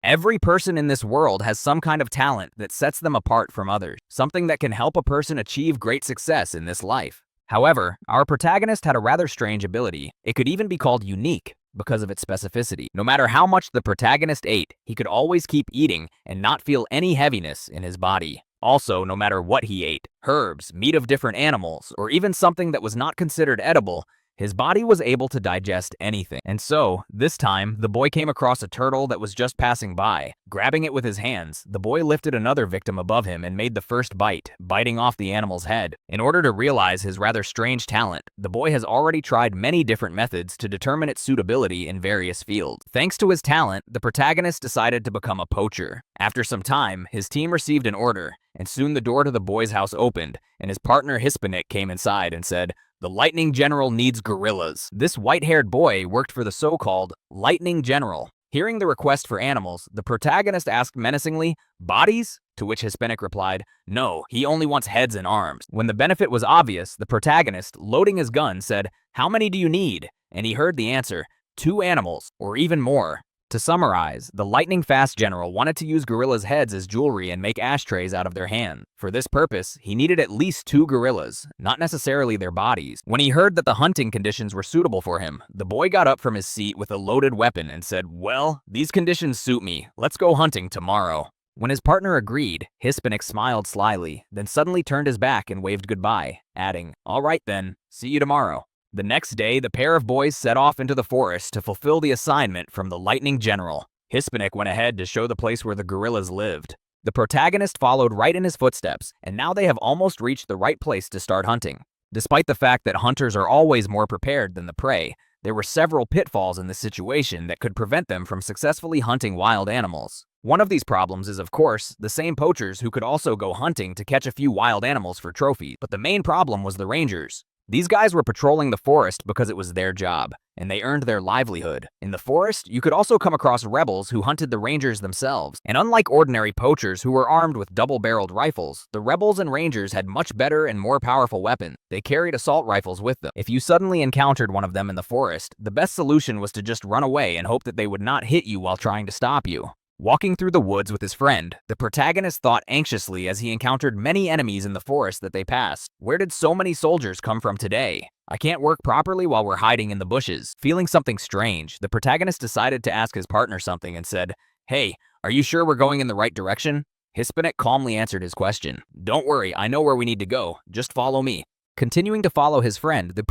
Every person in this world has some kind of talent that sets them apart from others, something that can help a person achieve great success in this life. However, our protagonist had a rather strange ability. It could even be called unique because of its specificity. No matter how much the protagonist ate, he could always keep eating and not feel any heaviness in his body. Also, no matter what he ate, herbs, meat of different animals, or even something that was not considered edible, his body was able to digest anything. And so, this time, the boy came across a turtle that was just passing by. Grabbing it with his hands, the boy lifted another victim above him and made the first bite, biting off the animal's head. In order to realize his rather strange talent, the boy has already tried many different methods to determine its suitability in various fields. Thanks to his talent, the protagonist decided to become a poacher. After some time, his team received an order, and soon the door to the boy's house opened, and his partner Hispanic came inside and said, "The Lightning General needs gorillas." This white-haired boy worked for the so-called Lightning General. Hearing the request for animals, the protagonist asked menacingly, "Bodies?" To which Hispanic replied, "No, he only wants heads and arms." When the benefit was obvious, the protagonist, loading his gun, said, "How many do you need?" And he heard the answer, 2 animals, or even more. To summarize, the lightning-fast general wanted to use gorillas' heads as jewelry and make ashtrays out of their hands. For this purpose, he needed at least 2 gorillas, not necessarily their bodies. When he heard that the hunting conditions were suitable for him, the boy got up from his seat with a loaded weapon and said, "Well, these conditions suit me. Let's go hunting tomorrow." When his partner agreed, Hispanic smiled slyly, then suddenly turned his back and waved goodbye, adding, "All right then, see you tomorrow." The next day, the pair of boys set off into the forest to fulfill the assignment from the Lightning General. Hispanic went ahead to show the place where the gorillas lived. The protagonist followed right in his footsteps, and now they have almost reached the right place to start hunting. Despite the fact that hunters are always more prepared than the prey, there were several pitfalls in this situation that could prevent them from successfully hunting wild animals. One of these problems is, of course, the same poachers who could also go hunting to catch a few wild animals for trophies, but the main problem was the rangers. These guys were patrolling the forest because it was their job, and they earned their livelihood. In the forest, you could also come across rebels who hunted the rangers themselves. And unlike ordinary poachers who were armed with double-barreled rifles, the rebels and rangers had much better and more powerful weapons. They carried assault rifles with them. If you suddenly encountered one of them in the forest, the best solution was to just run away and hope that they would not hit you while trying to stop you. Walking through the woods with his friend, the protagonist thought anxiously as he encountered many enemies in the forest that they passed. Where did so many soldiers come from today? I can't work properly while we're hiding in the bushes. Feeling something strange, the protagonist decided to ask his partner something and said, "Hey, are you sure we're going in the right direction?" Hispanic calmly answered his question. "Don't worry, I know where we need to go. Just follow me." Continuing to follow his friend, the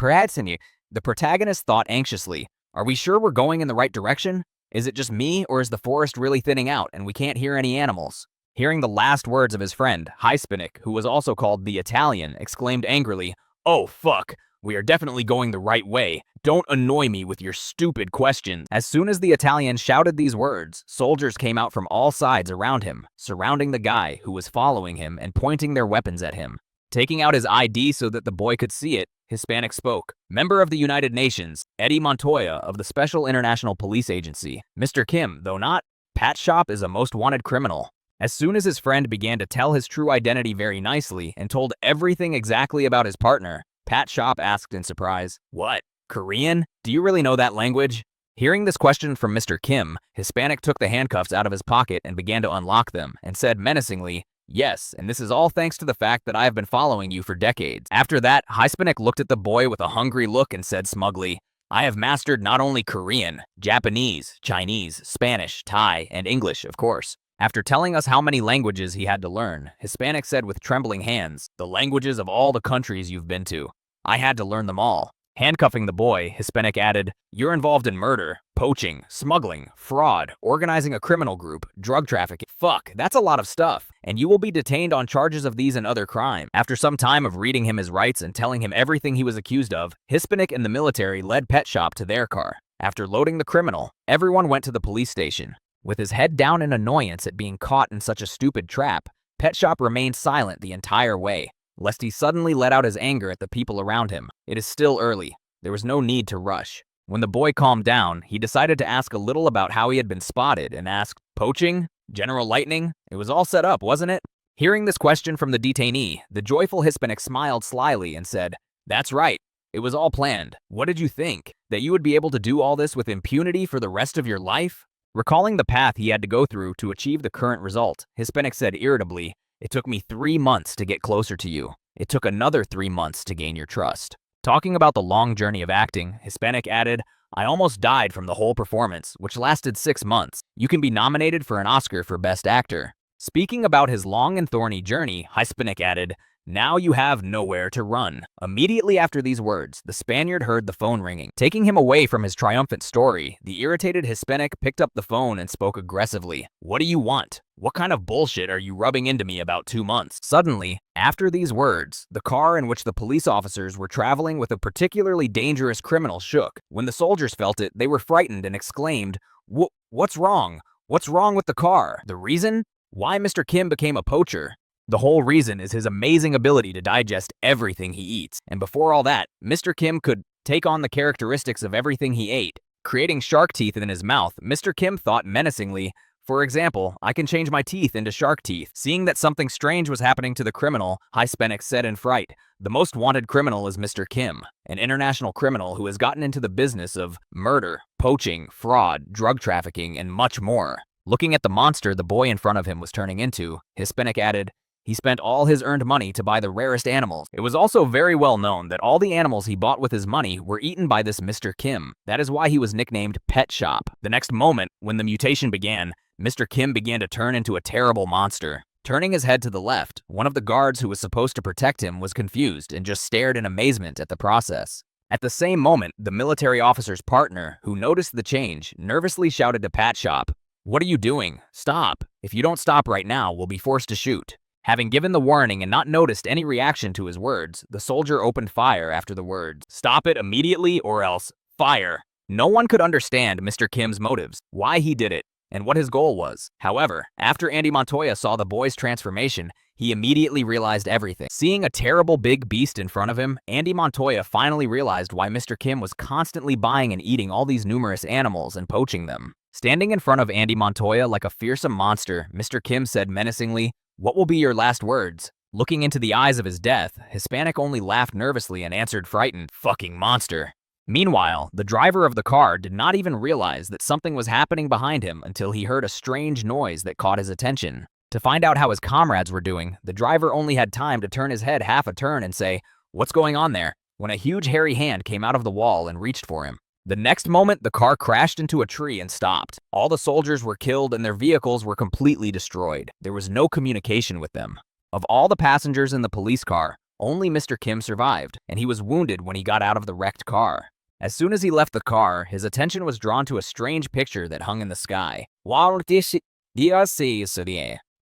protagonist thought anxiously, "Are we sure we're going in the right direction? Is it just me, or is the forest really thinning out and we can't hear any animals?" Hearing the last words of his friend, Hispanic, who was also called the Italian, exclaimed angrily, "Oh fuck, we are definitely going the right way. Don't annoy me with your stupid questions." As soon as the Italian shouted these words, soldiers came out from all sides around him, surrounding the guy who was following him and pointing their weapons at him. Taking out his ID so that the boy could see it, Hispanic spoke. "Member of the United Nations, Eddie Montoya of the Special International Police Agency. Mr. Kim, though not, Pat Shop is a most wanted criminal." As soon as his friend began to tell his true identity very nicely and told everything exactly about his partner, Pat Shop asked in surprise, "What? Korean? Do you really know that language?" Hearing this question from Mr. Kim, Hispanic took the handcuffs out of his pocket and began to unlock them, and said menacingly, "Yes, and this is all thanks to the fact that I have been following you for decades." After that, Hispanic looked at the boy with a hungry look and said smugly, "I have mastered not only Korean, Japanese, Chinese, Spanish, Thai, and English, of course." After telling us how many languages he had to learn, Hispanic said with trembling hands, "The languages of all the countries you've been to. I had to learn them all." Handcuffing the boy, Hispanic added, "You're involved in murder, poaching, smuggling, fraud, organizing a criminal group, drug trafficking. Fuck, that's a lot of stuff. And you will be detained on charges of these and other crimes." After some time of reading him his rights and telling him everything he was accused of, Hispanic and the military led Pet Shop to their car. After loading the criminal, everyone went to the police station. With his head down in annoyance at being caught in such a stupid trap, Pet Shop remained silent the entire way, lest he suddenly let out his anger at the people around him. It is still early. There was no need to rush. When the boy calmed down, he decided to ask a little about how he had been spotted and asked, "Poaching? General Lightning? It was all set up, wasn't it?" Hearing this question from the detainee, the joyful Hispanic smiled slyly and said, "That's right. It was all planned. What did you think? That you would be able to do all this with impunity for the rest of your life?" Recalling the path he had to go through to achieve the current result, Hispanic said irritably, "It took me 3 months to get closer to you. It took another 3 months to gain your trust." Talking about the long journey of acting, Hispanic added, "I almost died from the whole performance, which lasted 6 months. You can be nominated for an Oscar for Best Actor." Speaking about his long and thorny journey, Hispanic added, "Now you have nowhere to run." Immediately after these words, the Spaniard heard the phone ringing. Taking him away from his triumphant story, the irritated Hispanic picked up the phone and spoke aggressively. "What do you want? What kind of bullshit are you rubbing into me about 2 months?" Suddenly, after these words, the car in which the police officers were traveling with a particularly dangerous criminal shook. When the soldiers felt it, they were frightened and exclaimed, What's wrong? What's wrong with the car?" The reason? Why Mr. Kim became a poacher? The whole reason is his amazing ability to digest everything he eats. And before all that, Mr. Kim could take on the characteristics of everything he ate. Creating shark teeth in his mouth, Mr. Kim thought menacingly, "For example, I can change my teeth into shark teeth." Seeing that something strange was happening to the criminal, Hispanic said in fright, "The most wanted criminal is Mr. Kim, an international criminal who has gotten into the business of murder, poaching, fraud, drug trafficking, and much more." Looking at the monster the boy in front of him was turning into, Hispanic added, "He spent all his earned money to buy the rarest animals." It was also very well known that all the animals he bought with his money were eaten by this Mr. Kim. That is why he was nicknamed Pet Shop. The next moment, when the mutation began, Mr. Kim began to turn into a terrible monster. Turning his head to the left, one of the guards who was supposed to protect him was confused and just stared in amazement at the process. At the same moment, the military officer's partner, who noticed the change, nervously shouted to Pat Shop, "What are you doing? Stop. If you don't stop right now, we'll be forced to shoot." Having given the warning and not noticed any reaction to his words, the soldier opened fire after the words, "Stop it immediately or else fire." No one could understand Mr. Kim's motives, why he did it, and what his goal was. However, after Andy Montoya saw the boy's transformation, he immediately realized everything. Seeing a terrible big beast in front of him, Andy Montoya finally realized why Mr. Kim was constantly buying and eating all these numerous animals and poaching them. Standing in front of Andy Montoya like a fearsome monster, Mr. Kim said menacingly, "What will be your last words?" Looking into the eyes of his death, Hispanic only laughed nervously and answered frightened, "Fucking monster." Meanwhile, the driver of the car did not even realize that something was happening behind him until he heard a strange noise that caught his attention. To find out how his comrades were doing, the driver only had time to turn his head half a turn and say, "What's going on there?" when a huge hairy hand came out of the wall and reached for him. The next moment, the car crashed into a tree and stopped. All the soldiers were killed and their vehicles were completely destroyed. There was no communication with them. Of all the passengers in the police car, only Mr. Kim survived, and he was wounded when he got out of the wrecked car. As soon as he left the car, his attention was drawn to a strange picture that hung in the sky.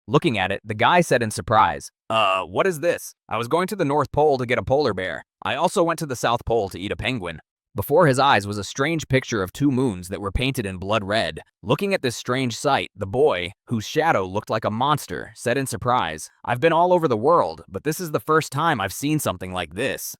Looking at it, the guy said in surprise, what is this? I was going to the North Pole to get a polar bear. I also went to the South Pole to eat a penguin." Before his eyes was a strange picture of two moons that were painted in blood red. Looking at this strange sight, the boy, whose shadow looked like a monster, said in surprise, "I've been all over the world, but this is the first time I've seen something like this."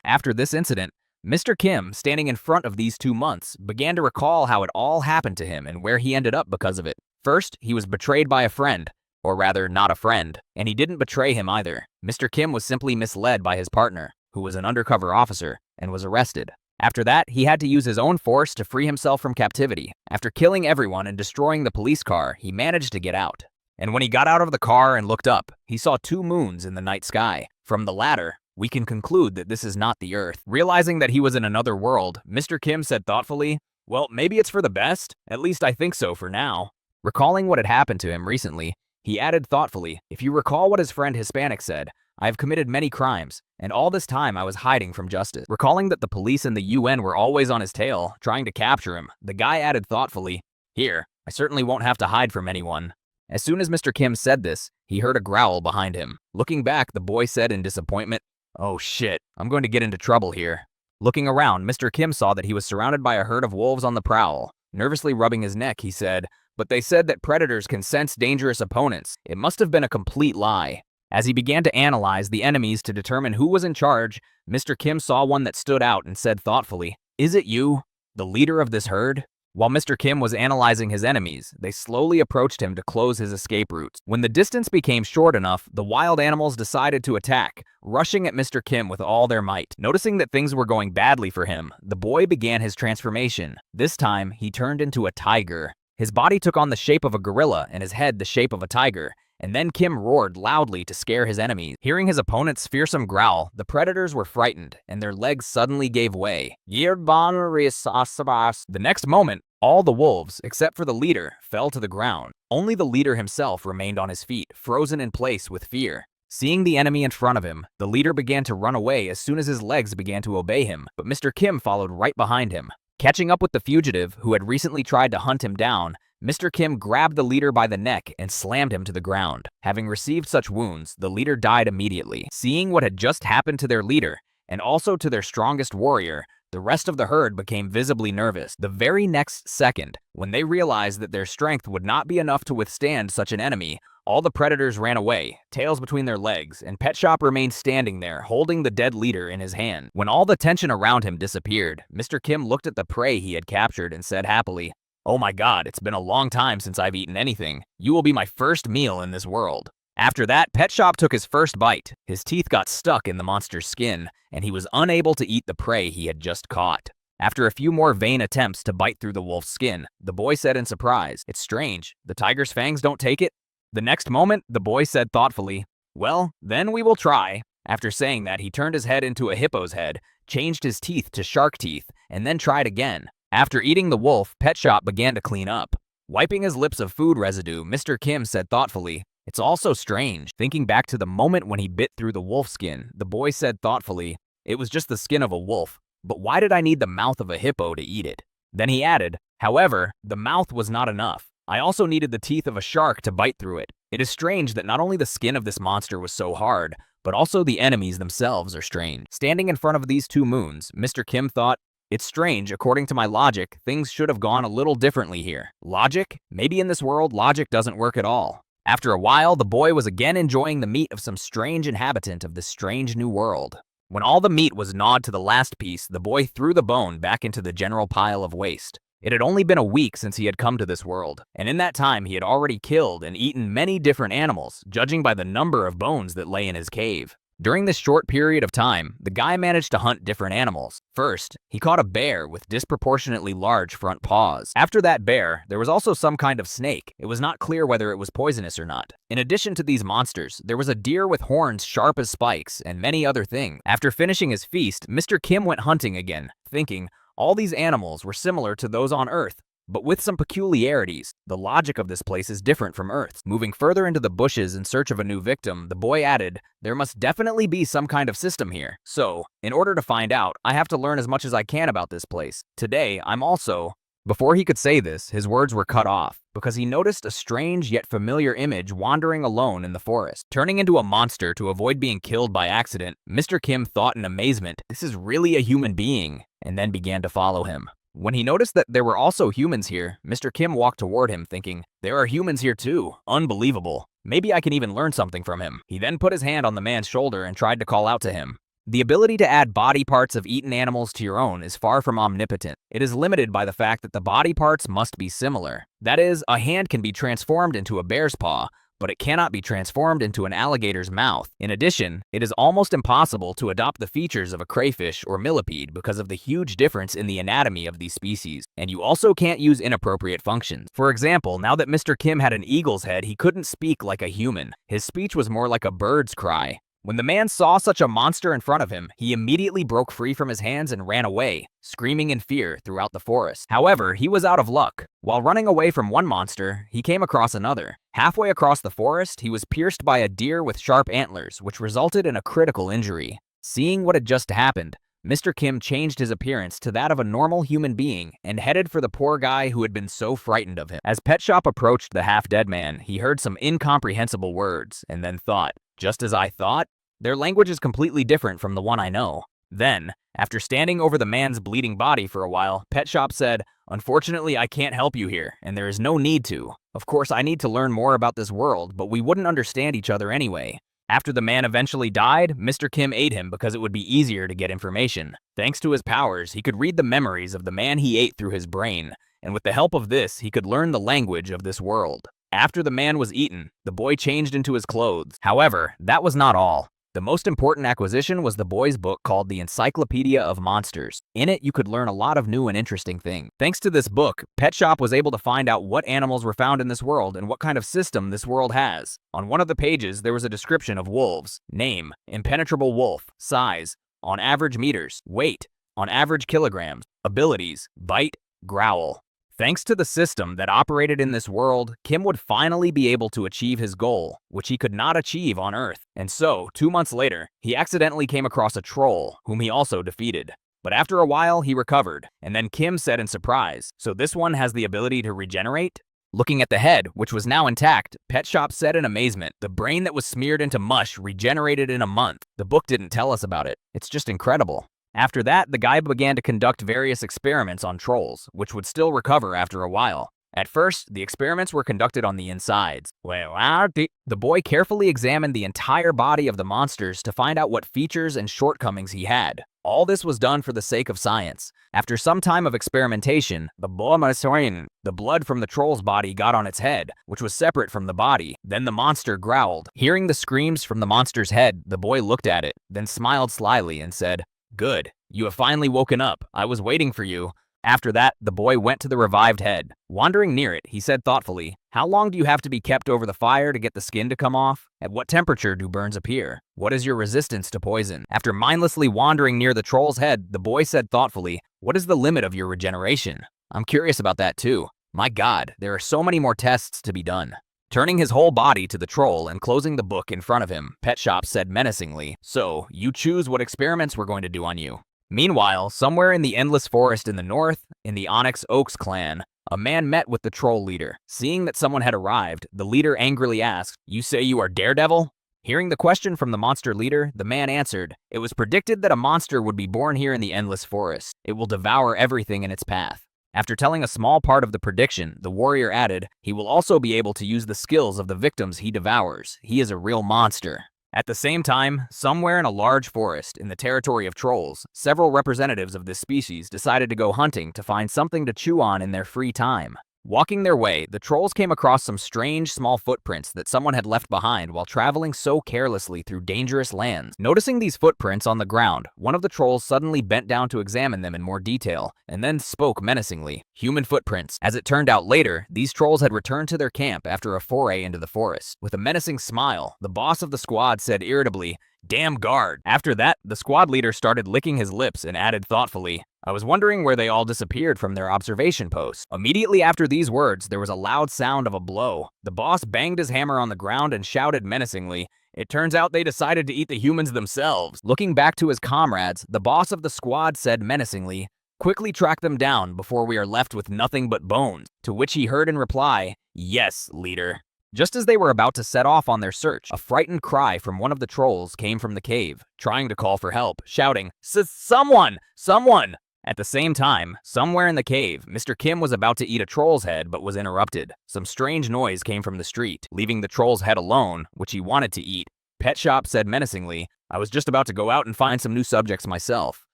After this incident, Mr. Kim, standing in front of these 2 months, began to recall how it all happened to him and where he ended up because of it. First, he was betrayed by a friend, or rather, not a friend, and he didn't betray him either. Mr. Kim was simply misled by his partner, who was an undercover officer, and was arrested. After that, he had to use his own force to free himself from captivity. After killing everyone and destroying the police car, he managed to get out. And when he got out of the car and looked up, he saw 2 moons in the night sky. From the latter, we can conclude that this is not the Earth. Realizing that he was in another world, Mr. Kim said thoughtfully, "Well, maybe it's for the best. At least I think so for now." Recalling what had happened to him recently, he added thoughtfully, "If you recall what his friend Hispanic said, I have committed many crimes, and all this time I was hiding from justice." Recalling that the police and the UN were always on his tail, trying to capture him, the guy added thoughtfully, "Here, I certainly won't have to hide from anyone." As soon as Mr. Kim said this, he heard a growl behind him. Looking back, the boy said in disappointment, "Oh shit, I'm going to get into trouble here." Looking around, Mr. Kim saw that he was surrounded by a herd of wolves on the prowl. Nervously rubbing his neck, he said, "But they said that predators can sense dangerous opponents. It must have been a complete lie." As he began to analyze the enemies to determine who was in charge, Mr. Kim saw one that stood out and said thoughtfully, "Is it you, the leader of this herd?" While Mr. Kim was analyzing his enemies, they slowly approached him to close his escape routes. When the distance became short enough, the wild animals decided to attack, rushing at Mr. Kim with all their might. Noticing that things were going badly for him, the boy began his transformation. This time, he turned into a tiger. His body took on the shape of a gorilla and his head the shape of a tiger, and then Kim roared loudly to scare his enemies. Hearing his opponent's fearsome growl, the predators were frightened, and their legs suddenly gave way. The next moment, all the wolves, except for the leader, fell to the ground. Only the leader himself remained on his feet, frozen in place with fear. Seeing the enemy in front of him, the leader began to run away as soon as his legs began to obey him, but Mr. Kim followed right behind him. Catching up with the fugitive, who had recently tried to hunt him down, Mr. Kim grabbed the leader by the neck and slammed him to the ground. Having received such wounds, the leader died immediately. Seeing what had just happened to their leader, and also to their strongest warrior, the rest of the herd became visibly nervous. The very next second, when they realized that their strength would not be enough to withstand such an enemy, all the predators ran away, tails between their legs, and Pet Shop remained standing there, holding the dead leader in his hand. When all the tension around him disappeared, Mr. Kim looked at the prey he had captured and said happily, "Oh my God, it's been a long time since I've eaten anything. You will be my first meal in this world." After that, Pet Shop took his first bite. His teeth got stuck in the monster's skin, and he was unable to eat the prey he had just caught. After a few more vain attempts to bite through the wolf's skin, the boy said in surprise, "It's strange. The tiger's fangs don't take it?" The next moment, the boy said thoughtfully, "Well, then we will try." After saying that, he turned his head into a hippo's head, changed his teeth to shark teeth, and then tried again. After eating the wolf, Pet Shop began to clean up. Wiping his lips of food residue, Mr. Kim said thoughtfully, "It's all so strange." Thinking back to the moment when he bit through the wolf skin, the boy said thoughtfully, "It was just the skin of a wolf, but why did I need the mouth of a hippo to eat it?" Then he added, "However, the mouth was not enough. I also needed the teeth of a shark to bite through it. It is strange that not only the skin of this monster was so hard, but also the enemies themselves are strange." Standing in front of these two moons, Mr. Kim thought, "It's strange, according to my logic, things should have gone a little differently here. Logic? Maybe in this world, logic doesn't work at all." After a while, the boy was again enjoying the meat of some strange inhabitant of this strange new world. When all the meat was gnawed to the last piece, the boy threw the bone back into the general pile of waste. It had only been a week since he had come to this world, and in that time he had already killed and eaten many different animals, judging by the number of bones that lay in his cave. During this short period of time, the guy managed to hunt different animals. First, he caught a bear with disproportionately large front paws. After that bear, there was also some kind of snake. It was not clear whether it was poisonous or not. In addition to these monsters, there was a deer with horns sharp as spikes and many other things. After finishing his feast, Mr. Kim went hunting again, thinking, all these animals were similar to those on Earth, but with some peculiarities. The logic of this place is different from Earth's. Moving further into the bushes in search of a new victim, the boy added, "There must definitely be some kind of system here. So, in order to find out, I have to learn as much as I can about this place. Today, I'm also..." Before he could say this, his words were cut off, because he noticed a strange yet familiar image wandering alone in the forest. Turning into a monster to avoid being killed by accident, Mr. Kim thought in amazement, "This is really a human being," and then began to follow him. When he noticed that there were also humans here, Mr. Kim walked toward him thinking, "There are humans here too. Unbelievable. Maybe I can even learn something from him." He then put his hand on the man's shoulder and tried to call out to him. The ability to add body parts of eaten animals to your own is far from omnipotent. It is limited by the fact that the body parts must be similar. That is, a hand can be transformed into a bear's paw, but it cannot be transformed into an alligator's mouth. In addition, it is almost impossible to adopt the features of a crayfish or millipede because of the huge difference in the anatomy of these species, and you also can't use inappropriate functions. For example, now that Mr. Kim had an eagle's head, he couldn't speak like a human. His speech was more like a bird's cry. When the man saw such a monster in front of him, he immediately broke free from his hands and ran away, screaming in fear throughout the forest. However, he was out of luck. While running away from one monster, he came across another. Halfway across the forest, he was pierced by a deer with sharp antlers, which resulted in a critical injury. Seeing what had just happened, Mr. Kim changed his appearance to that of a normal human being and headed for the poor guy who had been so frightened of him. As Pet Shop approached the half-dead man, he heard some incomprehensible words and then thought, "Just as I thought? Their language is completely different from the one I know." Then, after standing over the man's bleeding body for a while, Pet Shop said, "Unfortunately, I can't help you here, and there is no need to. Of course, I need to learn more about this world, but we wouldn't understand each other anyway." After the man eventually died, Mr. Kim ate him because it would be easier to get information. Thanks to his powers, he could read the memories of the man he ate through his brain, and with the help of this, he could learn the language of this world. After the man was eaten, the boy changed into his clothes. However, that was not all. The most important acquisition was the boy's book called The Encyclopedia of Monsters. In it, you could learn a lot of new and interesting things. Thanks to this book, Pet Shop was able to find out what animals were found in this world and what kind of system this world has. On one of the pages, there was a description of wolves. Name: impenetrable wolf. Size: on average meters. Weight: on average kilograms. Abilities: bite, growl. Thanks to the system that operated in this world, Kim would finally be able to achieve his goal, which he could not achieve on Earth. And so, 2 months later, he accidentally came across a troll, whom he also defeated. But after a while, he recovered, and then Kim said in surprise, "So this one has the ability to regenerate?" Looking at the head, which was now intact, Pet Shop said in amazement, "The brain that was smeared into mush regenerated in a month. The book didn't tell us about it. It's just incredible." After that, the guy began to conduct various experiments on trolls, which would still recover after a while. At first, the experiments were conducted on the insides. The boy carefully examined the entire body of the monsters to find out what features and shortcomings he had. All this was done for the sake of science. After some time of experimentation, the blood from the troll's body got on its head, which was separate from the body. Then the monster growled. Hearing the screams from the monster's head, the boy looked at it, then smiled slyly and said, "Good. You have finally woken up. I was waiting for you." After that, the boy went to the revived head. Wandering near it, he said thoughtfully, "How long do you have to be kept over the fire to get the skin to come off? At what temperature do burns appear? What is your resistance to poison?" After mindlessly wandering near the troll's head, the boy said thoughtfully, "What is the limit of your regeneration? I'm curious about that too. My God, there are so many more tests to be done." Turning his whole body to the troll and closing the book in front of him, Pet Shop said menacingly, "So, you choose what experiments we're going to do on you." Meanwhile, somewhere in the endless forest in the north, in the Onyx Oaks clan, a man met with the troll leader. Seeing that someone had arrived, the leader angrily asked, "You say you are Daredevil?" Hearing the question from the monster leader, the man answered, "It was predicted that a monster would be born here in the endless forest. It will devour everything in its path." After telling a small part of the prediction, the warrior added, "He will also be able to use the skills of the victims he devours. He is a real monster." At the same time, somewhere in a large forest in the territory of trolls, several representatives of this species decided to go hunting to find something to chew on in their free time. Walking their way, the trolls came across some strange small footprints that someone had left behind while traveling so carelessly through dangerous lands. Noticing these footprints on the ground, one of the trolls suddenly bent down to examine them in more detail, and then spoke menacingly. Human footprints. As it turned out later, these trolls had returned to their camp after a foray into the forest. With a menacing smile, the boss of the squad said irritably, "Damn guard." After that, the squad leader started licking his lips and added thoughtfully, "I was wondering where they all disappeared from their observation post." Immediately after these words, there was a loud sound of a blow. The boss banged his hammer on the ground and shouted menacingly, "It turns out they decided to eat the humans themselves." Looking back to his comrades, the boss of the squad said menacingly, "Quickly track them down before we are left with nothing but bones." To which he heard in reply, "Yes, leader." Just as they were about to set off on their search, a frightened cry from one of the trolls came from the cave, trying to call for help, shouting, Someone! Someone!" At the same time, somewhere in the cave, Mr. Kim was about to eat a troll's head but was interrupted. Some strange noise came from the street, leaving the troll's head alone, which he wanted to eat. Pet Shop said menacingly, "I was just about to go out and find some new subjects myself.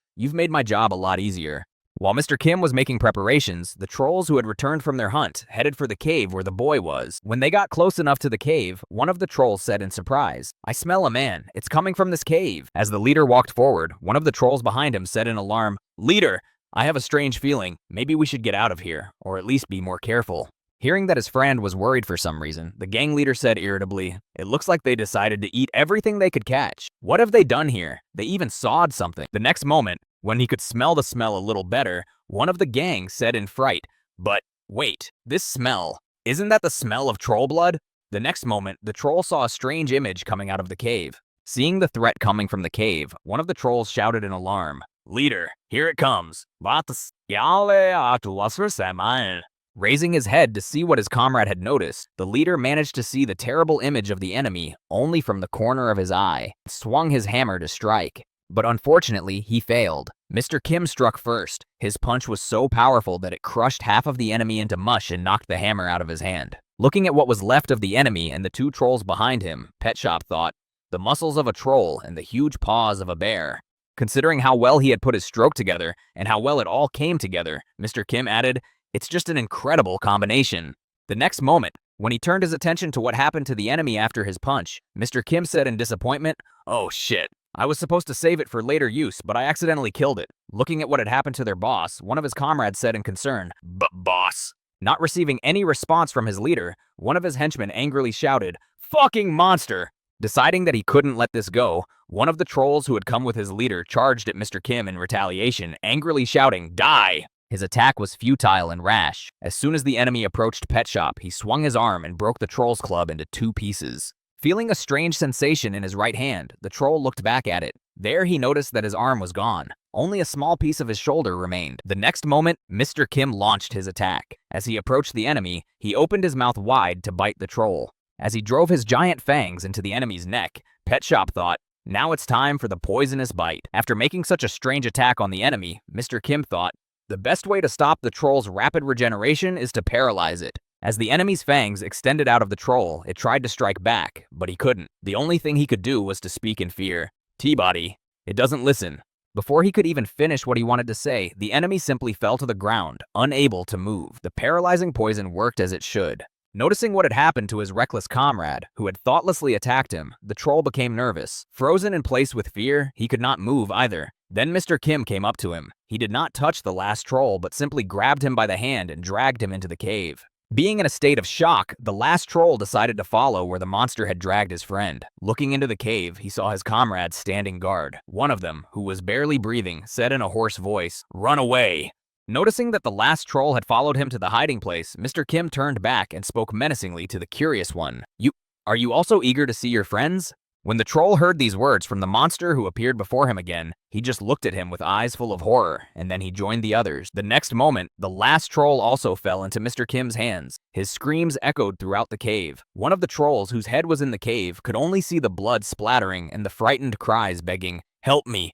You've made my job a lot easier." While Mr. Kim was making preparations, the trolls who had returned from their hunt headed for the cave where the boy was. When they got close enough to the cave, one of the trolls said in surprise, "I smell a man. It's coming from this cave." As the leader walked forward, one of the trolls behind him said in alarm, "Leader, I have a strange feeling. Maybe we should get out of here, or at least be more careful." Hearing that his friend was worried for some reason, the gang leader said irritably, "It looks like they decided to eat everything they could catch. What have they done here? They even sawed something." The next moment, when he could smell the smell a little better, one of the gang said in fright, "But wait, this smell, isn't that the smell of troll blood?" The next moment, the troll saw a strange image coming out of the cave. Seeing the threat coming from the cave, one of the trolls shouted in alarm, "Leader, here it comes." Raising his head to see what his comrade had noticed, the leader managed to see the terrible image of the enemy only from the corner of his eye, and swung his hammer to strike. But unfortunately, he failed. Mr. Kim struck first. His punch was so powerful that it crushed half of the enemy into mush and knocked the hammer out of his hand. Looking at what was left of the enemy and the two trolls behind him, Pet Shop thought, "The muscles of a troll and the huge paws of a bear." Considering how well he had put his stroke together and how well it all came together, Mr. Kim added, "It's just an incredible combination." The next moment, When he turned his attention to what happened to the enemy after his punch, Mr. Kim said in disappointment, "Oh shit. I was supposed to save it for later use, but I accidentally killed it." Looking at what had happened to their boss, one of his comrades said in concern, "But boss." Not receiving any response from his leader, one of his henchmen angrily shouted, "Fucking monster!" Deciding that he couldn't let this go, one of the trolls who had come with his leader charged at Mr. Kim in retaliation, angrily shouting, "Die!" His attack was futile and rash. As soon as the enemy approached Pet Shop, he swung his arm and broke the troll's club into 2 pieces. Feeling a strange sensation in his right hand, the troll looked back at it. There he noticed that his arm was gone. Only a small piece of his shoulder remained. The next moment, Mr. Kim launched his attack. As he approached the enemy, he opened his mouth wide to bite the troll. As he drove his giant fangs into the enemy's neck, Pet Shop thought, now it's time for the poisonous bite. After making such a strange attack on the enemy, Mr. Kim thought, the best way to stop the troll's rapid regeneration is to paralyze it. As the enemy's fangs extended out of the troll, it tried to strike back, but he couldn't. The only thing he could do was to speak in fear. T-Body, it doesn't listen. Before he could even finish what he wanted to say, the enemy simply fell to the ground, unable to move. The paralyzing poison worked as it should. Noticing what had happened to his reckless comrade, who had thoughtlessly attacked him, the troll became nervous. Frozen in place with fear, he could not move either. Then Mr. Kim came up to him. He did not touch the last troll, but simply grabbed him by the hand and dragged him into the cave. Being in a state of shock, the last troll decided to follow where the monster had dragged his friend. Looking into the cave, he saw his comrades standing guard. One of them, who was barely breathing, said in a hoarse voice, "Run away!" Noticing that the last troll had followed him to the hiding place, Mr. Kim turned back and spoke menacingly to the curious one. Are you also eager to see your friends?" When the troll heard these words from the monster who appeared before him again, he just looked at him with eyes full of horror, and then he joined the others. The next moment, the last troll also fell into Mr. Kim's hands. His screams echoed throughout the cave. One of the trolls whose head was in the cave could only see the blood splattering and the frightened cries begging, help me,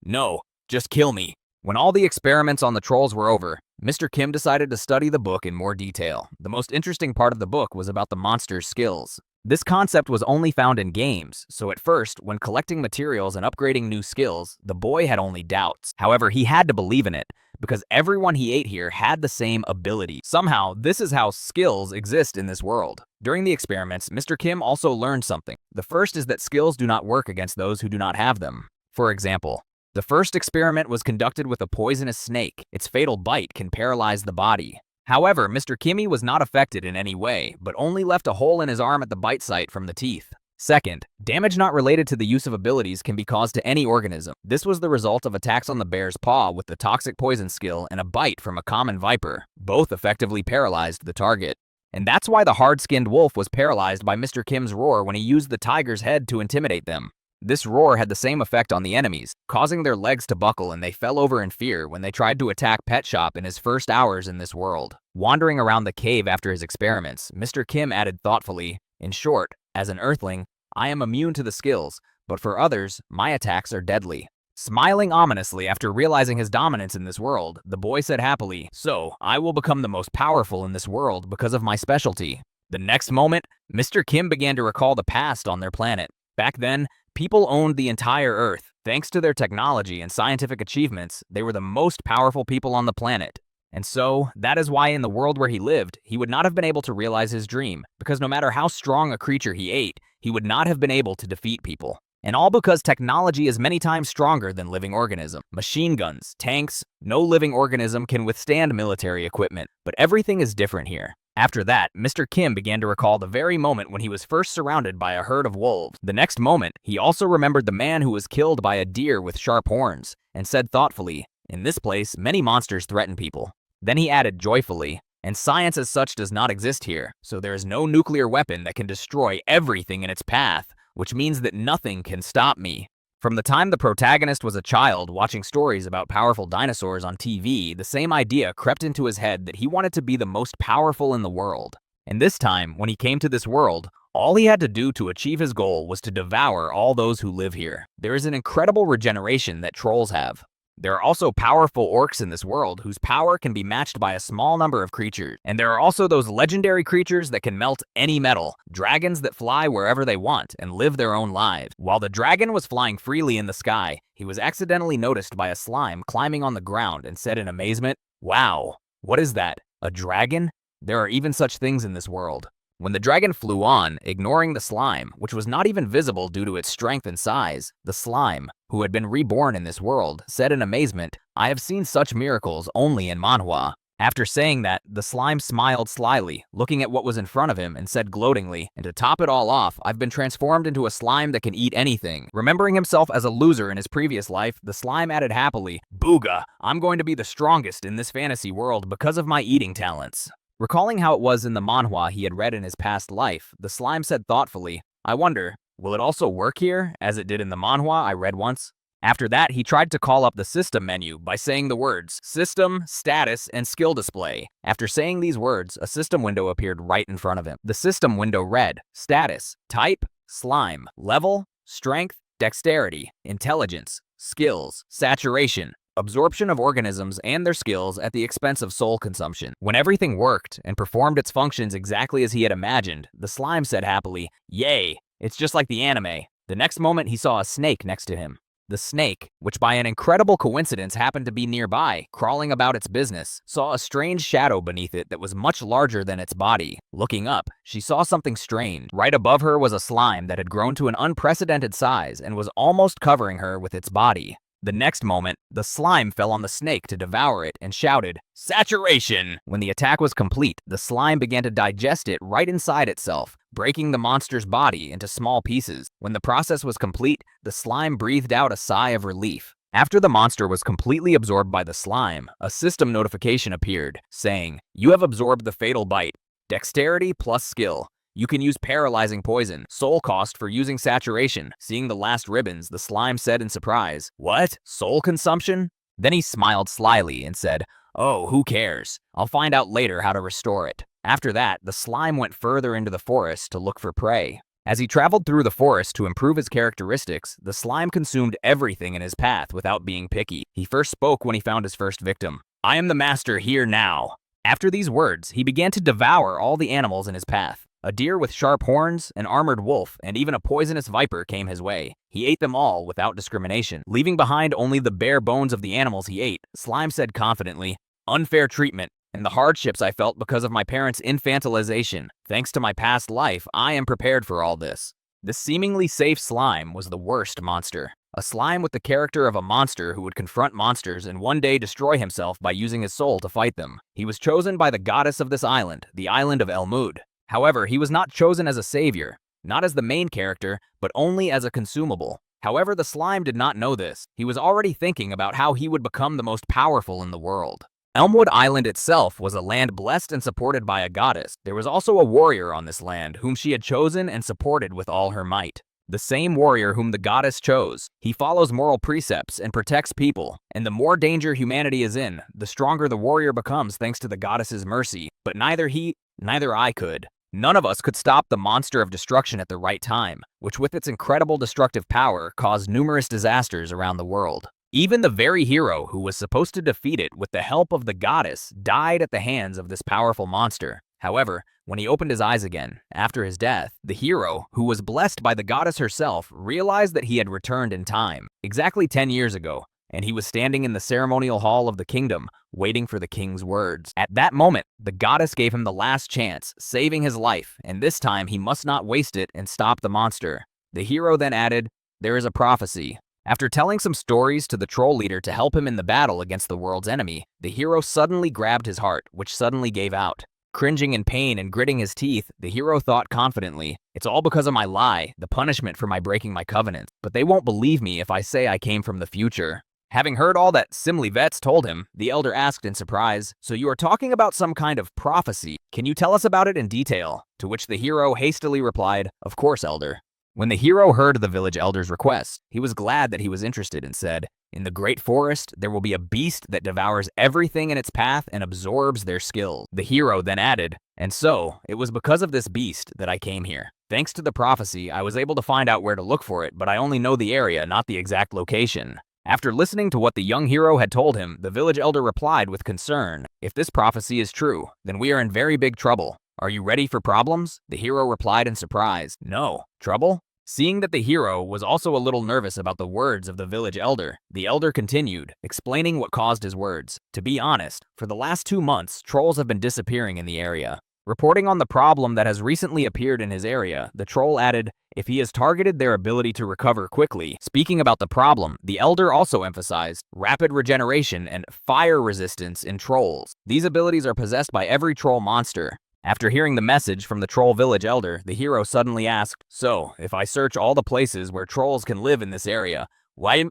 no, just kill me." When all the experiments on the trolls were over, Mr. Kim decided to study the book in more detail. The most interesting part of the book was about the monster's skills. This concept was only found in games, so at first, when collecting materials and upgrading new skills, the boy had only doubts. However, he had to believe in it, because everyone he ate here had the same ability. Somehow, this is how skills exist in this world. During the experiments, Mr. Kim also learned something. The first is that skills do not work against those who do not have them. For example, the first experiment was conducted with a poisonous snake. Its fatal bite can paralyze the body. However, Mr. Kimmy was not affected in any way, but only left a hole in his arm at the bite site from the teeth. Second, damage not related to the use of abilities can be caused to any organism. This was the result of attacks on the bear's paw with the toxic poison skill and a bite from a common viper. Both effectively paralyzed the target. And that's why the hard-skinned wolf was paralyzed by Mr. Kim's roar when he used the tiger's head to intimidate them. This roar had the same effect on the enemies, causing their legs to buckle, and they fell over in fear when they tried to attack Pet Shop in his first hours in this world. Wandering around the cave after his experiments, Mr. Kim added thoughtfully, "In short, as an Earthling, I am immune to the skills, but for others, my attacks are deadly." Smiling ominously after realizing his dominance in this world, the boy said happily, "So, I will become the most powerful in this world because of my specialty." The next moment, Mr. Kim began to recall the past on their planet. Back then, people owned the entire Earth. Thanks to their technology and scientific achievements, they were the most powerful people on the planet. And so, that is why in the world where he lived, he would not have been able to realize his dream, because no matter how strong a creature he ate, he would not have been able to defeat people. And all because technology is many times stronger than living organism. Machine guns, tanks, no living organism can withstand military equipment, but everything is different here. After that, Mr. Kim began to recall the very moment when he was first surrounded by a herd of wolves. The next moment, he also remembered the man who was killed by a deer with sharp horns, and said thoughtfully, "In this place, many monsters threaten people." Then he added joyfully, "And science as such does not exist here, so there is no nuclear weapon that can destroy everything in its path, which means that nothing can stop me." From the time the protagonist was a child watching stories about powerful dinosaurs on TV, the same idea crept into his head that he wanted to be the most powerful in the world. And this time, when he came to this world, all he had to do to achieve his goal was to devour all those who live here. There is an incredible regeneration that trolls have. There are also powerful orcs in this world whose power can be matched by a small number of creatures. And there are also those legendary creatures that can melt any metal, dragons that fly wherever they want and live their own lives. While the dragon was flying freely in the sky, he was accidentally noticed by a slime climbing on the ground and said in amazement, "Wow, what is that? A dragon?" There are even such things in this world. When the dragon flew on, ignoring the slime, which was not even visible due to its strength and size, the slime, who had been reborn in this world, said in amazement, "I have seen such miracles only in Manhwa." After saying that, the slime smiled slyly, looking at what was in front of him, and said gloatingly, "And to top it all off, I've been transformed into a slime that can eat anything." Remembering himself as a loser in his previous life, the slime added happily, "Booga, I'm going to be the strongest in this fantasy world because of my eating talents." Recalling how it was in the manhwa he had read in his past life, the slime said thoughtfully, "I wonder, will it also work here, as it did in the manhwa I read once?" After that, he tried to call up the system menu by saying the words system, status, and skill display. After saying these words, a system window appeared right in front of him. The system window read, status, type, slime, level, strength, dexterity, intelligence, skills, saturation, absorption of organisms and their skills at the expense of soul consumption. When everything worked and performed its functions exactly as he had imagined, the slime said happily, "Yay, it's just like the anime." The next moment he saw a snake next to him. The snake, which by an incredible coincidence happened to be nearby, crawling about its business, saw a strange shadow beneath it that was much larger than its body. Looking up, she saw something strange. Right above her was a slime that had grown to an unprecedented size and was almost covering her with its body. The next moment, the slime fell on the snake to devour it and shouted, "Saturation!" When the attack was complete, the slime began to digest it right inside itself, breaking the monster's body into small pieces. When the process was complete, the slime breathed out a sigh of relief. After the monster was completely absorbed by the slime, a system notification appeared, saying, "You have absorbed the fatal bite. Dexterity plus skill. You can use paralyzing poison. Soul cost for using saturation." Seeing the last ribbons, the slime said in surprise, "What? Soul consumption?" Then he smiled slyly and said, "Oh, who cares? I'll find out later how to restore it." After that, the slime went further into the forest to look for prey. As he traveled through the forest to improve his characteristics, the slime consumed everything in his path without being picky. He first spoke when he found his first victim. "I am the master here now." After these words, he began to devour all the animals in his path. A deer with sharp horns, an armored wolf, and even a poisonous viper came his way. He ate them all without discrimination, leaving behind only the bare bones of the animals he ate. Slime said confidently, "Unfair treatment, and the hardships I felt because of my parents' infantilization. Thanks to my past life, I am prepared for all this." This seemingly safe slime was the worst monster. A slime with the character of a monster who would confront monsters and one day destroy himself by using his soul to fight them. He was chosen by the goddess of this island, the island of Elmud. However, he was not chosen as a savior, not as the main character, but only as a consumable. However, the slime did not know this. He was already thinking about how he would become the most powerful in the world. Elmwood Island itself was a land blessed and supported by a goddess. There was also a warrior on this land whom she had chosen and supported with all her might. The same warrior whom the goddess chose. He follows moral precepts and protects people, and the more danger humanity is in, the stronger the warrior becomes thanks to the goddess's mercy. But neither he, neither I could. None of us could stop the monster of destruction at the right time, which with its incredible destructive power caused numerous disasters around the world. Even the very hero who was supposed to defeat it with the help of the goddess died at the hands of this powerful monster. However, when he opened his eyes again, after his death, the hero, who was blessed by the goddess herself, realized that he had returned in time, exactly 10 years ago, and he was standing in the ceremonial hall of the kingdom, waiting for the king's words. At that moment, the goddess gave him the last chance, saving his life, and this time he must not waste it and stop the monster. The hero then added, "There is a prophecy." After telling some stories to the troll leader to help him in the battle against the world's enemy, the hero suddenly grabbed his heart, which suddenly gave out. Cringing in pain and gritting his teeth, the hero thought confidently, "It's all because of my lie, the punishment for my breaking my covenant. But they won't believe me if I say I came from the future." Having heard all that Simli Vets told him, the elder asked in surprise, "So you are talking about some kind of prophecy? Can you tell us about it in detail?" To which the hero hastily replied, "Of course, elder." When the hero heard the village elder's request, he was glad that he was interested and said, "In the great forest, there will be a beast that devours everything in its path and absorbs their skills." The hero then added, "And so, it was because of this beast that I came here. Thanks to the prophecy, I was able to find out where to look for it, but I only know the area, not the exact location." After listening to what the young hero had told him, the village elder replied with concern, "If this prophecy is true, then we are in very big trouble. Are you ready for problems?" The hero replied in surprise, "No. Trouble? Seeing that the hero was also a little nervous about the words of the village elder, the elder continued, explaining what caused his words. To be honest, for the last 2 months, trolls have been disappearing in the area. Reporting on the problem that has recently appeared in his area, the troll added, if he has targeted their ability to recover quickly. Speaking about the problem, the elder also emphasized rapid regeneration and fire resistance in trolls. These abilities are possessed by every troll monster. After hearing the message from the troll village elder, the hero suddenly asked, so, if I search all the places where trolls can live in this area, why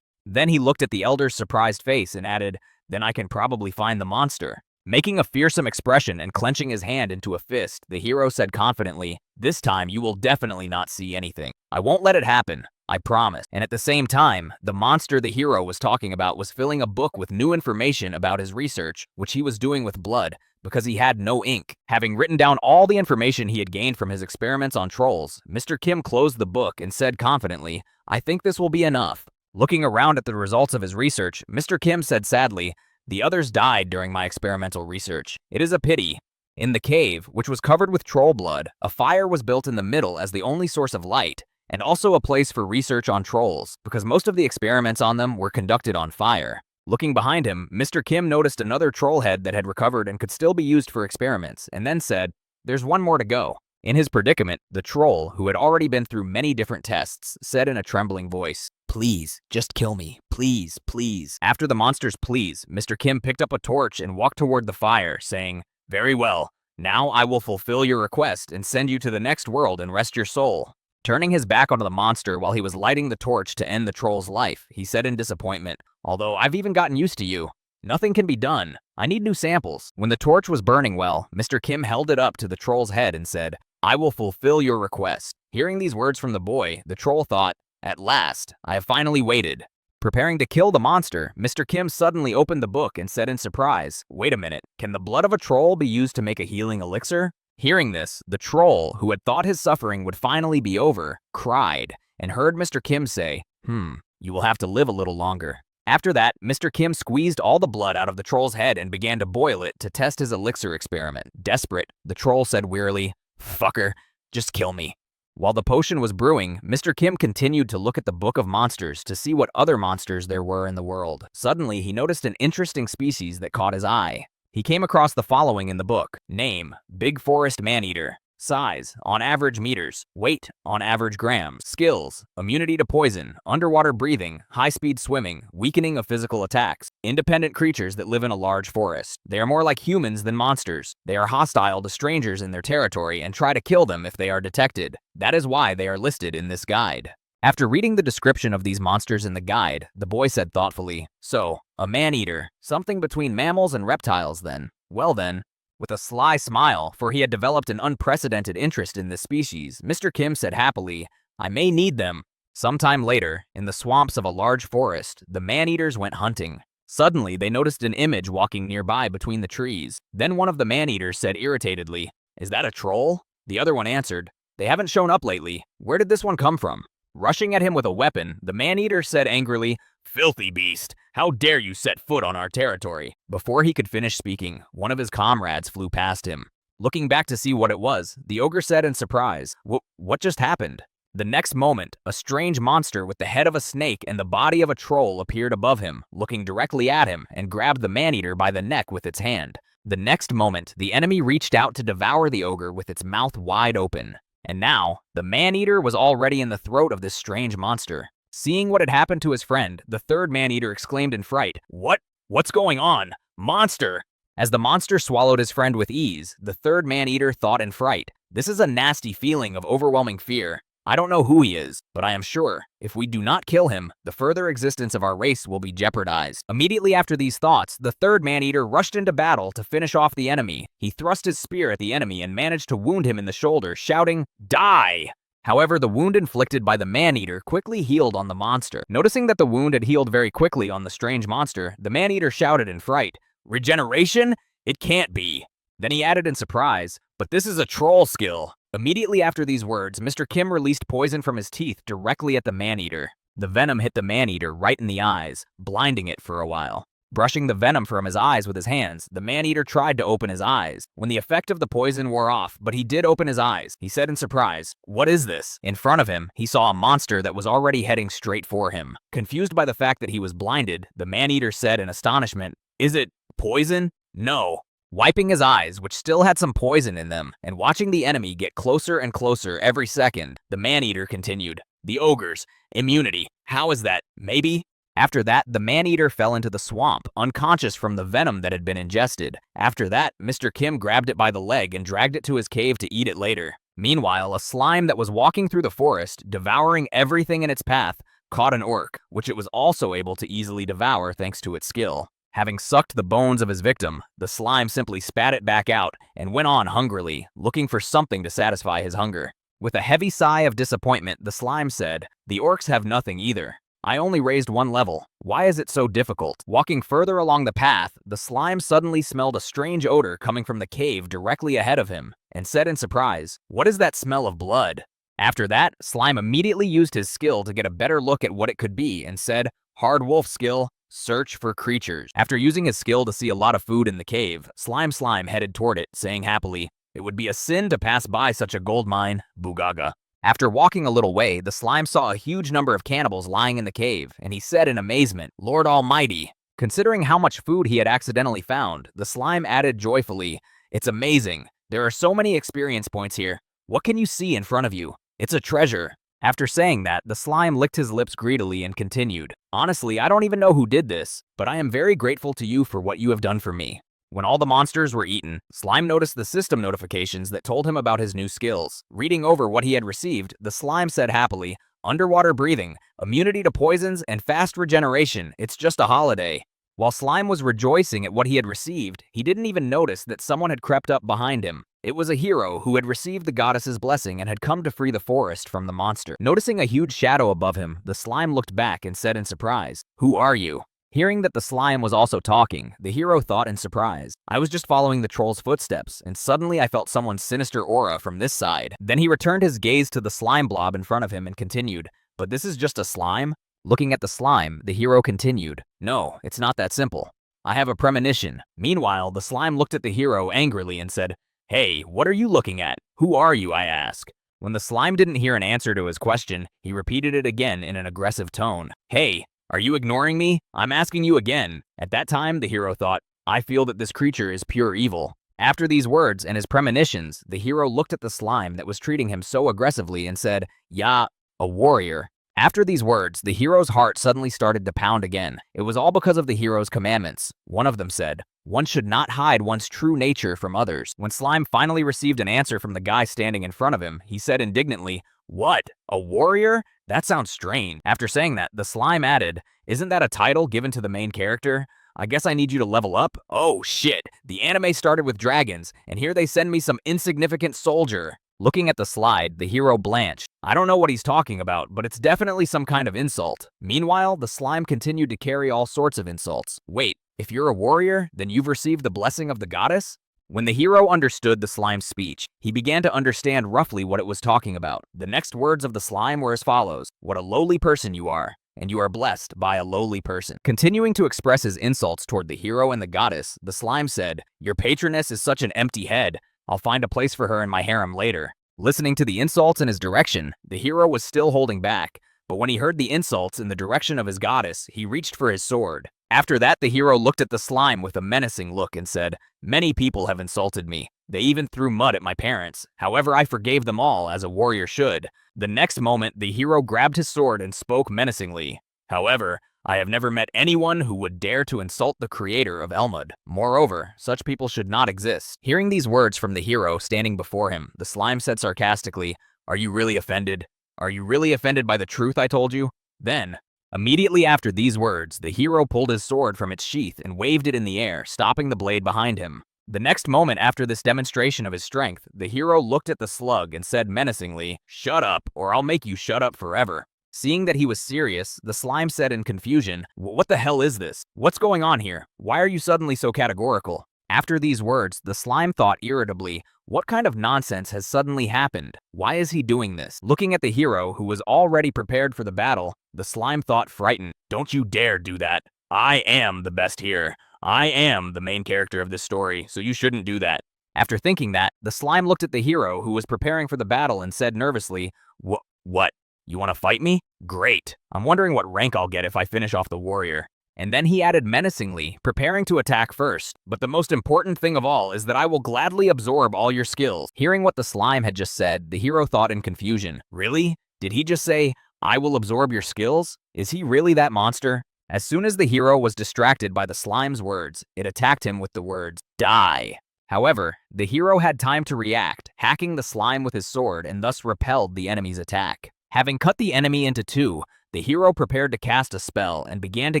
Then he looked at the elder's surprised face and added, then I can probably find the monster. Making a fearsome expression and clenching his hand into a fist, the hero said confidently, this time you will definitely not see anything. I won't let it happen. I promise. And at the same time, the monster the hero was talking about was filling a book with new information about his research, which he was doing with blood, because he had no ink. Having written down all the information he had gained from his experiments on trolls, Mr. Kim closed the book and said confidently, I think this will be enough. Looking around at the results of his research, Mr. Kim said sadly, the others died during my experimental research. It is a pity. In the cave, which was covered with troll blood, a fire was built in the middle as the only source of light, and also a place for research on trolls, because most of the experiments on them were conducted on fire. Looking behind him, Mr. Kim noticed another troll head that had recovered and could still be used for experiments, and then said, there's one more to go. In his predicament, the troll, who had already been through many different tests, said in a trembling voice, please, just kill me. Please, please. After the monster's pleas, Mr. Kim picked up a torch and walked toward the fire, saying, very well. Now I will fulfill your request and send you to the next world and rest your soul. Turning his back onto the monster while he was lighting the torch to end the troll's life, he said in disappointment, although I've even gotten used to you. Nothing can be done. I need new samples. When the torch was burning well, Mr. Kim held it up to the troll's head and said, I will fulfill your request. Hearing these words from the boy, the troll thought, at last, I have finally waited. Preparing to kill the monster, Mr. Kim suddenly opened the book and said in surprise, wait a minute, can the blood of a troll be used to make a healing elixir? Hearing this, the troll, who had thought his suffering would finally be over, cried, and heard Mr. Kim say, you will have to live a little longer. After that, Mr. Kim squeezed all the blood out of the troll's head and began to boil it to test his elixir experiment. Desperate, the troll said wearily, fucker, just kill me. While the potion was brewing, Mr. Kim continued to look at the Book of Monsters to see what other monsters there were in the world. Suddenly, he noticed an interesting species that caught his eye. He came across the following in the book. Name, big forest maneater. Size, on average meters. Weight, on average grams. Skills, immunity to poison, underwater breathing, high-speed swimming, weakening of physical attacks. Independent creatures that live in a large forest. They are more like humans than monsters. They are hostile to strangers in their territory and try to kill them if they are detected. That is why they are listed in this guide. After reading the description of these monsters in the guide, the boy said thoughtfully, so, a man-eater, something between mammals and reptiles then. Well then, with a sly smile, for he had developed an unprecedented interest in this species, Mr. Kim said happily, I may need them. Sometime later, in the swamps of a large forest, the man-eaters went hunting. Suddenly, they noticed an image walking nearby between the trees. Then one of the man-eaters said irritatedly, is that a troll? The other one answered, they haven't shown up lately. Where did this one come from? Rushing at him with a weapon, the man-eater said angrily, filthy beast, how dare you set foot on our territory? Before he could finish speaking, one of his comrades flew past him. Looking back to see what it was, the ogre said in surprise, what just happened? The next moment, a strange monster with the head of a snake and the body of a troll appeared above him, looking directly at him, and grabbed the man-eater by the neck with its hand. The next moment, the enemy reached out to devour the ogre with its mouth wide open. And now, the man-eater was already in the throat of this strange monster. Seeing what had happened to his friend, the third man-eater exclaimed in fright, What's going on? Monster! As the monster swallowed his friend with ease, the third man-eater thought in fright, this is a nasty feeling of overwhelming fear. I don't know who he is, but I am sure, if we do not kill him, the further existence of our race will be jeopardized. Immediately after these thoughts, the third man-eater rushed into battle to finish off the enemy. He thrust his spear at the enemy and managed to wound him in the shoulder, shouting, Die! However, the wound inflicted by the man-eater quickly healed on the monster. Noticing that the wound had healed very quickly on the strange monster, the man-eater shouted in fright, Regeneration? It can't be. Then he added in surprise, but this is a troll skill. Immediately after these words, Mr. Kim released poison from his teeth directly at the man-eater. The venom hit the man-eater right in the eyes, blinding it for a while. Brushing the venom from his eyes with his hands, the man-eater tried to open his eyes. When the effect of the poison wore off, but he did open his eyes, he said in surprise, "What is this?" In front of him, he saw a monster that was already heading straight for him. Confused by the fact that he was blinded, the man-eater said in astonishment, "Is it poison?" "No." Wiping his eyes, which still had some poison in them, and watching the enemy get closer and closer every second, the man-eater continued, "The ogres. Immunity. How is that? Maybe?" After that, the man-eater fell into the swamp, unconscious from the venom that had been ingested. After that, Mr. Kim grabbed it by the leg and dragged it to his cave to eat it later. Meanwhile, a slime that was walking through the forest, devouring everything in its path, caught an orc, which it was also able to easily devour thanks to its skill. Having sucked the bones of his victim, the slime simply spat it back out and went on hungrily, looking for something to satisfy his hunger. With a heavy sigh of disappointment, the slime said, "The orcs have nothing either. I only raised one level. Why is it so difficult?" Walking further along the path, the slime suddenly smelled a strange odor coming from the cave directly ahead of him, and said in surprise, "What is that smell of blood?" After that, Slime immediately used his skill to get a better look at what it could be and said, "Hard wolf skill, search for creatures." After using his skill to see a lot of food in the cave, Slime headed toward it, saying happily, "It would be a sin to pass by such a gold mine, Bugaga." After walking a little way, the slime saw a huge number of cannibals lying in the cave, and he said in amazement, "Lord Almighty." Considering how much food he had accidentally found, the slime added joyfully, "It's amazing. There are so many experience points here. What can you see in front of you? It's a treasure." After saying that, the slime licked his lips greedily and continued, "Honestly, I don't even know who did this, but I am very grateful to you for what you have done for me." When all the monsters were eaten, Slime noticed the system notifications that told him about his new skills. Reading over what he had received, the slime said happily, "Underwater breathing, immunity to poisons, and fast regeneration. It's just a holiday." While Slime was rejoicing at what he had received, he didn't even notice that someone had crept up behind him. It was a hero who had received the goddess's blessing and had come to free the forest from the monster. Noticing a huge shadow above him, the slime looked back and said in surprise, "Who are you?" Hearing that the slime was also talking, the hero thought in surprise, "I was just following the troll's footsteps, and suddenly I felt someone's sinister aura from this side." Then he returned his gaze to the slime blob in front of him and continued, "But this is just a slime?" Looking at the slime, the hero continued, "No, it's not that simple. I have a premonition." Meanwhile, the slime looked at the hero angrily and said, "Hey, what are you looking at? Who are you, I ask?" When the slime didn't hear an answer to his question, he repeated it again in an aggressive tone. "Hey, are you ignoring me? I'm asking you again." At that time, the hero thought, "I feel that this creature is pure evil." After these words and his premonitions, the hero looked at the slime that was treating him so aggressively and said, "Yeah, a warrior." After these words, the hero's heart suddenly started to pound again. It was all because of the hero's commandments. One of them said, "One should not hide one's true nature from others." When Slime finally received an answer from the guy standing in front of him, he said indignantly, "What? A warrior? That sounds strange." After saying that, the slime added, "Isn't that a title given to the main character? I guess I need you to level up." Oh shit, the anime started with dragons, and here they send me some insignificant soldier. Looking at the slide, the hero blanched. I don't know what he's talking about, but it's definitely some kind of insult. Meanwhile, the slime continued to carry all sorts of insults. Wait, if you're a warrior, then you've received the blessing of the goddess? When the hero understood the slime's speech, he began to understand roughly what it was talking about. The next words of the slime were as follows, "What a lowly person you are, and you are blessed by a lowly person." Continuing to express his insults toward the hero and the goddess, the slime said, "Your patroness is such an empty head. I'll find a place for her in my harem later." Listening to the insults in his direction, the hero was still holding back, but when he heard the insults in the direction of his goddess, he reached for his sword. After that, the hero looked at the slime with a menacing look and said, "Many people have insulted me. They even threw mud at my parents. However, I forgave them all, as a warrior should." The next moment, the hero grabbed his sword and spoke menacingly. "However, I have never met anyone who would dare to insult the creator of Elmud. Moreover, such people should not exist." Hearing these words from the hero standing before him, the slime said sarcastically, "Are you really offended? Are you really offended by the truth I told you?" Then, immediately after these words, the hero pulled his sword from its sheath and waved it in the air, stopping the blade behind him. The next moment after this demonstration of his strength, the hero looked at the slug and said menacingly, "Shut up, or I'll make you shut up forever." Seeing that he was serious, the slime said in confusion, "What the hell is this? What's going on here? Why are you suddenly so categorical?" After these words, the slime thought irritably, "What kind of nonsense has suddenly happened? Why is he doing this?" Looking at the hero, who was already prepared for the battle, the slime thought frightened, "Don't you dare do that. I am the best here. I am the main character of this story, so you shouldn't do that. After thinking that, the slime looked at the hero who was preparing for the battle and said nervously, What? You want to fight me? Great. I'm wondering what rank I'll get if I finish off the warrior. And then he added menacingly, preparing to attack first. But the most important thing of all is that I will gladly absorb all your skills. Hearing what the slime had just said, the hero thought in confusion. Really? Did he just say, I will absorb your skills? Is he really that monster? As soon as the hero was distracted by the slime's words, it attacked him with the words, die. However, the hero had time to react, hacking the slime with his sword and thus repelled the enemy's attack. Having cut the enemy into two, the hero prepared to cast a spell and began to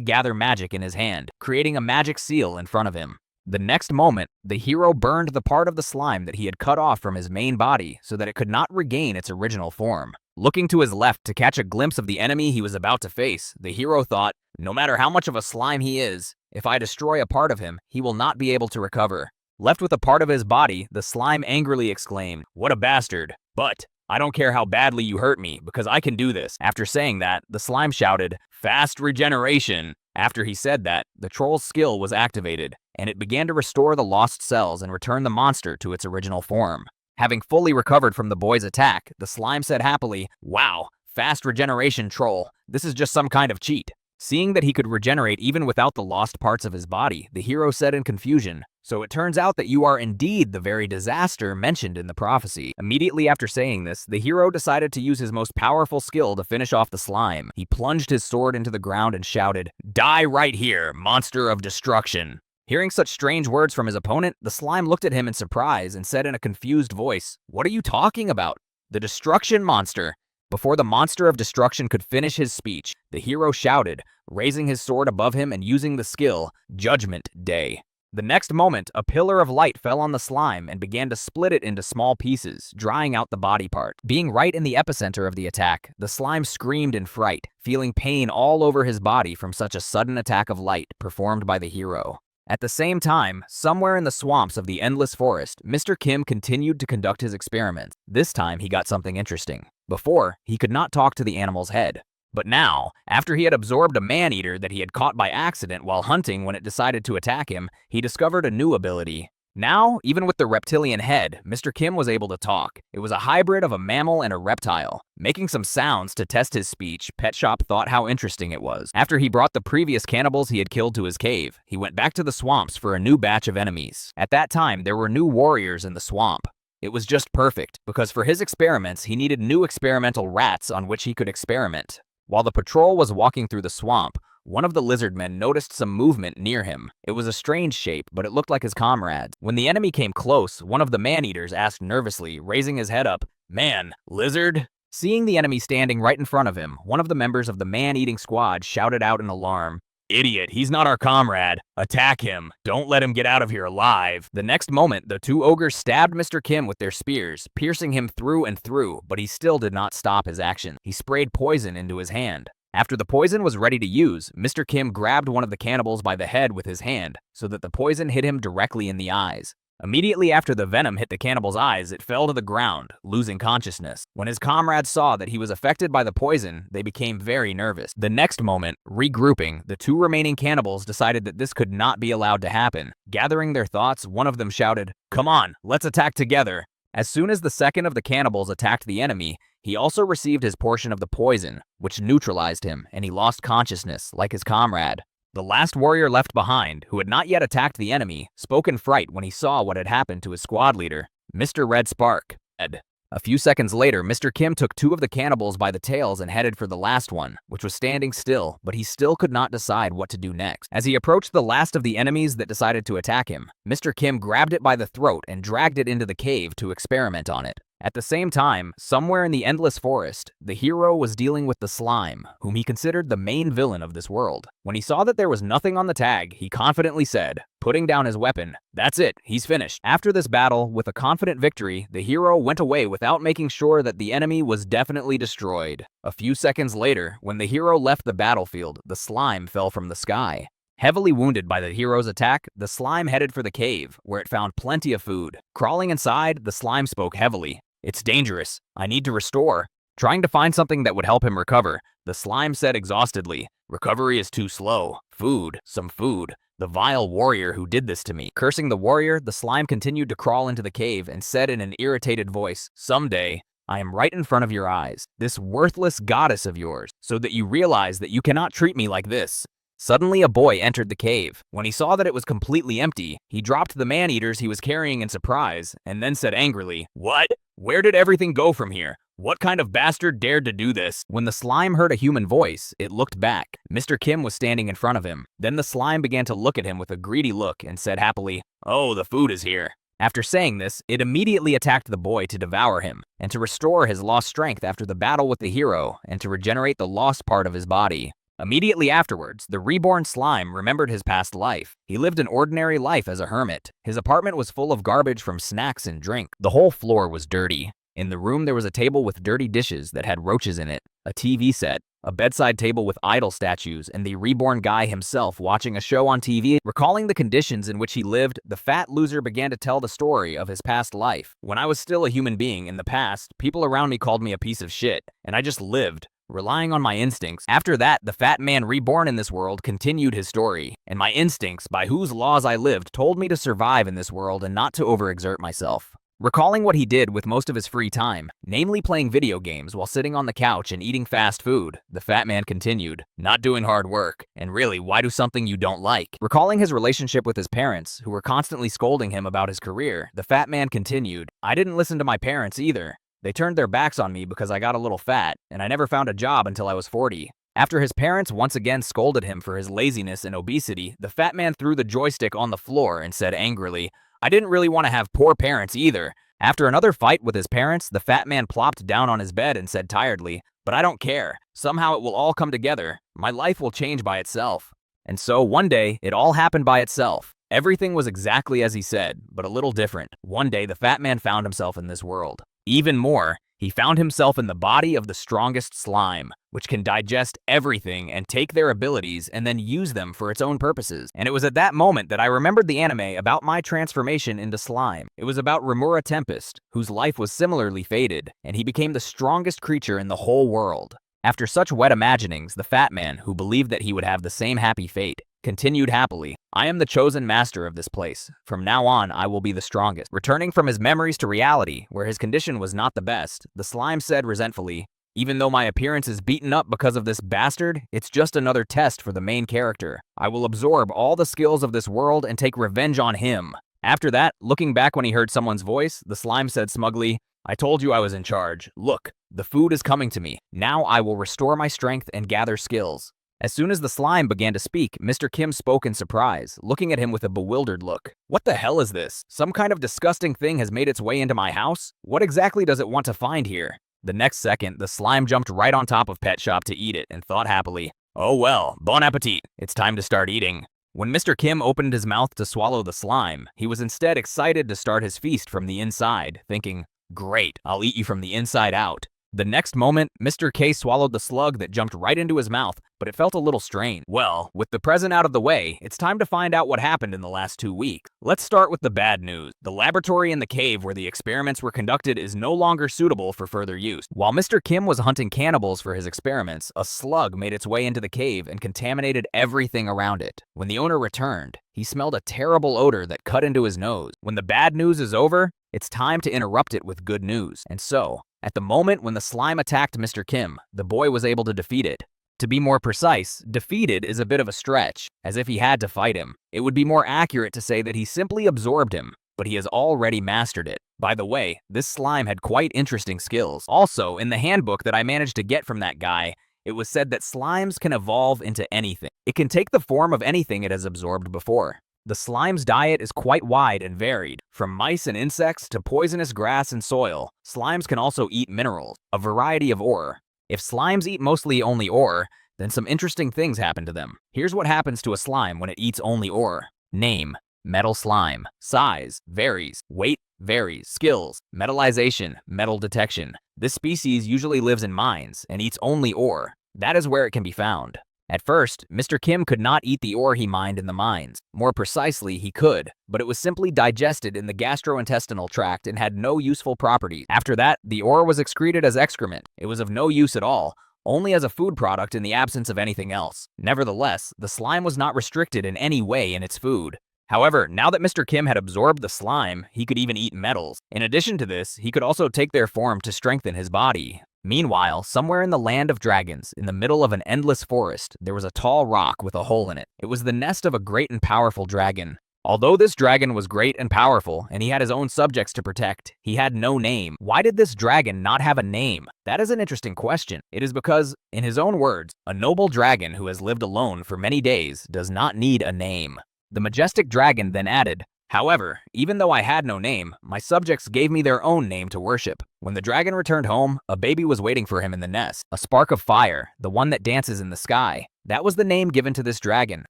gather magic in his hand, creating a magic seal in front of him. The next moment, the hero burned the part of the slime that he had cut off from his main body so that it could not regain its original form. Looking to his left to catch a glimpse of the enemy he was about to face, the hero thought, no matter how much of a slime he is, if I destroy a part of him, he will not be able to recover. Left with a part of his body, the slime angrily exclaimed, what a bastard! But I don't care how badly you hurt me, because I can do this. After saying that, the slime shouted, fast regeneration! After he said that, the troll's skill was activated, and it began to restore the lost cells and return the monster to its original form. Having fully recovered from the boy's attack, the slime said happily, wow, fast regeneration troll, this is just some kind of cheat. Seeing that he could regenerate even without the lost parts of his body, the hero said in confusion, so it turns out that you are indeed the very disaster mentioned in the prophecy. Immediately after saying this, the hero decided to use his most powerful skill to finish off the slime. He plunged his sword into the ground and shouted, die right here, monster of destruction. Hearing such strange words from his opponent, the slime looked at him in surprise and said in a confused voice, what are you talking about? The destruction monster. Before the monster of destruction could finish his speech, the hero shouted, raising his sword above him and using the skill, Judgment Day. The next moment, a pillar of light fell on the slime and began to split it into small pieces, drying out the body part. Being right in the epicenter of the attack, the slime screamed in fright, feeling pain all over his body from such a sudden attack of light performed by the hero. At the same time, somewhere in the swamps of the endless forest, Mr. Kim continued to conduct his experiments. This time, he got something interesting. Before, he could not talk to the animal's head. But now, after he had absorbed a man-eater that he had caught by accident while hunting when it decided to attack him, he discovered a new ability. Now, even with the reptilian head, Mr. Kim was able to talk. It was a hybrid of a mammal and a reptile. Making some sounds to test his speech, Pet Shop thought how interesting it was. After he brought the previous cannibals he had killed to his cave, he went back to the swamps for a new batch of enemies. At that time, there were new warriors in the swamp. It was just perfect, because for his experiments, he needed new experimental rats on which he could experiment. While the patrol was walking through the swamp, one of the lizard men noticed some movement near him. It was a strange shape, but it looked like his comrades. When the enemy came close, one of the man-eaters asked nervously, raising his head up, man, lizard? Seeing the enemy standing right in front of him, one of the members of the man-eating squad shouted out in alarm, idiot, he's not our comrade. Attack him. Don't let him get out of here alive. The next moment, the two ogres stabbed Mr. Kim with their spears, piercing him through and through, but he still did not stop his action. He sprayed poison into his hand. After the poison was ready to use, Mr. Kim grabbed one of the cannibals by the head with his hand, so that the poison hit him directly in the eyes. Immediately after the venom hit the cannibal's eyes, it fell to the ground, losing consciousness. When his comrades saw that he was affected by the poison, they became very nervous. The next moment, regrouping, the two remaining cannibals decided that this could not be allowed to happen. Gathering their thoughts, one of them shouted, come on, let's attack together. As soon as the second of the cannibals attacked the enemy, he also received his portion of the poison, which neutralized him, and he lost consciousness, like his comrade. The last warrior left behind, who had not yet attacked the enemy, spoke in fright when he saw what had happened to his squad leader, Mr. Red Spark. A few seconds later, Mr. Kim took two of the cannibals by the tails and headed for the last one, which was standing still, but he still could not decide what to do next. As he approached the last of the enemies that decided to attack him, Mr. Kim grabbed it by the throat and dragged it into the cave to experiment on it. At the same time, somewhere in the endless forest, the hero was dealing with the slime, whom he considered the main villain of this world. When he saw that there was nothing on the tag, he confidently said, putting down his weapon, that's it, he's finished. After this battle, with a confident victory, the hero went away without making sure that the enemy was definitely destroyed. A few seconds later, when the hero left the battlefield, the slime fell from the sky. Heavily wounded by the hero's attack, the slime headed for the cave, where it found plenty of food. Crawling inside, the slime spoke heavily. It's dangerous. I need to restore. Trying to find something that would help him recover, the slime said exhaustedly, "Recovery is too slow. Food, some food. The vile warrior who did this to me." Cursing the warrior, the slime continued to crawl into the cave and said in an irritated voice, "Someday, I am right in front of your eyes, this worthless goddess of yours, so that you realize that you cannot treat me like this." Suddenly, a boy entered the cave. When he saw that it was completely empty, he dropped the man-eaters he was carrying in surprise, and then said angrily, "What? Where did everything go from here? What kind of bastard dared to do this?" When the slime heard a human voice, it looked back. Mr. Kim was standing in front of him. Then the slime began to look at him with a greedy look and said happily, "Oh, the food is here." After saying this, it immediately attacked the boy to devour him, and to restore his lost strength after the battle with the hero, and to regenerate the lost part of his body. Immediately afterwards, the reborn slime remembered his past life. He lived an ordinary life as a hermit. His apartment was full of garbage from snacks and drink. The whole floor was dirty. In the room, there was a table with dirty dishes that had roaches in it, a TV set, a bedside table with idol statues, and the reborn guy himself watching a show on TV. Recalling the conditions in which he lived, the fat loser began to tell the story of his past life. "When I was still a human being in the past, people around me called me a piece of shit, and I just lived, relying on my instincts. After that, the fat man reborn in this world continued his story, and my instincts, by whose laws I lived, told me to survive in this world and not to overexert myself." Recalling what he did with most of his free time, namely playing video games while sitting on the couch and eating fast food, the fat man continued, "Not doing hard work, and really, why do something you don't like?" Recalling his relationship with his parents, who were constantly scolding him about his career, the fat man continued, "I didn't listen to my parents either. They turned their backs on me because I got a little fat, and I never found a job until I was 40. After his parents once again scolded him for his laziness and obesity, the fat man threw the joystick on the floor and said angrily, "I didn't really want to have poor parents either." After another fight with his parents, the fat man plopped down on his bed and said tiredly, "But I don't care. Somehow it will all come together. My life will change by itself." And so one day, it all happened by itself. Everything was exactly as he said, but a little different. One day, the fat man found himself in this world. Even more, he found himself in the body of the strongest slime, which can digest everything and take their abilities and then use them for its own purposes. And it was at that moment that I remembered the anime about my transformation into slime. It was about Rimura Tempest, whose life was similarly fated, and he became the strongest creature in the whole world. After such wet imaginings, the fat man, who believed that he would have the same happy fate, continued happily, "I am the chosen master of this place. From now on, I will be the strongest." Returning from his memories to reality, where his condition was not the best, the slime said resentfully, "Even though my appearance is beaten up because of this bastard, it's just another test for the main character. I will absorb all the skills of this world and take revenge on him." After that, looking back when he heard someone's voice, the slime said smugly, "I told you I was in charge. Look, the food is coming to me. Now I will restore my strength and gather skills." As soon as the slime began to speak, Mr. Kim spoke in surprise, looking at him with a bewildered look. "What the hell is this? Some kind of disgusting thing has made its way into my house? What exactly does it want to find here?" The next second, the slime jumped right on top of Pet Shop to eat it and thought happily, "Oh well, bon appetit. It's time to start eating." When Mr. Kim opened his mouth to swallow the slime, he was instead excited to start his feast from the inside, thinking, "Great, I'll eat you from the inside out." The next moment, Mr. K swallowed the slug that jumped right into his mouth, but it felt a little strange. Well, with the present out of the way, it's time to find out what happened in the last 2 weeks. Let's start with the bad news. The laboratory in the cave where the experiments were conducted is no longer suitable for further use. While Mr. Kim was hunting cannibals for his experiments, a slug made its way into the cave and contaminated everything around it. When the owner returned, he smelled a terrible odor that cut into his nose. When the bad news is over, it's time to interrupt it with good news. And so, at the moment when the slime attacked Mr. Kim, the boy was able to defeat it. To be more precise, defeated is a bit of a stretch, as if he had to fight him. It would be more accurate to say that he simply absorbed him, but he has already mastered it. By the way, this slime had quite interesting skills. Also, in the handbook that I managed to get from that guy, it was said that slimes can evolve into anything. It can take the form of anything it has absorbed before. The slime's diet is quite wide and varied. From mice and insects to poisonous grass and soil, slimes can also eat minerals, a variety of ore. If slimes eat mostly only ore, then some interesting things happen to them. Here's what happens to a slime when it eats only ore. Name: metal slime. Size: varies. Weight: varies. Skills: metallization, metal detection. This species usually lives in mines and eats only ore. That is where it can be found. At first, Mr. Kim could not eat the ore he mined in the mines. More precisely, he could, but it was simply digested in the gastrointestinal tract and had no useful properties. After that, the ore was excreted as excrement. It was of no use at all, only as a food product in the absence of anything else. Nevertheless, the slime was not restricted in any way in its food. However, now that Mr. Kim had absorbed the slime, he could even eat metals. In addition to this, he could also take their form to strengthen his body. Meanwhile, somewhere in the land of dragons, in the middle of an endless forest, there was a tall rock with a hole in it. It was the nest of a great and powerful dragon. Although this dragon was great and powerful, and he had his own subjects to protect, he had no name. Why did this dragon not have a name? That is an interesting question. It is because, in his own words, a noble dragon who has lived alone for many days does not need a name. The majestic dragon then added, "However, even though I had no name, my subjects gave me their own name to worship." When the dragon returned home, a baby was waiting for him in the nest, a spark of fire, the one that dances in the sky. That was the name given to this dragon.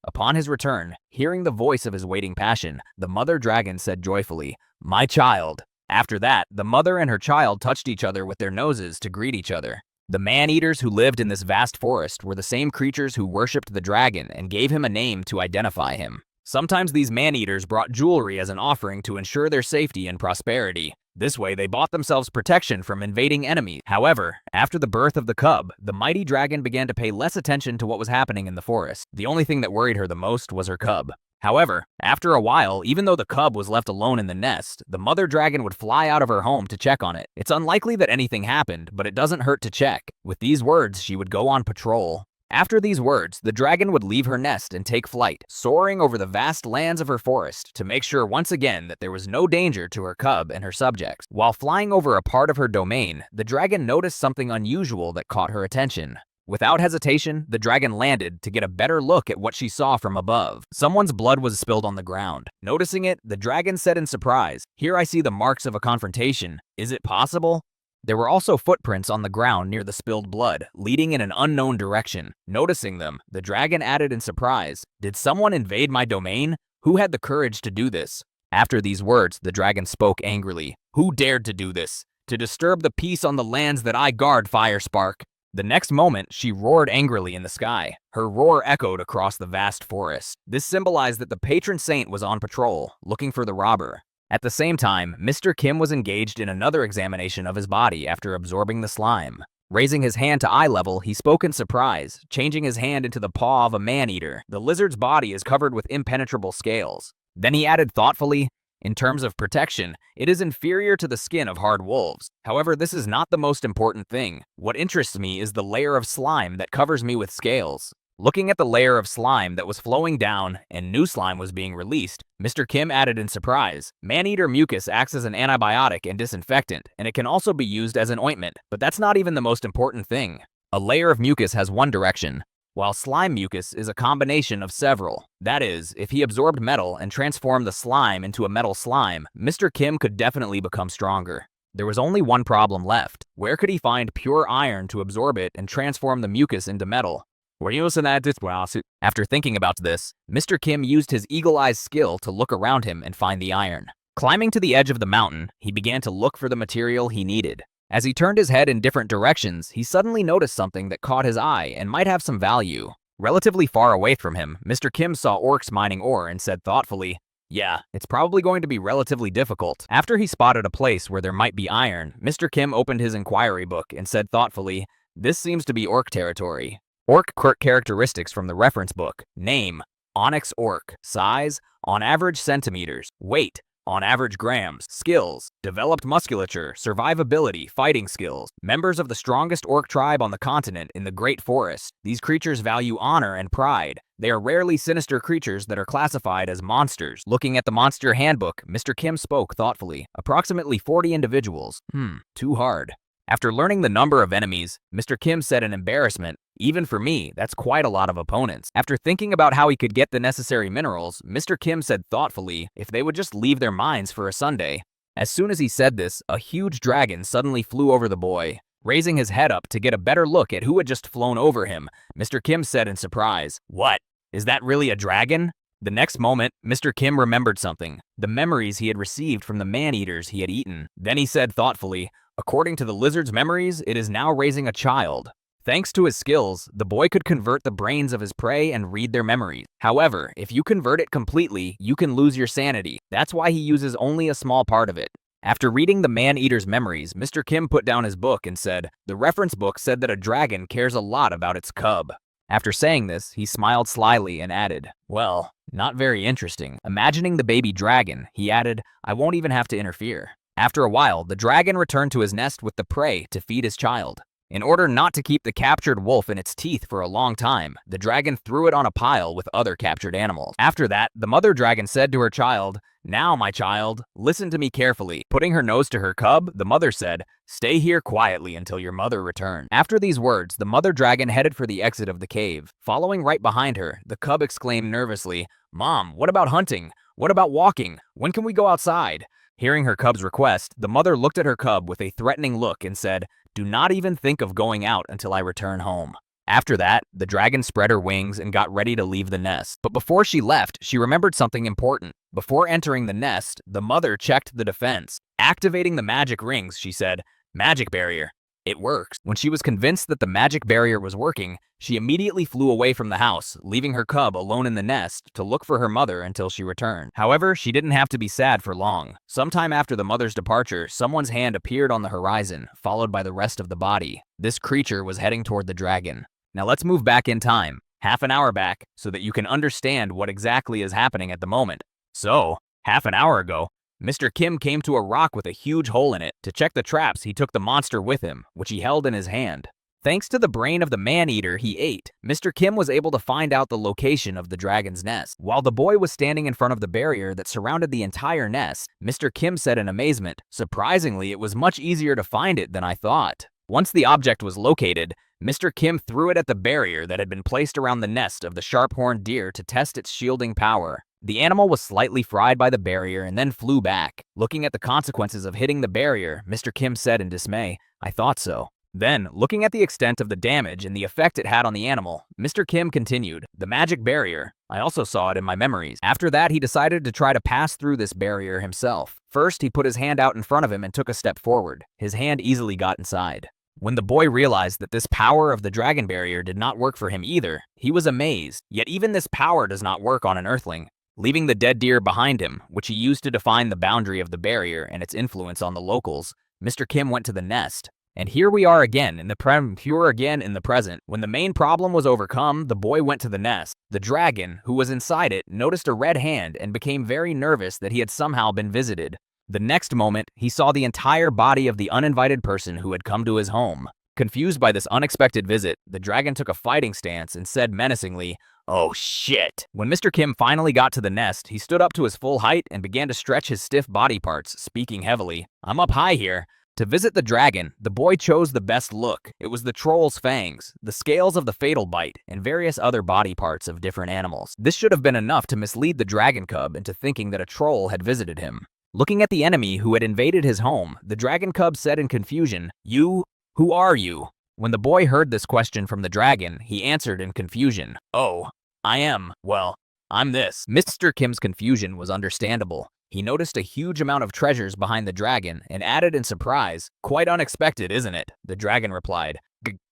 Upon his return, hearing the voice of his waiting passion, the mother dragon said joyfully, "My child." After that, the mother and her child touched each other with their noses to greet each other. The man-eaters who lived in this vast forest were the same creatures who worshipped the dragon and gave him a name to identify him. Sometimes these man-eaters brought jewelry as an offering to ensure their safety and prosperity. This way, they bought themselves protection from invading enemies. However, after the birth of the cub, the mighty dragon began to pay less attention to what was happening in the forest. The only thing that worried her the most was her cub. However, after a while, even though the cub was left alone in the nest, the mother dragon would fly out of her home to check on it. It's unlikely that anything happened, but it doesn't hurt to check. With these words, she would go on patrol. After these words, the dragon would leave her nest and take flight, soaring over the vast lands of her forest to make sure once again that there was no danger to her cub and her subjects. While flying over a part of her domain, the dragon noticed something unusual that caught her attention. Without hesitation, the dragon landed to get a better look at what she saw from above. Someone's blood was spilled on the ground. Noticing it, the dragon said in surprise, "Here I see the marks of a confrontation. Is it possible?" There were also footprints on the ground near the spilled blood, leading in an unknown direction. Noticing them, the dragon added in surprise, "Did someone invade my domain? Who had the courage to do this?" After these words, the dragon spoke angrily. "Who dared to do this? To disturb the peace on the lands that I guard, Fire Spark?" The next moment, she roared angrily in the sky. Her roar echoed across the vast forest. This symbolized that the patron saint was on patrol, looking for the robber. At the same time, Mr. Kim was engaged in another examination of his body after absorbing the slime. Raising his hand to eye level, he spoke in surprise, changing his hand into the paw of a man-eater. The lizard's body is covered with impenetrable scales. Then he added thoughtfully, "In terms of protection, it is inferior to the skin of hard wolves. However, this is not the most important thing. What interests me is the layer of slime that covers me with scales." Looking at the layer of slime that was flowing down and new slime was being released, Mr. Kim added in surprise, "Man-eater mucus acts as an antibiotic and disinfectant, and it can also be used as an ointment. But that's not even the most important thing. A layer of mucus has one direction, while slime mucus is a combination of several. That is, if he absorbed metal and transformed the slime into a metal slime, Mr. Kim could definitely become stronger. There was only one problem left. Where could he find pure iron to absorb it and transform the mucus into metal? After thinking about this, Mr. Kim used his eagle-eye skill to look around him and find the iron. Climbing to the edge of the mountain, he began to look for the material he needed. As he turned his head in different directions, he suddenly noticed something that caught his eye and might have some value. Relatively far away from him, Mr. Kim saw orcs mining ore and said thoughtfully, "Yeah, it's probably going to be relatively difficult." After he spotted a place where there might be iron, Mr. Kim opened his inquiry book and said thoughtfully, "This seems to be orc territory." Orc characteristics from the reference book. Name, onyx orc. Size, on average centimeters. Weight, on average grams. Skills, developed musculature, survivability, fighting skills. Members of the strongest orc tribe on the continent in the Great Forest. These creatures value honor and pride. They are rarely sinister creatures that are classified as monsters. Looking at the monster handbook, Mr. Kim spoke thoughtfully. Approximately 40 individuals. Too hard. After learning the number of enemies, Mr. Kim said in embarrassment, "Even for me, that's quite a lot of opponents." After thinking about how he could get the necessary minerals, Mr. Kim said thoughtfully if they would just leave their mines for a Sunday. As soon as he said this, a huge dragon suddenly flew over the boy. Raising his head up to get a better look at who had just flown over him, Mr. Kim said in surprise, "What? Is that really a dragon?" The next moment, Mr. Kim remembered something, the memories he had received from the man-eaters he had eaten. Then he said thoughtfully, "According to the lizard's memories, it is now raising a child." Thanks to his skills, the boy could convert the brains of his prey and read their memories. However, if you convert it completely, you can lose your sanity. That's why he uses only a small part of it. After reading the man-eater's memories, Mr. Kim put down his book and said, "The reference book said that a dragon cares a lot about its cub." After saying this, he smiled slyly and added, "Well, not very interesting." Imagining the baby dragon, he added, "I won't even have to interfere." After a while, the dragon returned to his nest with the prey to feed his child. In order not to keep the captured wolf in its teeth for a long time, the dragon threw it on a pile with other captured animals. After that, the mother dragon said to her child, "Now, my child, listen to me carefully." Putting her nose to her cub, the mother said, "Stay here quietly until your mother returns." After these words, the mother dragon headed for the exit of the cave. Following right behind her, the cub exclaimed nervously, "Mom, what about hunting? What about walking? When can we go outside?" Hearing her cub's request, the mother looked at her cub with a threatening look and said, "Do not even think of going out until I return home." After that, the dragon spread her wings and got ready to leave the nest. But before she left, she remembered something important. Before entering the nest, the mother checked the defense. Activating the magic rings, she said, "Magic barrier. It works." When she was convinced that the magic barrier was working, she immediately flew away from the house, leaving her cub alone in the nest to look for her mother until she returned. However, she didn't have to be sad for long. Sometime after the mother's departure, someone's hand appeared on the horizon, followed by the rest of the body. This creature was heading toward the dragon. Now let's move back in time, half an hour back, so that you can understand what exactly is happening at the moment. So, half an hour ago, Mr. Kim came to a rock with a huge hole in it. To check the traps, he took the monster with him, which he held in his hand. Thanks to the brain of the man-eater he ate, Mr. Kim was able to find out the location of the dragon's nest. While the boy was standing in front of the barrier that surrounded the entire nest, Mr. Kim said in amazement, "Surprisingly, it was much easier to find it than I thought." Once the object was located, Mr. Kim threw it at the barrier that had been placed around the nest of the sharp-horned deer to test its shielding power. The animal was slightly fried by the barrier and then flew back. Looking at the consequences of hitting the barrier, Mr. Kim said in dismay, "I thought so." Then, looking at the extent of the damage and the effect it had on the animal, Mr. Kim continued, "The magic barrier. I also saw it in my memories." After that, he decided to try to pass through this barrier himself. First, he put his hand out in front of him and took a step forward. His hand easily got inside. When the boy realized that this power of the dragon barrier did not work for him either, he was amazed. Yet even this power does not work on an earthling. Leaving the dead deer behind him, which he used to define the boundary of the barrier and its influence on the locals, Mr. Kim went to the nest. And here we are again in the present. When the main problem was overcome, the boy went to the nest. The dragon, who was inside it, noticed a red hand and became very nervous that he had somehow been visited. The next moment, he saw the entire body of the uninvited person who had come to his home. Confused by this unexpected visit, the dragon took a fighting stance and said menacingly, "Oh shit." When Mr. Kim finally got to the nest, he stood up to his full height and began to stretch his stiff body parts, speaking heavily. "I'm up high here." To visit the dragon, the boy chose the best look. It was the troll's fangs, the scales of the fatal bite, and various other body parts of different animals. This should have been enough to mislead the dragon cub into thinking that a troll had visited him. Looking at the enemy who had invaded his home, the dragon cub said in confusion, "You? Who are you?" When the boy heard this question from the dragon, he answered in confusion, "Oh, I'm this." Mr. Kim's confusion was understandable. He noticed a huge amount of treasures behind the dragon and added in surprise, "Quite unexpected, isn't it?" The dragon replied,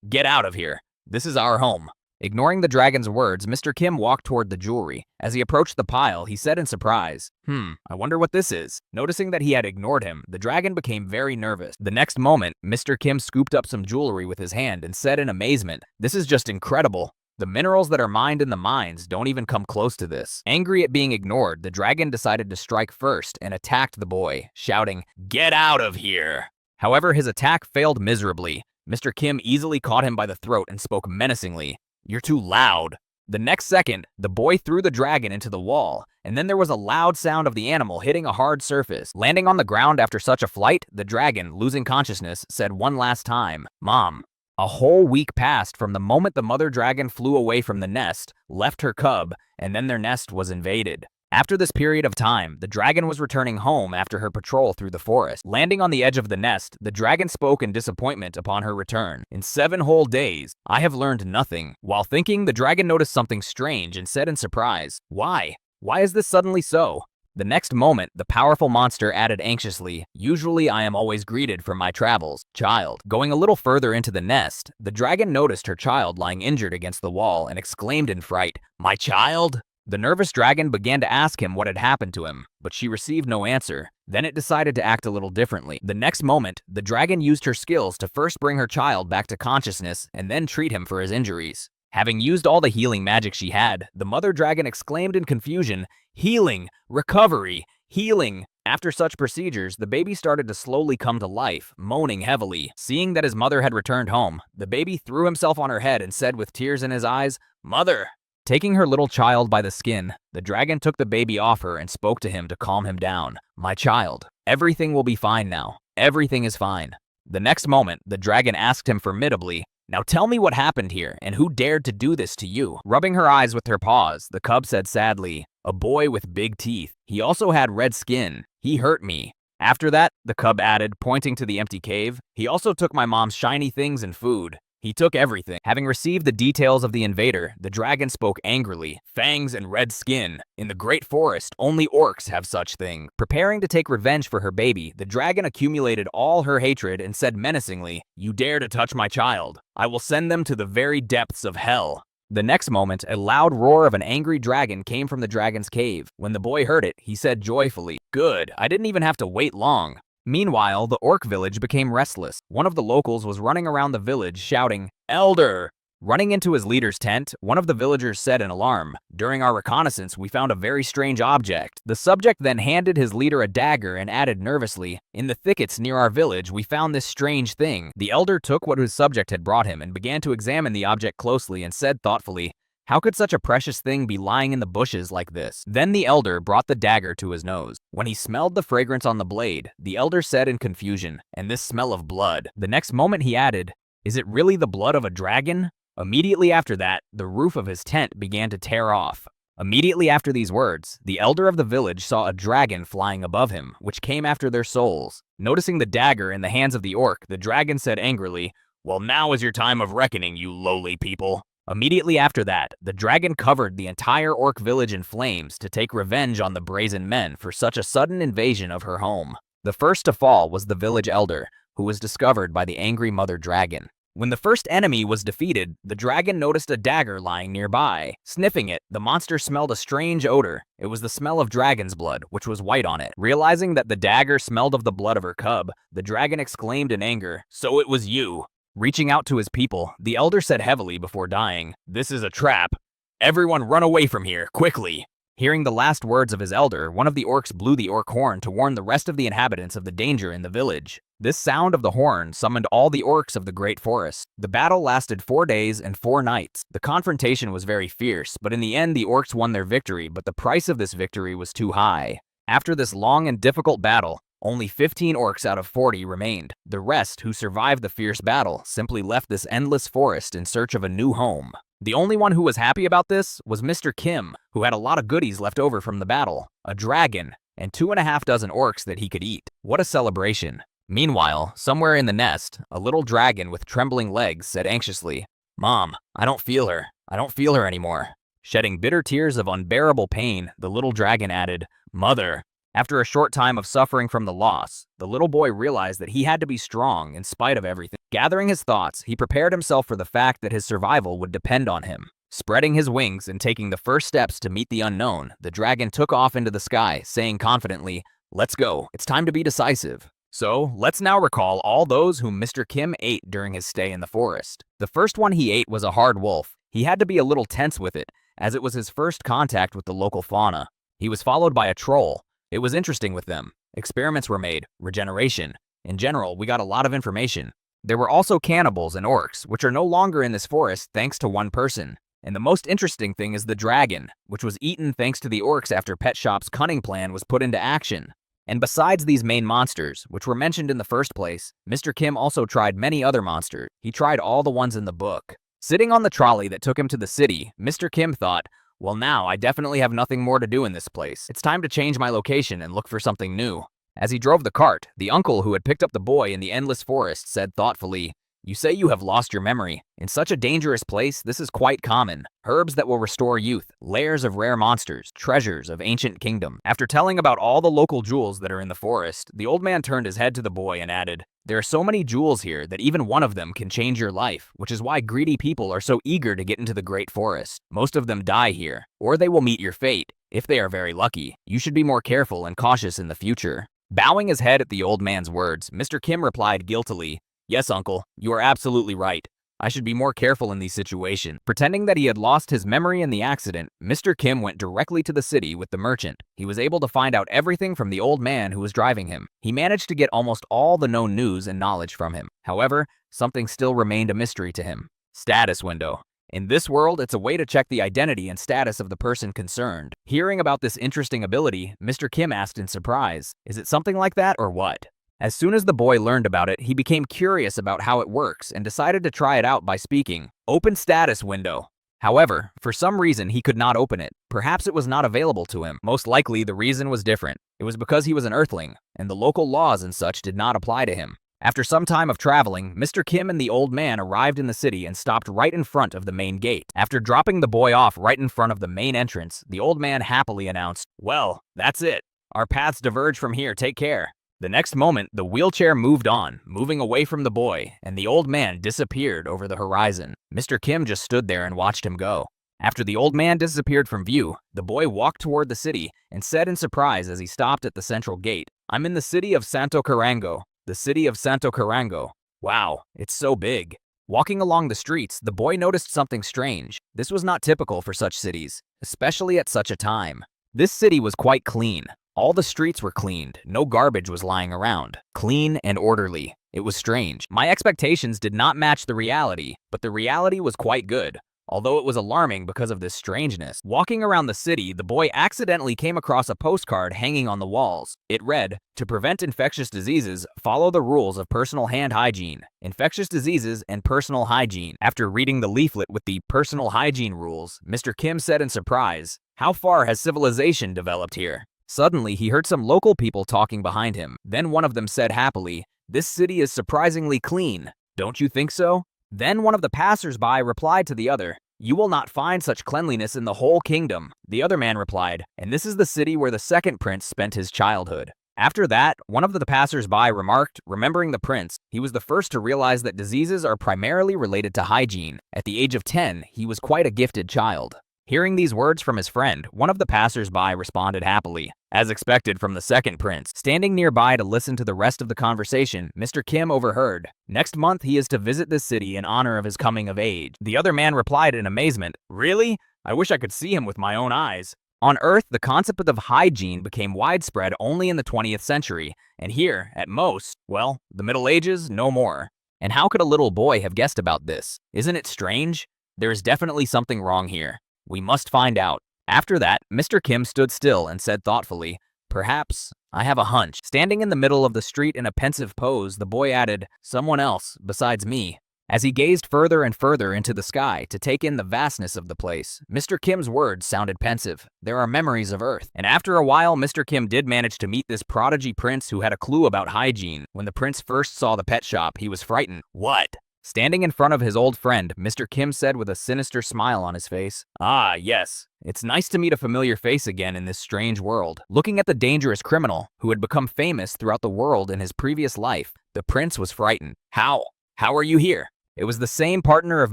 "Get out of here. This is our home." Ignoring the dragon's words, Mr. Kim walked toward the jewelry. As he approached the pile, he said in surprise, I wonder what this is." Noticing that he had ignored him, the dragon became very nervous. The next moment, Mr. Kim scooped up some jewelry with his hand and said in amazement, "This is just incredible. The minerals that are mined in the mines don't even come close to this." Angry at being ignored, the dragon decided to strike first and attacked the boy, shouting, "Get out of here!" However, his attack failed miserably. Mr. Kim easily caught him by the throat and spoke menacingly, "You're too loud." The next second, the boy threw the dragon into the wall, and then there was a loud sound of the animal hitting a hard surface. Landing on the ground after such a flight, the dragon, losing consciousness, said one last time, "Mom." A whole week passed from the moment the mother dragon flew away from the nest, left her cub, and then their nest was invaded. After this period of time, the dragon was returning home after her patrol through the forest. Landing on the edge of the nest, the dragon spoke in disappointment upon her return. "In 7 whole days, I have learned nothing." While thinking, the dragon noticed something strange and said in surprise, Why is this suddenly so?" The next moment, the powerful monster added anxiously, "Usually I am always greeted for my travels, child." Going a little further into the nest, the dragon noticed her child lying injured against the wall and exclaimed in fright, "My child?" The nervous dragon began to ask him what had happened to him, but she received no answer. Then it decided to act a little differently. The next moment, the dragon used her skills to first bring her child back to consciousness and then treat him for his injuries. Having used all the healing magic she had, the mother dragon exclaimed in confusion, "Healing! Recovery! Healing!" After such procedures, the baby started to slowly come to life, moaning heavily. Seeing that his mother had returned home, the baby threw himself on her head and said with tears in his eyes, "Mother!" Taking her little child by the skin, the dragon took the baby off her and spoke to him to calm him down. "My child, everything will be fine now. Everything is fine." The next moment, the dragon asked him formidably, "Now tell me what happened here, and who dared to do this to you?" Rubbing her eyes with her paws, the cub said sadly, "A boy with big teeth. He also had red skin. He hurt me." After that, the cub added, pointing to the empty cave, "He also took my mom's shiny things and food. He took everything." Having received the details of the invader, the dragon spoke angrily, "Fangs and red skin. In the great forest, only orcs have such things." Preparing to take revenge for her baby, the dragon accumulated all her hatred and said menacingly, "You dare to touch my child. I will send them to the very depths of hell." The next moment, a loud roar of an angry dragon came from the dragon's cave. When the boy heard it, he said joyfully, "Good, I didn't even have to wait long." Meanwhile, the orc village became restless. One of the locals was running around the village shouting, "Elder!" Running into his leader's tent, one of the villagers said in alarm, "During our reconnaissance, we found a very strange object." The subject then handed his leader a dagger and added nervously, "In the thickets near our village, we found this strange thing." The elder took what his subject had brought him and began to examine the object closely and said thoughtfully, "How could such a precious thing be lying in the bushes like this?" Then the elder brought the dagger to his nose. When he smelled the fragrance on the blade, the elder said in confusion, "And this smell of blood." The next moment he added, "Is it really the blood of a dragon?" Immediately after that, the roof of his tent began to tear off. Immediately after these words, the elder of the village saw a dragon flying above him, which came after their souls. Noticing the dagger in the hands of the orc, the dragon said angrily, "Well, now is your time of reckoning, you lowly people." Immediately after that, the dragon covered the entire orc village in flames to take revenge on the brazen men for such a sudden invasion of her home. The first to fall was the village elder, who was discovered by the angry mother dragon. When the first enemy was defeated, the dragon noticed a dagger lying nearby. Sniffing it, the monster smelled a strange odor. It was the smell of dragon's blood, which was white on it. Realizing that the dagger smelled of the blood of her cub, the dragon exclaimed in anger, "So it was you." Reaching out to his people, the elder said heavily before dying, "This is a trap. Everyone run away from here, quickly." Hearing the last words of his elder, one of the orcs blew the orc horn to warn the rest of the inhabitants of the danger in the village. This sound of the horn summoned all the orcs of the great forest. The battle lasted 4 days and 4 nights. The confrontation was very fierce, but in the end the orcs won their victory, but the price of this victory was too high. After this long and difficult battle, only 15 orcs out of 40 remained. The rest, who survived the fierce battle, simply left this endless forest in search of a new home. The only one who was happy about this was Mr. Kim, who had a lot of goodies left over from the battle, a dragon, and 2.5 dozen orcs that he could eat. What a celebration. Meanwhile, somewhere in the nest, a little dragon with trembling legs said anxiously, "Mom, I don't feel her. I don't feel her anymore." Shedding bitter tears of unbearable pain, the little dragon added, "Mother." After a short time of suffering from the loss, the little boy realized that he had to be strong in spite of everything. Gathering his thoughts, he prepared himself for the fact that his survival would depend on him. Spreading his wings and taking the first steps to meet the unknown, the dragon took off into the sky, saying confidently, "Let's go. It's time to be decisive." So, let's now recall all those whom Mr. Kim ate during his stay in the forest. The first one he ate was a hard wolf. He had to be a little tense with it, as it was his first contact with the local fauna. He was followed by a troll. It was interesting with them. Experiments were made, regeneration. In general, we got a lot of information. There were also cannibals and orcs, which are no longer in this forest thanks to one person. And the most interesting thing is the dragon, which was eaten thanks to the orcs after Pet Shop's cunning plan was put into action. And besides these main monsters, which were mentioned in the first place, Mr. Kim also tried many other monsters. He tried all the ones in the book. Sitting on the trolley that took him to the city, Mr. Kim thought, "Well, now I definitely have nothing more to do in this place. It's time to change my location and look for something new." As he drove the cart, the uncle who had picked up the boy in the endless forest said thoughtfully, You say you have lost your memory. In such a dangerous place, this is quite common. Herbs that will restore youth, lairs of rare monsters, treasures of ancient kingdom. After telling about all the local jewels that are in the forest, the old man turned his head to the boy and added, "There are so many jewels here that even one of them can change your life, which is why greedy people are so eager to get into the great forest. Most of them die here, or they will meet your fate. If they are very lucky, you should be more careful and cautious in the future." Bowing his head at the old man's words, Mr. Kim replied guiltily, "Yes, uncle, you are absolutely right. I should be more careful in these situations." Pretending that he had lost his memory in the accident, Mr. Kim went directly to the city with the merchant. He was able to find out everything from the old man who was driving him. He managed to get almost all the known news and knowledge from him. However, something still remained a mystery to him. Status window. In this world, it's a way to check the identity and status of the person concerned. Hearing about this interesting ability, Mr. Kim asked in surprise, "Is it something like that or what?" As soon as the boy learned about it, he became curious about how it works and decided to try it out by speaking, "Open status window." However, for some reason he could not open it. Perhaps it was not available to him. Most likely the reason was different. It was because he was an earthling, and the local laws and such did not apply to him. After some time of traveling, Mr. Kim and the old man arrived in the city and stopped right in front of the main gate. After dropping the boy off right in front of the main entrance, the old man happily announced, "Well, that's it. Our paths diverge from here. Take care." The next moment, the wheelchair moved on, moving away from the boy, and the old man disappeared over the horizon. Mr. Kim just stood there and watched him go. After the old man disappeared from view, the boy walked toward the city and said in surprise as he stopped at the central gate, "I'm in the city of Santo Carango. The city of Santo Carango. Wow, it's so big." Walking along the streets, the boy noticed something strange. This was not typical for such cities, especially at such a time. This city was quite clean. All the streets were cleaned, no garbage was lying around. Clean and orderly. It was strange. My expectations did not match the reality, but the reality was quite good, although it was alarming because of this strangeness. Walking around the city, the boy accidentally came across a postcard hanging on the walls. It read, "To prevent infectious diseases, follow the rules of personal hand hygiene. Infectious diseases and personal hygiene." After reading the leaflet with the personal hygiene rules, Mr. Kim said in surprise, "How far has civilization developed here?" Suddenly, he heard some local people talking behind him. Then one of them said happily, "This city is surprisingly clean. Don't you think so?" Then one of the passers-by replied to the other, "You will not find such cleanliness in the whole kingdom." The other man replied, "And this is the city where the second prince spent his childhood." After that, one of the passers-by remarked, remembering the prince, he was the first to realize that diseases are primarily related to hygiene. At the age of 10, he was quite a gifted child. Hearing these words from his friend, one of the passers-by responded happily, as expected from the second prince. Standing nearby to listen to the rest of the conversation, Mr. Kim overheard, "Next month he is to visit this city in honor of his coming of age." The other man replied in amazement, "Really? I wish I could see him with my own eyes." On Earth, the concept of hygiene became widespread only in the 20th century, and here, at most, well, the Middle Ages, no more. And how could a little boy have guessed about this? Isn't it strange? There is definitely something wrong here. We must find out. After that, Mr. Kim stood still and said thoughtfully, "Perhaps, I have a hunch." Standing in the middle of the street in a pensive pose, the boy added, "Someone else besides me." As he gazed further and further into the sky to take in the vastness of the place, Mr. Kim's words sounded pensive. There are memories of Earth. And after a while, Mr. Kim did manage to meet this prodigy prince who had a clue about hygiene. When the prince first saw the pet shop, he was frightened. "What?" Standing in front of his old friend, Mr. Kim said with a sinister smile on his face, "Ah, yes. It's nice to meet a familiar face again in this strange world." Looking at the dangerous criminal, who had become famous throughout the world in his previous life, the prince was frightened. How are you here?" It was the same partner of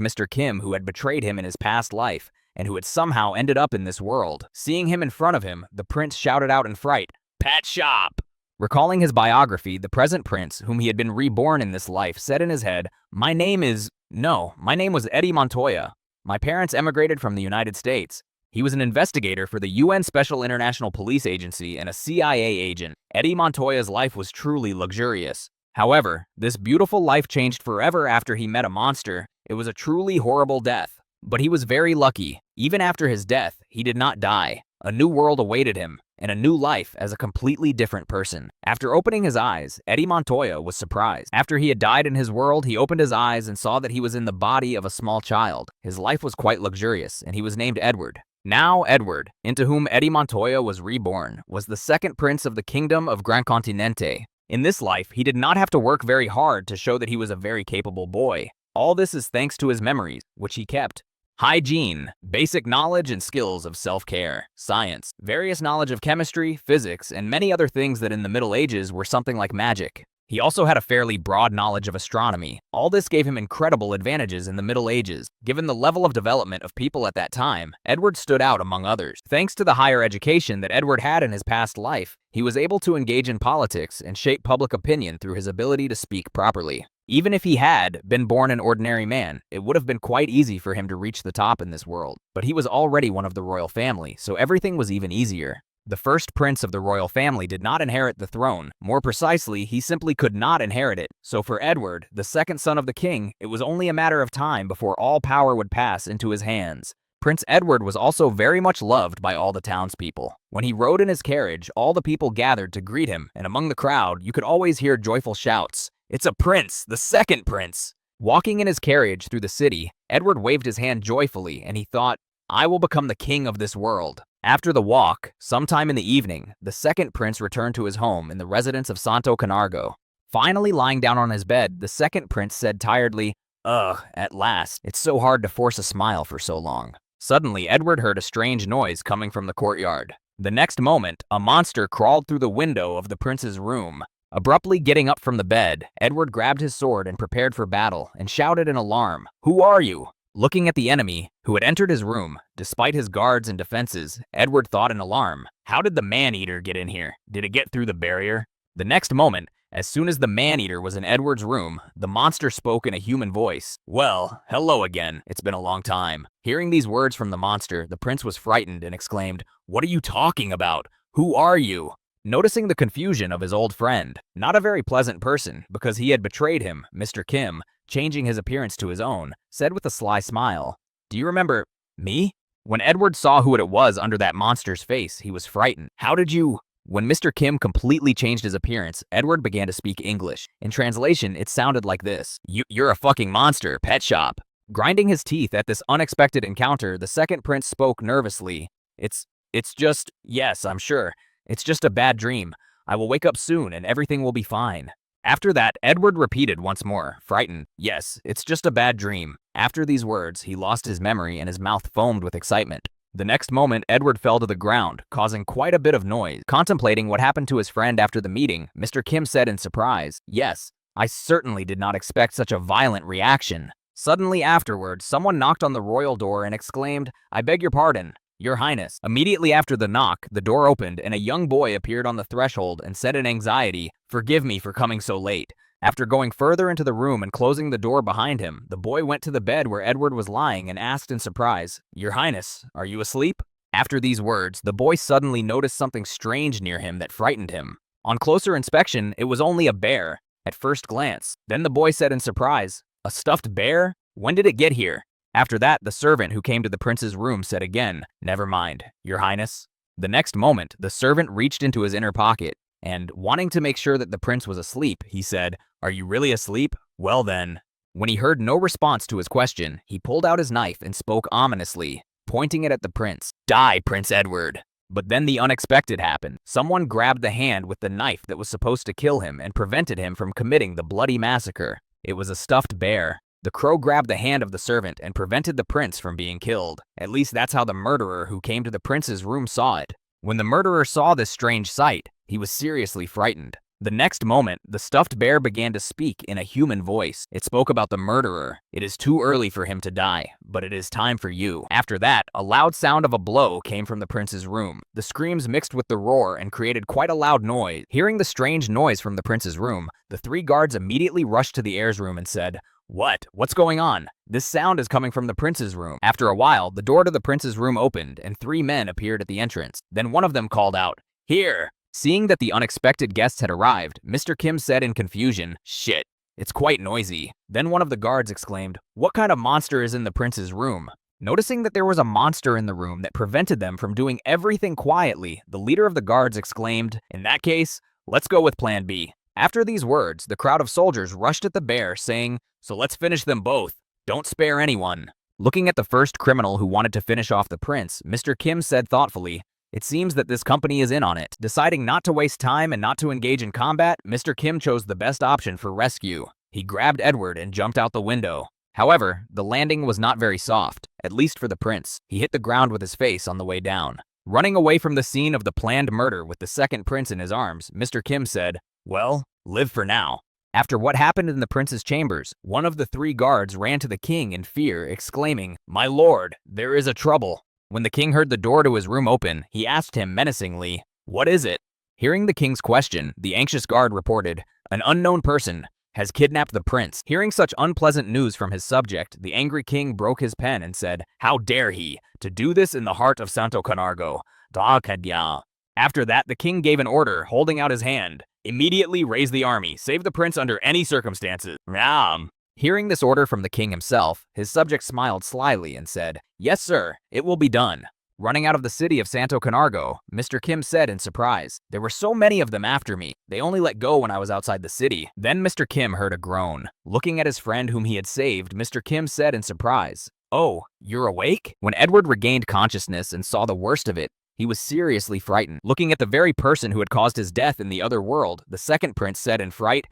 Mr. Kim who had betrayed him in his past life, and who had somehow ended up in this world. Seeing him in front of him, the prince shouted out in fright, "Pet shop!" Recalling his biography, the present prince, whom he had been reborn in this life, said in his head, my name was Eddie Montoya. My parents emigrated from the United States. He was an investigator for the UN Special International Police Agency and a CIA agent. Eddie Montoya's life was truly luxurious. However, this beautiful life changed forever after he met a monster. It was a truly horrible death. But he was very lucky. Even after his death, he did not die. A new world awaited him, and a new life as a completely different person. After opening his eyes, Eddie Montoya was surprised. After he had died in his world, he opened his eyes and saw that he was in the body of a small child. His life was quite luxurious, and he was named Edward. Now Edward, into whom Eddie Montoya was reborn, was the second prince of the kingdom of Gran Continente. In this life, he did not have to work very hard to show that he was a very capable boy. All this is thanks to his memories, which he kept. Hygiene, basic knowledge and skills of self-care, science, various knowledge of chemistry, physics, and many other things that in the Middle Ages were something like magic. He also had a fairly broad knowledge of astronomy. All this gave him incredible advantages in the Middle Ages. Given the level of development of people at that time, Edward stood out among others. Thanks to the higher education that Edward had in his past life, he was able to engage in politics and shape public opinion through his ability to speak properly. Even if he had been born an ordinary man, it would have been quite easy for him to reach the top in this world. But he was already one of the royal family, so everything was even easier. The first prince of the royal family did not inherit the throne. More precisely, he simply could not inherit it. So for Edward, the second son of the king, it was only a matter of time before all power would pass into his hands. Prince Edward was also very much loved by all the townspeople. When he rode in his carriage, all the people gathered to greet him, and among the crowd, you could always hear joyful shouts. "It's a prince, the second prince!" Walking in his carriage through the city, Edward waved his hand joyfully, and he thought, "I will become the king of this world." After the walk, sometime in the evening, the second prince returned to his home in the residence of Santo Canargo. Finally lying down on his bed, the second prince said tiredly, "Ugh, at last. It's so hard to force a smile for so long." Suddenly, Edward heard a strange noise coming from the courtyard. The next moment, a monster crawled through the window of the prince's room. Abruptly getting up from the bed, Edward grabbed his sword and prepared for battle, and shouted in alarm, "Who are you?" Looking at the enemy, who had entered his room, despite his guards and defenses, Edward thought in alarm, "How did the man-eater get in here? Did it get through the barrier?" The next moment, as soon as the man-eater was in Edward's room, the monster spoke in a human voice. "Well, hello again. It's been a long time." Hearing these words from the monster, the prince was frightened and exclaimed, "What are you talking about? Who are you?" Noticing the confusion of his old friend, not a very pleasant person because he had betrayed him, Mr. Kim, changing his appearance to his own, said with a sly smile, "Do you remember me?" When Edward saw who it was under that monster's face, he was frightened. "How did you—" When Mr. Kim completely changed his appearance, Edward began to speak English. In translation, it sounded like this: You're a fucking monster, pet shop." Grinding his teeth at this unexpected encounter, the second prince spoke nervously. It's just, yes, I'm sure. It's just a bad dream. I will wake up soon and everything will be fine." After that, Edward repeated once more, frightened, "Yes, it's just a bad dream." After these words, he lost his memory and his mouth foamed with excitement. The next moment, Edward fell to the ground, causing quite a bit of noise. Contemplating what happened to his friend after the meeting, Mr. Kim said in surprise, "Yes, I certainly did not expect such a violent reaction." Suddenly afterwards, someone knocked on the royal door and exclaimed, "I beg your pardon, Your Highness." Immediately after the knock, the door opened and a young boy appeared on the threshold and said in anxiety, "Forgive me for coming so late." After going further into the room and closing the door behind him, the boy went to the bed where Edward was lying and asked in surprise, "Your Highness, are you asleep?" After these words, the boy suddenly noticed something strange near him that frightened him. On closer inspection, it was only a bear, at first glance. Then the boy said in surprise, "A stuffed bear? When did it get here?" After that, the servant who came to the prince's room said again, "Never mind, Your Highness." The next moment, the servant reached into his inner pocket, and, wanting to make sure that the prince was asleep, he said, "Are you really asleep? Well then." When he heard no response to his question, he pulled out his knife and spoke ominously, pointing it at the prince. "Die, Prince Edward." But then the unexpected happened. Someone grabbed the hand with the knife that was supposed to kill him and prevented him from committing the bloody massacre. It was a stuffed bear. The crow grabbed the hand of the servant and prevented the prince from being killed. At least that's how the murderer who came to the prince's room saw it. When the murderer saw this strange sight, he was seriously frightened. The next moment, the stuffed bear began to speak in a human voice. It spoke about the murderer. "It is too early for him to die, but it is time for you." After that, a loud sound of a blow came from the prince's room. The screams mixed with the roar and created quite a loud noise. Hearing the strange noise from the prince's room, the three guards immediately rushed to the heir's room and said, What's going on? This sound is coming from the prince's room." After a while, the door to the prince's room opened and three men appeared at the entrance. Then one of them called out, "Here!" Seeing that the unexpected guests had arrived, Mr. Kim said in confusion, "Shit, it's quite noisy." Then one of the guards exclaimed, "What kind of monster is in the prince's room?" Noticing that there was a monster in the room that prevented them from doing everything quietly, the leader of the guards exclaimed, "In that case, let's go with plan B." After these words, the crowd of soldiers rushed at the bear, saying, "So let's finish them both. Don't spare anyone." Looking at the first criminal who wanted to finish off the prince, Mr. Kim said thoughtfully, It seems that this company is in on it. Deciding not to waste time and not to engage in combat, Mr. Kim chose the best option for rescue. He grabbed Edward and jumped out the window. However, the landing was not very soft, at least for the prince. He hit the ground with his face on the way down. Running away from the scene of the planned murder with the second prince in his arms, Mr. Kim said, "Well, live for now." After what happened in the prince's chambers, one of the 3 guards ran to the king in fear, exclaiming, "My lord, there is a trouble." When the king heard the door to his room open, he asked him menacingly, "What is it?" Hearing the king's question, the anxious guard reported, "An unknown person has kidnapped the prince." Hearing such unpleasant news from his subject, the angry king broke his pen and said, "How dare he to do this in the heart of Santo Canargo? After that, the king gave an order, holding out his hand. "Immediately raise the army. Save the prince under any circumstances." Hearing this order from the king himself, his subject smiled slyly and said, "Yes, sir, it will be done." Running out of the city of Santo Canargo, Mr. Kim said in surprise, "There were so many of them after me. They only let go when I was outside the city." Then Mr. Kim heard a groan. Looking at his friend whom he had saved, Mr. Kim said in surprise, "Oh, you're awake?" When Edward regained consciousness and saw the worst of it, he was seriously frightened. Looking at the very person who had caused his death in the other world, the second prince said in fright,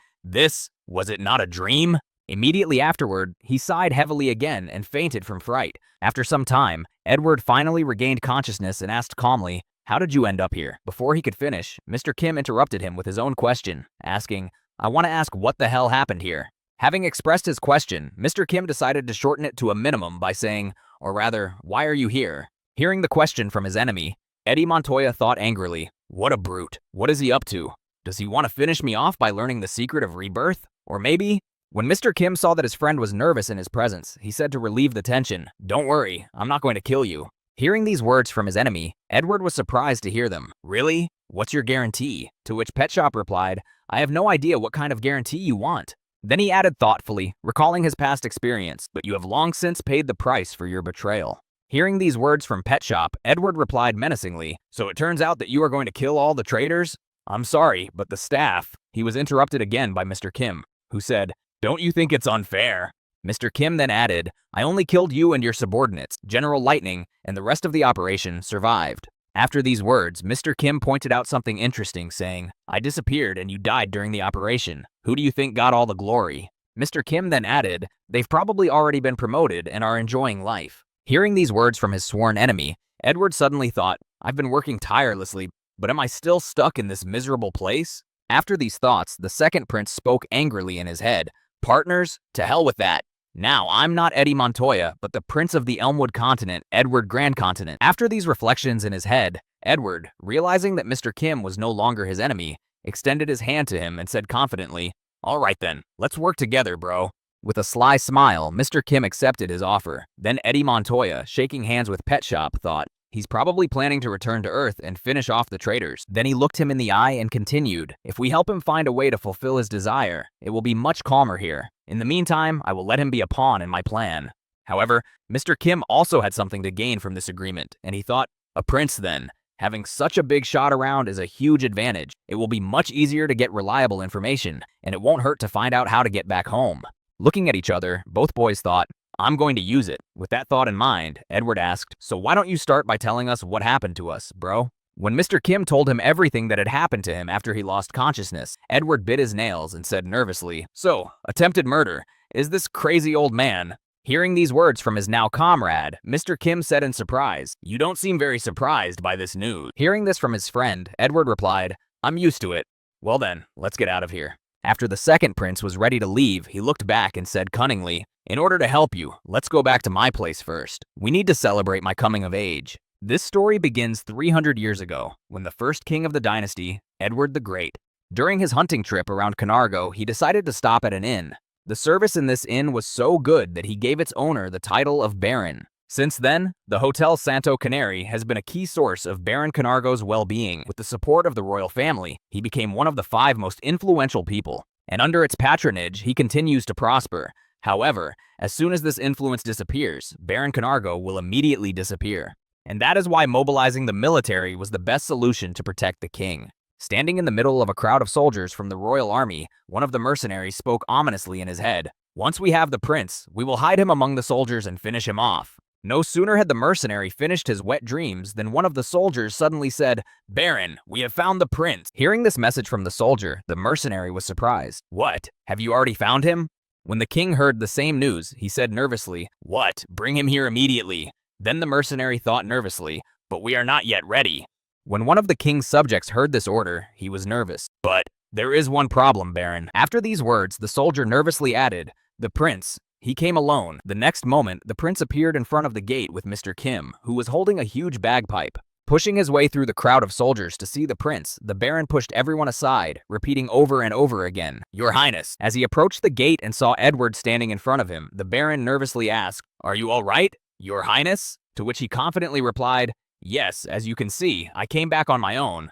Was it not a dream?" Immediately afterward, he sighed heavily again and fainted from fright. After some time, Edward finally regained consciousness and asked calmly, "How did you end up here?" Before he could finish, Mr. Kim interrupted him with his own question, asking, "I want to ask what the hell happened here?" Having expressed his question, Mr. Kim decided to shorten it to a minimum by saying, or rather, "Why are you here?" Hearing the question from his enemy, Eddie Montoya thought angrily, "What a brute. What is he up to? Does he want to finish me off by learning the secret of rebirth? Or maybe..." When Mr. Kim saw that his friend was nervous in his presence, he said to relieve the tension, "Don't worry, I'm not going to kill you." Hearing these words from his enemy, Edward was surprised to hear them. "Really? What's your guarantee?" To which Pet Shop replied, "I have no idea what kind of guarantee you want." Then he added thoughtfully, recalling his past experience, "But you have long since paid the price for your betrayal." Hearing these words from Pet Shop, Edward replied menacingly, "So it turns out that you are going to kill all the traitors?" "I'm sorry, but the staff..." He was interrupted again by Mr. Kim, who said, "Don't you think it's unfair?" Mr. Kim then added, "I only killed you and your subordinates, General Lightning, and the rest of the operation survived." After these words, Mr. Kim pointed out something interesting, saying, "I disappeared and you died during the operation. Who do you think got all the glory?" Mr. Kim then added, "They've probably already been promoted and are enjoying life." Hearing these words from his sworn enemy, Edward suddenly thought, "I've been working tirelessly, but am I still stuck in this miserable place?" After these thoughts, the second prince spoke angrily in his head, "Partners, to hell with that. Now, I'm not Eddie Montoya, but the Prince of the Elmwood Continent, Edward Grand Continent." After these reflections in his head, Edward, realizing that Mr. Kim was no longer his enemy, extended his hand to him and said confidently, "All right then, let's work together, bro." With a sly smile, Mr. Kim accepted his offer. Then Eddie Montoya, shaking hands with Pet Shop, thought, "He's probably planning to return to Earth and finish off the traitors." Then he looked him in the eye and continued, "If we help him find a way to fulfill his desire, it will be much calmer here. In the meantime, I will let him be a pawn in my plan." However, Mr. Kim also had something to gain from this agreement, and he thought, "A prince then. Having such a big shot around is a huge advantage. It will be much easier to get reliable information, and it won't hurt to find out how to get back home." Looking at each other, both boys thought, "I'm going to use it." With that thought in mind, Edward asked, "So why don't you start by telling us what happened to us, bro?" When Mr. Kim told him everything that had happened to him after he lost consciousness, Edward bit his nails and said nervously, "So, attempted murder. Is this crazy old man?" Hearing these words from his now comrade, Mr. Kim said in surprise, "You don't seem very surprised by this news." Hearing this from his friend, Edward replied, "I'm used to it." "Well then, let's get out of here." After the second prince was ready to leave, he looked back and said cunningly, "In order to help you, let's go back to my place first. We need to celebrate my coming of age." This story begins 300 years ago, when the first king of the dynasty, Edward the Great. During his hunting trip around Canargo, he decided to stop at an inn. The service in this inn was so good that he gave its owner the title of Baron. Since then, the Hotel Santo Canary has been a key source of Baron Canargo's well-being. With the support of the royal family, he became one of the 5 most influential people, and under its patronage, he continues to prosper. However, as soon as this influence disappears, Baron Canargo will immediately disappear. And that is why mobilizing the military was the best solution to protect the king. Standing in the middle of a crowd of soldiers from the royal army, one of the mercenaries spoke ominously in his head, "Once we have the prince, we will hide him among the soldiers and finish him off." No sooner had the mercenary finished his wet dreams than one of the soldiers suddenly said, "Baron, we have found the prince." Hearing this message from the soldier, the mercenary was surprised. "What? Have you already found him?" When the king heard the same news, he said nervously, "What? Bring him here immediately." Then the mercenary thought nervously, "But we are not yet ready." When one of the king's subjects heard this order, he was nervous. "But there is one problem, Baron." After these words, the soldier nervously added, "The prince. He came alone." The next moment, the prince appeared in front of the gate with Mr. Kim, who was holding a huge bagpipe. Pushing his way through the crowd of soldiers to see the prince, the Baron pushed everyone aside, repeating over and over again, "Your Highness." As he approached the gate and saw Edward standing in front of him, the Baron nervously asked, "Are you all right, Your Highness?" To which he confidently replied, "Yes, as you can see, I came back on my own.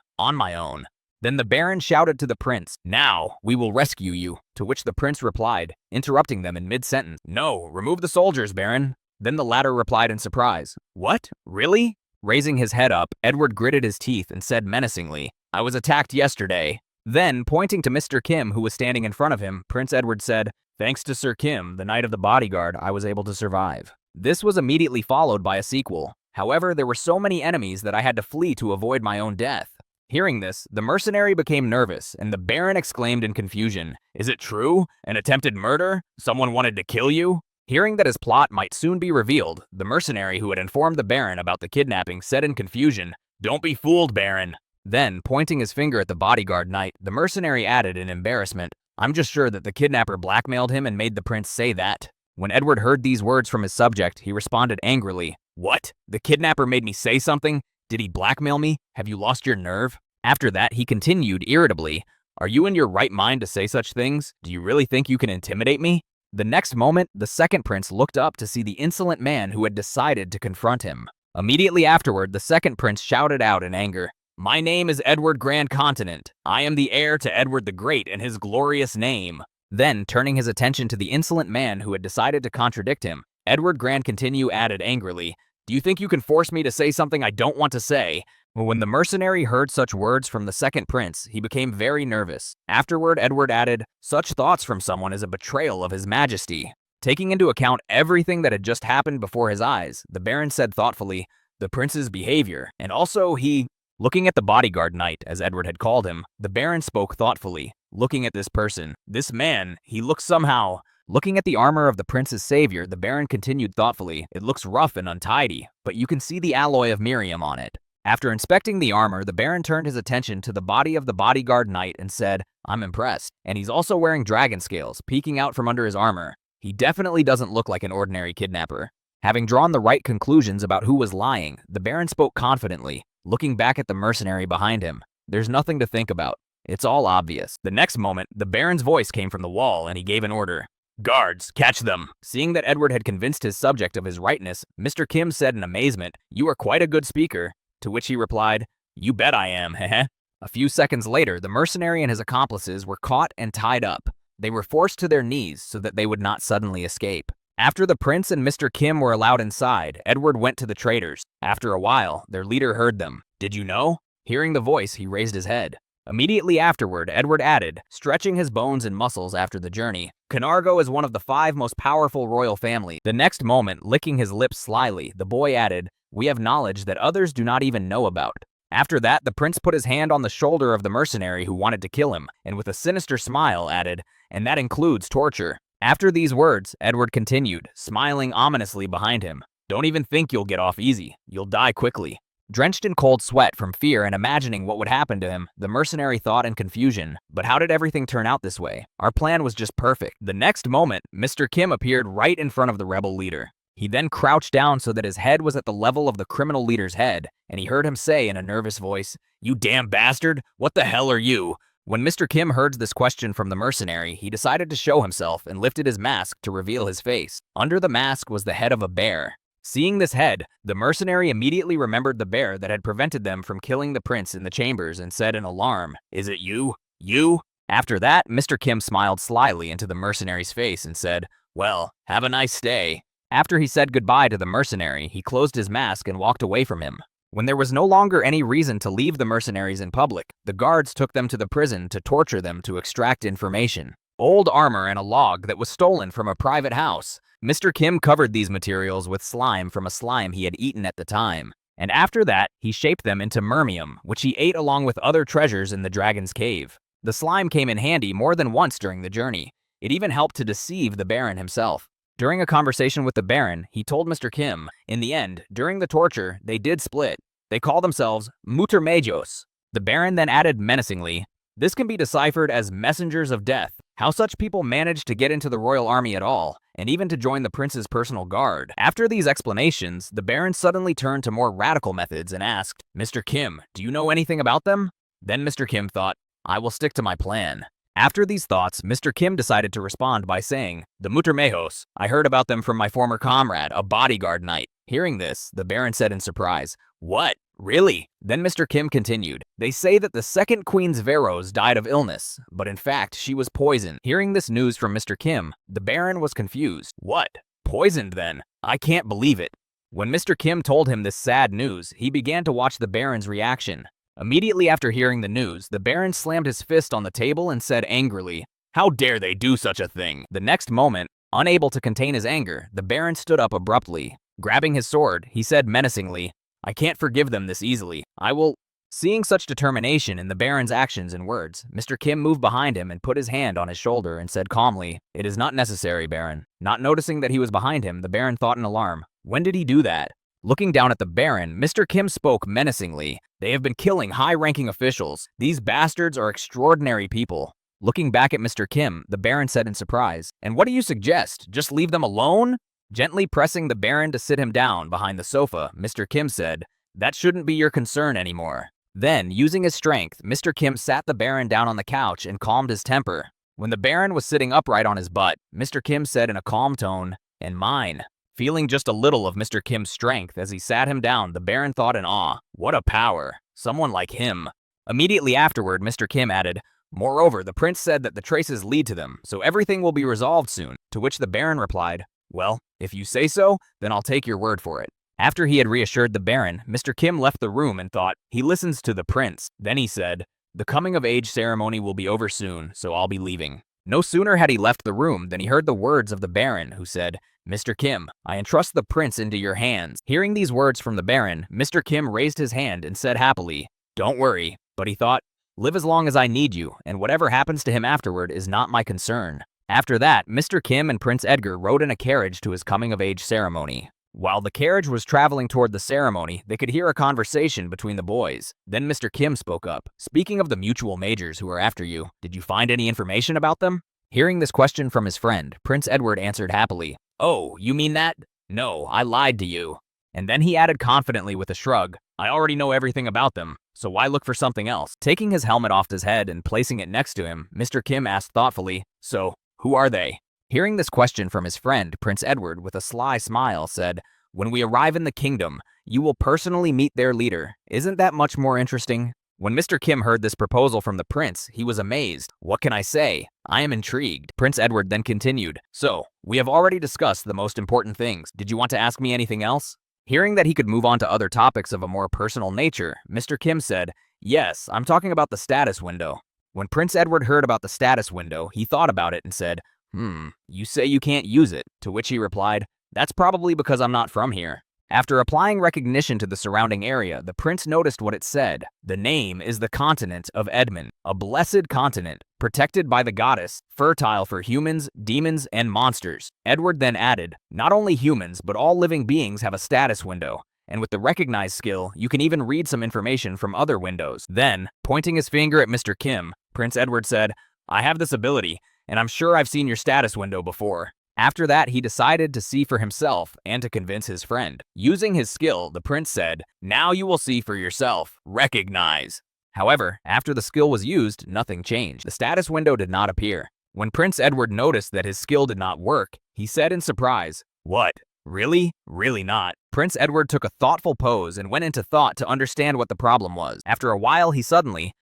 Then the Baron shouted to the prince, "Now, we will rescue you." To which the prince replied, interrupting them in mid-sentence, "No, remove the soldiers, Baron." Then the latter replied in surprise, "What? Really?" Raising his head up, Edward gritted his teeth and said menacingly, "I was attacked yesterday." Then, pointing to Mr. Kim, who was standing in front of him, Prince Edward said, "Thanks to Sir Kim, the knight of the bodyguard, I was able to survive." This was immediately followed by a sequel. "However, there were so many enemies that I had to flee to avoid my own death." Hearing this, the mercenary became nervous, and the Baron exclaimed in confusion, "Is it true? An attempted murder? Someone wanted to kill you?" Hearing that his plot might soon be revealed, the mercenary who had informed the Baron about the kidnapping said in confusion, "Don't be fooled, Baron." Then, pointing his finger at the bodyguard knight, the mercenary added in embarrassment, "I'm just sure that the kidnapper blackmailed him and made the prince say that." When Edward heard these words from his subject, he responded angrily, "What? The kidnapper made me say something? Did he blackmail me? Have you lost your nerve?" After that, he continued irritably, "Are you in your right mind to say such things? Do you really think you can intimidate me?" The next moment, the second prince looked up to see the insolent man who had decided to confront him. Immediately afterward, the second prince shouted out in anger, "My name is Edward Grand Continent. I am the heir to Edward the Great and his glorious name." Then, turning his attention to the insolent man who had decided to contradict him, Edward Grand Continue added angrily, "Do you think you can force me to say something I don't want to say?" When the mercenary heard such words from the second prince, he became very nervous. Afterward, Edward added, "Such thoughts from someone is a betrayal of his majesty." Taking into account everything that had just happened before his eyes, the Baron said thoughtfully, "The prince's behavior, and also he..." Looking at the bodyguard knight, as Edward had called him, the Baron spoke thoughtfully, looking at this person. "This man, he looks somehow..." Looking at the armor of the prince's savior, the Baron continued thoughtfully, "It looks rough and untidy, but you can see the alloy of Miriam on it." After inspecting the armor, the Baron turned his attention to the body of the bodyguard knight and said, "I'm impressed. And he's also wearing dragon scales, peeking out from under his armor. He definitely doesn't look like an ordinary kidnapper." Having drawn the right conclusions about who was lying, the Baron spoke confidently, looking back at the mercenary behind him. "There's nothing to think about. It's all obvious." The next moment, the Baron's voice came from the wall and he gave an order. "Guards, catch them." Seeing that Edward had convinced his subject of his rightness, Mr. Kim said in amazement, "You are quite a good speaker." To which he replied, "You bet I am, heh." A few seconds later, the mercenary and his accomplices were caught and tied up. They were forced to their knees so that they would not suddenly escape. After the prince and Mr. Kim were allowed inside, Edward went to the traitors. After a while, their leader heard them. "Did you know?" Hearing the voice, he raised his head. Immediately afterward, Edward added, stretching his bones and muscles after the journey, "Canargo is one of the 5 most powerful royal families." The next moment, licking his lips slyly, the boy added, "We have knowledge that others do not even know about." After that, the prince put his hand on the shoulder of the mercenary who wanted to kill him, and with a sinister smile added, "And that includes torture." After these words, Edward continued, smiling ominously behind him, "Don't even think you'll get off easy. You'll die quickly." Drenched in cold sweat from fear and imagining what would happen to him, the mercenary thought in confusion, "But how did everything turn out this way? Our plan was just perfect." The next moment, Mr. Kim appeared right in front of the rebel leader. He then crouched down so that his head was at the level of the criminal leader's head, and he heard him say in a nervous voice, "You damn bastard, what the hell are you?" When Mr. Kim heard this question from the mercenary, he decided to show himself and lifted his mask to reveal his face. Under the mask was the head of a bear. Seeing this head, the mercenary immediately remembered the bear that had prevented them from killing the prince in the chambers and said in alarm, "Is it you? You?" After that, Mr. Kim smiled slyly into the mercenary's face and said, "Well, have a nice stay." After he said goodbye to the mercenary, he closed his mask and walked away from him. When there was no longer any reason to leave the mercenaries in public, the guards took them to the prison to torture them to extract information. Old armor and a log that was stolen from a private house. Mr. Kim covered these materials with slime from a slime he had eaten at the time. And after that, he shaped them into mermium, which he ate along with other treasures in the dragon's cave. The slime came in handy more than once during the journey. It even helped to deceive the Baron himself. During a conversation with the Baron, he told Mr. Kim, in the end, during the torture, they did split. They call themselves Mutermejos. The Baron then added menacingly, "This can be deciphered as messengers of death. How such people managed to get into the royal army at all, and even to join the prince's personal guard." After these explanations, the Baron suddenly turned to more radical methods and asked, "Mr. Kim, do you know anything about them?" Then Mr. Kim thought, "I will stick to my plan." After these thoughts, Mr. Kim decided to respond by saying, "The Mutermejos, I heard about them from my former comrade, a bodyguard knight." Hearing this, the Baron said in surprise, "What? Really?" Then Mr. Kim continued, "They say that the second Queen's Devours died of illness, but in fact, she was poisoned." Hearing this news from Mr. Kim, the Baron was confused. "What? Poisoned then? I can't believe it." When Mr. Kim told him this sad news, he began to watch the Baron's reaction. Immediately after hearing the news, the Baron slammed his fist on the table and said angrily, "How dare they do such a thing?" The next moment, unable to contain his anger, the Baron stood up abruptly. Grabbing his sword, he said menacingly, "I can't forgive them this easily. I will..." Seeing such determination in the Baron's actions and words, Mr. Kim moved behind him and put his hand on his shoulder and said calmly, "It is not necessary, Baron." Not noticing that he was behind him, the Baron thought in alarm, "When did he do that?" Looking down at the Baron, Mr. Kim spoke menacingly, "They have been killing high-ranking officials. These bastards are extraordinary people." Looking back at Mr. Kim, the Baron said in surprise, "And what do you suggest? Just leave them alone?" Gently pressing the Baron to sit him down behind the sofa, Mr. Kim said, "That shouldn't be your concern anymore." Then, using his strength, Mr. Kim sat the Baron down on the couch and calmed his temper. When the Baron was sitting upright on his butt, Mr. Kim said in a calm tone, "And mine." Feeling just a little of Mr. Kim's strength as he sat him down, the Baron thought in awe, "What a power! Someone like him." Immediately afterward, Mr. Kim added, "Moreover, the prince said that the traces lead to them, so everything will be resolved soon." To which the Baron replied, "Well, if you say so, then I'll take your word for it." After he had reassured the Baron, Mr. Kim left the room and thought, "He listens to the prince." Then he said, "The coming-of-age ceremony will be over soon, so I'll be leaving." No sooner had he left the room than he heard the words of the Baron, who said, "Mr. Kim, I entrust the prince into your hands." Hearing these words from the Baron, Mr. Kim raised his hand and said happily, "Don't worry." But he thought, "Live as long as I need you, and whatever happens to him afterward is not my concern." After that, Mr. Kim and Prince Edgar rode in a carriage to his coming-of-age ceremony. While the carriage was traveling toward the ceremony, they could hear a conversation between the boys. Then Mr. Kim spoke up, "Speaking of the mutual majors who are after you, did you find any information about them?" Hearing this question from his friend, Prince Edward answered happily, "Oh, you mean that? No, I lied to you." And then he added confidently with a shrug, "I already know everything about them, so why look for something else?" Taking his helmet off his head and placing it next to him, Mr. Kim asked thoughtfully, "So, who are they?" Hearing this question from his friend, Prince Edward, with a sly smile, said, "When we arrive in the kingdom, you will personally meet their leader. Isn't that much more interesting?" When Mr. Kim heard this proposal from the prince, he was amazed. "What can I say? I am intrigued." Prince Edward then continued, "So, we have already discussed the most important things. Did you want to ask me anything else?" Hearing that he could move on to other topics of a more personal nature, Mr. Kim said, "Yes, I'm talking about the status window." When Prince Edward heard about the status window, he thought about it and said, You say you can't use it," to which he replied, "That's probably because I'm not from here." After applying recognition to the surrounding area, the prince noticed what it said. The name is the continent of Edmund, a blessed continent, protected by the goddess, fertile for humans, demons, and monsters. Edward then added, "Not only humans, but all living beings have a status window. And with the recognize skill, you can even read some information from other windows." Then, pointing his finger at Mr. Kim, Prince Edward said, "I have this ability, and I'm sure I've seen your status window before." After that, he decided to see for himself and to convince his friend. Using his skill, the prince said, "Now you will see for yourself. Recognize." However, after the skill was used, nothing changed. The status window did not appear. When Prince Edward noticed that his skill did not work, he said in surprise, "What? Really? Really not." Prince Edward took a thoughtful pose and went into thought to understand what the problem was. After a while, he suddenly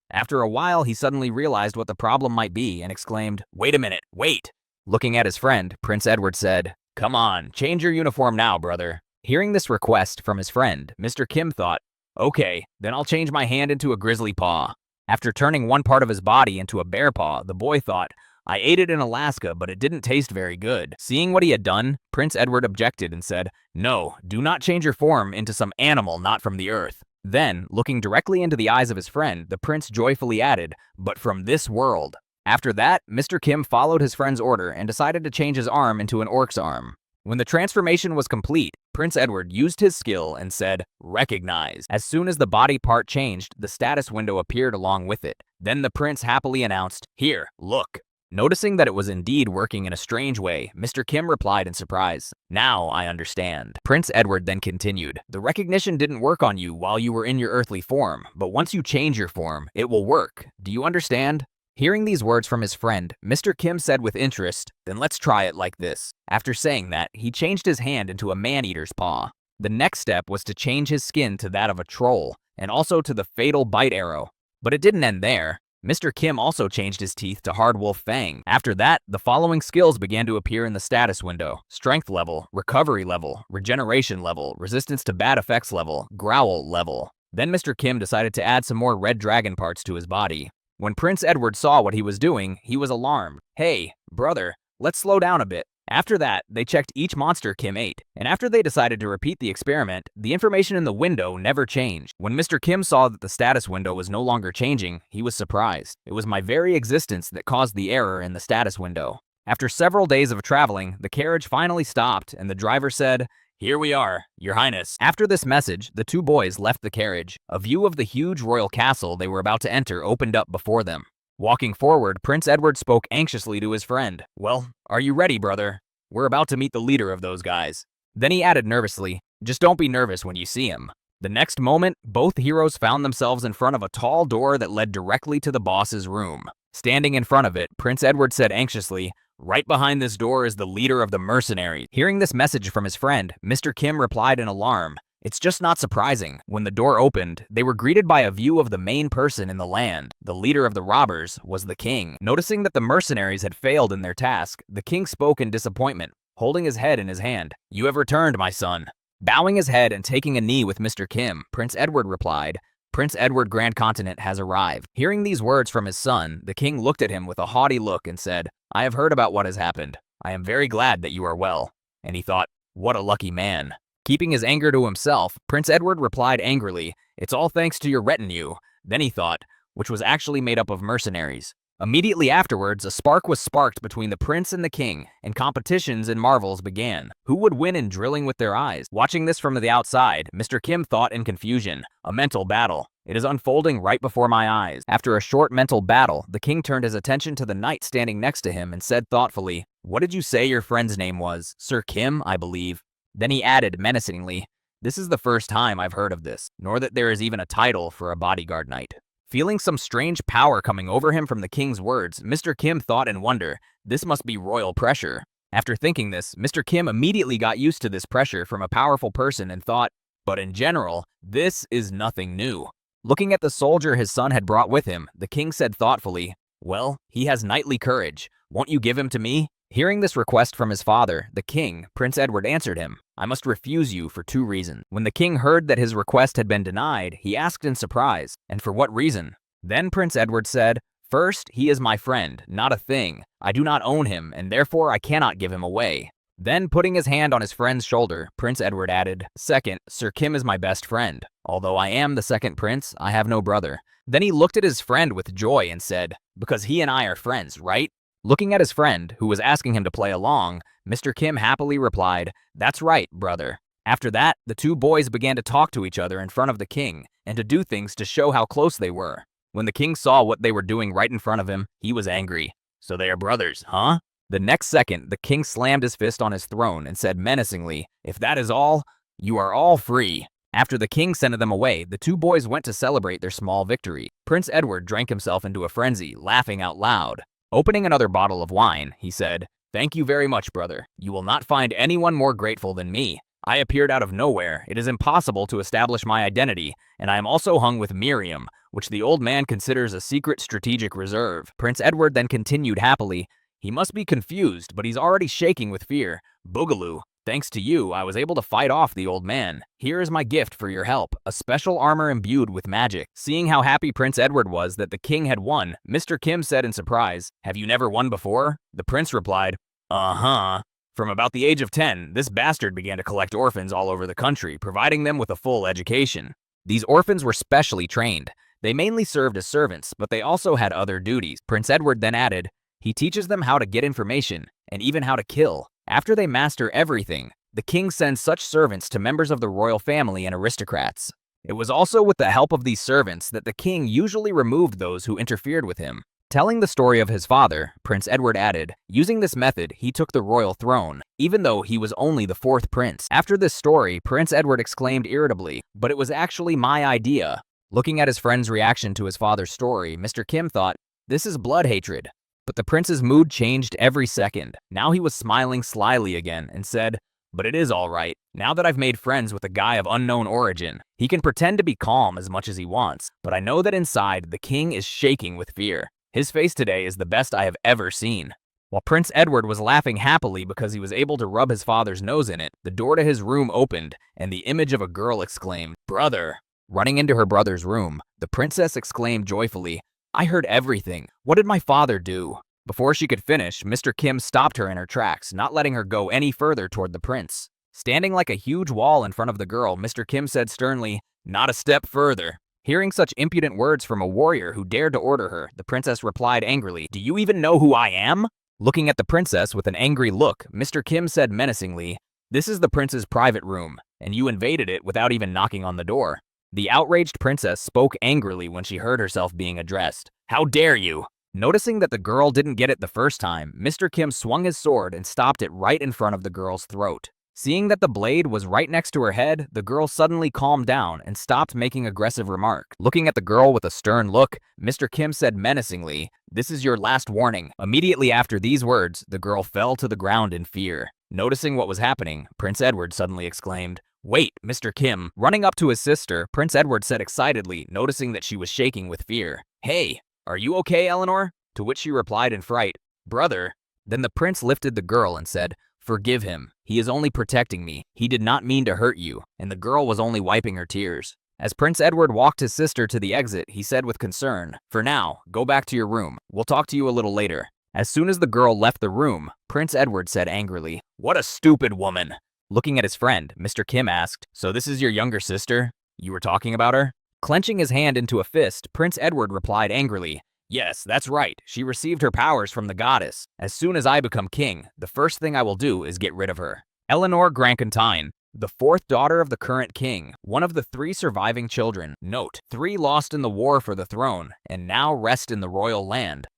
realized what the problem might be and exclaimed, "Wait a minute, wait." Looking at his friend, Prince Edward said, "Come on, change your uniform now, brother." Hearing this request from his friend, Mr. Kim thought, "Okay, then I'll change my hand into a grizzly paw." After turning one part of his body into a bear paw, the boy thought, I ate it in Alaska, but it didn't taste very good. Seeing what he had done, Prince Edward objected and said, "No, do not change your form into some animal not from the earth." Then, looking directly into the eyes of his friend, the prince joyfully added, "But from this world." After that, Mr. Kim followed his friend's order and decided to change his arm into an orc's arm. When the transformation was complete, Prince Edward used his skill and said, "Recognize." As soon as the body part changed, the status window appeared along with it. Then the prince happily announced, "Here, look." Noticing that it was indeed working in a strange way, Mr. Kim replied in surprise, "Now I understand." Prince Edward then continued, "The recognition didn't work on you while you were in your earthly form, but once you change your form, it will work. Do you understand?" Hearing these words from his friend, Mr. Kim said with interest, "Then let's try it like this." After saying that, he changed his hand into a man-eater's paw. The next step was to change his skin to that of a troll, and also to the fatal bite arrow. But it didn't end there. Mr. Kim also changed his teeth to hard wolf fang. After that, the following skills began to appear in the status window: strength level, recovery level, regeneration level, resistance to bad effects level, growl level. Then Mr. Kim decided to add some more red dragon parts to his body. When Prince Edward saw what he was doing, he was alarmed. "Hey, brother, let's slow down a bit." After that, they checked each monster Kim ate, and after they decided to repeat the experiment, the information in the window never changed. When Mr. Kim saw that the status window was no longer changing, he was surprised. It was my very existence that caused the error in the status window. After several days of traveling, the carriage finally stopped, and the driver said, "Here we are, Your Highness." After this message, the two boys left the carriage. A view of the huge royal castle they were about to enter opened up before them. Walking forward, Prince Edward spoke anxiously to his friend. "Well, are you ready, brother? We're about to meet the leader of those guys." Then he added nervously, "Just don't be nervous when you see him." The next moment, both heroes found themselves in front of a tall door that led directly to the boss's room. Standing in front of it, Prince Edward said anxiously, "Right behind this door is the leader of the mercenaries." Hearing this message from his friend, Mr. Kim replied in alarm, "It's just not surprising." When the door opened, they were greeted by a view of the main person in the land. The leader of the robbers was the king. Noticing that the mercenaries had failed in their task, the king spoke in disappointment, holding his head in his hand. "You have returned, my son." Bowing his head and taking a knee with Mr. Kim, Prince Edward replied, "Prince Edward Grand Continent has arrived." Hearing these words from his son, the king looked at him with a haughty look and said, "I have heard about what has happened. I am very glad that you are well." And he thought, "What a lucky man." Keeping his anger to himself, Prince Edward replied angrily, "It's all thanks to your retinue." Then he thought, which was actually made up of mercenaries. Immediately afterwards, a spark was sparked between the prince and the king, and competitions and marvels began. Who would win in drilling with their eyes? Watching this from the outside, Mr. Kim thought in confusion, "A mental battle. It is unfolding right before my eyes." After a short mental battle, the king turned his attention to the knight standing next to him and said thoughtfully, "What did you say your friend's name was? Sir Kim, I believe." Then he added menacingly, "This is the first time I've heard of this, nor that there is even a title for a bodyguard knight." Feeling some strange power coming over him from the king's words, Mr. Kim thought in wonder, "This must be royal pressure." After thinking this, Mr. Kim immediately got used to this pressure from a powerful person and thought, "But in general, this is nothing new." Looking at the soldier his son had brought with him, the king said thoughtfully, "Well, he has knightly courage. Won't you give him to me?" Hearing this request from his father, the king, Prince Edward, answered him, "I must refuse you for 2 reasons." When the king heard that his request had been denied, he asked in surprise, "And for what reason?" Then Prince Edward said, "First, he is my friend, not a thing. I do not own him, and therefore I cannot give him away." Then, putting his hand on his friend's shoulder, Prince Edward added, "Second, Sir Kim is my best friend. Although I am the second prince, I have no brother." Then he looked at his friend with joy and said, "Because he and I are friends, right?" Looking at his friend, who was asking him to play along, Mr. Kim happily replied, "That's right, brother." After that, the two boys began to talk to each other in front of the king, and to do things to show how close they were. When the king saw what they were doing right in front of him, he was angry. "So they are brothers, huh?" The next second, the king slammed his fist on his throne and said menacingly, "If that is all, you are all free." After the king sent them away, the two boys went to celebrate their small victory. Prince Edward drank himself into a frenzy, laughing out loud. Opening another bottle of wine, he said, "Thank you very much, brother. You will not find anyone more grateful than me. I appeared out of nowhere. It is impossible to establish my identity, and I am also hung with Miriam, which the old man considers a secret strategic reserve." Prince Edward then continued happily, "He must be confused, but he's already shaking with fear. Boogaloo, Thanks to you, I was able to fight off the old man. Here is my gift for your help, a special armor imbued with magic. Seeing how happy Prince Edward was that the king had won, Mr. Kim said in surprise, "Have you never won before?" The prince replied, "Uh-huh." From about the age of 10, this bastard began to collect orphans all over the country, providing them with a full education. These orphans were specially trained. They mainly served as servants, but they also had other duties. Prince Edward then added, he teaches them how to get information, and even how to kill. After they master everything, the king sends such servants to members of the royal family and aristocrats. It was also with the help of these servants that the king usually removed those who interfered with him. Telling the story of his father, Prince Edward added, using this method, he took the royal throne, even though he was only the fourth prince. After this story, Prince Edward exclaimed irritably, "But it was actually my idea." Looking at his friend's reaction to his father's story, Mr. Kim thought, this is blood hatred. But the prince's mood changed every second. Now he was smiling slyly again and said, "But it is all right. Now that I've made friends with a guy of unknown origin, he can pretend to be calm as much as he wants, but I know that inside, the king is shaking with fear. His face today is the best I have ever seen." While Prince Edward was laughing happily because he was able to rub his father's nose in it, the door to his room opened, and the image of a girl exclaimed, "Brother!" Running into her brother's room, the princess exclaimed joyfully, "I heard everything. What did my father do?" Before she could finish, Mr. Kim stopped her in her tracks, not letting her go any further toward the prince. Standing like a huge wall in front of the girl, Mr. Kim said sternly, "Not a step further." Hearing such impudent words from a warrior who dared to order her, the princess replied angrily, "Do you even know who I am?" Looking at the princess with an angry look, Mr. Kim said menacingly, "This is the prince's private room, and you invaded it without even knocking on the door." The outraged princess spoke angrily when she heard herself being addressed. "How dare you!" Noticing that the girl didn't get it the first time, Mr. Kim swung his sword and stopped it right in front of the girl's throat. Seeing that the blade was right next to her head, the girl suddenly calmed down and stopped making aggressive remarks. Looking at the girl with a stern look, Mr. Kim said menacingly, "This is your last warning." Immediately after these words, the girl fell to the ground in fear. Noticing what was happening, Prince Edward suddenly exclaimed, "Wait, Mr. Kim." Running up to his sister, Prince Edward said excitedly, noticing that she was shaking with fear, "Hey, are you okay, Eleanor?" To which she replied in fright, "Brother." Then the prince lifted the girl and said, "Forgive him. He is only protecting me. He did not mean to hurt you." And the girl was only wiping her tears. As Prince Edward walked his sister to the exit, he said with concern, "For now, go back to your room. We'll talk to you a little later." As soon as the girl left the room, Prince Edward said angrily, "What a stupid woman." Looking at his friend, Mr. Kim asked, "So this is your younger sister? You were talking about her?" Clenching his hand into a fist, Prince Edward replied angrily, "Yes, that's right. She received her powers from the goddess. As soon as I become king, the first thing I will do is get rid of her." Eleanor Grankentine, the fourth daughter of the current king, one of the 3 surviving children. Note, 3 lost in the war for the throne, and now rest in the royal land.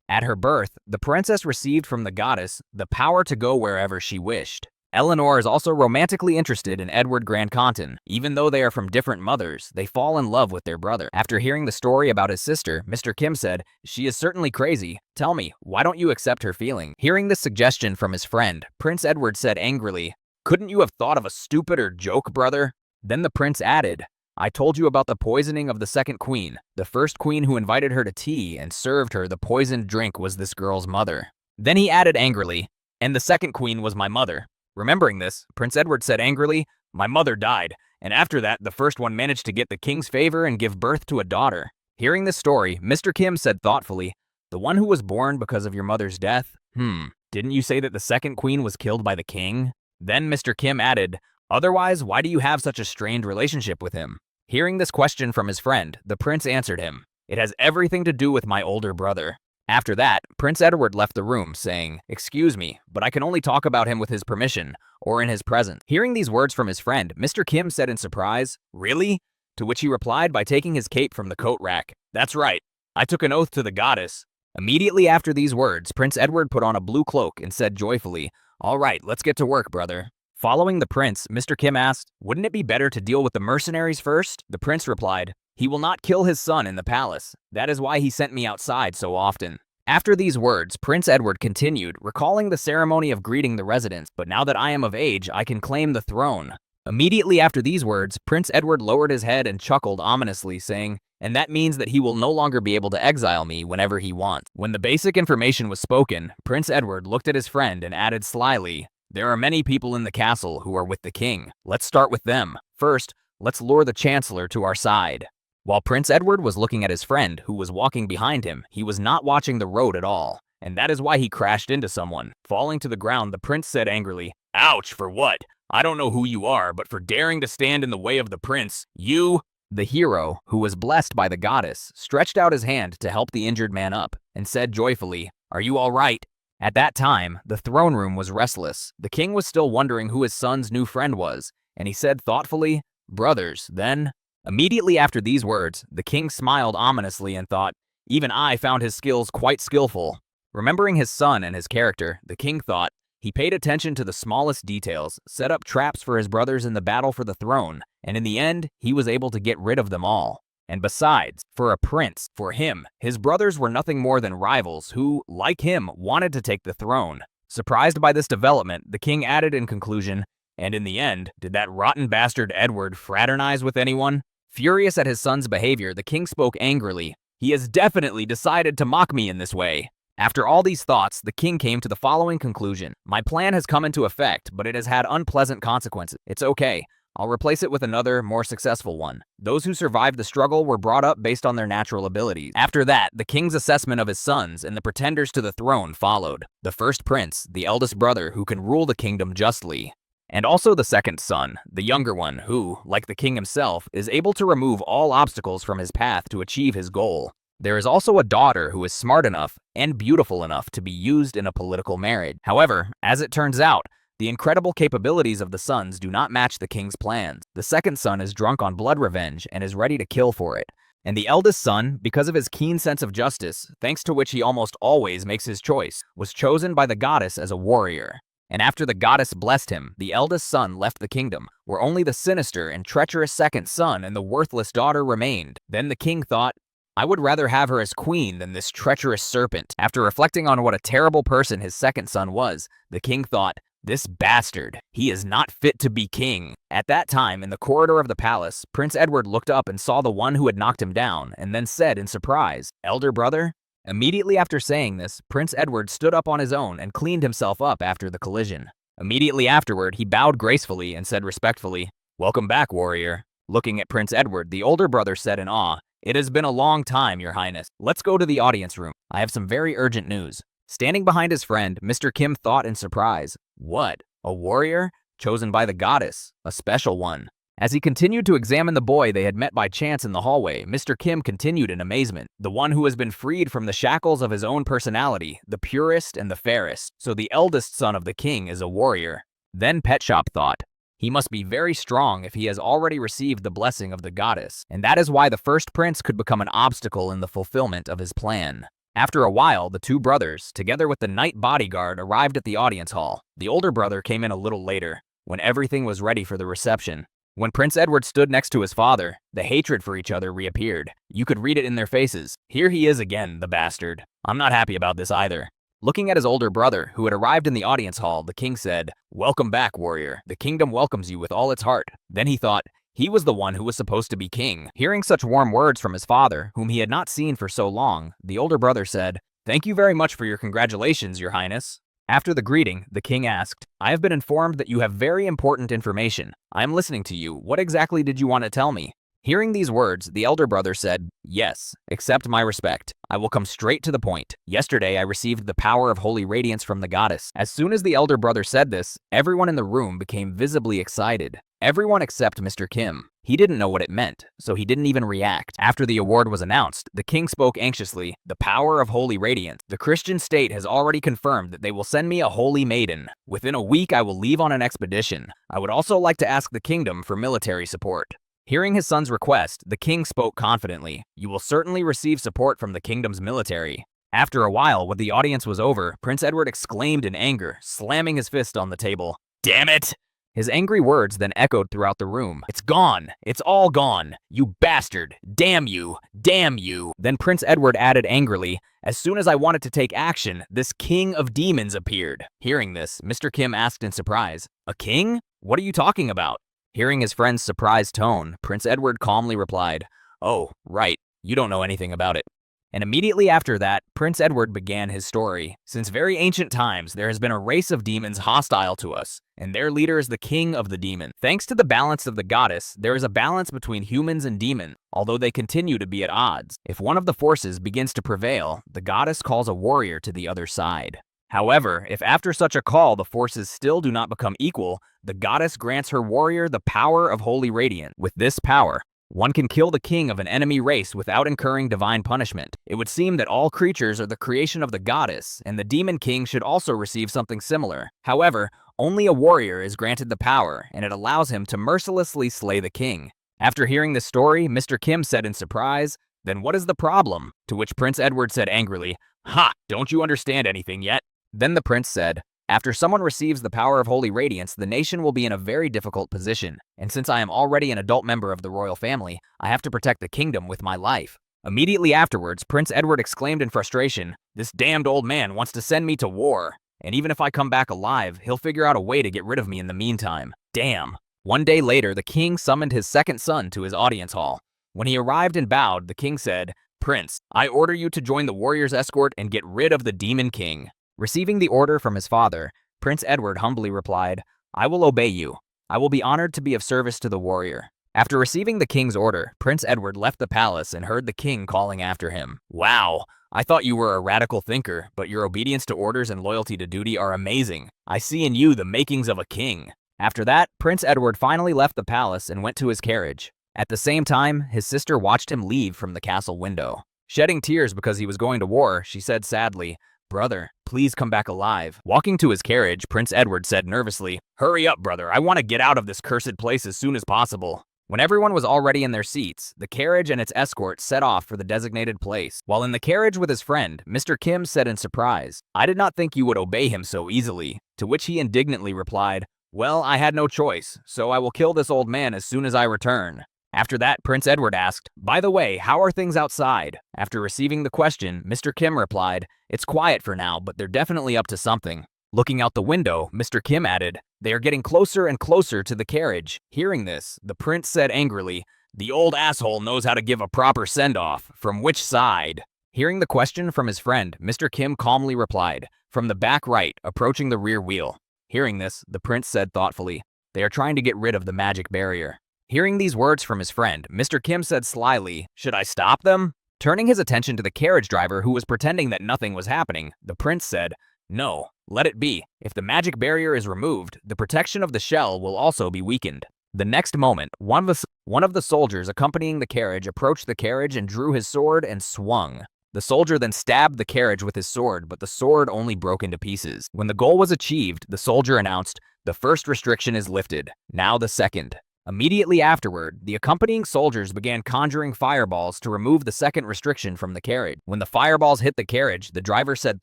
At her birth, the princess received from the goddess the power to go wherever she wished. Eleanor is also romantically interested in Edward Grandcontin. Even though they are from different mothers, they fall in love with their brother. After hearing the story about his sister, Mr. Kim said, "She is certainly crazy. Tell me, why don't you accept her feeling?" Hearing this suggestion from his friend, Prince Edward said angrily, "Couldn't you have thought of a stupider joke, brother?" Then the prince added, "I told you about the poisoning of the second queen. The first queen who invited her to tea and served her the poisoned drink was this girl's mother." Then he added angrily, "And the second queen was my mother." Remembering this, Prince Edward said angrily, "My mother died, and after that, the first one managed to get the king's favor and give birth to a daughter." Hearing this story, Mr. Kim said thoughtfully, "The one who was born because of your mother's death? Didn't you say that the second queen was killed by the king?" Then Mr. Kim added, "Otherwise, why do you have such a strained relationship with him?" Hearing this question from his friend, the prince answered him, "It has everything to do with my older brother." After that, Prince Edward left the room, saying, "Excuse me, but I can only talk about him with his permission, or in his presence." Hearing these words from his friend, Mr. Kim said in surprise, "Really?" To which he replied by taking his cape from the coat rack, "That's right. I took an oath to the goddess." Immediately after these words, Prince Edward put on a blue cloak and said joyfully, "All right, let's get to work, brother." Following the prince, Mr. Kim asked, "Wouldn't it be better to deal with the mercenaries first?" The prince replied, "He will not kill his son in the palace. That is why he sent me outside so often." After these words, Prince Edward continued, recalling the ceremony of greeting the residents, "But now that I am of age, I can claim the throne." Immediately after these words, Prince Edward lowered his head and chuckled ominously, saying, and that means that he will no longer be able to exile me whenever he wants. When the basic information was spoken, Prince Edward looked at his friend and added slyly, "There are many people in the castle who are with the king. Let's start with them. First, let's lure the Chancellor to our side." While Prince Edward was looking at his friend, who was walking behind him, he was not watching the road at all, and that is why he crashed into someone. Falling to the ground, the prince said angrily, "Ouch, for what? I don't know who you are, but for daring to stand in the way of the prince, you—" The hero, who was blessed by the goddess, stretched out his hand to help the injured man up, and said joyfully, "Are you all right?" At that time, the throne room was restless. The king was still wondering who his son's new friend was, and he said thoughtfully, "Brothers, then." Immediately after these words, the king smiled ominously and thought, "Even I found his skills quite skillful." Remembering his son and his character, the king thought, he paid attention to the smallest details, set up traps for his brothers in the battle for the throne, and in the end, he was able to get rid of them all. And besides, for a prince, for him, his brothers were nothing more than rivals who, like him, wanted to take the throne. Surprised by this development, the king added in conclusion, "And in the end, did that rotten bastard Edward fraternize with anyone?" Furious at his son's behavior, the king spoke angrily, "He has definitely decided to mock me in this way." After all these thoughts, the king came to the following conclusion. "My plan has come into effect, but it has had unpleasant consequences. It's okay. I'll replace it with another, more successful one." Those who survived the struggle were brought up based on their natural abilities. After that, the king's assessment of his sons and the pretenders to the throne followed. The first prince, the eldest brother who can rule the kingdom justly. And also the second son, the younger one who, like the king himself, is able to remove all obstacles from his path to achieve his goal. There is also a daughter who is smart enough and beautiful enough to be used in a political marriage. However, as it turns out, the incredible capabilities of the sons do not match the king's plans. The second son is drunk on blood revenge and is ready to kill for it. And the eldest son, because of his keen sense of justice, thanks to which he almost always makes his choice, was chosen by the goddess as a warrior. And after the goddess blessed him, the eldest son left the kingdom, where only the sinister and treacherous second son and the worthless daughter remained. Then the king thought, "I would rather have her as queen than this treacherous serpent." After reflecting on what a terrible person his second son was, the king thought, "This bastard, he is not fit to be king." At that time, in the corridor of the palace, Prince Edward looked up and saw the one who had knocked him down, and then said in surprise, "Elder brother?" Immediately after saying this, Prince Edward stood up on his own and cleaned himself up after the collision. Immediately afterward, he bowed gracefully and said respectfully, "Welcome back, warrior." Looking at Prince Edward, the older brother said in awe, "It has been a long time, your highness. Let's go to the audience room. I have some very urgent news." Standing behind his friend, Mr. Kim thought in surprise, "What? A warrior? Chosen by the goddess? A special one?" As he continued to examine the boy they had met by chance in the hallway, Mr. Kim continued in amazement. The one who has been freed from the shackles of his own personality, the purest and the fairest. So the eldest son of the king is a warrior. Then Pet Shop thought, he must be very strong if he has already received the blessing of the goddess, and that is why the first prince could become an obstacle in the fulfillment of his plan. After a while, the two brothers, together with the knight bodyguard, arrived at the audience hall. The older brother came in a little later, when everything was ready for the reception. When Prince Edward stood next to his father, the hatred for each other reappeared. You could read it in their faces. Here he is again, the bastard. I'm not happy about this either. Looking at his older brother, who had arrived in the audience hall, the king said, "Welcome back, warrior. The kingdom welcomes you with all its heart." Then he thought, he was the one who was supposed to be king. Hearing such warm words from his father, whom he had not seen for so long, the older brother said, "Thank you very much for your congratulations, your highness." After the greeting, the king asked, "I have been informed that you have very important information. I am listening to you. What exactly did you want to tell me?" Hearing these words, the elder brother said, "Yes, accept my respect. I will come straight to the point. Yesterday, I received the power of holy radiance from the goddess." As soon as the elder brother said this, everyone in the room became visibly excited. Everyone except Mr. Kim. He didn't know what it meant, so he didn't even react. After the award was announced, the king spoke anxiously, "The power of holy radiance. The Christian state has already confirmed that they will send me a holy maiden. Within a week, I will leave on an expedition. I would also like to ask the kingdom for military support." Hearing his son's request, the king spoke confidently, "You will certainly receive support from the kingdom's military." After a while, when the audience was over, Prince Edward exclaimed in anger, slamming his fist on the table, "Damn it!" His angry words then echoed throughout the room. "It's gone! It's all gone! You bastard! Damn you! Damn you!" Then Prince Edward added angrily, "As soon as I wanted to take action, this king of demons appeared." Hearing this, Mr. Kim asked in surprise, "A king? What are you talking about?" Hearing his friend's surprised tone, Prince Edward calmly replied, "Oh, right. You don't know anything about it." And immediately after that, Prince Edward began his story. Since very ancient times, there has been a race of demons hostile to us, and their leader is the king of the demons. Thanks to the balance of the goddess, there is a balance between humans and demons, although they continue to be at odds. If one of the forces begins to prevail, the goddess calls a warrior to the other side. However, if after such a call the forces still do not become equal, the goddess grants her warrior the power of holy radiance. With this power, one can kill the king of an enemy race without incurring divine punishment. It would seem that all creatures are the creation of the goddess, and the demon king should also receive something similar. However, only a warrior is granted the power, and it allows him to mercilessly slay the king. After hearing this story, Mr. Kim said in surprise, "Then what is the problem?" To which Prince Edward said angrily, "Ha! Don't you understand anything yet?" Then the prince said, "After someone receives the power of holy radiance, the nation will be in a very difficult position, and since I am already an adult member of the royal family, I have to protect the kingdom with my life." Immediately afterwards, Prince Edward exclaimed in frustration, "This damned old man wants to send me to war, and even if I come back alive, he'll figure out a way to get rid of me in the meantime. Damn." One day later, the king summoned his second son to his audience hall. When he arrived and bowed, the king said, "Prince, I order you to join the warrior's escort and get rid of the demon king." Receiving the order from his father, Prince Edward humbly replied, "I will obey you. I will be honored to be of service to the warrior." After receiving the king's order, Prince Edward left the palace and heard the king calling after him. "Wow, I thought you were a radical thinker, but your obedience to orders and loyalty to duty are amazing. I see in you the makings of a king." After that, Prince Edward finally left the palace and went to his carriage. At the same time, his sister watched him leave from the castle window. Shedding tears because he was going to war, she said sadly, "Brother, please come back alive." Walking to his carriage, Prince Edward said nervously, "Hurry up, brother. I want to get out of this cursed place as soon as possible." When everyone was already in their seats, the carriage and its escort set off for the designated place. While in the carriage with his friend, Mr. Kim said in surprise, "I did not think you would obey him so easily." To which he indignantly replied, "Well, I had no choice, so I will kill this old man as soon as I return." After that, Prince Edward asked, "By the way, how are things outside?" After receiving the question, Mr. Kim replied, "It's quiet for now, but they're definitely up to something." Looking out the window, Mr. Kim added, "They are getting closer and closer to the carriage." Hearing this, the prince said angrily, "The old asshole knows how to give a proper send-off. From which side?" Hearing the question from his friend, Mr. Kim calmly replied, "From the back right, approaching the rear wheel." Hearing this, the prince said thoughtfully, "They are trying to get rid of the magic barrier." Hearing these words from his friend, Mr. Kim said slyly, "Should I stop them?" Turning his attention to the carriage driver who was pretending that nothing was happening, the prince said, "No, let it be. If the magic barrier is removed, the protection of the shell will also be weakened." The next moment, one of the soldiers accompanying the carriage approached the carriage and drew his sword and swung. The soldier then stabbed the carriage with his sword, but the sword only broke into pieces. When the goal was achieved, the soldier announced, "The first restriction is lifted. Now the second." Immediately afterward, the accompanying soldiers began conjuring fireballs to remove the second restriction from the carriage. When the fireballs hit the carriage, the driver said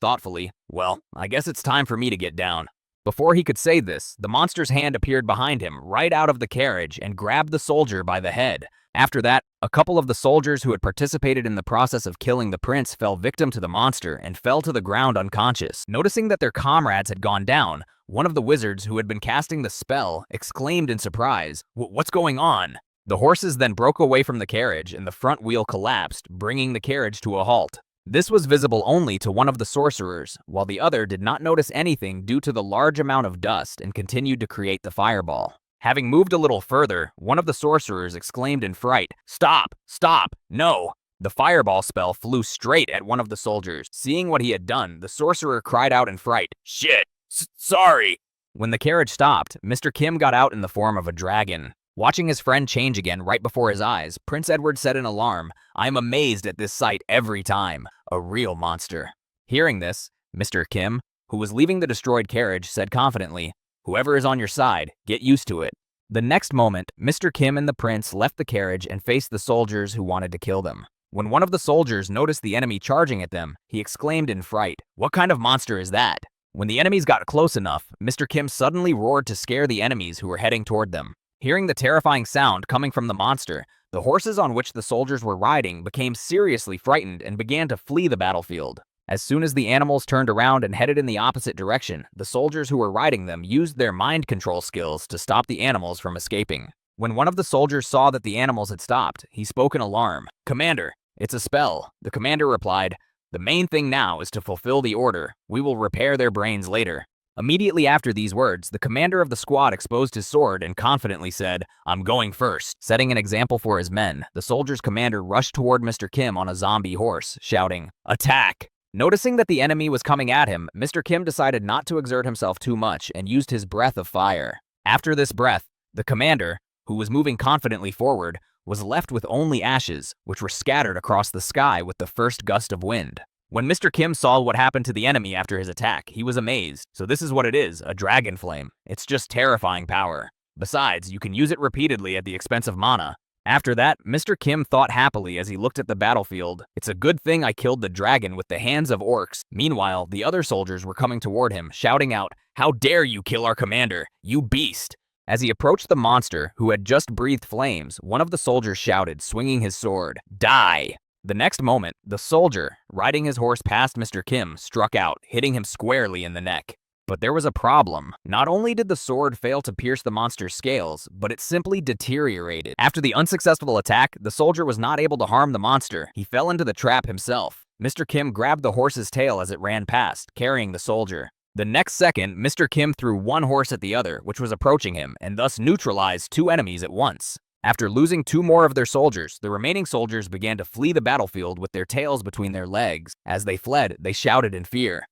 thoughtfully, "Well, I guess it's time for me to get down." Before he could say this, the monster's hand appeared behind him, right out of the carriage, and grabbed the soldier by the head. After that, a couple of the soldiers who had participated in the process of killing the prince fell victim to the monster and fell to the ground unconscious. Noticing that their comrades had gone down, one of the wizards who had been casting the spell exclaimed in surprise, "What's going on?" The horses then broke away from the carriage and the front wheel collapsed, bringing the carriage to a halt. This was visible only to one of the sorcerers, while the other did not notice anything due to the large amount of dust and continued to create the fireball. Having moved a little further, one of the sorcerers exclaimed in fright, "Stop! Stop! No!" The fireball spell flew straight at one of the soldiers. Seeing what he had done, the sorcerer cried out in fright, "Shit! Sorry!" When the carriage stopped, Mr. Kim got out in the form of a dragon. Watching his friend change again right before his eyes, Prince Edward said in alarm, "I am amazed at this sight every time. A real monster." Hearing this, Mr. Kim, who was leaving the destroyed carriage, said confidently, "Whoever is on your side, get used to it." The next moment, Mr. Kim and the prince left the carriage and faced the soldiers who wanted to kill them. When one of the soldiers noticed the enemy charging at them, he exclaimed in fright, "What kind of monster is that?" When the enemies got close enough, Mr. Kim suddenly roared to scare the enemies who were heading toward them. Hearing the terrifying sound coming from the monster, the horses on which the soldiers were riding became seriously frightened and began to flee the battlefield. As soon as the animals turned around and headed in the opposite direction, the soldiers who were riding them used their mind control skills to stop the animals from escaping. When one of the soldiers saw that the animals had stopped, he spoke in alarm, "Commander, "It's a spell," the commander replied. "The main thing now is to fulfill the order. We will repair their brains later." Immediately after these words, the commander of the squad exposed his sword and confidently said, "I'm going first." Setting an example for his men, the soldier's commander rushed toward Mr. Kim on a zombie horse, shouting, "Attack!" Noticing that the enemy was coming at him, Mr. Kim decided not to exert himself too much and used his breath of fire. After this breath, the commander, who was moving confidently forward, was left with only ashes, which were scattered across the sky with the first gust of wind. When Mr. Kim saw what happened to the enemy after his attack, he was amazed. So this is what it is, a dragon flame. It's just terrifying power. Besides, you can use it repeatedly at the expense of mana. After that, Mr. Kim thought happily as he looked at the battlefield. "It's a good thing I killed the dragon with the hands of orcs." Meanwhile, the other soldiers were coming toward him, shouting out, "How dare you kill our commander, you beast!" As he approached the monster, who had just breathed flames, one of the soldiers shouted, swinging his sword, "Die!" The next moment, the soldier, riding his horse past Mr. Kim, struck out, hitting him squarely in the neck. But there was a problem. Not only did the sword fail to pierce the monster's scales, but it simply deteriorated. After the unsuccessful attack, the soldier was not able to harm the monster. He fell into the trap himself. Mr. Kim grabbed the horse's tail as it ran past, carrying the soldier. The next second, Mr. Kim threw one horse at the other, which was approaching him, and thus neutralized two enemies at once. After losing two more of their soldiers, the remaining soldiers began to flee the battlefield with their tails between their legs. As they fled, they shouted in fear,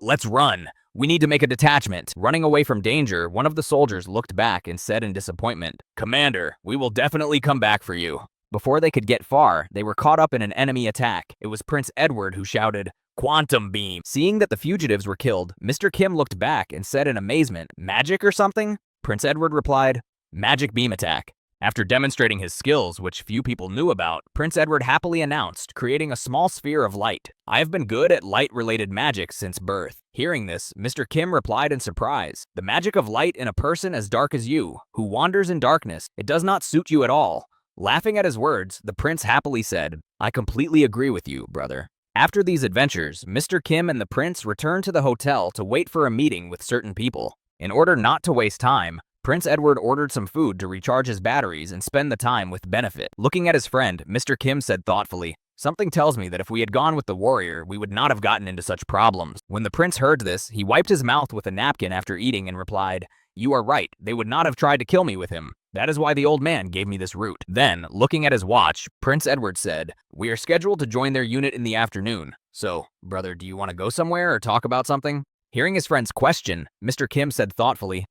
Let's run! We need to make a detachment." Running away from danger, one of the soldiers looked back and said in disappointment, "Commander, we will definitely come back for you." Before they could get far, they were caught up in an enemy attack. It was Prince Edward who shouted, "Quantum beam!" Seeing that the fugitives were killed, Mr. Kim looked back and said in amazement, "Magic or something?" Prince Edward replied, "Magic beam attack." After demonstrating his skills, which few people knew about, Prince Edward happily announced, creating a small sphere of light. "I have been good at light-related magic since birth." Hearing this, Mr. Kim replied in surprise, "The magic of light in a person as dark as you, who wanders in darkness, it does not suit you at all." Laughing at his words, the prince happily said, "I completely agree with you, brother." After these adventures, Mr. Kim and the prince returned to the hotel to wait for a meeting with certain people. In order not to waste time, Prince Edward ordered some food to recharge his batteries and spend the time with benefit. Looking at his friend, Mr. Kim said thoughtfully, "Something tells me that if we had gone with the warrior, we would not have gotten into such problems." When the prince heard this, he wiped his mouth with a napkin after eating and replied, "You are right, they would not have tried to kill me with him. That is why the old man gave me this route." Then, looking at his watch, Prince Edward said, "We are scheduled to join their unit in the afternoon. So, brother, do you want to go somewhere or talk about something?" Hearing his friend's question, Mr. Kim said thoughtfully,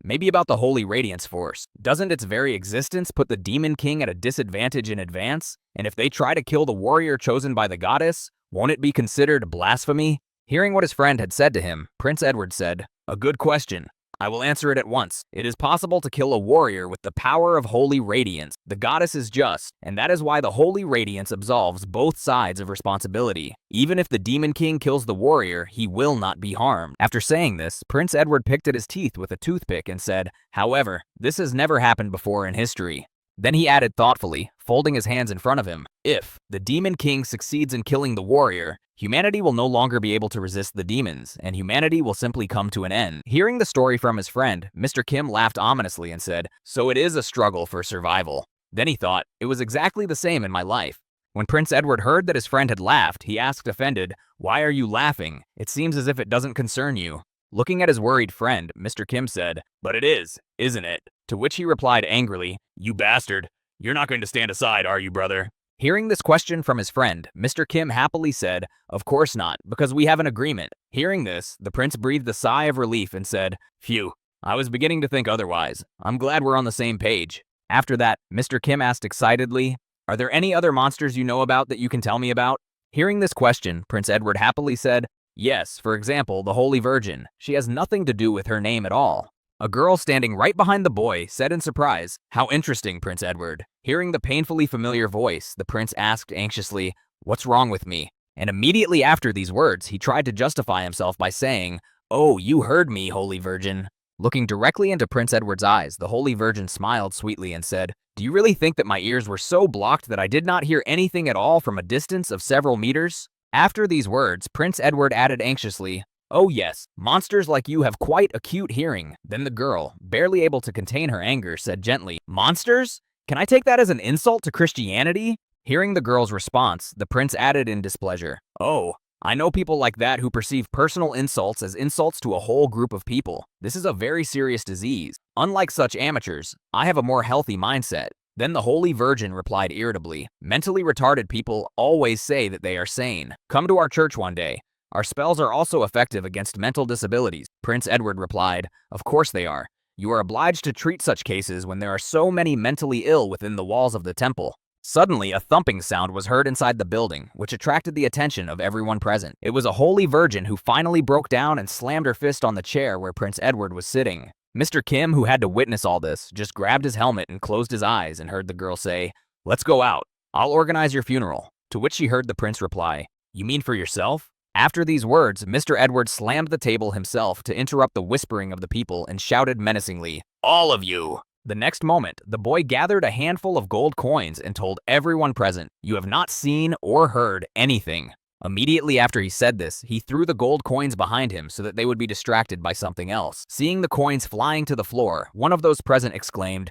Maybe about the Holy Radiance Force. Doesn't its very existence put the Demon King at a disadvantage in advance? And if they try to kill the warrior chosen by the goddess, won't it be considered blasphemy?" Hearing what his friend had said to him, Prince Edward said, "A good question. I will answer it at once. It is possible to kill a warrior with the power of Holy Radiance. The goddess is just, and that is why the Holy Radiance absolves both sides of responsibility. Even if the Demon King kills the warrior, he will not be harmed." After saying this, Prince Edward picked at his teeth with a toothpick and said, "However, this has never happened before in history." Then he added thoughtfully, folding his hands in front of him, "If the Demon King succeeds in killing the warrior, humanity will no longer be able to resist the demons, and humanity will simply come to an end." Hearing the story from his friend, Mr. Kim laughed ominously and said, "So it is a struggle for survival." Then he thought, "It was exactly the same in my life." When Prince Edward heard that his friend had laughed, he asked offended, "Why are you laughing? It seems as if it doesn't concern you." Looking at his worried friend, Mr. Kim said, "But it is, isn't it?" To which he replied angrily, "You bastard. You're not going to stand aside, are you, brother?" Hearing this question from his friend, Mr. Kim happily said, "Of course not, because we have an agreement." Hearing this, the prince breathed a sigh of relief and said, "Phew, I was beginning to think otherwise. I'm glad we're on the same page." After that, Mr. Kim asked excitedly, "Are there any other monsters you know about that you can tell me about?" Hearing this question, Prince Edward happily said, "Yes, for example, the Holy Virgin. She has nothing to do with her name at all." A girl standing right behind the boy said in surprise, "How interesting, Prince Edward." Hearing the painfully familiar voice, the prince asked anxiously, "What's wrong with me?" And immediately after these words, he tried to justify himself by saying, "Oh, you heard me, Holy Virgin." Looking directly into Prince Edward's eyes, the Holy Virgin smiled sweetly and said, "Do you really think that my ears were so blocked that I did not hear anything at all from a distance of several meters?" After these words, Prince Edward added anxiously, "Oh yes, monsters like you have quite acute hearing." Then the girl, barely able to contain her anger, said gently, "Monsters? Can I take that as an insult to Christianity?" Hearing the girl's response, the prince added in displeasure, "Oh, I know people like that who perceive personal insults as insults to a whole group of people. This is a very serious disease. Unlike such amateurs, I have a more healthy mindset." Then the Holy Virgin replied irritably, "Mentally retarded people always say that they are sane. Come to our church one day. Our spells are also effective against mental disabilities." Prince Edward replied, "Of course they are. You are obliged to treat such cases when there are so many mentally ill within the walls of the temple." Suddenly, a thumping sound was heard inside the building, which attracted the attention of everyone present. It was a Holy Virgin who finally broke down and slammed her fist on the chair where Prince Edward was sitting. Mr. Kim, who had to witness all this, just grabbed his helmet and closed his eyes and heard the girl say, "Let's go out. I'll organize your funeral." To which she heard the prince reply, "You mean for yourself?" After these words, Mr. Edward slammed the table himself to interrupt the whispering of the people and shouted menacingly, "All of you!" The next moment, the boy gathered a handful of gold coins and told everyone present, "You have not seen or heard anything." Immediately after he said this, he threw the gold coins behind him so that they would be distracted by something else. Seeing the coins flying to the floor, one of those present exclaimed,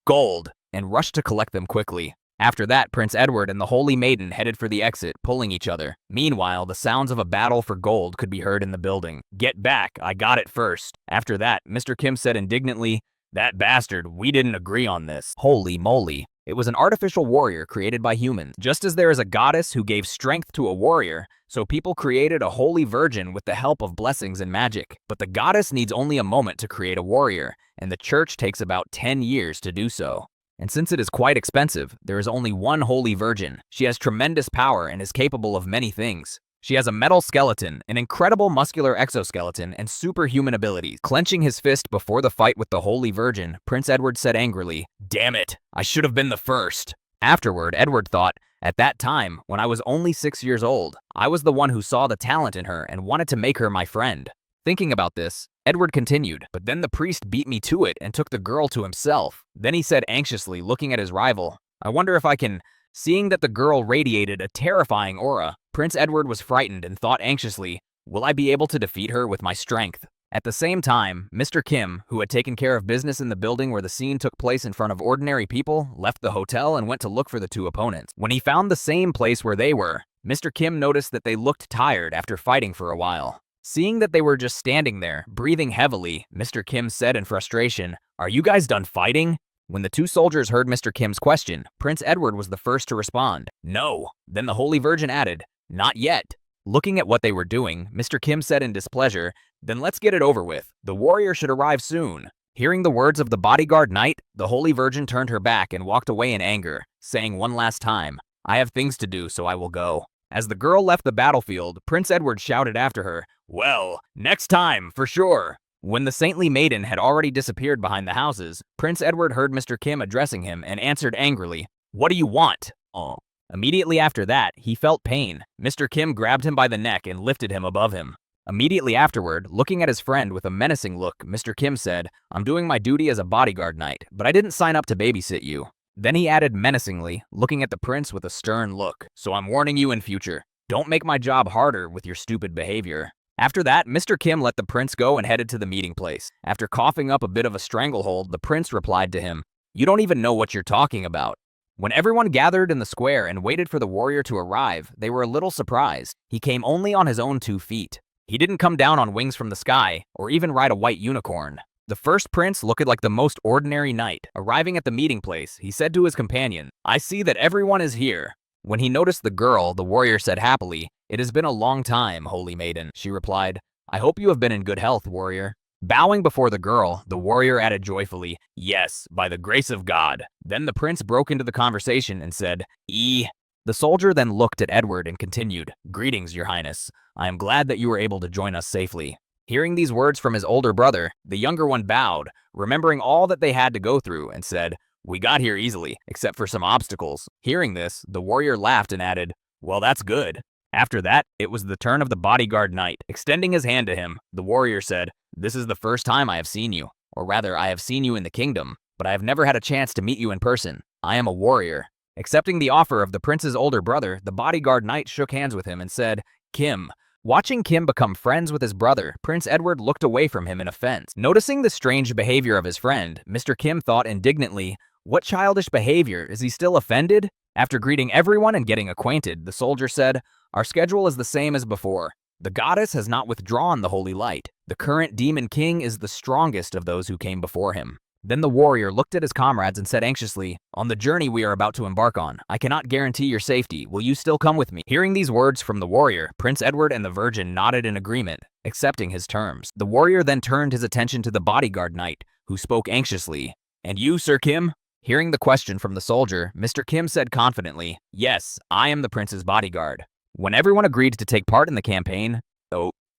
"Gold!" and rushed to collect them quickly. After that, Prince Edward and the Holy Maiden headed for the exit, pulling each other. Meanwhile, the sounds of a battle for gold could be heard in the building. "Get back, I got it first." After that, Mr. Kim said indignantly, "That bastard, we didn't agree on this." Holy moly. It was an artificial warrior created by humans. Just as there is a goddess who gave strength to a warrior, so people created a holy virgin with the help of blessings and magic. But the goddess needs only a moment to create a warrior, and the church takes about 10 years to do so. And since it is quite expensive, there is only one holy virgin. She has tremendous power and is capable of many things. She has a metal skeleton, an incredible muscular exoskeleton, and superhuman abilities. Clenching his fist before the fight with the Holy Virgin, Prince Edward said angrily, "Damn it, I should have been the first." Afterward, Edward thought, "At that time, when I was only 6 years old, I was the one who saw the talent in her and wanted to make her my friend." Thinking about this, Edward continued, "But then the priest beat me to it and took the girl to himself." Then he said anxiously, looking at his rival, "I wonder if I can..." Seeing that the girl radiated a terrifying aura, Prince Edward was frightened and thought anxiously, "Will I be able to defeat her with my strength?" At the same time, Mr. Kim, who had taken care of business in the building where the scene took place in front of ordinary people, left the hotel and went to look for the two opponents. When he found the same place where they were, Mr. Kim noticed that they looked tired after fighting for a while. Seeing that they were just standing there, breathing heavily, Mr. Kim said in frustration, "Are you guys done fighting?" When the two soldiers heard Mr. Kim's question, Prince Edward was the first to respond, "No." Then the Holy Virgin added, "Not yet." Looking at what they were doing, Mr. Kim said in displeasure, "Then let's get it over with. The warrior should arrive soon." Hearing the words of the bodyguard knight, the Holy Virgin turned her back and walked away in anger, saying one last time, "I have things to do, so I will go." As the girl left the battlefield, Prince Edward shouted after her, "Well, next time, for sure." When the saintly maiden had already disappeared behind the houses, Prince Edward heard Mr. Kim addressing him and answered angrily, "What do you want?" "Oh." Immediately after that, he felt pain. Mr. Kim grabbed him by the neck and lifted him above him. Immediately afterward, looking at his friend with a menacing look, Mr. Kim said, "I'm doing my duty as a bodyguard knight, but I didn't sign up to babysit you." Then he added menacingly, looking at the prince with a stern look, "So I'm warning you in future. Don't make my job harder with your stupid behavior." After that, Mr. Kim let the prince go and headed to the meeting place. After coughing up a bit of a stranglehold, the prince replied to him, "You don't even know what you're talking about." When everyone gathered in the square and waited for the warrior to arrive, they were a little surprised. He came only on his own 2 feet. He didn't come down on wings from the sky, or even ride a white unicorn. The first prince looked like the most ordinary knight. Arriving at the meeting place, he said to his companion, "I see that everyone is here." When he noticed the girl, the warrior said happily, "It has been a long time, Holy Maiden." She replied, "I hope you have been in good health, warrior." Bowing before the girl, the warrior added joyfully, "Yes, by the grace of God." Then the prince broke into the conversation and said, The soldier then looked at Edward and continued, "Greetings, your highness. I am glad that you were able to join us safely." Hearing these words from his older brother, the younger one bowed, remembering all that they had to go through, and said, "We got here easily, except for some obstacles." Hearing this, the warrior laughed and added, "Well, that's good." After that, it was the turn of the bodyguard knight. Extending his hand to him, the warrior said, "This is the first time I have seen you, or rather, I have seen you in the kingdom, but I have never had a chance to meet you in person. I am a warrior." Accepting the offer of the prince's older brother, the bodyguard knight shook hands with him and said, "Kim." Watching Kim become friends with his brother, Prince Edward looked away from him in offense. Noticing the strange behavior of his friend, Mr. Kim thought indignantly, What childish behavior? Is he still offended? After greeting everyone and getting acquainted, the soldier said, "Our schedule is the same as before. The goddess has not withdrawn the holy light. The current demon king is the strongest of those who came before him." Then the warrior looked at his comrades and said anxiously, "On the journey we are about to embark on, I cannot guarantee your safety. Will you still come with me?" Hearing these words from the warrior, Prince Edward and the Virgin nodded in agreement, accepting his terms. The warrior then turned his attention to the bodyguard knight, who spoke anxiously. "And you, Sir Kim?" Hearing the question from the soldier, Mr. Kim said confidently, "Yes, I am the prince's bodyguard." When everyone agreed to take part in the campaign,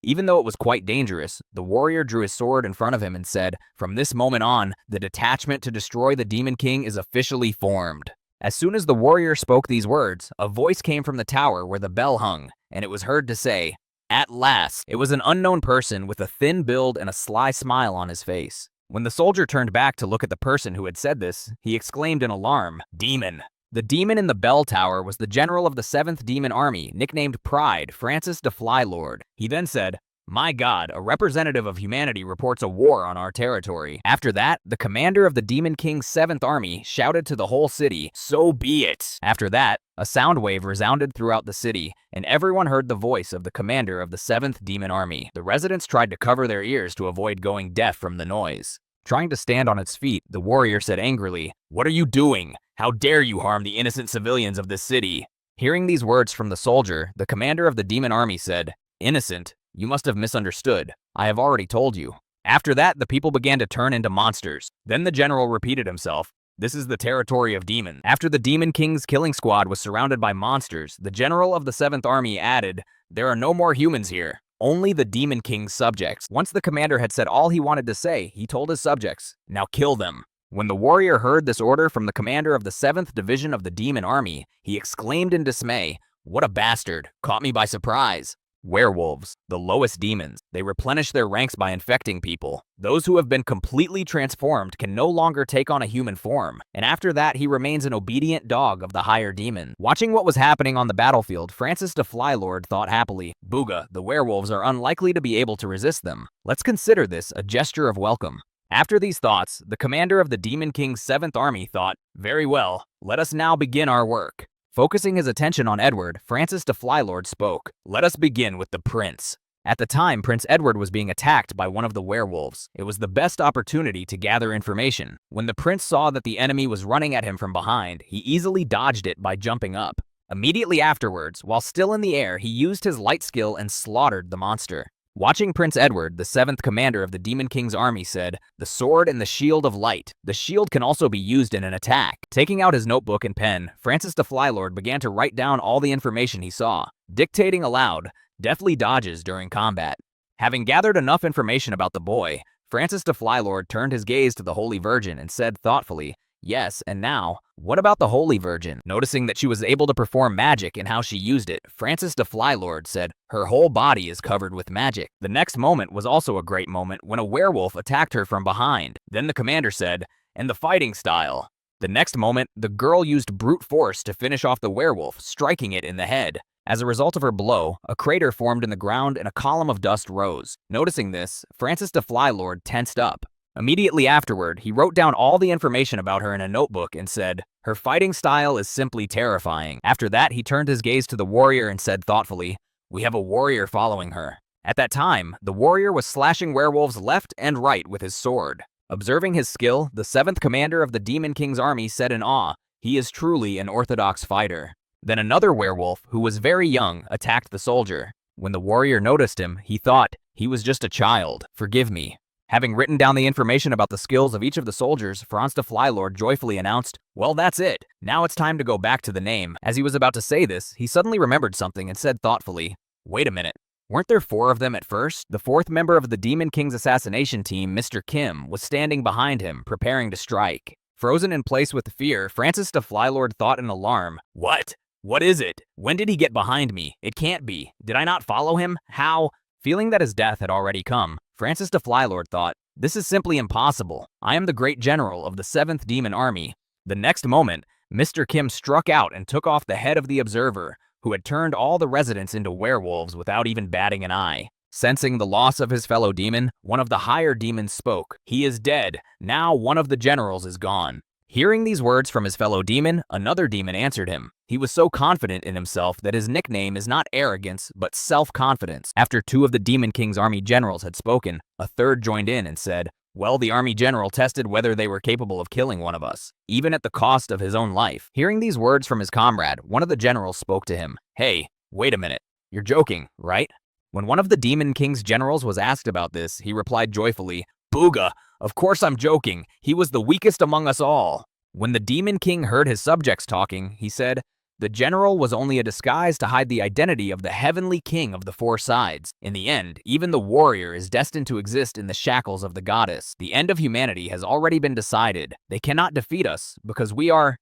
even though it was quite dangerous, the warrior drew his sword in front of him and said, "From this moment on, the detachment to destroy the Demon King is officially formed." As soon as the warrior spoke these words, a voice came from the tower where the bell hung, and it was heard to say, "At last!" It was an unknown person with a thin build and a sly smile on his face. When the soldier turned back to look at the person who had said this, he exclaimed in alarm, "Demon!" The demon in the bell tower was the general of the 7th Demon Army, nicknamed Pride, Francis de Flylord. He then said, "My God, a representative of humanity reports a war on our territory." After that, the commander of the Demon King's 7th Army shouted to the whole city, "So be it!" After that, a sound wave resounded throughout the city, and everyone heard the voice of the commander of the 7th Demon Army. The residents tried to cover their ears to avoid going deaf from the noise. Trying to stand on its feet, the warrior said angrily, "What are you doing? How dare you harm the innocent civilians of this city?" Hearing these words from the soldier, the commander of the demon army said, "Innocent? You must have misunderstood. I have already told you." After that, the people began to turn into monsters. Then the general repeated himself, "This is the territory of demons." After the Demon King's killing squad was surrounded by monsters, the general of the 7th Army added, "There are no more humans here. Only the Demon King's subjects." Once the commander had said all he wanted to say, he told his subjects, "Now kill them." When the warrior heard this order from the commander of the 7th Division of the Demon Army, he exclaimed in dismay, "What a bastard! Caught me by surprise." Werewolves, the lowest demons. They replenish their ranks by infecting people. Those who have been completely transformed can no longer take on a human form, and after that he remains an obedient dog of the higher demon. Watching what was happening on the battlefield, Francis de Flylord thought happily, "Booga, the werewolves are unlikely to be able to resist them. Let's consider this a gesture of welcome." After these thoughts, the commander of the Demon King's 7th Army thought, "Very well, let us now begin our work." Focusing his attention on Edward, Francis de Flylord spoke, "Let us begin with the prince." At the time, Prince Edward was being attacked by one of the werewolves. It was the best opportunity to gather information. When the prince saw that the enemy was running at him from behind, he easily dodged it by jumping up. Immediately afterwards, while still in the air, he used his light skill and slaughtered the monster. Watching Prince Edward, the 7th commander of the Demon King's army said, "The sword and the shield of light. The shield can also be used in an attack." Taking out his notebook and pen, Francis de Flylord began to write down all the information he saw, dictating aloud, deftly dodges during combat. Having gathered enough information about the boy, Francis de Flylord turned his gaze to the Holy Virgin and said thoughtfully, "Yes, and now, what about the Holy Virgin?" Noticing that she was able to perform magic and how she used it, Francis de Flylord said, "Her whole body is covered with magic." The next moment was also a great moment when a werewolf attacked her from behind. Then the commander said, "And the fighting style." The next moment, the girl used brute force to finish off the werewolf, striking it in the head. As a result of her blow, a crater formed in the ground and a column of dust rose. Noticing this, Francis de Flylord tensed up. Immediately afterward, he wrote down all the information about her in a notebook and said, "Her fighting style is simply terrifying." After that, he turned his gaze to the warrior and said thoughtfully, "We have a warrior following her." At that time, the warrior was slashing werewolves left and right with his sword. Observing his skill, the 7th commander of the Demon King's army said in awe, "He is truly an orthodox fighter." Then another werewolf, who was very young, attacked the soldier. When the warrior noticed him, he thought, "He was just a child. Forgive me." Having written down the information about the skills of each of the soldiers, Franz de Flylord joyfully announced, "Well, that's it. Now it's time to go back to the name." As he was about to say this, he suddenly remembered something and said thoughtfully, "Wait a minute. Weren't there 4 of them at first?" The 4th member of the Demon King's assassination team, Mr. Kim, was standing behind him, preparing to strike. Frozen in place with fear, Francis de Flylord thought in alarm, "What? What is it? When did he get behind me? It can't be. Did I not follow him? How?" Feeling that his death had already come, Francis de Flylord thought, "This is simply impossible. I am the great general of the 7th Demon Army." The next moment, Mr. Kim struck out and took off the head of the observer, who had turned all the residents into werewolves without even batting an eye. Sensing the loss of his fellow demon, one of the higher demons spoke, "He is dead. Now one of the generals is gone." Hearing these words from his fellow demon, another demon answered him. He was so confident in himself that his nickname is not arrogance, but self-confidence. After two of the Demon King's army generals had spoken, a third joined in and said, "Well, the army general tested whether they were capable of killing one of us, even at the cost of his own life." Hearing these words from his comrade, one of the generals spoke to him. "Hey, wait a minute. You're joking, right?" When one of the Demon King's generals was asked about this, he replied joyfully, "Booga! Of course I'm joking. He was the weakest among us all." When the Demon King heard his subjects talking, he said, "The general was only a disguise to hide the identity of the heavenly king of the four sides. In the end, even the warrior is destined to exist in the shackles of the goddess. The end of humanity has already been decided. They cannot defeat us because we are..."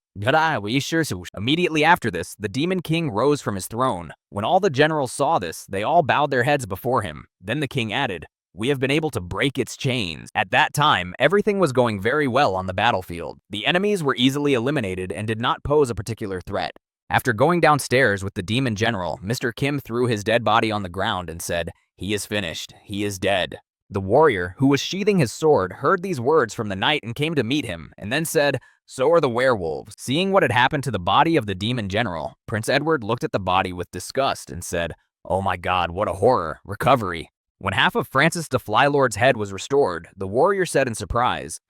Immediately after this, the Demon King rose from his throne. When all the generals saw this, they all bowed their heads before him. Then the king added, "We have been able to break its chains." At that time, everything was going very well on the battlefield. The enemies were easily eliminated and did not pose a particular threat. After going downstairs with the demon general, Mr. Kim threw his dead body on the ground and said, "He is finished. He is dead." The warrior, who was sheathing his sword, heard these words from the knight and came to meet him, and then said, "So are the werewolves." Seeing what had happened to the body of the demon general, Prince Edward looked at the body with disgust and said, "Oh my God, what a horror. Recovery." When half of Francis de Flylord's head was restored, the warrior said in surprise,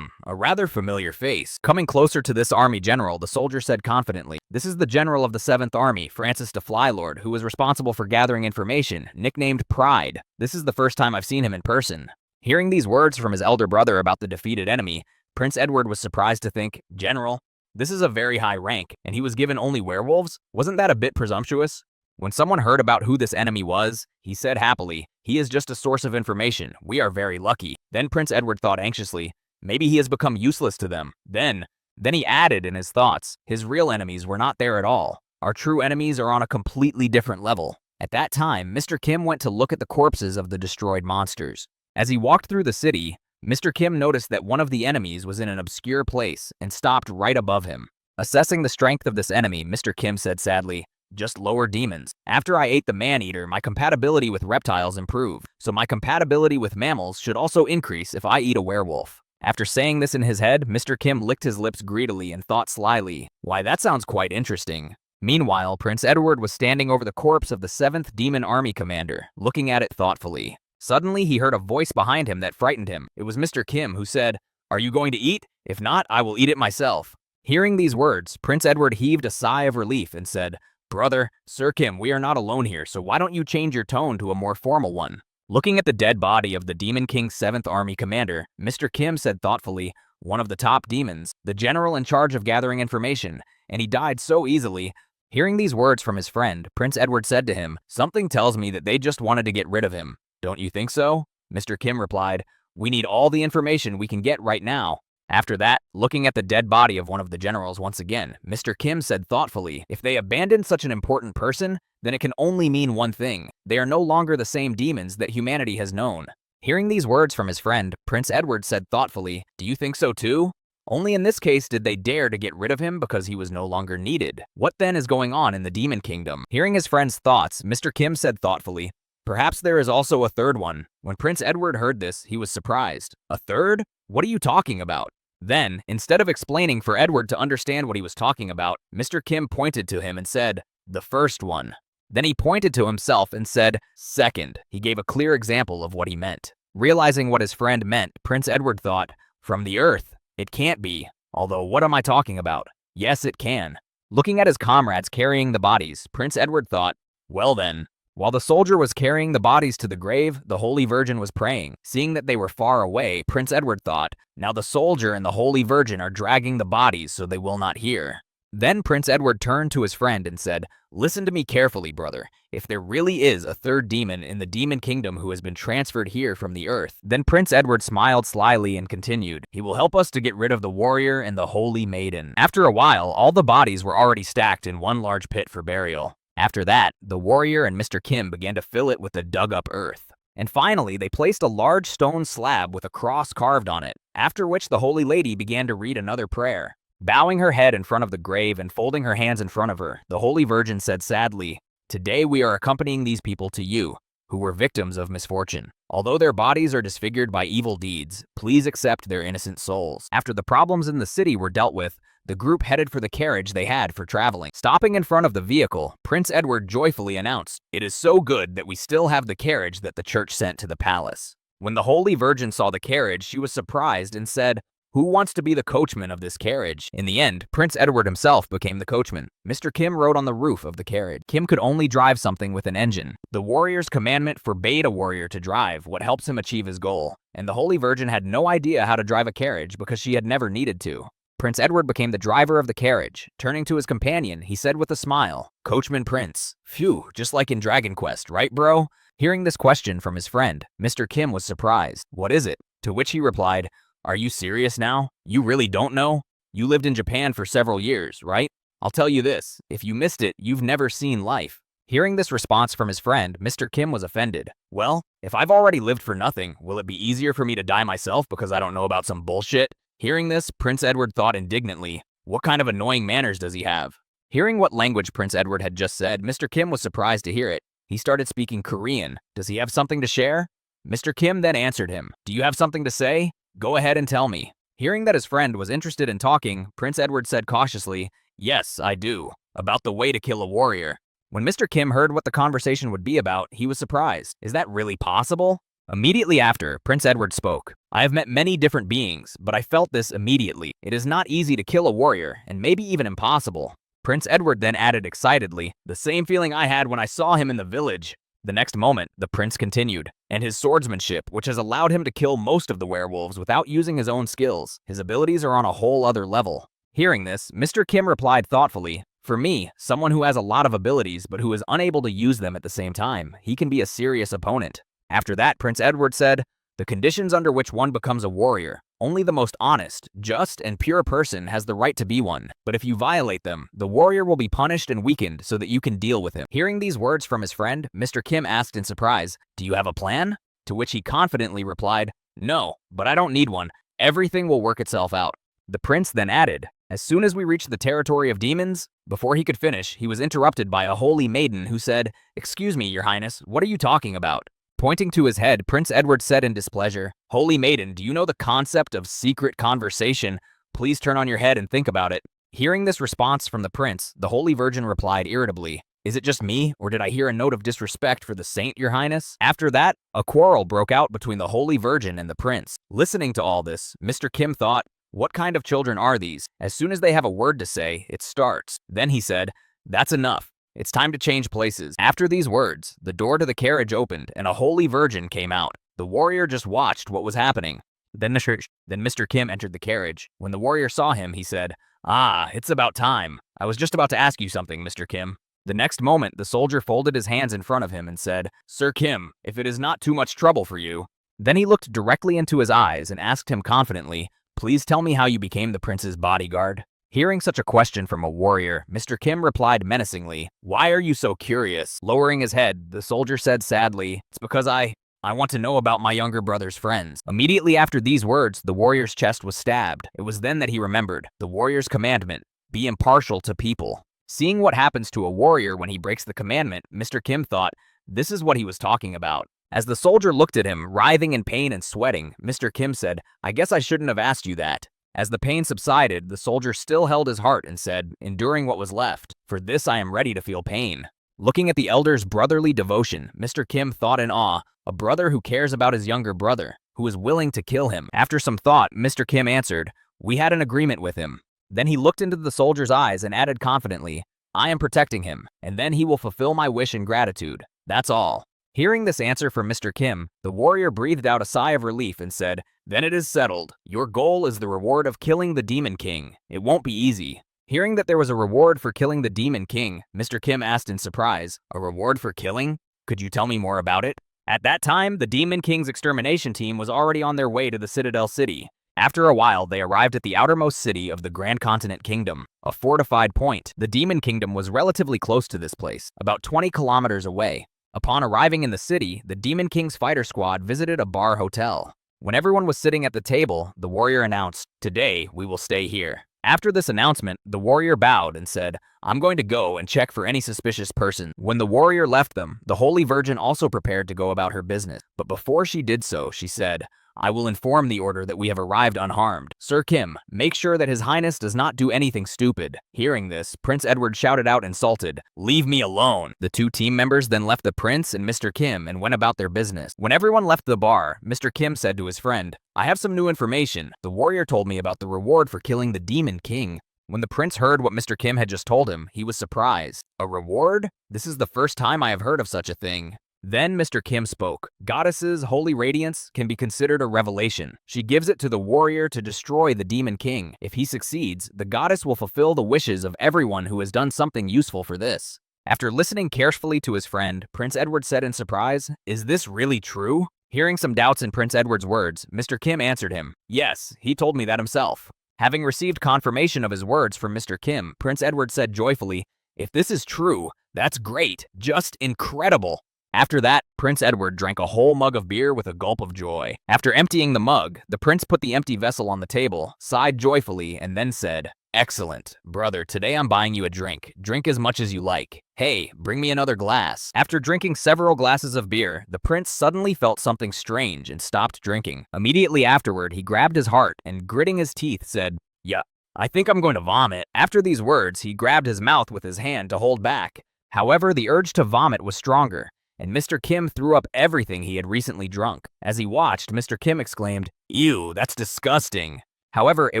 A rather familiar face." Coming closer to this army general, the soldier said confidently, "This is the general of the 7th Army, Francis de Flylord, who was responsible for gathering information, nicknamed Pride. This is the first time I've seen him in person." Hearing these words from his elder brother about the defeated enemy, Prince Edward was surprised to think, "General, this is a very high rank, and he was given only werewolves? Wasn't that a bit presumptuous?" When someone heard about who this enemy was, he said happily, "He is just a source of information. We are very lucky." Then Prince Edward thought anxiously, "Maybe he has become useless to them." Then he added in his thoughts, "His real enemies were not there at all. Our true enemies are on a completely different level." At that time, Mr. Kim went to look at the corpses of the destroyed monsters. As he walked through the city, Mr. Kim noticed that one of the enemies was in an obscure place and stopped right above him. Assessing the strength of this enemy, Mr. Kim said sadly, "Just lower demons. After I ate the man-eater, my compatibility with reptiles improved, so my compatibility with mammals should also increase if I eat a werewolf." After saying this in his head, Mr. Kim licked his lips greedily and thought slyly, "Why, that sounds quite interesting." Meanwhile, Prince Edward was standing over the corpse of the 7th Demon Army commander, looking at it thoughtfully. Suddenly, he heard a voice behind him that frightened him. It was Mr. Kim, who said, "Are you going to eat? If not, I will eat it myself." Hearing these words, Prince Edward heaved a sigh of relief and said, "Brother, Sir Kim, we are not alone here, so why don't you change your tone to a more formal one?" Looking at the dead body of the Demon King's 7th Army commander, Mr. Kim said thoughtfully, "One of the top demons, the general in charge of gathering information, and he died so easily." Hearing these words from his friend, Prince Edward said to him, "Something tells me that they just wanted to get rid of him. Don't you think so?" Mr. Kim replied, "We need all the information we can get right now." After that, looking at the dead body of one of the generals once again, Mr. Kim said thoughtfully, "If they abandoned such an important person, then it can only mean one thing. They are no longer the same demons that humanity has known." Hearing these words from his friend, Prince Edward said thoughtfully, "Do you think so too? Only in this case did they dare to get rid of him because he was no longer needed. What then is going on in the Demon Kingdom?" Hearing his friend's thoughts, Mr. Kim said thoughtfully, "Perhaps there is also a third one." When Prince Edward heard this, he was surprised. "A third? What are you talking about?" Then, instead of explaining for Edward to understand what he was talking about, Mr. Kim pointed to him and said, "The first one." Then he pointed to himself and said, "Second." He gave a clear example of what he meant. Realizing what his friend meant, Prince Edward thought, "From the earth? It can't be. Although, what am I talking about? Yes, it can." Looking at his comrades carrying the bodies, Prince Edward thought, "Well then." While the soldier was carrying the bodies to the grave, the Holy Virgin was praying. Seeing that they were far away, Prince Edward thought, "Now the soldier and the Holy Virgin are dragging the bodies so they will not hear." Then Prince Edward turned to his friend and said, "Listen to me carefully, brother. If there really is a third demon in the Demon Kingdom who has been transferred here from the earth," then Prince Edward smiled slyly and continued, "He will help us to get rid of the warrior and the holy maiden." After a while, all the bodies were already stacked in one large pit for burial. After that, the warrior and Mr. Kim began to fill it with the dug-up earth. And finally, they placed a large stone slab with a cross carved on it, after which the Holy Lady began to read another prayer. Bowing her head in front of the grave and folding her hands in front of her, the Holy Virgin said sadly, "Today we are accompanying these people to you. who were victims of misfortune. Although their bodies are disfigured by evil deeds, please accept their innocent souls. After the problems in the city were dealt with, the group headed for the carriage they had for traveling. Stopping in front of the vehicle, Prince Edward joyfully announced, "It is so good that we still have the carriage that the church sent to the palace." When the Holy Virgin saw the carriage, she was surprised and said, "Who wants to be the coachman of this carriage?" In the end, Prince Edward himself became the coachman. Mr. Kim rode on the roof of the carriage. Kim could only drive something with an engine. The warrior's commandment forbade a warrior to drive what helps him achieve his goal, and the Holy Virgin had no idea how to drive a carriage because she had never needed to. Prince Edward became the driver of the carriage. Turning to his companion, he said with a smile, "Coachman Prince." Phew, just like in Dragon Quest, right bro? Hearing this question from his friend, Mr. Kim was surprised. "What is it?" To which he replied, "Are you serious now? You really don't know? You lived in Japan for several years, right? I'll tell you this, if you missed it, you've never seen life." Hearing this response from his friend, Mr. Kim was offended. "Well, if I've already lived for nothing, will it be easier for me to die myself because I don't know about some bullshit?" Hearing this, Prince Edward thought indignantly, what kind of annoying manners does he have? Hearing what language Prince Edward had just said, Mr. Kim was surprised to hear it. He started speaking Korean. Does he have something to share? Mr. Kim then answered him, "Do you have something to say? Go ahead and tell me." Hearing that his friend was interested in talking, Prince Edward said cautiously, "Yes, I do. About the way to kill a warrior." When Mr. Kim heard what the conversation would be about, he was surprised. Is that really possible? Immediately after, Prince Edward spoke. "I have met many different beings, but I felt this immediately. It is not easy to kill a warrior, and maybe even impossible." Prince Edward then added excitedly, "The same feeling I had when I saw him in the village." The next moment, the prince continued, "And his swordsmanship, which has allowed him to kill most of the werewolves without using his own skills. His abilities are on a whole other level." Hearing this, Mr. Kim replied thoughtfully, "For me, someone who has a lot of abilities but who is unable to use them at the same time, he can be a serious opponent." After that, Prince Edward said, "The conditions under which one becomes a warrior. Only the most honest, just, and pure person has the right to be one. But if you violate them, the warrior will be punished and weakened so that you can deal with him." Hearing these words from his friend, Mr. Kim asked in surprise, "Do you have a plan?" To which he confidently replied, "No, but I don't need one. Everything will work itself out." The prince then added, "As soon as we reach the territory of demons," before he could finish, he was interrupted by a holy maiden who said, "Excuse me, your highness, what are you talking about?" Pointing to his head, Prince Edward said in displeasure, "Holy maiden, do you know the concept of secret conversation? Please turn on your head and think about it." Hearing this response from the prince, the Holy Virgin replied irritably, "Is it just me, or did I hear a note of disrespect for the saint, your highness?" After that, a quarrel broke out between the Holy Virgin and the prince. Listening to all this, Mr. Kim thought, what kind of children are these? As soon as they have a word to say, it starts. Then he said, "That's enough. It's time to change places." After these words, the door to the carriage opened and a Holy Virgin came out. The warrior just watched what was happening. Then Mr. Kim entered the carriage. When the warrior saw him, he said, "Ah, it's about time. I was just about to ask you something, Mr. Kim." The next moment, the soldier folded his hands in front of him and said, "Sir Kim, if it is not too much trouble for you." Then he looked directly into his eyes and asked him confidently, "Please tell me how you became the prince's bodyguard." Hearing such a question from a warrior, Mr. Kim replied menacingly, "Why are you so curious?" Lowering his head, the soldier said sadly, "It's because I want to know about my younger brother's friends." Immediately after these words, the warrior's chest was stabbed. It was then that he remembered the warrior's commandment, be impartial to people. Seeing what happens to a warrior when he breaks the commandment, Mr. Kim thought, this is what he was talking about. As the soldier looked at him, writhing in pain and sweating, Mr. Kim said, "I guess I shouldn't have asked you that." As the pain subsided, the soldier still held his heart and said, enduring what was left, "For this I am ready to feel pain." Looking at the elder's brotherly devotion, Mr. Kim thought in awe, a brother who cares about his younger brother, who is willing to kill him. After some thought, Mr. Kim answered, "We had an agreement with him." Then he looked into the soldier's eyes and added confidently, "I am protecting him, and then he will fulfill my wish in gratitude. That's all." Hearing this answer from Mr. Kim, the warrior breathed out a sigh of relief and said, "Then it is settled. Your goal is the reward of killing the Demon King. It won't be easy." Hearing that there was a reward for killing the Demon King, Mr. Kim asked in surprise, "A reward for killing? Could you tell me more about it?" At that time, the Demon King's extermination team was already on their way to the Citadel City. After a while, they arrived at the outermost city of the Grand Continent Kingdom, a fortified point. The Demon Kingdom was relatively close to this place, about 20 kilometers away. Upon arriving in the city, the Demon King's fighter squad visited a bar hotel. When everyone was sitting at the table, the warrior announced, "Today, we will stay here." After this announcement, the warrior bowed and said, I'm going to go and check for any suspicious person. When the warrior left them, the Holy Virgin also prepared to go about her business. But before she did so, she said, I will inform the order that we have arrived unharmed. Sir Kim, make sure that His Highness does not do anything stupid. Hearing this, Prince Edward shouted out insulted, Leave me alone. The two team members then left the prince and Mr. Kim and went about their business. When everyone left the bar, Mr. Kim said to his friend, I have some new information. The warrior told me about the reward for killing the Demon King. When the prince heard what Mr. Kim had just told him, he was surprised. A reward? This is the first time I have heard of such a thing. Then Mr. Kim spoke. Goddess's holy radiance can be considered a revelation. She gives it to the warrior to destroy the Demon King. If he succeeds, the goddess will fulfill the wishes of everyone who has done something useful for this. After listening carefully to his friend, Prince Edward said in surprise, Is this really true? Hearing some doubts in Prince Edward's words, Mr. Kim answered him, Yes, he told me that himself. Having received confirmation of his words from Mr. Kim, Prince Edward said joyfully, If this is true, that's great, just incredible. After that, Prince Edward drank a whole mug of beer with a gulp of joy. After emptying the mug, the prince put the empty vessel on the table, sighed joyfully, and then said, Excellent. Brother, today I'm buying you a drink. Drink as much as you like. Hey, bring me another glass. After drinking several glasses of beer, the prince suddenly felt something strange and stopped drinking. Immediately afterward, he grabbed his heart and, gritting his teeth, said, Yeah, I think I'm going to vomit. After these words, he grabbed his mouth with his hand to hold back. However, the urge to vomit was stronger, and Mr. Kim threw up everything he had recently drunk. As he watched, Mr. Kim exclaimed, Ew, that's disgusting. However, it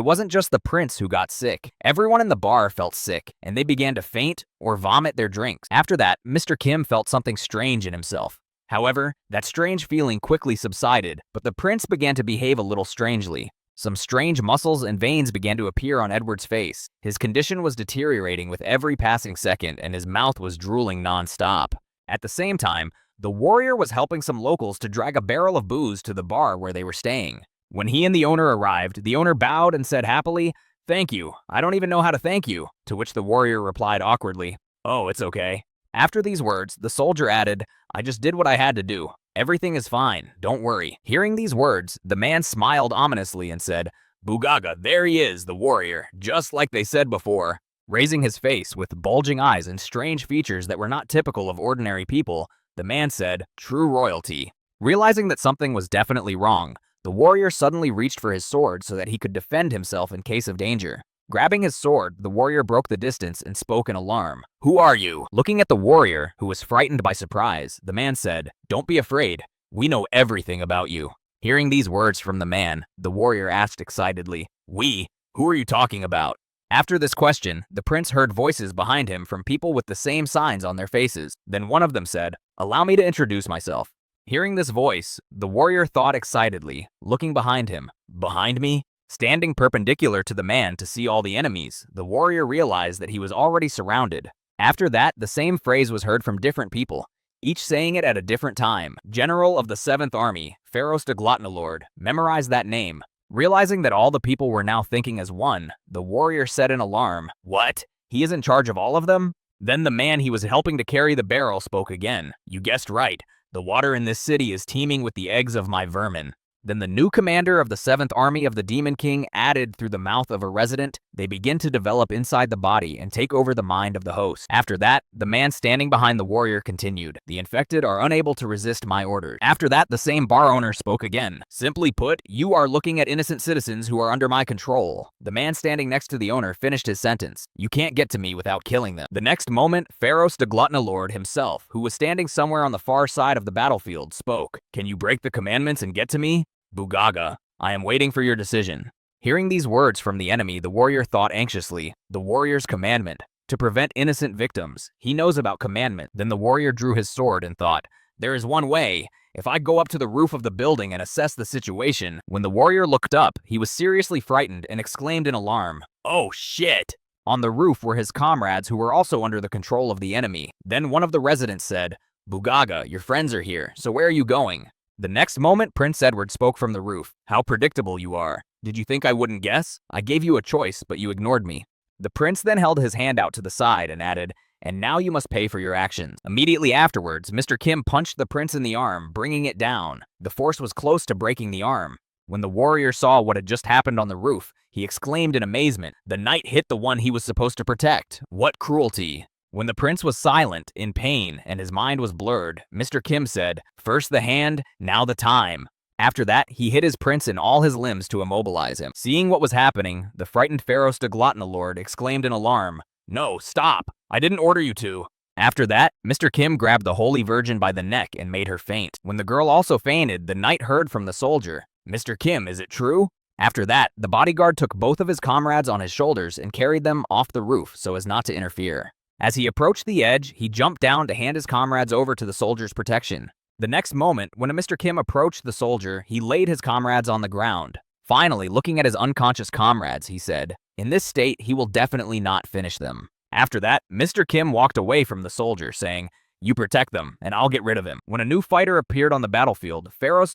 wasn't just the prince who got sick. Everyone in the bar felt sick, and they began to faint or vomit their drinks. After that, Mr. Kim felt something strange in himself. However, that strange feeling quickly subsided, but the prince began to behave a little strangely. Some strange muscles and veins began to appear on Edward's face. His condition was deteriorating with every passing second, and his mouth was drooling non-stop. At the same time, the warrior was helping some locals to drag a barrel of booze to the bar where they were staying. When he and the owner arrived, the owner bowed and said happily, Thank you. I don't even know how to thank you. To which the warrior replied awkwardly, Oh, it's okay. After these words, the soldier added, I just did what I had to do. Everything is fine. Don't worry. Hearing these words, the man smiled ominously and said, Bugaga, there he is, the warrior, just like they said before. Raising his face with bulging eyes and strange features that were not typical of ordinary people, the man said, True royalty. Realizing that something was definitely wrong, the warrior suddenly reached for his sword so that he could defend himself in case of danger. Grabbing his sword, the warrior broke the distance and spoke in alarm. Who are you? Looking at the warrior, who was frightened by surprise, the man said, Don't be afraid. We know everything about you. Hearing these words from the man, the warrior asked excitedly, We? Who are you talking about? After this question, the prince heard voices behind him from people with the same signs on their faces. Then one of them said, Allow me to introduce myself. Hearing this voice, the warrior thought excitedly, looking behind him. Behind me? Standing perpendicular to the man to see all the enemies, the warrior realized that he was already surrounded. After that, the same phrase was heard from different people, each saying it at a different time. General of the 7th Army, Pharaoh de Glotnalord, memorized that name. Realizing that all the people were now thinking as one, the warrior said in alarm, What? He is in charge of all of them? Then the man he was helping to carry the barrel spoke again. You guessed right. The water in this city is teeming with the eggs of my vermin. Then the new commander of the 7th Army of the Demon King added through the mouth of a resident, they begin to develop inside the body and take over the mind of the host. After that, the man standing behind the warrior continued, The infected are unable to resist my orders. After that, the same bar owner spoke again. Simply put, you are looking at innocent citizens who are under my control. The man standing next to the owner finished his sentence. You can't get to me without killing them. The next moment, Pharaoh de Glotnalord himself, who was standing somewhere on the far side of the battlefield, spoke. Can you break the commandments and get to me? Bugaga, I am waiting for your decision. Hearing these words from the enemy, the warrior thought anxiously, the warrior's commandment, to prevent innocent victims. He knows about commandment. Then the warrior drew his sword and thought, there is one way. If I go up to the roof of the building and assess the situation. When the warrior looked up, he was seriously frightened and exclaimed in alarm, Oh shit! On the roof were his comrades who were also under the control of the enemy. Then one of the residents said, Bugaga, your friends are here, so where are you going? The next moment, Prince Edward spoke from the roof. How predictable you are. Did you think I wouldn't guess? I gave you a choice, but you ignored me. The prince then held his hand out to the side and added, And now you must pay for your actions. Immediately afterwards, Mr. Kim punched the prince in the arm, bringing it down. The force was close to breaking the arm. When the warrior saw what had just happened on the roof, he exclaimed in amazement, "The knight hit the one he was supposed to protect. What cruelty!" When the prince was silent, in pain, and his mind was blurred, Mr. Kim said, "First the hand, now the time." After that, he hit his prince in all his limbs to immobilize him. Seeing what was happening, the frightened Pharaoh Lord exclaimed in alarm, "No, stop! I didn't order you to." After that, Mr. Kim grabbed the Holy Virgin by the neck and made her faint. When the girl also fainted, the knight heard from the soldier, "Mr. Kim, is it true?" After that, the bodyguard took both of his comrades on his shoulders and carried them off the roof so as not to interfere. As he approached the edge, he jumped down to hand his comrades over to the soldier's protection. The next moment, when Mr. Kim approached the soldier, he laid his comrades on the ground. Finally, looking at his unconscious comrades, he said, "In this state, he will definitely not finish them." After that, Mr. Kim walked away from the soldier, saying, "You protect them, and I'll get rid of him." When a new fighter appeared on the battlefield, Pharaoh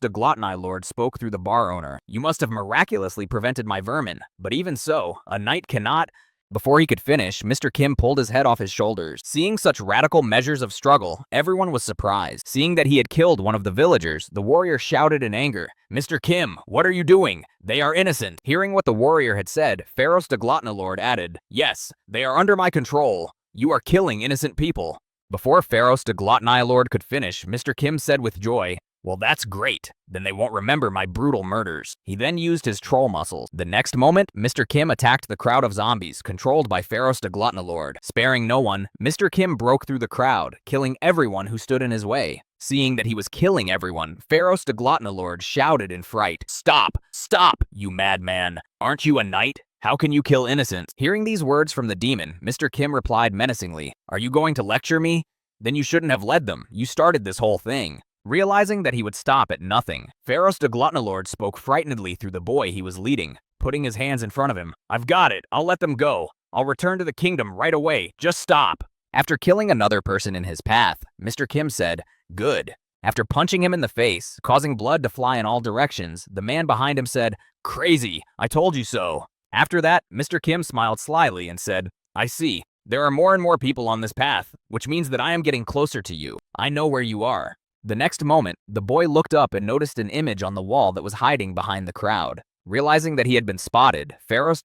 Lord spoke through the bar owner. "You must have miraculously prevented my vermin, but even so, a knight cannot—" Before he could finish, Mr. Kim pulled his head off his shoulders. Seeing such radical measures of struggle, everyone was surprised. Seeing that he had killed one of the villagers, the warrior shouted in anger, "Mr. Kim, what are you doing? They are innocent." Hearing what the warrior had said, Pharaoh Lord added, "Yes, they are under my control. You are killing innocent people." Before Pharaoh Lord could finish, Mr. Kim said with joy, "Well, that's great. Then they won't remember my brutal murders." He then used his troll muscles. The next moment, Mr. Kim attacked the crowd of zombies, controlled by Pharaoh Lord. Sparing no one, Mr. Kim broke through the crowd, killing everyone who stood in his way. Seeing that he was killing everyone, Pharaoh Lord shouted in fright, "Stop! Stop, you madman! Aren't you a knight? How can you kill innocents?" Hearing these words from the demon, Mr. Kim replied menacingly, "Are you going to lecture me? Then you shouldn't have led them. You started this whole thing." Realizing that he would stop at nothing, Pharaoh Lord spoke frightenedly through the boy he was leading, putting his hands in front of him. "I've got it. I'll let them go. I'll return to the kingdom right away. Just stop." After killing another person in his path, Mr. Kim said, "Good." After punching him in the face, causing blood to fly in all directions, the man behind him said, "Crazy. I told you so." After that, Mr. Kim smiled slyly and said, "I see. There are more and more people on this path, which means that I am getting closer to you. I know where you are." The next moment, the boy looked up and noticed an image on the wall that was hiding behind the crowd. Realizing that he had been spotted, Pharaoh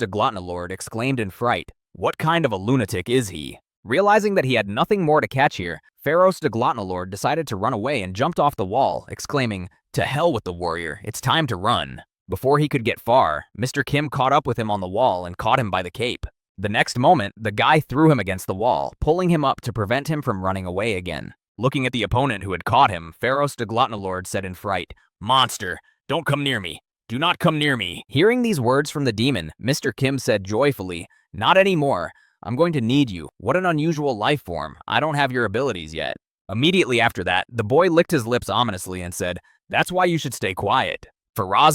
Lord exclaimed in fright, "What kind of a lunatic is he?" Realizing that he had nothing more to catch here, Pharaoh Lord decided to run away and jumped off the wall, exclaiming, "To hell with the warrior, it's time to run." Before he could get far, Mr. Kim caught up with him on the wall and caught him by the cape. The next moment, the guy threw him against the wall, pulling him up to prevent him from running away again. Looking at the opponent who had caught him, Pharaoh Lord said in fright, "Monster, don't come near me. Do not come near me." Hearing these words from the demon, Mr. Kim said joyfully, "Not anymore. I'm going to need you. What an unusual life form. I don't have your abilities yet." Immediately after that, the boy licked his lips ominously and said, "That's why you should stay quiet." Pharaoh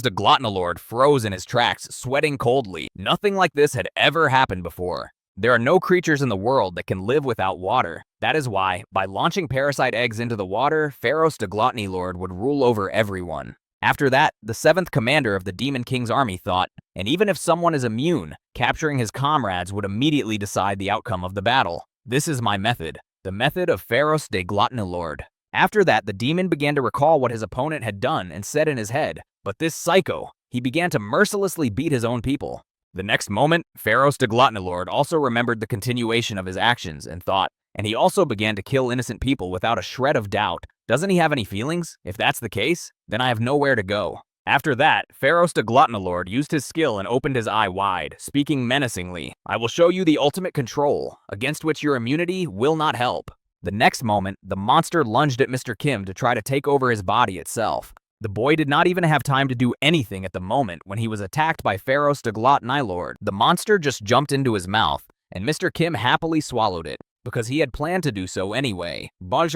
Lord froze in his tracks, sweating coldly. Nothing like this had ever happened before. There are no creatures in the world that can live without water. That is why, by launching parasite eggs into the water, Pharaoh Lord would rule over everyone. After that, the 7th commander of the Demon King's army thought, and even if someone is immune, capturing his comrades would immediately decide the outcome of the battle. This is my method, the method of Pharaoh Lord. After that, the demon began to recall what his opponent had done and said in his head, "But this psycho," he began to mercilessly beat his own people. The next moment, Pharaoh Lord also remembered the continuation of his actions and thought, and he also began to kill innocent people without a shred of doubt. Doesn't he have any feelings? If that's the case, then I have nowhere to go. After that, Pharaoh Lord used his skill and opened his eye wide, speaking menacingly, "I will show you the ultimate control, against which your immunity will not help." The next moment, the monster lunged at Mr. Kim to try to take over his body itself. The boy did not even have time to do anything at the moment when he was attacked by Pharaoh Lord. The monster just jumped into his mouth, and Mr. Kim happily swallowed it, because he had planned to do so anyway. Not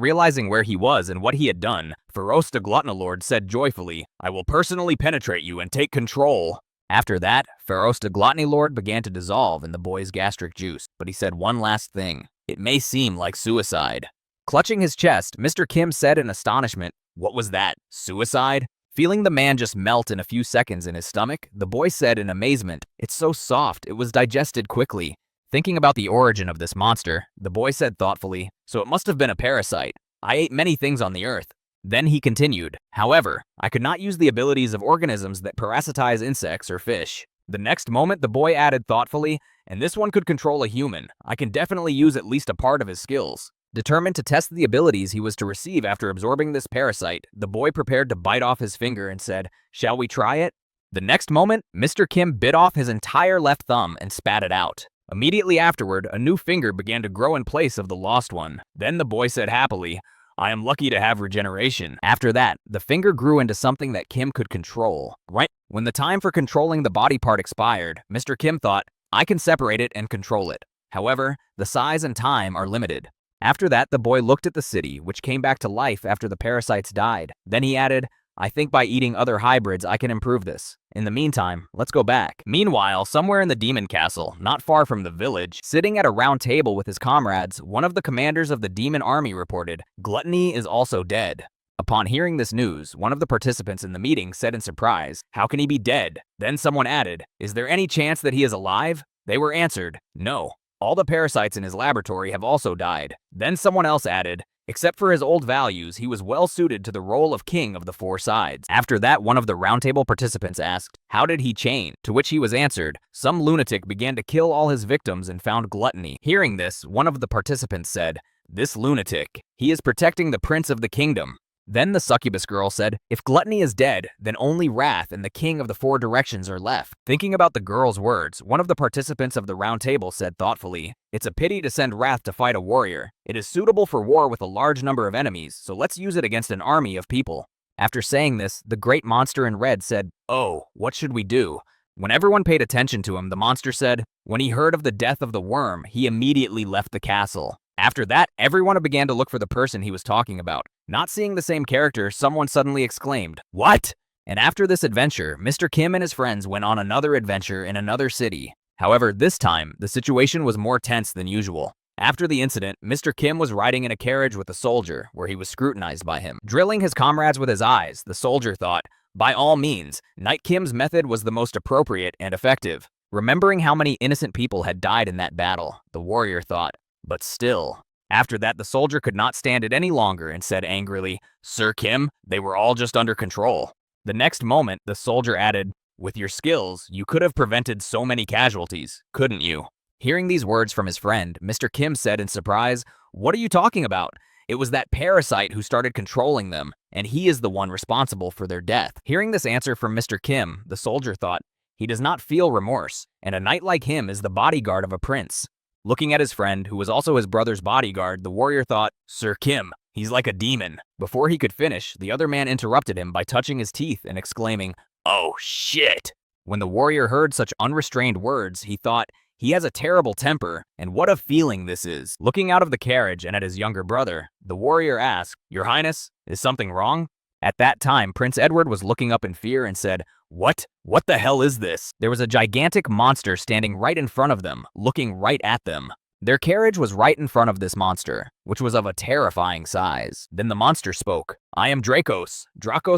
realizing where he was and what he had done, Pharaoh Lord said joyfully, "I will personally penetrate you and take control." After that, Pharaoh Lord began to dissolve in the boy's gastric juice, but he said one last thing. "It may seem like suicide." Clutching his chest, Mr. Kim said in astonishment, "What was that? Suicide?" Feeling the man just melt in a few seconds in his stomach, the boy said in amazement, "It's so soft, it was digested quickly." Thinking about the origin of this monster, the boy said thoughtfully, "So it must have been a parasite. I ate many things on the earth. Then he continued, however, I could not use the abilities of organisms that parasitize insects or fish. The next moment, the boy added thoughtfully, and this one could control a human. I can definitely use at least a part of his skills. Determined to test the abilities he was to receive after absorbing this parasite, the boy prepared to bite off his finger and said, shall we try it? The next moment, Mr. Kim bit off his entire left thumb and spat it out. Immediately afterward, a new finger began to grow in place of the lost one. Then the boy said happily, I am lucky to have regeneration. After that, the finger grew into something that Kim could control. Right when the time for controlling the body part expired, Mr. Kim thought, I can separate it and control it. However, the size and time are limited. After that, the boy looked at the city, which came back to life after the parasites died. Then he added, I think by eating other hybrids I can improve this. In the meantime, let's go back. Meanwhile, somewhere in the demon castle, not far from the village, sitting at a round table with his comrades, one of the commanders of the demon army reported, Gluttony is also dead. Upon hearing this news, one of the participants in the meeting said in surprise, how can he be dead? Then someone added, is there any chance that he is alive? They were answered, no. All the parasites in his laboratory have also died. Then someone else added, except for his old values, he was well suited to the role of king of the four sides. After that, one of the roundtable participants asked, how did he change? To which he was answered, some lunatic began to kill all his victims and found gluttony. Hearing this, one of the participants said, this lunatic, he is protecting the prince of the kingdom. Then the succubus girl said, if gluttony is dead, then only wrath and the king of the four directions are left. Thinking about the girl's words, one of the participants of the round table said thoughtfully, it's a pity to send wrath to fight a warrior. It is suitable for war with a large number of enemies, so let's use it against an army of people. After saying this, the great monster in red said, oh, what should we do? When everyone paid attention to him, the monster said, when he heard of the death of the worm, he immediately left the castle. After that, everyone began to look for the person he was talking about. Not seeing the same character, someone suddenly exclaimed, what? And after this adventure, Mr. Kim and his friends went on another adventure in another city. However, this time, the situation was more tense than usual. After the incident, Mr. Kim was riding in a carriage with a soldier, where he was scrutinized by him. Drilling his comrades with his eyes, the soldier thought, by all means, Knight Kim's method was the most appropriate and effective. Remembering how many innocent people had died in that battle, the warrior thought, but still. After that, the soldier could not stand it any longer and said angrily, Sir Kim, they were all just under control. The next moment, the soldier added, with your skills, you could have prevented so many casualties, couldn't you? Hearing these words from his friend, Mr. Kim said in surprise, what are you talking about? It was that parasite who started controlling them, and he is the one responsible for their death. Hearing this answer from Mr. Kim, the soldier thought, he does not feel remorse, and a knight like him is the bodyguard of a prince. Looking at his friend, who was also his brother's bodyguard, the warrior thought, Sir Kim, he's like a demon. Before he could finish, the other man interrupted him by touching his teeth and exclaiming, oh shit! When the warrior heard such unrestrained words, he thought, he has a terrible temper, and what a feeling this is. Looking out of the carriage and at his younger brother, the warrior asked, Your Highness, is something wrong? At that time, Prince Edward was looking up in fear and said, What? What the hell is this? There was a gigantic monster standing right in front of them, looking right at them. Their carriage was right in front of this monster, which was of a terrifying size. Then the monster spoke, I am Dracos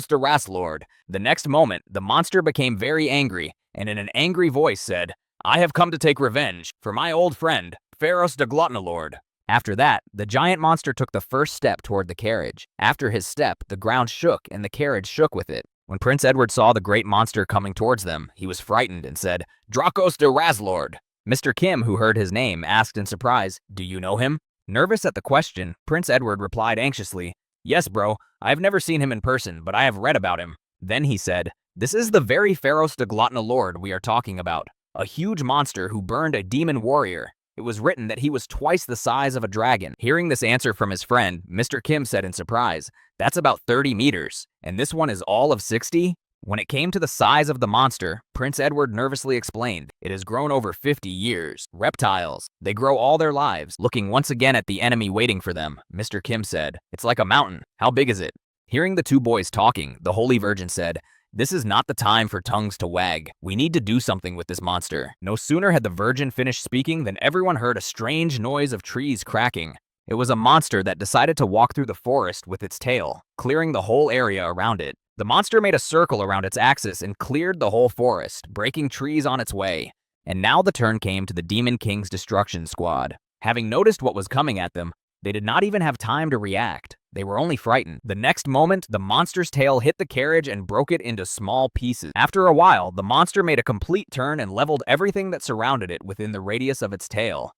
the Wrath Lord. The next moment, the monster became very angry, and in an angry voice said, I have come to take revenge for my old friend, Pharos the Glutton Lord. After that, the giant monster took the first step toward the carriage. After his step, the ground shook and the carriage shook with it. When Prince Edward saw the great monster coming towards them, he was frightened and said, Dracos the Wrath Lord. Mr. Kim, who heard his name, asked in surprise, Do you know him? Nervous at the question, Prince Edward replied anxiously, Yes, bro, I have never seen him in person, but I have read about him. Then he said, This is the very Pharos the Glutton Lord we are talking about, a huge monster who burned a demon warrior. It was written that he was twice the size of a dragon. Hearing this answer from his friend, Mr. Kim said in surprise, That's about 30 meters, and this one is all of 60? When it came to the size of the monster, Prince Edward nervously explained, It has grown over 50 years. Reptiles, they grow all their lives. Looking once again at the enemy waiting for them, Mr. Kim said, It's like a mountain. How big is it? Hearing the two boys talking, the Holy Virgin said, This is not the time for tongues to wag. We need to do something with this monster. No sooner had the Virgin finished speaking than everyone heard a strange noise of trees cracking. It was a monster that decided to walk through the forest with its tail, clearing the whole area around it. The monster made a circle around its axis and cleared the whole forest, breaking trees on its way. And now the turn came to the Demon King's destruction squad. Having noticed what was coming at them, they did not even have time to react. They were only frightened. The next moment, the monster's tail hit the carriage and broke it into small pieces. After a while, the monster made a complete turn and leveled everything that surrounded it within the radius of its tail.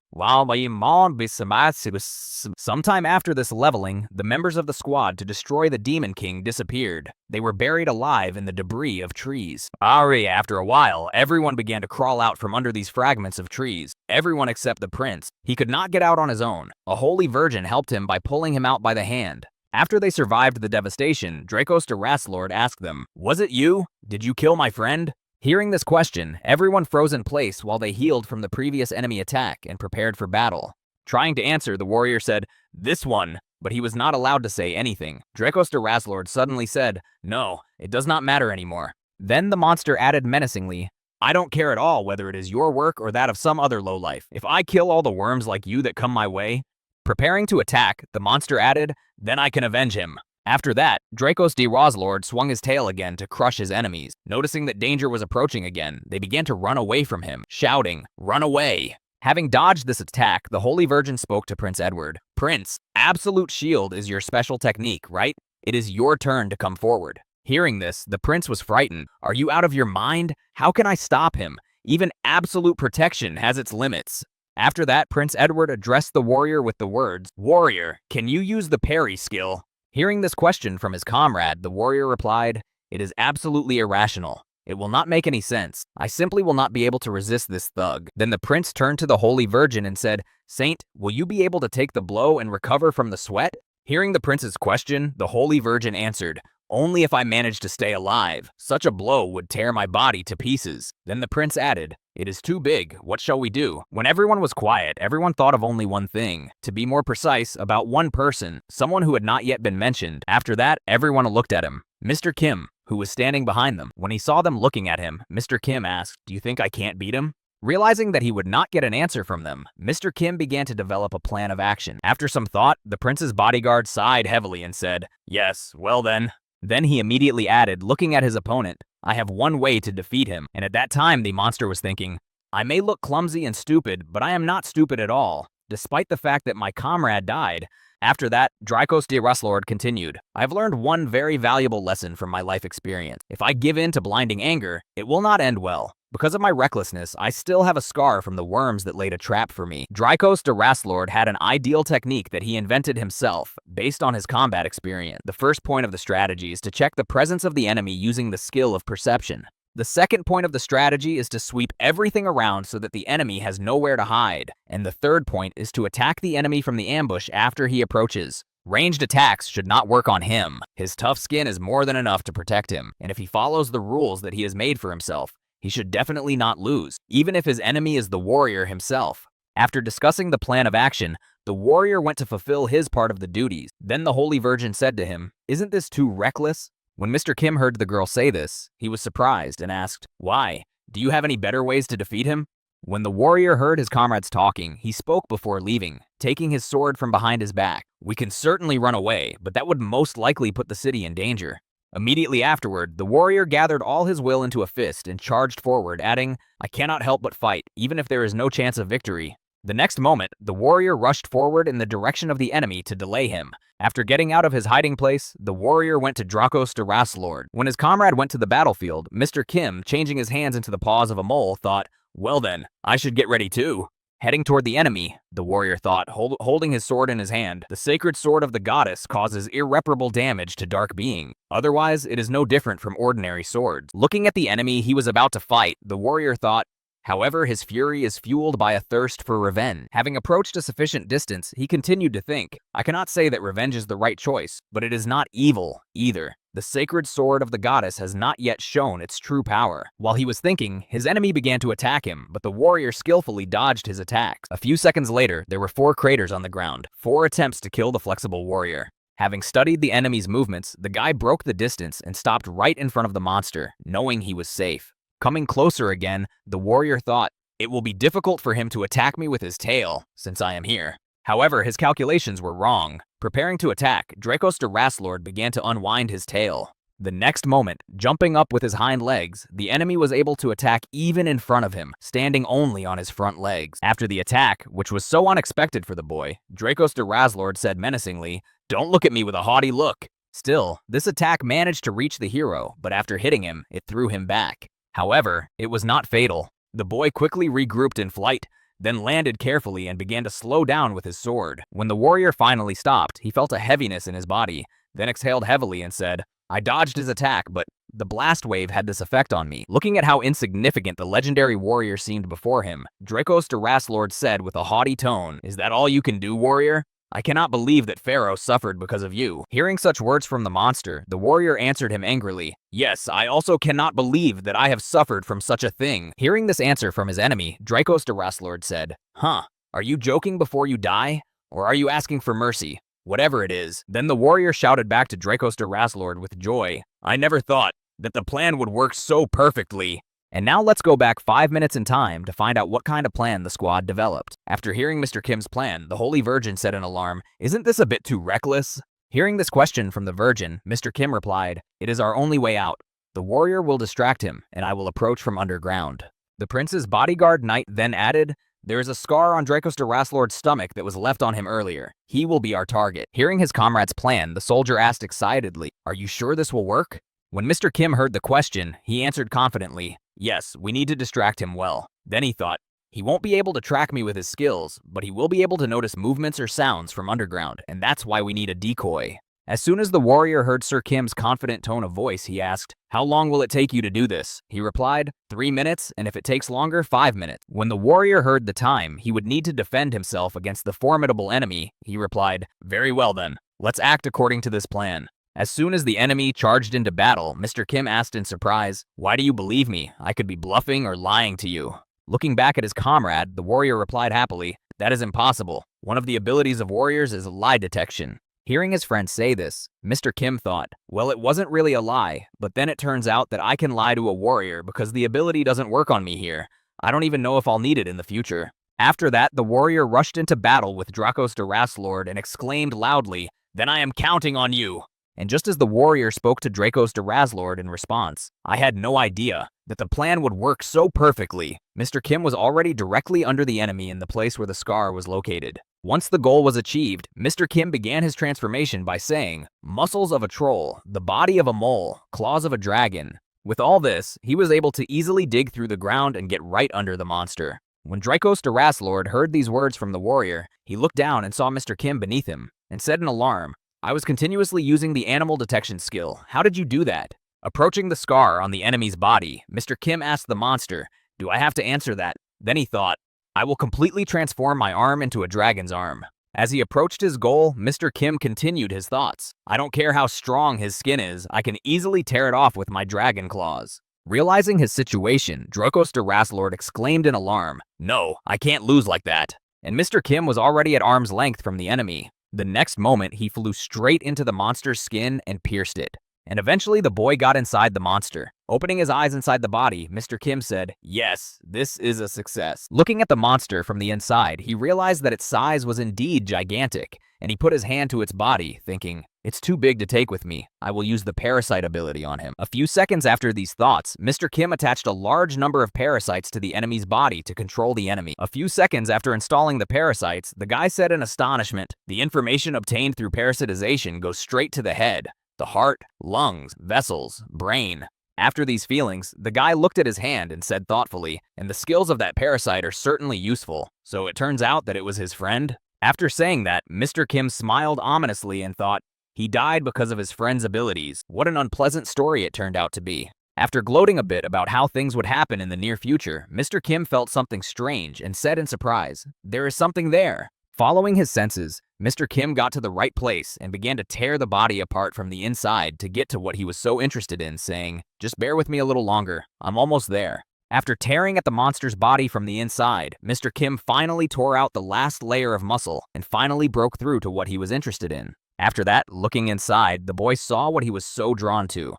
Sometime after this leveling, the members of the squad to destroy the Demon King disappeared. They were buried alive in the debris of trees. After a while, everyone began to crawl out from under these fragments of trees. Everyone except the prince. He could not get out on his own. A holy virgin helped him by pulling him out by the hand. After they survived the devastation, Dracos the Wraithlord asked them, "Was it you? Did you kill my friend?" Hearing this question, everyone froze in place while they healed from the previous enemy attack and prepared for battle. Trying to answer, the warrior said, "This one," but he was not allowed to say anything. Dracos the Wraithlord suddenly said, "No, it does not matter anymore." Then the monster added menacingly, "I don't care at all whether it is your work or that of some other lowlife. If I kill all the worms like you that come my way." Preparing to attack, the monster added, "Then I can avenge him." After that, Dracos the Wraithlord swung his tail again to crush his enemies. Noticing that danger was approaching again, they began to run away from him, shouting, "Run away!" Having dodged this attack, the Holy Virgin spoke to Prince Edward. "Prince, Absolute Shield is your special technique, right? It is your turn to come forward." Hearing this, the prince was frightened. "Are you out of your mind? How can I stop him? Even absolute protection has its limits." After that, Prince Edward addressed the warrior with the words, "Warrior, can you use the parry skill?" Hearing this question from his comrade, the warrior replied, "It is absolutely irrational. It will not make any sense. I simply will not be able to resist this thug." Then the prince turned to the Holy Virgin and said, "Saint, will you be able to take the blow and recover from the sweat?" Hearing the prince's question, the Holy Virgin answered, "Only if I manage to stay alive. Such a blow would tear my body to pieces." Then the prince added, "It is too big. What shall we do?" When everyone was quiet, everyone thought of only one thing. To be more precise, about one person, someone who had not yet been mentioned. After that, everyone looked at him. Mr. Kim, who was standing behind them. When he saw them looking at him, Mr. Kim asked, "Do you think I can't beat him?" Realizing that he would not get an answer from them, Mr. Kim began to develop a plan of action. After some thought, the prince's bodyguard sighed heavily and said, "Yes, well then." Then he immediately added, looking at his opponent, "I have one way to defeat him." And at that time, the monster was thinking, "I may look clumsy and stupid, but I am not stupid at all, despite the fact that my comrade died." After that, Dracos the Wraithlord continued, "I have learned one very valuable lesson from my life experience. If I give in to blinding anger, it will not end well. Because of my recklessness, I still have a scar from the worms that laid a trap for me." Dracos the Wraithlord had an ideal technique that he invented himself, based on his combat experience. The first point of the strategy is to check the presence of the enemy using the skill of perception. The second point of the strategy is to sweep everything around so that the enemy has nowhere to hide. And the third point is to attack the enemy from the ambush after he approaches. Ranged attacks should not work on him. His tough skin is more than enough to protect him, and if he follows the rules that he has made for himself, he should definitely not lose, even if his enemy is the warrior himself. After discussing the plan of action, the warrior went to fulfill his part of the duties. Then the Holy Virgin said to him, "Isn't this too reckless?" When Mr. Kim heard the girl say this, he was surprised and asked, "Why? Do you have any better ways to defeat him?" When the warrior heard his comrades talking, he spoke before leaving, taking his sword from behind his back. "We can certainly run away, but that would most likely put the city in danger." Immediately afterward, the warrior gathered all his will into a fist and charged forward, adding, "I cannot help but fight, even if there is no chance of victory." The next moment, the warrior rushed forward in the direction of the enemy to delay him. After getting out of his hiding place, the warrior went to Dracos the Wraithlord. When his comrade went to the battlefield, Mr. Kim, changing his hands into the paws of a mole, thought, "Well then, I should get ready too." Heading toward the enemy, the warrior thought, holding his sword in his hand, "The sacred sword of the goddess causes irreparable damage to dark being. Otherwise, it is no different from ordinary swords." Looking at the enemy he was about to fight, the warrior thought, "However, his fury is fueled by a thirst for revenge." Having approached a sufficient distance, he continued to think, "I cannot say that revenge is the right choice, but it is not evil either. The sacred sword of the goddess has not yet shown its true power." While he was thinking, his enemy began to attack him, but the warrior skillfully dodged his attacks. A few seconds later, there were 4 craters on the ground, 4 attempts to kill the flexible warrior. Having studied the enemy's movements, the guy broke the distance and stopped right in front of the monster, knowing he was safe. Coming closer again, the warrior thought, "It will be difficult for him to attack me with his tail, since I am here." However, his calculations were wrong. Preparing to attack, Dracos the Wraithlord began to unwind his tail. The next moment, jumping up with his hind legs, the enemy was able to attack even in front of him, standing only on his front legs. After the attack, which was so unexpected for the boy, Dracos the Wraithlord said menacingly, Don't look at me with a haughty look. Still, this attack managed to reach the hero, but after hitting him, it threw him back. However, it was not fatal. The boy quickly regrouped in flight, then landed carefully and began to slow down with his sword. When the warrior finally stopped, he felt a heaviness in his body, then exhaled heavily and said, I dodged his attack, but the blast wave had this effect on me. Looking at how insignificant the legendary warrior seemed before him, Dracos Deraslord said with a haughty tone, Is that all you can do, warrior? I cannot believe that Pharaoh suffered because of you. Hearing such words from the monster, the warrior answered him angrily, Yes, I also cannot believe that I have suffered from such a thing. Hearing this answer from his enemy, Dracos Deraslord said, Huh, are you joking before you die? Or are you asking for mercy? Whatever it is. Then the warrior shouted back to Dracos Deraslord with joy, I never thought that the plan would work so perfectly. And now let's go back 5 minutes in time to find out what kind of plan the squad developed. After hearing Mr. Kim's plan, the Holy Virgin said in alarm, Isn't this a bit too reckless? Hearing this question from the Virgin, Mr. Kim replied, It is our only way out. The warrior will distract him, and I will approach from underground. The prince's bodyguard knight then added, There is a scar on Dracos Deraslord's stomach that was left on him earlier. He will be our target. Hearing his comrade's plan, the soldier asked excitedly, Are you sure this will work? When Mr. Kim heard the question, he answered confidently, Yes, we need to distract him well. Then he thought, he won't be able to track me with his skills, but he will be able to notice movements or sounds from underground, and that's why we need a decoy. As soon as the warrior heard Sir Kim's confident tone of voice, he asked, How long will it take you to do this? He replied, 3 minutes, and if it takes longer, 5 minutes. When the warrior heard the time he would need to defend himself against the formidable enemy, he replied, Very well then, let's act according to this plan. As soon as the enemy charged into battle, Mr. Kim asked in surprise, Why do you believe me? I could be bluffing or lying to you. Looking back at his comrade, the warrior replied happily, That is impossible. One of the abilities of warriors is lie detection. Hearing his friend say this, Mr. Kim thought, Well, it wasn't really a lie, but then it turns out that I can lie to a warrior because the ability doesn't work on me here. I don't even know if I'll need it in the future. After that, the warrior rushed into battle with Dracos Deraslord and exclaimed loudly, Then I am counting on you. And just as the warrior spoke to Dracos Deraslord in response, I had no idea that the plan would work so perfectly. Mr. Kim was already directly under the enemy in the place where the scar was located. Once the goal was achieved, Mr. Kim began his transformation by saying, Muscles of a troll, the body of a mole, claws of a dragon. With all this, he was able to easily dig through the ground and get right under the monster. When Dracos Deraslord heard these words from the warrior, he looked down and saw Mr. Kim beneath him, and said in alarm, I was continuously using the animal detection skill. How did you do that? Approaching the scar on the enemy's body, Mr. Kim asked the monster, Do I have to answer that? Then he thought, I will completely transform my arm into a dragon's arm. As he approached his goal, Mr. Kim continued his thoughts. I don't care how strong his skin is, I can easily tear it off with my dragon claws. Realizing his situation, Dracos Deraslord exclaimed in alarm, No, I can't lose like that. And Mr. Kim was already at arm's length from the enemy. The next moment, he flew straight into the monster's skin and pierced it. And eventually, the boy got inside the monster. Opening his eyes inside the body, Mr. Kim said, Yes, this is a success. Looking at the monster from the inside, he realized that its size was indeed gigantic, and he put his hand to its body, thinking, It's too big to take with me. I will use the parasite ability on him. A few seconds after these thoughts, Mr. Kim attached a large number of parasites to the enemy's body to control the enemy. A few seconds after installing the parasites, the guy said in astonishment, The information obtained through parasitization goes straight to the head, the heart, lungs, vessels, brain. After these feelings, the guy looked at his hand and said thoughtfully, And the skills of that parasite are certainly useful. So it turns out that it was his friend? After saying that, Mr. Kim smiled ominously and thought, He died because of his friend's abilities. What an unpleasant story it turned out to be. After gloating a bit about how things would happen in the near future, Mr. Kim felt something strange and said in surprise, There is something there. Following his senses, Mr. Kim got to the right place and began to tear the body apart from the inside to get to what he was so interested in, saying, Just bear with me a little longer. I'm almost there. After tearing at the monster's body from the inside, Mr. Kim finally tore out the last layer of muscle and finally broke through to what he was interested in. After that, looking inside, the boy saw what he was so drawn to.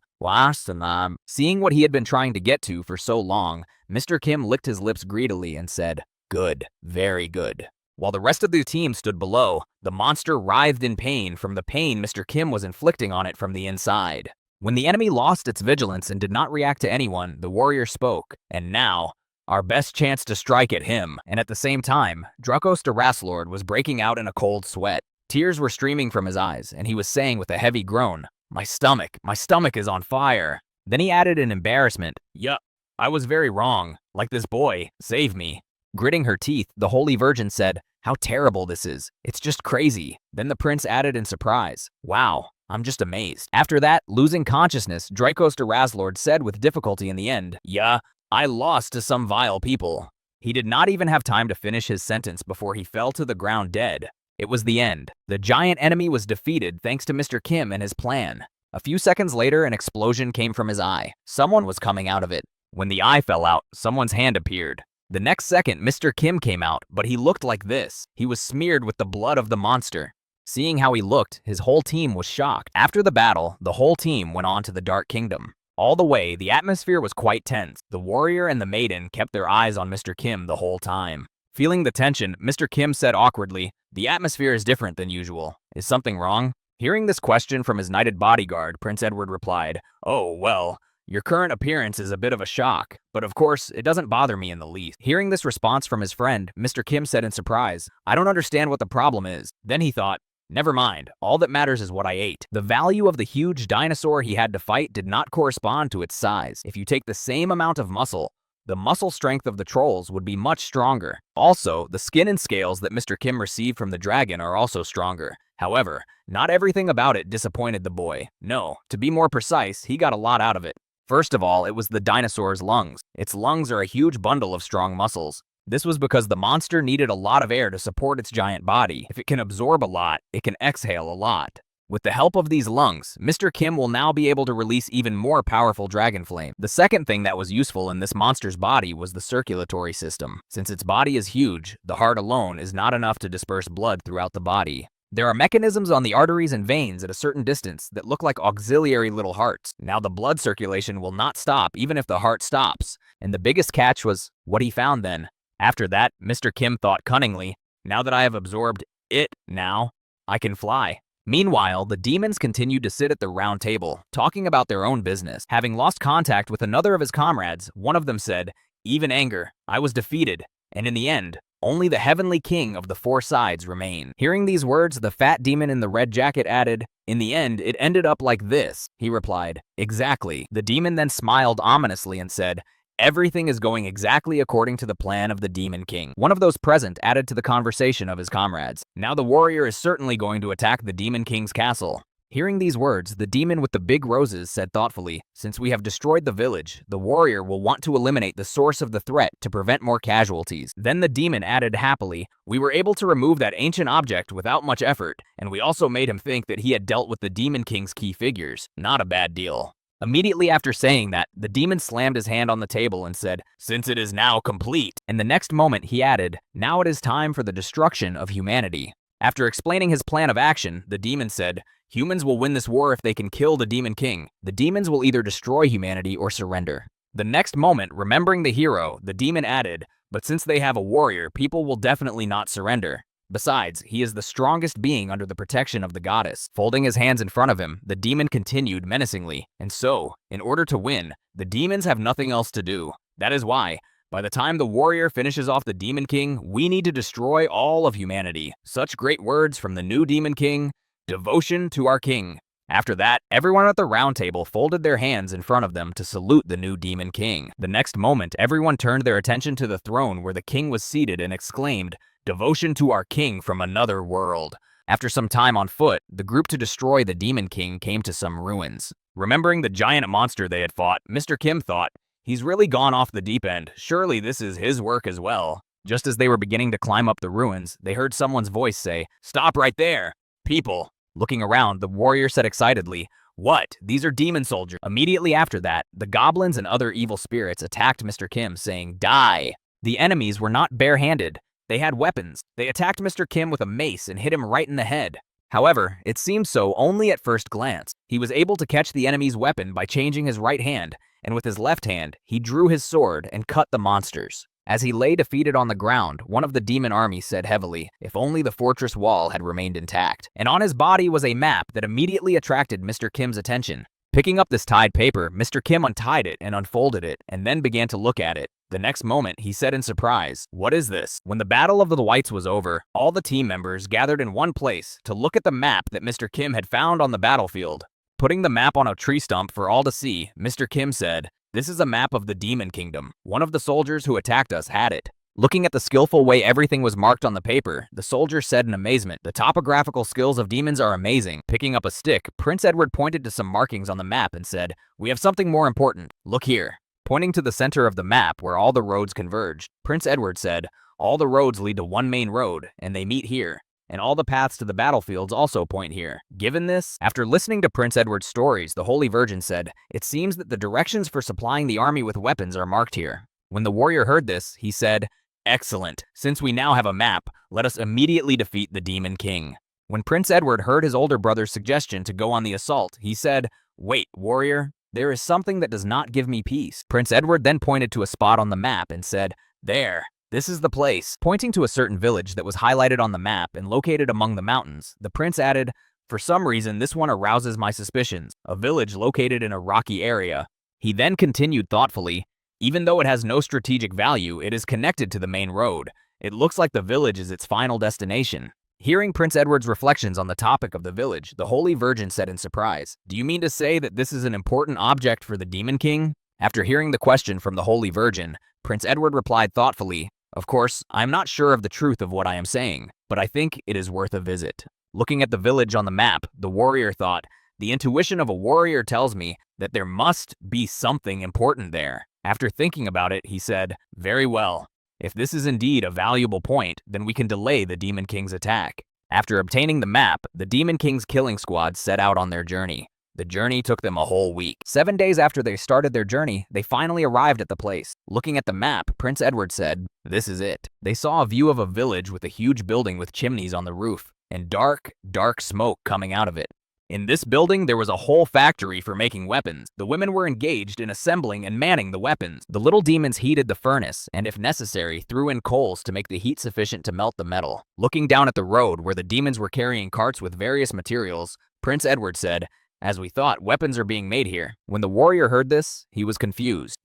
Seeing what he had been trying to get to for so long, Mr. Kim licked his lips greedily and said, Good, very good. While the rest of the team stood below, the monster writhed in pain from the pain Mr. Kim was inflicting on it from the inside. When the enemy lost its vigilance and did not react to anyone, the warrior spoke, And now, our best chance to strike at him. And at the same time, Dracos Deraslord was breaking out in a cold sweat. Tears were streaming from his eyes, and he was saying with a heavy groan, my stomach is on fire. Then he added in embarrassment, yup, I was very wrong. Like this boy, save me. Gritting her teeth, the Holy Virgin said, how terrible this is. It's just crazy. Then the prince added in surprise, wow, I'm just amazed. After that, losing consciousness, Dracos de Razlord said with difficulty in the end, yeah, I lost to some vile people. He did not even have time to finish his sentence before he fell to the ground dead. It was the end. The giant enemy was defeated thanks to Mr. Kim and his plan. A few seconds later, an explosion came from his eye. Someone was coming out of it. When the eye fell out, someone's hand appeared. The next second, Mr. Kim came out, but he looked like this. He was smeared with the blood of the monster. Seeing how he looked, his whole team was shocked. After the battle, the whole team went on to the Dark Kingdom. All the way, the atmosphere was quite tense. The warrior and the maiden kept their eyes on Mr. Kim the whole time. Feeling the tension, Mr. Kim said awkwardly, the atmosphere is different than usual. Is something wrong? Hearing this question from his knighted bodyguard, Prince Edward replied, oh, well, your current appearance is a bit of a shock, but of course, it doesn't bother me in the least. Hearing this response from his friend, Mr. Kim said in surprise, I don't understand what the problem is. Then he thought, never mind, all that matters is what I ate. The value of the huge dinosaur he had to fight did not correspond to its size. If you take the same amount of muscle, the muscle strength of the trolls would be much stronger. Also, the skin and scales that Mr. Kim received from the dragon are also stronger. However, not everything about it disappointed the boy. No, to be more precise, he got a lot out of it. First of all, it was the dinosaur's lungs. Its lungs are a huge bundle of strong muscles. This was because the monster needed a lot of air to support its giant body. If it can absorb a lot, it can exhale a lot. With the help of these lungs, Mr. Kim will now be able to release even more powerful dragon flame. The second thing that was useful in this monster's body was the circulatory system. Since its body is huge, the heart alone is not enough to disperse blood throughout the body. There are mechanisms on the arteries and veins at a certain distance that look like auxiliary little hearts. Now the blood circulation will not stop even if the heart stops. And the biggest catch was what he found then. After that, Mr. Kim thought cunningly, now that I have absorbed it, now I can fly. Meanwhile, the demons continued to sit at the round table, talking about their own business. Having lost contact with another of his comrades, one of them said, even anger, I was defeated, and in the end, only the heavenly king of the four sides remain. Hearing these words, the fat demon in the red jacket added, in the end, it ended up like this. He replied, exactly. The demon then smiled ominously and said, everything is going exactly according to the plan of the Demon King. One of those present added to the conversation of his comrades. Now the warrior is certainly going to attack the Demon King's castle. Hearing these words, the demon with the big roses said thoughtfully, since we have destroyed the village, the warrior will want to eliminate the source of the threat to prevent more casualties. Then the demon added happily, we were able to remove that ancient object without much effort, and we also made him think that he had dealt with the Demon King's key figures. Not a bad deal. Immediately after saying that, the demon slammed his hand on the table and said, since it is now complete. And the next moment he added, now it is time for the destruction of humanity. After explaining his plan of action, the demon said, humans will win this war if they can kill the Demon King. The demons will either destroy humanity or surrender. The next moment, remembering the hero, the demon added, but since they have a warrior, people will definitely not surrender. Besides, he is the strongest being under the protection of the goddess. Folding his hands in front of him, the demon continued menacingly. And so, in order to win, the demons have nothing else to do. That is why, by the time the warrior finishes off the Demon King, we need to destroy all of humanity. Such great words from the new Demon King, devotion to our king. After that, everyone at the round table folded their hands in front of them to salute the new Demon King. The next moment, everyone turned their attention to the throne where the king was seated and exclaimed, devotion to our king from another world. After some time on foot, the group to destroy the Demon King came to some ruins. Remembering the giant monster they had fought, Mr. Kim thought, he's really gone off the deep end. Surely this is his work as well. Just as they were beginning to climb up the ruins, they heard someone's voice say, stop right there, people. Looking around, the warrior said excitedly, what? These are demon soldiers. Immediately after that, the goblins and other evil spirits attacked Mr. Kim, saying, die. The enemies were not barehanded. They had weapons. They attacked Mr. Kim with a mace and hit him right in the head. However, it seemed so only at first glance. He was able to catch the enemy's weapon by changing his right hand, and with his left hand, he drew his sword and cut the monsters. As he lay defeated on the ground, one of the demon army said heavily, if only the fortress wall had remained intact. And on his body was a map that immediately attracted Mr. Kim's attention. Picking up this tied paper, Mr. Kim untied it and unfolded it, and then began to look at it. The next moment, he said in surprise, "What is this?" When the Battle of the Whites was over, all the team members gathered in one place to look at the map that Mr. Kim had found on the battlefield. Putting the map on a tree stump for all to see, Mr. Kim said, "This is a map of the Demon Kingdom. One of the soldiers who attacked us had it." Looking at the skillful way everything was marked on the paper, the soldier said in amazement, "The topographical skills of demons are amazing." Picking up a stick, Prince Edward pointed to some markings on the map and said, "We have something more important. Look here." Pointing to the center of the map where all the roads converged, Prince Edward said, "All the roads lead to one main road, and they meet here. And all the paths to the battlefields also point here." Given this, after listening to Prince Edward's stories, the Holy Virgin said, "It seems that the directions for supplying the army with weapons are marked here." When the warrior heard this, he said, "Excellent. Since we now have a map, let us immediately defeat the Demon King." When Prince Edward heard his older brother's suggestion to go on the assault, he said, "Wait, warrior, there is something that does not give me peace." Prince Edward then pointed to a spot on the map and said, "There, this is the place." Pointing to a certain village that was highlighted on the map and located among the mountains, the prince added, "For some reason, this one arouses my suspicions, a village located in a rocky area." He then continued thoughtfully, "Even though it has no strategic value, it is connected to the main road. It looks like the village is its final destination." Hearing Prince Edward's reflections on the topic of the village, the Holy Virgin said in surprise, "Do you mean to say that this is an important object for the Demon King?" After hearing the question from the Holy Virgin, Prince Edward replied thoughtfully, "Of course, I am not sure of the truth of what I am saying, but I think it is worth a visit." Looking at the village on the map, the warrior thought, "The intuition of a warrior tells me that there must be something important there." After thinking about it, he said, "Very well. If this is indeed a valuable point, then we can delay the Demon King's attack." After obtaining the map, the Demon King's killing squad set out on their journey. The journey took them a whole week. 7 days after they started their journey, they finally arrived at the place. Looking at the map, Prince Edward said, "This is it." They saw a view of a village with a huge building with chimneys on the roof and dark, dark smoke coming out of it. In this building, there was a whole factory for making weapons. The women were engaged in assembling and manning the weapons. The little demons heated the furnace, and if necessary, threw in coals to make the heat sufficient to melt the metal. Looking down at the road where the demons were carrying carts with various materials, Prince Edward said, "As we thought, weapons are being made here." When the warrior heard this, he was confused.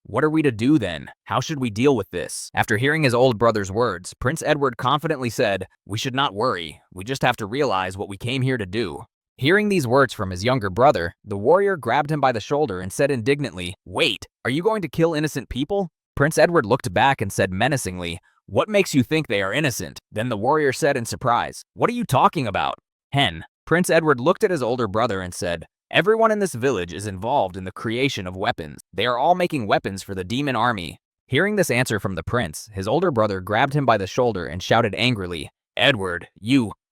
What are we to do then? How should we deal with this? After hearing his old brother's words, Prince Edward confidently said, "We should not worry. We just have to realize what we came here to do." Hearing these words from his younger brother, the warrior grabbed him by the shoulder and said indignantly, "Wait, are you going to kill innocent people?" Prince Edward looked back and said menacingly, "What makes you think they are innocent?" Then the warrior said in surprise, "What are you talking about?" Prince Edward looked at his older brother and said, "Everyone in this village is involved in the creation of weapons. They are all making weapons for the demon army." Hearing this answer from the prince, his older brother grabbed him by the shoulder and shouted angrily, "Edward,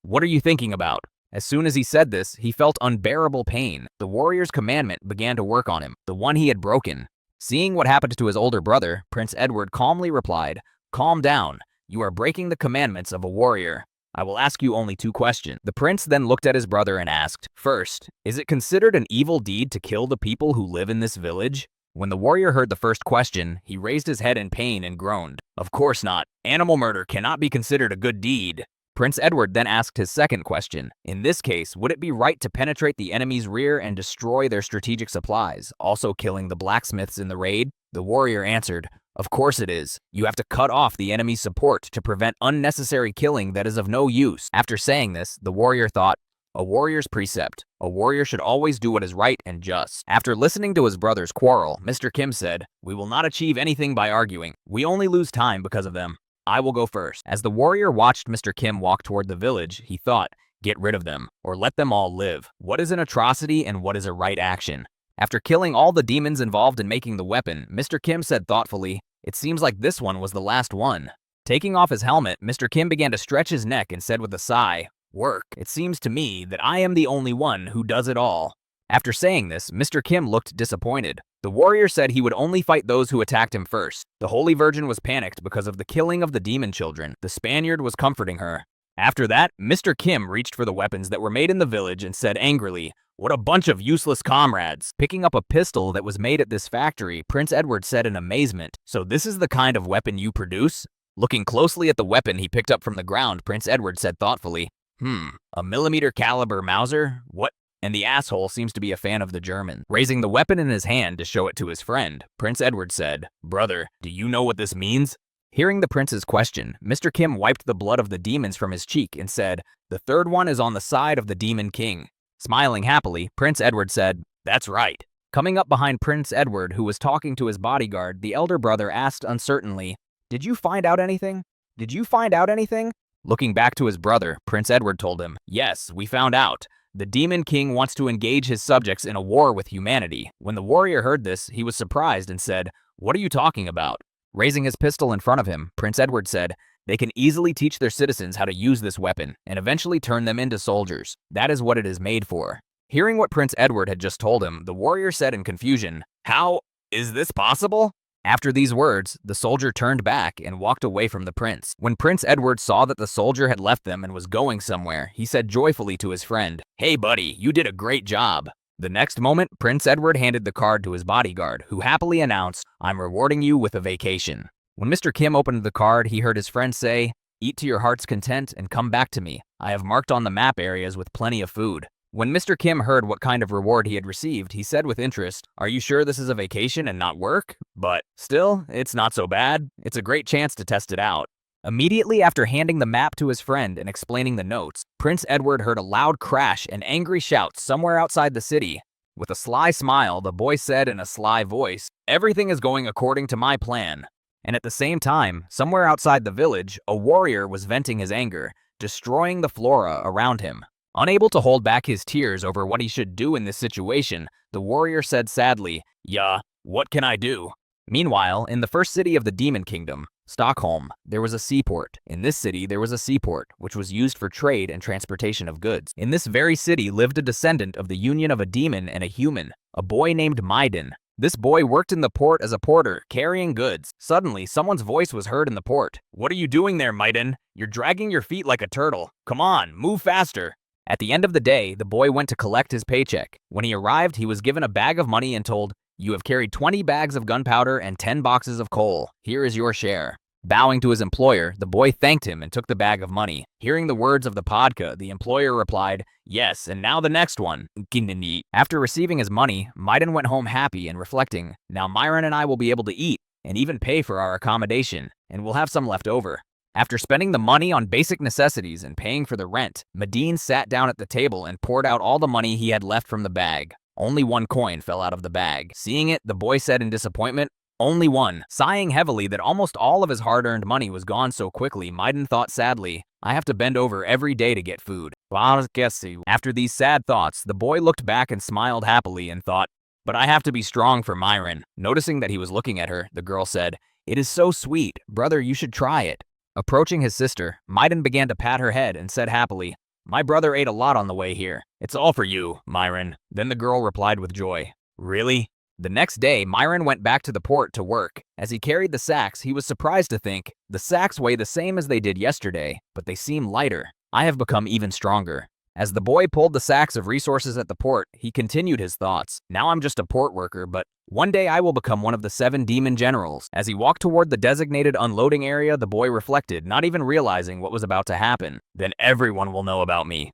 what are you thinking about?" As soon as he said this, he felt unbearable pain. The warrior's commandment began to work on him, the one he had broken. Seeing what happened to his older brother, Prince Edward calmly replied, "Calm down. You are breaking the commandments of a warrior. I will ask you only 2 questions." The prince then looked at his brother and asked, "First, is it considered an evil deed to kill the people who live in this village?" When the warrior heard the first question, he raised his head in pain and groaned, "Of course not. Animal murder cannot be considered a good deed." Prince Edward then asked his second question. "In this case, would it be right to penetrate the enemy's rear and destroy their strategic supplies, also killing the blacksmiths in the raid?" The warrior answered, "Of course it is. You have to cut off the enemy's support to prevent unnecessary killing that is of no use." After saying this, the warrior thought, "A warrior's precept. A warrior should always do what is right and just." After listening to his brother's quarrel, Mr. Kim said, "We will not achieve anything by arguing. We only lose time because of them. I will go first." As the warrior watched Mr. Kim walk toward the village, he thought, "Get rid of them, or let them all live. What is an atrocity and what is a right action?" After killing all the demons involved in making the weapon, Mr. Kim said thoughtfully, "It seems like this one was the last one." Taking off his helmet, Mr. Kim began to stretch his neck and said with a sigh, "Work. It seems to me that I am the only one who does it all." After saying this, Mr. Kim looked disappointed. The warrior said he would only fight those who attacked him first. The Holy Virgin was panicked because of the killing of the demon children. The Spaniard was comforting her. After that, Mr. Kim reached for the weapons that were made in the village and said angrily, "What a bunch of useless comrades." Picking up a pistol that was made at this factory, Prince Edward said in amazement, "So this is the kind of weapon you produce?" Looking closely at the weapon he picked up from the ground, Prince Edward said thoughtfully, A millimeter caliber Mauser? and the asshole seems to be a fan of the German. Raising the weapon in his hand to show it to his friend, Prince Edward said, "Brother, do you know what this means?" Hearing the prince's question, Mr. Kim wiped the blood of the demons from his cheek and said, "The third one is on the side of the Demon King." Smiling happily, Prince Edward said, "That's right." Coming up behind Prince Edward, who was talking to his bodyguard, the elder brother asked uncertainly, "Did you find out anything? Did you find out anything?" Looking back to his brother, Prince Edward told him, "Yes, we found out. The Demon King wants to engage his subjects in a war with humanity." When the warrior heard this, he was surprised and said, "What are you talking about?" Raising his pistol in front of him, Prince Edward said, "They can easily teach their citizens how to use this weapon and eventually turn them into soldiers. That is what it is made for." Hearing what Prince Edward had just told him, the warrior said in confusion, "How is this possible?" After these words, the soldier turned back and walked away from the prince. When Prince Edward saw that the soldier had left them and was going somewhere, he said joyfully to his friend, "Hey buddy, you did a great job." The next moment, Prince Edward handed the card to his bodyguard, who happily announced, "I'm rewarding you with a vacation." When Mr. Kim opened the card, he heard his friend say, "Eat to your heart's content and come back to me. I have marked on the map areas with plenty of food." When Mr. Kim heard what kind of reward he had received, he said with interest, "Are you sure this is a vacation and not work? But still, it's not so bad. It's a great chance to test it out." Immediately after handing the map to his friend and explaining the notes, Prince Edward heard a loud crash and angry shouts somewhere outside the city. With a sly smile, the boy said in a sly voice, "Everything is going according to my plan." And at the same time, somewhere outside the village, a warrior was venting his anger, destroying the flora around him. Unable to hold back his tears over what he should do in this situation, the warrior said sadly, "Yeah, what can I do?" Meanwhile, in the first city of the Demon Kingdom, Stockholm, there was a seaport. In this city, there was a seaport, which was used for trade and transportation of goods. In this very city lived a descendant of the union of a demon and a human, a boy named Maiden. This boy worked in the port as a porter, carrying goods. Suddenly, someone's voice was heard in the port. "What are you doing there, Maiden? You're dragging your feet like a turtle. Come on, move faster." At the end of the day, the boy went to collect his paycheck. When he arrived, he was given a bag of money and told, "You have carried 20 bags of gunpowder and 10 boxes of coal. Here is your share." Bowing to his employer, the boy thanked him and took the bag of money. Hearing the words of the podka, the employer replied, "Yes, and now the next one." After receiving his money, Maiden went home happy and reflecting, "Now Myron and I will be able to eat and even pay for our accommodation, and we'll have some left over." After spending the money on basic necessities and paying for the rent, Medine sat down at the table and poured out all the money he had left from the bag. Only one coin fell out of the bag. Seeing it, the boy said in disappointment, "Only one." Sighing heavily that almost all of his hard-earned money was gone so quickly, Maiden thought sadly, "I have to bend over every day to get food." After these sad thoughts, the boy looked back and smiled happily and thought, "But I have to be strong for Myron." Noticing that he was looking at her, the girl said, "It is so sweet. Brother, you should try it." Approaching his sister, Maiden began to pat her head and said happily, "My brother ate a lot on the way here. It's all for you, Myron." Then the girl replied with joy, "Really?" The next day, Myron went back to the port to work. As he carried the sacks, he was surprised to think, "The sacks weigh the same as they did yesterday, but they seem lighter. I have become even stronger." As the boy pulled the sacks of resources at the port, he continued his thoughts. "Now I'm just a port worker, but one day I will become one of the 7 demon generals." As he walked toward the designated unloading area, the boy reflected, not even realizing what was about to happen. "Then everyone will know about me."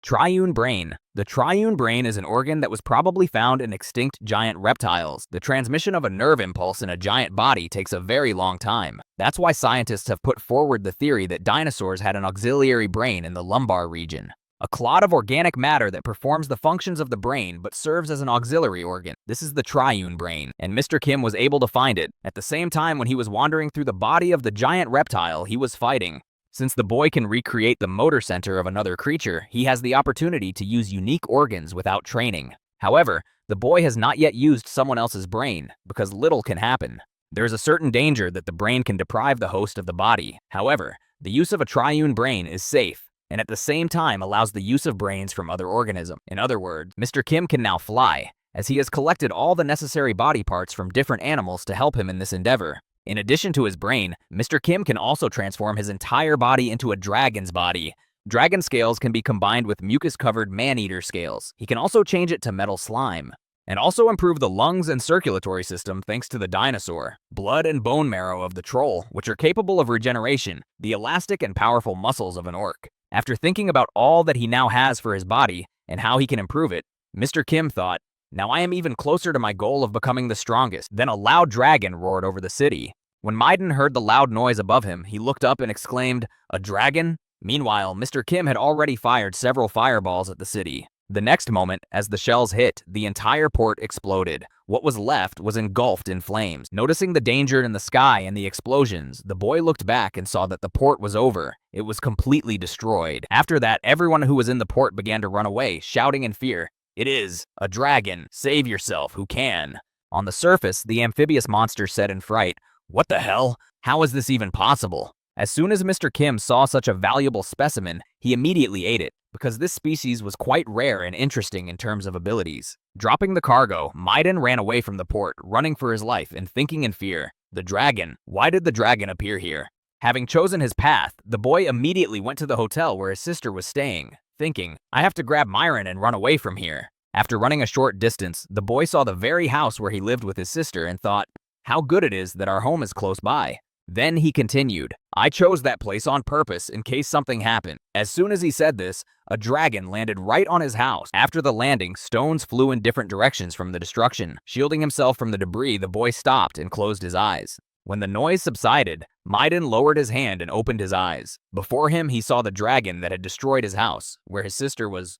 Triune brain. The triune brain is an organ that was probably found in extinct giant reptiles. The transmission of a nerve impulse in a giant body takes a very long time. That's why scientists have put forward the theory that dinosaurs had an auxiliary brain in the lumbar region. A clot of organic matter that performs the functions of the brain but serves as an auxiliary organ. This is the triune brain, and Mr. Kim was able to find it. At the same time, when he was wandering through the body of the giant reptile, he was fighting. Since the boy can recreate the motor center of another creature, he has the opportunity to use unique organs without training. However, the boy has not yet used someone else's brain, because little can happen. There is a certain danger that the brain can deprive the host of the body. However, the use of a triune brain is safe, and at the same time allows the use of brains from other organisms. In other words, Mr. Kim can now fly, as he has collected all the necessary body parts from different animals to help him in this endeavor. In addition to his brain, Mr. Kim can also transform his entire body into a dragon's body. Dragon scales can be combined with mucus-covered man-eater scales. He can also change it to metal slime, and also improve the lungs and circulatory system thanks to the dinosaur, blood and bone marrow of the troll, which are capable of regeneration, the elastic and powerful muscles of an orc. After thinking about all that he now has for his body, and how he can improve it. Mr. Kim thought, now I am even closer to my goal of becoming the strongest. Then a loud dragon roared over the city. When Maiden heard the loud noise above him, he looked up and exclaimed, a dragon? Meanwhile, Mr. Kim had already fired several fireballs at the city. The next moment, as the shells hit, the entire port exploded. What was left was engulfed in flames. Noticing the danger in the sky and the explosions, the boy looked back and saw that the port was over. It was completely destroyed. After that, everyone who was in the port began to run away, shouting in fear, it is a dragon. Save yourself who can. On the surface, the amphibious monster said in fright, what the hell? How is this even possible? As soon as Mr. Kim saw such a valuable specimen, he immediately ate it, because this species was quite rare and interesting in terms of abilities. Dropping the cargo, Maiden ran away from the port, running for his life and thinking in fear, the dragon, why did the dragon appear here? Having chosen his path, the boy immediately went to the hotel where his sister was staying, thinking, I have to grab Myron and run away from here. After running a short distance, the boy saw the very house where he lived with his sister and thought, how good it is that our home is close by. Then he continued, I chose that place on purpose in case something happened. As soon as he said this, a dragon landed right on his house. After the landing, stones flew in different directions from the destruction. Shielding himself from the debris, the boy stopped and closed his eyes. When the noise subsided, Maiden lowered his hand and opened his eyes. Before him, he saw the dragon that had destroyed his house, where his sister was.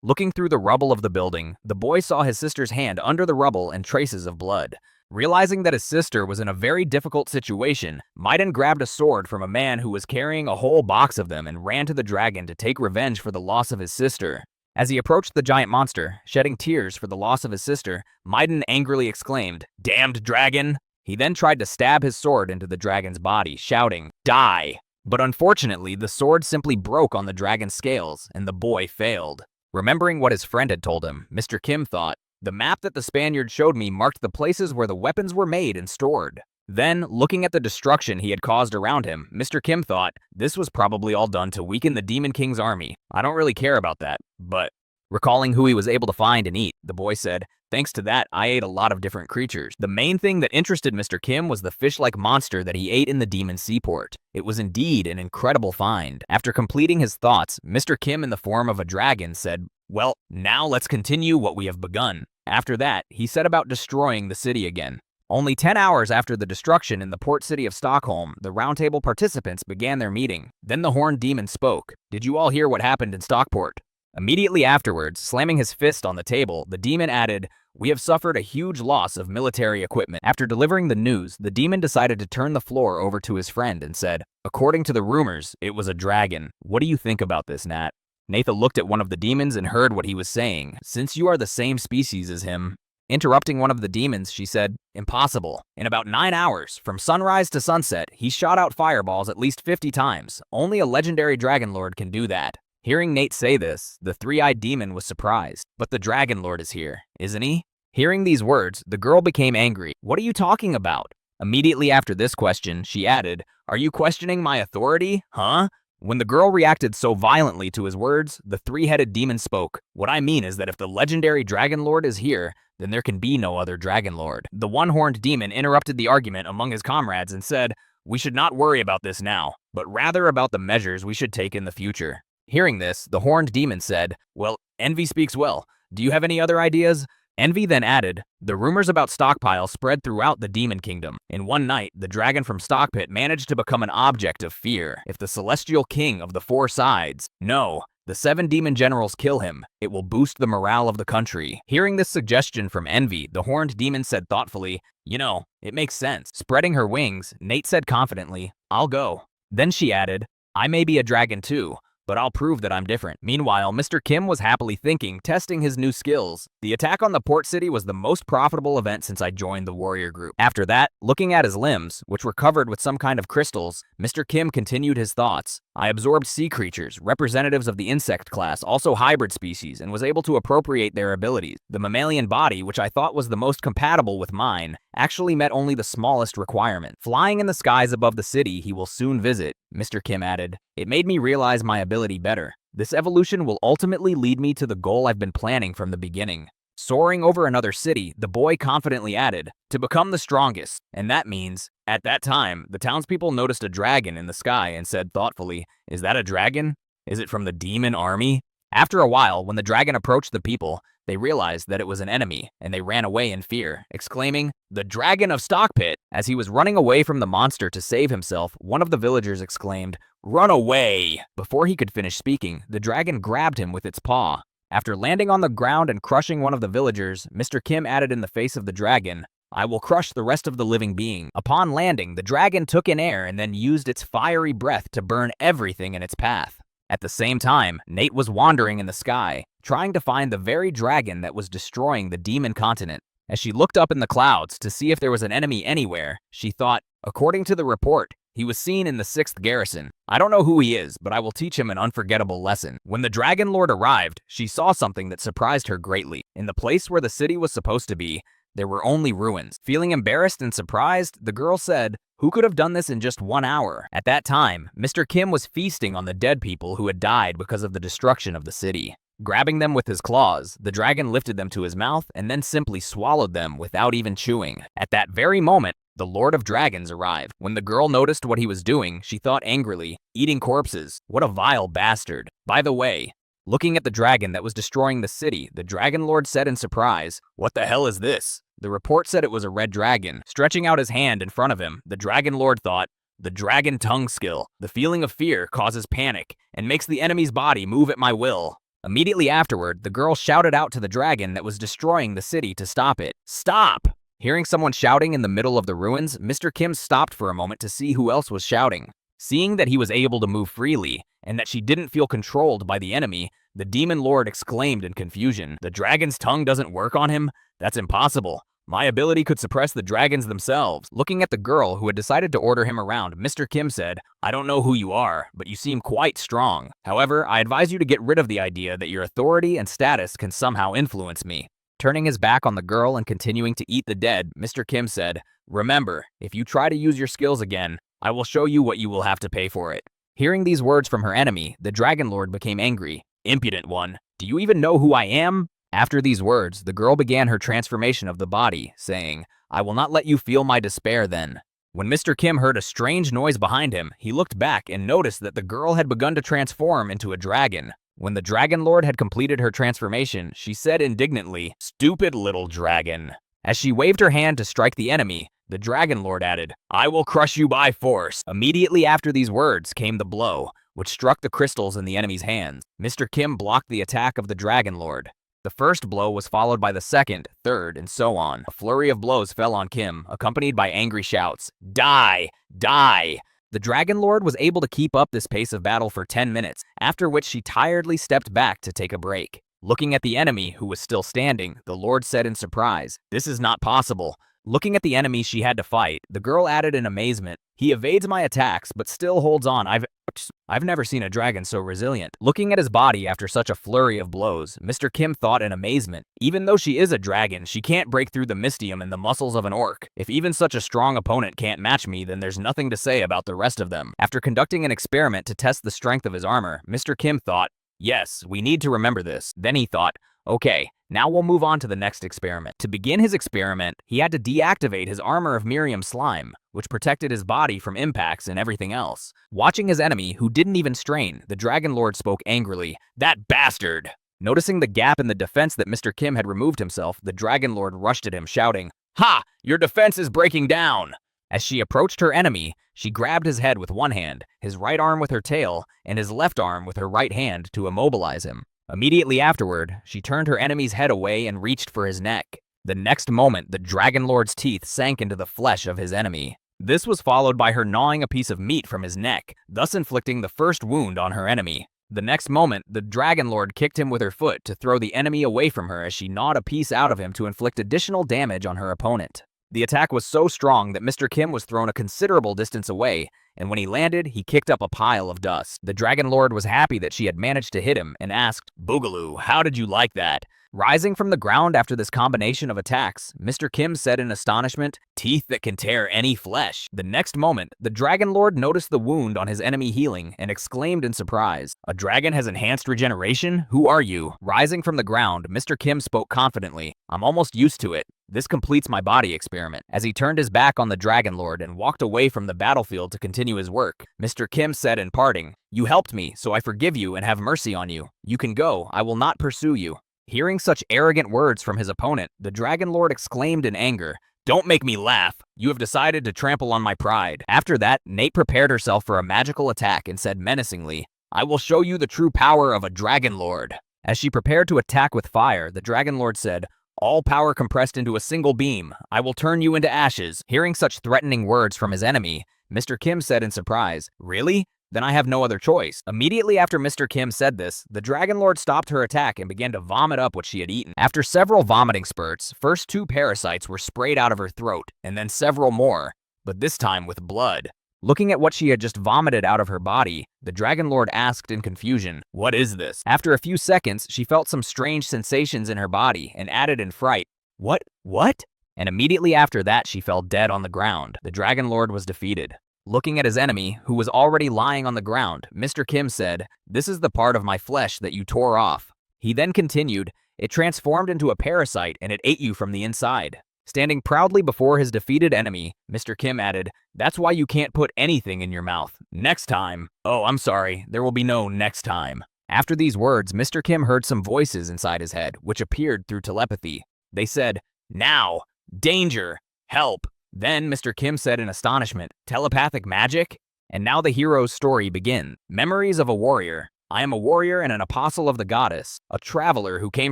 Looking through the rubble of the building, the boy saw his sister's hand under the rubble and traces of blood. Realizing that his sister was in a very difficult situation, Maiden grabbed a sword from a man who was carrying a whole box of them and ran to the dragon to take revenge for the loss of his sister. As he approached the giant monster, shedding tears for the loss of his sister, Maiden angrily exclaimed, damned dragon! He then tried to stab his sword into the dragon's body, shouting, die! But unfortunately, the sword simply broke on the dragon's scales, and the boy failed. Remembering what his friend had told him, Mr. Kim thought, the map that the Spaniard showed me marked the places where the weapons were made and stored. Then, looking at the destruction he had caused around him, Mr. Kim thought, this was probably all done to weaken the Demon King's army. I don't really care about that, but... Recalling who he was able to find and eat, the boy said, thanks to that, I ate a lot of different creatures. The main thing that interested Mr. Kim was the fish-like monster that he ate in the demon seaport. It was indeed an incredible find. After completing his thoughts, Mr. Kim in the form of a dragon said, well, now let's continue what we have begun. After that, he set about destroying the city again. Only 10 hours after the destruction in the port city of Stockholm, the roundtable participants began their meeting. Then the horned demon spoke. Did you all hear what happened in Stockport? Immediately afterwards, slamming his fist on the table, the demon added, we have suffered a huge loss of military equipment. After delivering the news, the demon decided to turn the floor over to his friend and said, according to the rumors, it was a dragon. What do you think about this, Nat? Natha looked at one of the demons and heard what he was saying. Since you are the same species as him. Interrupting one of the demons, she said, impossible. In about 9 hours, from sunrise to sunset, he shot out fireballs at least 50 times. Only a legendary dragon lord can do that. Hearing Nate say this, the three-eyed demon was surprised. But the dragon lord is here, isn't he? Hearing these words, the girl became angry. What are you talking about? Immediately after this question, she added, are you questioning my authority? Huh? When the girl reacted so violently to his words, the three-headed demon spoke. What I mean is that if the legendary dragon lord is here, then there can be no other dragon lord. The one-horned demon interrupted the argument among his comrades and said, we should not worry about this now, but rather about the measures we should take in the future. Hearing this, the horned demon said, well, Envy speaks well. Do you have any other ideas? Envy then added, the rumors about Stockpile spread throughout the demon kingdom. In one night, the dragon from Stockpit managed to become an object of fear. If the celestial king of the four sides, no, the 7 demon generals kill him, it will boost the morale of the country. Hearing this suggestion from Envy, the horned demon said thoughtfully, you know, it makes sense. Spreading her wings, Nate said confidently, I'll go. Then she added, I may be a dragon too, but I'll prove that I'm different. Meanwhile, Mr. Kim was happily thinking, testing his new skills. The attack on the port city was the most profitable event since I joined the warrior group. After that, looking at his limbs, which were covered with some kind of crystals, Mr. Kim continued his thoughts. I absorbed sea creatures, representatives of the insect class, also hybrid species, and was able to appropriate their abilities. The mammalian body, which I thought was the most compatible with mine, actually met only the smallest requirement. Flying in the skies above the city he will soon visit, Mr. Kim added. It made me realize my ability better. This evolution will ultimately lead me to the goal I've been planning from the beginning. Soaring over another city, the boy confidently added, to become the strongest. And that means, at that time, the townspeople noticed a dragon in the sky and said thoughtfully, is that a dragon? Is it from the demon army? After a while, when the dragon approached the people, they realized that it was an enemy, and they ran away in fear, exclaiming, "The dragon of Stockpit!" As he was running away from the monster to save himself, one of the villagers exclaimed, "Run away!" Before he could finish speaking, the dragon grabbed him with its paw. After landing on the ground and crushing one of the villagers, Mr. Kim added in the face of the dragon, "I will crush the rest of the living being." Upon landing, the dragon took in air and then used its fiery breath to burn everything in its path. At the same time, Nate was wandering in the sky, trying to find the very dragon that was destroying the demon continent. As she looked up in the clouds to see if there was an enemy anywhere, she thought, according to the report, he was seen in the 6th garrison. I don't know who he is, but I will teach him an unforgettable lesson. When the Dragon Lord arrived, she saw something that surprised her greatly. In the place where the city was supposed to be, there were only ruins. Feeling embarrassed and surprised, the girl said, "Who could have done this in just 1 hour?" At that time, Mr. Kim was feasting on the dead people who had died because of the destruction of the city. Grabbing them with his claws, the dragon lifted them to his mouth and then simply swallowed them without even chewing. At that very moment, the Lord of Dragons arrived. When the girl noticed what he was doing, she thought angrily, "Eating corpses, what a vile bastard." By the way, looking at the dragon that was destroying the city, the Dragon Lord said in surprise, "What the hell is this?" The report said it was a red dragon. Stretching out his hand in front of him, the Dragon Lord thought, "The dragon tongue skill. The feeling of fear causes panic and makes the enemy's body move at my will." Immediately afterward, the girl shouted out to the dragon that was destroying the city to stop it. "Stop!" Hearing someone shouting in the middle of the ruins, Mr. Kim stopped for a moment to see who else was shouting. Seeing that he was able to move freely, and that she didn't feel controlled by the enemy, the Demon Lord exclaimed in confusion, "The dragon's tongue doesn't work on him? That's impossible. My ability could suppress the dragons themselves." Looking at the girl who had decided to order him around, Mr. Kim said, "I don't know who you are, but you seem quite strong. However, I advise you to get rid of the idea that your authority and status can somehow influence me." Turning his back on the girl and continuing to eat the dead, Mr. Kim said, "Remember, if you try to use your skills again, I will show you what you will have to pay for it." Hearing these words from her enemy, the Dragon Lord became angry. "Impudent one, do you even know who I am?" After these words, the girl began her transformation of the body, saying, "I will not let you feel my despair then." When Mr. Kim heard a strange noise behind him, he looked back and noticed that the girl had begun to transform into a dragon. When the Dragon Lord had completed her transformation, she said indignantly, "Stupid little dragon." As she waved her hand to strike the enemy, the Dragon Lord added, "I will crush you by force." Immediately after these words came the blow, which struck the crystals in the enemy's hands. Mr. Kim blocked the attack of the Dragon Lord. The first blow was followed by the second, third, and so on. A flurry of blows fell on Kim, accompanied by angry shouts, "Die! Die!" The Dragon Lord was able to keep up this pace of battle for 10 minutes, after which she tiredly stepped back to take a break. Looking at the enemy, who was still standing, the Lord said in surprise, "This is not possible." Looking at the enemy she had to fight, the girl added in amazement, "He evades my attacks, but still holds on. I've never seen a dragon so resilient." Looking at his body after such a flurry of blows, Mr. Kim thought in amazement, "Even though she is a dragon, she can't break through the mystium and the muscles of an orc. If even such a strong opponent can't match me, then there's nothing to say about the rest of them." After conducting an experiment to test the strength of his armor, Mr. Kim thought, "Yes, we need to remember this." Then he thought, "Okay, now we'll move on to the next experiment." To begin his experiment, he had to deactivate his armor of Miriam slime, which protected his body from impacts and everything else. Watching his enemy, who didn't even strain, the Dragon Lord spoke angrily, "That bastard!" Noticing the gap in the defense that Mr. Kim had removed himself, the Dragon Lord rushed at him, shouting, "Ha! Your defense is breaking down!" As she approached her enemy, she grabbed his head with one hand, his right arm with her tail, and his left arm with her right hand to immobilize him. Immediately afterward, she turned her enemy's head away and reached for his neck. The next moment, the Dragon Lord's teeth sank into the flesh of his enemy. This was followed by her gnawing a piece of meat from his neck, thus inflicting the first wound on her enemy. The next moment, the Dragon Lord kicked him with her foot to throw the enemy away from her as she gnawed a piece out of him to inflict additional damage on her opponent. The attack was so strong that Mr. Kim was thrown a considerable distance away, and when he landed, he kicked up a pile of dust. The Dragon Lord was happy that she had managed to hit him and asked, "Boogaloo, how did you like that?" Rising from the ground after this combination of attacks, Mr. Kim said in astonishment, "Teeth that can tear any flesh." The next moment, the Dragon Lord noticed the wound on his enemy healing and exclaimed in surprise, "A dragon has enhanced regeneration? Who are you?" Rising from the ground, Mr. Kim spoke confidently, "I'm almost used to it. This completes my body experiment. As he turned his back on the Dragon Lord and walked away from the battlefield to continue his work, Mr. Kim said in parting, "You helped me, so I forgive you and have mercy on you. You can go, I will not pursue you." Hearing such arrogant words from his opponent, the Dragon Lord exclaimed in anger, "Don't make me laugh. You have decided to trample on my pride." After that, Nate prepared herself for a magical attack and said menacingly, "I will show you the true power of a Dragon Lord." As she prepared to attack with fire, the Dragon Lord said, "All power compressed into a single beam. I will turn you into ashes." Hearing such threatening words from his enemy, Mr. Kim said in surprise, "Really? Then I have no other choice." Immediately after Mr. Kim said this, the Dragon Lord stopped her attack and began to vomit up what she had eaten. After several vomiting spurts, first 2 parasites were sprayed out of her throat, and then several more, but this time with blood. Looking at what she had just vomited out of her body, the Dragon Lord asked in confusion, "What is this?" After a few seconds, she felt some strange sensations in her body and added in fright, What? And immediately after that, she fell dead on the ground. The Dragon Lord was defeated. Looking at his enemy, who was already lying on the ground, Mr. Kim said, "This is the part of my flesh that you tore off." He then continued, "It transformed into a parasite and it ate you from the inside." Standing proudly before his defeated enemy, Mr. Kim added, "That's why you can't put anything in your mouth. Next time." "Oh, I'm sorry. There will be no next time." After these words, Mr. Kim heard some voices inside his head, which appeared through telepathy. They said, "Now! Danger! Help!" Then Mr. Kim said in astonishment, "Telepathic magic?" And now the hero's story begins. Memories of a warrior. I am a warrior and an apostle of the goddess, a traveler who came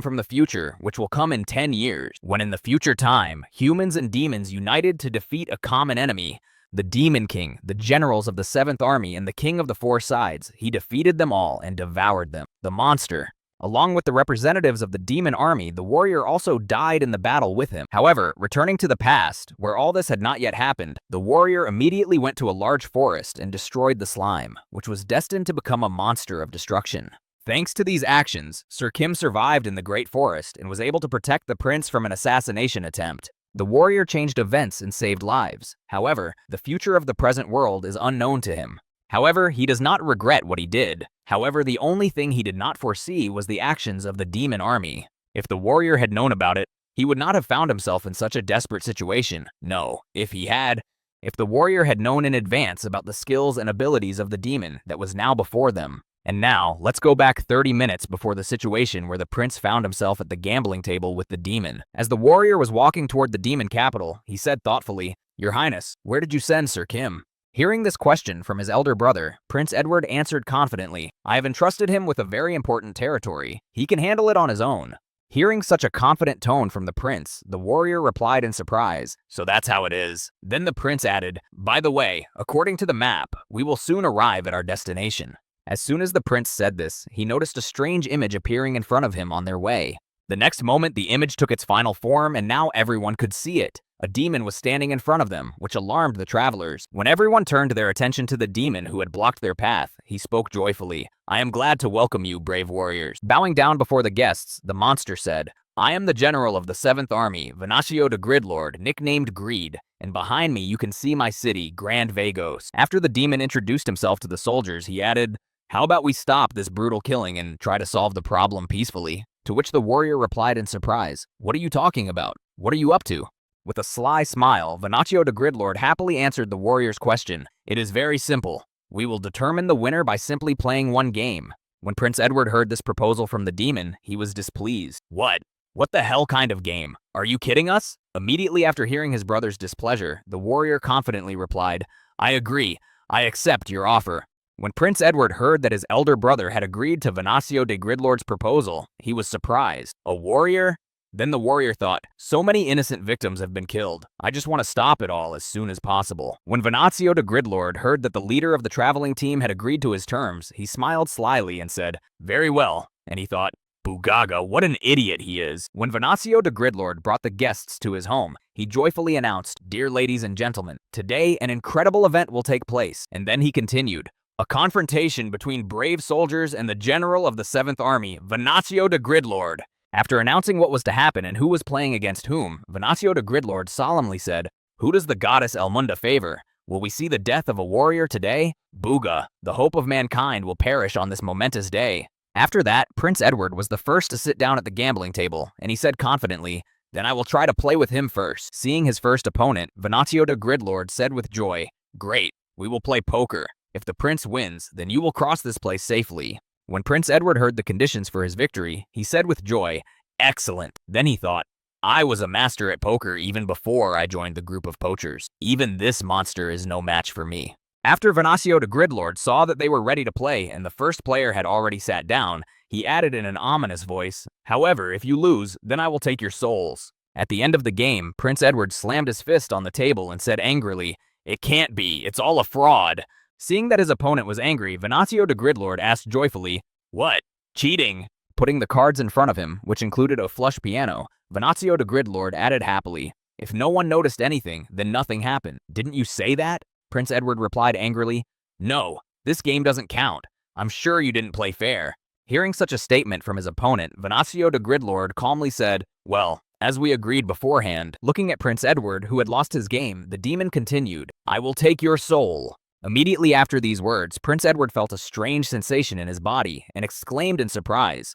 from the future, which will come in 10 years, when in the future time, humans and demons united to defeat a common enemy, the Demon King, the generals of the 7th Army, and the King of the Four Sides. He defeated them all and devoured them. The monster. Along with the representatives of the demon army, the warrior also died in the battle with him. However, returning to the past, where all this had not yet happened, the warrior immediately went to a large forest and destroyed the slime, which was destined to become a monster of destruction. Thanks to these actions, Sir Kim survived in the Great Forest and was able to protect the prince from an assassination attempt. The warrior changed events and saved lives. However, the future of the present world is unknown to him. However, he does not regret what he did. However, the only thing he did not foresee was the actions of the demon army. If the warrior had known about it, he would not have found himself in such a desperate situation. No, if the warrior had known in advance about the skills and abilities of the demon that was now before them. And now, let's go back 30 minutes before the situation where the prince found himself at the gambling table with the demon. As the warrior was walking toward the demon capital, he said thoughtfully, "Your Highness, where did you send Sir Kim?" Hearing this question from his elder brother, Prince Edward answered confidently, "I have entrusted him with a very important territory. He can handle it on his own." Hearing such a confident tone from the prince, the warrior replied in surprise, "So that's how it is." Then the prince added, "By the way, according to the map, we will soon arrive at our destination." As soon as the prince said this, he noticed a strange image appearing in front of him on their way. The next moment, the image took its final form, and now everyone could see it. A demon was standing in front of them, which alarmed the travelers. When everyone turned their attention to the demon who had blocked their path, he spoke joyfully, "I am glad to welcome you, brave warriors." Bowing down before the guests, the monster said, "I am the general of the 7th Army, Venatio the Gridlord, nicknamed Greed, and behind me you can see my city, Grand Vagos." After the demon introduced himself to the soldiers, he added, "How about we stop this brutal killing and try to solve the problem peacefully?" To which the warrior replied in surprise, "What are you talking about? What are you up to?" With a sly smile, Venatio the Gridlord happily answered the warrior's question. "It is very simple. We will determine the winner by simply playing one game." When Prince Edward heard this proposal from the demon, he was displeased. What the hell kind of game? Are you kidding us?" Immediately after hearing his brother's displeasure, the warrior confidently replied, "I agree. I accept your offer." When Prince Edward heard that his elder brother had agreed to Venatio de Gridlord's proposal, he was surprised. A warrior? Then the warrior thought, "So many innocent victims have been killed. I just want to stop it all as soon as possible." When Venatio de Gridlord heard that the leader of the traveling team had agreed to his terms, he smiled slyly and said, "Very well." And he thought, "Bugaga, what an idiot he is." When Venatio de Gridlord brought the guests to his home, he joyfully announced, "Dear ladies and gentlemen, today an incredible event will take place." And then he continued, "A confrontation between brave soldiers and the general of the 7th Army, Venatio de Gridlord." After announcing what was to happen and who was playing against whom, Venatio de Gridlord solemnly said, "Who does the goddess Elmunda favor? Will we see the death of a warrior today? Booga, the hope of mankind will perish on this momentous day." After that, Prince Edward was the first to sit down at the gambling table, and he said confidently, Then I will try to play with him first. Seeing his first opponent, Venatio the Gridlord said with joy, "Great, we will play poker. If the prince wins, then you will cross this place safely." When Prince Edward heard the conditions for his victory, he said with joy, "Excellent." Then he thought, "I was a master at poker even before I joined the group of poachers. Even this monster is no match for me." After Venatio the Gridlord saw that they were ready to play and the first player had already sat down, he added in an ominous voice, "However, if you lose, then I will take your souls." At the end of the game, Prince Edward slammed his fist on the table and said angrily, "It can't be, it's all a fraud." Seeing that his opponent was angry, Venatio the Gridlord asked joyfully, "What? Cheating?" Putting the cards in front of him, which included a flush piano, Venatio the Gridlord added happily, "If no one noticed anything, then nothing happened. Didn't you say that?" Prince Edward replied angrily, "No, this game doesn't count. I'm sure you didn't play fair." Hearing such a statement from his opponent, Venatio the Gridlord calmly said, "Well, as we agreed beforehand." Looking at Prince Edward, who had lost his game, the demon continued, "I will take your soul." Immediately after these words, Prince Edward felt a strange sensation in his body and exclaimed in surprise,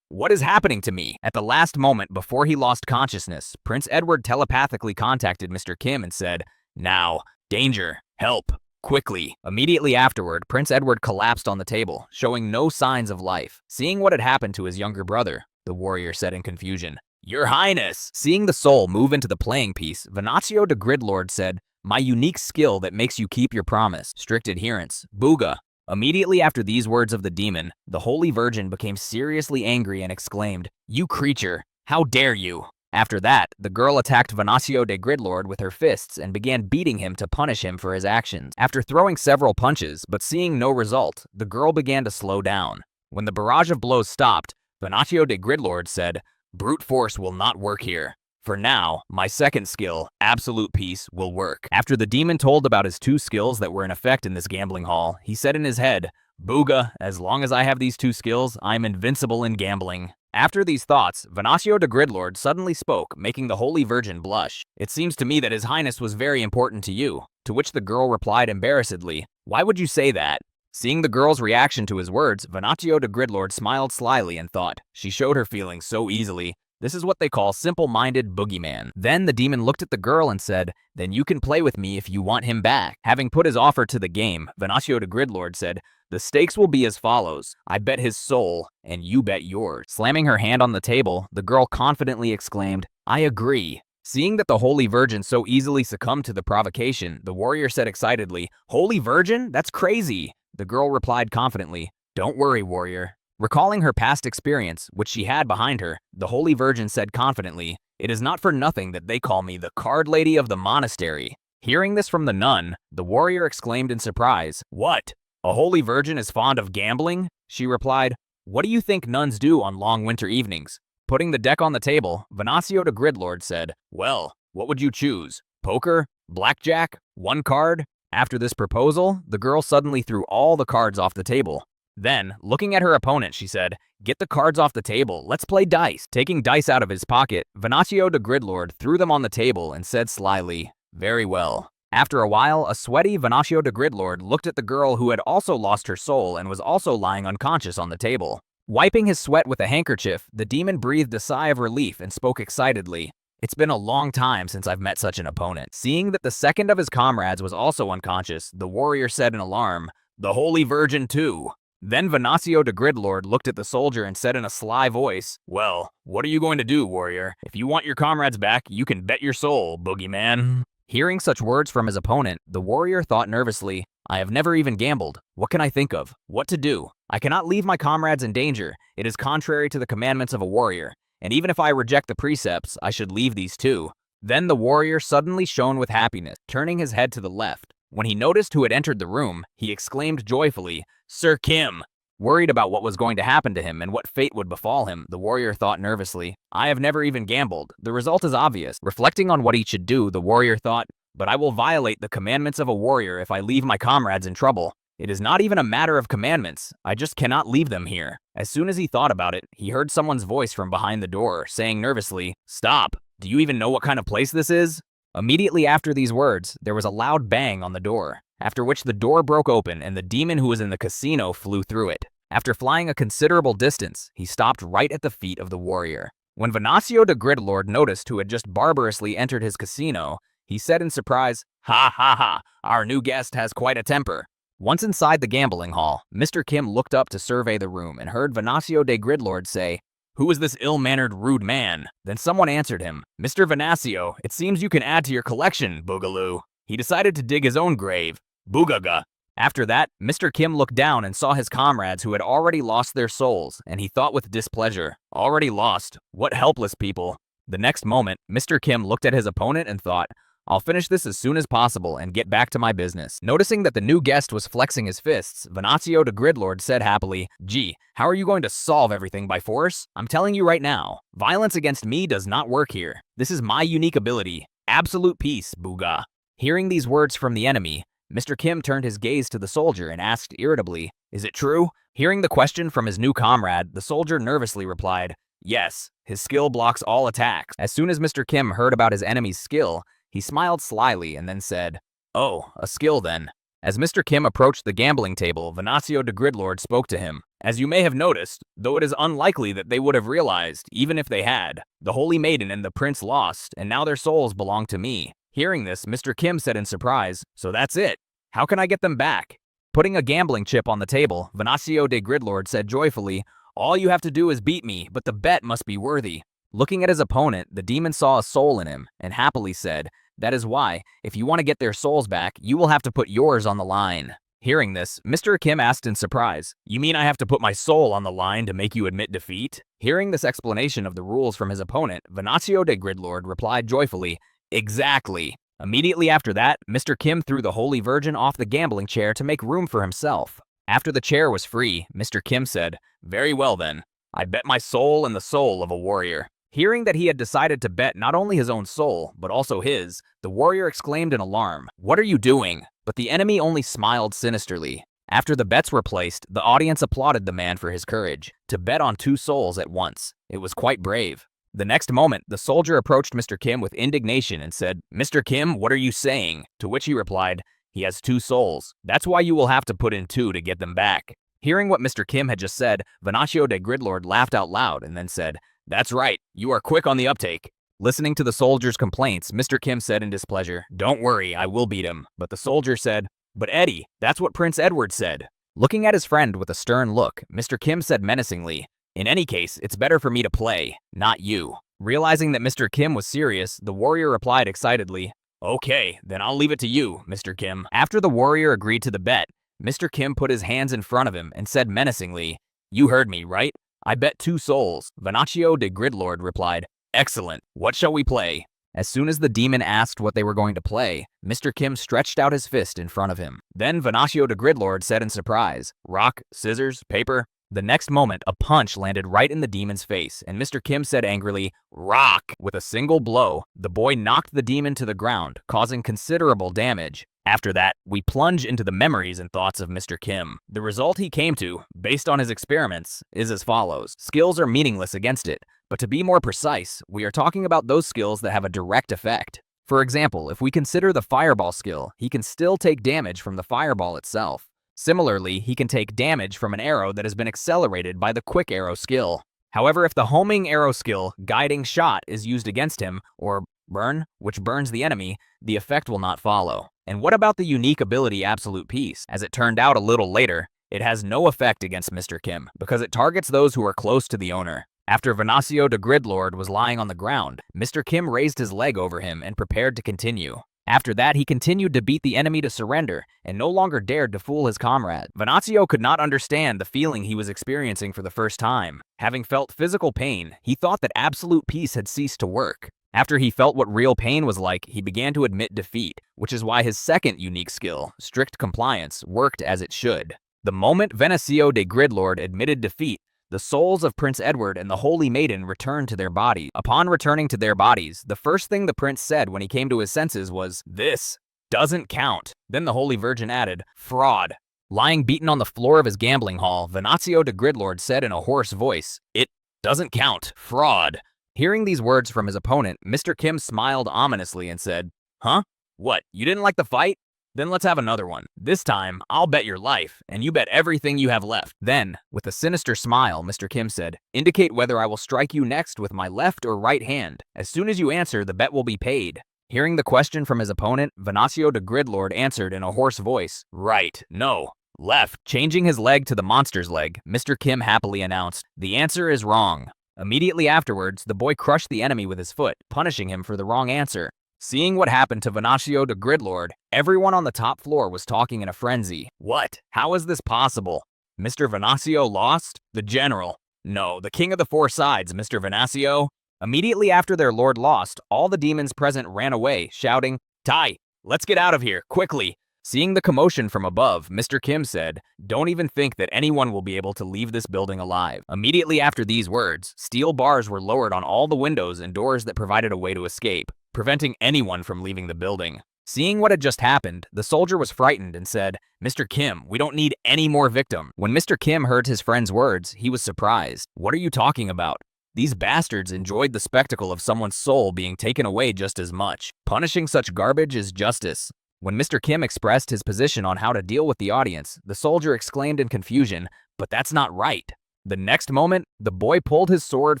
"What is happening to me?" At the last moment before he lost consciousness, Prince Edward telepathically contacted Mr. Kim and said, "Now, danger, help, quickly." Immediately afterward, Prince Edward collapsed on the table, showing no signs of life. Seeing what had happened to his younger brother, the warrior said in confusion, "Your Highness!" Seeing the soul move into the playing piece, Venatio the Gridlord said, "My unique skill that makes you keep your promise. Strict adherence. Booga." Immediately after these words of the demon, the Holy Virgin became seriously angry and exclaimed, "You creature, how dare you!" After that, the girl attacked Venatio de Gridlord with her fists and began beating him to punish him for his actions. After throwing several punches, but seeing no result, the girl began to slow down. When the barrage of blows stopped, Venatio de Gridlord said, "Brute force will not work here. For now, my second skill, absolute peace, will work." After the demon told about his two skills that were in effect in this gambling hall, he said in his head, "Booga, as long as I have these two skills, I'm invincible in gambling." After these thoughts, Venatio de Gridlord suddenly spoke, making the Holy Virgin blush. "It seems to me that His Highness was very important to you." To which the girl replied embarrassedly, "Why would you say that?" Seeing the girl's reaction to his words, Venatio de Gridlord smiled slyly and thought, "She showed her feelings so easily. This is what they call simple-minded boogeyman." Then the demon looked at the girl and said, "Then you can play with me if you want him back." Having put his offer to the game, Venatio de Gridlord said, "The stakes will be as follows. I bet his soul, and you bet yours." Slamming her hand on the table, the girl confidently exclaimed, "I agree." Seeing that the Holy Virgin so easily succumbed to the provocation, the warrior said excitedly, "Holy Virgin? That's crazy." The girl replied confidently, "Don't worry, warrior." Recalling her past experience, which she had behind her, the Holy Virgin said confidently, "It is not for nothing that they call me the card lady of the monastery." Hearing this from the nun, the warrior exclaimed in surprise, "What? A Holy Virgin is fond of gambling?" She replied, "What do you think nuns do on long winter evenings?" Putting the deck on the table, Venatio de Gridlord said, "Well, what would you choose? Poker? Blackjack? One card?" After this proposal, the girl suddenly threw all the cards off the table. Then, looking at her opponent, she said, "Get the cards off the table, let's play dice." Taking dice out of his pocket, Venatio de Gridlord threw them on the table and said slyly, "Very well." After a while, a sweaty Venatio de Gridlord looked at the girl who had also lost her soul and was also lying unconscious on the table. Wiping his sweat with a handkerchief, the demon breathed a sigh of relief and spoke excitedly, "It's been a long time since I've met such an opponent." Seeing that the second of his comrades was also unconscious, the warrior said in alarm, "The Holy Virgin too." Then Venatio de Gridlord looked at the soldier and said in a sly voice, "Well, what are you going to do, warrior? If you want your comrades back, you can bet your soul, boogeyman." Hearing such words from his opponent, the warrior thought nervously, "I have never even gambled. What can I think of? What to do? I cannot leave my comrades in danger. It is contrary to the commandments of a warrior. And even if I reject the precepts, I should leave these too." Then the warrior suddenly shone with happiness, turning his head to the left. When he noticed who had entered the room, he exclaimed joyfully, "Sir Kim!" Worried about what was going to happen to him and what fate would befall him, the warrior thought nervously, "I have never even gambled. The result is obvious." Reflecting on what he should do, the warrior thought, "But I will violate the commandments of a warrior if I leave my comrades in trouble. It is not even a matter of commandments. I just cannot leave them here." As soon as he thought about it, he heard someone's voice from behind the door, saying nervously, "Stop! Do you even know what kind of place this is?" Immediately after these words, there was a loud bang on the door, after which the door broke open and the demon who was in the casino flew through it. After flying a considerable distance, he stopped right at the feet of the warrior. When Venancio the Gridlord noticed who had just barbarously entered his casino, he said in surprise, "Ha ha ha, our new guest has quite a temper." Once inside the gambling hall, Mr. Kim looked up to survey the room and heard Venancio de Gridlord say, "Who is this ill-mannered, rude man?" Then someone answered him, "Mr. Venancio, it seems you can add to your collection, Boogaloo." He decided to dig his own grave, Boogaga. After that, Mr. Kim looked down and saw his comrades who had already lost their souls, and he thought with displeasure, "Already lost? What helpless people." The next moment, Mr. Kim looked at his opponent and thought, "I'll finish this as soon as possible and get back to my business." Noticing that the new guest was flexing his fists, Venancio the Gridlord said happily, "Gee, how are you going to solve everything by force? I'm telling you right now, violence against me does not work here. This is my unique ability. Absolute peace, Booga." Hearing these words from the enemy, Mr. Kim turned his gaze to the soldier and asked irritably, "Is it true?" Hearing the question from his new comrade, the soldier nervously replied, "Yes, his skill blocks all attacks." As soon as Mr. Kim heard about his enemy's skill, he smiled slyly and then said, "Oh, a skill then." As Mr. Kim approached the gambling table, Venancio de Gridlord spoke to him. "As you may have noticed, though it is unlikely that they would have realized, even if they had, the Holy Maiden and the Prince lost, and now their souls belong to me." Hearing this, Mr. Kim said in surprise, "So that's it? How can I get them back?" Putting a gambling chip on the table, Venancio de Gridlord said joyfully, "All you have to do is beat me, but the bet must be worthy." Looking at his opponent, the demon saw a soul in him, and happily said, "That is why, if you want to get their souls back, you will have to put yours on the line." Hearing this, Mr. Kim asked in surprise, "You mean I have to put my soul on the line to make you admit defeat?" Hearing this explanation of the rules from his opponent, Venancio de Gridlord replied joyfully, "Exactly." Immediately after that, Mr. Kim threw the Holy Virgin off the gambling chair to make room for himself. After the chair was free, Mr. Kim said, "Very well then. I bet my soul and the soul of a warrior." Hearing that he had decided to bet not only his own soul, but also his, the warrior exclaimed in alarm, "What are you doing?" But the enemy only smiled sinisterly. After the bets were placed, the audience applauded the man for his courage. To bet on two souls at once, it was quite brave. The next moment, the soldier approached Mr. Kim with indignation and said, "Mr. Kim, what are you saying?" To which he replied, "He has two souls. That's why you will have to put in two to get them back." Hearing what Mr. Kim had just said, Venancio de Gridlord laughed out loud and then said, "That's right, you are quick on the uptake." Listening to the soldier's complaints, Mr. Kim said in displeasure, "Don't worry, I will beat him." But the soldier said, "But Eddie, that's what Prince Edward said." Looking at his friend with a stern look, Mr. Kim said menacingly, "In any case, it's better for me to play, not you." Realizing that Mr. Kim was serious, the warrior replied excitedly, "Okay, then I'll leave it to you, Mr. Kim." After the warrior agreed to the bet, Mr. Kim put his hands in front of him and said menacingly, "You heard me, right? I bet two souls." Venancio de Gridlord replied, "Excellent. What shall we play?" As soon as the demon asked what they were going to play, Mr. Kim stretched out his fist in front of him. Then Venancio de Gridlord said in surprise, "Rock, scissors, paper." The next moment, a punch landed right in the demon's face, and Mr. Kim said angrily, "Rock!" With a single blow, the boy knocked the demon to the ground, causing considerable damage. After that, we plunge into the memories and thoughts of Mr. Kim. The result he came to, based on his experiments, is as follows. Skills are meaningless against it, but to be more precise, we are talking about those skills that have a direct effect. For example, if we consider the fireball skill, he can still take damage from the fireball itself. Similarly, he can take damage from an arrow that has been accelerated by the quick arrow skill. However, if the homing arrow skill, guiding shot, is used against him, or burn, which burns the enemy, the effect will not follow. And what about the unique ability Absolute Peace? As it turned out a little later, it has no effect against Mr. Kim, because it targets those who are close to the owner. After Venancio de Gridlord was lying on the ground, Mr. Kim raised his leg over him and prepared to continue. After that, he continued to beat the enemy to surrender and no longer dared to fool his comrade. Venancio could not understand the feeling he was experiencing for the first time. Having felt physical pain, he thought that absolute peace had ceased to work. After he felt what real pain was like, he began to admit defeat, which is why his second unique skill, strict compliance, worked as it should. The moment Venancio de Gridlord admitted defeat, the souls of Prince Edward and the Holy Maiden returned to their bodies. Upon returning to their bodies, the first thing the prince said when he came to his senses was, "This doesn't count." Then the Holy Virgin added, "Fraud." Lying beaten on the floor of his gambling hall, Venancio de Gridlord said in a hoarse voice, "It doesn't count. Fraud." Hearing these words from his opponent, Mr. Kim smiled ominously and said, "Huh? What, you didn't like the fight? Then let's have another one. This time, I'll bet your life, and you bet everything you have left. Then, with a sinister smile, Mr. Kim said, indicate whether I will strike you next with my left or right hand. As soon as you answer, the bet will be paid. Hearing the question from his opponent, Venancio the Gridlord answered in a hoarse voice, right, no, left. Changing his leg to the monster's leg, Mr. Kim happily announced, the answer is wrong. Immediately afterwards, the boy crushed the enemy with his foot, punishing him for the wrong answer. Seeing what happened to Venancio the Gridlord, everyone on the top floor was talking in a frenzy. What? How is this possible? Mr. Venancio lost? The general. No, the king of the four sides, Mr. Venancio. Immediately after their lord lost, all the demons present ran away, shouting, Tai, let's get out of here, quickly. Seeing the commotion from above, Mr. Kim said, don't even think that anyone will be able to leave this building alive. Immediately after these words, steel bars were lowered on all the windows and doors that provided a way to escape, preventing anyone from leaving the building. Seeing what had just happened, the soldier was frightened and said, Mr. Kim, we don't need any more victims. When Mr. Kim heard his friend's words, he was surprised. What are you talking about? These bastards enjoyed the spectacle of someone's soul being taken away just as much. Punishing such garbage is justice. When Mr. Kim expressed his position on how to deal with the audience, the soldier exclaimed in confusion, but that's not right. The next moment, the boy pulled his sword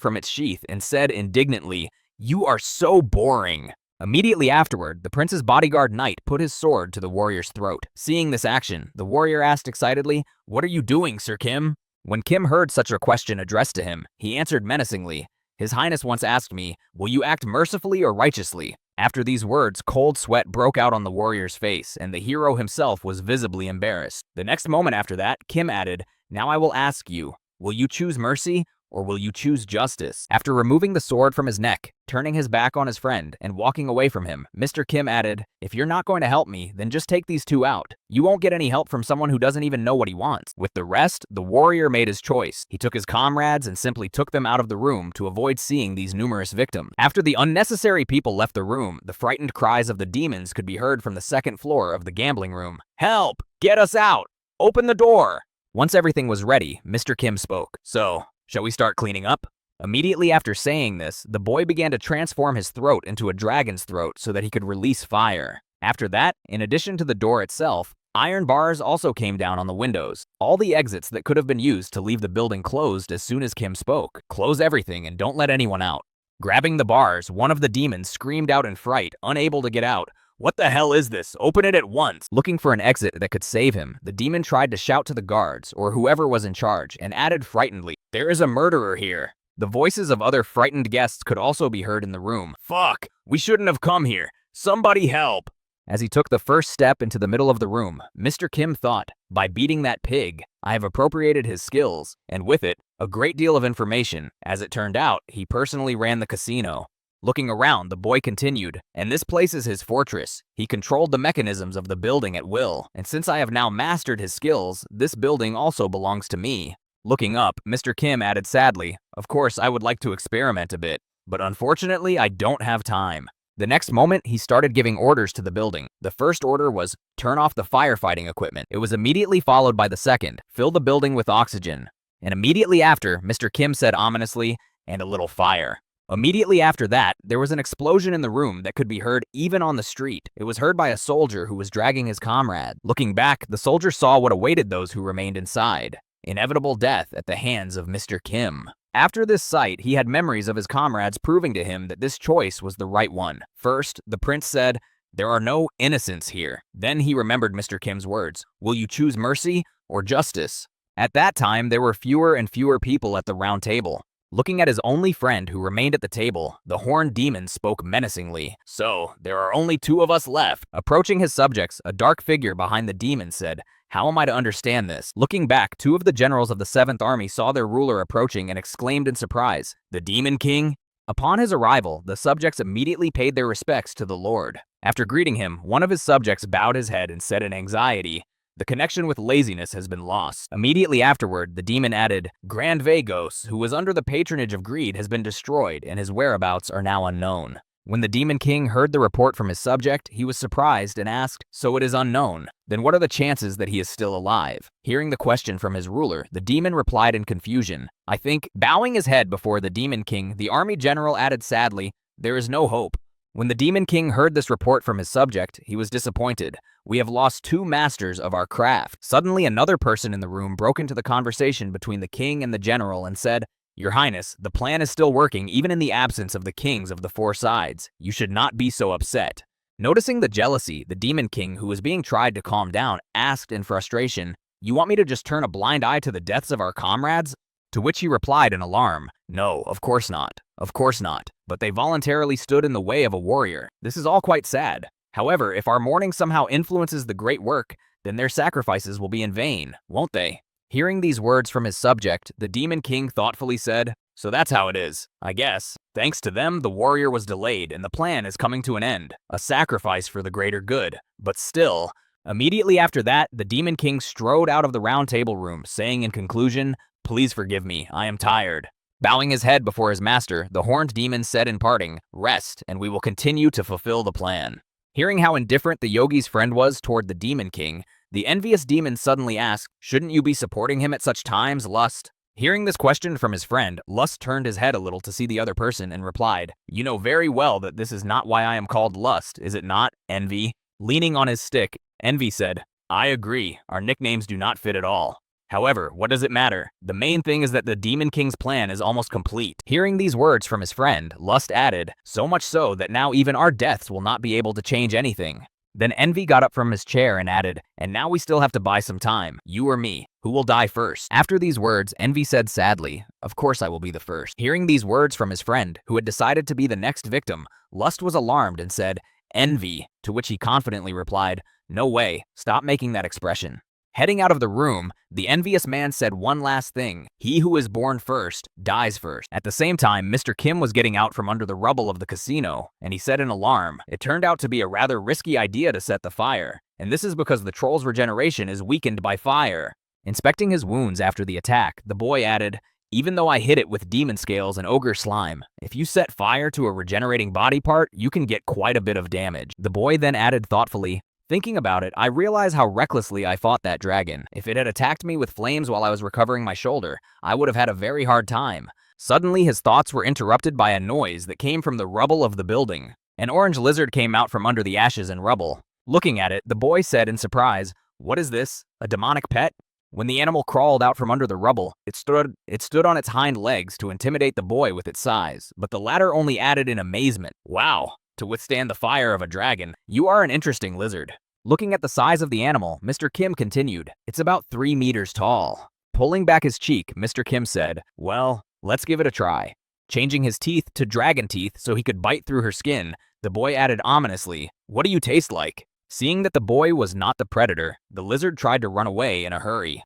from its sheath and said indignantly, you are so boring. Immediately afterward, the prince's bodyguard knight put his sword to the warrior's throat. Seeing this action, the warrior asked excitedly, what are you doing, Sir Kim? When Kim heard such a question addressed to him, he answered menacingly, His Highness once asked me, will you act mercifully or righteously? After these words, cold sweat broke out on the warrior's face, and the hero himself was visibly embarrassed. The next moment after that, Kim added, now I will ask you, will you choose mercy or will you choose justice? After removing the sword from his neck, turning his back on his friend, and walking away from him, Mr. Kim added, if you're not going to help me, then just take these two out. You won't get any help from someone who doesn't even know what he wants. With the rest, the warrior made his choice. He took his comrades and simply took them out of the room to avoid seeing these numerous victims. After the unnecessary people left the room, the frightened cries of the demons could be heard from the second floor of the gambling room. Help! Get us out! Open the door! Once everything was ready, Mr. Kim spoke. So, shall we start cleaning up? Immediately after saying this, the boy began to transform his throat into a dragon's throat so that he could release fire. After that, in addition to the door itself, iron bars also came down on the windows. All the exits that could have been used to leave the building closed as soon as Kim spoke. Close everything and don't let anyone out. Grabbing the bars, one of the demons screamed out in fright, unable to get out. What the hell is this? Open it at once! Looking for an exit that could save him, the demon tried to shout to the guards, or whoever was in charge, and added frightenedly, there is a murderer here. The voices of other frightened guests could also be heard in the room. Fuck! We shouldn't have come here. Somebody help! As he took the first step into the middle of the room, Mr. Kim thought, by beating that pig, I have appropriated his skills, and with it, a great deal of information. As it turned out, he personally ran the casino. Looking around, the boy continued, and this place is his fortress. He controlled the mechanisms of the building at will, and since I have now mastered his skills, this building also belongs to me. Looking up, Mr. Kim added sadly, of course I would like to experiment a bit, but unfortunately I don't have time. The next moment, he started giving orders to the building. The first order was, turn off the firefighting equipment. It was immediately followed by the second, fill the building with oxygen. And immediately after, Mr. Kim said ominously, and a little fire. Immediately after that, there was an explosion in the room that could be heard even on the street. It was heard by a soldier who was dragging his comrade. Looking back, the soldier saw what awaited those who remained inside. Inevitable death at the hands of Mr. Kim. After this sight, he had memories of his comrades proving to him that this choice was the right one. First, the prince said, there are no innocents here. Then he remembered Mr. Kim's words, will you choose mercy or justice? At that time, there were fewer and fewer people at the round table. Looking at his only friend who remained at the table, the horned demon spoke menacingly. So, there are only two of us left. Approaching his subjects, a dark figure behind the demon said, how am I to understand this? Looking back, two of the generals of the 7th Army saw their ruler approaching and exclaimed in surprise, the Demon King? Upon his arrival, the subjects immediately paid their respects to the Lord. After greeting him, one of his subjects bowed his head and said in anxiety, the connection with laziness has been lost. Immediately afterward, the demon added, Grand Vagos, who was under the patronage of greed, has been destroyed, and his whereabouts are now unknown. When the Demon King heard the report from his subject, he was surprised and asked, so it is unknown? Then what are the chances that he is still alive? Hearing the question from his ruler, the demon replied in confusion, I think, bowing his head before the Demon King, the army general added sadly, there is no hope. When the Demon King heard this report from his subject, he was disappointed. We have lost 2 masters of our craft. Suddenly, another person in the room broke into the conversation between the king and the general and said, "Your Highness, the plan is still working even in the absence of the kings of the 4 sides. You should not be so upset." Noticing the jealousy, the Demon King, who was being tried to calm down, asked in frustration, "You want me to just turn a blind eye to the deaths of our comrades?" To which he replied in alarm, "No, of course not. Of course not. But they voluntarily stood in the way of a warrior. This is all quite sad. However, if our mourning somehow influences the great work, then their sacrifices will be in vain, won't they?" Hearing these words from his subject, the Demon King thoughtfully said, "So that's how it is, I guess. Thanks to them, the warrior was delayed and the plan is coming to an end. A sacrifice for the greater good. But still..." Immediately after that, the Demon King strode out of the round table room, saying in conclusion, "Please forgive me, I am tired." Bowing his head before his master, the horned demon said in parting, "Rest, and we will continue to fulfill the plan." Hearing how indifferent the yogi's friend was toward the Demon King, the envious demon suddenly asked, "Shouldn't you be supporting him at such times, Lust?" Hearing this question from his friend, Lust turned his head a little to see the other person and replied, "You know very well that this is not why I am called Lust, is it not, Envy?" Leaning on his stick, Envy said, "I agree, our nicknames do not fit at all. However, what does it matter? The main thing is that the Demon King's plan is almost complete." Hearing these words from his friend, Lust added, "So much so that now even our deaths will not be able to change anything." Then Envy got up from his chair and added, "And now we still have to buy some time. You or me. Who will die first?" After these words, Envy said sadly, "Of course I will be the first." Hearing these words from his friend, who had decided to be the next victim, Lust was alarmed and said, "Envy," to which he confidently replied, "No way. Stop making that expression." Heading out of the room, the envious man said one last thing: "He who is born first, dies first." At the same time, Mr. Kim was getting out from under the rubble of the casino, and he said in alarm, "It turned out to be a rather risky idea to set the fire, and this is because the troll's regeneration is weakened by fire." Inspecting his wounds after the attack, the boy added, "Even though I hit it with demon scales and ogre slime, if you set fire to a regenerating body part, you can get quite a bit of damage." The boy then added thoughtfully, "Thinking about it, I realize how recklessly I fought that dragon. If it had attacked me with flames while I was recovering my shoulder, I would have had a very hard time." Suddenly, his thoughts were interrupted by a noise that came from the rubble of the building. An orange lizard came out from under the ashes and rubble. Looking at it, the boy said in surprise, "What is this? A demonic pet?" When the animal crawled out from under the rubble, it stood on its hind legs to intimidate the boy with its size, but the latter only added in amazement, "Wow! To withstand the fire of a dragon, you are an interesting lizard." Looking at the size of the animal, Mr. Kim continued, "It's about 3 meters tall." Pulling back his cheek, Mr. Kim said, "Well, let's give it a try." Changing his teeth to dragon teeth so he could bite through her skin, the boy added ominously, "What do you taste like?" Seeing that the boy was not the predator, the lizard tried to run away in a hurry.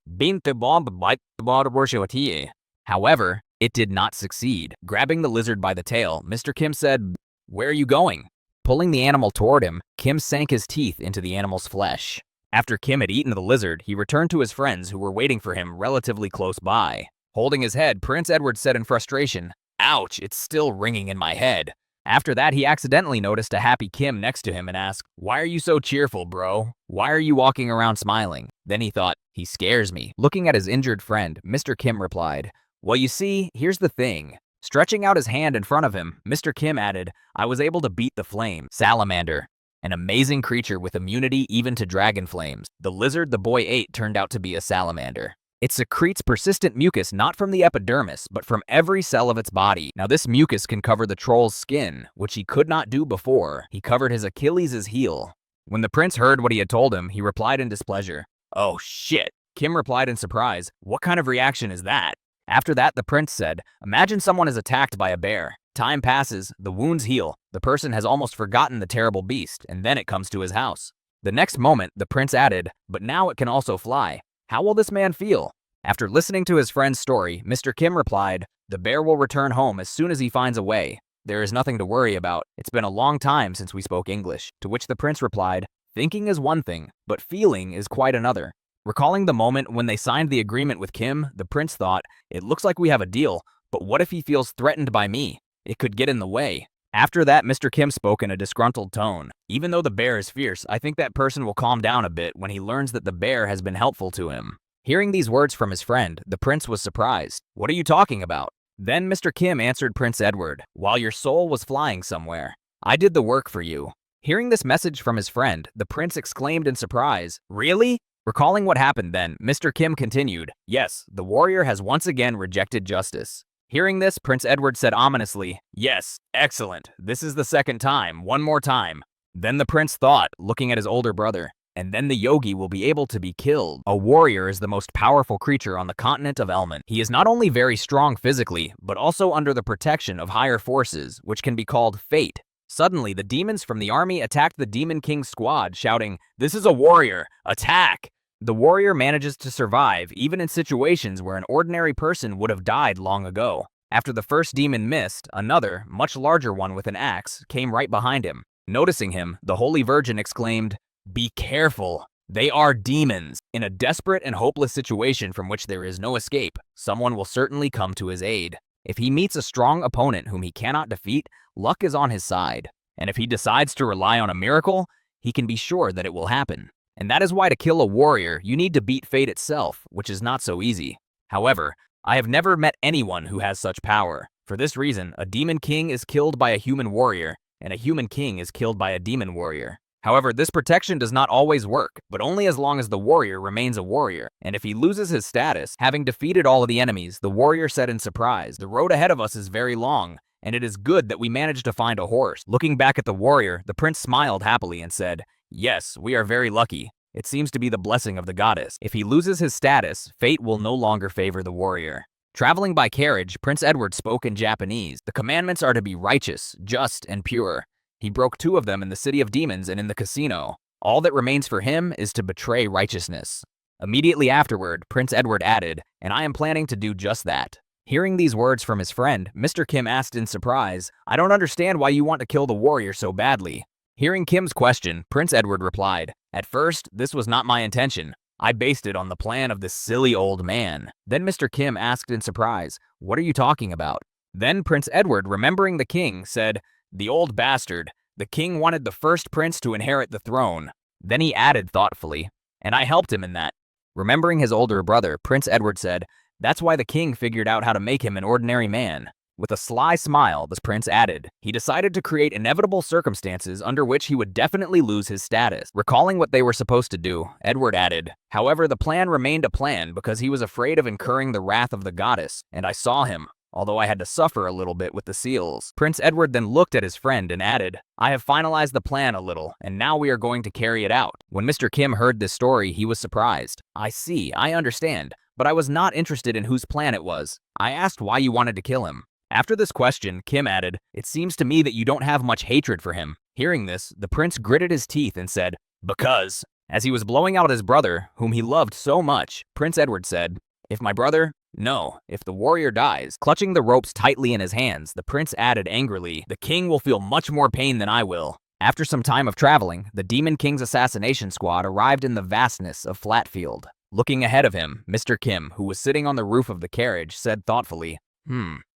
However, it did not succeed. Grabbing the lizard by the tail, Mr. Kim said, "Where are you going?" Pulling the animal toward him, Kim sank his teeth into the animal's flesh. After Kim had eaten the lizard, he returned to his friends who were waiting for him relatively close by. Holding his head, Prince Edward said in frustration, "Ouch, it's still ringing in my head." After that, he accidentally noticed a happy Kim next to him and asked, "Why are you so cheerful, bro? Why are you walking around smiling?" Then he thought, "He scares me." Looking at his injured friend, Mr. Kim replied, "Well, you see, here's the thing." Stretching out his hand in front of him, Mr. Kim added, "I was able to beat the flame." Salamander, an amazing creature with immunity even to dragon flames. The lizard the boy ate turned out to be a salamander. It secretes persistent mucus not from the epidermis, but from every cell of its body. Now this mucus can cover the troll's skin, which he could not do before. He covered his Achilles' heel. When the prince heard what he had told him, he replied in displeasure, "Oh shit." Kim replied in surprise, "What kind of reaction is that?" After that, the prince said, "Imagine someone is attacked by a bear. Time passes, the wounds heal, the person has almost forgotten the terrible beast, and then it comes to his house." The next moment, the prince added, "But now it can also fly. How will this man feel?" After listening to his friend's story, Mr. Kim replied, "The bear will return home as soon as he finds a way. There is nothing to worry about. It's been a long time since we spoke English." To which the prince replied, "Thinking is one thing, but feeling is quite another." Recalling the moment when they signed the agreement with Kim, the prince thought, "It looks like we have a deal, but what if he feels threatened by me? It could get in the way." After that, Mr. Kim spoke in a disgruntled tone. "Even though the bear is fierce, I think that person will calm down a bit when he learns that the bear has been helpful to him." Hearing these words from his friend, the prince was surprised. "What are you talking about?" Then Mr. Kim answered Prince Edward, "While your soul was flying somewhere, I did the work for you." Hearing this message from his friend, the prince exclaimed in surprise, "Really?" Recalling what happened then, Mr. Kim continued, "Yes, the warrior has once again rejected justice." Hearing this, Prince Edward said ominously, "Yes, excellent. This is the second time. One more time." Then the prince thought, looking at his older brother, "And then the yogi will be able to be killed." A warrior is the most powerful creature on the continent of Elmont. He is not only very strong physically, but also under the protection of higher forces, which can be called fate. Suddenly, the demons from the army attacked the Demon King's squad, shouting, "This is a warrior! Attack!" The warrior manages to survive, even in situations where an ordinary person would have died long ago. After the first demon missed, another, much larger one with an axe, came right behind him. Noticing him, the Holy Virgin exclaimed, "Be careful! They are demons!" In a desperate and hopeless situation from which there is no escape, someone will certainly come to his aid. If he meets a strong opponent whom he cannot defeat, luck is on his side. And if he decides to rely on a miracle, he can be sure that it will happen. And that is why to kill a warrior, you need to beat fate itself, which is not so easy. However, I have never met anyone who has such power. For this reason, a demon king is killed by a human warrior, and a human king is killed by a demon warrior. However, this protection does not always work, but only as long as the warrior remains a warrior. And if he loses his status, having defeated all of the enemies, the warrior said in surprise, "The road ahead of us is very long, and it is good that we managed to find a horse." Looking back at the warrior, the prince smiled happily and said, "Yes, we are very lucky. It seems to be the blessing of the goddess. If he loses his status, fate will no longer favor the warrior." Traveling by carriage, Prince Edward spoke in Japanese. The commandments are to be righteous, just, and pure. He broke 2 of them in the City of Demons and in the casino. All that remains for him is to betray righteousness. Immediately afterward, Prince Edward added, "And I am planning to do just that." Hearing these words from his friend, Mr. Kim asked in surprise, "I don't understand why you want to kill the warrior so badly." Hearing Kim's question, Prince Edward replied, "At first, this was not my intention. I based it on the plan of this silly old man." Then Mr. Kim asked in surprise, "What are you talking about?" Then Prince Edward, remembering the king, said, "The old bastard. The king wanted the first prince to inherit the throne." Then he added thoughtfully, "And I helped him in that." Remembering his older brother, Prince Edward said, "That's why the king figured out how to make him an ordinary man." With a sly smile, the prince added, "He decided to create inevitable circumstances under which he would definitely lose his status." Recalling what they were supposed to do, Edward added, "However, the plan remained a plan because he was afraid of incurring the wrath of the goddess, and I saw him, although I had to suffer a little bit with the seals." Prince Edward then looked at his friend and added, "I have finalized the plan a little, and now we are going to carry it out." When Mr. Kim heard this story, he was surprised. "I see, I understand, but I was not interested in whose plan it was. I asked why you wanted to kill him." After this question, Kim added, "It seems to me that you don't have much hatred for him." Hearing this, the prince gritted his teeth and said, "Because." As he was blowing out his brother, whom he loved so much, Prince Edward said, "If my brother? No, if the warrior dies." Clutching the ropes tightly in his hands, the prince added angrily, "The king will feel much more pain than I will." After some time of traveling, the Demon King's assassination squad arrived in the vastness of Flatfield. Looking ahead of him, Mr. Kim, who was sitting on the roof of the carriage, said thoughtfully,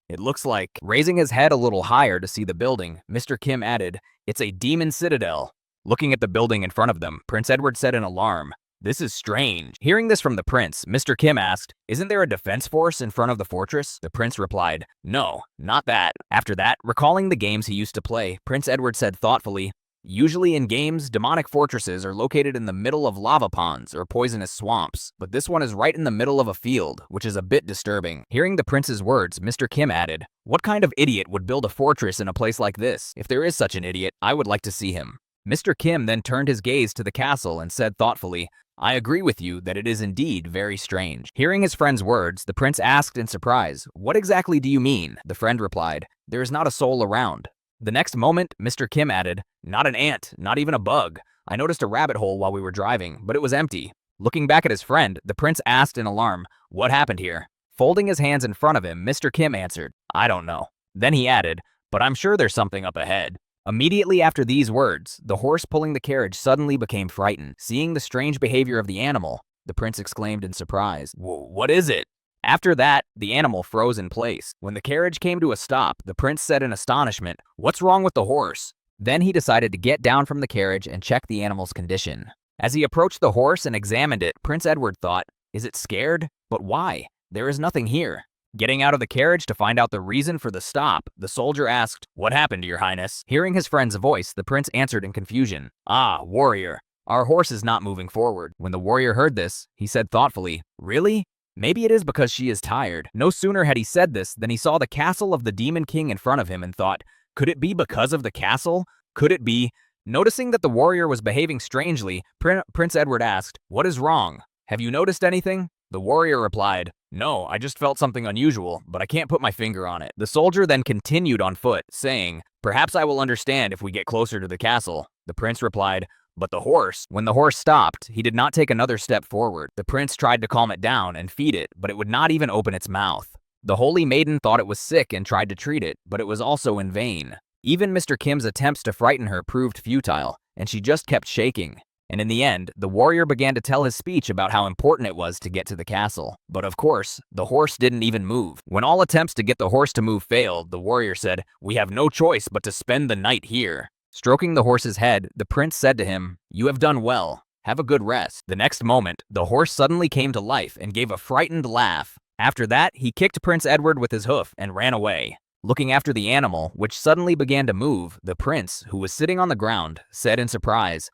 It looks like." Raising his head a little higher to see the building, Mr. Kim added, "It's a demon citadel." Looking at the building in front of them, Prince Edward said in alarm, "This is strange." Hearing this from the prince, Mr. Kim asked, "Isn't there a defense force in front of the fortress?" The prince replied, "No, not that." After that, recalling the games he used to play, Prince Edward said thoughtfully, "Usually in games, demonic fortresses are located in the middle of lava ponds or poisonous swamps, but this one is right in the middle of a field, which is a bit disturbing." Hearing the prince's words, Mr. Kim added, "What kind of idiot would build a fortress in a place like this? If there is such an idiot, I would like to see him." Mr. Kim then turned his gaze to the castle and said thoughtfully, "I agree with you that it is indeed very strange." Hearing his friend's words, the prince asked in surprise, "What exactly do you mean?" The friend replied, "There is not a soul around." The next moment, Mr. Kim added, "Not an ant, not even a bug. I noticed a rabbit hole while we were driving, but it was empty." Looking back at his friend, the prince asked in alarm, "What happened here?" Folding his hands in front of him, Mr. Kim answered, "I don't know." Then he added, "But I'm sure there's something up ahead." Immediately after these words, the horse pulling the carriage suddenly became frightened. Seeing the strange behavior of the animal, the prince exclaimed in surprise, "What is it?" After that, the animal froze in place. When the carriage came to a stop, the prince said in astonishment, "What's wrong with the horse?" Then he decided to get down from the carriage and check the animal's condition. As he approached the horse and examined it, Prince Edward thought, "Is it scared? But why? There is nothing here." Getting out of the carriage to find out the reason for the stop, the soldier asked, "What happened, Your Highness?" Hearing his friend's voice, the prince answered in confusion, "Ah, warrior, our horse is not moving forward." When the warrior heard this, he said thoughtfully, "Really? Maybe it is because she is tired." No sooner had he said this than he saw the castle of the Demon King in front of him and thought, could it be because of the castle? Could it be? Noticing that the warrior was behaving strangely, Prince Edward asked, "What is wrong? Have you noticed anything?" The warrior replied, "No, I just felt something unusual, but I can't put my finger on it." The soldier then continued on foot, saying, "Perhaps I will understand if we get closer to the castle." The prince replied, "But the horse." When the horse stopped, he did not take another step forward. The prince tried to calm it down and feed it, but it would not even open its mouth. The holy maiden thought it was sick and tried to treat it, but it was also in vain. Even Mr. Kim's attempts to frighten her proved futile, and she just kept shaking. And in the end, the warrior began to tell his speech about how important it was to get to the castle. But of course, the horse didn't even move. When all attempts to get the horse to move failed, the warrior said, "We have no choice but to spend the night here." Stroking the horse's head, the prince said to him, "You have done well. Have a good rest." The next moment, the horse suddenly came to life and gave a frightened laugh. After that, he kicked Prince Edward with his hoof and ran away. Looking after the animal, which suddenly began to move, the prince, who was sitting on the ground, said in surprise,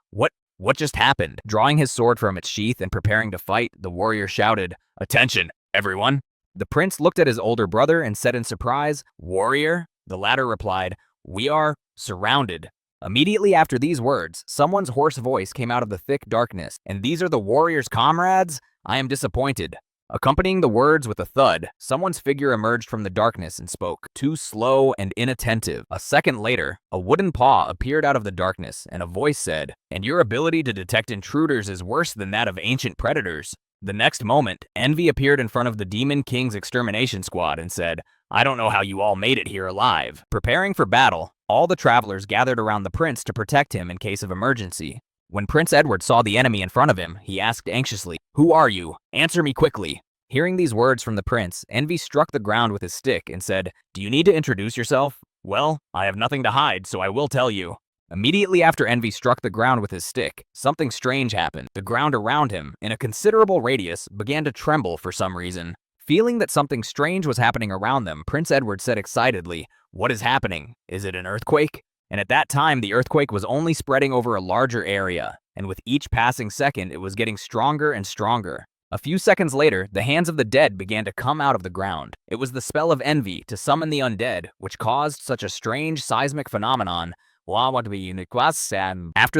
What just happened?" Drawing his sword from its sheath and preparing to fight, the warrior shouted, "Attention, everyone!" The prince looked at his older brother and said in surprise, "Warrior?" The latter replied, "We are surrounded." Immediately after these words, someone's hoarse voice came out of the thick darkness, "And these are the warrior's comrades? I am disappointed." Accompanying the words with a thud, someone's figure emerged from the darkness and spoke, too slow and inattentive. A second later, a wooden paw appeared out of the darkness, and a voice said, "And your ability to detect intruders is worse than that of ancient predators." The next moment, Envy appeared in front of the Demon King's extermination squad and said, "I don't know how you all made it here alive." Preparing for battle, all the travelers gathered around the prince to protect him in case of emergency. When Prince Edward saw the enemy in front of him, he asked anxiously, "Who are you? Answer me quickly." Hearing these words from the prince, Envy struck the ground with his stick and said, "Do you need to introduce yourself?" "Well, I have nothing to hide, so I will tell you." Immediately after Envy struck the ground with his stick, something strange happened. The ground around him, in a considerable radius, began to tremble for some reason. Feeling that something strange was happening around them, Prince Edward said excitedly, "What is happening? Is it an earthquake?" And at that time, the earthquake was only spreading over a larger area, and with each passing second, it was getting stronger and stronger. A few seconds later, the hands of the dead began to come out of the ground. It was the spell of Envy to summon the undead, which caused such a strange seismic phenomenon. After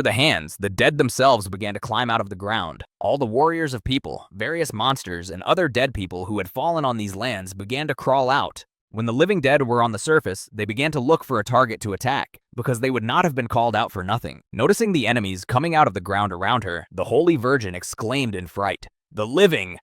the hands, the dead themselves began to climb out of the ground. All the warriors of people, various monsters, and other dead people who had fallen on these lands began to crawl out. When the living dead were on the surface, they began to look for a target to attack, because they would not have been called out for nothing. Noticing the enemies coming out of the ground around her, the Holy Virgin exclaimed in fright, the living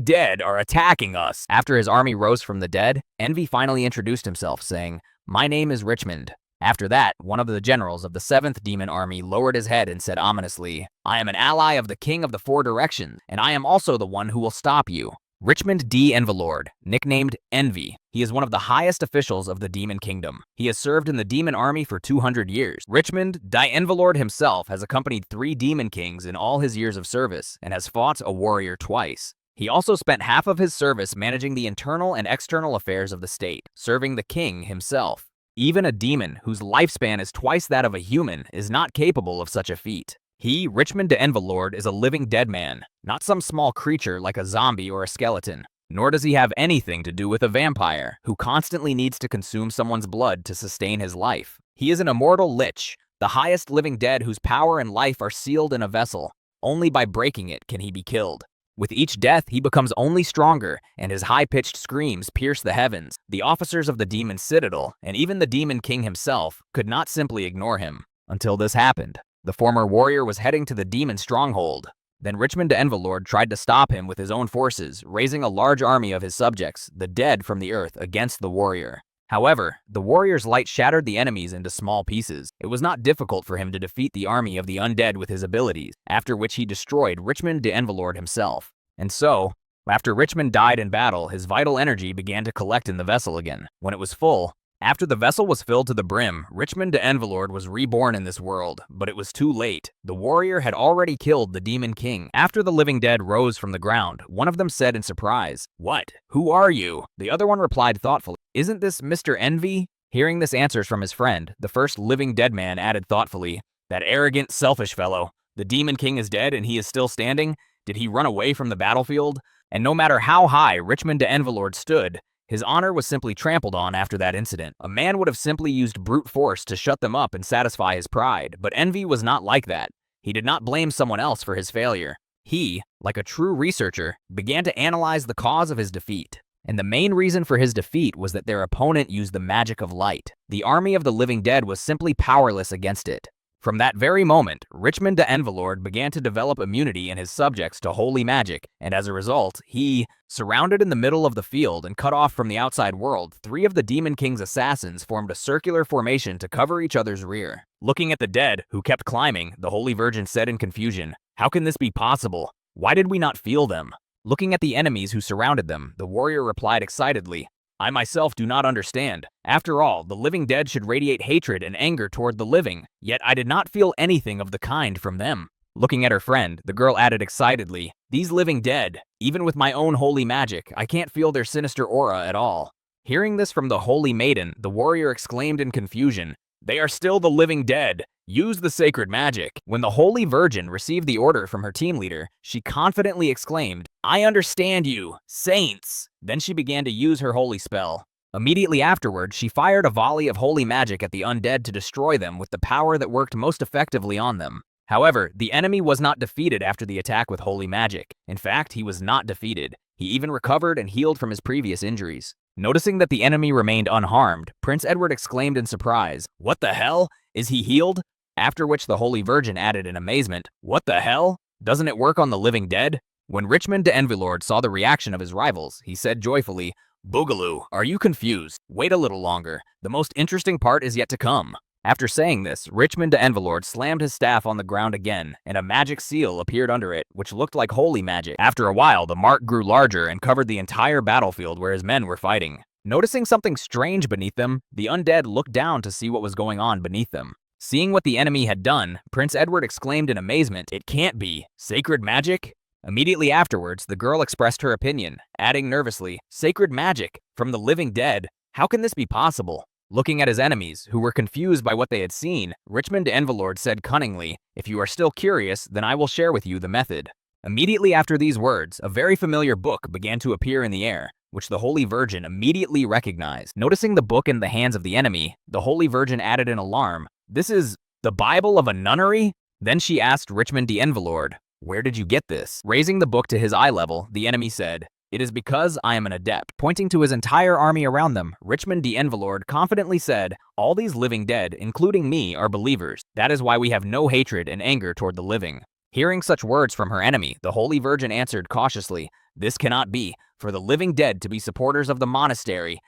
dead are attacking us." After his army rose from the dead, Envy finally introduced himself, saying, "My name is Richmond." After that, one of the generals of the 7th Demon Army lowered his head and said ominously, "I am an ally of the King of the Four Directions, and I am also the one who will stop you." Richmond D. Envelord, nicknamed Envy. He is one of the highest officials of the Demon Kingdom. He has served in the Demon Army for 200 years. Richmond D. Envelord himself has accompanied 3 Demon Kings in all his years of service and has fought a warrior twice. He also spent half of his service managing the internal and external affairs of the state, serving the king himself. Even a demon, whose lifespan is twice that of a human, is not capable of such a feat. He, Richmond de Envelord, is a living dead man, not some small creature like a zombie or a skeleton. Nor does he have anything to do with a vampire, who constantly needs to consume someone's blood to sustain his life. He is an immortal lich, the highest living dead whose power and life are sealed in a vessel. Only by breaking it can he be killed. With each death, he becomes only stronger, and his high-pitched screams pierce the heavens. The officers of the Demon Citadel, and even the Demon King himself, could not simply ignore him. Until this happened. The former warrior was heading to the demon stronghold. Then Richmond de Envelord tried to stop him with his own forces, raising a large army of his subjects, the dead from the earth, against the warrior. However, the warrior's light shattered the enemies into small pieces. It was not difficult for him to defeat the army of the undead with his abilities, after which he destroyed Richmond de Envelord himself. And so, after Richmond died in battle, his vital energy began to collect in the vessel again. When it was full, After the vessel was filled to the brim, Richmond de Envelord was reborn in this world, but it was too late. The warrior had already killed the Demon King. After the living dead rose from the ground, one of them said in surprise, "What? Who are you?" The other one replied thoughtfully, "Isn't this Mr. Envy?" Hearing this answer from his friend, the first living dead man added thoughtfully, "That arrogant, selfish fellow. The Demon King is dead and he is still standing? Did he run away from the battlefield?" And no matter how high Richmond de Envelord stood, his honor was simply trampled on after that incident. A man would have simply used brute force to shut them up and satisfy his pride, but Envy was not like that. He did not blame someone else for his failure. He, like a true researcher, began to analyze the cause of his defeat. And the main reason for his defeat was that their opponent used the magic of light. The army of the living dead was simply powerless against it. From that very moment, Richmond de Envelord began to develop immunity in his subjects to holy magic, and as a result, he, surrounded in the middle of the field and cut off from the outside world, 3 of the Demon King's assassins formed a circular formation to cover each other's rear. Looking at the dead, who kept climbing, the Holy Virgin said in confusion, "How can this be possible? Why did we not feel them?" Looking at the enemies who surrounded them, the warrior replied excitedly, "I myself do not understand. After all, the living dead should radiate hatred and anger toward the living, yet I did not feel anything of the kind from them." Looking at her friend, the girl added excitedly, "These living dead, even with my own holy magic, I can't feel their sinister aura at all." Hearing this from the holy maiden, the warrior exclaimed in confusion, "They are still the living dead. Use the sacred magic." When the Holy Virgin received the order from her team leader, she confidently exclaimed, "I understand you, saints." Then she began to use her holy spell. Immediately afterward, she fired a volley of holy magic at the undead to destroy them with the power that worked most effectively on them. However, the enemy was not defeated after the attack with holy magic. In fact, he was not defeated. He even recovered and healed from his previous injuries. Noticing that the enemy remained unharmed, Prince Edward exclaimed in surprise, "What the hell? Is he healed?" After which the Holy Virgin added in amazement, "What the hell? Doesn't it work on the living dead?" When Richmond de Envelord saw the reaction of his rivals, he said joyfully, "Boogaloo, are you confused? Wait a little longer. The most interesting part is yet to come." After saying this, Richmond de Envelord slammed his staff on the ground again, and a magic seal appeared under it, which looked like holy magic. After a while, the mark grew larger and covered the entire battlefield where his men were fighting. Noticing something strange beneath them, the undead looked down to see what was going on beneath them. Seeing what the enemy had done, Prince Edward exclaimed in amazement, "It can't be! Sacred magic?" Immediately afterwards, the girl expressed her opinion, adding nervously, "Sacred magic? From the living dead? How can this be possible?" Looking at his enemies, who were confused by what they had seen, Richmond de Envelord said cunningly, "If you are still curious, then I will share with you the method." Immediately after these words, a very familiar book began to appear in the air, which the Holy Virgin immediately recognized. Noticing the book in the hands of the enemy, the Holy Virgin added in alarm, "This is the Bible of a nunnery?" Then she asked Richmond de Envelord, "Where did you get this?" Raising the book to his eye level, the enemy said, "It is because I am an adept." Pointing to his entire army around them, Richmond de Envelord confidently said, "All these living dead, including me, are believers. That is why we have no hatred and anger toward the living." Hearing such words from her enemy, the Holy Virgin answered cautiously, "This cannot be, for the living dead to be supporters of the monastery."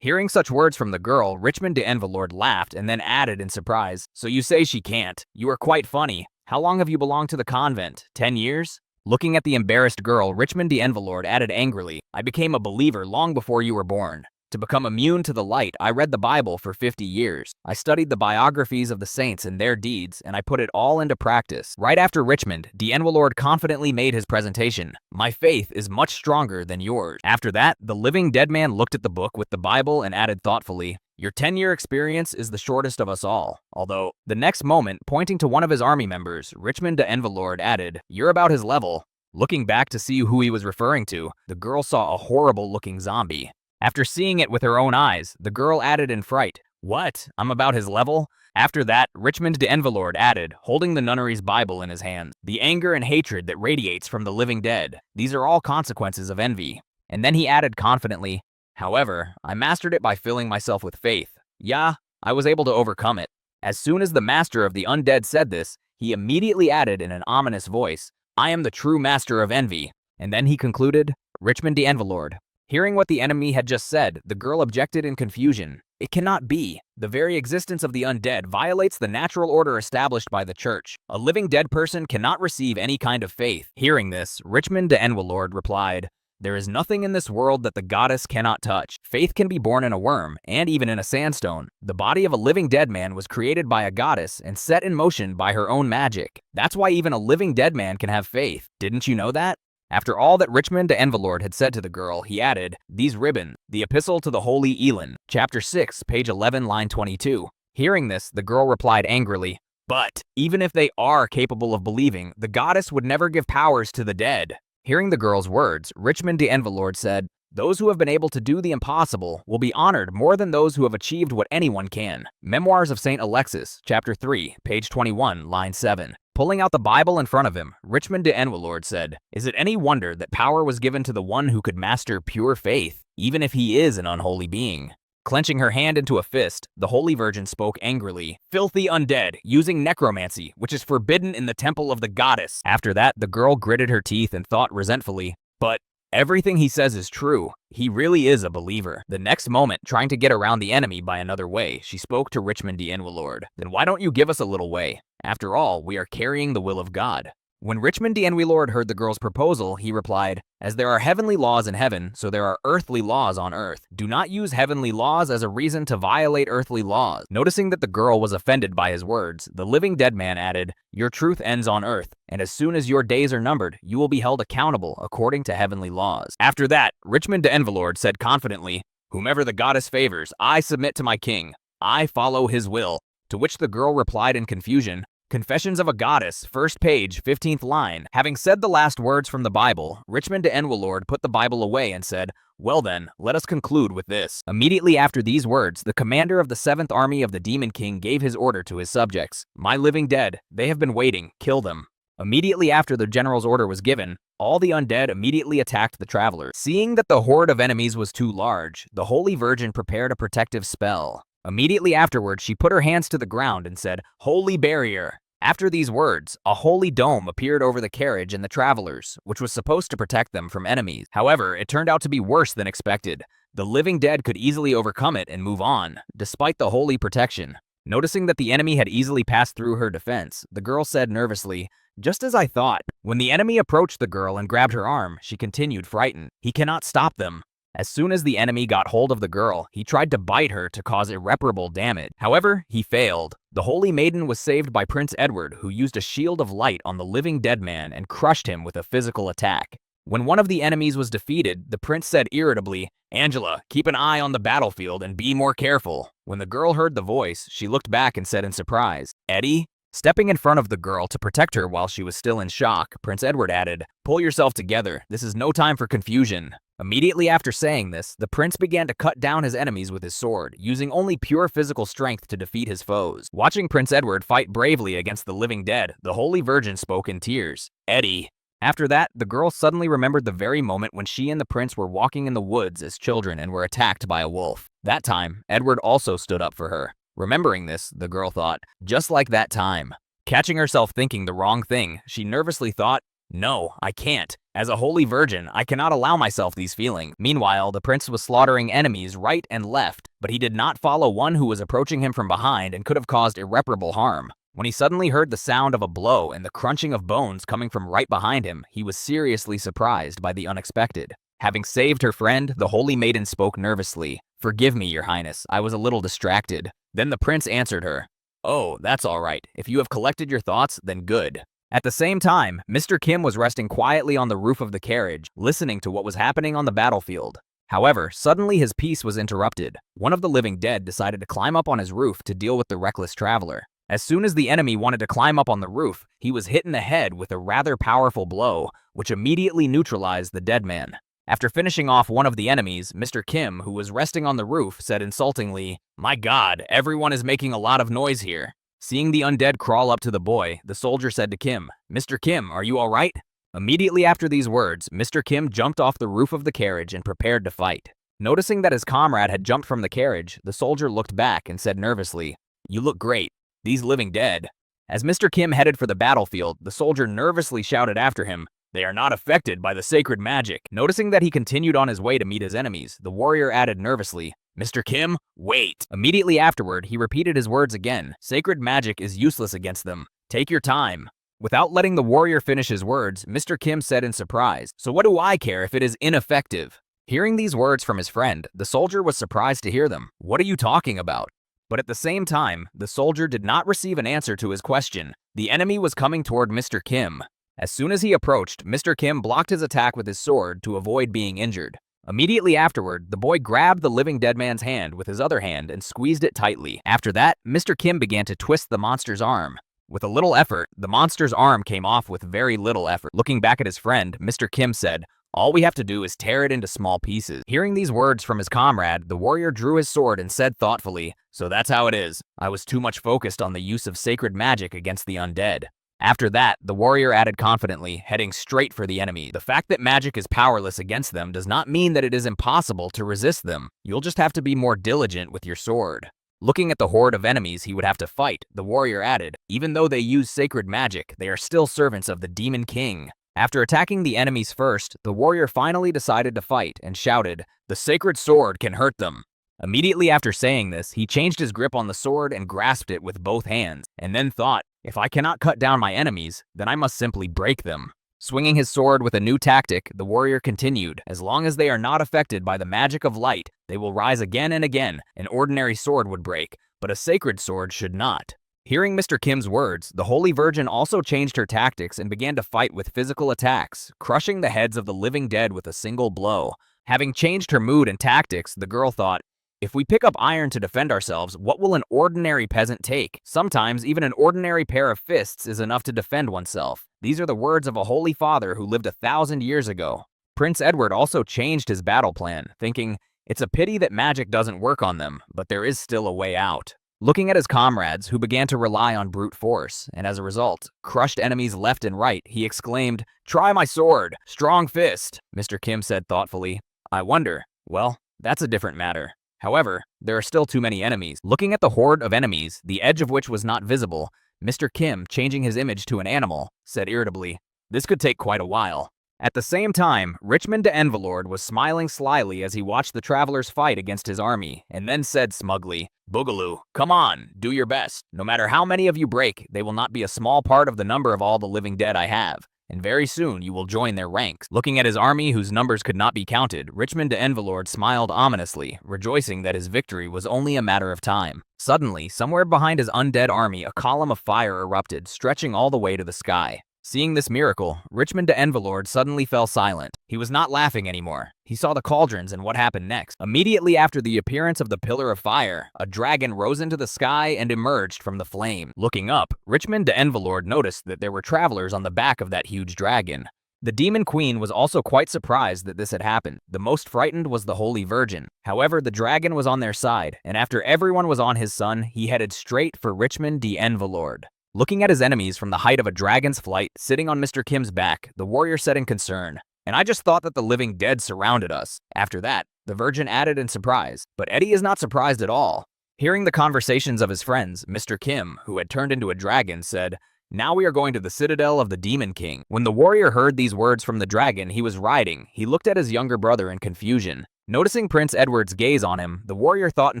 Hearing such words from the girl, Richmond de Envelord laughed and then added in surprise, "So you say she can't? You are quite funny. How long have you belonged to the convent? 10 years? Looking at the embarrassed girl, Richmond de Envelord added angrily, "I became a believer long before you were born. To become immune to the light, I read the Bible for 50 years. I studied the biographies of the saints and their deeds, and I put it all into practice." Right after Richmond, de Envelord confidently made his presentation, "My faith is much stronger than yours." After that, the living dead man looked at the book with the Bible and added thoughtfully, "Your 10-year experience is the shortest of us all." Although, the next moment, pointing to one of his army members, Richmond de Envelord added, "You're about his level." Looking back to see who he was referring to, the girl saw a horrible-looking zombie. After seeing it with her own eyes, the girl added in fright, "What? I'm about his level?" After that, Richmond de Envelord added, holding the nunnery's Bible in his hands, "The anger and hatred that radiates from the living dead. These are all consequences of envy." And then he added confidently, "However, I mastered it by filling myself with faith. Yeah, I was able to overcome it." As soon as the master of the undead said this, he immediately added in an ominous voice, "I am the true master of envy." And then he concluded, "Richmond de Envelord." Hearing what the enemy had just said, the girl objected in confusion. "It cannot be. The very existence of the undead violates the natural order established by the church. A living dead person cannot receive any kind of faith." Hearing this, Richmond de Envelord replied, There is nothing in this world that the goddess cannot touch. Faith can be born in a worm, and even in a sandstone. The body of a living dead man was created by a goddess and set in motion by her own magic. That's why even a living dead man can have faith. Didn't you know that? After all that Richmond de Envelord had said to the girl, he added, "These ribbons, the epistle to the holy Elin, chapter 6, page 11, line 22. Hearing this, the girl replied angrily, "But even if they are capable of believing, the goddess would never give powers to the dead." Hearing the girl's words, Richmond de Envelord said, "Those who have been able to do the impossible will be honored more than those who have achieved what anyone can." Memoirs of St. Alexis, chapter 3, page 21, line 7. Pulling out the Bible in front of him, Richmond de Envelord said, "Is it any wonder that power was given to the one who could master pure faith, even if he is an unholy being?" Clenching her hand into a fist, the Holy Virgin spoke angrily, "Filthy undead, using necromancy, which is forbidden in the temple of the goddess." After that, the girl gritted her teeth and thought resentfully, "But everything he says is true. He really is a believer." The next moment, trying to get around the enemy by another way, she spoke to Richmond de Envelord. "Then why don't you give us a little way? After all, we are carrying the will of God." When Richmond de Envelord heard the girl's proposal, he replied, "As there are heavenly laws in heaven, so there are earthly laws on earth. Do not use heavenly laws as a reason to violate earthly laws." Noticing that the girl was offended by his words, the living dead man added, "Your truth ends on earth, and as soon as your days are numbered, you will be held accountable according to heavenly laws." After that, Richmond de Envelord said confidently, "Whomever the goddess favors, I submit to my king. I follow his will." To which the girl replied in confusion, "Confessions of a Goddess, first page, 15th line." Having said the last words from the Bible, Richmond de Envelord put the Bible away and said, "Well then, let us conclude with this." Immediately after these words, the commander of the 7th Army of the Demon King gave his order to his subjects, "My living dead, they have been waiting, kill them." Immediately after the general's order was given, all the undead immediately attacked the travelers. Seeing that the horde of enemies was too large, the Holy Virgin prepared a protective spell. Immediately afterward, she put her hands to the ground and said, "Holy barrier." After these words, a holy dome appeared over the carriage and the travelers, which was supposed to protect them from enemies. However, it turned out to be worse than expected. The living dead could easily overcome it and move on, despite the holy protection. Noticing that the enemy had easily passed through her defense, the girl said nervously, "Just as I thought." When the enemy approached the girl and grabbed her arm, she continued frightened. He cannot stop them. As soon as the enemy got hold of the girl, he tried to bite her to cause irreparable damage. However, he failed. The Holy Maiden was saved by Prince Edward, who used a shield of light on the living dead man and crushed him with a physical attack. When one of the enemies was defeated, the prince said irritably, "Angela, keep an eye on the battlefield and be more careful." When the girl heard the voice, she looked back and said in surprise, "Eddie?" Stepping in front of the girl to protect her while she was still in shock, Prince Edward added, "Pull yourself together. This is no time for confusion." Immediately after saying this, the prince began to cut down his enemies with his sword, using only pure physical strength to defeat his foes. Watching Prince Edward fight bravely against the living dead, the Holy Virgin spoke in tears, "Eddie." After that, the girl suddenly remembered the very moment when she and the prince were walking in the woods as children and were attacked by a wolf. That time, Edward also stood up for her. Remembering this, the girl thought, just like that time. Catching herself thinking the wrong thing, she nervously thought, "No, I can't. As a holy virgin, I cannot allow myself these feelings." Meanwhile, the prince was slaughtering enemies right and left, but he did not follow one who was approaching him from behind and could have caused irreparable harm. When he suddenly heard the sound of a blow and the crunching of bones coming from right behind him, he was seriously surprised by the unexpected. Having saved her friend, the Holy Maiden spoke nervously, "Forgive me, your highness, I was a little distracted." Then the prince answered her, "Oh, that's all right. If you have collected your thoughts, then good." At the same time, Mr. Kim was resting quietly on the roof of the carriage, listening to what was happening on the battlefield. However, suddenly his peace was interrupted. One of the living dead decided to climb up on his roof to deal with the reckless traveler. As soon as the enemy wanted to climb up on the roof, he was hit in the head with a rather powerful blow, which immediately neutralized the dead man. After finishing off one of the enemies, Mr. Kim, who was resting on the roof, said insultingly, "My God, everyone is making a lot of noise here." Seeing the undead crawl up to the boy, the soldier said to Kim, "Mr. Kim, are you all right?" Immediately after these words, Mr. Kim jumped off the roof of the carriage and prepared to fight. Noticing that his comrade had jumped from the carriage, the soldier looked back and said nervously, "You look great. These living dead." As Mr. Kim headed for the battlefield, the soldier nervously shouted after him, "They are not affected by the sacred magic." Noticing that he continued on his way to meet his enemies, the warrior added nervously, "Mr. Kim, wait." Immediately afterward, he repeated his words again, "Sacred magic is useless against them. Take your time." Without letting the warrior finish his words, Mr. Kim said in surprise, "So what do I care if it is ineffective?" Hearing these words from his friend, the soldier was surprised to hear them. "What are you talking about?" But at the same time, the soldier did not receive an answer to his question. The enemy was coming toward Mr. Kim. As soon as he approached, Mr. Kim blocked his attack with his sword to avoid being injured. Immediately afterward, the boy grabbed the living dead man's hand with his other hand and squeezed it tightly. After that, Mr. Kim began to twist the monster's arm. With a little effort, the monster's arm came off with very little effort. Looking back at his friend, Mr. Kim said, "All we have to do is tear it into small pieces." Hearing these words from his comrade, the warrior drew his sword and said thoughtfully, "So that's how it is. I was too much focused on the use of sacred magic against the undead." After that, the warrior added confidently, heading straight for the enemy. The fact that magic is powerless against them does not mean that it is impossible to resist them. You'll just have to be more diligent with your sword. Looking at the horde of enemies he would have to fight, the warrior added, "Even though they use sacred magic, they are still servants of the Demon King." After attacking the enemies first, the warrior finally decided to fight and shouted, "The sacred sword can hurt them." Immediately after saying this, he changed his grip on the sword and grasped it with both hands, and then thought, "If I cannot cut down my enemies, then I must simply break them." Swinging his sword with a new tactic, the warrior continued, "As long as they are not affected by the magic of light, they will rise again and again. An ordinary sword would break, but a sacred sword should not." Hearing Mr. Kim's words, the Holy Virgin also changed her tactics and began to fight with physical attacks, crushing the heads of the living dead with a single blow. Having changed her mood and tactics, the girl thought, "If we pick up iron to defend ourselves, what will an ordinary peasant take? Sometimes even an ordinary pair of fists is enough to defend oneself." These are the words of a holy father who lived 1,000 years ago. Prince Edward also changed his battle plan, thinking, "It's a pity that magic doesn't work on them, but there is still a way out." Looking at his comrades, who began to rely on brute force, and as a result, crushed enemies left and right, he exclaimed, "Try my sword! Strong fist!" Mr. Kim said thoughtfully, "I wonder. Well, that's a different matter. However, there are still too many enemies." Looking at the horde of enemies, the edge of which was not visible, Mr. Kim, changing his image to an animal, said irritably, "This could take quite a while." At the same time, Richmond de Envelord was smiling slyly as he watched the travelers fight against his army, and then said smugly, "Boogaloo, come on, do your best. No matter how many of you break, they will not be a small part of the number of all the living dead I have, and very soon you will join their ranks." Looking at his army, whose numbers could not be counted, Richmond de Envelord smiled ominously, rejoicing that his victory was only a matter of time. Suddenly, somewhere behind his undead army, a column of fire erupted, stretching all the way to the sky. Seeing this miracle, Richmond de Envelord suddenly fell silent. He was not laughing anymore. He saw the cauldrons and what happened next. Immediately after the appearance of the pillar of fire, a dragon rose into the sky and emerged from the flame. Looking up, Richmond de Envelord noticed that there were travelers on the back of that huge dragon. The Demon Queen was also quite surprised that this had happened. The most frightened was the Holy Virgin. However, the dragon was on their side, and after everyone was on his son, he headed straight for Richmond de Envelord. Looking at his enemies from the height of a dragon's flight, sitting on Mr. Kim's back, the warrior said in concern, "And I just thought that the living dead surrounded us." After that, the Virgin added in surprise, "But Eddie is not surprised at all." Hearing the conversations of his friends, Mr. Kim, who had turned into a dragon, said, "Now we are going to the citadel of the Demon King." When the warrior heard these words from the dragon he was riding, he looked at his younger brother in confusion. Noticing Prince Edward's gaze on him, the warrior thought in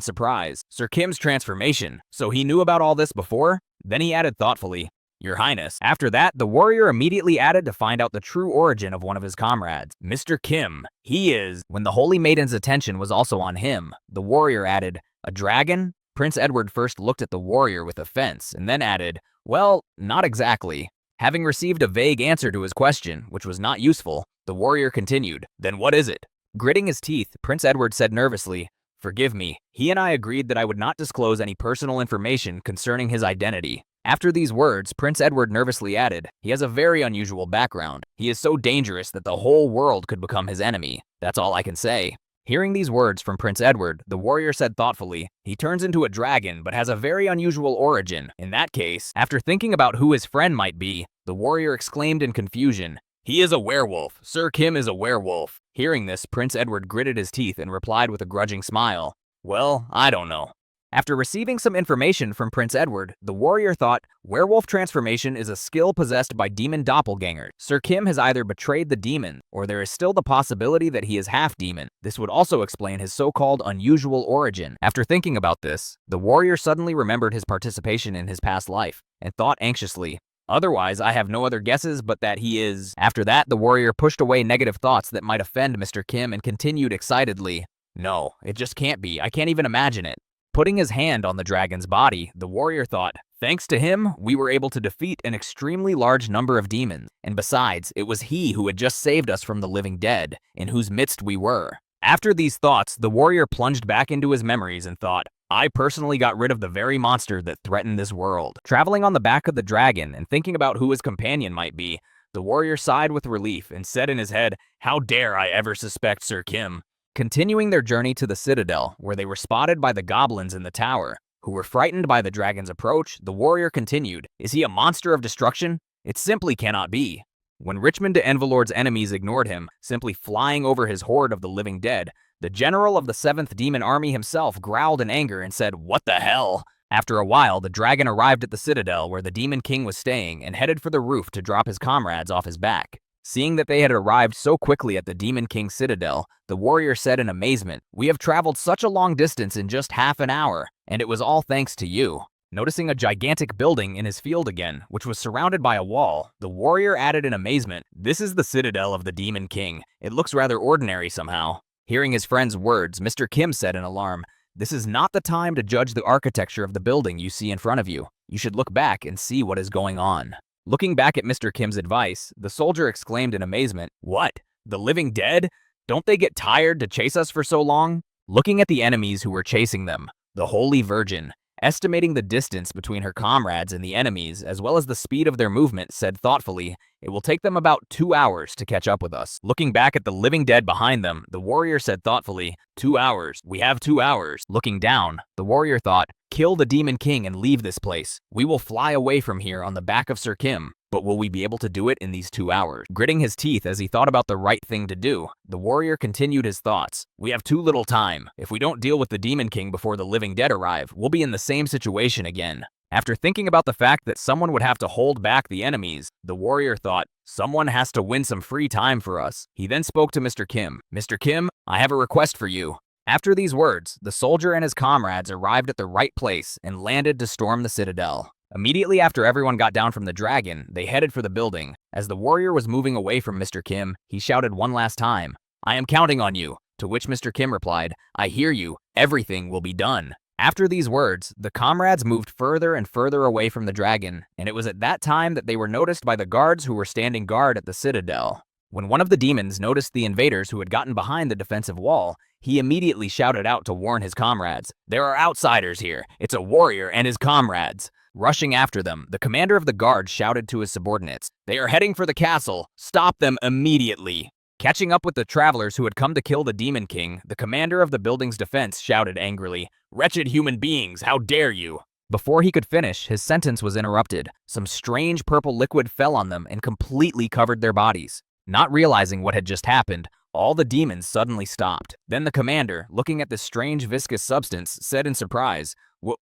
surprise, "Sir Kim's transformation, so he knew about all this before?" Then he added thoughtfully, "Your Highness." After that, the warrior immediately added to find out the true origin of one of his comrades, Mr. Kim. He is... When the Holy Maiden's attention was also on him, the warrior added, "A dragon?" Prince Edward first looked at the warrior with offense, and then added, "Well, not exactly." Having received a vague answer to his question, which was not useful, the warrior continued, "Then what is it?" Gritting his teeth, Prince Edward said nervously, "Forgive me. He and I agreed that I would not disclose any personal information concerning his identity." After these words, Prince Edward nervously added, "He has a very unusual background. He is so dangerous that the whole world could become his enemy. That's all I can say." Hearing these words from Prince Edward, the warrior said thoughtfully, "He turns into a dragon but has a very unusual origin. In that case," after thinking about who his friend might be, the warrior exclaimed in confusion, "He is a werewolf. Sir Kim is a werewolf." Hearing this, Prince Edward gritted his teeth and replied with a grudging smile, "Well, I don't know." After receiving some information from Prince Edward, the warrior thought, werewolf transformation is a skill possessed by demon doppelgangers. Sir Kim has either betrayed the demon, or there is still the possibility that he is half demon. This would also explain his so-called unusual origin. After thinking about this, the warrior suddenly remembered his participation in his past life, and thought anxiously, Otherwise, I have no other guesses but that he is. After that, the warrior pushed away negative thoughts that might offend Mr. Kim and continued excitedly. No, it just can't be. I can't even imagine it. Putting his hand on the dragon's body, the warrior thought, thanks to him, we were able to defeat an extremely large number of demons. And besides, it was he who had just saved us from the living dead, in whose midst we were. After these thoughts, the warrior plunged back into his memories and thought, I personally got rid of the very monster that threatened this world. Traveling on the back of the dragon and thinking about who his companion might be, the warrior sighed with relief and said in his head, how dare I ever suspect Sir Kim? Continuing their journey to the citadel, where they were spotted by the goblins in the tower, who were frightened by the dragon's approach, the warrior continued, is he a monster of destruction? It simply cannot be. When Richmond de Envelord's enemies ignored him, simply flying over his horde of the living dead, the general of the 7th Demon Army himself growled in anger and said, what the hell? After a while, the dragon arrived at the citadel where the Demon King was staying and headed for the roof to drop his comrades off his back. Seeing that they had arrived so quickly at the Demon King's citadel, the warrior said in amazement, we have traveled such a long distance in just half an hour, and it was all thanks to you. Noticing a gigantic building in his field again, which was surrounded by a wall, the warrior added in amazement, this is the citadel of the Demon King. It looks rather ordinary somehow. Hearing his friend's words, Mr. Kim said in alarm, this is not the time to judge the architecture of the building you see in front of you. You should look back and see what is going on. Looking back at Mr. Kim's advice, the soldier exclaimed in amazement, what? The living dead? Don't they get tired to chase us for so long? Looking at the enemies who were chasing them, the Holy Virgin, estimating the distance between her comrades and the enemies, as well as the speed of their movement, said thoughtfully, it will take them about 2 hours to catch up with us. Looking back at the living dead behind them, the warrior said thoughtfully, 2 hours, we have 2 hours. Looking down, the warrior thought, kill the Demon King and leave this place. We will fly away from here on the back of Sir Kim. But will we be able to do it in these 2 hours? Gritting his teeth as he thought about the right thing to do, the warrior continued his thoughts. We have too little time. If we don't deal with the Demon King before the living dead arrive, we'll be in the same situation again. After thinking about the fact that someone would have to hold back the enemies, the warrior thought, someone has to win some free time for us. He then spoke to Mr. Kim. Mr. Kim, I have a request for you. After these words, the soldier and his comrades arrived at the right place and landed to storm the citadel. Immediately after everyone got down from the dragon, they headed for the building. As the warrior was moving away from Mr. Kim, he shouted one last time, I am counting on you, to which Mr. Kim replied, I hear you, everything will be done. After these words, the comrades moved further and further away from the dragon, and it was at that time that they were noticed by the guards who were standing guard at the citadel. When one of the demons noticed the invaders who had gotten behind the defensive wall, he immediately shouted out to warn his comrades, there are outsiders here, it's a warrior and his comrades. Rushing after them, the commander of the guard shouted to his subordinates, they are heading for the castle, stop them immediately. Catching up with the travelers who had come to kill the Demon King, the commander of the building's defense shouted angrily, wretched human beings, how dare you? Before he could finish, his sentence was interrupted. Some strange purple liquid fell on them and completely covered their bodies. Not realizing what had just happened, all the demons suddenly stopped. Then the commander, looking at this strange viscous substance, said in surprise,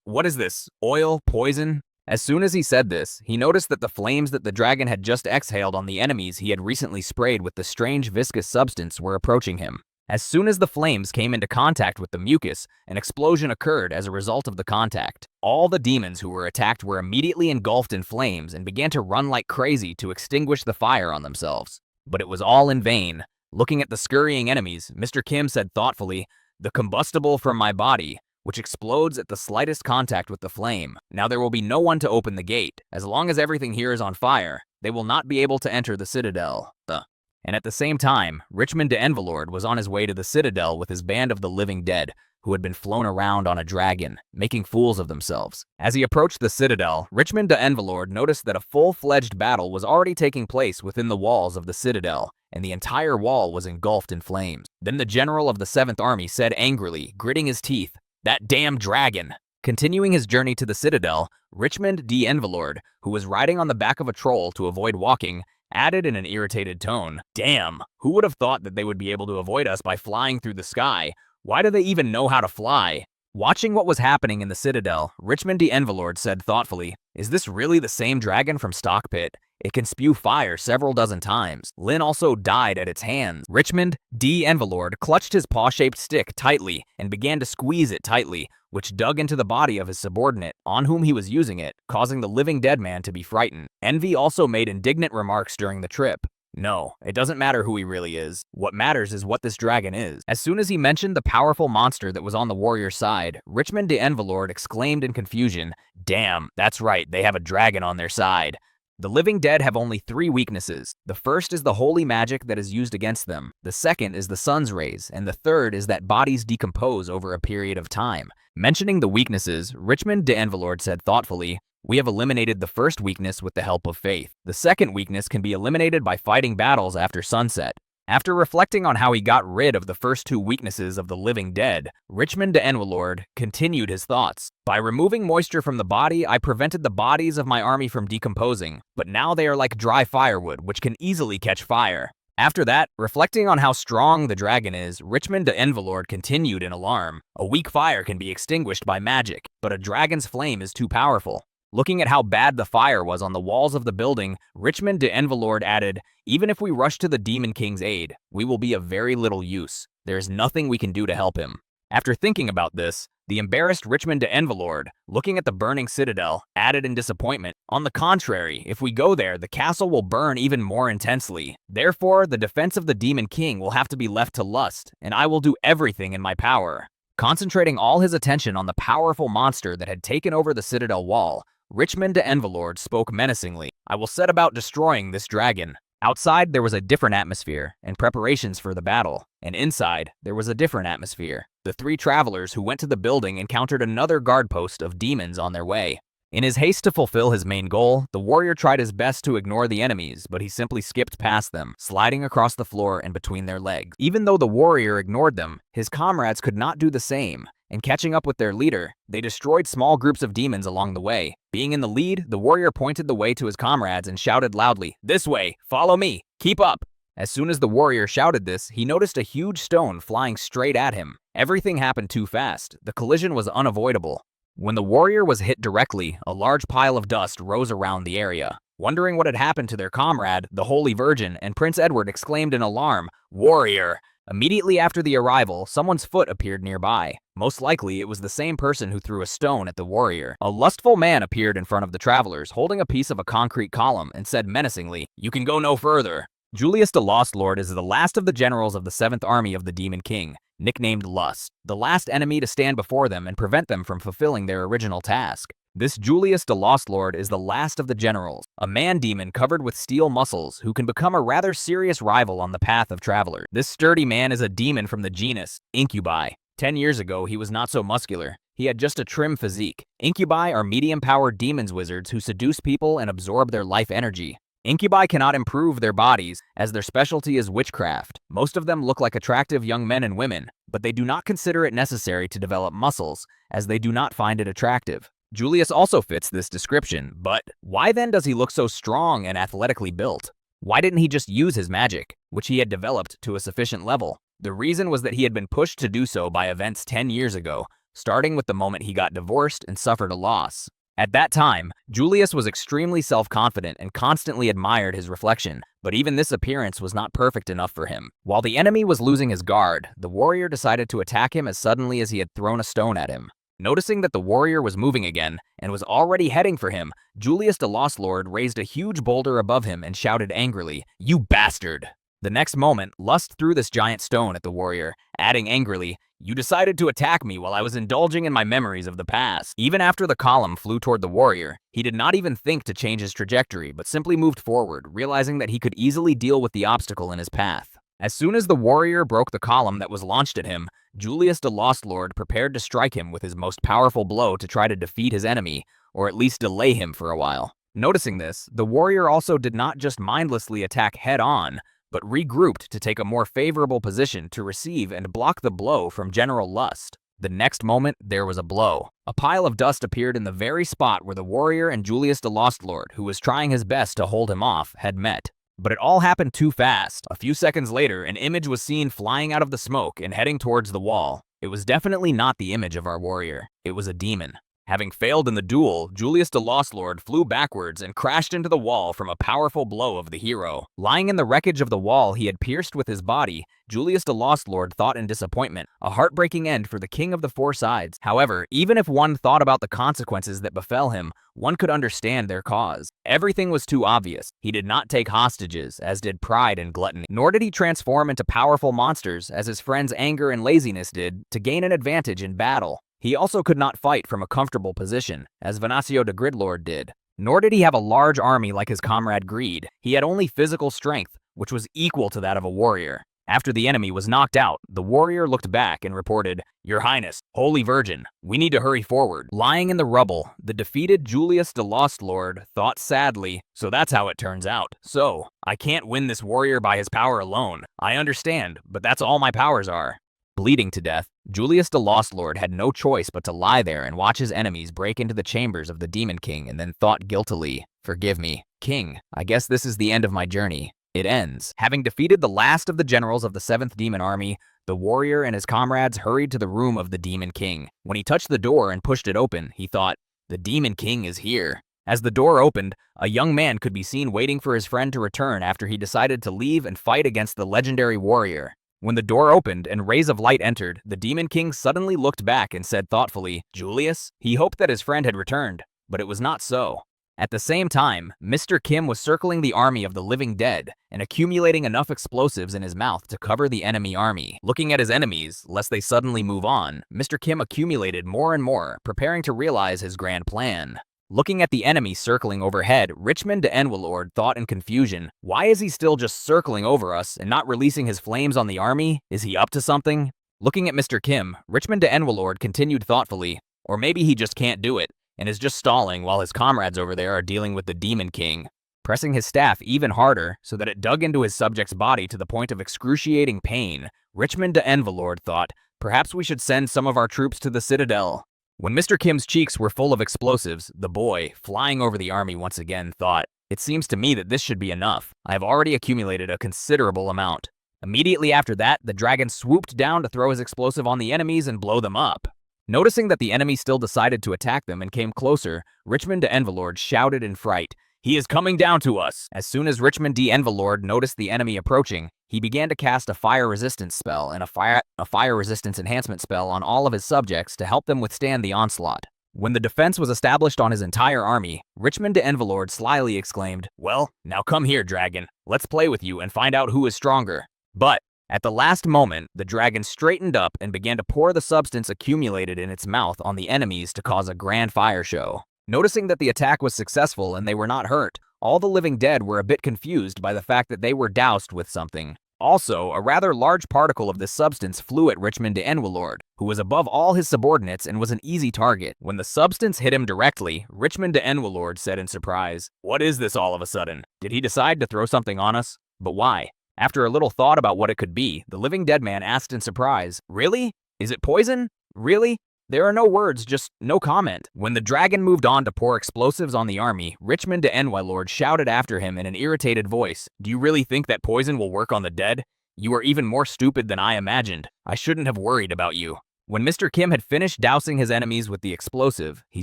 what is this? Oil? Poison? As soon as he said this, he noticed that the flames that the dragon had just exhaled on the enemies he had recently sprayed with the strange viscous substance were approaching him. As soon as the flames came into contact with the mucus, an explosion occurred as a result of the contact. All the demons who were attacked were immediately engulfed in flames and began to run like crazy to extinguish the fire on themselves. But it was all in vain. Looking at the scurrying enemies, Mr. Kim said thoughtfully, the combustible from my body, which explodes at the slightest contact with the flame. Now there will be no one to open the gate. As long as everything here is on fire, they will not be able to enter the citadel. And at the same time, Richmond de Envelord was on his way to the citadel with his band of the living dead, who had been flown around on a dragon, making fools of themselves. As he approached the citadel, Richmond de Envelord noticed that a full-fledged battle was already taking place within the walls of the citadel, and the entire wall was engulfed in flames. Then the general of the 7th Army said angrily, gritting his teeth, that damn dragon! Continuing his journey to the citadel, Richmond de Envelord, who was riding on the back of a troll to avoid walking, added in an irritated tone, damn, who would have thought that they would be able to avoid us by flying through the sky? Why do they even know how to fly? Watching what was happening in the citadel, Richmond de Envelord said thoughtfully, is this really the same dragon from Stockpit? It can spew fire several dozen times. Lin also died at its hands. Richmond de Envelord clutched his paw-shaped stick tightly and began to squeeze it tightly, which dug into the body of his subordinate, on whom he was using it, causing the living dead man to be frightened. Envy also made indignant remarks during the trip. No, it doesn't matter who he really is. What matters is what this dragon is. As soon as he mentioned the powerful monster that was on the warrior's side, Richmond de Envelord exclaimed in confusion, "Damn, that's right, they have a dragon on their side." The living dead have only 3 weaknesses. The first is the holy magic that is used against them. The second is the sun's rays, and the third is that bodies decompose over a period of time. Mentioning the weaknesses, Richmond de Envelord said thoughtfully, "We have eliminated the first weakness with the help of faith. The second weakness can be eliminated by fighting battles after sunset." After reflecting on how he got rid of the first 2 weaknesses of the living dead, Richmond de Envelord continued his thoughts. "By removing moisture from the body, I prevented the bodies of my army from decomposing, but now they are like dry firewood, which can easily catch fire." After that, reflecting on how strong the dragon is, Richmond de Envelord continued in alarm. "A weak fire can be extinguished by magic, but a dragon's flame is too powerful." Looking at how bad the fire was on the walls of the building, Richmond de Envelord added, "Even if we rush to the Demon King's aid, we will be of very little use. There is nothing we can do to help him." After thinking about this, the embarrassed Richmond de Envelord, looking at the burning citadel, added in disappointment, "On the contrary, if we go there, the castle will burn even more intensely. Therefore, the defense of the Demon King will have to be left to lust, and I will do everything in my power." Concentrating all his attention on the powerful monster that had taken over the citadel wall, Richmond de Envelord spoke menacingly, "I will set about destroying this dragon." Outside, there was a different atmosphere and preparations for the battle, and inside, there was a different atmosphere. The 3 travelers who went to the building encountered another guard post of demons on their way. In his haste to fulfill his main goal, the warrior tried his best to ignore the enemies, but he simply skipped past them, sliding across the floor and between their legs. Even though the warrior ignored them, his comrades could not do the same, and catching up with their leader, they destroyed small groups of demons along the way. Being in the lead, the warrior pointed the way to his comrades and shouted loudly, "This way! Follow me! Keep up!" As soon as the warrior shouted this, he noticed a huge stone flying straight at him. Everything happened too fast. The collision was unavoidable. When the warrior was hit directly, a large pile of dust rose around the area. Wondering what had happened to their comrade, the Holy Virgin, and Prince Edward exclaimed in alarm, "Warrior!" Immediately after the arrival, someone's foot appeared nearby. Most likely, it was the same person who threw a stone at the warrior. A lustful man appeared in front of the travelers, holding a piece of a concrete column, and said menacingly, "You can go no further." Julius the Lost Lord is the last of the generals of the 7th Army of the Demon King, nicknamed Lust, the last enemy to stand before them and prevent them from fulfilling their original task. This Julius the Lost Lord is the last of the generals, a man-demon covered with steel muscles who can become a rather serious rival on the path of travelers. This sturdy man is a demon from the genus Incubi. 10 years ago, he was not so muscular. He had just a trim physique. Incubi are medium-powered demons wizards who seduce people and absorb their life energy. Incubi cannot improve their bodies, as their specialty is witchcraft. Most of them look like attractive young men and women, but they do not consider it necessary to develop muscles, as they do not find it attractive. Julius also fits this description, but why then does he look so strong and athletically built? Why didn't he just use his magic, which he had developed to a sufficient level? The reason was that he had been pushed to do so by events 10 years ago, starting with the moment he got divorced and suffered a loss. At that time, Julius was extremely self-confident and constantly admired his reflection, but even this appearance was not perfect enough for him. While the enemy was losing his guard, the warrior decided to attack him as suddenly as he had thrown a stone at him. Noticing that the warrior was moving again and was already heading for him, Julius the Lost Lord raised a huge boulder above him and shouted angrily, "You bastard!" The next moment, Lust threw this giant stone at the warrior, adding angrily, "You decided to attack me while I was indulging in my memories of the past." Even after the column flew toward the warrior, he did not even think to change his trajectory, but simply moved forward, realizing that he could easily deal with the obstacle in his path. As soon as the warrior broke the column that was launched at him, Julius the Lost Lord prepared to strike him with his most powerful blow to try to defeat his enemy, or at least delay him for a while. Noticing this, the warrior also did not just mindlessly attack head-on, but regrouped to take a more favorable position to receive and block the blow from General Lust. The next moment, there was a blow. A pile of dust appeared in the very spot where the warrior and Julius the Lost Lord, who was trying his best to hold him off, had met. But it all happened too fast. A few seconds later, an image was seen flying out of the smoke and heading towards the wall. It was definitely not the image of our warrior. It was a demon. Having failed in the duel, Julius the Lost Lord flew backwards and crashed into the wall from a powerful blow of the hero. Lying in the wreckage of the wall he had pierced with his body, Julius the Lost Lord thought in disappointment, a heartbreaking end for the King of the Four Sides. However, even if one thought about the consequences that befell him, one could understand their cause. Everything was too obvious. He did not take hostages, as did pride and gluttony, nor did he transform into powerful monsters, as his friends' anger and laziness did, to gain an advantage in battle. He also could not fight from a comfortable position, as Venancio the Gridlord did. Nor did he have a large army like his comrade Greed. He had only physical strength, which was equal to that of a warrior. After the enemy was knocked out, the warrior looked back and reported, "Your Highness, Holy Virgin, we need to hurry forward." Lying in the rubble, the defeated Julius the Lost Lord thought sadly, "So that's how it turns out. So, I can't win this warrior by his power alone. I understand, but that's all my powers are." Bleeding to death, Julius the Lost Lord had no choice but to lie there and watch his enemies break into the chambers of the Demon King, and then thought guiltily, "Forgive me, King. I guess this is the end of my journey." It ends. Having defeated the last of the generals of the 7th Demon Army, the warrior and his comrades hurried to the room of the Demon King. When he touched the door and pushed it open, he thought, "The Demon King is here." As the door opened, a young man could be seen waiting for his friend to return after he decided to leave and fight against the legendary warrior. When the door opened and rays of light entered, the Demon King suddenly looked back and said thoughtfully, "Julius?" He hoped that his friend had returned, but it was not so. At the same time, Mr. Kim was circling the army of the living dead and accumulating enough explosives in his mouth to cover the enemy army. Looking at his enemies, lest they suddenly move on, Mr. Kim accumulated more and more, preparing to realize his grand plan. Looking at the enemy circling overhead, Richmond de Enwelord thought in confusion, "Why is he still just circling over us and not releasing his flames on the army? Is he up to something?" Looking at Mr. Kim, Richmond de Enwelord continued thoughtfully, "Or maybe he just can't do it and is just stalling while his comrades over there are dealing with the Demon King." Pressing his staff even harder so that it dug into his subject's body to the point of excruciating pain, Richmond de Enwelord thought, "Perhaps we should send some of our troops to the citadel." When Mr. Kim's cheeks were full of explosives, the boy, flying over the army once again, thought, "It seems to me that this should be enough. I have already accumulated a considerable amount." Immediately after that, the dragon swooped down to throw his explosive on the enemies and blow them up. Noticing that the enemy still decided to attack them and came closer, Richmond de Enwelord shouted in fright, "He is coming down to us!" As soon as Richmond de Enwelord noticed the enemy approaching, he began to cast a fire resistance spell and a fire resistance enhancement spell on all of his subjects to help them withstand the onslaught. When the defense was established on his entire army, Richmond de Enwelord slyly exclaimed, "Well, now come here, dragon. Let's play with you and find out who is stronger." But at the last moment, the dragon straightened up and began to pour the substance accumulated in its mouth on the enemies to cause a grand fire show. Noticing that the attack was successful and they were not hurt, all the living dead were a bit confused by the fact that they were doused with something. Also, a rather large particle of this substance flew at Richmond de Enwelord, who was above all his subordinates and was an easy target. When the substance hit him directly, Richmond de Enwelord said in surprise, "What is this all of a sudden? Did he decide to throw something on us? But why?" After a little thought about what it could be, the living dead man asked in surprise, "Really? Is it poison? Really?" There are no words, just no comment. When the dragon moved on to pour explosives on the army, Richmond de Enwelord shouted after him in an irritated voice, "Do you really think that poison will work on the dead? You are even more stupid than I imagined. I shouldn't have worried about you." When Mr. Kim had finished dousing his enemies with the explosive, he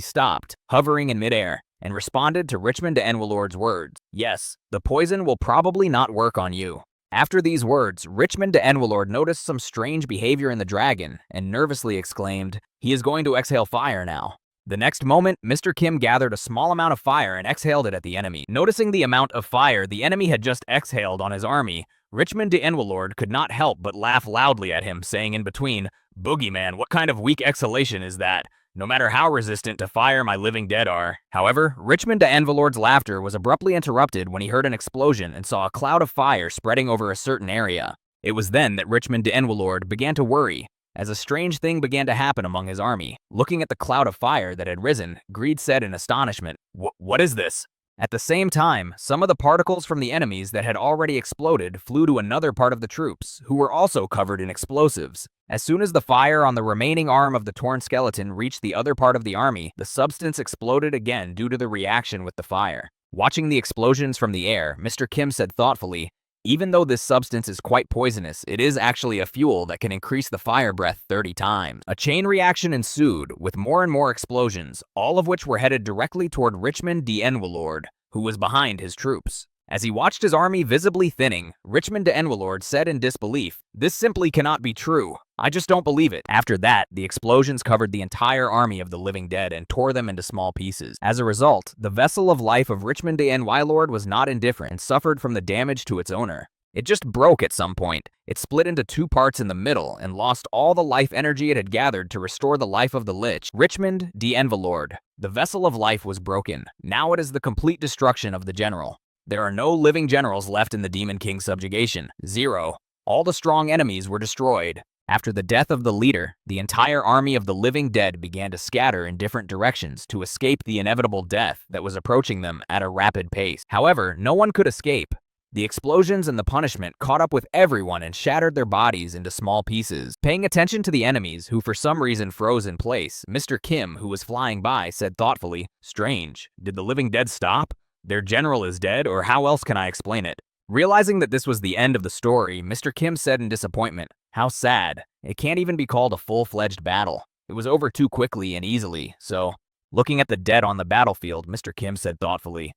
stopped, hovering in midair, and responded to Richmond de Enwelord's words, "Yes, the poison will probably not work on you." After these words, Richmond de Enwelord noticed some strange behavior in the dragon and nervously exclaimed, "He is going to exhale fire now." The next moment, Mr. Kim gathered a small amount of fire and exhaled it at the enemy. Noticing the amount of fire the enemy had just exhaled on his army, Richmond de Enwelord could not help but laugh loudly at him, saying in between, "Boogeyman, what kind of weak exhalation is that? No matter how resistant to fire my living dead are." However, Richmond de Enwelord's laughter was abruptly interrupted when he heard an explosion and saw a cloud of fire spreading over a certain area. It was then that Richmond de Enwelord began to worry, as a strange thing began to happen among his army. Looking at the cloud of fire that had risen, Greed said in astonishment, What is this?" At the same time, some of the particles from the enemies that had already exploded flew to another part of the troops, who were also covered in explosives. As soon as the fire on the remaining arm of the torn skeleton reached the other part of the army, the substance exploded again due to the reaction with the fire. Watching the explosions from the air, Mr. Kim said thoughtfully, Even though this substance is quite poisonous, it is actually a fuel that can increase the fire breath 30 times. A chain reaction ensued, with more and more explosions, all of which were headed directly toward Richmond d'Enwelord, who was behind his troops. As he watched his army visibly thinning, Richmond d'Enwelord said in disbelief, "This simply cannot be true. I just don't believe it." After that, the explosions covered the entire army of the living dead and tore them into small pieces. As a result, the vessel of life of Richmond d'Enwelord was not indifferent and suffered from the damage to its owner. It just broke at some point. It split into two parts in the middle and lost all the life energy it had gathered to restore the life of the Lich, Richmond d'Enwelord. The vessel of life was broken. Now it is the complete destruction of the general. There are no living generals left in the Demon King's subjugation. 0. All the strong enemies were destroyed. After the death of the leader, the entire army of the living dead began to scatter in different directions to escape the inevitable death that was approaching them at a rapid pace. However, no one could escape. The explosions and the punishment caught up with everyone and shattered their bodies into small pieces. Paying attention to the enemies, who for some reason froze in place, Mr. Kim, who was flying by, said thoughtfully, "Strange. Did the living dead stop? Their general is dead, or how else can I explain it?" Realizing that this was the end of the story, Mr. Kim said in disappointment, "How sad. It can't even be called a full-fledged battle. It was over too quickly and easily, so..." Looking at the dead on the battlefield, Mr. Kim said thoughtfully,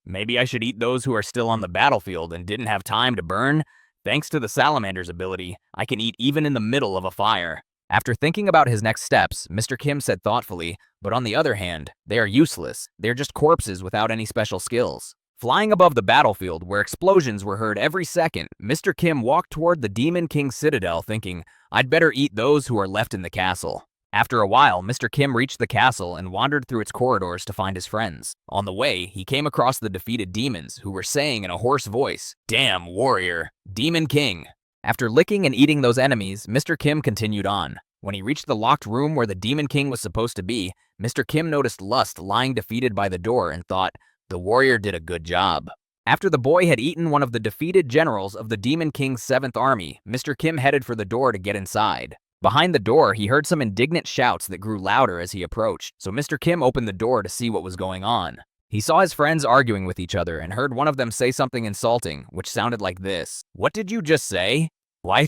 Maybe I should eat those who are still on the battlefield and didn't have time to burn? Thanks to the salamander's ability, I can eat even in the middle of a fire." After thinking about his next steps, Mr. Kim said thoughtfully, "But on the other hand, they are useless. They're just corpses without any special skills." Flying above the battlefield, where explosions were heard every second, Mr. Kim walked toward the Demon King's citadel thinking, "I'd better eat those who are left in the castle." After a while, Mr. Kim reached the castle and wandered through its corridors to find his friends. On the way, he came across the defeated demons, who were saying in a hoarse voice, "Damn warrior, Demon King." After licking and eating those enemies, Mr. Kim continued on. When he reached the locked room where the Demon King was supposed to be, Mr. Kim noticed Lust lying defeated by the door and thought, "The warrior did a good job." After the boy had eaten one of the defeated generals of the Demon King's 7th Army, Mr. Kim headed for the door to get inside. Behind the door, he heard some indignant shouts that grew louder as he approached, so Mr. Kim opened the door to see what was going on. He saw his friends arguing with each other and heard one of them say something insulting, which sounded like this. "What did you just say?" When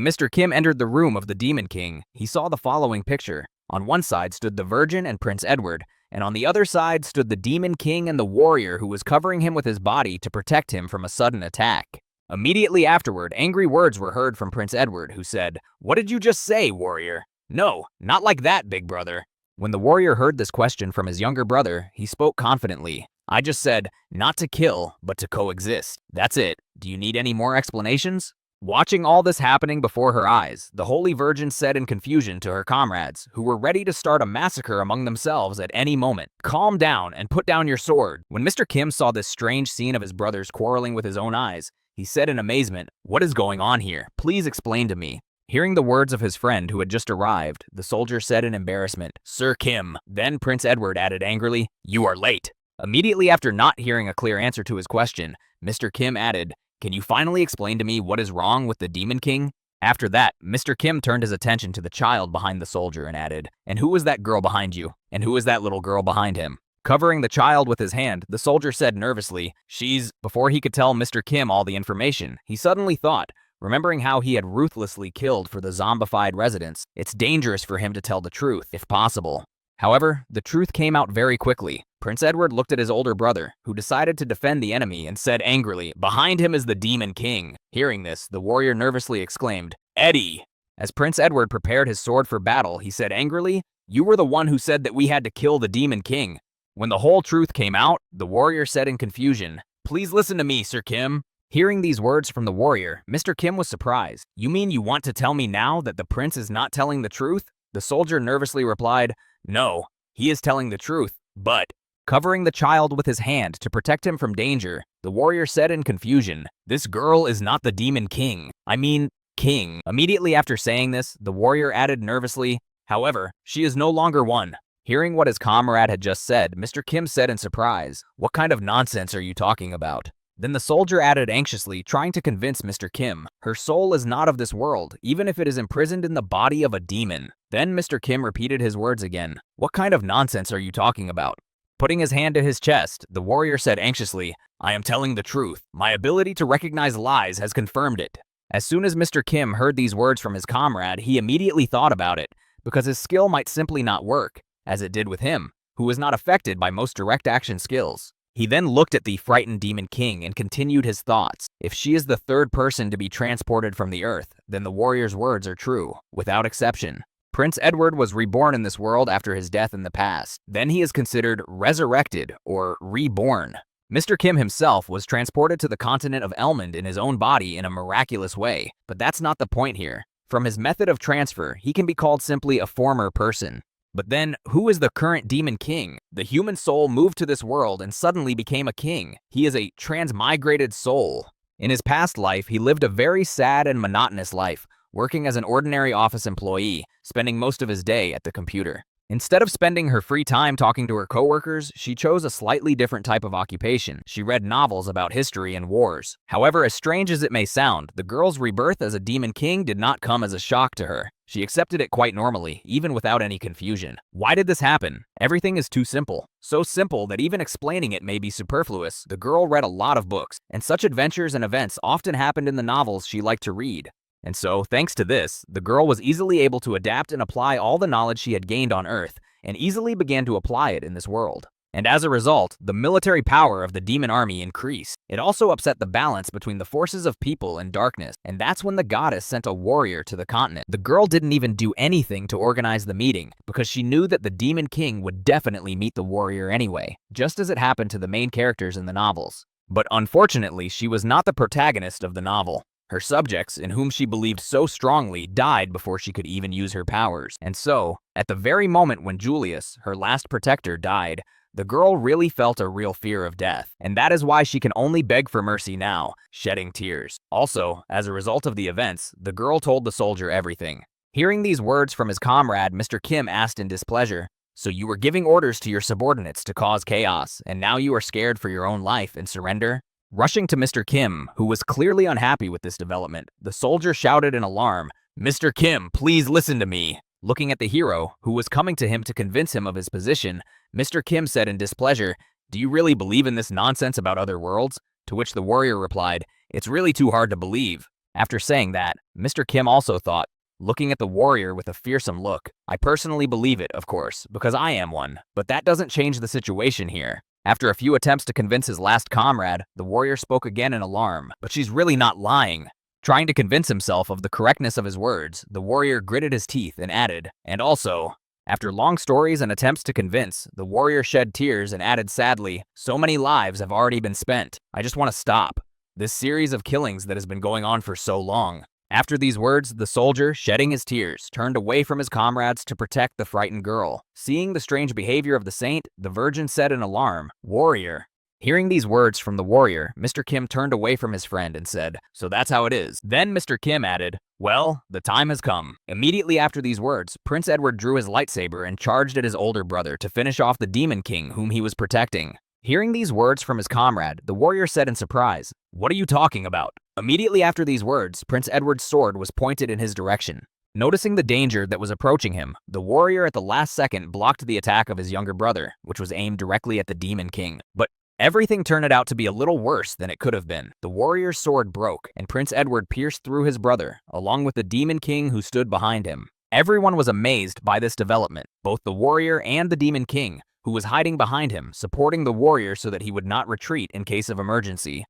Mr. Kim entered the room of the Demon King, he saw the following picture. On one side stood the Virgin and Prince Edward, and on the other side stood the Demon King and the warrior who was covering him with his body to protect him from a sudden attack. Immediately afterward, angry words were heard from Prince Edward, who said, "What did you just say, warrior?" "No, not like that, big brother." When the warrior heard this question from his younger brother, he spoke confidently. "I just said, not to kill, but to coexist. That's it. Do you need any more explanations?" Watching all this happening before her eyes, the Holy Virgin said in confusion to her comrades, who were ready to start a massacre among themselves at any moment, "Calm down and put down your sword." When Mr. Kim saw this strange scene of his brothers quarreling with his own eyes, he said in amazement, "What is going on here? Please explain to me." Hearing the words of his friend who had just arrived, the soldier said in embarrassment, "Sir Kim." Then Prince Edward added angrily, "You are late." Immediately after not hearing a clear answer to his question, Mr. Kim added, "Can you finally explain to me what is wrong with the Demon King?" After that, Mr. Kim turned his attention to the child behind the soldier and added, "And who is that girl behind you? And who is that little girl behind him?" Covering the child with his hand, the soldier said nervously, "She's..." Before he could tell Mr. Kim all the information, he suddenly thought, remembering how he had ruthlessly killed for the zombified residents, it's dangerous for him to tell the truth, if possible. However, the truth came out very quickly. Prince Edward looked at his older brother, who decided to defend the enemy, and said angrily, "Behind him is the Demon King." Hearing this, the warrior nervously exclaimed, "Eddie!" As Prince Edward prepared his sword for battle, he said angrily, "You were the one who said that we had to kill the Demon King." When the whole truth came out, the warrior said in confusion, "Please listen to me, Sir Kim." Hearing these words from the warrior, Mr. Kim was surprised. "You mean you want to tell me now that the prince is not telling the truth?" The soldier nervously replied, "No, he is telling the truth, but..." Covering the child with his hand to protect him from danger, the warrior said in confusion, "This girl is not the Demon King. I mean, king." Immediately after saying this, the warrior added nervously, "However, she is no longer one." Hearing what his comrade had just said, Mr. Kim said in surprise, "What kind of nonsense are you talking about?" Then the soldier added anxiously, trying to convince Mr. Kim, "Her soul is not of this world, even if it is imprisoned in the body of a demon." Then Mr. Kim repeated his words again, "What kind of nonsense are you talking about?" Putting his hand to his chest, the warrior said anxiously, "I am telling the truth. My ability to recognize lies has confirmed it." As soon as Mr. Kim heard these words from his comrade, he immediately thought about it, because his skill might simply not work, as it did with him, who was not affected by most direct action skills. He then looked at the frightened Demon King and continued his thoughts. If she is the third person to be transported from the earth, then the warrior's words are true, without exception. Prince Edward was reborn in this world after his death in the past. Then he is considered resurrected or reborn. Mr. Kim himself was transported to the continent of Elmond in his own body in a miraculous way, but that's not the point here. From his method of transfer, he can be called simply a former person. But then, who is the current Demon King? The human soul moved to this world and suddenly became a king. He is a transmigrated soul. In his past life, he lived a very sad and monotonous life, working as an ordinary office employee, spending most of his day at the computer. Instead of spending her free time talking to her coworkers, she chose a slightly different type of occupation. She read novels about history and wars. However, as strange as it may sound, the girl's rebirth as a Demon King did not come as a shock to her. She accepted it quite normally, even without any confusion. Why did this happen? Everything is too simple. So simple that even explaining it may be superfluous. The girl read a lot of books, and such adventures and events often happened in the novels she liked to read. And so, thanks to this, the girl was easily able to adapt and apply all the knowledge she had gained on Earth, and easily began to apply it in this world. And as a result, the military power of the demon army increased. It also upset the balance between the forces of people and darkness, and that's when the goddess sent a warrior to the continent. The girl didn't even do anything to organize the meeting, because she knew that the Demon King would definitely meet the warrior anyway, just as it happened to the main characters in the novels. But unfortunately, she was not the protagonist of the novel. Her subjects, in whom she believed so strongly, died before she could even use her powers. And so, at the very moment when Julius, her last protector, died, the girl really felt a real fear of death. And that is why she can only beg for mercy now, shedding tears. Also, as a result of the events, the girl told the soldier everything. Hearing these words from his comrade, Mr. Kim asked in displeasure, "So you were giving orders to your subordinates to cause chaos, and now you are scared for your own life and surrender?" Rushing to Mr. Kim, who was clearly unhappy with this development, the soldier shouted in alarm, "Mr. Kim, please listen to me." Looking at the hero, who was coming to him to convince him of his position, Mr. Kim said in displeasure, "Do you really believe in this nonsense about other worlds?" To which the warrior replied, "It's really too hard to believe." After saying that, Mr. Kim also thought, looking at the warrior with a fearsome look, "I personally believe it, of course, because I am one, but that doesn't change the situation here." After a few attempts to convince his last comrade, the warrior spoke again in alarm, "But she's really not lying." Trying to convince himself of the correctness of his words, the warrior gritted his teeth and added, "And also." After long stories and attempts to convince, the warrior shed tears and added sadly, "So many lives have already been spent. I just want to stop this series of killings that has been going on for so long." After these words, the soldier, shedding his tears, turned away from his comrades to protect the frightened girl. Seeing the strange behavior of the saint, the virgin said in alarm, "Warrior." Hearing these words from the warrior, Mr. Kim turned away from his friend and said, "So that's how it is." Then Mr. Kim added, "Well, the time has come." Immediately after these words, Prince Edward drew his lightsaber and charged at his older brother to finish off the Demon King whom he was protecting. Hearing these words from his comrade, the warrior said in surprise, "What are you talking about?" Immediately after these words, Prince Edward's sword was pointed in his direction. Noticing the danger that was approaching him, the warrior at the last second blocked the attack of his younger brother, which was aimed directly at the Demon King. But everything turned out to be a little worse than it could have been. The warrior's sword broke, and Prince Edward pierced through his brother, along with the Demon King who stood behind him. Everyone was amazed by this development, both the warrior and the Demon King, who was hiding behind him, supporting the warrior so that he would not retreat in case of emergency.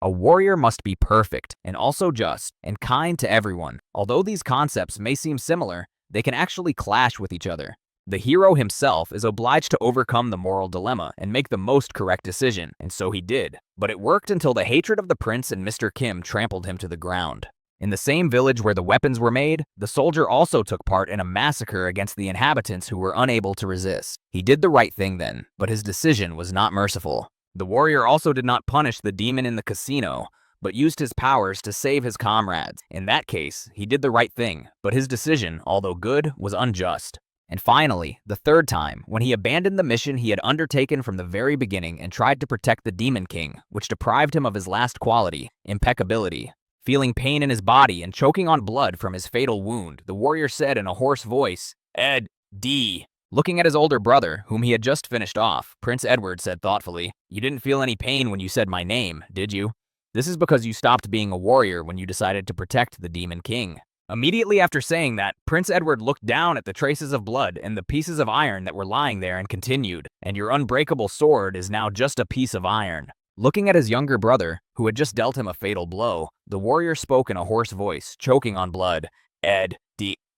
A warrior must be perfect, and also just, and kind to everyone. Although these concepts may seem similar, they can actually clash with each other. The hero himself is obliged to overcome the moral dilemma and make the most correct decision, and so he did. But it worked until the hatred of the prince and Mr. Kim trampled him to the ground. In the same village where the weapons were made, the soldier also took part in a massacre against the inhabitants who were unable to resist. He did the right thing then, but his decision was not merciful. The warrior also did not punish the demon in the casino, but used his powers to save his comrades. In that case, he did the right thing, but his decision, although good, was unjust. And finally, the third time, when he abandoned the mission he had undertaken from the very beginning and tried to protect the Demon King, which deprived him of his last quality, impeccability. Feeling pain in his body and choking on blood from his fatal wound, the warrior said in a hoarse voice, "Ed, D." Looking at his older brother, whom he had just finished off, Prince Edward said thoughtfully, "You didn't feel any pain when you said my name, did you? This is because you stopped being a warrior when you decided to protect the Demon King." Immediately after saying that, Prince Edward looked down at the traces of blood and the pieces of iron that were lying there and continued, "And your unbreakable sword is now just a piece of iron." Looking at his younger brother, who had just dealt him a fatal blow, the warrior spoke in a hoarse voice, choking on blood.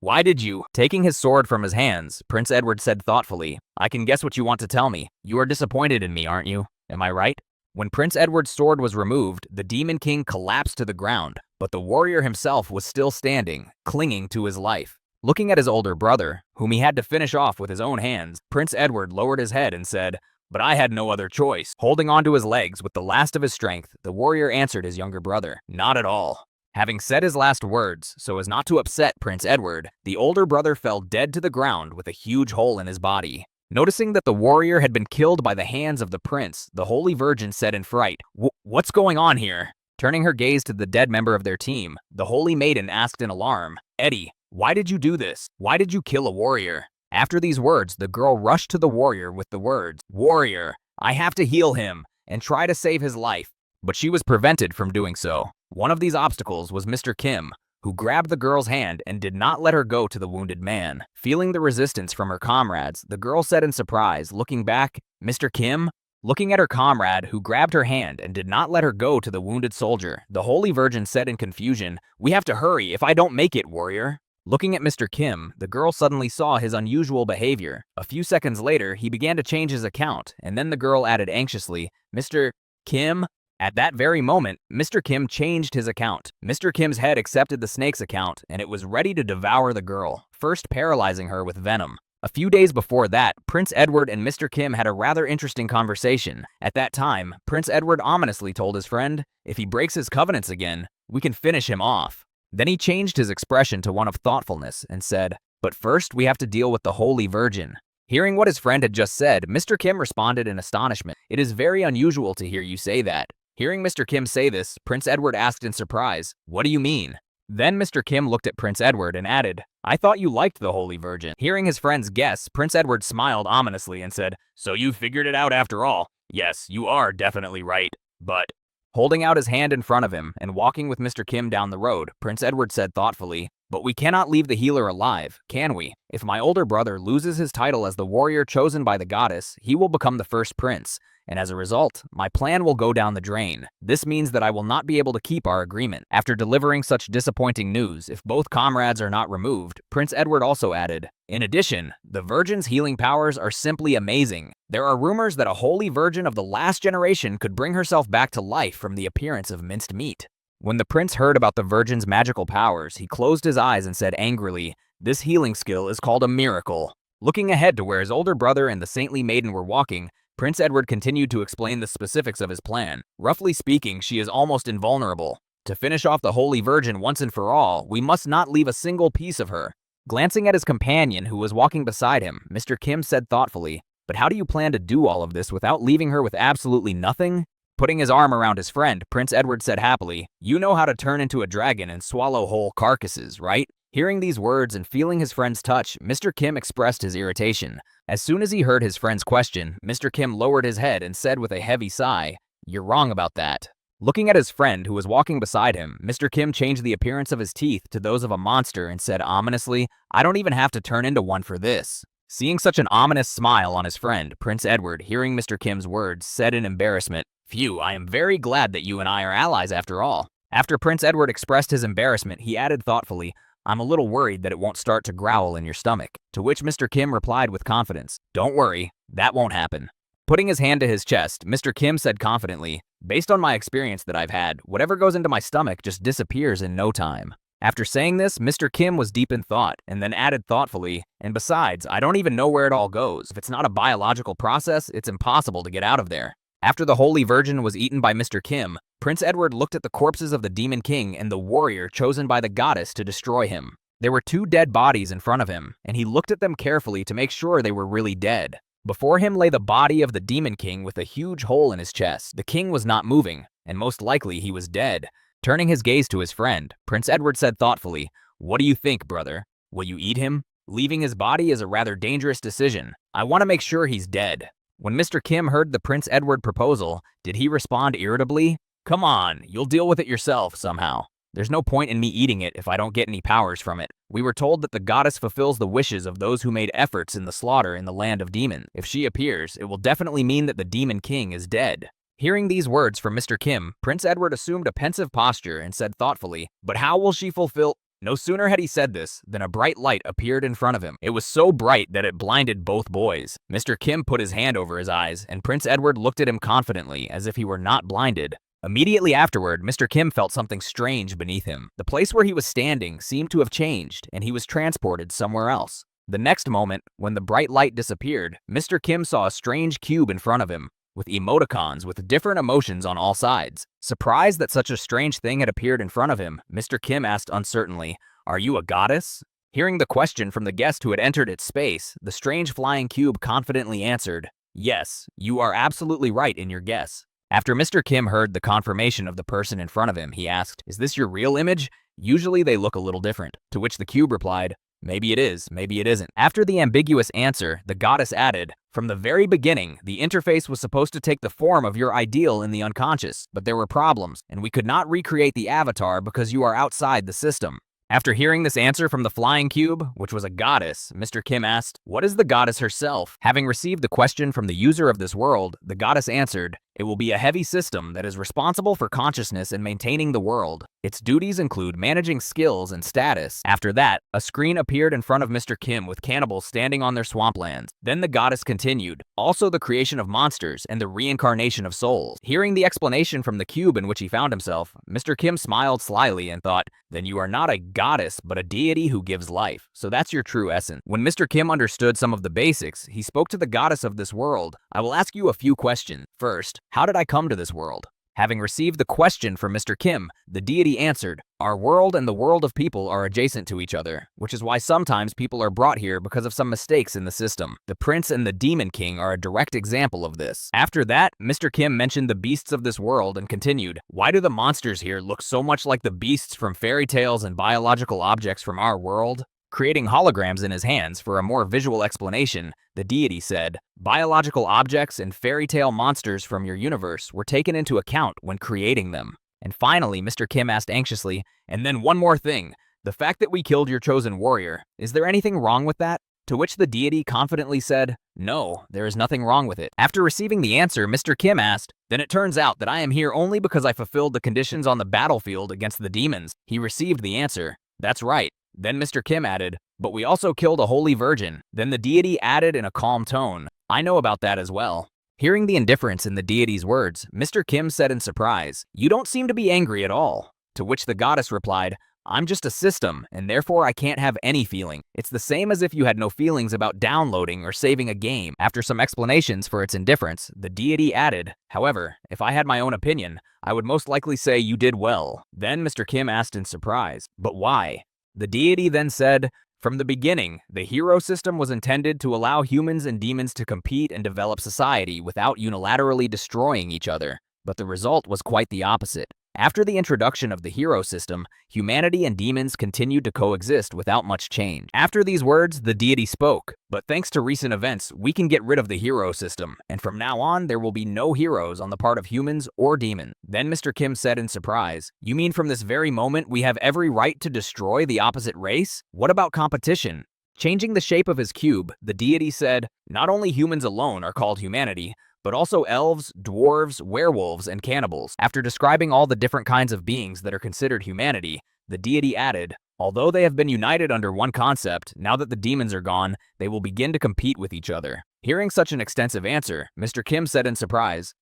Why did you?" Taking his sword from his hands, Prince Edward said thoughtfully, "I can guess what you want to tell me. You are disappointed in me, aren't you? Am I right?" When Prince Edward's sword was removed, the Demon King collapsed to the ground, but the warrior himself was still standing, clinging to his life. Looking at his older brother, whom he had to finish off with his own hands, Prince Edward lowered his head and said, "But I had no other choice." Holding onto his legs with the last of his strength, the warrior answered his younger brother, "Not at all." Having said his last words, so as not to upset Prince Edward, the older brother fell dead to the ground with a huge hole in his body. Noticing that the warrior had been killed by the hands of the prince, the Holy Virgin said in fright, "What's going on here?" Turning her gaze to the dead member of their team, the Holy Maiden asked in alarm, "Eddie, why did you do this? Why did you kill a warrior?" After these words, the girl rushed to the warrior with the words, "Warrior, I have to heal him and try to save his life." But she was prevented from doing so. One of these obstacles was Mr. Kim, who grabbed the girl's hand and did not let her go to the wounded man. Feeling the resistance from her comrades, the girl said in surprise, looking back, "Mr. Kim?" Looking at her comrade, who grabbed her hand and did not let her go to the wounded soldier, the Holy Virgin said in confusion, "We have to hurry if I don't make it, warrior." Looking at Mr. Kim, the girl suddenly saw his unusual behavior. A few seconds later, he began to change his account, and then the girl added anxiously, "Mr. Kim?" At that very moment, Mr. Kim changed his account. Mr. Kim's head accepted the snake's account, and it was ready to devour the girl, first paralyzing her with venom. A few days before that, Prince Edward and Mr. Kim had a rather interesting conversation. At that time, Prince Edward ominously told his friend, "If he breaks his covenants again, we can finish him off." Then he changed his expression to one of thoughtfulness and said, "But first we have to deal with the Holy Virgin." Hearing what his friend had just said, Mr. Kim responded in astonishment, "It is very unusual to hear you say that." Hearing Mr. Kim say this, Prince Edward asked in surprise, "What do you mean?" Then Mr. Kim looked at Prince Edward and added, "I thought you liked the Holy Virgin." Hearing his friend's guess, Prince Edward smiled ominously and said, "So you figured it out after all. Yes, you are definitely right, but..." Holding out his hand in front of him and walking with Mr. Kim down the road, Prince Edward said thoughtfully, "But we cannot leave the healer alive, can we? If my older brother loses his title as the warrior chosen by the goddess, he will become the first prince, and as a result, my plan will go down the drain. This means that I will not be able to keep our agreement." After delivering such disappointing news, if both comrades are not removed, Prince Edward also added, "In addition, the Virgin's healing powers are simply amazing. There are rumors that a holy virgin of the last generation could bring herself back to life from the appearance of minced meat." When the prince heard about the Virgin's magical powers, he closed his eyes and said angrily, "This healing skill is called a miracle." Looking ahead to where his older brother and the saintly maiden were walking, Prince Edward continued to explain the specifics of his plan. Roughly speaking, she is almost invulnerable. To finish off the Holy Virgin once and for all, we must not leave a single piece of her. Glancing at his companion who was walking beside him, Mr. Kim said thoughtfully, "But how do you plan to do all of this without leaving her with absolutely nothing?" Putting his arm around his friend, Prince Edward said happily, "You know how to turn into a dragon and swallow whole carcasses, right?" Hearing these words and feeling his friend's touch, Mr. Kim expressed his irritation. As soon as he heard his friend's question, Mr. Kim lowered his head and said with a heavy sigh, "You're wrong about that." Looking at his friend who was walking beside him, Mr. Kim changed the appearance of his teeth to those of a monster and said ominously, "I don't even have to turn into one for this." Seeing such an ominous smile on his friend, Prince Edward, hearing Mr. Kim's words, said in embarrassment, "Phew, I am very glad that you and I are allies after all." After Prince Edward expressed his embarrassment, he added thoughtfully, "I'm a little worried that it won't start to growl in your stomach." To which Mr. Kim replied with confidence, "Don't worry, that won't happen." Putting his hand to his chest, Mr. Kim said confidently, "Based on my experience that I've had, whatever goes into my stomach just disappears in no time." After saying this, Mr. Kim was deep in thought, and then added thoughtfully, "And besides, I don't even know where it all goes. If it's not a biological process, it's impossible to get out of there." After the Holy Virgin was eaten by Mr. Kim, Prince Edward looked at the corpses of the Demon King and the warrior chosen by the goddess to destroy him. There were 2 dead bodies in front of him, and he looked at them carefully to make sure they were really dead. Before him lay the body of the Demon King with a huge hole in his chest. The king was not moving, and most likely he was dead. Turning his gaze to his friend, Prince Edward said thoughtfully, "What do you think, brother? Will you eat him?" Leaving his body is a rather dangerous decision. I want to make sure he's dead." When Mr. Kim heard the Prince Edward proposal, did he respond irritably? "Come on, you'll deal with it yourself somehow. There's no point in me eating it if I don't get any powers from it. We were told that the goddess fulfills the wishes of those who made efforts in the slaughter in the land of demons. If she appears, it will definitely mean that the Demon King is dead." Hearing these words from Mr. Kim, Prince Edward assumed a pensive posture and said thoughtfully, "But how will she fulfill—" No sooner had he said this than a bright light appeared in front of him. It was so bright that it blinded both boys. Mr. Kim put his hand over his eyes, and Prince Edward looked at him confidently as if he were not blinded. Immediately afterward, Mr. Kim felt something strange beneath him. The place where he was standing seemed to have changed, and he was transported somewhere else. The next moment, when the bright light disappeared, Mr. Kim saw a strange cube in front of him, with emoticons with different emotions on all sides. Surprised that such a strange thing had appeared in front of him, Mr. Kim asked uncertainly, "Are you a goddess?" Hearing the question from the guest who had entered its space, the strange flying cube confidently answered, "Yes, you are absolutely right in your guess." After Mr. Kim heard the confirmation of the person in front of him, he asked, "Is this your real image? Usually they look a little different." To which the cube replied, "Maybe it is, maybe it isn't." After the ambiguous answer, the goddess added, "From the very beginning, the interface was supposed to take the form of your ideal in the unconscious, but there were problems, and we could not recreate the avatar because you are outside the system." After hearing this answer from the flying cube, which was a goddess, Mr. Kim asked, "What is the goddess herself?" Having received the question from the user of this world, the goddess answered, "It will be a heavy system that is responsible for consciousness and maintaining the world. Its duties include managing skills and status." After that, a screen appeared in front of Mr. Kim with cannibals standing on their swamplands. Then the goddess continued, "Also the creation of monsters and the reincarnation of souls." Hearing the explanation from the cube in which he found himself, Mr. Kim smiled slyly and thought, "Then you are not a goddess, but a deity who gives life. So that's your true essence." When Mr. Kim understood some of the basics, he spoke to the goddess of this world. "I will ask you a few questions. First, how did I come to this world?" Having received the question from Mr. Kim, the deity answered, "Our world and the world of people are adjacent to each other, which is why sometimes people are brought here because of some mistakes in the system. The prince and the demon king are a direct example of this." After that, Mr. Kim mentioned the beasts of this world and continued, "Why do the monsters here look so much like the beasts from fairy tales and biological objects from our world?" Creating holograms in his hands for a more visual explanation, the deity said, "Biological objects and fairy tale monsters from your universe were taken into account when creating them." And finally, Mr. Kim asked anxiously, "And then one more thing. The fact that we killed your chosen warrior, is there anything wrong with that?" To which the deity confidently said, "No, there is nothing wrong with it." After receiving the answer, Mr. Kim asked, "Then it turns out that I am here only because I fulfilled the conditions on the battlefield against the demons." He received the answer, "That's right." Then Mr. Kim added, "But we also killed a holy virgin." Then the deity added in a calm tone, "I know about that as well." Hearing the indifference in the deity's words, Mr. Kim said in surprise, "You don't seem to be angry at all." To which the goddess replied, "I'm just a system, and therefore I can't have any feeling. It's the same as if you had no feelings about downloading or saving a game." After some explanations for its indifference, the deity added, "However, if I had my own opinion, I would most likely say you did well." Then Mr. Kim asked in surprise, "But why?" The deity then said, "From the beginning, the hero system was intended to allow humans and demons to compete and develop society without unilaterally destroying each other. But the result was quite the opposite. After the introduction of the hero system, humanity and demons continued to coexist without much change." After these words, the deity spoke, "But thanks to recent events, we can get rid of the hero system, and from now on, there will be no heroes on the part of humans or demons." Then Mr. Kim said in surprise, "You mean from this very moment, we have every right to destroy the opposite race? What about competition?" Changing the shape of his cube, the deity said, "Not only humans alone are called humanity, but also elves, dwarves, werewolves, and cannibals." After describing all the different kinds of beings that are considered humanity, the deity added, "Although they have been united under one concept, now that the demons are gone, they will begin to compete with each other." Hearing such an extensive answer, Mr. Kim said in surprise,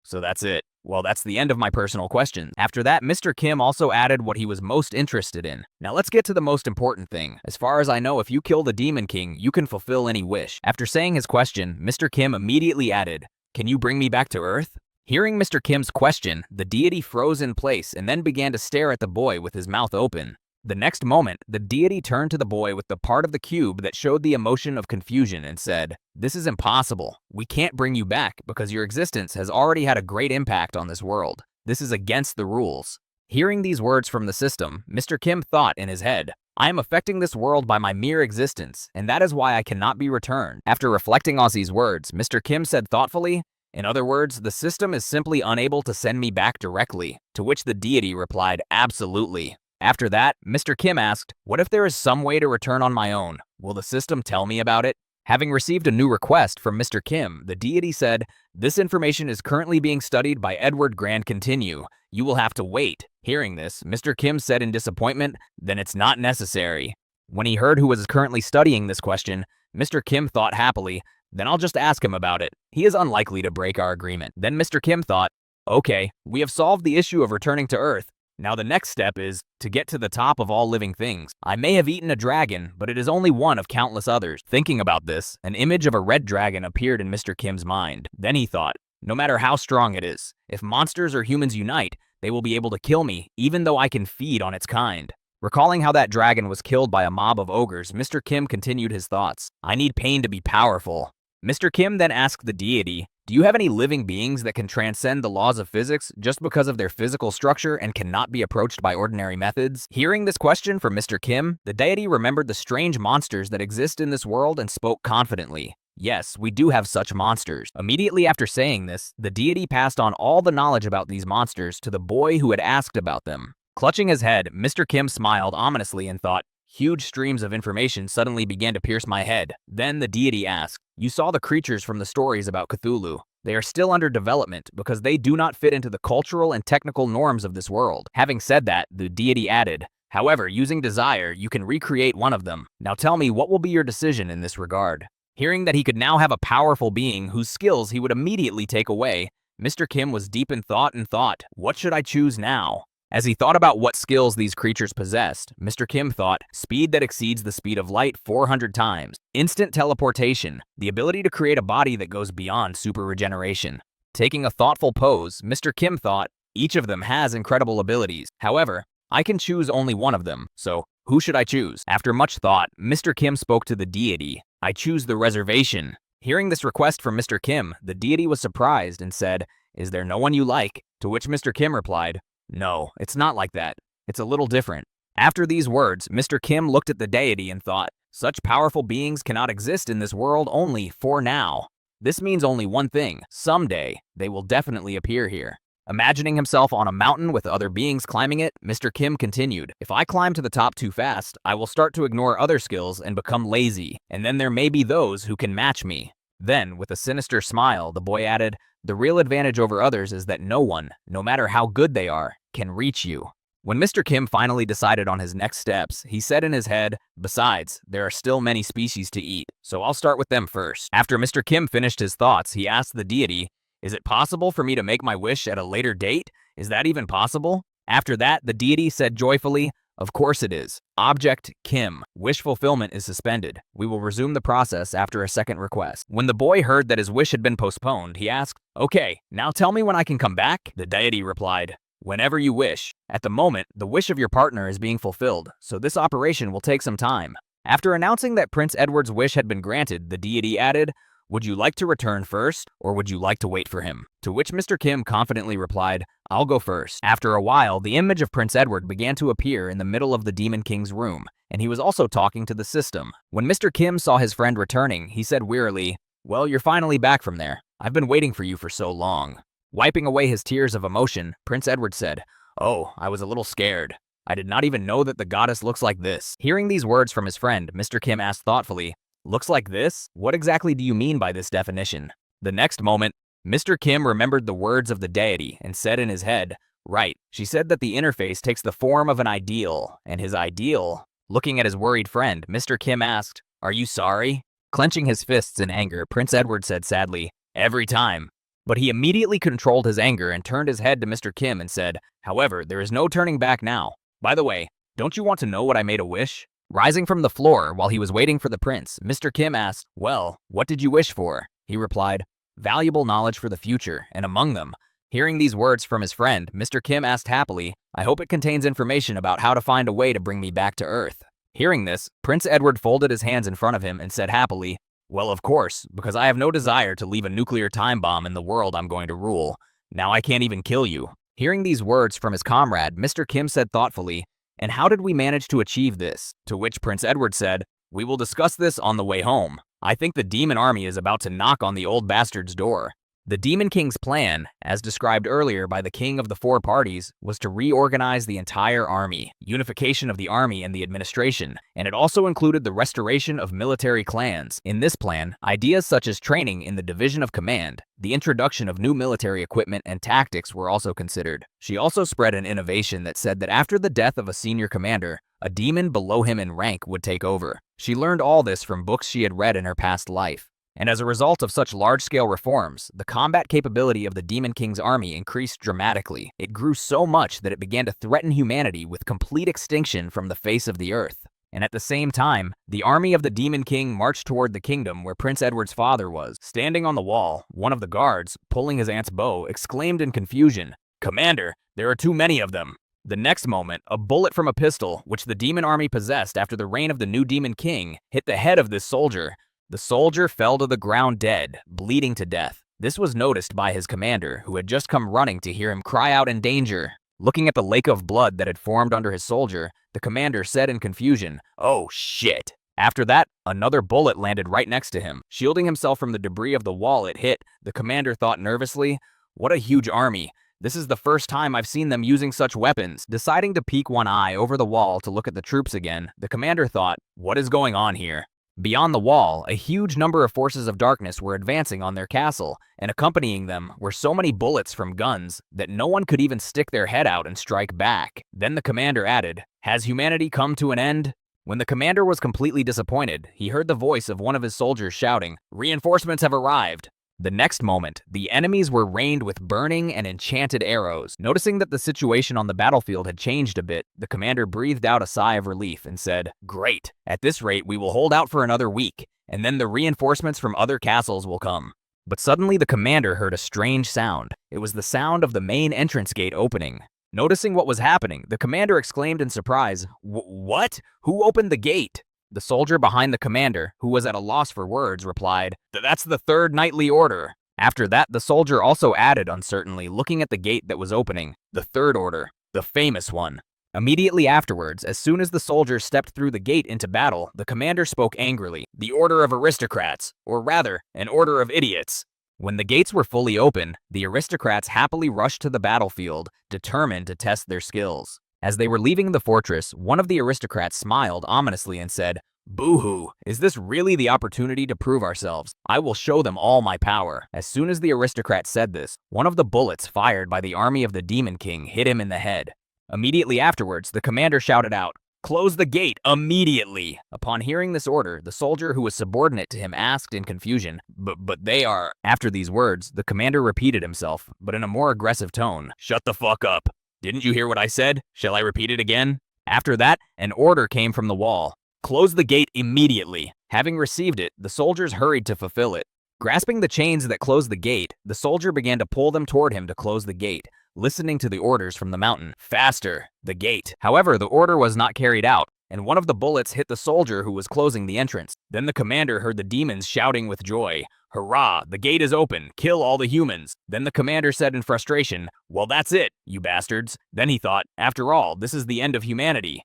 So that's it. Well, that's the end of my personal questions." After that, Mr. Kim also added what he was most interested in. "Now let's get to the most important thing. As far as I know, if you kill the Demon King, you can fulfill any wish." After saying his question, Mr. Kim immediately added, "Can you bring me back to Earth?" Hearing Mr. Kim's question, the deity froze in place and then began to stare at the boy with his mouth open. The next moment, the deity turned to the boy with the part of the cube that showed the emotion of confusion and said, "This is impossible. We can't bring you back because your existence has already had a great impact on this world. This is against the rules." Hearing these words from the system, Mr. Kim thought in his head, I am affecting this world by my mere existence, and that is why I cannot be returned. After reflecting on these words, Mr. Kim said thoughtfully, in other words, the system is simply unable to send me back directly, to which the deity replied, absolutely. After that, Mr. Kim asked, what if there is some way to return on my own? Will the system tell me about it? Having received a new request from Mr. Kim, the deity said, this information is currently being studied by Edward Grand Continue. You will have to wait. Hearing this, Mr. Kim said in disappointment, then it's not necessary. When he heard who was currently studying this question, Mr. Kim thought happily, then I'll just ask him about it. He is unlikely to break our agreement. Then Mr. Kim thought, okay, we have solved the issue of returning to Earth. Now the next step is to get to the top of all living things. I may have eaten a dragon, but it is only one of countless others. Thinking about this, an image of a red dragon appeared in Mr. Kim's mind. Then he thought, no matter how strong it is, if monsters or humans unite, they will be able to kill me, even though I can feed on its kind. Recalling how that dragon was killed by a mob of ogres, Mr. Kim continued his thoughts. I need pain to be powerful. Mr. Kim then asked the deity, do you have any living beings that can transcend the laws of physics just because of their physical structure and cannot be approached by ordinary methods? Hearing this question from Mr. Kim, the deity remembered the strange monsters that exist in this world and spoke confidently. Yes, we do have such monsters. Immediately after saying this, the deity passed on all the knowledge about these monsters to the boy who had asked about them. Clutching his head, Mr. Kim smiled ominously and thought, huge streams of information suddenly began to pierce my head. Then the deity asked, you saw the creatures from the stories about Cthulhu. They are still under development because they do not fit into the cultural and technical norms of this world. Having said that, the deity added, however, using desire, you can recreate one of them. Now tell me, what will be your decision in this regard? Hearing that he could now have a powerful being whose skills he would immediately take away, Mr. Kim was deep in thought and thought, what should I choose now? As he thought about what skills these creatures possessed, Mr. Kim thought, speed that exceeds the speed of light 400 times, instant teleportation, the ability to create a body that goes beyond super regeneration. Taking a thoughtful pose, Mr. Kim thought, each of them has incredible abilities. However, I can choose only one of them, so who should I choose? After much thought, Mr. Kim spoke to the deity. I choose the reservation. Hearing this request from Mr. Kim, the deity was surprised and said, is there no one you like? To which Mr. Kim replied, no, it's not like that. It's a little different. After these words, Mr. Kim looked at the deity and thought, such powerful beings cannot exist in this world only for now. This means only one thing. Someday, they will definitely appear here. Imagining himself on a mountain with other beings climbing it, Mr. Kim continued, if I climb to the top too fast, I will start to ignore other skills and become lazy, and then there may be those who can match me. Then, with a sinister smile, the boy added, the real advantage over others is that no one, no matter how good they are, can reach you. When Mr. Kim finally decided on his next steps, he said in his head, besides, there are still many species to eat, so I'll start with them first. After Mr. Kim finished his thoughts, he asked the deity, is it possible for me to make my wish at a later date? Is that even possible? After that, the deity said joyfully, of course it is. Object Kim. Wish fulfillment is suspended. We will resume the process after a second request. When the boy heard that his wish had been postponed, he asked, okay, now tell me when I can come back? The deity replied, whenever you wish. At the moment, the wish of your partner is being fulfilled, so this operation will take some time. After announcing that Prince Edward's wish had been granted, the deity added, would you like to return first, or would you like to wait for him? To which Mr. Kim confidently replied, I'll go first. After a while, the image of Prince Edward began to appear in the middle of the Demon King's room, and he was also talking to the system. When Mr. Kim saw his friend returning, he said wearily, well, you're finally back from there. I've been waiting for you for so long. Wiping away his tears of emotion, Prince Edward said, oh, I was a little scared. I did not even know that the goddess looks like this. Hearing these words from his friend, Mr. Kim asked thoughtfully, looks like this? What exactly do you mean by this definition? The next moment, Mr. Kim remembered the words of the deity and said in his head, right, she said that the interface takes the form of an ideal, and his ideal. Looking at his worried friend, Mr. Kim asked, are you sorry? Clenching his fists in anger, Prince Edward said sadly, every time. But he immediately controlled his anger and turned his head to Mr. Kim and said, however, there is no turning back now. By the way, don't you want to know what I made a wish? Rising from the floor while he was waiting for the prince, Mr. Kim asked, well, what did you wish for? He replied, valuable knowledge for the future, and among them. Hearing these words from his friend, Mr. Kim asked happily, I hope it contains information about how to find a way to bring me back to Earth. Hearing this, Prince Edward folded his hands in front of him and said happily, well, of course, because I have no desire to leave a nuclear time bomb in the world I'm going to rule. Now I can't even kill you. Hearing these words from his comrade, Mr. Kim said thoughtfully, "And how did we manage to achieve this?" To which Prince Edward said, "We will discuss this on the way home. I think the demon army is about to knock on the old bastard's door." The Demon King's plan, as described earlier by the King of the Four Parties, was to reorganize the entire army, unification of the army and the administration, and it also included the restoration of military clans. In this plan, ideas such as training in the division of command, the introduction of new military equipment and tactics were also considered. She also spread an innovation that said that after the death of a senior commander, a demon below him in rank would take over. She learned all this from books she had read in her past life. And as a result of such large-scale reforms, the combat capability of the Demon King's army increased dramatically. It grew so much that it began to threaten humanity with complete extinction from the face of the earth. And at the same time, the army of the Demon King marched toward the kingdom where Prince Edward's father was. Standing on the wall, one of the guards, pulling his aunt's bow, exclaimed in confusion, "Commander, there are too many of them." The next moment, a bullet from a pistol, which the demon army possessed after the reign of the new Demon King, hit the head of this soldier. The soldier fell to the ground dead, bleeding to death. This was noticed by his commander, who had just come running to hear him cry out in danger. Looking at the lake of blood that had formed under his soldier, the commander said in confusion, "Oh shit." After that, another bullet landed right next to him. Shielding himself from the debris of the wall it hit, the commander thought nervously, "What a huge army. This is the first time I've seen them using such weapons." Deciding to peek one eye over the wall to look at the troops again, the commander thought, "What is going on here?" Beyond the wall, a huge number of forces of darkness were advancing on their castle, and accompanying them were so many bullets from guns that no one could even stick their head out and strike back. Then the commander added, "Has humanity come to an end?" When the commander was completely disappointed, he heard the voice of one of his soldiers shouting, "Reinforcements have arrived." The next moment, the enemies were rained with burning and enchanted arrows. Noticing that the situation on the battlefield had changed a bit, the commander breathed out a sigh of relief and said, "Great. At this rate, we will hold out for another week, and then the reinforcements from other castles will come." But suddenly the commander heard a strange sound. It was the sound of the main entrance gate opening. Noticing what was happening, the commander exclaimed in surprise, "What? Who opened the gate?" The soldier behind the commander, who was at a loss for words, replied, "That's the third knightly order." After that, the soldier also added uncertainly, looking at the gate that was opening, "The third order, the famous one." Immediately afterwards, as soon as the soldiers stepped through the gate into battle, the commander spoke angrily, "The order of aristocrats, or rather, an order of idiots." When the gates were fully open, the aristocrats happily rushed to the battlefield, determined to test their skills. As they were leaving the fortress, one of the aristocrats smiled ominously and said, "Boo-hoo, is this really the opportunity to prove ourselves? I will show them all my power." As soon as the aristocrat said this, one of the bullets fired by the army of the Demon King hit him in the head. Immediately afterwards, the commander shouted out, "Close the gate immediately!" Upon hearing this order, the soldier who was subordinate to him asked in confusion, But they are..." After these words, the commander repeated himself, but in a more aggressive tone, "Shut the fuck up. Didn't you hear what I said? Shall I repeat it again?" After that, an order came from the wall. "Close the gate immediately." Having received it, the soldiers hurried to fulfill it. Grasping the chains that closed the gate, the soldier began to pull them toward him to close the gate, listening to the orders from the mountain. "Faster! The gate!" However, the order was not carried out, and one of the bullets hit the soldier who was closing the entrance. Then the commander heard the demons shouting with joy, "Hurrah! The gate is open! Kill all the humans!" Then the commander said in frustration, "Well, that's it, you bastards." Then he thought, after all, this is the end of humanity.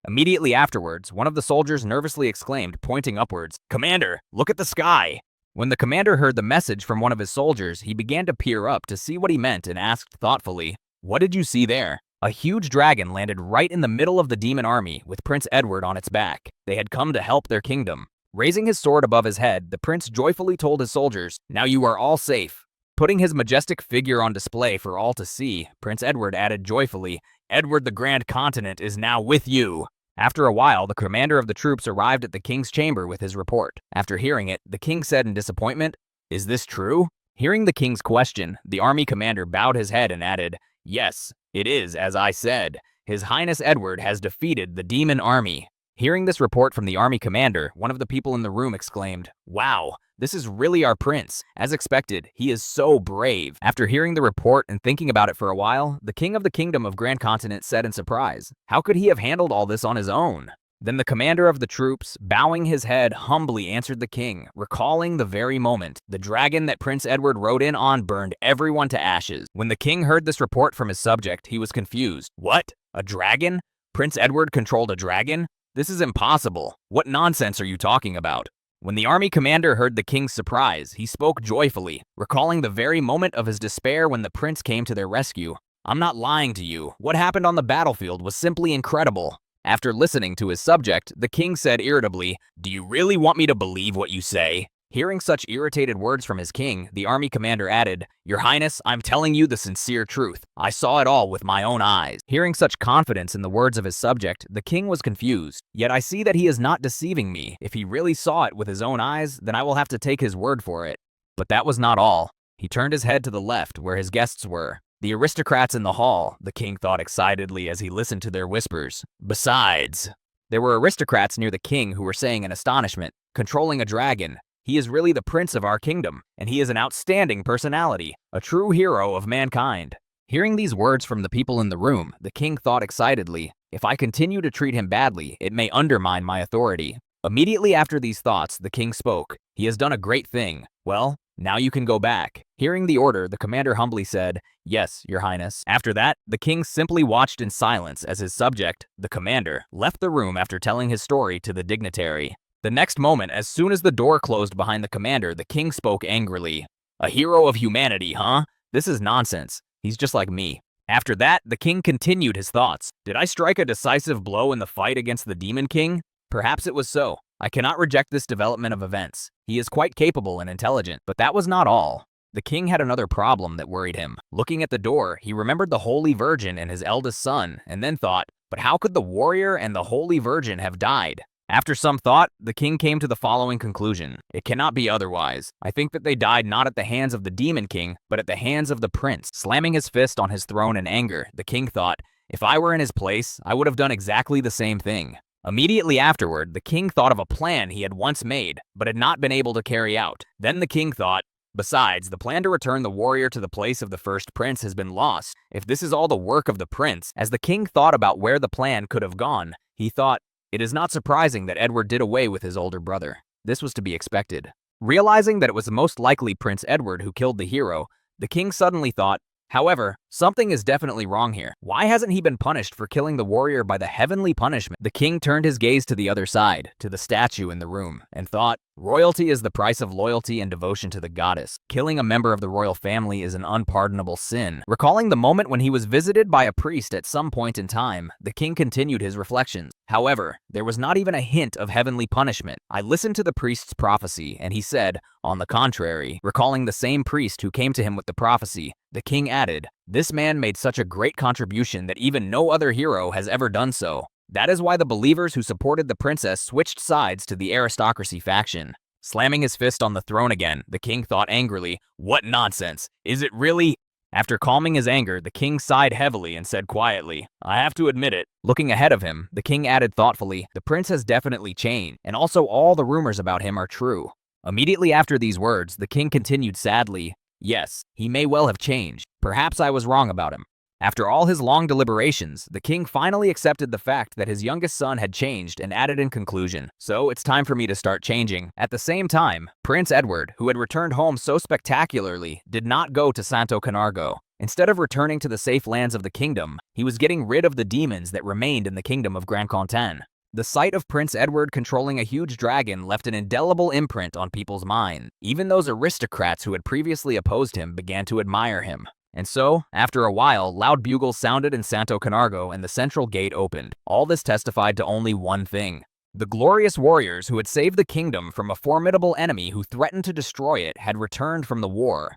Immediately afterwards, one of the soldiers nervously exclaimed, pointing upwards, "Commander, look at the sky!" When the commander heard the message from one of his soldiers, he began to peer up to see what he meant and asked thoughtfully, "What did you see there?" A huge dragon landed right in the middle of the demon army, with Prince Edward on its back. They had come to help their kingdom. Raising his sword above his head, the prince joyfully told his soldiers, "Now you are all safe." Putting his majestic figure on display for all to see, Prince Edward added joyfully, "Edward the Grand Continent is now with you." After a while, the commander of the troops arrived at the king's chamber with his report. After hearing it, the king said in disappointment, "Is this true?" Hearing the king's question, the army commander bowed his head and added, "Yes, it is as I said. His Highness Edward has defeated the demon army." Hearing this report from the army commander, one of the people in the room exclaimed, "Wow, this is really our prince. As expected, he is so brave." After hearing the report and thinking about it for a while, the king of the kingdom of Grand Continent said in surprise, "How could he have handled all this on his own?" Then the commander of the troops, bowing his head, humbly answered the king, recalling the very moment the dragon that Prince Edward rode in on burned everyone to ashes. When the king heard this report from his subject, he was confused. What? A dragon? Prince Edward controlled a dragon? This is impossible. What nonsense are you talking about? When the army commander heard the king's surprise, he spoke joyfully, recalling the very moment of his despair when the prince came to their rescue. I'm not lying to you. What happened on the battlefield was simply incredible. After listening to his subject, the king said irritably, "Do you really want me to believe what you say?" Hearing such irritated words from his king, the army commander added, "Your Highness, I'm telling you the sincere truth. I saw it all with my own eyes." Hearing such confidence in the words of his subject, the king was confused. Yet I see that he is not deceiving me. If he really saw it with his own eyes, then I will have to take his word for it. But that was not all. He turned his head to the left, where his guests were. The aristocrats in the hall, the king thought excitedly as he listened to their whispers. Besides, there were aristocrats near the king who were saying in astonishment, "Controlling a dragon. He is really the prince of our kingdom, and he is an outstanding personality, a true hero of mankind." Hearing these words from the people in the room, the king thought excitedly, "If I continue to treat him badly, it may undermine my authority." Immediately after these thoughts, the king spoke. "He has done a great thing. Well, now you can go back." Hearing the order, the commander humbly said, "Yes, Your Highness." After that, the king simply watched in silence as his subject, the commander, left the room after telling his story to the dignitary. The next moment, as soon as the door closed behind the commander, the king spoke angrily. "A hero of humanity, huh? This is nonsense. He's just like me." After that, the king continued his thoughts. Did I strike a decisive blow in the fight against the Demon King? Perhaps it was so. I cannot reject this development of events. He is quite capable and intelligent, but that was not all. The king had another problem that worried him. Looking at the door, he remembered the Holy Virgin and his eldest son, and then thought, but how could the warrior and the Holy Virgin have died? After some thought, the king came to the following conclusion. It cannot be otherwise. I think that they died not at the hands of the Demon King, but at the hands of the prince. Slamming his fist on his throne in anger, the king thought, if I were in his place, I would have done exactly the same thing. Immediately afterward, the king thought of a plan he had once made, but had not been able to carry out. Then the king thought, besides, the plan to return the warrior to the place of the first prince has been lost. If this is all the work of the prince, as the king thought about where the plan could have gone, he thought, it is not surprising that Edward did away with his older brother. This was to be expected. Realizing that it was most likely Prince Edward who killed the hero, the king suddenly thought, however, something is definitely wrong here. Why hasn't he been punished for killing the warrior by the heavenly punishment? The king turned his gaze to the other side, to the statue in the room, and thought, royalty is the price of loyalty and devotion to the goddess. Killing a member of the royal family is an unpardonable sin. Recalling the moment when he was visited by a priest at some point in time, the king continued his reflections. However, there was not even a hint of heavenly punishment. I listened to the priest's prophecy, and he said, on the contrary, recalling the same priest who came to him with the prophecy, the king added, this man made such a great contribution that even no other hero has ever done so. That is why the believers who supported the princess switched sides to the aristocracy faction. Slamming his fist on the throne again, the king thought angrily, what nonsense! Is it really? After calming his anger, the king sighed heavily and said quietly, I have to admit it. Looking ahead of him, the king added thoughtfully, the prince has definitely changed, and also all the rumors about him are true. Immediately after these words, the king continued sadly, yes, he may well have changed. Perhaps I was wrong about him. After all his long deliberations, the king finally accepted the fact that his youngest son had changed and added in conclusion, so it's time for me to start changing. At the same time, Prince Edward, who had returned home so spectacularly, did not go to Santo Canargo. Instead of returning to the safe lands of the kingdom, he was getting rid of the demons that remained in the kingdom of Grand Contain. The sight of Prince Edward controlling a huge dragon left an indelible imprint on people's minds. Even those aristocrats who had previously opposed him began to admire him. And so, after a while, loud bugles sounded in Santo Canargo and the central gate opened. All this testified to only one thing. The glorious warriors who had saved the kingdom from a formidable enemy who threatened to destroy it had returned from the war.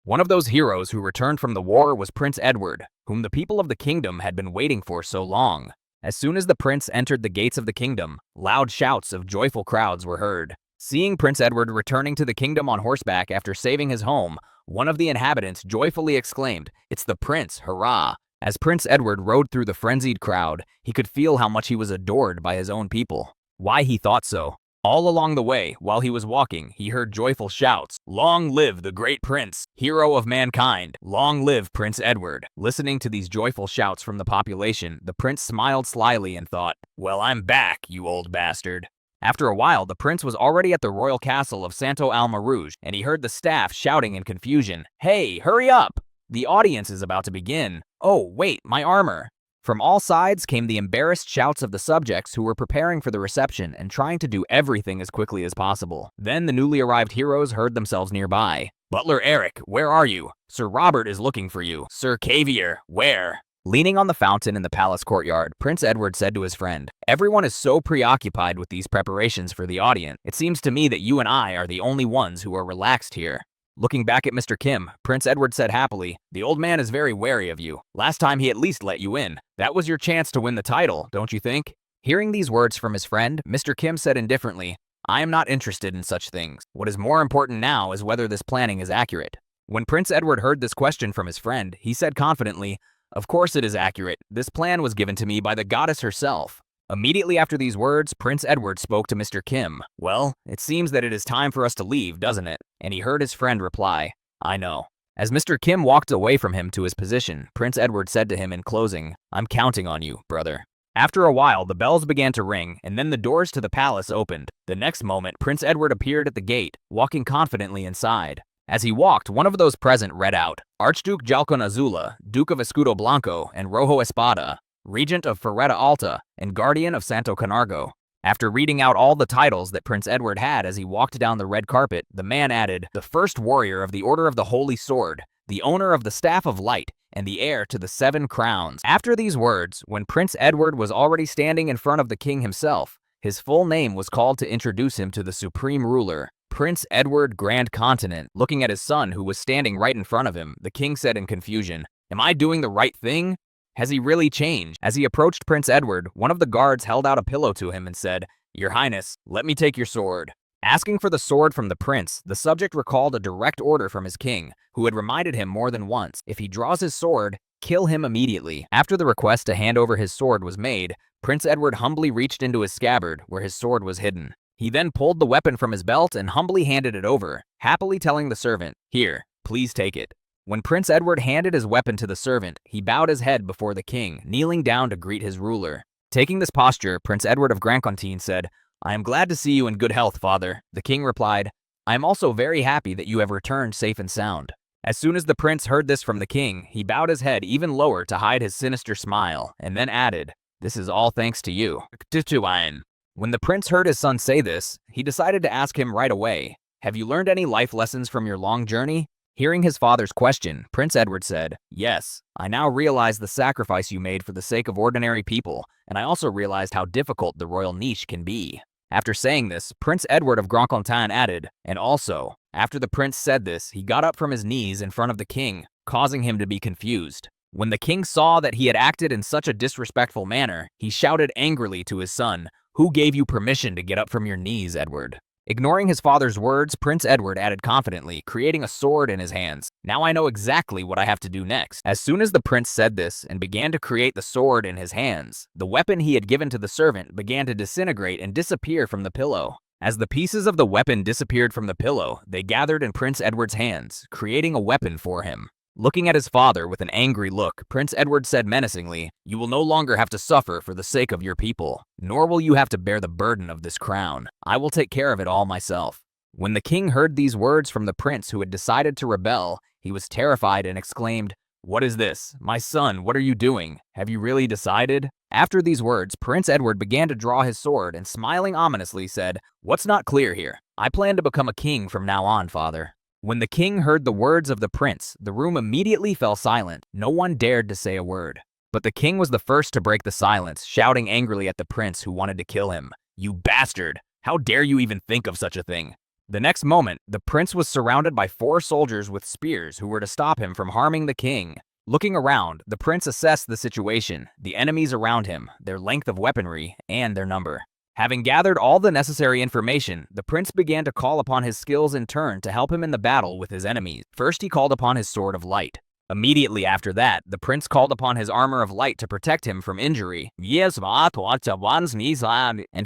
One of those heroes who returned from the war was Prince Edward, whom the people of the kingdom had been waiting for so long. As soon as the prince entered the gates of the kingdom, loud shouts of joyful crowds were heard. Seeing Prince Edward returning to the kingdom on horseback after saving his home, one of the inhabitants joyfully exclaimed, "It's the prince, hurrah!" As Prince Edward rode through the frenzied crowd, he could feel how much he was adored by his own people. Why he thought so? All along the way, while he was walking, he heard joyful shouts, "Long live the great prince, hero of mankind! Long live Prince Edward!" Listening to these joyful shouts from the population, the prince smiled slyly and thought, "Well, I'm back, you old bastard." After a while, the prince was already at the royal castle of Santo Alma Rouge, and he heard the staff shouting in confusion, "Hey, hurry up! The audience is about to begin. Oh, wait, my armor." From all sides came the embarrassed shouts of the subjects who were preparing for the reception and trying to do everything as quickly as possible. Then the newly arrived heroes heard themselves nearby. "Butler Eric, where are you? Sir Robert is looking for you. Sir Cavier, where?" Leaning on the fountain in the palace courtyard, Prince Edward said to his friend, "Everyone is so preoccupied with these preparations for the audience. It seems to me that you and I are the only ones who are relaxed here." Looking back at Mr. Kim, Prince Edward said happily, "The old man is very wary of you. Last time he at least let you in. That was your chance to win the title, don't you think?" Hearing these words from his friend, Mr. Kim said indifferently, "I am not interested in such things. What is more important now is whether this planning is accurate." When Prince Edward heard this question from his friend, he said confidently, "Of course it is accurate. This plan was given to me by the goddess herself." Immediately after these words, Prince Edward spoke to Mr. Kim. "Well, it seems that it is time for us to leave, doesn't it?" And he heard his friend reply, "I know." As Mr. Kim walked away from him to his position, Prince Edward said to him in closing, "I'm counting on you, brother." After a while, the bells began to ring, and then the doors to the palace opened. The next moment, Prince Edward appeared at the gate, walking confidently inside. As he walked, one of those present read out, "Archduke Jalcon Azula, Duke of Escudo Blanco and Rojo Espada, Regent of Ferreta Alta, and Guardian of Santo Canargo." After reading out all the titles that Prince Edward had as he walked down the red carpet, the man added, "The first warrior of the Order of the Holy Sword, the owner of the Staff of Light, and the heir to the 7 crowns. After these words, when Prince Edward was already standing in front of the king himself, his full name was called to introduce him to the supreme ruler, Prince Edward Grand Continent. Looking at his son, who was standing right in front of him, the king said in confusion, "Am I doing the right thing? Has he really changed?" As he approached Prince Edward, one of the guards held out a pillow to him and said, "Your Highness, let me take your sword." Asking for the sword from the prince, the subject recalled a direct order from his king, who had reminded him more than once, if he draws his sword, kill him immediately. After the request to hand over his sword was made, Prince Edward humbly reached into his scabbard, where his sword was hidden. He then pulled the weapon from his belt and humbly handed it over, happily telling the servant, "Here, please take it." When Prince Edward handed his weapon to the servant, he bowed his head before the king, kneeling down to greet his ruler. Taking this posture, Prince Edward of Grand Contine said, "I am glad to see you in good health, father." The king replied, "I am also very happy that you have returned safe and sound." As soon as the prince heard this from the king, he bowed his head even lower to hide his sinister smile, and then added, "This is all thanks to you." When the prince heard his son say this, he decided to ask him right away, "Have you learned any life lessons from your long journey?" Hearing his father's question, Prince Edward said, "Yes, I now realize the sacrifice you made for the sake of ordinary people, and I also realized how difficult the royal niche can be." After saying this, Prince Edward of Grand Contine added, "And also," after the prince said this, he got up from his knees in front of the king, causing him to be confused. When the king saw that he had acted in such a disrespectful manner, he shouted angrily to his son, "Who gave you permission to get up from your knees, Edward?" Ignoring his father's words, Prince Edward added confidently, creating a sword in his hands, "Now I know exactly what I have to do next." As soon as the prince said this and began to create the sword in his hands, the weapon he had given to the servant began to disintegrate and disappear from the pillow. As the pieces of the weapon disappeared from the pillow, they gathered in Prince Edward's hands, creating a weapon for him. Looking at his father with an angry look, Prince Edward said menacingly, "You will no longer have to suffer for the sake of your people, nor will you have to bear the burden of this crown. I will take care of it all myself." When the king heard these words from the prince who had decided to rebel, he was terrified and exclaimed, "What is this? My son, what are you doing? Have you really decided?" After these words, Prince Edward began to draw his sword and smiling ominously said, "What's not clear here? I plan to become a king from now on, father." When the king heard the words of the prince, the room immediately fell silent. No one dared to say a word. But the king was the first to break the silence, shouting angrily at the prince who wanted to kill him, "You bastard! How dare you even think of such a thing?" The next moment, the prince was surrounded by 4 soldiers with spears who were to stop him from harming the king. Looking around, the prince assessed the situation, the enemies around him, their length of weaponry, and their number. Having gathered all the necessary information, the prince began to call upon his skills in turn to help him in the battle with his enemies. First, he called upon his Sword of Light. Immediately after that, the prince called upon his armor of light to protect him from injury. And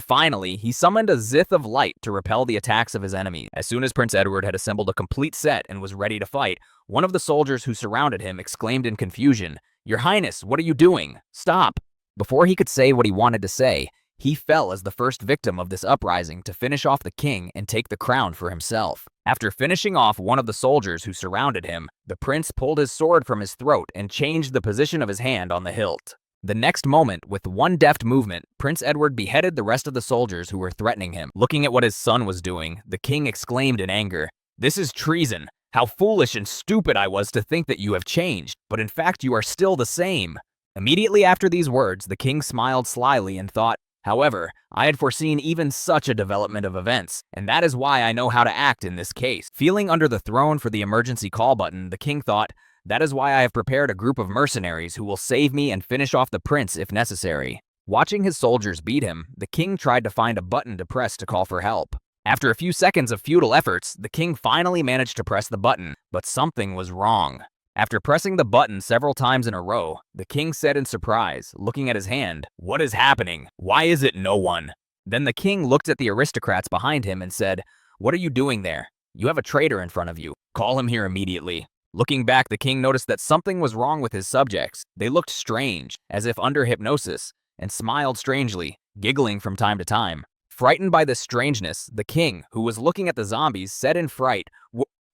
finally, he summoned a Zith of light to repel the attacks of his enemy. As soon as Prince Edward had assembled a complete set and was ready to fight, one of the soldiers who surrounded him exclaimed in confusion, "Your Highness, what are you doing? Stop!" Before he could say what he wanted to say, he fell as the first victim of this uprising to finish off the king and take the crown for himself. After finishing off one of the soldiers who surrounded him, the prince pulled his sword from his throat and changed the position of his hand on the hilt. The next moment, with one deft movement, Prince Edward beheaded the rest of the soldiers who were threatening him. Looking at what his son was doing, the king exclaimed in anger, "This is treason! How foolish and stupid I was to think that you have changed, but in fact you are still the same." Immediately after these words, the king smiled slyly and thought, "However, I had foreseen even such a development of events, and that is why I know how to act in this case." Feeling under the throne for the emergency call button, the king thought, "That is why I have prepared a group of mercenaries who will save me and finish off the prince if necessary." Watching his soldiers beat him, the king tried to find a button to press to call for help. After a few seconds of futile efforts, the king finally managed to press the button, but something was wrong. After pressing the button several times in a row, the king said in surprise, looking at his hand, "What is happening? Why is it no one?" Then the king looked at the aristocrats behind him and said, "What are you doing there? You have a traitor in front of you. Call him here immediately." Looking back, the king noticed that something was wrong with his subjects. They looked strange, as if under hypnosis, and smiled strangely, giggling from time to time. Frightened by this strangeness, the king, who was looking at the zombies, said in fright,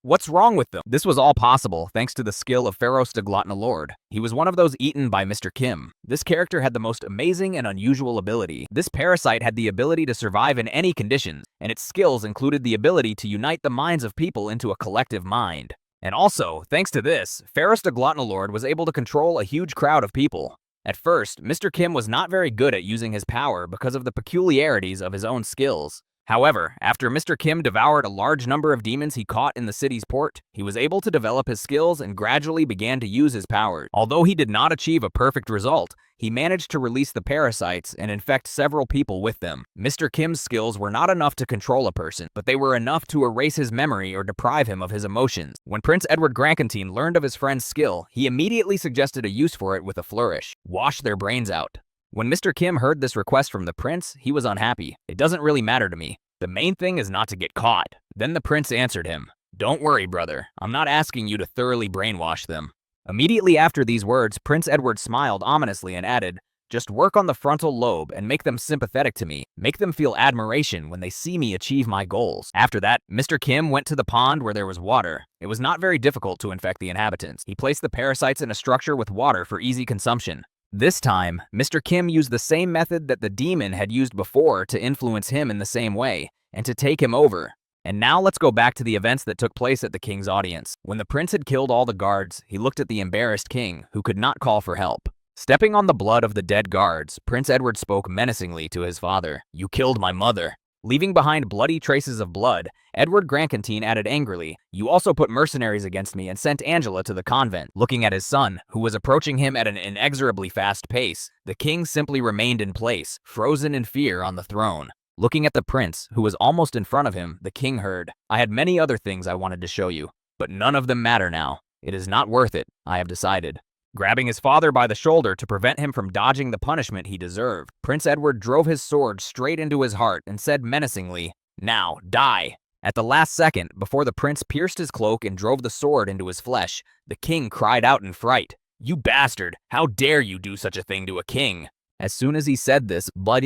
"What's wrong with them?" This was all possible thanks to the skill of Pharaoh's Glutton Lord. He was one of those eaten by Mr. Kim. This character had the most amazing and unusual ability. This parasite had the ability to survive in any conditions, and its skills included the ability to unite the minds of people into a collective mind. And also, thanks to this, Pharaoh's Glutton Lord was able to control a huge crowd of people. At first, Mr. Kim was not very good at using his power because of the peculiarities of his own skills. However, after Mr. Kim devoured a large number of demons he caught in the city's port, he was able to develop his skills and gradually began to use his powers. Although he did not achieve a perfect result, he managed to release the parasites and infect several people with them. Mr. Kim's skills were not enough to control a person, but they were enough to erase his memory or deprive him of his emotions. When Prince Edward Grankentine learned of his friend's skill, he immediately suggested a use for it with a flourish: wash their brains out. When Mr. Kim heard this request from the prince, he was unhappy. "It doesn't really matter to me. The main thing is not to get caught." Then the prince answered him, "Don't worry, brother. I'm not asking you to thoroughly brainwash them." Immediately after these words, Prince Edward smiled ominously and added, "Just work on the frontal lobe and make them sympathetic to me. Make them feel admiration when they see me achieve my goals." After that, Mr. Kim went to the pond where there was water. It was not very difficult to infect the inhabitants. He placed the parasites in a structure with water for easy consumption. This time, Mr. Kim used the same method that the demon had used before to influence him in the same way, and to take him over. And now let's go back to the events that took place at the king's audience. When the prince had killed all the guards, he looked at the embarrassed king, who could not call for help. Stepping on the blood of the dead guards, Prince Edward spoke menacingly to his father, "You killed my mother." Leaving behind bloody traces of blood, Edward Grankentine added angrily, "You also put mercenaries against me and sent Angela to the convent." Looking at his son, who was approaching him at an inexorably fast pace, the king simply remained in place, frozen in fear on the throne. Looking at the prince, who was almost in front of him, the king heard, "I had many other things I wanted to show you, but none of them matter now. It is not worth it, I have decided." Grabbing his father by the shoulder to prevent him from dodging the punishment he deserved, Prince Edward drove his sword straight into his heart and said menacingly, "Now, die." At the last second, before the prince pierced his cloak and drove the sword into his flesh, the king cried out in fright, "You bastard! How dare you do such a thing to a king?" As soon as he said this, blood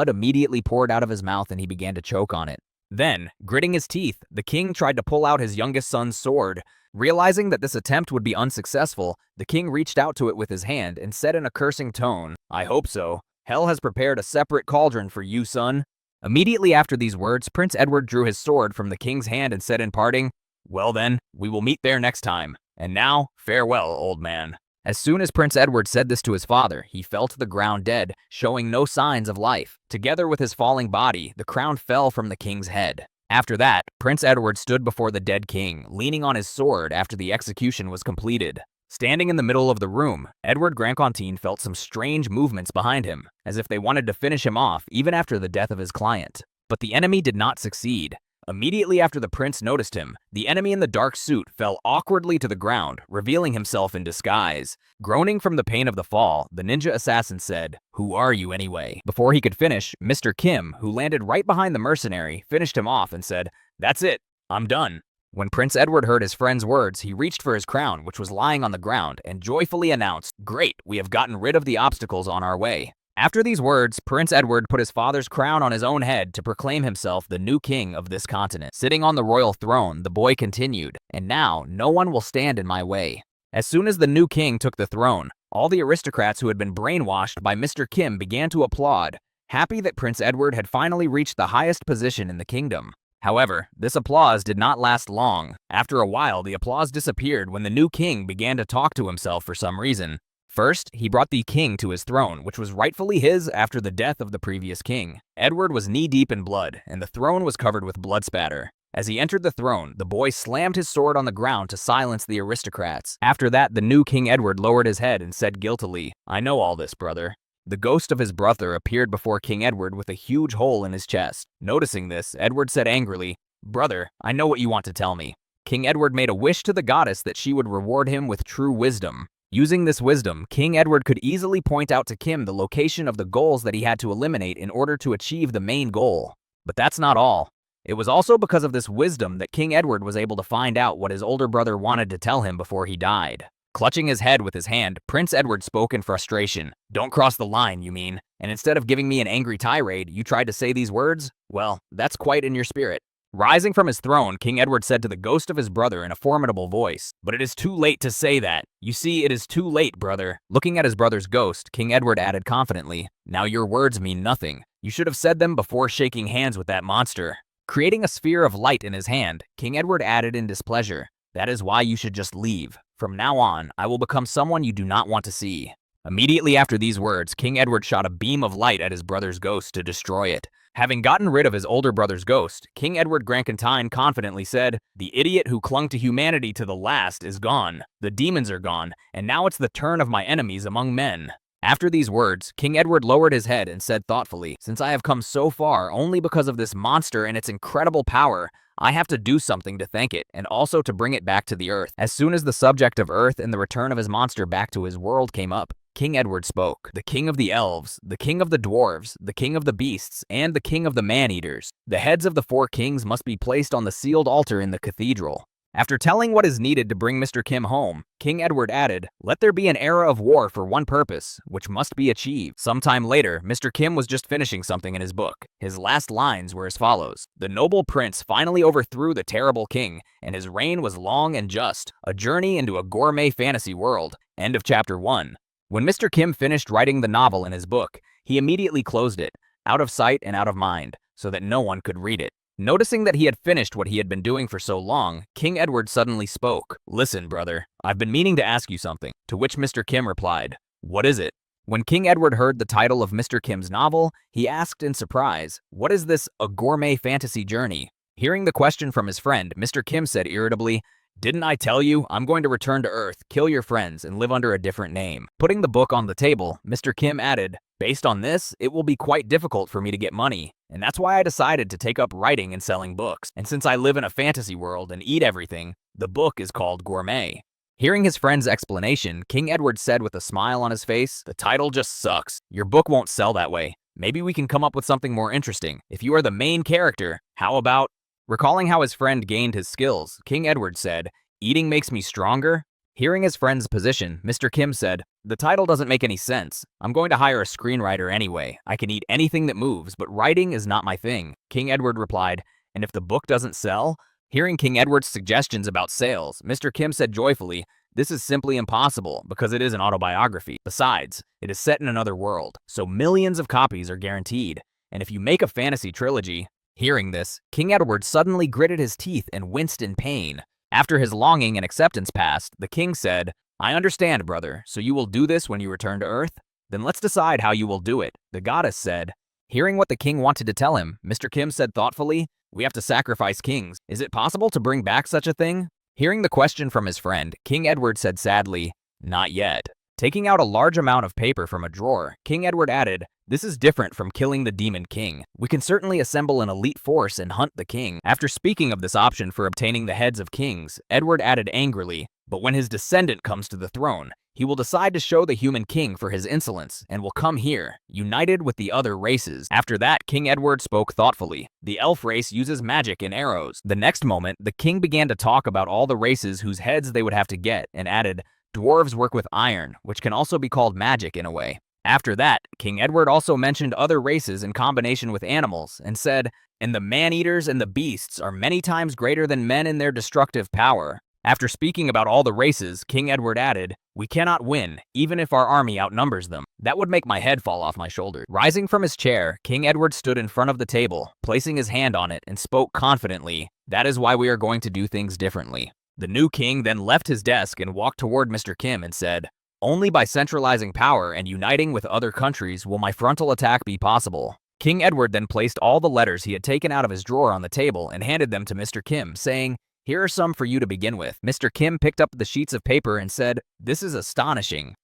immediately poured out of his mouth and he began to choke on it. Then, gritting his teeth, the king tried to pull out his youngest son's sword. Realizing that this attempt would be unsuccessful, the king reached out to it with his hand and said in a cursing tone, "I hope so. Hell has prepared a separate cauldron for you, son." Immediately after these words, Prince Edward drew his sword from the king's hand and said in parting, "Well then, we will meet there next time. And now, farewell, old man." As soon as Prince Edward said this to his father, he fell to the ground dead, showing no signs of life. Together with his falling body, the crown fell from the king's head. After that, Prince Edward stood before the dead king, leaning on his sword after the execution was completed. Standing in the middle of the room, Edward Grankentine felt some strange movements behind him, as if they wanted to finish him off even after the death of his client. But the enemy did not succeed. Immediately after the prince noticed him, the enemy in the dark suit fell awkwardly to the ground, revealing himself in disguise. Groaning from the pain of the fall, the ninja assassin said, "Who are you anyway?" Before he could finish, Mr. Kim, who landed right behind the mercenary, finished him off and said, "That's it, I'm done." When Prince Edward heard his friend's words, he reached for his crown, which was lying on the ground, and joyfully announced, "Great, we have gotten rid of the obstacles on our way." After these words, Prince Edward put his father's crown on his own head to proclaim himself the new king of this continent. Sitting on the royal throne, the boy continued, "And now, no one will stand in my way." As soon as the new king took the throne, all the aristocrats who had been brainwashed by Mr. Kim began to applaud, happy that Prince Edward had finally reached the highest position in the kingdom. However, this applause did not last long. After a while, the applause disappeared when the new king began to talk to himself for some reason. First, he brought the king to his throne, which was rightfully his after the death of the previous king. Edward was knee-deep in blood, and the throne was covered with blood spatter. As he entered the throne, the boy slammed his sword on the ground to silence the aristocrats. After that, the new King Edward lowered his head and said guiltily, "I know all this, brother." The ghost of his brother appeared before King Edward with a huge hole in his chest. Noticing this, Edward said angrily, "Brother, I know what you want to tell me." King Edward made a wish to the goddess that she would reward him with true wisdom. Using this wisdom, King Edward could easily point out to Kim the location of the goals that he had to eliminate in order to achieve the main goal. But that's not all. It was also because of this wisdom that King Edward was able to find out what his older brother wanted to tell him before he died. Clutching his head with his hand, Prince Edward spoke in frustration. "Don't cross the line, you mean? And instead of giving me an angry tirade, you tried to say these words? Well, that's quite in your spirit." Rising from his throne, King Edward said to the ghost of his brother in a formidable voice, "But it is too late to say that. You see, it is too late, brother." Looking at his brother's ghost, King Edward added confidently, "Now your words mean nothing. You should have said them before shaking hands with that monster." Creating a sphere of light in his hand, King Edward added in displeasure, "That is why you should just leave. From now on, I will become someone you do not want to see." Immediately after these words, King Edward shot a beam of light at his brother's ghost to destroy it. Having gotten rid of his older brother's ghost, King Edward Grankentine confidently said, "The idiot who clung to humanity to the last is gone. The demons are gone, and now it's the turn of my enemies among men." After these words, King Edward lowered his head and said thoughtfully, "Since I have come so far only because of this monster and its incredible power, I have to do something to thank it, and also to bring it back to the earth." As soon as the subject of Earth and the return of his monster back to his world came up, King Edward spoke. "The king of the elves, the king of the dwarves, the king of the beasts, and the king of the man-eaters. The heads of the 4 kings must be placed on the sealed altar in the cathedral." After telling what is needed to bring Mr. Kim home, King Edward added, "Let there be an era of war for one purpose, which must be achieved." Sometime later, Mr. Kim was just finishing something in his book. His last lines were as follows: "The noble prince finally overthrew the terrible king, and his reign was long and just. A journey into a gourmet fantasy world." End of chapter 1. When Mr. Kim finished writing the novel in his book, he immediately closed it, out of sight and out of mind, so that no one could read it. Noticing that he had finished what he had been doing for so long, King Edward suddenly spoke. "Listen, brother, I've been meaning to ask you something." To which Mr. Kim replied, "What is it?" When King Edward heard the title of Mr. Kim's novel, he asked in surprise, "What is this, a gourmet fantasy journey?" Hearing the question from his friend, Mr. Kim said irritably, "Didn't I tell you I'm going to return to Earth, kill your friends, and live under a different name?" Putting the book on the table, Mr. Kim added, "Based on this, it will be quite difficult for me to get money, and that's why I decided to take up writing and selling books. And since I live in a fantasy world and eat everything, the book is called Gourmet." Hearing his friend's explanation, King Edward said with a smile on his face, "The title just sucks. Your book won't sell that way. Maybe we can come up with something more interesting. If you are the main character, how about..." Recalling how his friend gained his skills, King Edward said, "Eating makes me stronger?" Hearing his friend's position, Mr. Kim said, "The title doesn't make any sense. I'm going to hire a screenwriter anyway. I can eat anything that moves, but writing is not my thing." King Edward replied, "And if the book doesn't sell?" Hearing King Edward's suggestions about sales, Mr. Kim said joyfully, "This is simply impossible because it is an autobiography. Besides, it is set in another world, so millions of copies are guaranteed. And if you make a fantasy trilogy..." Hearing this, King Edward suddenly gritted his teeth and winced in pain. After his longing and acceptance passed, the king said, "I understand, brother, so you will do this when you return to Earth? Then let's decide how you will do it." The goddess said. Hearing what the king wanted to tell him, Mr. Kim said thoughtfully, "We have to sacrifice kings. Is it possible to bring back such a thing?" Hearing the question from his friend, King Edward said sadly, "Not yet." Taking out a large amount of paper from a drawer, King Edward added, This is different from killing the Demon King. We can certainly assemble an elite force and hunt the king. After speaking of this option for obtaining the heads of kings, Edward added angrily, but when his descendant comes to the throne, he will decide to show the human king for his insolence and will come here, united with the other races. After that, King Edward spoke thoughtfully. The elf race uses magic and arrows. The next moment, the king began to talk about all the races whose heads they would have to get and added, dwarves work with iron, which can also be called magic in a way. After that, King Edward also mentioned other races in combination with animals and said, and the man-eaters and the beasts are many times greater than men in their destructive power. After speaking about all the races, King Edward added, we cannot win, even if our army outnumbers them. That would make my head fall off my shoulders. Rising from his chair, King Edward stood in front of the table, placing his hand on it, and spoke confidently, that is why we are going to do things differently. The new king then left his desk and walked toward Mr. Kim and said, only by centralizing power and uniting with other countries will my frontal attack be possible. King Edward then placed all the letters he had taken out of his drawer on the table and handed them to Mr. Kim, saying, here are some for you to begin with. Mr. Kim picked up the sheets of paper and said, this is astonishing.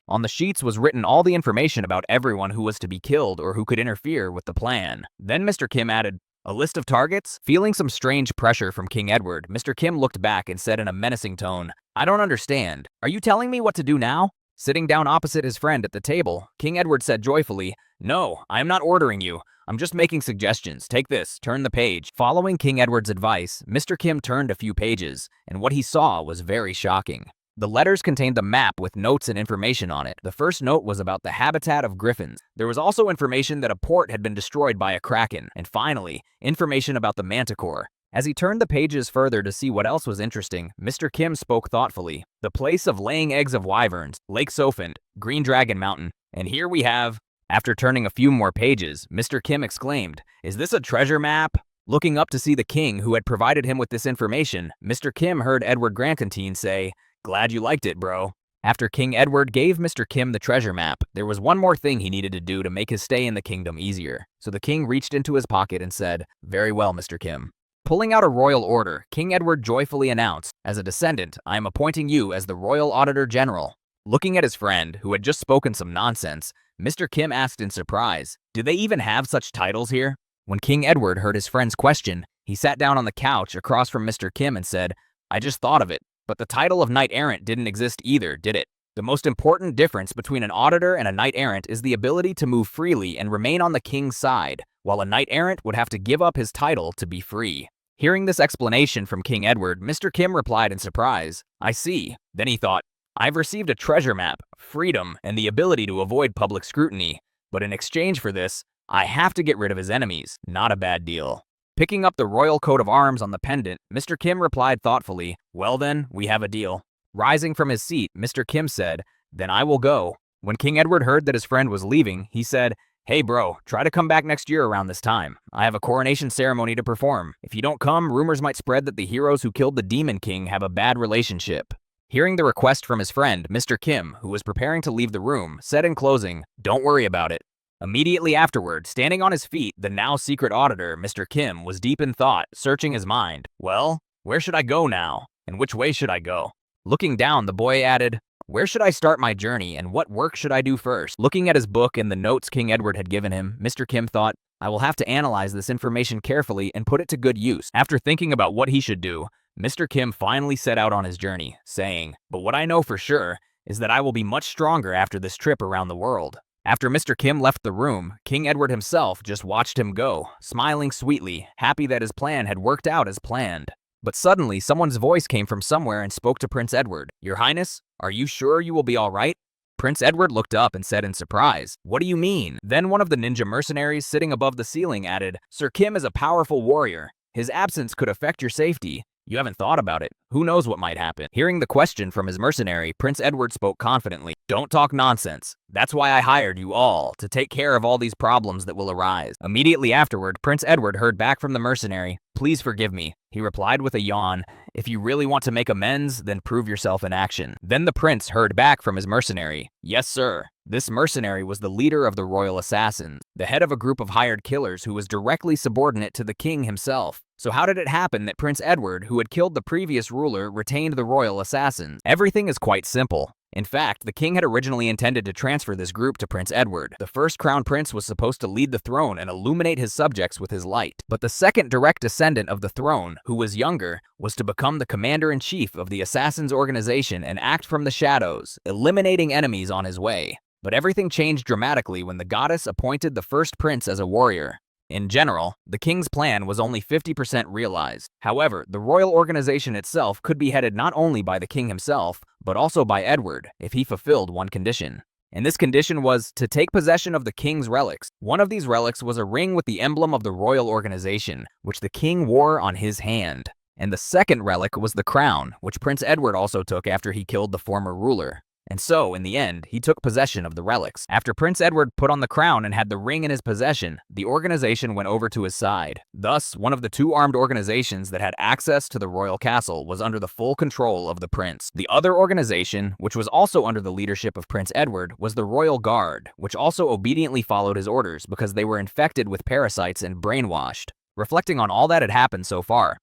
On the sheets was written all the information about everyone who was to be killed or who could interfere with the plan. Then Mr. Kim added, a list of targets? Feeling some strange pressure from King Edward, Mr. Kim looked back and said in a menacing tone, I don't understand. Are you telling me what to do now? Sitting down opposite his friend at the table, King Edward said joyfully, no, I am not ordering you. I'm just making suggestions. Take this, turn the page. Following King Edward's advice, Mr. Kim turned a few pages, and what he saw was very shocking. The letters contained a map with notes and information on it. The first note was about the habitat of griffins. There was also information that a port had been destroyed by a kraken, and finally, information about the manticore. As he turned the pages further to see what else was interesting, Mr. Kim spoke thoughtfully. The place of laying eggs of wyverns, Lake Sophent, Green Dragon Mountain, and here we have... After turning a few more pages, Mr. Kim exclaimed, is this a treasure map? Looking up to see the king who had provided him with this information, Mr. Kim heard Edward Grantantine say, glad you liked it, bro. After King Edward gave Mr. Kim the treasure map, there was one more thing he needed to do to make his stay in the kingdom easier. So the king reached into his pocket and said, very well, Mr. Kim. Pulling out a royal order, King Edward joyfully announced, as a descendant, I am appointing you as the Royal Auditor General. Looking at his friend, who had just spoken some nonsense, Mr. Kim asked in surprise, do they even have such titles here? When King Edward heard his friend's question, he sat down on the couch across from Mr. Kim and said, I just thought of it, but the title of knight-errant didn't exist either, did it? The most important difference between an auditor and a knight-errant is the ability to move freely and remain on the king's side, while a knight-errant would have to give up his title to be free. Hearing this explanation from King Edward, Mr. Kim replied in surprise, I see. Then he thought, I've received a treasure map, freedom, and the ability to avoid public scrutiny, but in exchange for this, I have to get rid of his enemies. Not a bad deal. Picking up the royal coat of arms on the pendant, Mr. Kim replied thoughtfully, well then, we have a deal. Rising from his seat, Mr. Kim said, then I will go. When King Edward heard that his friend was leaving, he said, hey bro, try to come back next year around this time. I have a coronation ceremony to perform. If you don't come, rumors might spread that the heroes who killed the Demon King have a bad relationship. Hearing the request from his friend, Mr. Kim, who was preparing to leave the room, said in closing, don't worry about it. Immediately afterward, standing on his feet, the now secret auditor, Mr. Kim, was deep in thought, searching his mind. Well, where should I go now? And which way should I go? Looking down, the boy added, where should I start my journey and what work should I do first? Looking at his book and the notes King Edward had given him, Mr. Kim thought, I will have to analyze this information carefully and put it to good use. After thinking about what he should do, Mr. Kim finally set out on his journey, saying, but what I know for sure is that I will be much stronger after this trip around the world. After Mr. Kim left the room, King Edward himself just watched him go, smiling sweetly, happy that his plan had worked out as planned. But suddenly, someone's voice came from somewhere and spoke to Prince Edward. Your Highness, are you sure you will be all right? Prince Edward looked up and said in surprise, what do you mean? Then one of the ninja mercenaries sitting above the ceiling added, Sir Kim is a powerful warrior. His absence could affect your safety. You haven't thought about it. Who knows what might happen? Hearing the question from his mercenary, Prince Edward spoke confidently. Don't talk nonsense. That's why I hired you all, to take care of all these problems that will arise. Immediately afterward, Prince Edward heard back from the mercenary. Please forgive me. He replied with a yawn. If you really want to make amends, then prove yourself in action. Then the prince heard back from his mercenary. Yes, sir. This mercenary was the leader of the royal assassins, the head of a group of hired killers who was directly subordinate to the king himself. So how did it happen that Prince Edward, who had killed the previous ruler, retained the royal assassins? Everything is quite simple. In fact, the king had originally intended to transfer this group to Prince Edward. The first crown prince was supposed to lead the throne and illuminate his subjects with his light. But the second direct descendant of the throne, who was younger, was to become the commander-in-chief of the Assassins organization and act from the shadows, eliminating enemies on his way. But everything changed dramatically when the goddess appointed the first prince as a warrior. In general, the king's plan was only 50% realized. However, the royal organization itself could be headed not only by the king himself, but also by Edward, if he fulfilled one condition. And this condition was to take possession of the king's relics. One of these relics was a ring with the emblem of the royal organization, which the king wore on his hand. And the second relic was the crown, which Prince Edward also took after he killed the former ruler. And so, in the end, he took possession of the relics. After Prince Edward put on the crown and had the ring in his possession, the organization went over to his side. Thus, one of the two armed organizations that had access to the royal castle was under the full control of the prince. The other organization, which was also under the leadership of Prince Edward, was the Royal Guard, which also obediently followed his orders because they were infected with parasites and brainwashed. Reflecting on all that had happened so far,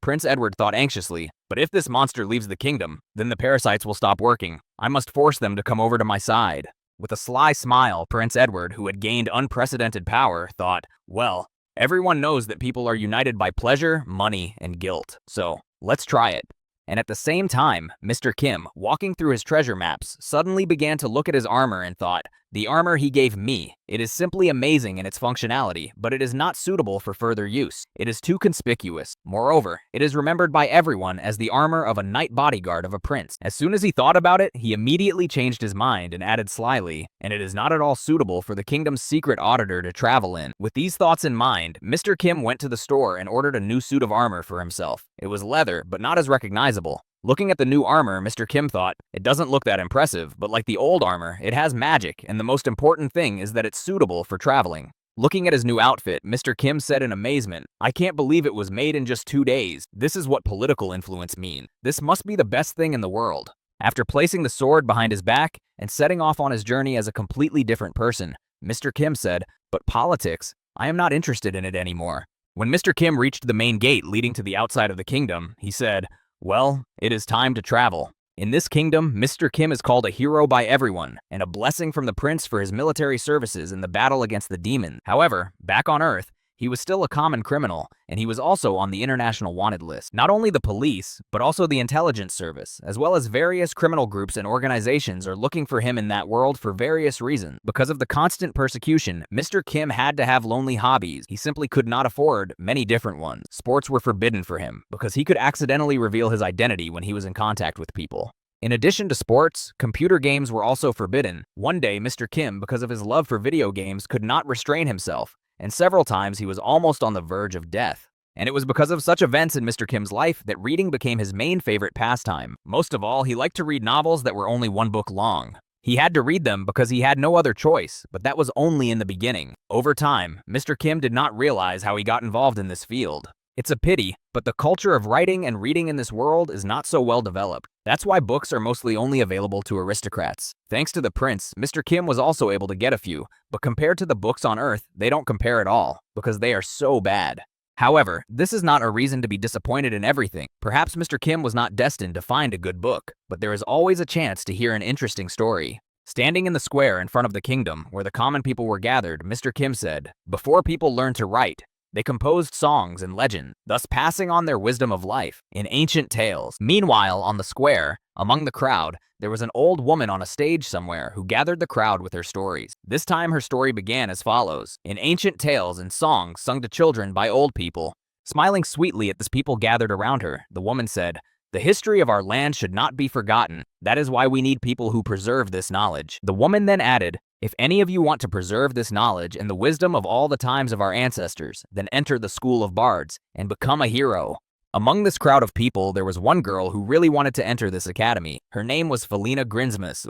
Prince Edward thought anxiously, but if this monster leaves the kingdom, then the parasites will stop working. I must force them to come over to my side. With a sly smile, Prince Edward, who had gained unprecedented power, thought, well, everyone knows that people are united by pleasure, money, and guilt. So, let's try it. And at the same time, Mr. Kim, walking through his treasure maps, suddenly began to look at his armor and thought, the armor he gave me. It is simply amazing in its functionality, but it is not suitable for further use. It is too conspicuous. Moreover, it is remembered by everyone as the armor of a knight bodyguard of a prince. As soon as he thought about it, he immediately changed his mind and added slyly, and it is not at all suitable for the kingdom's secret auditor to travel in. With these thoughts in mind, Mr. Kim went to the store and ordered a new suit of armor for himself. It was leather, but not as recognizable. Looking at the new armor, Mr. Kim thought, it doesn't look that impressive, but like the old armor, it has magic, and the most important thing is that it's suitable for traveling. Looking at his new outfit, Mr. Kim said in amazement, I can't believe it was made in just 2 days. This is what political influence means. This must be the best thing in the world. After placing the sword behind his back and setting off on his journey as a completely different person, Mr. Kim said, but politics? I am not interested in it anymore. When Mr. Kim reached the main gate leading to the outside of the kingdom, he said, well, it is time to travel. In this kingdom, Mr. Kim is called a hero by everyone, and a blessing from the prince for his military services in the battle against the demon. However, back on Earth, he was still a common criminal, and he was also on the international wanted list. Not only the police, but also the intelligence service, as well as various criminal groups and organizations are looking for him in that world for various reasons. Because of the constant persecution, Mr. Kim had to have lonely hobbies. He simply could not afford many different ones. Sports were forbidden for him, because he could accidentally reveal his identity when he was in contact with people. In addition to sports, computer games were also forbidden. One day, Mr. Kim, because of his love for video games, could not restrain himself, and several times he was almost on the verge of death. And it was because of such events in Mr. Kim's life that reading became his main favorite pastime. Most of all, he liked to read novels that were only 1 book long. He had to read them because he had no other choice, but that was only in the beginning. Over time, Mr. Kim did not realize how he got involved in this field. It's a pity, but the culture of writing and reading in this world is not so well developed. That's why books are mostly only available to aristocrats. Thanks to the prince, Mr. Kim was also able to get a few, but compared to the books on Earth, they don't compare at all, because they are so bad. However, this is not a reason to be disappointed in everything. Perhaps Mr. Kim was not destined to find a good book, but there is always a chance to hear an interesting story. Standing in the square in front of the kingdom, where the common people were gathered, Mr. Kim said, before people learned to write, they composed songs and legends, thus passing on their wisdom of life in ancient tales. Meanwhile, on the square, among the crowd, there was an old woman on a stage somewhere who gathered the crowd with her stories. This time her story began as follows. In ancient tales and songs sung to children by old people. Smiling sweetly at the people gathered around her, the woman said, the history of our land should not be forgotten. That is why we need people who preserve this knowledge. The woman then added, if any of you want to preserve this knowledge and the wisdom of all the times of our ancestors, then enter the school of bards and become a hero. Among this crowd of people, there was one girl who really wanted to enter this academy. Her name was Felina Grinsmus.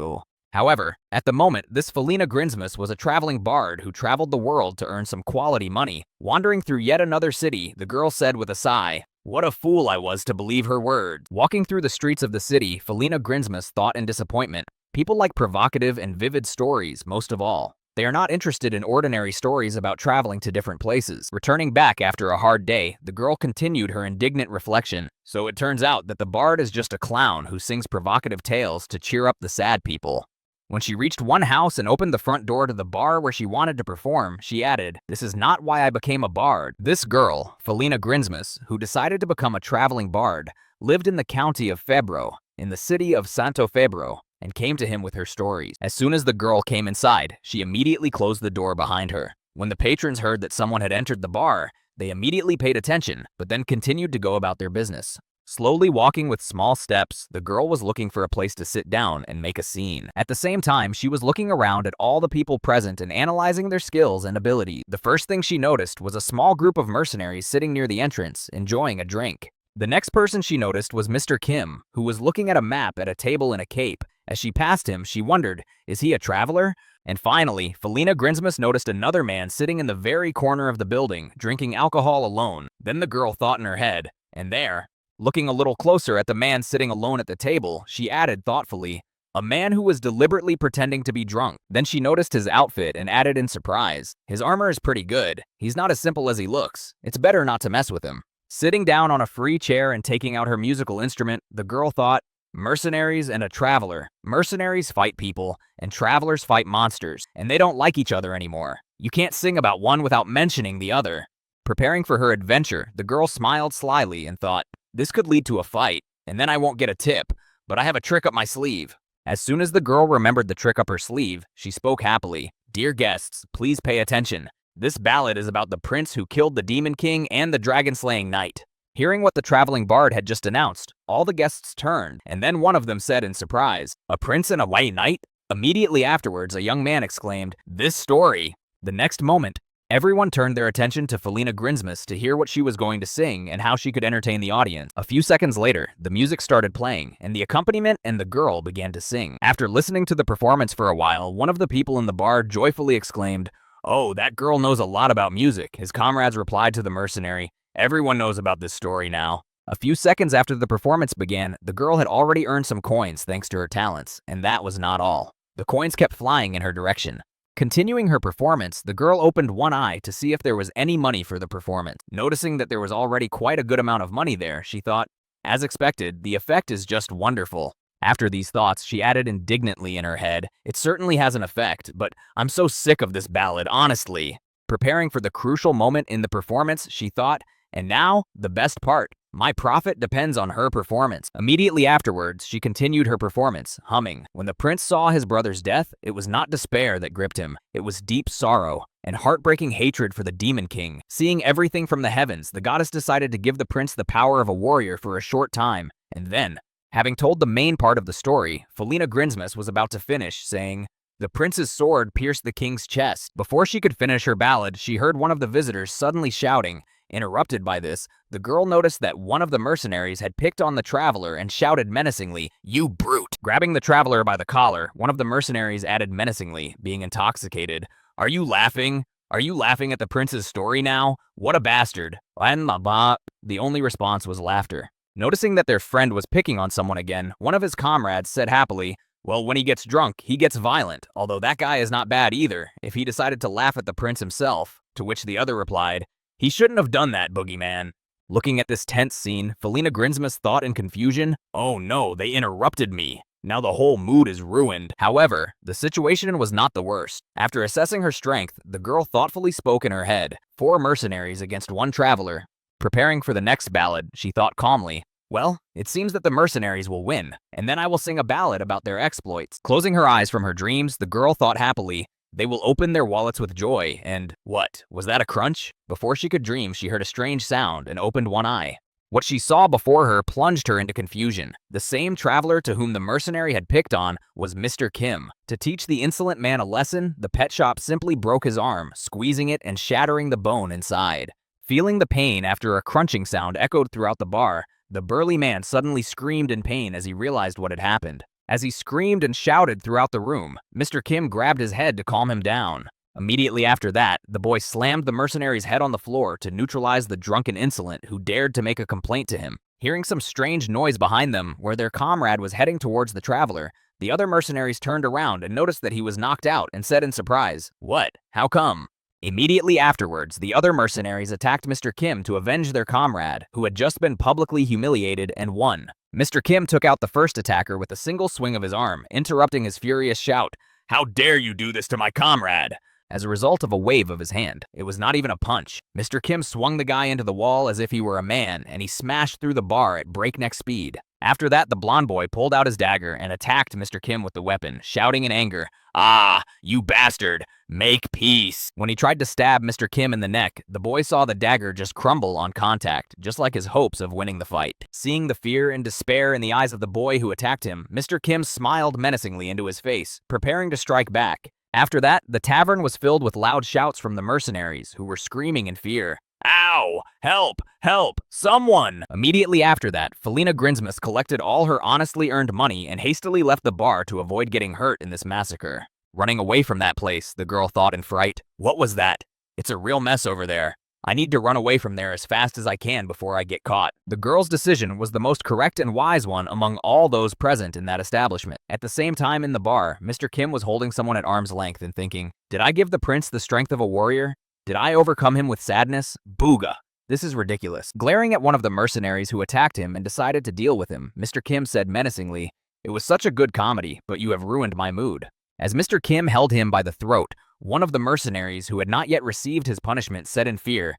However, at the moment, this Felina Grinsmus was a traveling bard who traveled the world to earn some quality money. Wandering through yet another city, the girl said with a sigh, what a fool I was to believe her words. Walking through the streets of the city, Felina Grinsmus thought in disappointment. People like provocative and vivid stories most of all. They are not interested in ordinary stories about traveling to different places. Returning back after a hard day, the girl continued her indignant reflection. So it turns out that the bard is just a clown who sings provocative tales to cheer up the sad people. When she reached one house and opened the front door to the bar where she wanted to perform, she added, "This is not why I became a bard." This girl, Felina Grinsmus, who decided to become a traveling bard, lived in the county of Febro, in the city of Santo Febro, and came to him with her stories. As soon as the girl came inside, she immediately closed the door behind her. When the patrons heard that someone had entered the bar, they immediately paid attention, but then continued to go about their business. Slowly walking with small steps, the girl was looking for a place to sit down and make a scene. At the same time, she was looking around at all the people present and analyzing their skills and abilities. The first thing she noticed was a small group of mercenaries sitting near the entrance, enjoying a drink. The next person she noticed was Mr. Kim, who was looking at a map at a table in a cape. As she passed him, she wondered, is he a traveler? And finally, Felina Grinsmus noticed another man sitting in the very corner of the building, drinking alcohol alone. Then the girl thought in her head, and there, looking a little closer at the man sitting alone at the table, she added thoughtfully, a man who was deliberately pretending to be drunk. Then she noticed his outfit and added in surprise, his armor is pretty good. He's not as simple as he looks. It's better not to mess with him. Sitting down on a free chair and taking out her musical instrument, the girl thought, mercenaries and a traveler. Mercenaries fight people, and travelers fight monsters, and they don't like each other anymore. You can't sing about one without mentioning the other. Preparing for her adventure, the girl smiled slyly and thought, this could lead to a fight, and then I won't get a tip, but I have a trick up my sleeve. As soon as the girl remembered the trick up her sleeve, she spoke happily. Dear guests, please pay attention. This ballad is about the prince who killed the demon king and the dragon-slaying knight. Hearing what the traveling bard had just announced, all the guests turned, and then one of them said in surprise, a prince and a white knight? Immediately afterwards, a young man exclaimed, this story. The next moment, everyone turned their attention to Felina Grinsmus to hear what she was going to sing and how she could entertain the audience. A few seconds later, the music started playing, and the accompaniment and the girl began to sing. After listening to the performance for a while, one of the people in the bar joyfully exclaimed, oh, that girl knows a lot about music. His comrades replied to the mercenary, everyone knows about this story now. A few seconds after the performance began, the girl had already earned some coins thanks to her talents, and that was not all. The coins kept flying in her direction. Continuing her performance, the girl opened one eye to see if there was any money for the performance. Noticing that there was already quite a good amount of money there, she thought, as expected, the effect is just wonderful. After these thoughts, she added indignantly in her head, it certainly has an effect, but I'm so sick of this ballad, honestly. Preparing for the crucial moment in the performance, she thought, and now, the best part. My profit depends on her performance. Immediately afterwards, she continued her performance, humming. When the prince saw his brother's death, it was not despair that gripped him. It was deep sorrow and heartbreaking hatred for the demon king. Seeing everything from the heavens, the goddess decided to give the prince the power of a warrior for a short time. And then, having told the main part of the story, Felina Grinsmus was about to finish, saying, the prince's sword pierced the king's chest. Before she could finish her ballad, she heard one of the visitors suddenly shouting. Interrupted by this, the girl noticed that one of the mercenaries had picked on the traveler and shouted menacingly, you brute! Grabbing the traveler by the collar, one of the mercenaries added menacingly, being intoxicated, are you laughing? Are you laughing at the prince's story now? What a bastard! The only response was laughter. Noticing that their friend was picking on someone again, one of his comrades said happily, well, when he gets drunk, he gets violent, although that guy is not bad either, if he decided to laugh at the prince himself, to which the other replied, he shouldn't have done that, boogeyman. Looking at this tense scene, Felina Grinsmus thought in confusion, oh no, they interrupted me. Now the whole mood is ruined. However, the situation was not the worst. After assessing her strength, the girl thoughtfully spoke in her head, 4 mercenaries against 1 traveler. Preparing for the next ballad, she thought calmly, well, it seems that the mercenaries will win, and then I will sing a ballad about their exploits. Closing her eyes from her dreams, the girl thought happily, they will open their wallets with joy, and what, was that a crunch? Before she could dream, she heard a strange sound and opened one eye. What she saw before her plunged her into confusion. The same traveler to whom the mercenary had picked on was Mr. Kim. To teach the insolent man a lesson, the pet shop simply broke his arm, squeezing it and shattering the bone inside. Feeling the pain after a crunching sound echoed throughout the bar, the burly man suddenly screamed in pain as he realized what had happened. As he screamed and shouted throughout the room, Mr. Kim grabbed his head to calm him down. Immediately after that, the boy slammed the mercenary's head on the floor to neutralize the drunken insolent who dared to make a complaint to him. Hearing some strange noise behind them, where their comrade was heading towards the traveler, The other mercenaries turned around and noticed that he was knocked out and said in surprise, "What? How come?" Immediately afterwards, the other mercenaries attacked Mr. Kim to avenge their comrade, who had just been publicly humiliated and won. Mr. Kim took out the first attacker with a single swing of his arm, interrupting his furious shout, "How dare you do this to my comrade?" As a result of a wave of his hand. It was not even a punch. Mr. Kim swung the guy into the wall as if he were a man, and he smashed through the bar at breakneck speed. After that, the blonde boy pulled out his dagger and attacked Mr. Kim with the weapon, shouting in anger, "Ah, you bastard! Make peace!" When he tried to stab Mr. Kim in the neck, the boy saw the dagger just crumble on contact, just like his hopes of winning the fight. Seeing the fear and despair in the eyes of the boy who attacked him, Mr. Kim smiled menacingly into his face, preparing to strike back. After that, the tavern was filled with loud shouts from the mercenaries, who were screaming in fear. "Ow! Help! Help! Someone!" Immediately after that, Felina Grinsmus collected all her honestly earned money and hastily left the bar to avoid getting hurt in this massacre. Running away from that place, the girl thought in fright. What was that? It's a real mess over there. I need to run away from there as fast as I can before I get caught. The girl's decision was the most correct and wise one among all those present in that establishment. At the same time in the bar, Mr. Kim was holding someone at arm's length and thinking, did I give the prince the strength of a warrior? Did I overcome him with sadness? Booga! This is ridiculous. Glaring at one of the mercenaries who attacked him and decided to deal with him, Mr. Kim said menacingly, "It was such a good comedy, but you have ruined my mood." As Mr. Kim held him by the throat, one of the mercenaries who had not yet received his punishment said in fear,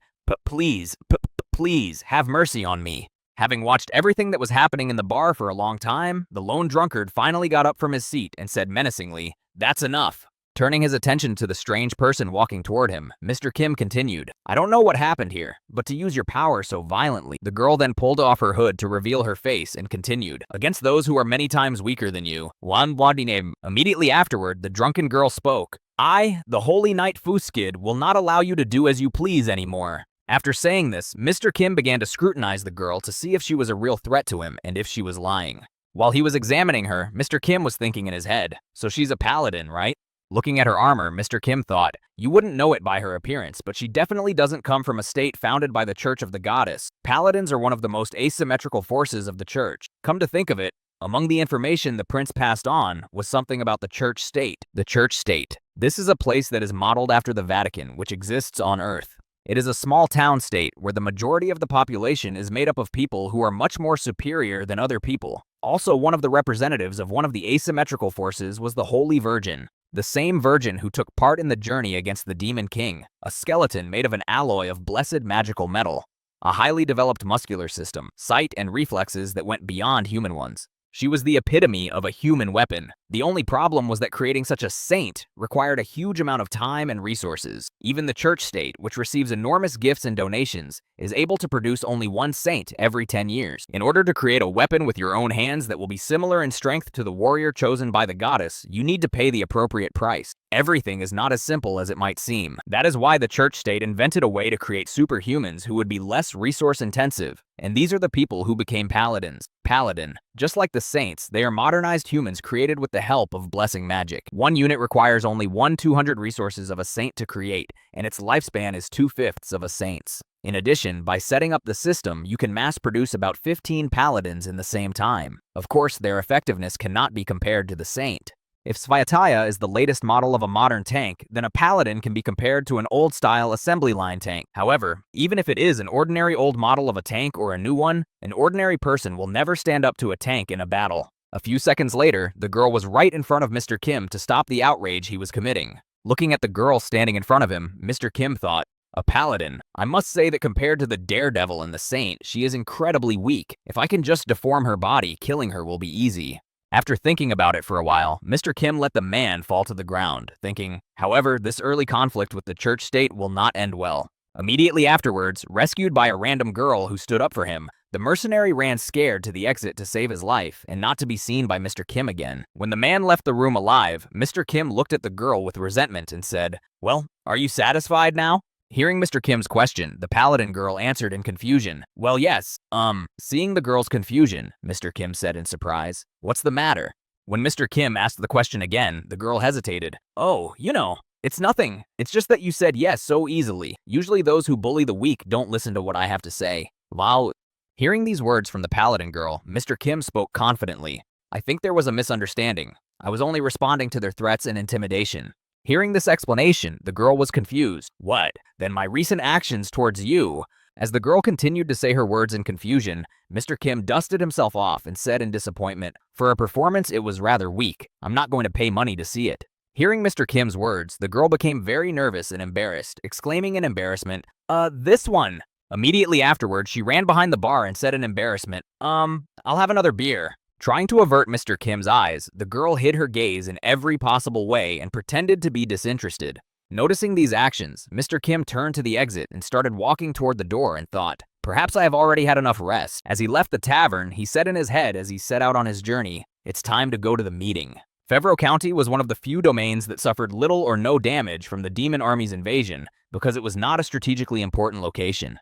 Please, have mercy on me." Having watched everything that was happening in the bar for a long time, the lone drunkard finally got up from his seat and said menacingly, "That's enough." Turning his attention to the strange person walking toward him, Mr. Kim continued, "I don't know what happened here, but to use your power so violently." The girl then pulled off her hood to reveal her face and continued, "Against those who are many times weaker than you, Wan Wadinem." Immediately afterward, the drunken girl spoke, "I, the Holy Knight Fuskid, will not allow you to do as you please anymore." After saying this, Mr. Kim began to scrutinize the girl to see if she was a real threat to him and if she was lying. While he was examining her, Mr. Kim was thinking in his head, so she's a paladin, right? Looking at her armor, Mr. Kim thought, you wouldn't know it by her appearance, but she definitely doesn't come from a state founded by the Church of the Goddess. Paladins are one of the most asymmetrical forces of the Church. Come to think of it, among the information the prince passed on was something about the church state. The church state. This is a place that is modeled after the Vatican, which exists on Earth. It is a small town state where the majority of the population is made up of people who are much more superior than other people. Also, one of the representatives of one of the asymmetrical forces was the Holy Virgin, the same virgin who took part in the journey against the Demon King, a skeleton made of an alloy of blessed magical metal, a highly developed muscular system, sight and reflexes that went beyond human ones. She was the epitome of a human weapon. The only problem was that creating such a saint required a huge amount of time and resources. Even the church state, which receives enormous gifts and donations, is able to produce only one saint every 10 years. In order to create a weapon with your own hands that will be similar in strength to the warrior chosen by the goddess, you need to pay the appropriate price. Everything is not as simple as it might seem. That is why the church state invented a way to create superhumans who would be less resource intensive. And these are the people who became paladins. Paladin. Just like the saints, they are modernized humans created with the help of blessing magic. One unit requires only 1/200 resources of a saint to create, and its lifespan is 2/5 of a saint's. In addition, by setting up the system, you can mass produce about 15 paladins in the same time. Of course, their effectiveness cannot be compared to the saint. If Svyataya is the latest model of a modern tank, then a paladin can be compared to an old-style assembly line tank. However, even if it is an ordinary old model of a tank or a new one, an ordinary person will never stand up to a tank in a battle. A few seconds later, the girl was right in front of Mr. Kim to stop the outrage he was committing. Looking at the girl standing in front of him, Mr. Kim thought, a paladin. I must say that compared to the daredevil and the saint, she is incredibly weak. If I can just deform her body, killing her will be easy. After thinking about it for a while, Mr. Kim let the man fall to the ground, thinking, however, this early conflict with the church state will not end well. Immediately afterwards, rescued by a random girl who stood up for him, the mercenary ran scared to the exit to save his life and not to be seen by Mr. Kim again. When the man left the room alive, Mr. Kim looked at the girl with resentment and said, "Well, are you satisfied now?" Hearing Mr. Kim's question, the paladin girl answered in confusion. "Well, yes, Seeing the girl's confusion, Mr. Kim said in surprise, "What's the matter?" When Mr. Kim asked the question again, the girl hesitated. "Oh, it's nothing. It's just that you said yes so easily. Usually those who bully the weak don't listen to what I have to say." Wow. Hearing these words from the paladin girl, Mr. Kim spoke confidently. "I think there was a misunderstanding. I was only responding to their threats and intimidation. Hearing this explanation, the girl was confused. What? Then my recent actions towards you? As the girl continued to say her words in confusion, Mr. Kim dusted himself off and said in disappointment, "For a performance, it was rather weak. I'm not going to pay money to see it." Hearing Mr. Kim's words, the girl became very nervous and embarrassed, exclaiming in embarrassment, this one." Immediately afterwards, she ran behind the bar and said in embarrassment, I'll have another beer." Trying to avert Mr. Kim's eyes, the girl hid her gaze in every possible way and pretended to be disinterested. Noticing these actions, Mr. Kim turned to the exit and started walking toward the door and thought, "Perhaps I have already had enough rest." As he left the tavern, he said in his head as he set out on his journey, "It's time to go to the meeting." Devours County was one of the few domains that suffered little or no damage from the demon army's invasion because it was not a strategically important location.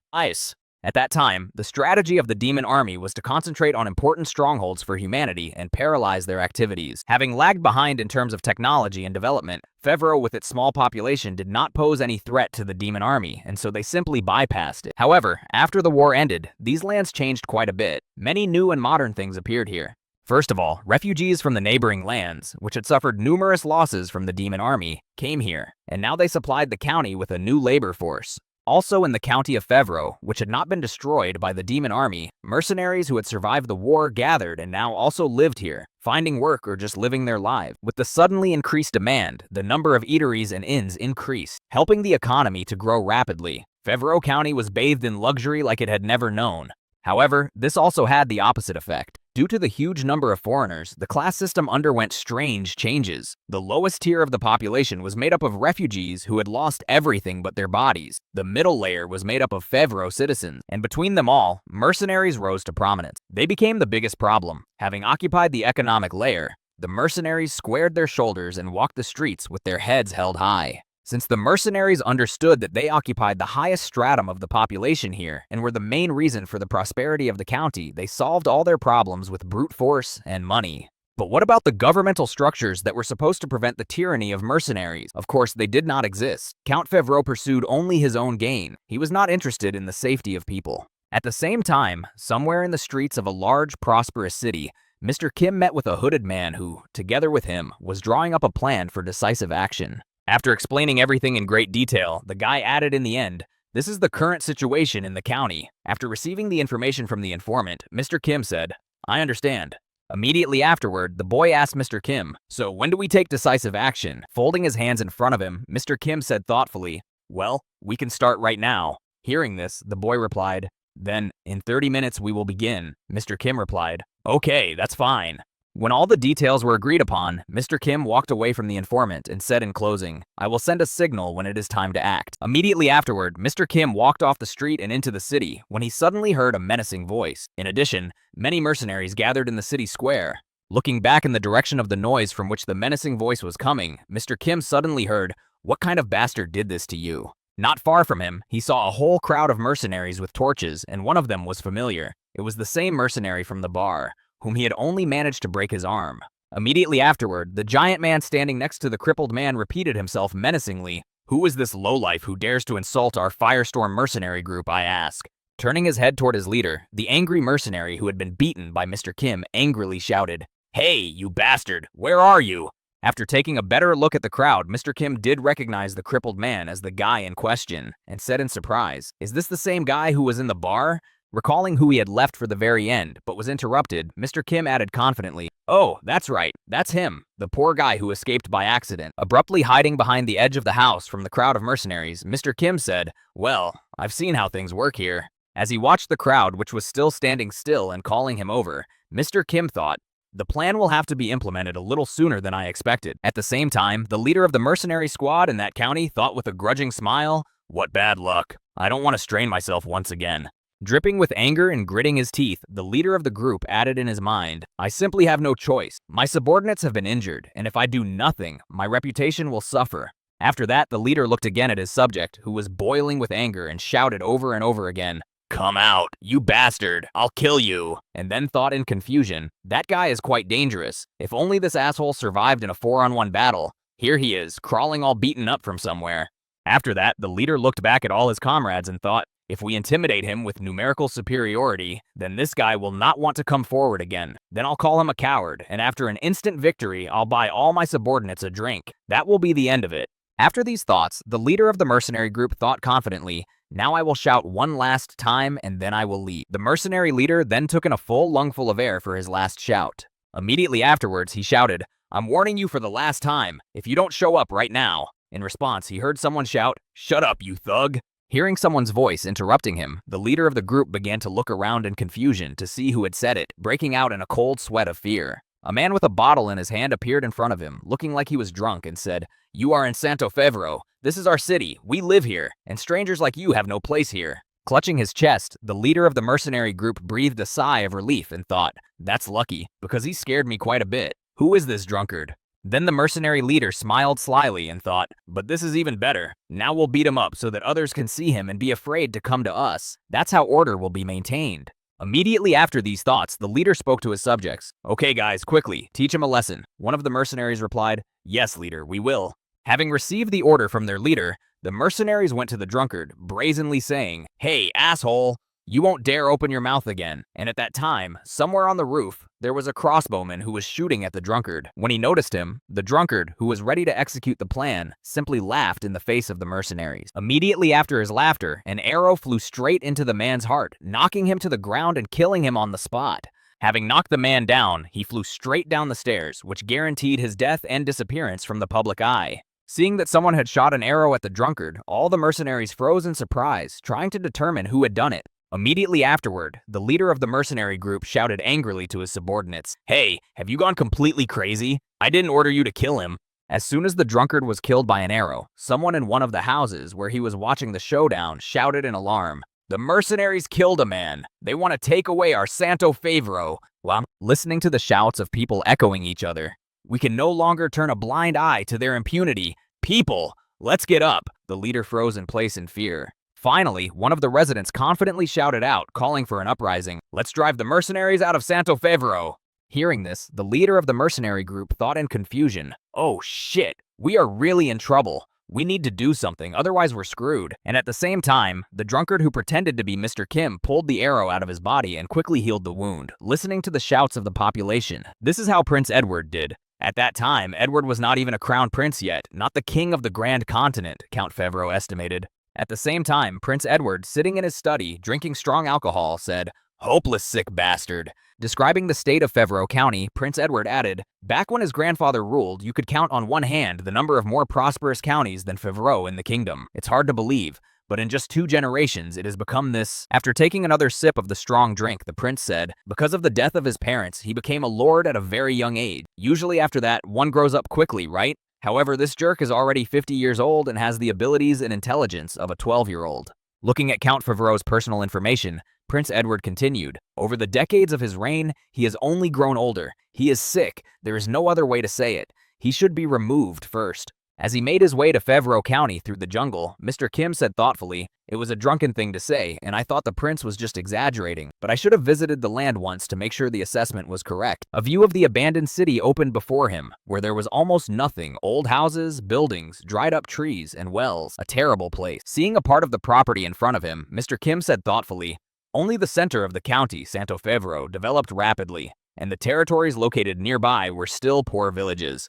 At that time, the strategy of the demon army was to concentrate on important strongholds for humanity and paralyze their activities. Having lagged behind in terms of technology and development, Devours with its small population did not pose any threat to the demon army, and so they simply bypassed it. However, after the war ended, these lands changed quite a bit. Many new and modern things appeared here. First of all, refugees from the neighboring lands, which had suffered numerous losses from the demon army, came here, and now they supplied the county with a new labor force. Also in the county of Devours, which had not been destroyed by the demon army, mercenaries who had survived the war gathered and now also lived here, finding work or just living their lives. With the suddenly increased demand, the number of eateries and inns increased, helping the economy to grow rapidly. Devours County was bathed in luxury like it had never known. However, this also had the opposite effect. Due to the huge number of foreigners, the class system underwent strange changes. The lowest tier of the population was made up of refugees who had lost everything but their bodies. The middle layer was made up of Devours citizens, and between them all, mercenaries rose to prominence. They became the biggest problem. Having occupied the economic layer, the mercenaries squared their shoulders and walked the streets with their heads held high. Since the mercenaries understood that they occupied the highest stratum of the population here and were the main reason for the prosperity of the county, they solved all their problems with brute force and money. But what about the governmental structures that were supposed to prevent the tyranny of mercenaries? Of course, they did not exist. Count Devours pursued only his own gain. He was not interested in the safety of people. At the same time, somewhere in the streets of a large, prosperous city, Mr. Kim met with a hooded man who, together with him, was drawing up a plan for decisive action. After explaining everything in great detail, the guy added in the end, "This is the current situation in the county." After receiving the information from the informant, Mr. Kim said, "I understand." Immediately afterward, the boy asked Mr. Kim, "So when do we take decisive action?" Folding his hands in front of him, Mr. Kim said thoughtfully, "Well, we can start right now." Hearing this, the boy replied, "Then, in 30 minutes we will begin." Mr. Kim replied, "Okay, that's fine." When all the details were agreed upon, Mr. Kim walked away from the informant and said in closing, "I will send a signal when it is time to act." Immediately afterward, Mr. Kim walked off the street and into the city when he suddenly heard a menacing voice. In addition, many mercenaries gathered in the city square. Looking back in the direction of the noise from which the menacing voice was coming, Mr. Kim suddenly heard, "What kind of bastard did this to you?" Not far from him, he saw a whole crowd of mercenaries with torches, and one of them was familiar. It was the same mercenary from the bar, whom he had only managed to break his arm. Immediately afterward, the giant man standing next to the crippled man repeated himself menacingly, "Who is this lowlife who dares to insult our Firestorm mercenary group, I ask?" Turning his head toward his leader, the angry mercenary who had been beaten by Mr. Kim angrily shouted, "Hey, you bastard, where are you?" After taking a better look at the crowd, Mr. Kim did recognize the crippled man as the guy in question, and said in surprise, "Is this the same guy who was in the bar?" Recalling who he had left for the very end, but was interrupted, Mr. Kim added confidently, "Oh, that's right, that's him, the poor guy who escaped by accident." Abruptly hiding behind the edge of the house from the crowd of mercenaries, Mr. Kim said, "Well, I've seen how things work here." As he watched the crowd, which was still standing still and calling him over, Mr. Kim thought, "The plan will have to be implemented a little sooner than I expected." At the same time, the leader of the mercenary squad in that county thought with a grudging smile, "What bad luck. I don't want to strain myself once again." Dripping with anger and gritting his teeth, the leader of the group added in his mind, "I simply have no choice. My subordinates have been injured, and if I do nothing, my reputation will suffer." After that, the leader looked again at his subject, who was boiling with anger, and shouted over and over again, "Come out, you bastard, I'll kill you." And then thought in confusion, "That guy is quite dangerous. If only this asshole survived in a 4-on-1 battle. Here he is, crawling all beaten up from somewhere." After that, the leader looked back at all his comrades and thought, If we intimidate him with numerical superiority, then this guy will not want to come forward again. Then I'll call him a coward, and after an instant victory, I'll buy all my subordinates a drink. That will be the end of it." After these thoughts, the leader of the mercenary group thought confidently, "Now I will shout one last time and then I will leave." The mercenary leader then took in a full lungful of air for his last shout. Immediately afterwards, he shouted, "I'm warning you for the last time, if you don't show up right now." In response, he heard someone shout, "Shut up, you thug!" Hearing someone's voice interrupting him, the leader of the group began to look around in confusion to see who had said it, breaking out in a cold sweat of fear. A man with a bottle in his hand appeared in front of him, looking like he was drunk, and said, "You are in Santo Fevro. This is our city. We live here, and strangers like you have no place here." Clutching his chest, the leader of the mercenary group breathed a sigh of relief and thought, "That's lucky, because he scared me quite a bit. Who is this drunkard?" Then the mercenary leader smiled slyly and thought, "But this is even better. Now we'll beat him up so that others can see him and be afraid to come to us. That's how order will be maintained." Immediately after these thoughts, the leader spoke to his subjects. "Okay guys, quickly, teach him a lesson." One of the mercenaries replied, "Yes, leader, we will." Having received the order from their leader, the mercenaries went to the drunkard, brazenly saying, "Hey, asshole, you won't dare open your mouth again." And at that time, somewhere on the roof, there was a crossbowman who was shooting at the drunkard. When he noticed him, the drunkard, who was ready to execute the plan, simply laughed in the face of the mercenaries. Immediately after his laughter, an arrow flew straight into the man's heart, knocking him to the ground and killing him on the spot. Having knocked the man down, he flew straight down the stairs, which guaranteed his death and disappearance from the public eye. Seeing that someone had shot an arrow at the drunkard, all the mercenaries froze in surprise, trying to determine who had done it. Immediately afterward, the leader of the mercenary group shouted angrily to his subordinates, "Hey, have you gone completely crazy? I didn't order you to kill him." As soon as the drunkard was killed by an arrow, someone in one of the houses where he was watching the showdown shouted in alarm, "The mercenaries killed a man. They want to take away our Santo Fevro." While listening to the shouts of people echoing each other, "We can no longer turn a blind eye to their impunity. People, let's get up." The leader froze in place in fear. Finally, one of the residents confidently shouted out, calling for an uprising, "Let's drive the mercenaries out of Santo Fevro." Hearing this, the leader of the mercenary group thought in confusion, "Oh shit, we are really in trouble. We need to do something, otherwise we're screwed." And at the same time, the drunkard who pretended to be Mr. Kim pulled the arrow out of his body and quickly healed the wound, listening to the shouts of the population. This is how Prince Edward did. At that time, Edward was not even a crown prince yet, not the king of the Grand Continent, Count Fevro estimated. At the same time, Prince Edward, sitting in his study, drinking strong alcohol, said, "Hopeless sick bastard." Describing the state of Fevro County, Prince Edward added, "Back when his grandfather ruled, you could count on one hand the number of more prosperous counties than Fevro in the kingdom. It's hard to believe, but in just 2 generations, it has become this." After taking another sip of the strong drink, the prince said, "Because of the death of his parents, he became a lord at a very young age. Usually after that, one grows up quickly, right? However, this jerk is already 50 years old and has the abilities and intelligence of a 12-year-old. Looking at Count Fevro's personal information, Prince Edward continued, "Over the decades of his reign, he has only grown older. He is sick. There is no other way to say it. He should be removed first." As he made his way to Fevro County through the jungle, Mr. Kim said thoughtfully, "It was a drunken thing to say, and I thought the prince was just exaggerating, but I should have visited the land once to make sure the assessment was correct." A view of the abandoned city opened before him, where there was almost nothing: old houses, buildings, dried up trees, and wells. A terrible place. Seeing a part of the property in front of him, Mr. Kim said thoughtfully, "Only the center of the county, Santo Fevro, developed rapidly, and the territories located nearby were still poor villages.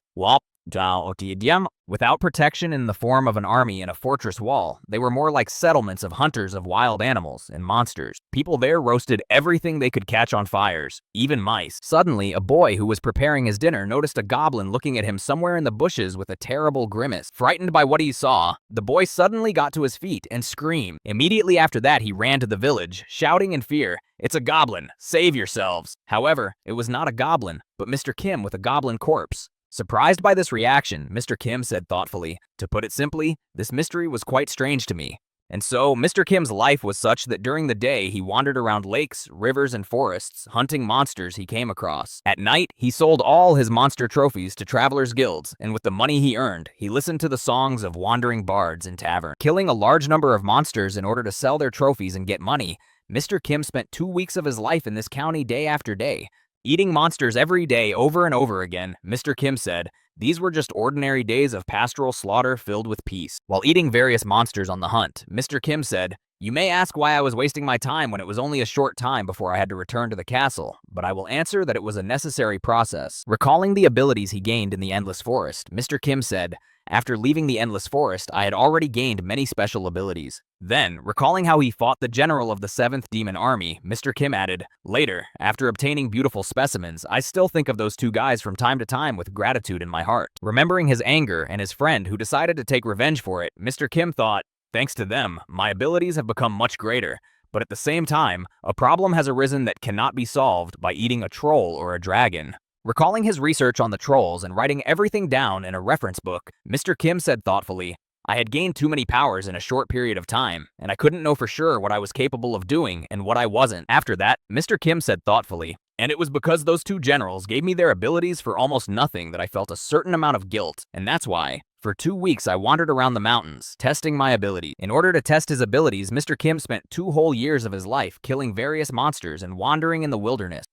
Without protection in the form of an army and a fortress wall, they were more like settlements of hunters of wild animals and monsters. People there roasted everything they could catch on fires, even mice." Suddenly, a boy who was preparing his dinner noticed a goblin looking at him somewhere in the bushes with a terrible grimace. Frightened by what he saw, the boy suddenly got to his feet and screamed. Immediately after that, he ran to the village, shouting in fear, "It's a goblin! Save yourselves!" However, it was not a goblin, but Mr. Kim with a goblin corpse. Surprised by this reaction, Mr. Kim said thoughtfully, "To put it simply, this mystery was quite strange to me." And so, Mr. Kim's life was such that during the day he wandered around lakes, rivers, and forests, hunting monsters he came across. At night, he sold all his monster trophies to travelers' guilds, and with the money he earned, he listened to the songs of wandering bards in taverns. Killing a large number of monsters in order to sell their trophies and get money, Mr. Kim spent 2 weeks of his life in this county day after day. Eating monsters every day over and over again, Mr. Kim said, these were just ordinary days of pastoral slaughter filled with peace. While eating various monsters on the hunt, Mr. Kim said, You may ask why I was wasting my time when it was only a short time before I had to return to the castle, but I will answer that it was a necessary process. Recalling the abilities he gained in the Endless Forest, Mr. Kim said, after leaving the Endless Forest, I had already gained many special abilities. Then, recalling how he fought the general of the 7th Demon Army, Mr. Kim added, later, after obtaining beautiful specimens, I still think of those two guys from time to time with gratitude in my heart. Remembering his anger and his friend who decided to take revenge for it, Mr. Kim thought, thanks to them, my abilities have become much greater. But at the same time, a problem has arisen that cannot be solved by eating a troll or a dragon. Recalling his research on the trolls and writing everything down in a reference book, Mr. Kim said thoughtfully, I had gained too many powers in a short period of time, and I couldn't know for sure what I was capable of doing and what I wasn't. After that, Mr. Kim said thoughtfully, and it was because those two generals gave me their abilities for almost nothing that I felt a certain amount of guilt, and that's why, for 2 weeks I wandered around the mountains, testing my ability. In order to test his abilities, Mr. Kim spent 2 whole years of his life killing various monsters and wandering in the wilderness.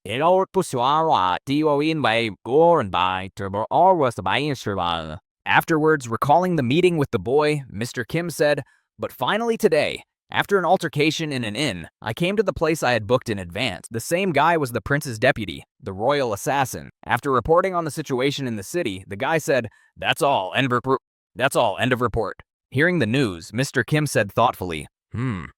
Afterwards, recalling the meeting with the boy, Mr. Kim said, but finally today, after an altercation in an inn, I came to the place I had booked in advance. The same guy was the prince's deputy, the royal assassin. After reporting on the situation in the city, the guy said, That's all, end of report. Hearing the news, Mr. Kim said thoughtfully,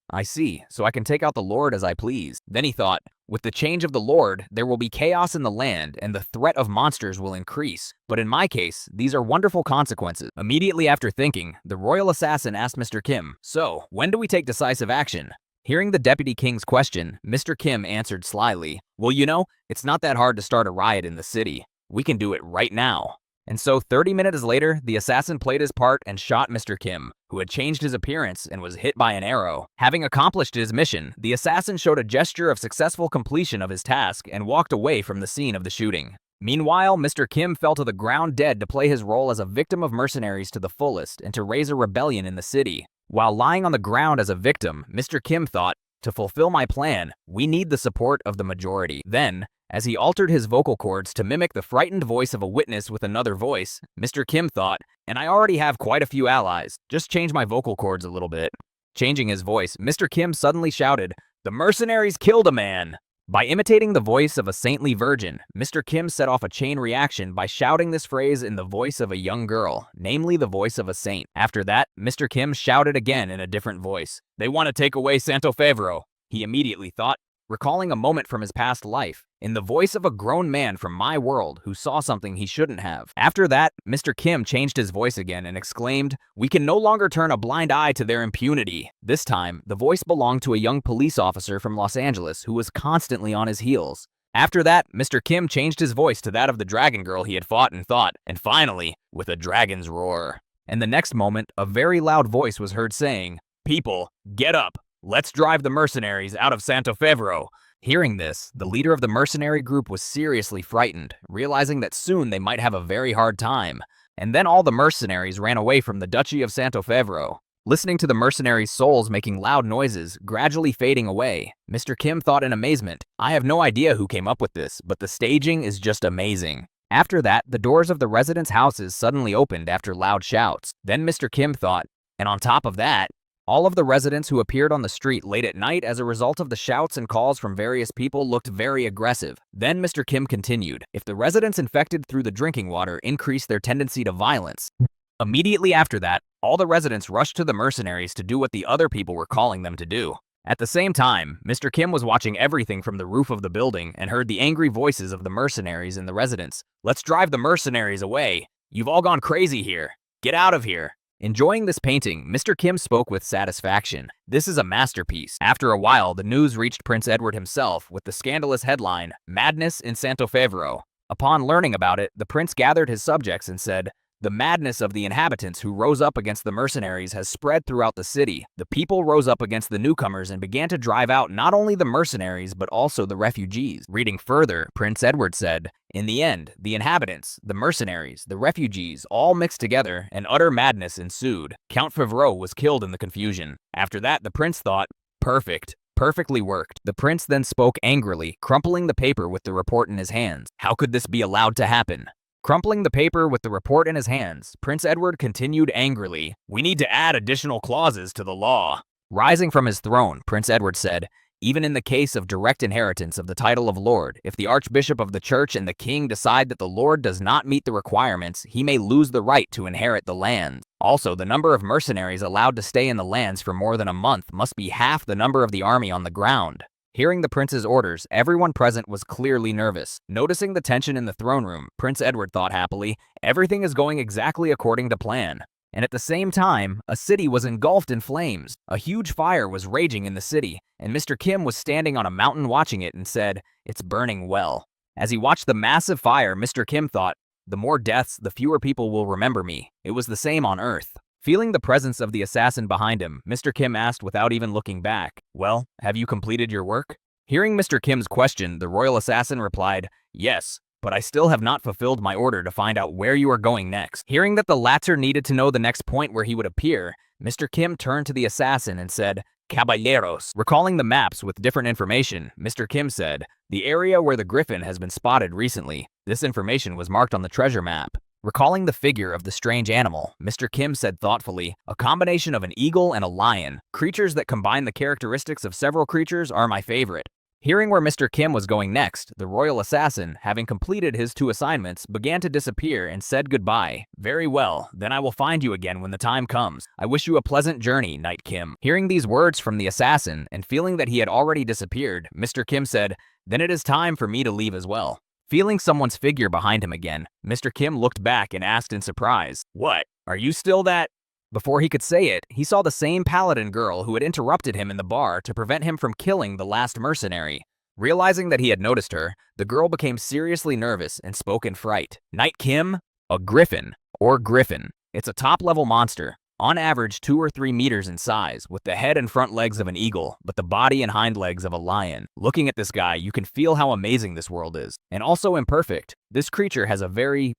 I see, so I can take out the Lord as I please. Then he thought, with the change of the Lord, there will be chaos in the land and the threat of monsters will increase. But in my case, these are wonderful consequences. Immediately after thinking, the royal assassin asked Mr. Kim, so, when do we take decisive action? Hearing the deputy king's question, Mr. Kim answered slyly, well, you know, it's not that hard to start a riot in the city. We can do it right now. And so 30 minutes later, the assassin played his part and shot Mr. Kim, who had changed his appearance and was hit by an arrow. Having accomplished his mission, the assassin showed a gesture of successful completion of his task and walked away from the scene of the shooting. Meanwhile, Mr. Kim fell to the ground dead to play his role as a victim of mercenaries to the fullest and to raise a rebellion in the city. While lying on the ground as a victim, Mr. Kim thought, to fulfill my plan, we need the support of the majority. Then, as he altered his vocal cords to mimic the frightened voice of a witness with another voice, Mr. Kim thought, and I already have quite a few allies, just change my vocal cords a little bit. Changing his voice, Mr. Kim suddenly shouted, the mercenaries killed a man! By imitating the voice of a saintly virgin, Mr. Kim set off a chain reaction by shouting this phrase in the voice of a young girl, namely the voice of a saint. After that, Mr. Kim shouted again in a different voice, they want to take away Santo Favero. He immediately thought, recalling a moment from his past life, in the voice of a grown man from my world who saw something he shouldn't have. After that, Mr. Kim changed his voice again and exclaimed, we can no longer turn a blind eye to their impunity. This time, the voice belonged to a young police officer from Los Angeles who was constantly on his heels. After that, Mr. Kim changed his voice to that of the dragon girl he had fought and thought, and finally, with a dragon's roar. And the next moment, a very loud voice was heard saying, people, get up! Let's drive the mercenaries out of Santo Favero. Hearing this, the leader of the mercenary group was seriously frightened, realizing that soon they might have a very hard time. And then all the mercenaries ran away from the Duchy of Santo Favero. Listening to the mercenaries' souls making loud noises, gradually fading away, Mr. Kim thought in amazement, I have no idea who came up with this, but the staging is just amazing. After that, the doors of the residents' houses suddenly opened after loud shouts. Then Mr. Kim thought, and on top of that, all of the residents who appeared on the street late at night as a result of the shouts and calls from various people looked very aggressive. Then Mr. Kim continued, if the residents infected through the drinking water increased their tendency to violence. Immediately after that, all the residents rushed to the mercenaries to do what the other people were calling them to do. At the same time, Mr. Kim was watching everything from the roof of the building and heard the angry voices of the mercenaries and the residents. Let's drive the mercenaries away. You've all gone crazy here. Get out of here. Enjoying this painting, Mr. Kim spoke with satisfaction. This is a masterpiece. After a while, the news reached Prince Edward himself with the scandalous headline, Madness in Santo Favero. Upon learning about it, the prince gathered his subjects and said, the madness of the inhabitants who rose up against the mercenaries has spread throughout the city. The people rose up against the newcomers and began to drive out not only the mercenaries but also the refugees. Reading further, Prince Edward said, in the end, the inhabitants, the mercenaries, the refugees all mixed together and utter madness ensued. Count Favreau was killed in the confusion. After that, the prince thought, perfect. Perfectly worked. The prince then spoke angrily, crumpling the paper with the report in his hands. How could this be allowed to happen? Crumpling the paper with the report in his hands, Prince Edward continued angrily, we need to add additional clauses to the law. Rising from his throne, Prince Edward said, "Even in the case of direct inheritance of the title of Lord, if the Archbishop of the Church and the King decide that the Lord does not meet the requirements, he may lose the right to inherit the lands. Also, the number of mercenaries allowed to stay in the lands for more than a month must be half the number of the army on the ground." Hearing the prince's orders, everyone present was clearly nervous. Noticing the tension in the throne room, Prince Edward thought happily, "Everything is going exactly according to plan." And at the same time, a city was engulfed in flames. A huge fire was raging in the city, and Mr. Kim was standing on a mountain watching it and said, "It's burning well." As he watched the massive fire, Mr. Kim thought, "The more deaths, the fewer people will remember me." It was the same on Earth. Feeling the presence of the assassin behind him, Mr. Kim asked without even looking back, "Well, have you completed your work?" Hearing Mr. Kim's question, the royal assassin replied, "Yes, but I still have not fulfilled my order to find out where you are going next." Hearing that the latter needed to know the next point where he would appear, Mr. Kim turned to the assassin and said, "Caballeros." Recalling the maps with different information, Mr. Kim said, "The area where the griffin has been spotted recently. This information was marked on the treasure map." Recalling the figure of the strange animal, Mr. Kim said thoughtfully, "A combination of an eagle and a lion. Creatures that combine the characteristics of several creatures are my favorite." Hearing where Mr. Kim was going next, the royal assassin, having completed his 2 assignments, began to disappear and said goodbye. "Very well, then I will find you again when the time comes. I wish you a pleasant journey, Knight Kim." Hearing these words from the assassin, and feeling that he had already disappeared, Mr. Kim said, "Then it is time for me to leave as well." Feeling someone's figure behind him again, Mr. Kim looked back and asked in surprise, "What? Are you still that?" Before he could say it, he saw the same paladin girl who had interrupted him in the bar to prevent him from killing the last mercenary. Realizing that he had noticed her, the girl became seriously nervous and spoke in fright. "Knight Kim? A griffin, or griffin. It's a top-level monster, on average 2 or 3 meters in size, with the head and front legs of an eagle, but the body and hind legs of a lion. Looking at this guy, you can feel how amazing this world is, and also imperfect. This creature has a very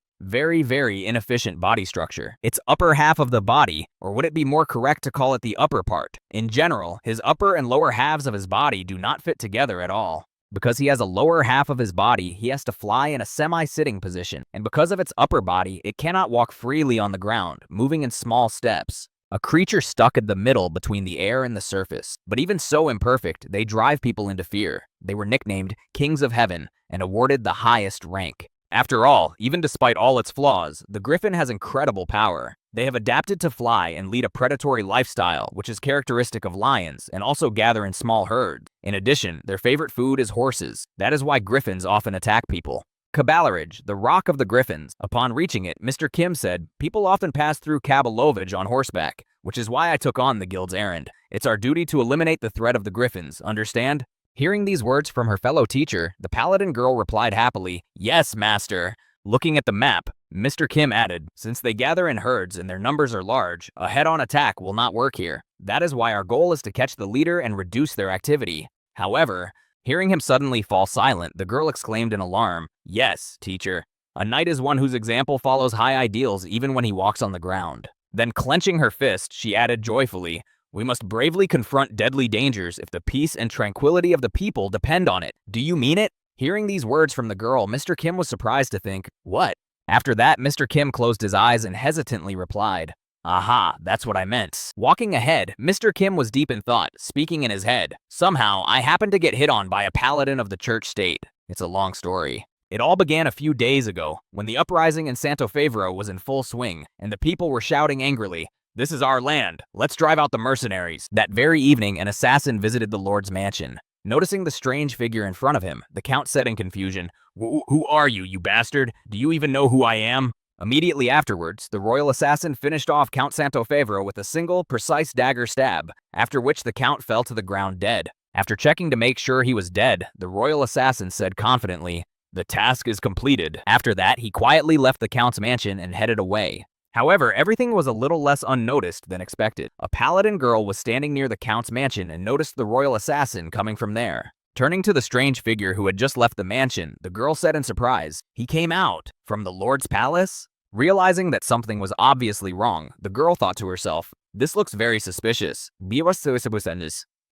inefficient body structure. Its upper half of the body, or would it be more correct to call it the upper part? In general, his upper and lower halves of his body do not fit together at all. Because he has a lower half of his body, he has to fly in a semi-sitting position, and because of its upper body, it cannot walk freely on the ground, moving in small steps. A creature stuck in the middle between the air and the surface. But even so imperfect, they drive people into fear. They were nicknamed Kings of Heaven and awarded the highest rank. After all, even despite all its flaws, the griffin has incredible power. They have adapted to fly and lead a predatory lifestyle, which is characteristic of lions, and also gather in small herds. In addition, their favorite food is horses. That is why griffins often attack people. Caballerage, the rock of the griffins. Upon reaching it, Mr. Kim said, "People often pass through Cabalovage on horseback, which is why I took on the guild's errand. It's our duty to eliminate the threat of the griffins, understand?" Hearing these words from her fellow teacher, the paladin girl replied happily, "Yes, master." Looking at the map, Mr. Kim added, "Since they gather in herds and their numbers are large, a head-on attack will not work here. That is why our goal is to catch the leader and reduce their activity." However, hearing him suddenly fall silent, the girl exclaimed in alarm, "Yes, teacher. A knight is one whose example follows high ideals even when he walks on the ground." Then clenching her fist, she added joyfully, "We must bravely confront deadly dangers if the peace and tranquility of the people depend on it. Do you mean it?" Hearing these words from the girl, Mr. Kim was surprised to think, "What?" After that, Mr. Kim closed his eyes and hesitantly replied, "Aha, that's what I meant." Walking ahead, Mr. Kim was deep in thought, speaking in his head. "Somehow, I happened to get hit on by a paladin of the church state. It's a long story. It all began a few days ago, when the uprising in Santo Favero was in full swing, and the people were shouting angrily, 'This is our land. Let's drive out the mercenaries.'" That very evening, an assassin visited the Lord's mansion. Noticing the strange figure in front of him, the Count said in confusion, Who are you, you bastard? Do you even know who I am?" Immediately afterwards, the royal assassin finished off Count Santo Favero with a single, precise dagger stab, after which the Count fell to the ground dead. After checking to make sure he was dead, the royal assassin said confidently, "The task is completed." After that, he quietly left the Count's mansion and headed away. However, everything was a little less unnoticed than expected. A paladin girl was standing near the Count's mansion and noticed the royal assassin coming from there. Turning to the strange figure who had just left the mansion, the girl said in surprise, "He came out from the Lord's palace?" Realizing that something was obviously wrong, the girl thought to herself, "This looks very suspicious."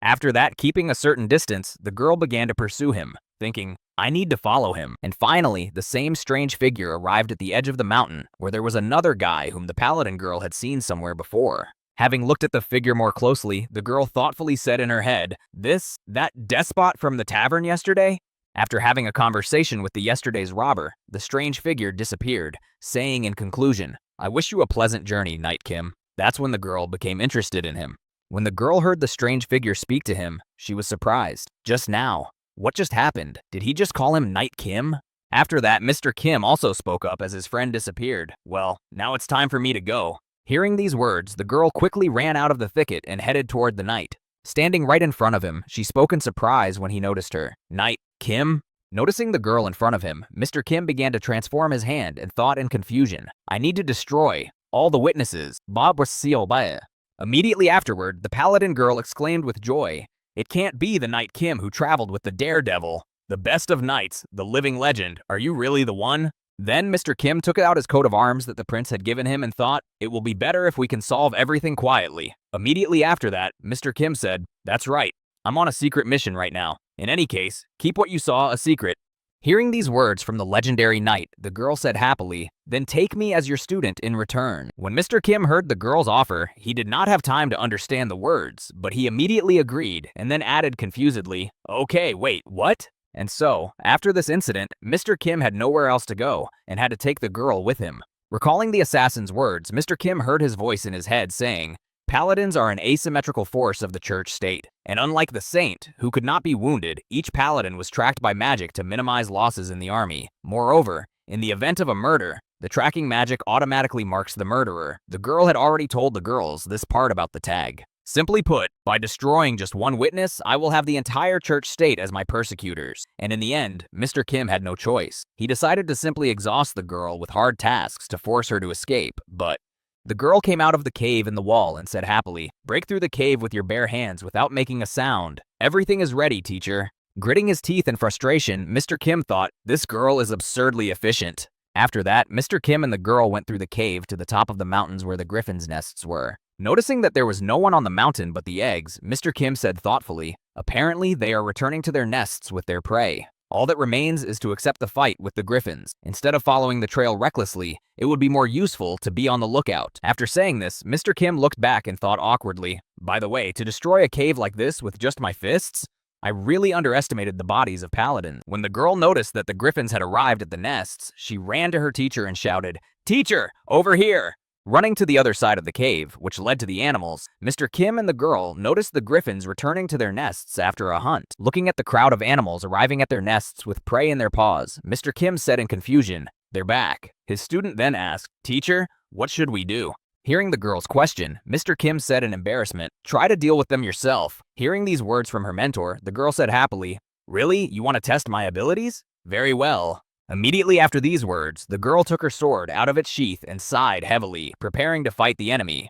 After that, keeping a certain distance, the girl began to pursue him, thinking, "I need to follow him." And finally, the same strange figure arrived at the edge of the mountain, where there was another guy whom the paladin girl had seen somewhere before. Having looked at the figure more closely, the girl thoughtfully said in her head, that despot from the tavern yesterday? After having a conversation with the yesterday's robber, the strange figure disappeared, saying in conclusion, I wish you a pleasant journey, Knight Kim. That's when the girl became interested in him. When the girl heard the strange figure speak to him, she was surprised. Just now. What just happened? Did he just call him Knight Kim? After that, Mr. Kim also spoke up as his friend disappeared. Well, now it's time for me to go. Hearing these words, the girl quickly ran out of the thicket and headed toward the knight. Standing right in front of him, she spoke in surprise when he noticed her. Knight Kim? Noticing the girl in front of him, Mr. Kim began to transform his hand and thought in confusion. I need to destroy all the witnesses. Bob was sealed by it. Immediately afterward, the paladin girl exclaimed with joy, It can't be the Knight Kim who traveled with the daredevil. The best of knights, the living legend. Are you really the one? Then Mr. Kim took out his coat of arms that the prince had given him and thought, it will be better if we can solve everything quietly. Immediately after that, Mr. Kim said, That's right. I'm on a secret mission right now. In any case, keep what you saw a secret. Hearing these words from the legendary knight, the girl said happily, Then take me as your student in return. When Mr. Kim heard the girl's offer, he did not have time to understand the words, but he immediately agreed and then added confusedly, Okay, wait, what? And so, after this incident, Mr. Kim had nowhere else to go and had to take the girl with him. Recalling the assassin's words, Mr. Kim heard his voice in his head saying, Paladins are an asymmetrical force of the church state, and unlike the saint, who could not be wounded, each paladin was tracked by magic to minimize losses in the army. Moreover, in the event of a murder, the tracking magic automatically marks the murderer. The girl had already told the girls this part about the tag. Simply put, by destroying just one witness, I will have the entire church state as my persecutors. And in the end, Mr. Kim had no choice. He decided to simply exhaust the girl with hard tasks to force her to escape, but the girl came out of the cave in the wall and said happily, Break through the cave with your bare hands without making a sound. Everything is ready, teacher. Gritting his teeth in frustration, Mr. Kim thought, This girl is absurdly efficient. After that, Mr. Kim and the girl went through the cave to the top of the mountains where the griffins' nests were. Noticing that there was no one on the mountain but the eggs, Mr. Kim said thoughtfully, Apparently they are returning to their nests with their prey. All that remains is to accept the fight with the griffins. Instead of following the trail recklessly, it would be more useful to be on the lookout. After saying this, Mr. Kim looked back and thought awkwardly, By the way, to destroy a cave like this with just my fists? I really underestimated the bodies of paladins. When the girl noticed that the griffins had arrived at the nests, she ran to her teacher and shouted, Teacher, over here! Running to the other side of the cave, which led to the animals, Mr. Kim and the girl noticed the griffins returning to their nests after a hunt. Looking at the crowd of animals arriving at their nests with prey in their paws, Mr. Kim said in confusion, They're back. His student then asked, Teacher, what should we do? Hearing the girl's question, Mr. Kim said in embarrassment, Try to deal with them yourself. Hearing these words from her mentor, the girl said happily, Really? You want to test my abilities? Very well. Immediately after these words, the girl took her sword out of its sheath and sighed heavily, preparing to fight the enemy.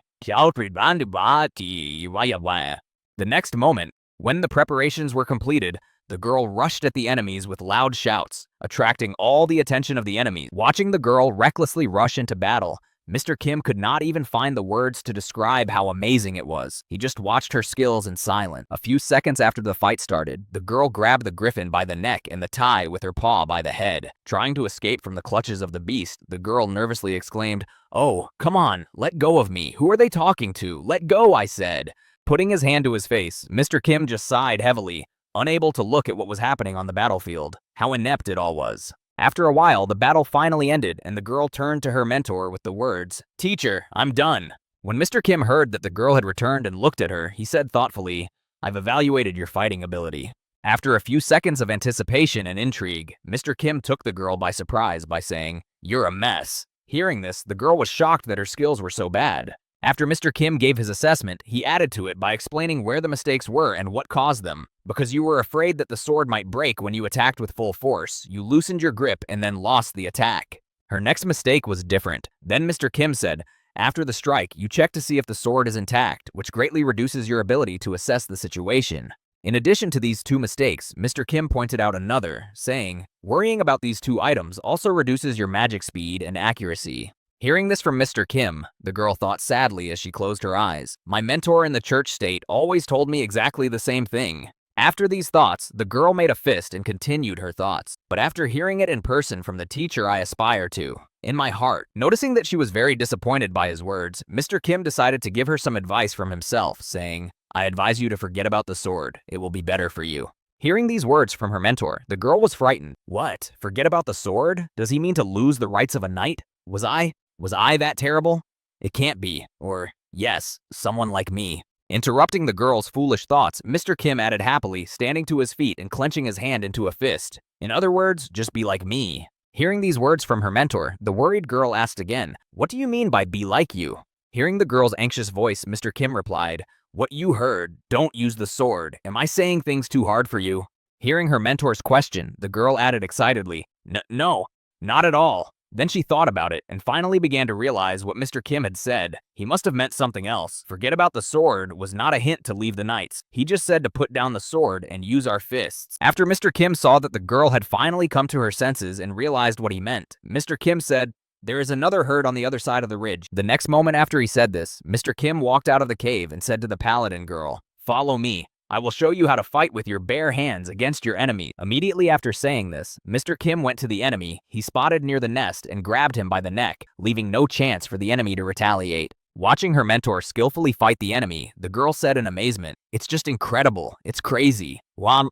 The next moment, when the preparations were completed, the girl rushed at the enemies with loud shouts, attracting all the attention of the enemies. Watching the girl recklessly rush into battle, Mr. Kim could not even find the words to describe how amazing it was. He just watched her skills in silence. A few seconds after the fight started, the girl grabbed the griffin by the neck and the tie with her paw by the head. Trying to escape from the clutches of the beast, the girl nervously exclaimed, Oh, come on, let go of me. Who are they talking to? Let go, I said. Putting his hand to his face, Mr. Kim just sighed heavily, unable to look at what was happening on the battlefield. How inept it all was. After a while, the battle finally ended, and the girl turned to her mentor with the words, Teacher, I'm done. When Mr. Kim heard that the girl had returned and looked at her, he said thoughtfully, I've evaluated your fighting ability. After a few seconds of anticipation and intrigue, Mr. Kim took the girl by surprise by saying, You're a mess. Hearing this, the girl was shocked that her skills were so bad. After Mr. Kim gave his assessment, he added to it by explaining where the mistakes were and what caused them. Because you were afraid that the sword might break when you attacked with full force, you loosened your grip and then lost the attack. Her next mistake was different. Then Mr. Kim said, After the strike, you check to see if the sword is intact, which greatly reduces your ability to assess the situation. In addition to these two mistakes, Mr. Kim pointed out another, saying, Worrying about these two items also reduces your magic speed and accuracy. Hearing this from Mr. Kim, the girl thought sadly as she closed her eyes. My mentor in the church state always told me exactly the same thing. After these thoughts, the girl made a fist and continued her thoughts. But after hearing it in person from the teacher I aspire to, in my heart. Noticing that she was very disappointed by his words, Mr. Kim decided to give her some advice from himself, saying, I advise you to forget about the sword. It will be better for you. Hearing these words from her mentor, the girl was frightened. What? Forget about the sword? Does he mean to lose the rights of a knight? Was I that terrible? It can't be. Or, yes, someone like me. Interrupting the girl's foolish thoughts, Mr. Kim added happily, standing to his feet and clenching his hand into a fist. In other words, just be like me. Hearing these words from her mentor, the worried girl asked again, what do you mean by be like you? Hearing the girl's anxious voice, Mr. Kim replied, what you heard, don't use the sword. Am I saying things too hard for you? Hearing her mentor's question, the girl added excitedly, no, not at all. Then she thought about it and finally began to realize what Mr. Kim had said. He must have meant something else. Forget about the sword was not a hint to leave the knights. He just said to put down the sword and use our fists. After Mr. Kim saw that the girl had finally come to her senses and realized what he meant, Mr. Kim said, there is another herd on the other side of the ridge. The next moment after he said this, Mr. Kim walked out of the cave and said to the paladin girl, follow me. I will show you how to fight with your bare hands against your enemy. Immediately after saying this, Mr. Kim went to the enemy he spotted near the nest and grabbed him by the neck, leaving no chance for the enemy to retaliate. Watching her mentor skillfully fight the enemy, the girl said in amazement, it's just incredible. It's crazy. Wow.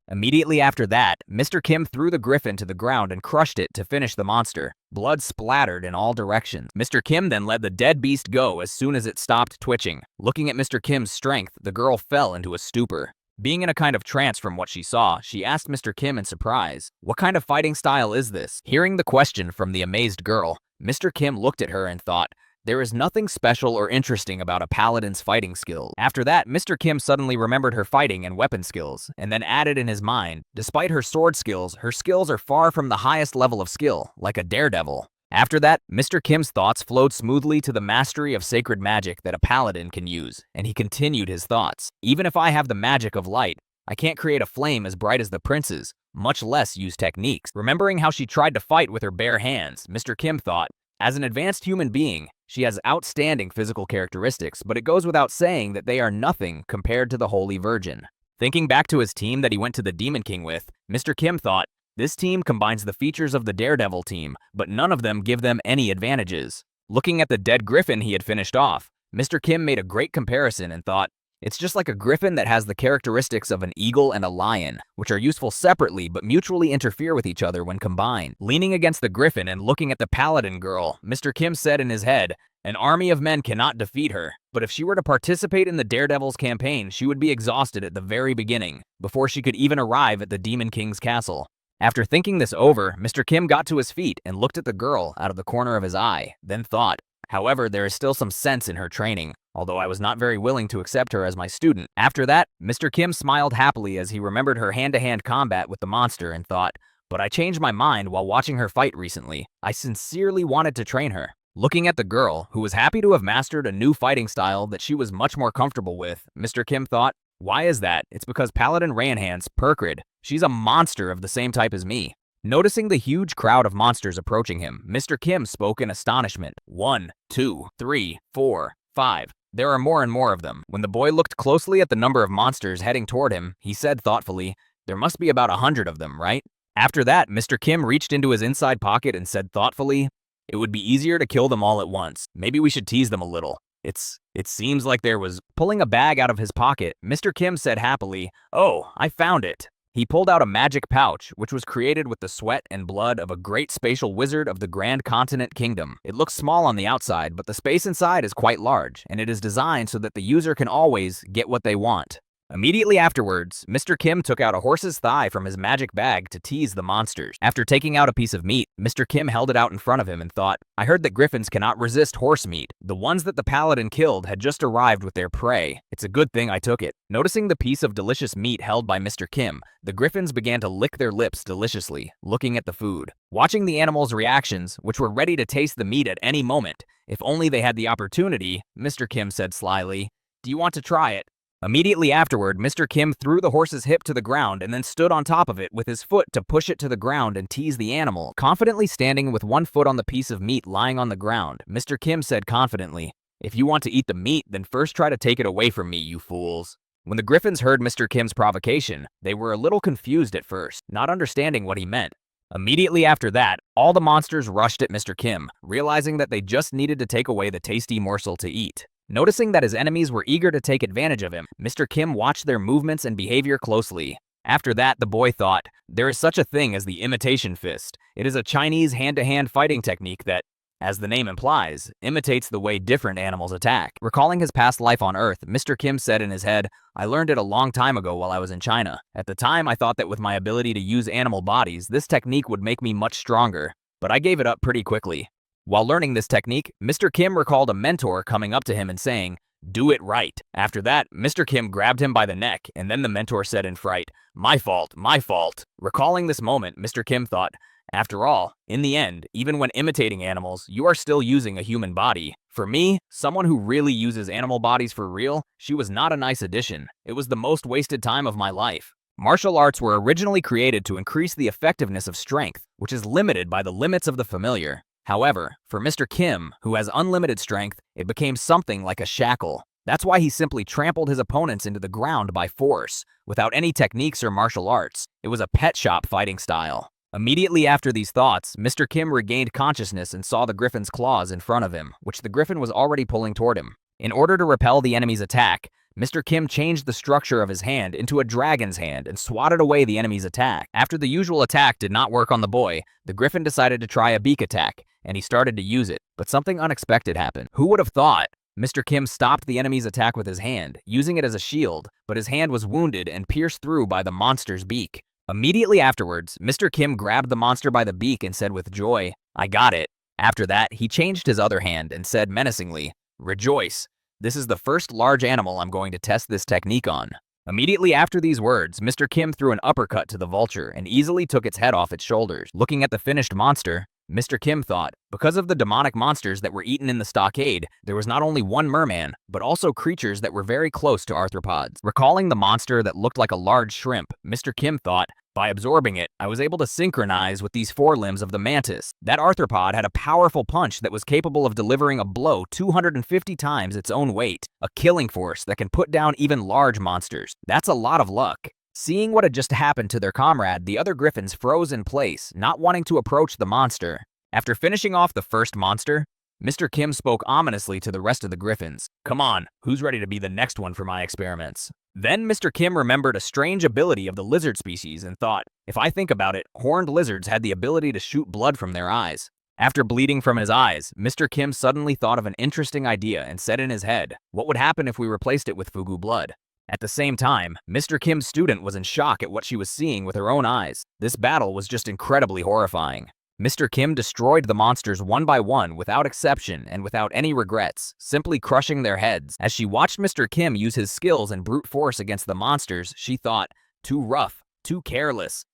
Immediately after that, Mr. Kim threw the griffin to the ground and crushed it to finish the monster. Blood splattered in all directions. Mr. Kim then let the dead beast go as soon as it stopped twitching. Looking at Mr. Kim's strength, the girl fell into a stupor. Being in a kind of trance from what she saw, she asked Mr. Kim in surprise, what kind of fighting style is this? Hearing the question from the amazed girl, Mr. Kim looked at her and thought, there is nothing special or interesting about a paladin's fighting skills. After that, Mr. Kim suddenly remembered her fighting and weapon skills, and then added in his mind, despite her sword skills, her skills are far from the highest level of skill, like a daredevil. After that, Mr. Kim's thoughts flowed smoothly to the mastery of sacred magic that a paladin can use, and he continued his thoughts. Even if I have the magic of light, I can't create a flame as bright as the prince's, much less use techniques. Remembering how she tried to fight with her bare hands, Mr. Kim thought, as an advanced human being, she has outstanding physical characteristics, but it goes without saying that they are nothing compared to the Holy Virgin. Thinking back to his team that he went to the Demon King with, Mr. Kim thought, this team combines the features of the Daredevil team, but none of them give them any advantages. Looking at the dead griffin he had finished off, Mr. Kim made a great comparison and thought, it's just like a griffin that has the characteristics of an eagle and a lion, which are useful separately but mutually interfere with each other when combined. Leaning against the griffin and looking at the paladin girl, Mr. Kim said in his head, an army of men cannot defeat her, but if she were to participate in the Daredevil's campaign, she would be exhausted at the very beginning, before she could even arrive at the Demon King's castle. After thinking this over, Mr. Kim got to his feet and looked at the girl out of the corner of his eye, then thought, however, there is still some sense in her training, although I was not very willing to accept her as my student. After that, Mr. Kim smiled happily as he remembered her hand-to-hand combat with the monster and thought, but I changed my mind while watching her fight recently. I sincerely wanted to train her. Looking at the girl, who was happy to have mastered a new fighting style that she was much more comfortable with, Mr. Kim thought, why is that? It's because Paladin Ranhan's Perkrid. She's a monster of the same type as me. Noticing the huge crowd of monsters approaching him, Mr. Kim spoke in astonishment. 1, 2, 3, 4, 5. There are more and more of them. When the boy looked closely at the number of monsters heading toward him, he said thoughtfully, there must be about 100 of them, right? After that, Mr. Kim reached into his inside pocket and said thoughtfully, it would be easier to kill them all at once. Maybe we should tease them a little. It seems like there was... Pulling a bag out of his pocket, Mr. Kim said happily, oh, I found it. He pulled out a magic pouch, which was created with the sweat and blood of a great spatial wizard of the Grand Continent Kingdom. It looks small on the outside, but the space inside is quite large, and it is designed so that the user can always get what they want. Immediately afterwards, Mr. Kim took out a horse's thigh from his magic bag to tease the monsters. After taking out a piece of meat, Mr. Kim held it out in front of him and thought, I heard that griffins cannot resist horse meat. The ones that the paladin killed had just arrived with their prey. It's a good thing I took it. Noticing the piece of delicious meat held by Mr. Kim, the griffins began to lick their lips deliciously, looking at the food. Watching the animals' reactions, which were ready to taste the meat at any moment, if only they had the opportunity, Mr. Kim said slyly, do you want to try it? Immediately afterward, Mr. Kim threw the horse's hip to the ground and then stood on top of it with his foot to push it to the ground and tease the animal. Confidently standing with one foot on the piece of meat lying on the ground, Mr. Kim said confidently, if you want to eat the meat, then first try to take it away from me, you fools. When the griffins heard Mr. Kim's provocation, they were a little confused at first, not understanding what he meant. Immediately after that, All the monsters rushed at Mr. Kim, realizing that they just needed to take away the tasty morsel to eat. Noticing that his enemies were eager to take advantage of him, Mr. Kim watched their movements and behavior closely. After that, the boy thought, there is such a thing as the imitation fist. It is a Chinese hand-to-hand fighting technique that, as the name implies, imitates the way different animals attack. Recalling his past life on Earth, Mr. Kim said in his head, I learned it a long time ago while I was in China. At the time, I thought that with my ability to use animal bodies, this technique would make me much stronger, but I gave it up pretty quickly. While learning this technique, Mr. Kim recalled a mentor coming up to him and saying, do it right. After that, Mr. Kim grabbed him by the neck, and then the mentor said in fright, my fault, my fault. Recalling this moment, Mr. Kim thought, after all, in the end, even when imitating animals, you are still using a human body. For me, someone who really uses animal bodies for real, she was not a nice addition. It was the most wasted time of my life. Martial arts were originally created to increase the effectiveness of strength, which is limited by the limits of the familiar. However, for Mr. Kim, who has unlimited strength, it became something like a shackle. That's why he simply trampled his opponents into the ground by force, without any techniques or martial arts. It was a pet shop fighting style. Immediately after these thoughts, Mr. Kim regained consciousness and saw the griffin's claws in front of him, which the griffin was already pulling toward him. In order to repel the enemy's attack, Mr. Kim changed the structure of his hand into a dragon's hand and swatted away the enemy's attack. After the usual attack did not work on the boy, the griffin decided to try a beak attack, and he started to use it, but something unexpected happened. Who would have thought? Mr. Kim stopped the enemy's attack with his hand, using it as a shield, but his hand was wounded and pierced through by the monster's beak. Immediately afterwards, Mr. Kim grabbed the monster by the beak and said with joy, I got it. After that, he changed his other hand and said menacingly, rejoice. This is the first large animal I'm going to test this technique on. Immediately after these words, Mr. Kim threw an uppercut to the vulture and easily took its head off its shoulders. Looking at the finished monster, Mr. Kim thought, because of the demonic monsters that were eaten in the stockade, there was not only one merman, but also creatures that were very close to arthropods. Recalling the monster that looked like a large shrimp, Mr. Kim thought, by absorbing it, I was able to synchronize with these forelimbs of the mantis. That arthropod had a powerful punch that was capable of delivering a blow 250 times its own weight, a killing force that can put down even large monsters. That's a lot of luck. Seeing what had just happened to their comrade, the other griffins froze in place, not wanting to approach the monster. After finishing off the first monster, Mr. Kim spoke ominously to the rest of the griffins. Come on, who's ready to be the next one for my experiments? Then Mr. Kim remembered a strange ability of the lizard species and thought, if I think about it, horned lizards had the ability to shoot blood from their eyes. After bleeding from his eyes, Mr. Kim suddenly thought of an interesting idea and said in his head, what would happen if we replaced it with fugu blood? At the same time, Mr. Kim's student was in shock at what she was seeing with her own eyes. This battle was just incredibly horrifying. Mr. Kim destroyed the monsters one by one without exception and without any regrets, simply crushing their heads. As she watched Mr. Kim use his skills and brute force against the monsters, she thought, too rough, too careless.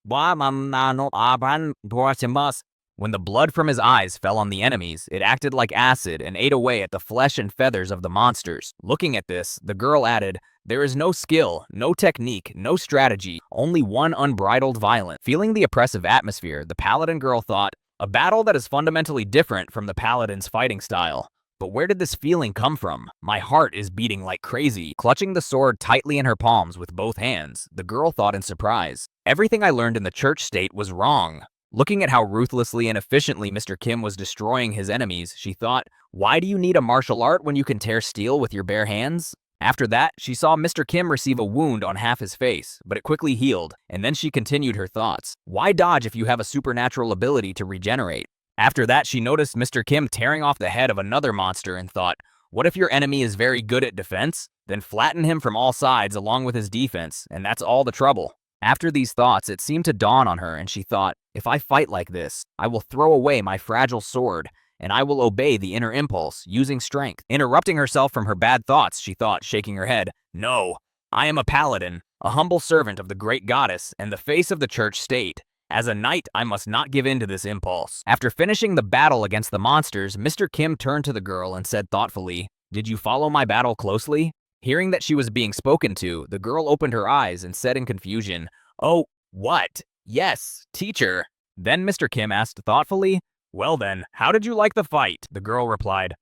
When the blood from his eyes fell on the enemies, it acted like acid and ate away at the flesh and feathers of the monsters. Looking at this, the girl added, there is no skill, no technique, no strategy, only one unbridled violence. Feeling the oppressive atmosphere, the paladin girl thought, a battle that is fundamentally different from the paladin's fighting style. But where did this feeling come from? My heart is beating like crazy. Clutching the sword tightly in her palms with both hands, the girl thought in surprise. Everything I learned in the church state was wrong. Looking at how ruthlessly and efficiently Mr. Kim was destroying his enemies, she thought, why do you need a martial art when you can tear steel with your bare hands? After that, she saw Mr. Kim receive a wound on half his face, but it quickly healed, and then she continued her thoughts. Why dodge if you have a supernatural ability to regenerate? After that, she noticed Mr. Kim tearing off the head of another monster and thought, what if your enemy is very good at defense? Then flatten him from all sides along with his defense, and that's all the trouble. After these thoughts, it seemed to dawn on her, and she thought, if I fight like this, I will throw away my fragile sword, and I will obey the inner impulse, using strength. Interrupting herself from her bad thoughts, she thought, shaking her head, no, I am a paladin, a humble servant of the great goddess, and the face of the church state. As a knight, I must not give in to this impulse. After finishing the battle against the monsters, Mr. Kim turned to the girl and said thoughtfully, did you follow my battle closely? Hearing that she was being spoken to, the girl opened her eyes and said in confusion, oh, what? Yes, teacher. Then Mr. Kim asked thoughtfully, well then, how did you like the fight? The girl replied,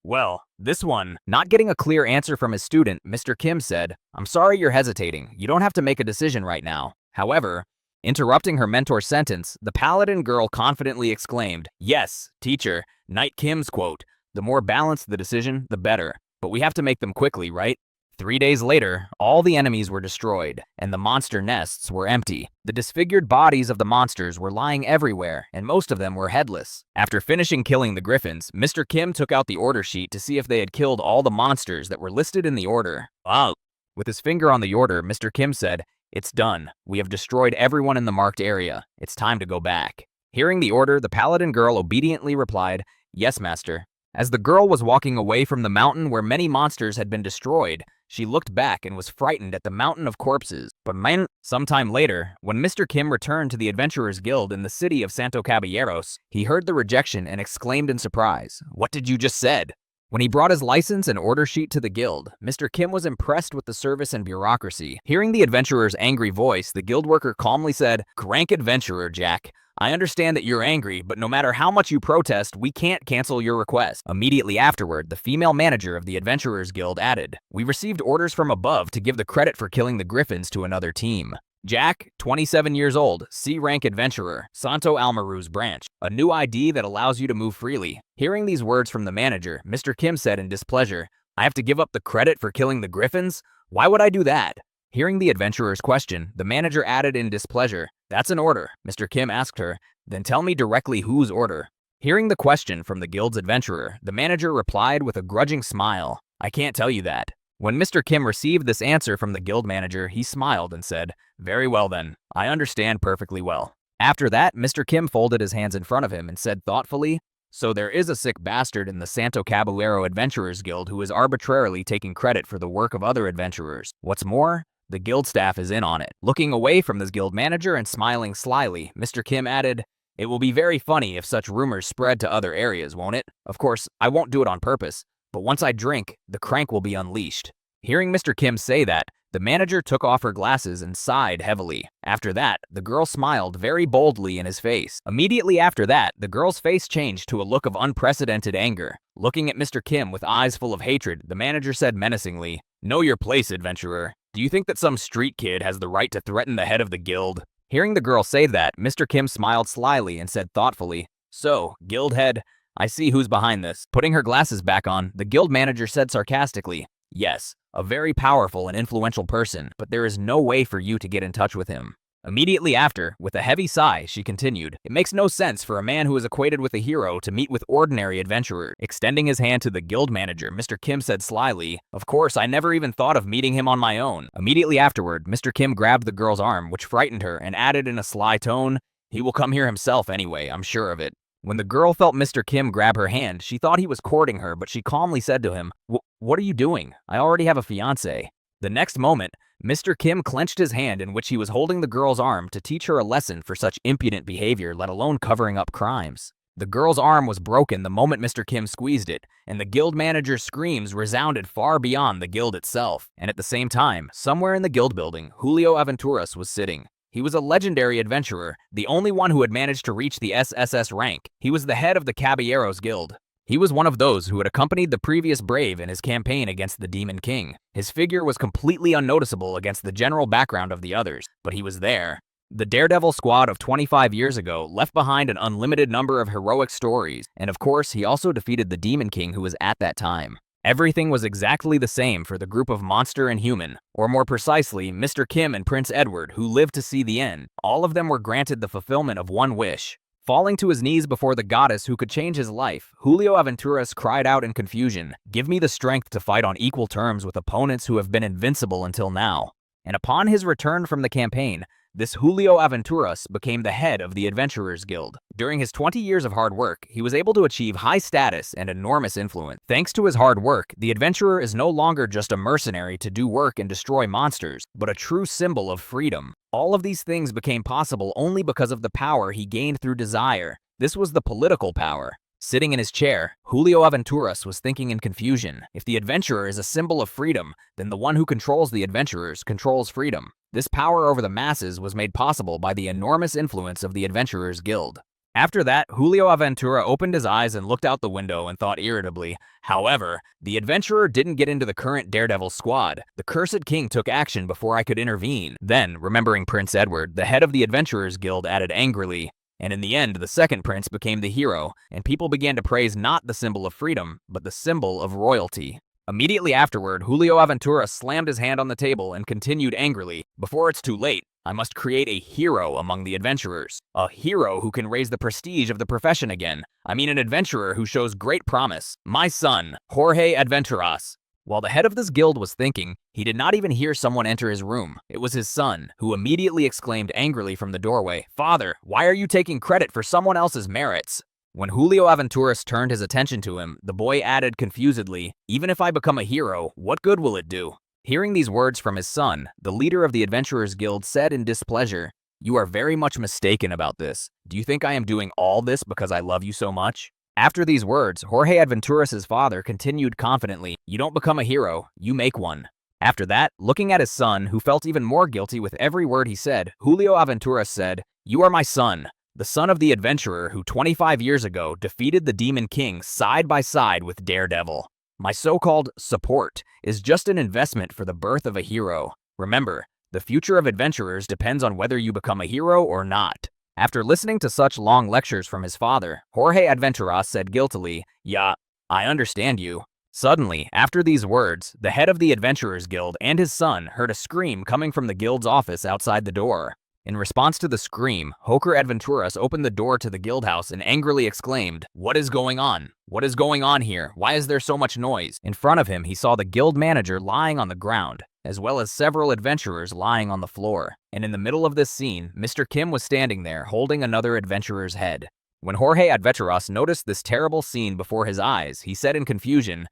well, this one. Not getting a clear answer from his student, Mr. Kim said, I'm sorry you're hesitating. You don't have to make a decision right now. However, Interrupting her mentor's sentence, the paladin girl confidently exclaimed, "Yes, teacher, Knight Kim's quote. The more balanced the decision, the better. But we have to make them quickly, right?" 3 days later, all the enemies were destroyed, and the monster nests were empty. The disfigured bodies of the monsters were lying everywhere, and most of them were headless. After finishing killing the griffins, Mr. Kim took out the order sheet to see if they had killed all the monsters that were listed in the order. Wow. With his finger on the order, Mr. Kim said, "It's done. We have destroyed everyone in the marked area. It's time to go back." Hearing the order, the paladin girl obediently replied, "Yes, master." As the girl was walking away from the mountain where many monsters had been destroyed, she looked back and was frightened at the mountain of corpses. But sometime later, when Mr. Kim returned to the Adventurers Guild in the city of Santo Caballeros, he heard the rejection and exclaimed in surprise, "What did you just said?" When he brought his license and order sheet to the guild, Mr. Kim was impressed with the service and bureaucracy. Hearing the adventurer's angry voice, the guild worker calmly said, "Crank adventurer, Jack. I understand that you're angry, but no matter how much you protest, we can't cancel your request." Immediately afterward, the female manager of the Adventurers Guild added, "We received orders from above to give the credit for killing the griffins to another team. Jack, 27 years old, C-rank adventurer, Santo Almaru's branch. A new ID that allows you to move freely." Hearing these words from the manager, Mr. Kim said in displeasure, "I have to give up the credit for killing the griffins? Why would I do that?" Hearing the adventurer's question, the manager added in displeasure, "That's an order." Mr. Kim asked her, "Then tell me directly whose order?" Hearing the question from the guild's adventurer, the manager replied with a grudging smile, "I can't tell you that." When Mr. Kim received this answer from the guild manager, he smiled and said, "Very well then, I understand perfectly well." After that, Mr. Kim folded his hands in front of him and said thoughtfully, "So there is a sick bastard in the Santo Caballero Adventurers Guild who is arbitrarily taking credit for the work of other adventurers. What's more, the guild staff is in on it." Looking away from this guild manager and smiling slyly, Mr. Kim added, "It will be very funny if such rumors spread to other areas, won't it? Of course, I won't do it on purpose, but once I drink, the crank will be unleashed." Hearing Mr. Kim say that, the manager took off her glasses and sighed heavily. After that, the girl smiled very boldly in his face. Immediately after that, the girl's face changed to a look of unprecedented anger. Looking at Mr. Kim with eyes full of hatred, the manager said menacingly, "Know your place, adventurer. Do you think that some street kid has the right to threaten the head of the guild?" Hearing the girl say that, Mr. Kim smiled slyly and said thoughtfully, "So, guild head, I see who's behind this." Putting her glasses back on, the guild manager said sarcastically, "Yes, a very powerful and influential person, but there is no way for you to get in touch with him." Immediately after, with a heavy sigh, she continued, "It makes no sense for a man who is equated with a hero to meet with ordinary adventurers." Extending his hand to the guild manager, Mr. Kim said slyly, "Of course, I never even thought of meeting him on my own." Immediately afterward, Mr. Kim grabbed the girl's arm, which frightened her, and added in a sly tone, "He will come here himself anyway, I'm sure of it." When the girl felt Mr. Kim grab her hand, she thought he was courting her, but she calmly said to him, "What are you doing? I already have a fiancé." The next moment, Mr. Kim clenched his hand in which he was holding the girl's arm to teach her a lesson for such impudent behavior, let alone covering up crimes. The girl's arm was broken the moment Mr. Kim squeezed it, and the guild manager's screams resounded far beyond the guild itself. And at the same time, somewhere in the guild building, Julio Aventuras was sitting. He was a legendary adventurer, the only one who had managed to reach the SSS rank. He was the head of the Caballeros Guild. He was one of those who had accompanied the previous brave in his campaign against the Demon King. His figure was completely unnoticeable against the general background of the others, but he was there. The Daredevil squad of 25 years ago left behind an unlimited number of heroic stories, and of course, he also defeated the Demon King who was at that time. Everything was exactly the same for the group of monster and human, or more precisely, Mr. Kim and Prince Edward, who lived to see the end. All of them were granted the fulfillment of one wish. Falling to his knees before the goddess who could change his life, Julio Aventuras cried out in confusion, "Give me the strength to fight on equal terms with opponents who have been invincible until now." And upon his return from the campaign, this Julio Aventuras became the head of the Adventurers Guild. During his 20 years of hard work, he was able to achieve high status and enormous influence. Thanks to his hard work, the adventurer is no longer just a mercenary to do work and destroy monsters, but a true symbol of freedom. All of these things became possible only because of the power he gained through desire. This was the political power. Sitting in his chair, Julio Aventuras was thinking in confusion. If the adventurer is a symbol of freedom, then the one who controls the adventurers controls freedom. This power over the masses was made possible by the enormous influence of the Adventurers Guild. After that, Julio Aventura opened his eyes and looked out the window and thought irritably. However, the adventurer didn't get into the current Daredevil squad. The Cursed King took action before I could intervene. Then, remembering Prince Edward, the head of the Adventurers Guild added angrily, and in the end, the second prince became the hero, and people began to praise not the symbol of freedom, but the symbol of royalty. Immediately afterward, Julio Aventura slammed his hand on the table and continued angrily, "Before it's too late, I must create a hero among the adventurers. A hero who can raise the prestige of the profession again. I mean an adventurer who shows great promise. My son, Jorge Aventuras." While the head of this guild was thinking, he did not even hear someone enter his room. It was his son, who immediately exclaimed angrily from the doorway, "Father, why are you taking credit for someone else's merits?" When Julio Aventuras turned his attention to him, the boy added confusedly, "Even if I become a hero, what good will it do?" Hearing these words from his son, the leader of the Adventurers Guild said in displeasure, "You are very much mistaken about this. Do you think I am doing all this because I love you so much?" After these words, Jorge Aventuras' father continued confidently, "You don't become a hero, you make one." After that, looking at his son, who felt even more guilty with every word he said, Julio Aventuras said, "You are my son, the son of the adventurer who 25 years ago defeated the Demon King side by side with Daredevil. My so-called support is just an investment for the birth of a hero. Remember, the future of adventurers depends on whether you become a hero or not." After listening to such long lectures from his father, Jorge Aventuras said guiltily, "Yeah, I understand you." Suddenly, after these words, the head of the Adventurers Guild and his son heard a scream coming from the guild's office outside the door. In response to the scream, Joker Aventuras opened the door to the guild house and angrily exclaimed, "What is going on? What is going on here? Why is there so much noise?" In front of him, he saw the guild manager lying on the ground, as well as several adventurers lying on the floor. And in the middle of this scene, Mr. Kim was standing there, holding another adventurer's head. When Jorge Aventuras noticed this terrible scene before his eyes, he said in confusion,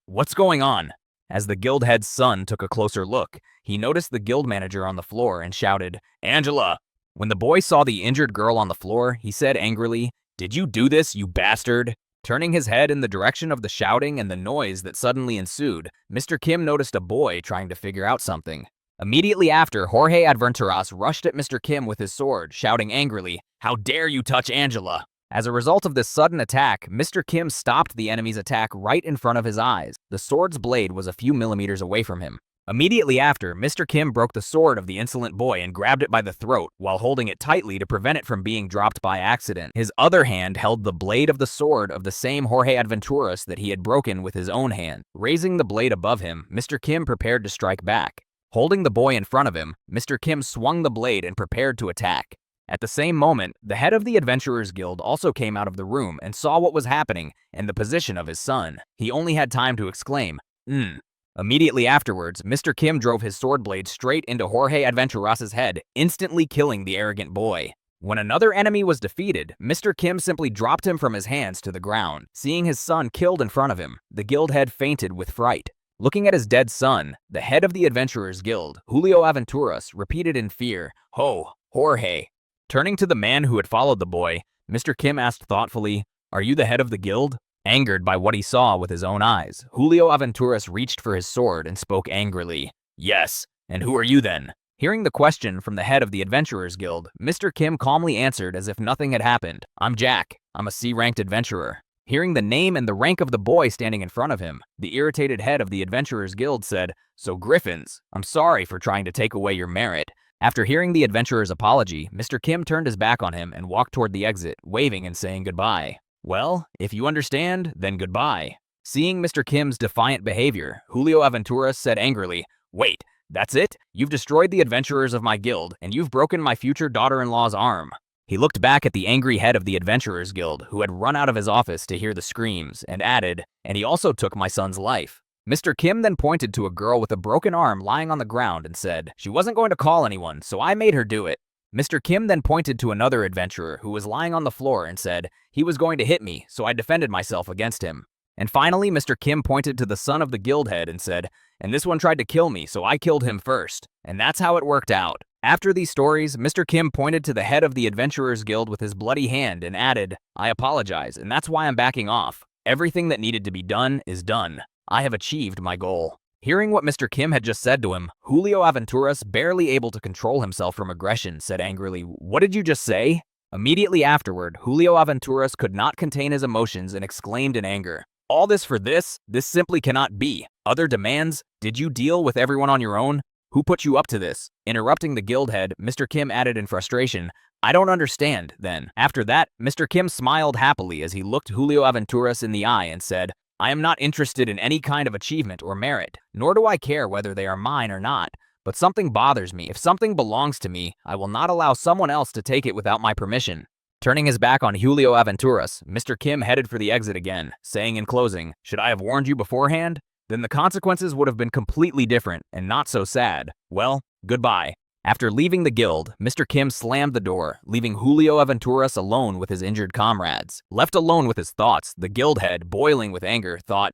What's going on?" As the guild head's son took a closer look, he noticed the guild manager on the floor and shouted, "Angela!" When the boy saw the injured girl on the floor, he said angrily, "Did you do this, you bastard?" Turning his head in the direction of the shouting and the noise that suddenly ensued, Mr. Kim noticed a boy trying to figure out something. Immediately after, Jorge Aventuras rushed at Mr. Kim with his sword, shouting angrily, "How dare you touch Angela!" As a result of this sudden attack, Mr. Kim stopped the enemy's attack right in front of his eyes. The sword's blade was a few millimeters away from him. Immediately after, Mr. Kim broke the sword of the insolent boy and grabbed it by the throat while holding it tightly to prevent it from being dropped by accident. His other hand held the blade of the sword of the same Jorge Aventuras that he had broken with his own hand. Raising the blade above him, Mr. Kim prepared to strike back. Holding the boy in front of him, Mr. Kim swung the blade and prepared to attack. At the same moment, the head of the Adventurers Guild also came out of the room and saw what was happening and the position of his son. He only had time to exclaim, Immediately afterwards, Mr. Kim drove his sword blade straight into Jorge Aventuras' head, instantly killing the arrogant boy. When another enemy was defeated, Mr. Kim simply dropped him from his hands to the ground. Seeing his son killed in front of him, the guild head fainted with fright. Looking at his dead son, the head of the Adventurers Guild, Julio Aventuras, repeated in fear, "Ho, Jorge." Turning to the man who had followed the boy, Mr. Kim asked thoughtfully, "Are you the head of the guild?" Angered by what he saw with his own eyes, Julio Aventuras reached for his sword and spoke angrily, "Yes, and who are you then?" Hearing the question from the head of the Adventurers Guild, Mr. Kim calmly answered as if nothing had happened, "I'm Jack. I'm a C-ranked adventurer." Hearing the name and the rank of the boy standing in front of him, the irritated head of the Adventurers Guild said, "So Griffins, I'm sorry for trying to take away your merit." After hearing the adventurer's apology, Mr. Kim turned his back on him and walked toward the exit, waving and saying goodbye. "Well, if you understand, then goodbye." Seeing Mr. Kim's defiant behavior, Julio Aventuras said angrily, "Wait, that's it? You've destroyed the adventurers of my guild, and you've broken my future daughter-in-law's arm." He looked back at the angry head of the Adventurers Guild, who had run out of his office to hear the screams, and added, "And he also took my son's life." Mr. Kim then pointed to a girl with a broken arm lying on the ground and said, "She wasn't going to call anyone, so I made her do it." Mr. Kim then pointed to another adventurer who was lying on the floor and said, "He was going to hit me, so I defended myself against him." And finally, Mr. Kim pointed to the son of the guild head and said, "And this one tried to kill me, so I killed him first." And that's how it worked out. After these stories, Mr. Kim pointed to the head of the Adventurers Guild with his bloody hand and added, "I apologize, and that's why I'm backing off. Everything that needed to be done is done. I have achieved my goal." Hearing what Mr. Kim had just said to him, Julio Aventuras, barely able to control himself from aggression, said angrily, "What did you just say?" Immediately afterward, Julio Aventuras could not contain his emotions and exclaimed in anger, "All this for this? This simply cannot be. Other demands? Did you deal with everyone on your own? Who put you up to this?" Interrupting the guild head, Mr. Kim added in frustration, "I don't understand, then." After that, Mr. Kim smiled happily as he looked Julio Aventuras in the eye and said, "I am not interested in any kind of achievement or merit, nor do I care whether they are mine or not. But something bothers me. If something belongs to me, I will not allow someone else to take it without my permission." Turning his back on Julio Aventuras, Mr. Kim headed for the exit again, saying in closing, "Should I have warned you beforehand? Then the consequences would have been completely different and not so sad. Well, goodbye." After leaving the guild, Mr. Kim slammed the door, leaving Julio Aventuras alone with his injured comrades. Left alone with his thoughts, the guild head, boiling with anger, thought,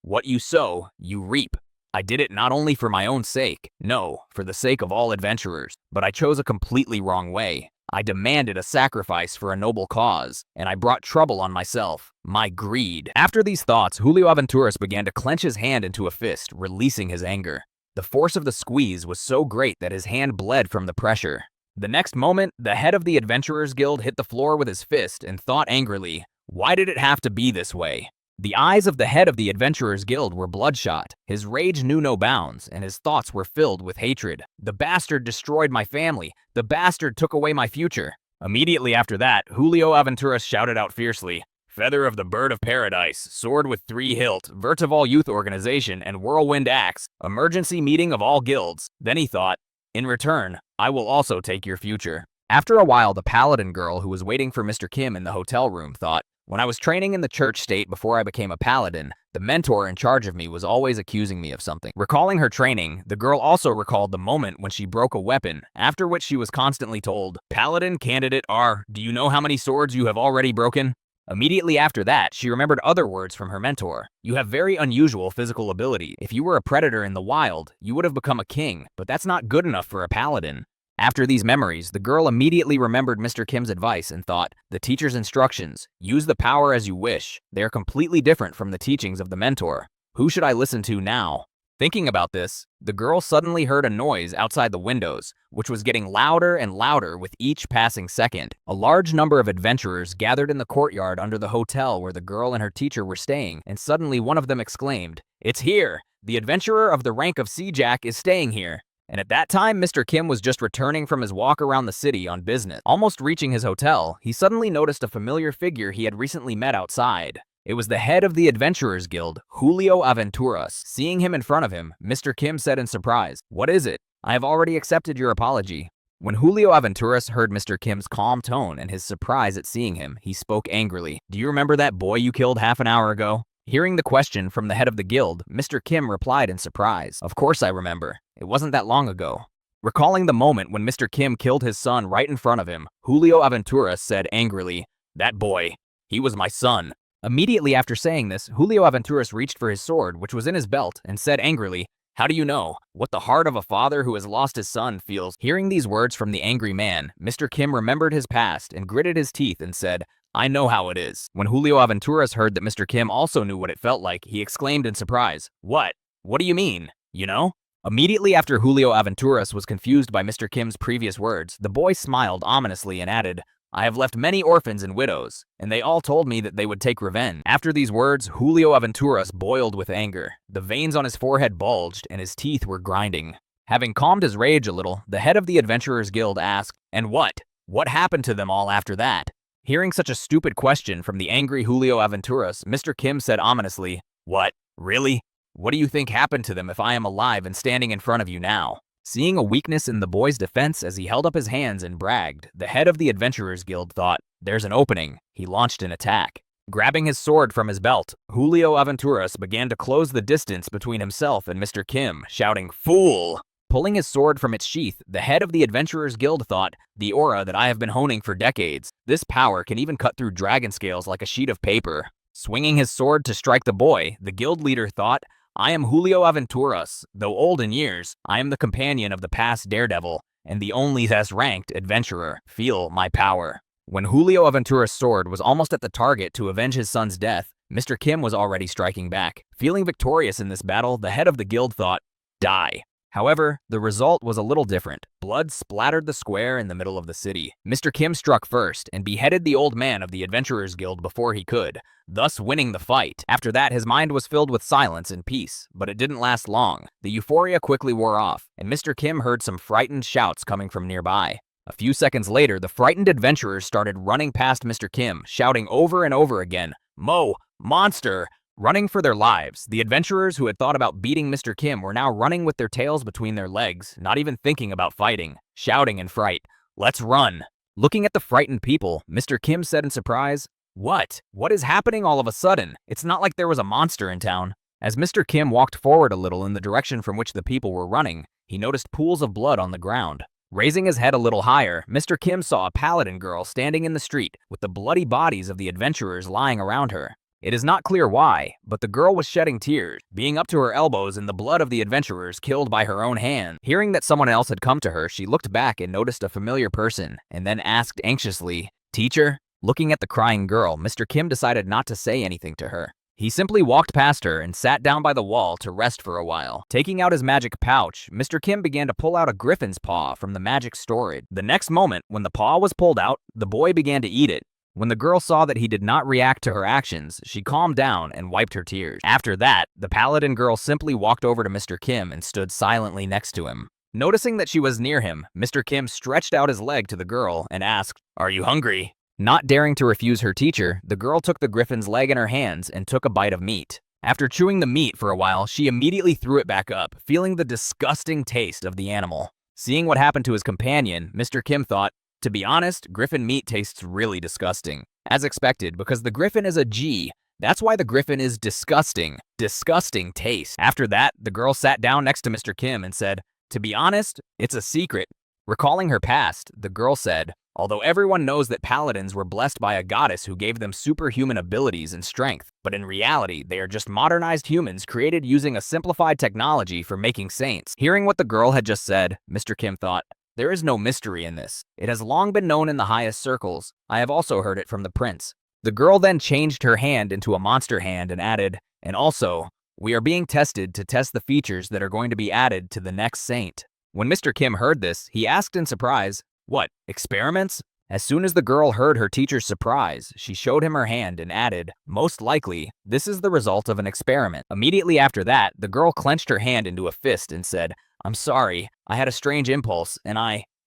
what you sow, you reap. I did it not only for my own sake, no, for the sake of all adventurers, but I chose a completely wrong way. I demanded a sacrifice for a noble cause, and I brought trouble on myself. My greed." After these thoughts, Julio Aventuras began to clench his hand into a fist, releasing his anger. The force of the squeeze was so great that his hand bled from the pressure. The next moment, the head of the Adventurers Guild hit the floor with his fist and thought angrily, "Why did it have to be this way?" The eyes of the head of the Adventurers Guild were bloodshot. His rage knew no bounds, and his thoughts were filled with hatred. "The bastard destroyed my family. The bastard took away my future." Immediately after that, Julio Aventuras shouted out fiercely, "Feather of the Bird of Paradise, Sword with Three Hilt, Vertival Youth Organization, and Whirlwind Axe, emergency meeting of all guilds." Then he thought, "In return, I will also take your future." After a while, the paladin girl who was waiting for Mr. Kim in the hotel room thought, "When I was training in the church state before I became a paladin, the mentor in charge of me was always accusing me of something." Recalling her training, the girl also recalled the moment when she broke a weapon, after which she was constantly told, "Paladin candidate R, do you know how many swords you have already broken?" Immediately after that, she remembered other words from her mentor. "You have very unusual physical ability. If you were a predator in the wild, you would have become a king, but that's not good enough for a paladin." After these memories, the girl immediately remembered Mr. Kim's advice and thought, "The teacher's instructions, use the power as you wish. They are completely different from the teachings of the mentor. Who should I listen to now?" Thinking about this, the girl suddenly heard a noise outside the windows, which was getting louder and louder with each passing second. A large number of adventurers gathered in the courtyard under the hotel where the girl and her teacher were staying, and suddenly one of them exclaimed, "It's here! The adventurer of the rank of Sea Jack is staying here." And at that time, Mr. Kim was just returning from his walk around the city on business. Almost reaching his hotel, he suddenly noticed a familiar figure he had recently met outside. It was the head of the Adventurers Guild, Julio Aventuras. Seeing him in front of him, Mr. Kim said in surprise, "What is it? I have already accepted your apology." When Julio Aventuras heard Mr. Kim's calm tone and his surprise at seeing him, he spoke angrily. "Do you remember that boy you killed half an hour ago?" Hearing the question from the head of the guild, Mr. Kim replied in surprise, "Of course I remember. It wasn't that long ago." Recalling the moment when Mr. Kim killed his son right in front of him, Julio Aventuras said angrily, "That boy, he was my son." Immediately after saying this, Julio Aventuras reached for his sword, which was in his belt, and said angrily, "How do you know what the heart of a father who has lost his son feels?" Hearing these words from the angry man, Mr. Kim remembered his past and gritted his teeth and said, "I know how it is." When Julio Aventuras heard that Mr. Kim also knew what it felt like, he exclaimed in surprise, "What? What do you mean? You know?" Immediately after Julio Aventuras was confused by Mr. Kim's previous words, the boy smiled ominously and added, "I have left many orphans and widows, and they all told me that they would take revenge." After these words, Julio Aventuras boiled with anger. The veins on his forehead bulged, and his teeth were grinding. Having calmed his rage a little, the head of the Adventurers Guild asked, "And what? What happened to them all after that?" Hearing such a stupid question from the angry Julio Aventuras, Mr. Kim said ominously, "What? Really? What do you think happened to them if I am alive and standing in front of you now?" Seeing a weakness in the boy's defense as he held up his hands and bragged, the head of the Adventurers Guild thought, "There's an opening." He launched an attack. Grabbing his sword from his belt, Julio Aventuras began to close the distance between himself and Mr. Kim, shouting, "Fool!" Pulling his sword from its sheath, the head of the Adventurers Guild thought, "The aura that I have been honing for decades. This power can even cut through dragon scales like a sheet of paper." Swinging his sword to strike the boy, the guild leader thought, "I am Julio Aventuras. Though old in years, I am the companion of the past daredevil, and the only S-ranked adventurer. Feel my power." When Julio Aventuras' sword was almost at the target to avenge his son's death, Mr. Kim was already striking back. Feeling victorious in this battle, the head of the guild thought, "Die." However, the result was a little different. Blood splattered the square in the middle of the city. Mr. Kim struck first and beheaded the old man of the Adventurers Guild before he could, thus winning the fight. After that, his mind was filled with silence and peace, but it didn't last long. The euphoria quickly wore off, and Mr. Kim heard some frightened shouts coming from nearby. A few seconds later, the frightened adventurers started running past Mr. Kim, shouting over and over again, "Mo! Monster!" Running for their lives, the adventurers who had thought about beating Mr. Kim were now running with their tails between their legs, not even thinking about fighting, shouting in fright, "Let's run!" Looking at the frightened people, Mr. Kim said in surprise, "What? What is happening all of a sudden? It's not like there was a monster in town." As Mr. Kim walked forward a little in the direction from which the people were running, he noticed pools of blood on the ground. Raising his head a little higher, Mr. Kim saw a paladin girl standing in the street with the bloody bodies of the adventurers lying around her. It is not clear why, but the girl was shedding tears, being up to her elbows in the blood of the adventurers killed by her own hand. Hearing that someone else had come to her, she looked back and noticed a familiar person, and then asked anxiously, "Teacher?" Looking at the crying girl, Mr. Kim decided not to say anything to her. He simply walked past her and sat down by the wall to rest for a while. Taking out his magic pouch, Mr. Kim began to pull out a griffin's paw from the magic storage. The next moment, when the paw was pulled out, the boy began to eat it. When the girl saw that he did not react to her actions, she calmed down and wiped her tears. After that, the paladin girl simply walked over to Mr. Kim and stood silently next to him. Noticing that she was near him, Mr. Kim stretched out his leg to the girl and asked, "Are you hungry?" Not daring to refuse her teacher, the girl took the griffin's leg in her hands and took a bite of meat. After chewing the meat for a while, she immediately threw it back up, feeling the disgusting taste of the animal. Seeing what happened to his companion, Mr. Kim thought, "To be honest, griffin meat tastes really disgusting." As expected, because the griffin is a G, that's why the griffin is disgusting. Disgusting taste. After that, the girl sat down next to Mr. Kim and said, "To be honest, it's a secret." Recalling her past, the girl said, "Although everyone knows that paladins were blessed by a goddess who gave them superhuman abilities and strength, but in reality, they are just modernized humans created using a simplified technology for making saints." Hearing what the girl had just said, Mr. Kim thought, "There is no mystery in this. It has long been known in the highest circles. I have also heard it from the prince." The girl then changed her hand into a monster hand and added, "And also, we are being tested to test the features that are going to be added to the next saint." When Mr. Kim heard this, he asked in surprise, "What, experiments?" As soon as the girl heard her teacher's surprise, she showed him her hand and added, "Most likely, this is the result of an experiment." Immediately after that, the girl clenched her hand into a fist and said, "I'm sorry, I had a strange impulse, and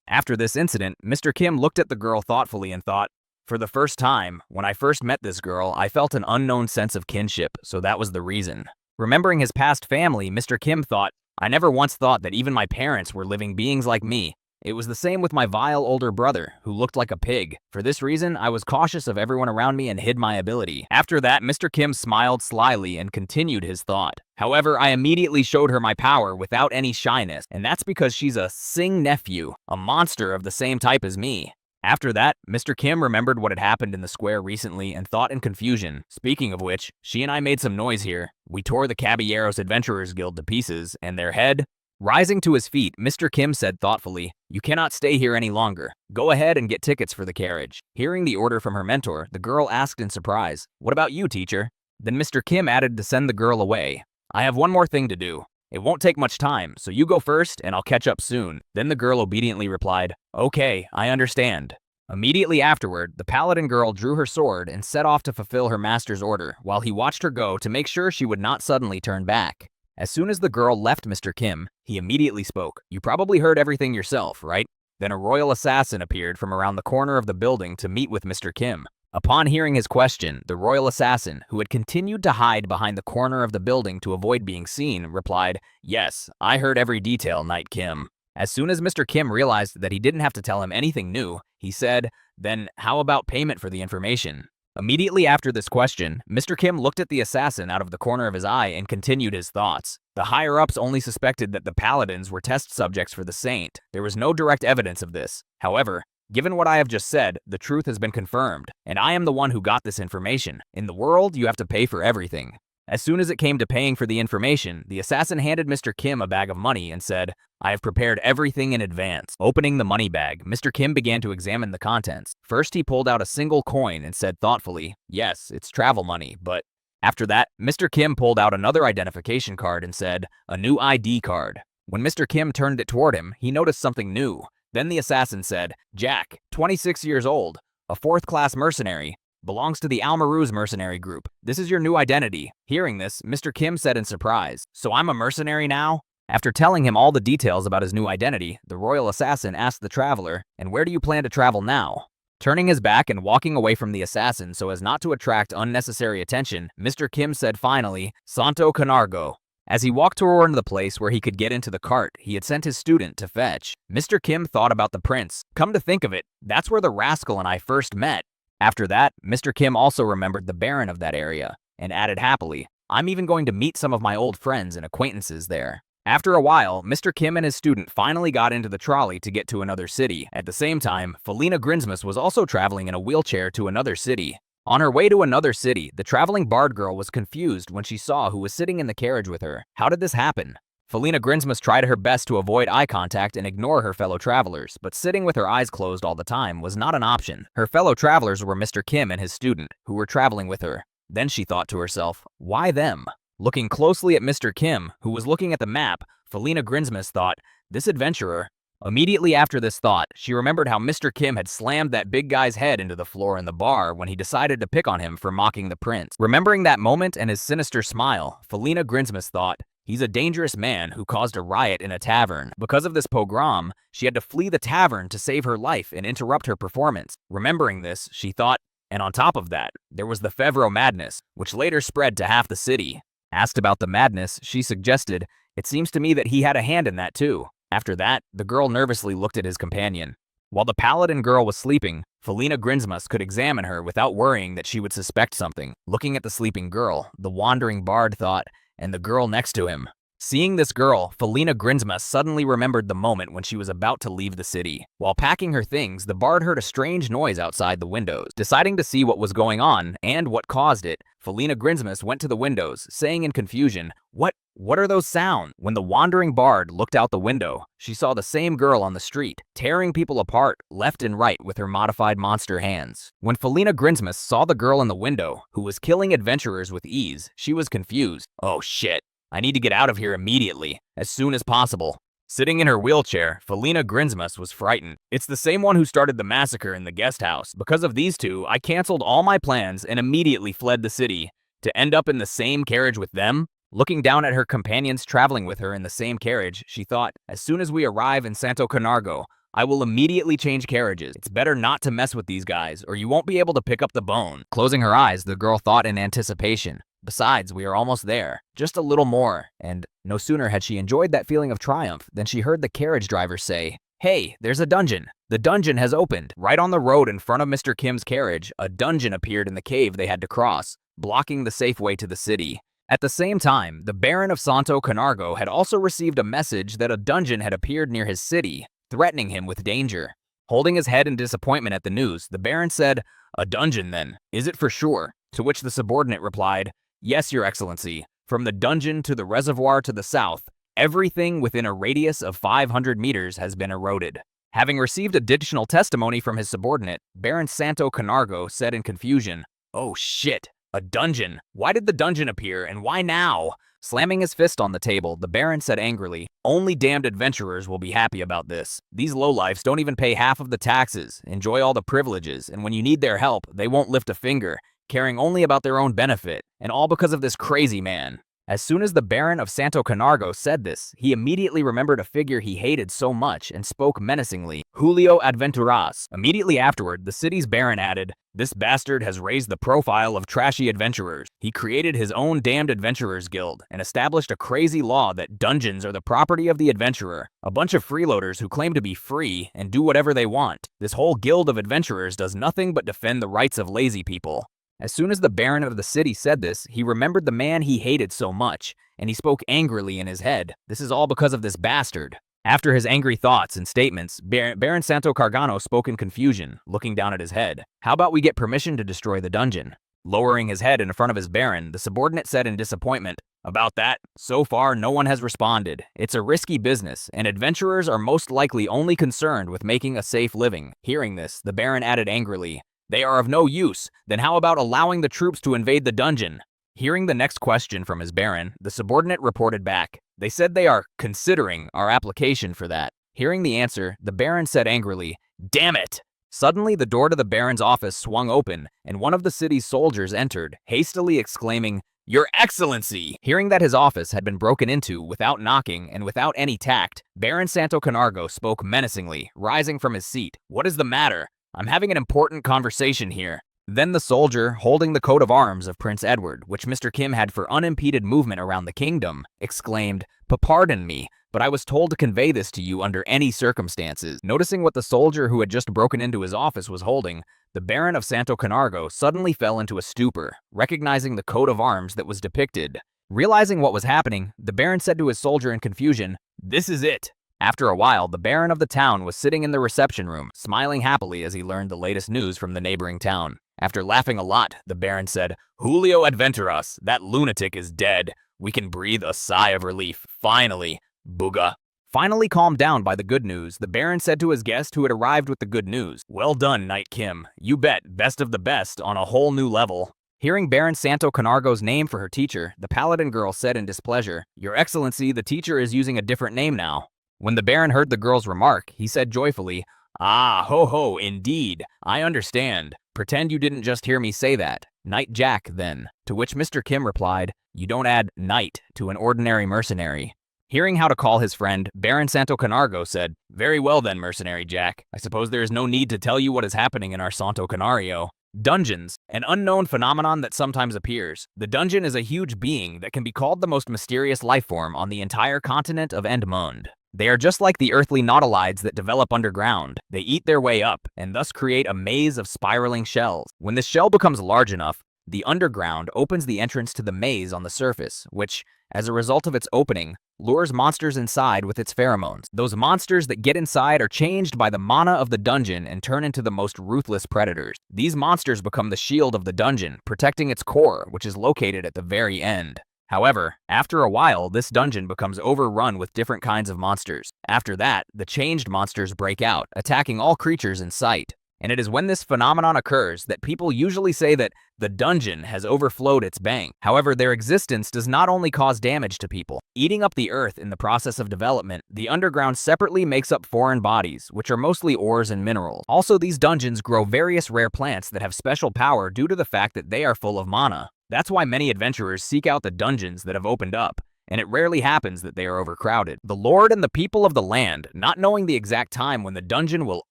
After this incident, Mr. Kim looked at the girl thoughtfully and thought, "For the first time, when I first met this girl, I felt an unknown sense of kinship, so that was the reason." Remembering his past family, Mr. Kim thought, "I never once thought that even my parents were living beings like me. It was the same with my vile older brother, who looked like a pig. For this reason, I was cautious of everyone around me and hid my ability." After that, Mr. Kim smiled slyly and continued his thought. "However, I immediately showed her my power without any shyness, and that's because she's a Sing nephew, a monster of the same type as me." After that, Mr. Kim remembered what had happened in the square recently and thought in confusion. Speaking of which, she and I made some noise here. We tore the Caballeros Adventurers Guild to pieces, and their head... Rising to his feet, Mr. Kim said thoughtfully, "You cannot stay here any longer. Go ahead and get tickets for the carriage." Hearing the order from her mentor, the girl asked in surprise, "What about you, teacher?" Then Mr. Kim added to send the girl away, "I have one more thing to do. It won't take much time, so you go first and I'll catch up soon." Then the girl obediently replied, "Okay, I understand." Immediately afterward, the paladin girl drew her sword and set off to fulfill her master's order, while he watched her go to make sure she would not suddenly turn back. As soon as the girl left Mr. Kim, he immediately spoke. "You probably heard everything yourself, right?" Then a royal assassin appeared from around the corner of the building to meet with Mr. Kim. Upon hearing his question, the royal assassin, who had continued to hide behind the corner of the building to avoid being seen, replied, "Yes, I heard every detail, Knight Kim." As soon as Mr. Kim realized that he didn't have to tell him anything new, he said, "Then how about payment for the information?" Immediately after this question, Mr. Kim looked at the assassin out of the corner of his eye and continued his thoughts. The higher-ups only suspected that the paladins were test subjects for the saint. There was no direct evidence of this. However, given what I have just said, the truth has been confirmed, and I am the one who got this information. In the world, you have to pay for everything. As soon as it came to paying for the information, the assassin handed Mr. Kim a bag of money and said, "I have prepared everything in advance." Opening the money bag, Mr. Kim began to examine the contents. First, he pulled out a single coin and said thoughtfully, "Yes, it's travel money, but..." After that, Mr. Kim pulled out another identification card and said, "A new ID card." When Mr. Kim turned it toward him, he noticed something new. Then the assassin said, "Jack, 26 years old, a fourth-class mercenary, belongs to the Almaruz mercenary group. This is your new identity." Hearing this, Mr. Kim said in surprise, "So I'm a mercenary now?" After telling him all the details about his new identity, the royal assassin asked the traveler, "And where do you plan to travel now?" Turning his back and walking away from the assassin so as not to attract unnecessary attention, Mr. Kim said finally, "Santo Canargo." As he walked toward the place where he could get into the cart he had sent his student to fetch, Mr. Kim thought about the prince. Come to think of it, that's where the rascal and I first met. After that, Mr. Kim also remembered the Baron of that area, and added happily, "I'm even going to meet some of my old friends and acquaintances there." After a while, Mr. Kim and his student finally got into the trolley to get to another city. At the same time, Felina Grinsmus was also traveling in a wheelchair to another city. On her way to another city, the traveling bard girl was confused when she saw who was sitting in the carriage with her. How did this happen? Felina Grinsmus tried her best to avoid eye contact and ignore her fellow travelers, but sitting with her eyes closed all the time was not an option. Her fellow travelers were Mr. Kim and his student, who were traveling with her. Then she thought to herself, why them? Looking closely at Mr. Kim, who was looking at the map, Felina Grinsmus thought, this adventurer. Immediately after this thought, she remembered how Mr. Kim had slammed that big guy's head into the floor in the bar when he decided to pick on him for mocking the prince. Remembering that moment and his sinister smile, Felina Grinsmus thought, he's a dangerous man who caused a riot in a tavern. Because of this pogrom, she had to flee the tavern to save her life and interrupt her performance. Remembering this, she thought, and on top of that, there was the Fevro madness, which later spread to half the city. Asked about the madness, she suggested, it seems to me that he had a hand in that too. After that, the girl nervously looked at his companion. While the paladin girl was sleeping, Felina Grinsmus could examine her without worrying that she would suspect something. Looking at the sleeping girl, the wandering bard thought, and the girl next to him. Seeing this girl, Felina Grinsmus suddenly remembered the moment when she was about to leave the city. While packing her things, the bard heard a strange noise outside the windows. Deciding to see what was going on and what caused it, Felina Grinsmus went to the windows, saying in confusion, What are those sounds? When the wandering bard looked out the window, she saw the same girl on the street, tearing people apart left and right with her modified monster hands. When Felina Grinsmus saw the girl in the window, who was killing adventurers with ease, she was confused. Oh shit. I need to get out of here immediately, as soon as possible. Sitting in her wheelchair, Felina Grinsmus was frightened. It's the same one who started the massacre in the guest house. Because of these two, I canceled all my plans and immediately fled the city. To end up in the same carriage with them? Looking down at her companions traveling with her in the same carriage, she thought, as soon as we arrive in Santo Canargo, I will immediately change carriages. It's better not to mess with these guys, or you won't be able to pick up the bone. Closing her eyes, the girl thought in anticipation. Besides, we are almost there. Just a little more. And no sooner had she enjoyed that feeling of triumph than she heard the carriage driver say, Hey, there's a dungeon. The dungeon has opened. Right on the road in front of Mr. Kim's carriage, a dungeon appeared in the cave they had to cross, blocking the safe way to the city. At the same time, the Baron of Santo Canargo had also received a message that a dungeon had appeared near his city, threatening him with danger. Holding his head in disappointment at the news, the Baron said, A dungeon then? Is it for sure? To which the subordinate replied, Yes, Your Excellency. From the dungeon to the reservoir to the south, everything within a radius of 500 meters has been eroded. Having received additional testimony from his subordinate, Baron Santo Canargo said in confusion, Oh shit, a dungeon. Why did the dungeon appear and why now? Slamming his fist on the table, the Baron said angrily, Only damned adventurers will be happy about this. These lowlifes don't even pay half of the taxes, enjoy all the privileges, and when you need their help, they won't lift a finger, caring only about their own benefit, and all because of this crazy man. As soon as the Baron of Santo Canargo said this, he immediately remembered a figure he hated so much and spoke menacingly, Julio Adventuras. Immediately afterward, the city's Baron added, This bastard has raised the profile of trashy adventurers. He created his own damned adventurers guild and established a crazy law that dungeons are the property of the adventurer. A bunch of freeloaders who claim to be free and do whatever they want. This whole guild of adventurers does nothing but defend the rights of lazy people. As soon as the Baron of the city said this, he remembered the man he hated so much, and he spoke angrily in his head. This is all because of this bastard. After his angry thoughts and statements, Baron Santo Cargano spoke in confusion, looking down at his head. How about we get permission to destroy the dungeon? Lowering his head in front of his Baron, the subordinate said in disappointment, About that, so far no one has responded. It's a risky business, and adventurers are most likely only concerned with making a safe living. Hearing this, the Baron added angrily, They are of no use. Then how about allowing the troops to invade the dungeon? Hearing the next question from his Baron, the subordinate reported back, They said they are considering our application for that. Hearing the answer, the Baron said angrily, "Damn it!" Suddenly, the door to the Baron's office swung open, and one of the city's soldiers entered, hastily exclaiming, "Your Excellency!" Hearing that his office had been broken into without knocking and without any tact, Baron Santo Canargo spoke menacingly, rising from his seat. "What is the matter? I'm having an important conversation here." Then the soldier, holding the coat of arms of Prince Edward, which Mr. Kim had for unimpeded movement around the kingdom, exclaimed, "Pardon me, but I was told to convey this to you under any circumstances." Noticing what the soldier who had just broken into his office was holding, the Baron of Santo Canargo suddenly fell into a stupor, recognizing the coat of arms that was depicted. Realizing what was happening, the Baron said to his soldier in confusion, "This is it." After a while, the Baron of the town was sitting in the reception room, smiling happily as he learned the latest news from the neighboring town. After laughing a lot, the Baron said, "Julio Adventuras, that lunatic is dead. We can breathe a sigh of relief, finally. Booga." Finally calmed down by the good news, the Baron said to his guest who had arrived with the good news, "Well done, Knight Kim. You bet, best of the best, on a whole new level." Hearing Baron Santo Canargo's name for her teacher, the Paladin girl said in displeasure, "Your Excellency, the teacher is using a different name now." When the Baron heard the girl's remark, he said joyfully, "Ah, ho ho, indeed. I understand. Pretend you didn't just hear me say that. Knight Jack, then." To which Mr. Kim replied, "You don't add knight to an ordinary mercenary." Hearing how to call his friend, Baron Santo Canargo said, "Very well then, Mercenary Jack. I suppose there is no need to tell you what is happening in our Santo Canario. Dungeons, an unknown phenomenon that sometimes appears. The dungeon is a huge being that can be called the most mysterious life form on the entire continent of Endmund. They are just like the earthly nautilides that develop underground. They eat their way up, and thus create a maze of spiraling shells. When this shell becomes large enough, the underground opens the entrance to the maze on the surface, which, as a result of its opening, lures monsters inside with its pheromones. Those monsters that get inside are changed by the mana of the dungeon and turn into the most ruthless predators. These monsters become the shield of the dungeon, protecting its core, which is located at the very end. However, after a while, this dungeon becomes overrun with different kinds of monsters. After that, the changed monsters break out, attacking all creatures in sight. And it is when this phenomenon occurs that people usually say that the dungeon has overflowed its bank. However, their existence does not only cause damage to people. Eating up the earth in the process of development, the underground separately makes up foreign bodies, which are mostly ores and minerals. Also, these dungeons grow various rare plants that have special power due to the fact that they are full of mana. That's why many adventurers seek out the dungeons that have opened up, and it rarely happens that they are overcrowded. The Lord and the people of the land, not knowing the exact time when the dungeon will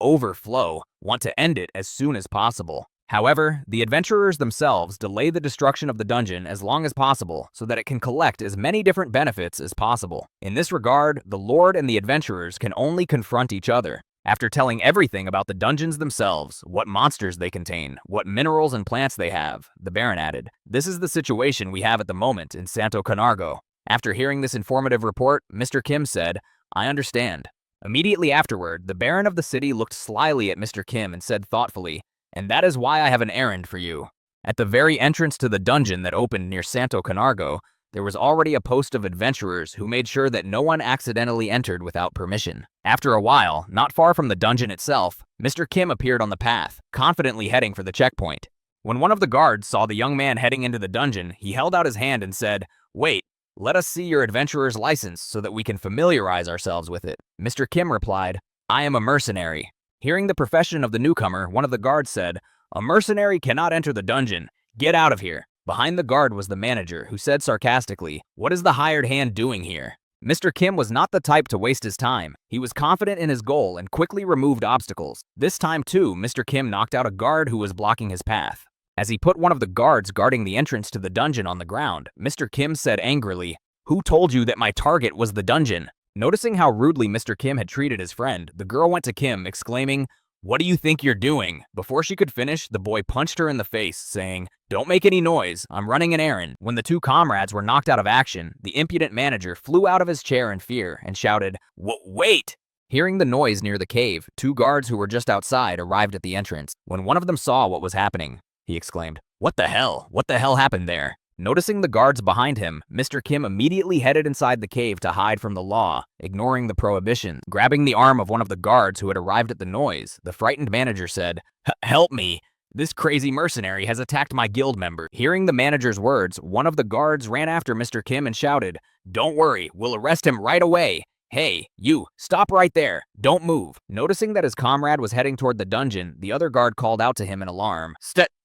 overflow, want to end it as soon as possible. However, the adventurers themselves delay the destruction of the dungeon as long as possible so that it can collect as many different benefits as possible. In this regard, the Lord and the adventurers can only confront each other. After telling everything about the dungeons themselves, what monsters they contain, what minerals and plants they have, the Baron added, "This is the situation we have at the moment in Santo Canargo." After hearing this informative report, Mr. Kim said, "I understand." Immediately afterward, the Baron of the city looked slyly at Mr. Kim and said thoughtfully, "And that is why I have an errand for you." At the very entrance to the dungeon that opened near Santo Canargo, there was already a post of adventurers who made sure that no one accidentally entered without permission. After a while, not far from the dungeon itself, Mr. Kim appeared on the path, confidently heading for the checkpoint. When one of the guards saw the young man heading into the dungeon, he held out his hand and said, "Wait, let us see your adventurer's license so that we can familiarize ourselves with it." Mr. Kim replied, "I am a mercenary." Hearing the profession of the newcomer, one of the guards said, "A mercenary cannot enter the dungeon. Get out of here." Behind the guard was the manager, who said sarcastically, "What is the hired hand doing here?" Mr. Kim was not the type to waste his time. He was confident in his goal and quickly removed obstacles. This time too, Mr. Kim knocked out a guard who was blocking his path. As he put one of the guards guarding the entrance to the dungeon on the ground, Mr. Kim said angrily, "Who told you that my target was the dungeon?" Noticing how rudely Mr. Kim had treated his friend, the girl went to Kim, exclaiming, "What do you think you're doing?" Before she could finish, the boy punched her in the face, saying, "Don't make any noise, I'm running an errand." When the two comrades were knocked out of action, the impudent manager flew out of his chair in fear and shouted, "Wait!" Hearing the noise near the cave, two guards who were just outside arrived at the entrance. When one of them saw what was happening, he exclaimed, "What the hell? What the hell happened there?" Noticing the guards behind him, Mr. Kim immediately headed inside the cave to hide from the law, ignoring the prohibitions. Grabbing the arm of one of the guards who had arrived at the noise, the frightened manager said, "Help me! This crazy mercenary has attacked my guild member." Hearing the manager's words, one of the guards ran after Mr. Kim and shouted, "Don't worry, we'll arrest him right away. Hey, you, stop right there. Don't move." Noticing that his comrade was heading toward the dungeon, the other guard called out to him in alarm.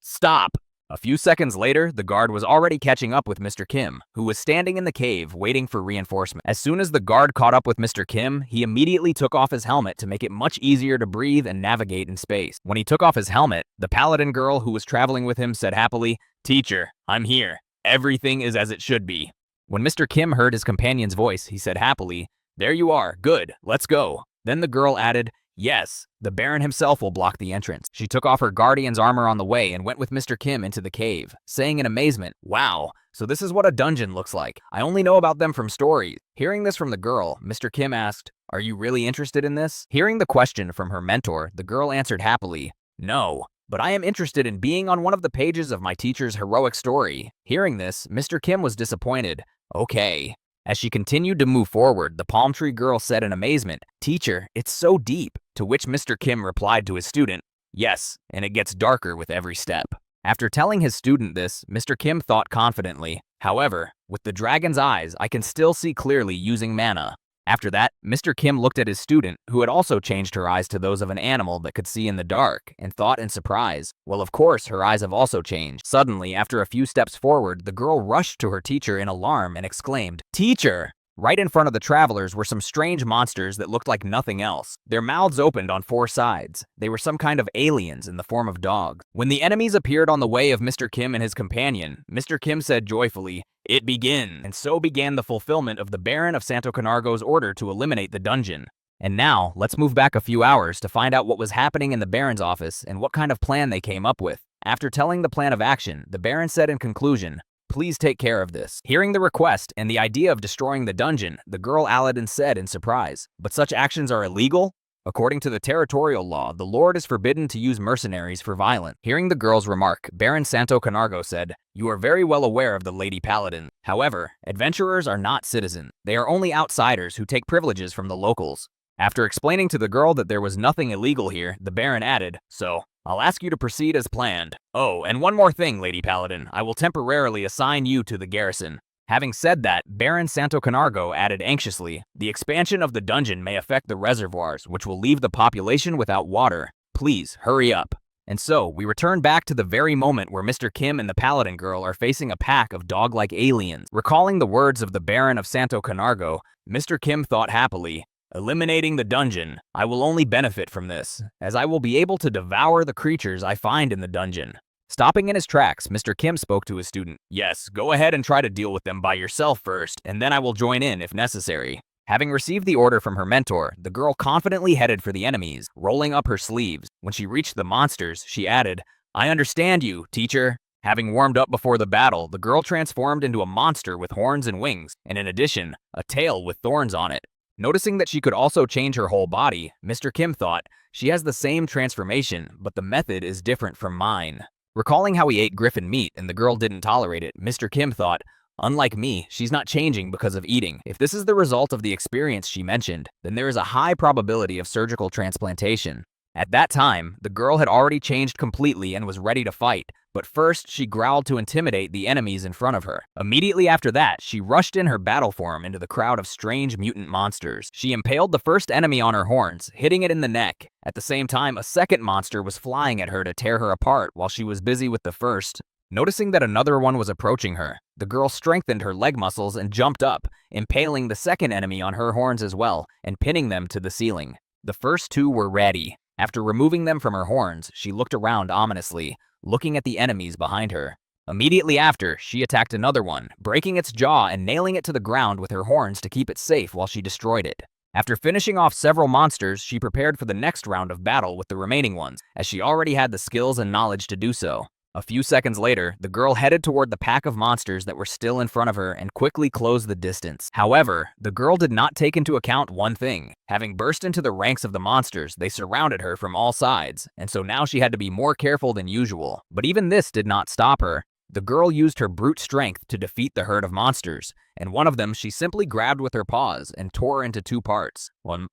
Stop! A few seconds later, the guard was already catching up with Mr. Kim, who was standing in the cave waiting for reinforcement. As soon as the guard caught up with Mr. Kim, he immediately took off his helmet to make it much easier to breathe and navigate in space. When he took off his helmet, the paladin girl who was traveling with him said happily, "Teacher, I'm here. Everything is as it should be." When Mr. Kim heard his companion's voice, he said happily, "There you are. Good. Let's go." Then the girl added, "Yes, the Baron himself will block the entrance." She took off her guardian's armor on the way and went with Mr. Kim into the cave, saying in amazement, "Wow, so this is what a dungeon looks like. I only know about them from stories." Hearing this from the girl, Mr. Kim asked, "Are you really interested in this?" Hearing the question from her mentor, the girl answered happily, "No, but I am interested in being on one of the pages of my teacher's heroic story." Hearing this, Mr. Kim was disappointed. "Okay." As she continued to move forward, the palm tree girl said in amazement, "Teacher, it's so deep." To which Mr. Kim replied to his student, "Yes, and it gets darker with every step." After telling his student this, Mr. Kim thought confidently, "However, with the dragon's eyes, I can still see clearly using mana." After that, Mr. Kim looked at his student, who had also changed her eyes to those of an animal that could see in the dark, and thought in surprise, "Well, of course, her eyes have also changed." Suddenly, after a few steps forward, the girl rushed to her teacher in alarm and exclaimed, "Teacher!" Right in front of the travelers were some strange monsters that looked like nothing else. Their mouths opened on four sides. They were some kind of aliens in the form of dogs. When the enemies appeared on the way of Mr. Kim and his companion, Mr. Kim said joyfully, "It begin." And so began the fulfillment of the Baron of Santo Canargo's order to eliminate the dungeon. And now, let's move back a few hours to find out what was happening in the Baron's office and what kind of plan they came up with. After telling the plan of action, the Baron said in conclusion, "Please take care of this." Hearing the request and the idea of destroying the dungeon, the girl Aladdin said in surprise, "But such actions are illegal?" According to the territorial law, the Lord is forbidden to use mercenaries for violence. Hearing the girl's remark, Baron Santo Canargo said, "You are very well aware of the Lady Paladin. However, adventurers are not citizens. They are only outsiders who take privileges from the locals." After explaining to the girl that there was nothing illegal here, the Baron added, "So, I'll ask you to proceed as planned. Oh, and one more thing, Lady Paladin. I will temporarily assign you to the garrison." Having said that, Baron Santo Canargo added anxiously, "The expansion of the dungeon may affect the reservoirs, which will leave the population without water. Please, hurry up." And so, we return back to the very moment where Mr. Kim and the Paladin girl are facing a pack of dog-like aliens. Recalling the words of the Baron of Santo Canargo, Mr. Kim thought happily, "Eliminating the dungeon, I will only benefit from this, as I will be able to devour the creatures I find in the dungeon." Stopping in his tracks, Mr. Kim spoke to his student. "Yes, go ahead and try to deal with them by yourself first, and then I will join in if necessary." Having received the order from her mentor, the girl confidently headed for the enemies, rolling up her sleeves. When she reached the monsters, she added, "I understand you, teacher." Having warmed up before the battle, the girl transformed into a monster with horns and wings, and in addition, a tail with thorns on it. Noticing that she could also change her whole body, Mr. Kim thought, "She has the same transformation, but the method is different from mine." Recalling how he ate griffin meat and the girl didn't tolerate it, Mr. Kim thought, "Unlike me, she's not changing because of eating. If this is the result of the experience she mentioned, then there is a high probability of surgical transplantation." At that time, the girl had already changed completely and was ready to fight, but first she growled to intimidate the enemies in front of her. Immediately after that, she rushed in her battle form into the crowd of strange mutant monsters. She impaled the first enemy on her horns, hitting it in the neck. At the same time, a second monster was flying at her to tear her apart while she was busy with the first. Noticing that another one was approaching her, the girl strengthened her leg muscles and jumped up, impaling the second enemy on her horns as well, and pinning them to the ceiling. The first two were ready. After removing them from her horns, she looked around ominously, looking at the enemies behind her. Immediately after, she attacked another one, breaking its jaw and nailing it to the ground with her horns to keep it safe while she destroyed it. After finishing off several monsters, she prepared for the next round of battle with the remaining ones, as she already had the skills and knowledge to do so. A few seconds later, the girl headed toward the pack of monsters that were still in front of her and quickly closed the distance. However, the girl did not take into account one thing. Having burst into the ranks of the monsters, they surrounded her from all sides, and so now she had to be more careful than usual. But even this did not stop her. The girl used her brute strength to defeat the herd of monsters, and one of them she simply grabbed with her paws and tore into two parts.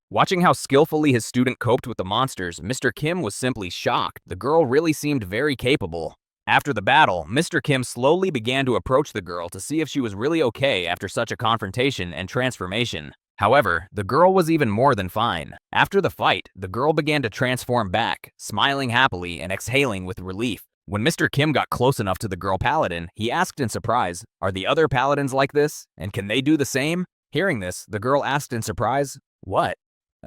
Watching how skillfully his student coped with the monsters, Mr. Kim was simply shocked. The girl really seemed very capable. After the battle, Mr. Kim slowly began to approach the girl to see if she was really okay after such a confrontation and transformation. However, the girl was even more than fine. After the fight, the girl began to transform back, smiling happily and exhaling with relief. When Mr. Kim got close enough to the girl paladin, he asked in surprise, "Are the other paladins like this? And can they do the same?" Hearing this, the girl asked in surprise, "What?"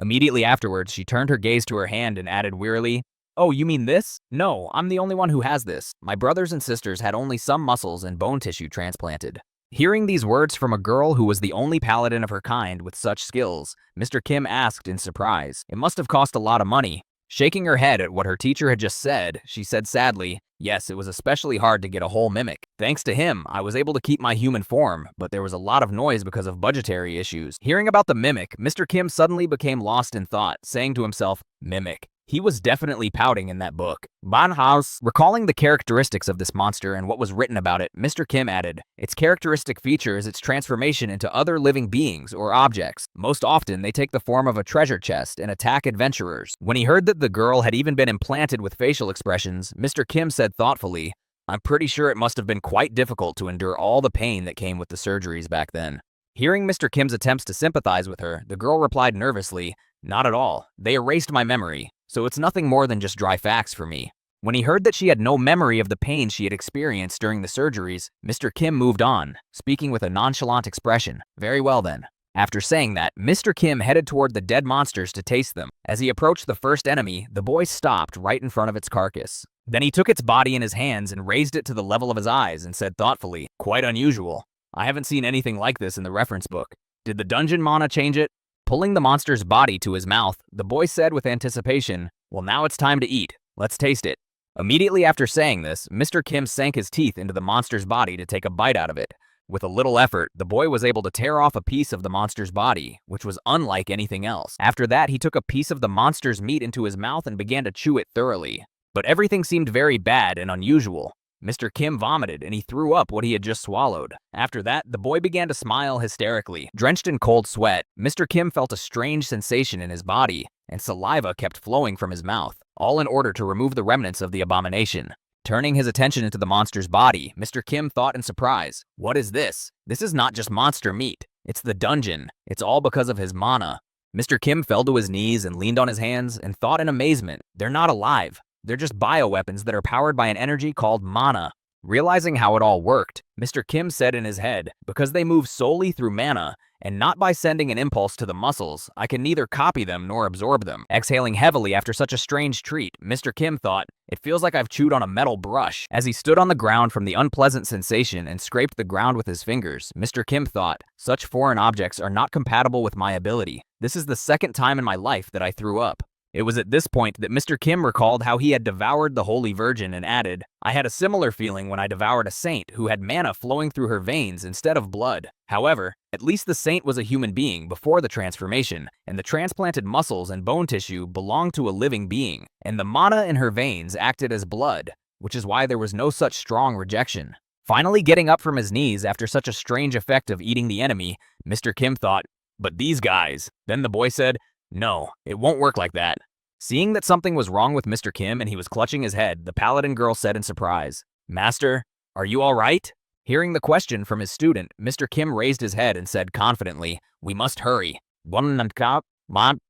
Immediately afterwards, she turned her gaze to her hand and added wearily, "Oh, you mean this? No, I'm the only one who has this. My brothers and sisters had only some muscles and bone tissue transplanted." Hearing these words from a girl who was the only paladin of her kind with such skills, Mr. Kim asked in surprise, "It must have cost a lot of money." Shaking her head at what her teacher had just said, she said sadly, "Yes, it was especially hard to get a whole mimic. Thanks to him, I was able to keep my human form, but there was a lot of noise because of budgetary issues." Hearing about the mimic, Mr. Kim suddenly became lost in thought, saying to himself, "Mimic. He was definitely pouting in that book." Manhwa. Recalling the characteristics of this monster and what was written about it, Mr. Kim added, "Its characteristic feature is its transformation into other living beings or objects. Most often, they take the form of a treasure chest and attack adventurers." When he heard that the girl had even been implanted with facial expressions, Mr. Kim said thoughtfully, "I'm pretty sure it must have been quite difficult to endure all the pain that came with the surgeries back then." Hearing Mr. Kim's attempts to sympathize with her, the girl replied nervously, "Not at all. They erased my memory, so it's nothing more than just dry facts for me." When he heard that she had no memory of the pain she had experienced during the surgeries, Mr. Kim moved on, speaking with a nonchalant expression. "Very well then." After saying that, Mr. Kim headed toward the dead monsters to taste them. As he approached the first enemy, the boy stopped right in front of its carcass. Then he took its body in his hands and raised it to the level of his eyes and said thoughtfully, "Quite unusual. I haven't seen anything like this in the reference book. Did the dungeon mana change it?" Pulling the monster's body to his mouth, the boy said with anticipation, "Well, now it's time to eat. Let's taste it." Immediately after saying this, Mr. Kim sank his teeth into the monster's body to take a bite out of it. With a little effort, the boy was able to tear off a piece of the monster's body, which was unlike anything else. After that, he took a piece of the monster's meat into his mouth and began to chew it thoroughly. But everything seemed very bad and unusual. Mr. Kim vomited and he threw up what he had just swallowed. After that, the boy began to smile hysterically. Drenched in cold sweat, Mr. Kim felt a strange sensation in his body, and saliva kept flowing from his mouth, all in order to remove the remnants of the abomination. Turning his attention into the monster's body, Mr. Kim thought in surprise, "What is this? This is not just monster meat. It's the dungeon. It's all because of his mana." Mr. Kim fell to his knees and leaned on his hands and thought in amazement, "They're not alive. They're just bioweapons that are powered by an energy called mana." Realizing how it all worked, Mr. Kim said in his head, "Because they move solely through mana, and not by sending an impulse to the muscles, I can neither copy them nor absorb them." Exhaling heavily after such a strange treat, Mr. Kim thought, "It feels like I've chewed on a metal brush." As he stood on the ground from the unpleasant sensation and scraped the ground with his fingers, Mr. Kim thought, "Such foreign objects are not compatible with my ability. This is the second time in my life that I threw up." It was at this point that Mr. Kim recalled how he had devoured the Holy Virgin and added, "I had a similar feeling when I devoured a saint who had mana flowing through her veins instead of blood." However, at least the saint was a human being before the transformation, and the transplanted muscles and bone tissue belonged to a living being, and the mana in her veins acted as blood, which is why there was no such strong rejection. Finally getting up from his knees after such a strange effect of eating the enemy, Mr. Kim thought, "But these guys." Then the boy said, "No, it won't work like that." Seeing that something was wrong with Mr. Kim and he was clutching his head, the paladin girl said in surprise, "Master, are you all right?" Hearing the question from his student, Mr. Kim raised his head and said confidently, "We must hurry."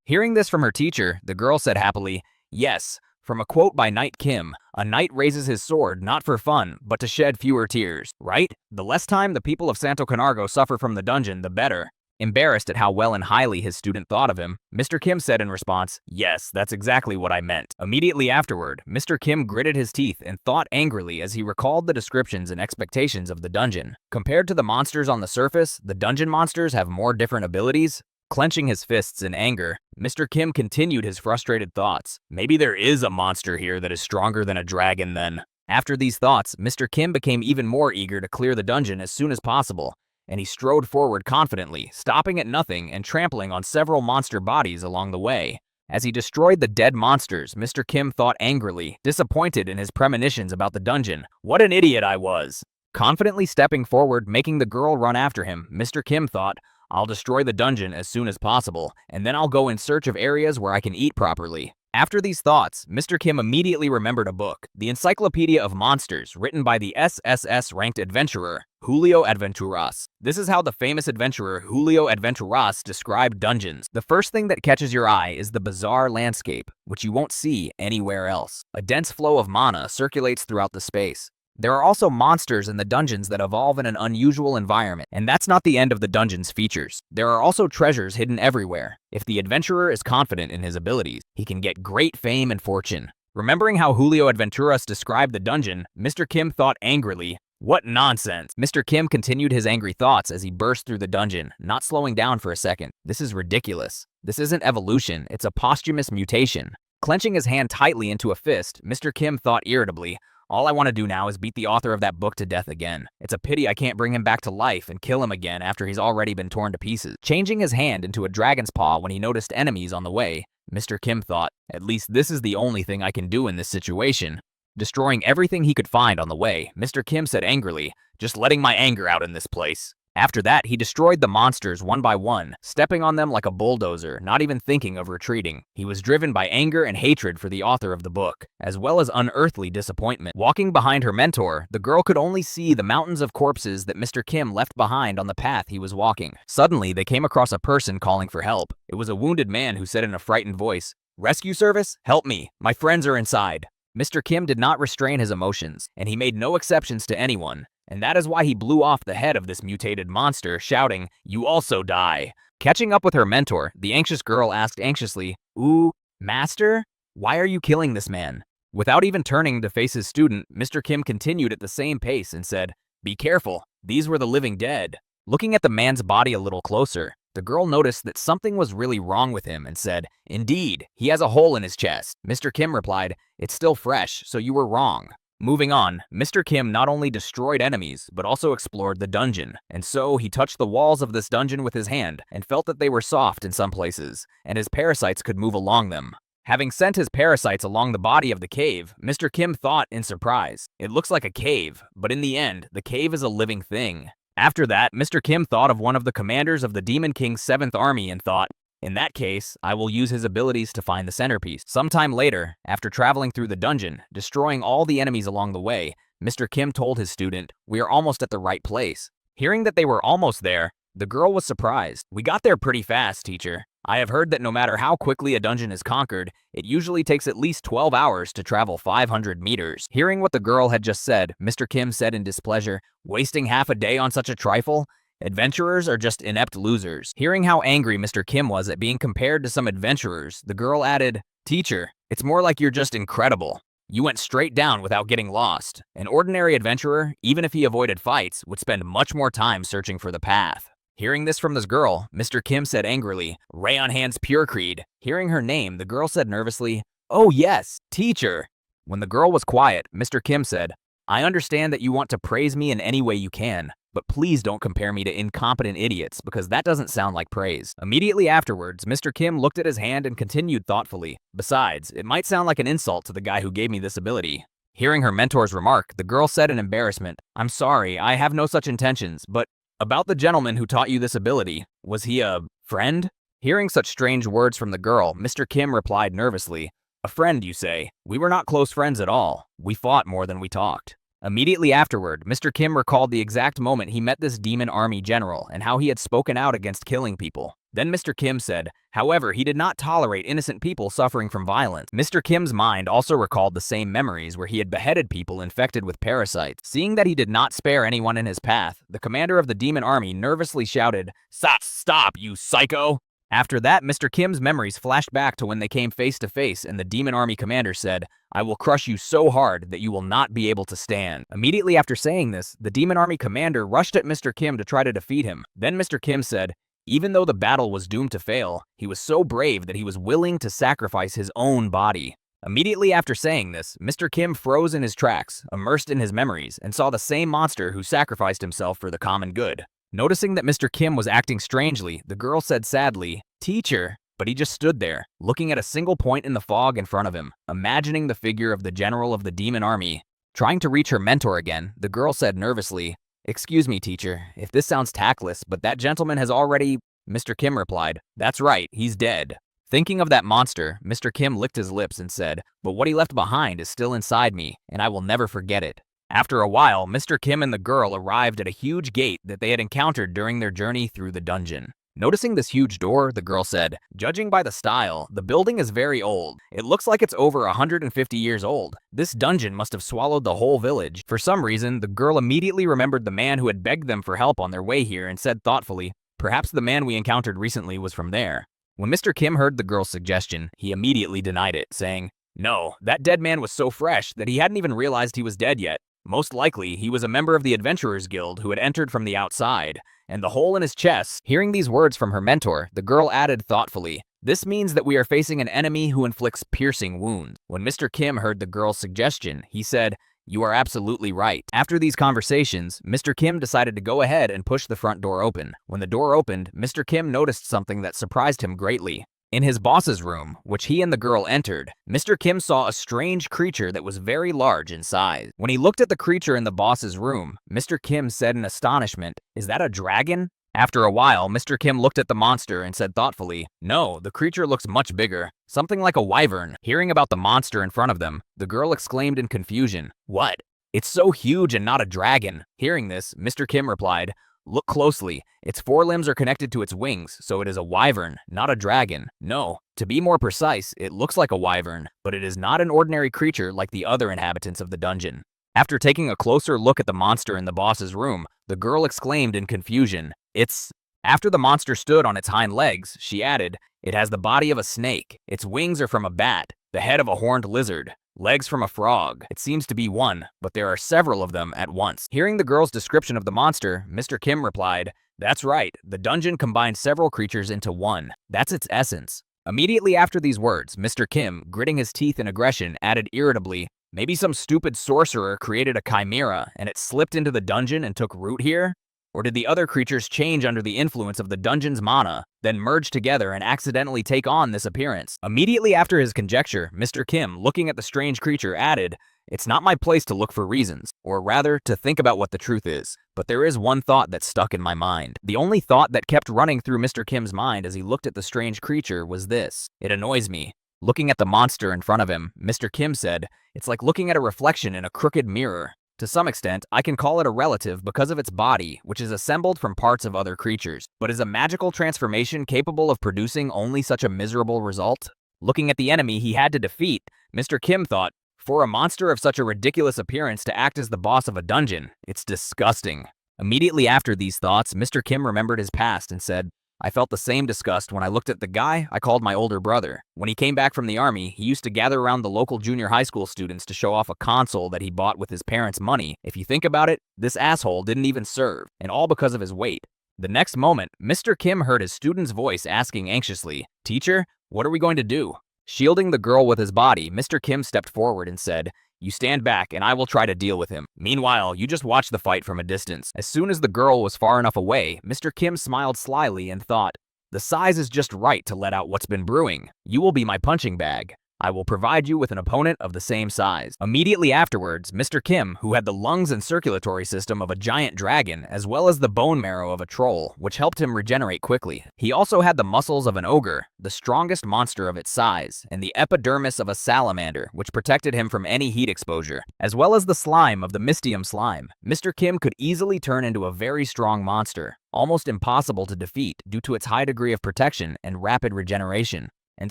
Hearing this from her teacher, the girl said happily, "Yes." From a quote by Knight Kim, "A knight raises his sword not for fun, but to shed fewer tears." Right? The less time the people of Santo Canargo suffer from the dungeon, the better. Embarrassed at how well and highly his student thought of him, Mr. Kim said in response, "Yes, that's exactly what I meant." Immediately afterward, Mr. Kim gritted his teeth and thought angrily as he recalled the descriptions and expectations of the dungeon. Compared to the monsters on the surface, the dungeon monsters have more different abilities. Clenching his fists in anger, Mr. Kim continued his frustrated thoughts. "Maybe there is a monster here that is stronger than a dragon then." After these thoughts, Mr. Kim became even more eager to clear the dungeon as soon as possible, and he strode forward confidently, stopping at nothing and trampling on several monster bodies along the way. As he destroyed the dead monsters, Mr. Kim thought angrily, disappointed in his premonitions about the dungeon. "What an idiot I was!" Confidently stepping forward, making the girl run after him, Mr. Kim thought, "I'll destroy the dungeon as soon as possible, and then I'll go in search of areas where I can eat properly." After these thoughts, Mr. Kim immediately remembered a book, The Encyclopedia of Monsters, written by the SSS-ranked adventurer, Julio Aventuras. This is how the famous adventurer Julio Aventuras described dungeons. The first thing that catches your eye is the bizarre landscape, which you won't see anywhere else. A dense flow of mana circulates throughout the space. There are also monsters in the dungeons that evolve in an unusual environment, and that's not the end of the dungeon's features. There are also treasures hidden everywhere. If the adventurer is confident in his abilities, he can get great fame and fortune. Remembering how Julio Aventuras described the dungeon, Mr. Kim thought angrily, "What nonsense!" Mr. Kim continued his angry thoughts as he burst through the dungeon, not slowing down for a second. This is ridiculous. This isn't evolution, it's a posthumous mutation. Clenching his hand tightly into a fist, Mr. Kim thought irritably, "All I want to do now is beat the author of that book to death again. It's a pity I can't bring him back to life and kill him again after he's already been torn to pieces." Changing his hand into a dragon's paw when he noticed enemies on the way, Mr. Kim thought, "At least this is the only thing I can do in this situation." Destroying everything he could find on the way, Mr. Kim said angrily, "Just letting my anger out in this place." After that, he destroyed the monsters one by one, stepping on them like a bulldozer, not even thinking of retreating. He was driven by anger and hatred for the author of the book, as well as unearthly disappointment. Walking behind her mentor, the girl could only see the mountains of corpses that Mr. Kim left behind on the path he was walking. Suddenly, they came across a person calling for help. It was a wounded man who said in a frightened voice, "Rescue service? Help me. My friends are inside." Mr. Kim did not restrain his emotions, and he made no exceptions to anyone. And that is why he blew off the head of this mutated monster, shouting, "You also die." Catching up with her mentor, the anxious girl asked anxiously, "Ooh, master? Why are you killing this man?" Without even turning to face his student, Mr. Kim continued at the same pace and said, "Be careful, these were the living dead." Looking at the man's body a little closer, the girl noticed that something was really wrong with him and said, "Indeed, he has a hole in his chest." Mr. Kim replied, "It's still fresh, so you were wrong." Moving on, Mr. Kim not only destroyed enemies, but also explored the dungeon, and so he touched the walls of this dungeon with his hand and felt that they were soft in some places, and his parasites could move along them. Having sent his parasites along the body of the cave, Mr. Kim thought in surprise, "It looks like a cave, but in the end, the cave is a living thing." After that, Mr. Kim thought of one of the commanders of the Demon King's 7th Army and thought, "In that case, I will use his abilities to find the centerpiece." Sometime later, after traveling through the dungeon, destroying all the enemies along the way, Mr. Kim told his student, "We are almost at the right place." Hearing that they were almost there, the girl was surprised. "We got there pretty fast, teacher. I have heard that no matter how quickly a dungeon is conquered, it usually takes at least 12 hours to travel 500 meters. Hearing what the girl had just said, Mr. Kim said in displeasure, "Wasting half a day on such a trifle? Adventurers are just inept losers." Hearing how angry Mr. Kim was at being compared to some adventurers, the girl added, "Teacher, it's more like you're just incredible. You went straight down without getting lost. An ordinary adventurer, even if he avoided fights, would spend much more time searching for the path." Hearing this from this girl, Mr. Kim said angrily, "Rayon Hand's Pure Creed." Hearing her name, the girl said nervously, "Oh yes, teacher." When the girl was quiet, Mr. Kim said, "I understand that you want to praise me in any way you can, but please don't compare me to incompetent idiots because that doesn't sound like praise." Immediately afterwards, Mr. Kim looked at his hand and continued thoughtfully, "Besides, it might sound like an insult to the guy who gave me this ability." Hearing her mentor's remark, the girl said in embarrassment, "I'm sorry, I have no such intentions, but about the gentleman who taught you this ability, was he a friend?" Hearing such strange words from the girl, Mr. Kim replied nervously, "A friend, you say? We were not close friends at all. We fought more than we talked." Immediately afterward, Mr. Kim recalled the exact moment he met this demon army general and how he had spoken out against killing people. Then Mr. Kim said, however, he did not tolerate innocent people suffering from violence. Mr. Kim's mind also recalled the same memories where he had beheaded people infected with parasites. Seeing that he did not spare anyone in his path, the commander of the demon army nervously shouted, Stop, you psycho!" After that, Mr. Kim's memories flashed back to when they came face to face and the demon army commander said, "I will crush you so hard that you will not be able to stand." Immediately after saying this, the demon army commander rushed at Mr. Kim to try to defeat him. Then Mr. Kim said, even though the battle was doomed to fail, he was so brave that he was willing to sacrifice his own body. Immediately after saying this, Mr. Kim froze in his tracks, immersed in his memories, and saw the same monster who sacrificed himself for the common good. Noticing that Mr. Kim was acting strangely, the girl said sadly, "Teacher," but he just stood there, looking at a single point in the fog in front of him, imagining the figure of the general of the demon army. Trying to reach her mentor again, the girl said nervously, "Excuse me, teacher, if this sounds tactless, but that gentleman has already..." Mr. Kim replied, "That's right, he's dead." Thinking of that monster, Mr. Kim licked his lips and said, "But what he left behind is still inside me, and I will never forget it." After a while, Mr. Kim and the girl arrived at a huge gate that they had encountered during their journey through the dungeon. Noticing this huge door, the girl said, "Judging by the style, the building is very old. It looks like it's over 150 years old. This dungeon must have swallowed the whole village." For some reason, the girl immediately remembered the man who had begged them for help on their way here and said thoughtfully, "Perhaps the man we encountered recently was from there." When Mr. Kim heard the girl's suggestion, he immediately denied it, saying, "No, that dead man was so fresh that he hadn't even realized he was dead yet. Most likely, he was a member of the Adventurers Guild who had entered from the outside, and the hole in his chest." Hearing these words from her mentor, the girl added thoughtfully, "This means that we are facing an enemy who inflicts piercing wounds." When Mr. Kim heard the girl's suggestion, he said, "You are absolutely right." After these conversations, Mr. Kim decided to go ahead and push the front door open. When the door opened, Mr. Kim noticed something that surprised him greatly. In his boss's room, which he and the girl entered, Mr. Kim saw a strange creature that was very large in size. When he looked at the creature in the boss's room, Mr. Kim said in astonishment, "Is that a dragon?" After a while, Mr. Kim looked at the monster and said thoughtfully, "No, the creature looks much bigger, something like a wyvern." Hearing about the monster in front of them, the girl exclaimed in confusion, "What? It's so huge and not a dragon." Hearing this, Mr. Kim replied, "Look closely. Its forelimbs are connected to its wings, so it is a wyvern, not a dragon. No, to be more precise, it looks like a wyvern, but it is not an ordinary creature like the other inhabitants of the dungeon." After taking a closer look at the monster in the boss's room, the girl exclaimed in confusion, "It's..." After the monster stood on its hind legs, she added, "It has the body of a snake. Its wings are from a bat, the head of a horned lizard, legs from a frog. It seems to be one, but there are several of them at once." Hearing the girl's description of the monster, Mr. Kim replied, "That's right, the dungeon combined several creatures into one. That's its essence." Immediately after these words, Mr. Kim, gritting his teeth in aggression, added irritably, "Maybe some stupid sorcerer created a chimera and it slipped into the dungeon and took root here? Or did the other creatures change under the influence of the dungeon's mana, then merge together and accidentally take on this appearance?" Immediately after his conjecture, Mr. Kim, looking at the strange creature, added, "It's not my place to look for reasons, or rather, to think about what the truth is. But there is one thought that stuck in my mind." The only thought that kept running through Mr. Kim's mind as he looked at the strange creature was this: "It annoys me." Looking at the monster in front of him, Mr. Kim said, "It's like looking at a reflection in a crooked mirror. To some extent, I can call it a relative because of its body, which is assembled from parts of other creatures. But is a magical transformation capable of producing only such a miserable result?" Looking at the enemy he had to defeat, Mr. Kim thought, "For a monster of such a ridiculous appearance to act as the boss of a dungeon, it's disgusting." Immediately after these thoughts, Mr. Kim remembered his past and said, "I felt the same disgust when I looked at the guy I called my older brother. When he came back from the army, he used to gather around the local junior high school students to show off a console that he bought with his parents' money. If you think about it, this asshole didn't even serve, and all because of his weight." The next moment, Mr. Kim heard his student's voice asking anxiously, "Teacher, what are we going to do?" Shielding the girl with his body, Mr. Kim stepped forward and said, "You stand back and I will try to deal with him. Meanwhile, you just watch the fight from a distance." As soon as the girl was far enough away, Mr. Kim smiled slyly and thought, "The size is just right to let out what's been brewing. You will be my punching bag. I will provide you with an opponent of the same size." Immediately afterwards, Mr. Kim, who had the lungs and circulatory system of a giant dragon, as well as the bone marrow of a troll, which helped him regenerate quickly. He also had the muscles of an ogre, the strongest monster of its size, and the epidermis of a salamander, which protected him from any heat exposure, as well as the slime of the mystium slime. Mr. Kim could easily turn into a very strong monster, almost impossible to defeat due to its high degree of protection and rapid regeneration. And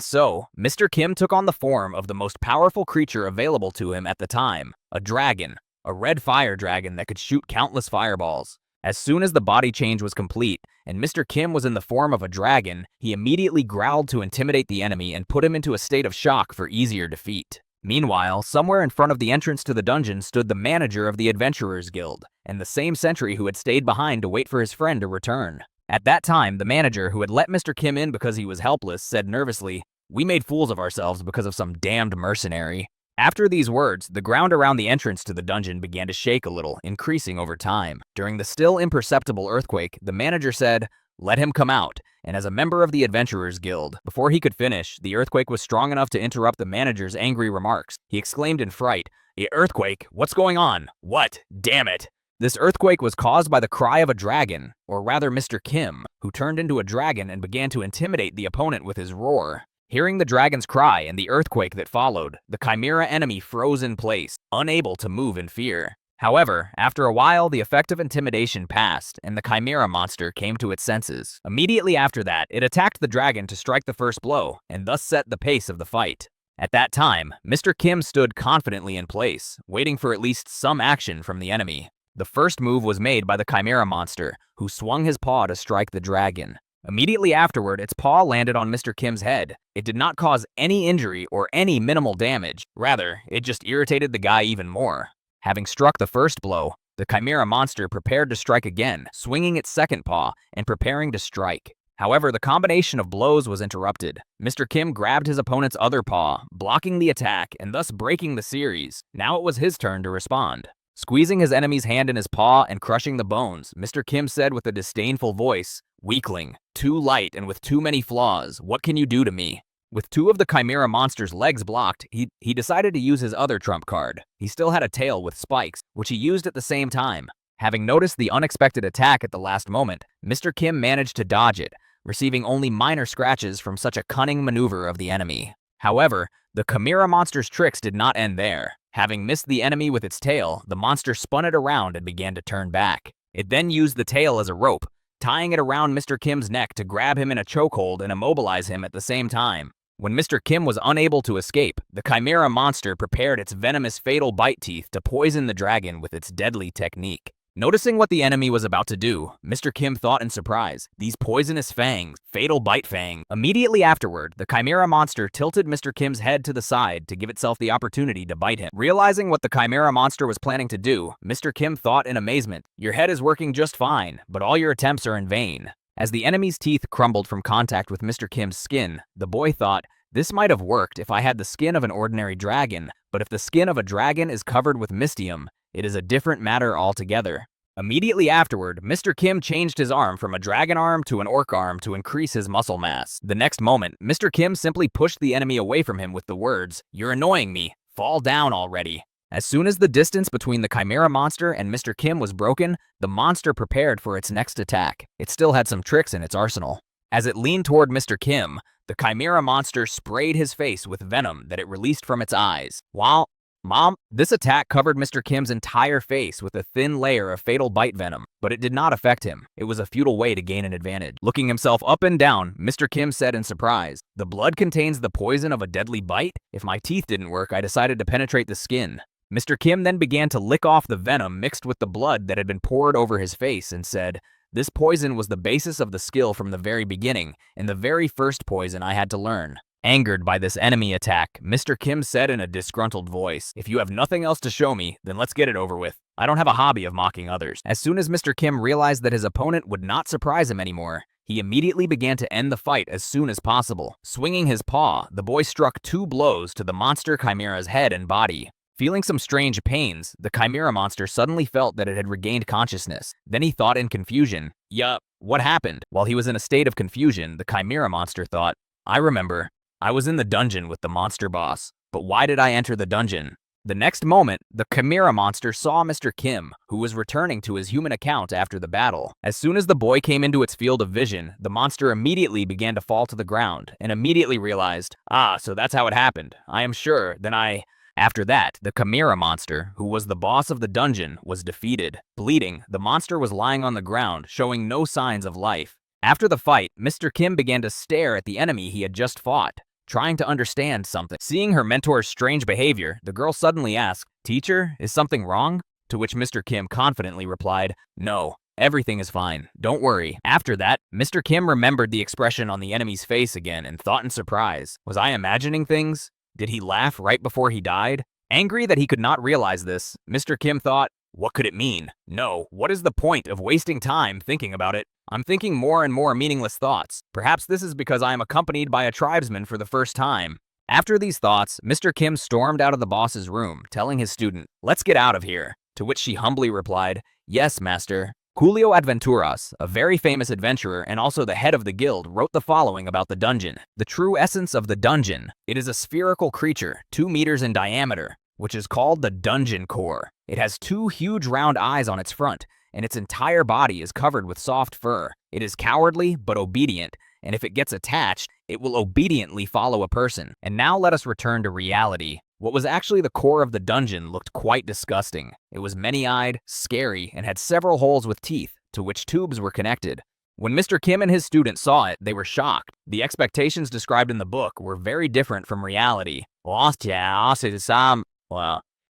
so, Mr. Kim took on the form of the most powerful creature available to him at the time, a dragon, a red fire dragon that could shoot countless fireballs. As soon as the body change was complete, and Mr. Kim was in the form of a dragon, he immediately growled to intimidate the enemy and put him into a state of shock for easier defeat. Meanwhile, somewhere in front of the entrance to the dungeon stood the manager of the Adventurers Guild, and the same sentry who had stayed behind to wait for his friend to return. At that time, the manager, who had let Mr. Kim in because he was helpless, said nervously, "We made fools of ourselves because of some damned mercenary." After these words, the ground around the entrance to the dungeon began to shake a little, increasing over time. During the still imperceptible earthquake, the manager said, "Let him come out," and as a member of the Adventurers Guild, before he could finish, the earthquake was strong enough to interrupt the manager's angry remarks. He exclaimed in fright, "A earthquake? What's going on? What? Damn it!" This earthquake was caused by the cry of a dragon, or rather Mr. Kim, who turned into a dragon and began to intimidate the opponent with his roar. Hearing the dragon's cry and the earthquake that followed, the chimera enemy froze in place, unable to move in fear. However, after a while, the effect of intimidation passed, and the chimera monster came to its senses. Immediately after that, it attacked the dragon to strike the first blow, and thus set the pace of the fight. At that time, Mr. Kim stood confidently in place, waiting for at least some action from the enemy. The first move was made by the chimera monster, who swung his paw to strike the dragon. Immediately afterward, its paw landed on Mr. Kim's head. It did not cause any injury or any minimal damage. Rather, it just irritated the guy even more. Having struck the first blow, the chimera monster prepared to strike again, swinging its second paw and preparing to strike. However, the combination of blows was interrupted. Mr. Kim grabbed his opponent's other paw, blocking the attack and thus breaking the series. Now it was his turn to respond. Squeezing his enemy's hand in his paw and crushing the bones, Mr. Kim said with a disdainful voice, "Weakling, too light and with too many flaws, what can you do to me?" With two of the chimera monster's legs blocked, he decided to use his other trump card. He still had a tail with spikes, which he used at the same time. Having noticed the unexpected attack at the last moment, Mr. Kim managed to dodge it, receiving only minor scratches from such a cunning maneuver of the enemy. However, the chimera monster's tricks did not end there. Having missed the enemy with its tail, the monster spun it around and began to turn back. It then used the tail as a rope, tying it around Mr. Kim's neck to grab him in a chokehold and immobilize him at the same time. When Mr. Kim was unable to escape, the chimera monster prepared its venomous fatal bite teeth to poison the dragon with its deadly technique. Noticing what the enemy was about to do, Mr. Kim thought in surprise, "These poisonous fangs, fatal bite fang." Immediately afterward, the chimera monster tilted Mr. Kim's head to the side to give itself the opportunity to bite him. Realizing what the chimera monster was planning to do, Mr. Kim thought in amazement, "Your head is working just fine, but all your attempts are in vain." As the enemy's teeth crumbled from contact with Mr. Kim's skin, the boy thought, "This might have worked if I had the skin of an ordinary dragon, but if the skin of a dragon is covered with mystium, it is a different matter altogether." Immediately afterward, Mr. Kim changed his arm from a dragon arm to an orc arm to increase his muscle mass. The next moment, Mr. Kim simply pushed the enemy away from him with the words, "You're annoying me. Fall down already." As soon as the distance between the chimera monster and Mr. Kim was broken, the monster prepared for its next attack. It still had some tricks in its arsenal. As it leaned toward Mr. Kim, the chimera monster sprayed his face with venom that it released from its eyes. This attack covered Mr. Kim's entire face with a thin layer of fatal bite venom, but it did not affect him. It was a futile way to gain an advantage. Looking himself up and down, Mr. Kim said in surprise, "The blood contains the poison of a deadly bite? If my teeth didn't work, I decided to penetrate the skin." Mr. Kim then began to lick off the venom mixed with the blood that had been poured over his face and said, "This poison was the basis of the skill from the very beginning, and the very first poison I had to learn." Angered by this enemy attack, Mr. Kim said in a disgruntled voice, "If you have nothing else to show me, then let's get it over with. I don't have a hobby of mocking others." As soon as Mr. Kim realized that his opponent would not surprise him anymore, he immediately began to end the fight as soon as possible. Swinging his paw, the boy struck 2 blows to the monster chimera's head and body. Feeling some strange pains, the chimera monster suddenly felt that it had regained consciousness. Then he thought in confusion, "Yup, what happened?" While he was in a state of confusion, the chimera monster thought, "I remember. I was in the dungeon with the monster boss, but why did I enter the dungeon?" The next moment, the chimera monster saw Mr. Kim, who was returning to his human account after the battle. As soon as the boy came into its field of vision, the monster immediately began to fall to the ground, and immediately realized, so that's how it happened. I am sure, After that, the chimera monster, who was the boss of the dungeon, was defeated. Bleeding, the monster was lying on the ground, showing no signs of life. After the fight, Mr. Kim began to stare at the enemy he had just fought, trying to understand something. Seeing her mentor's strange behavior, the girl suddenly asked, "Teacher, is something wrong?" To which Mr. Kim confidently replied, "No, everything is fine. Don't worry." After that, Mr. Kim remembered the expression on the enemy's face again and thought in surprise, "Was I imagining things? Did he laugh right before he died?" Angry that he could not realize this, Mr. Kim thought, "What could it mean? No, what is the point of wasting time thinking about it? I'm thinking more and more meaningless thoughts. Perhaps this is because I am accompanied by a tribesman for the first time." After these thoughts, Mr. Kim stormed out of the boss's room, telling his student, "Let's get out of here." To which she humbly replied, "Yes, master." Julio Adventuras, a very famous adventurer and also the head of the guild, wrote the following about the dungeon. The true essence of the dungeon. It is a spherical creature, 2 meters in diameter, which is called the dungeon core. It has 2 huge round eyes on its front, and its entire body is covered with soft fur. It is cowardly but obedient, and if it gets attached, it will obediently follow a person. And now let us return to reality. What was actually the core of the dungeon looked quite disgusting. It was many-eyed, scary, and had several holes with teeth, to which tubes were connected. When Mr. Kim and his student saw it, they were shocked. The expectations described in the book were very different from reality. Well,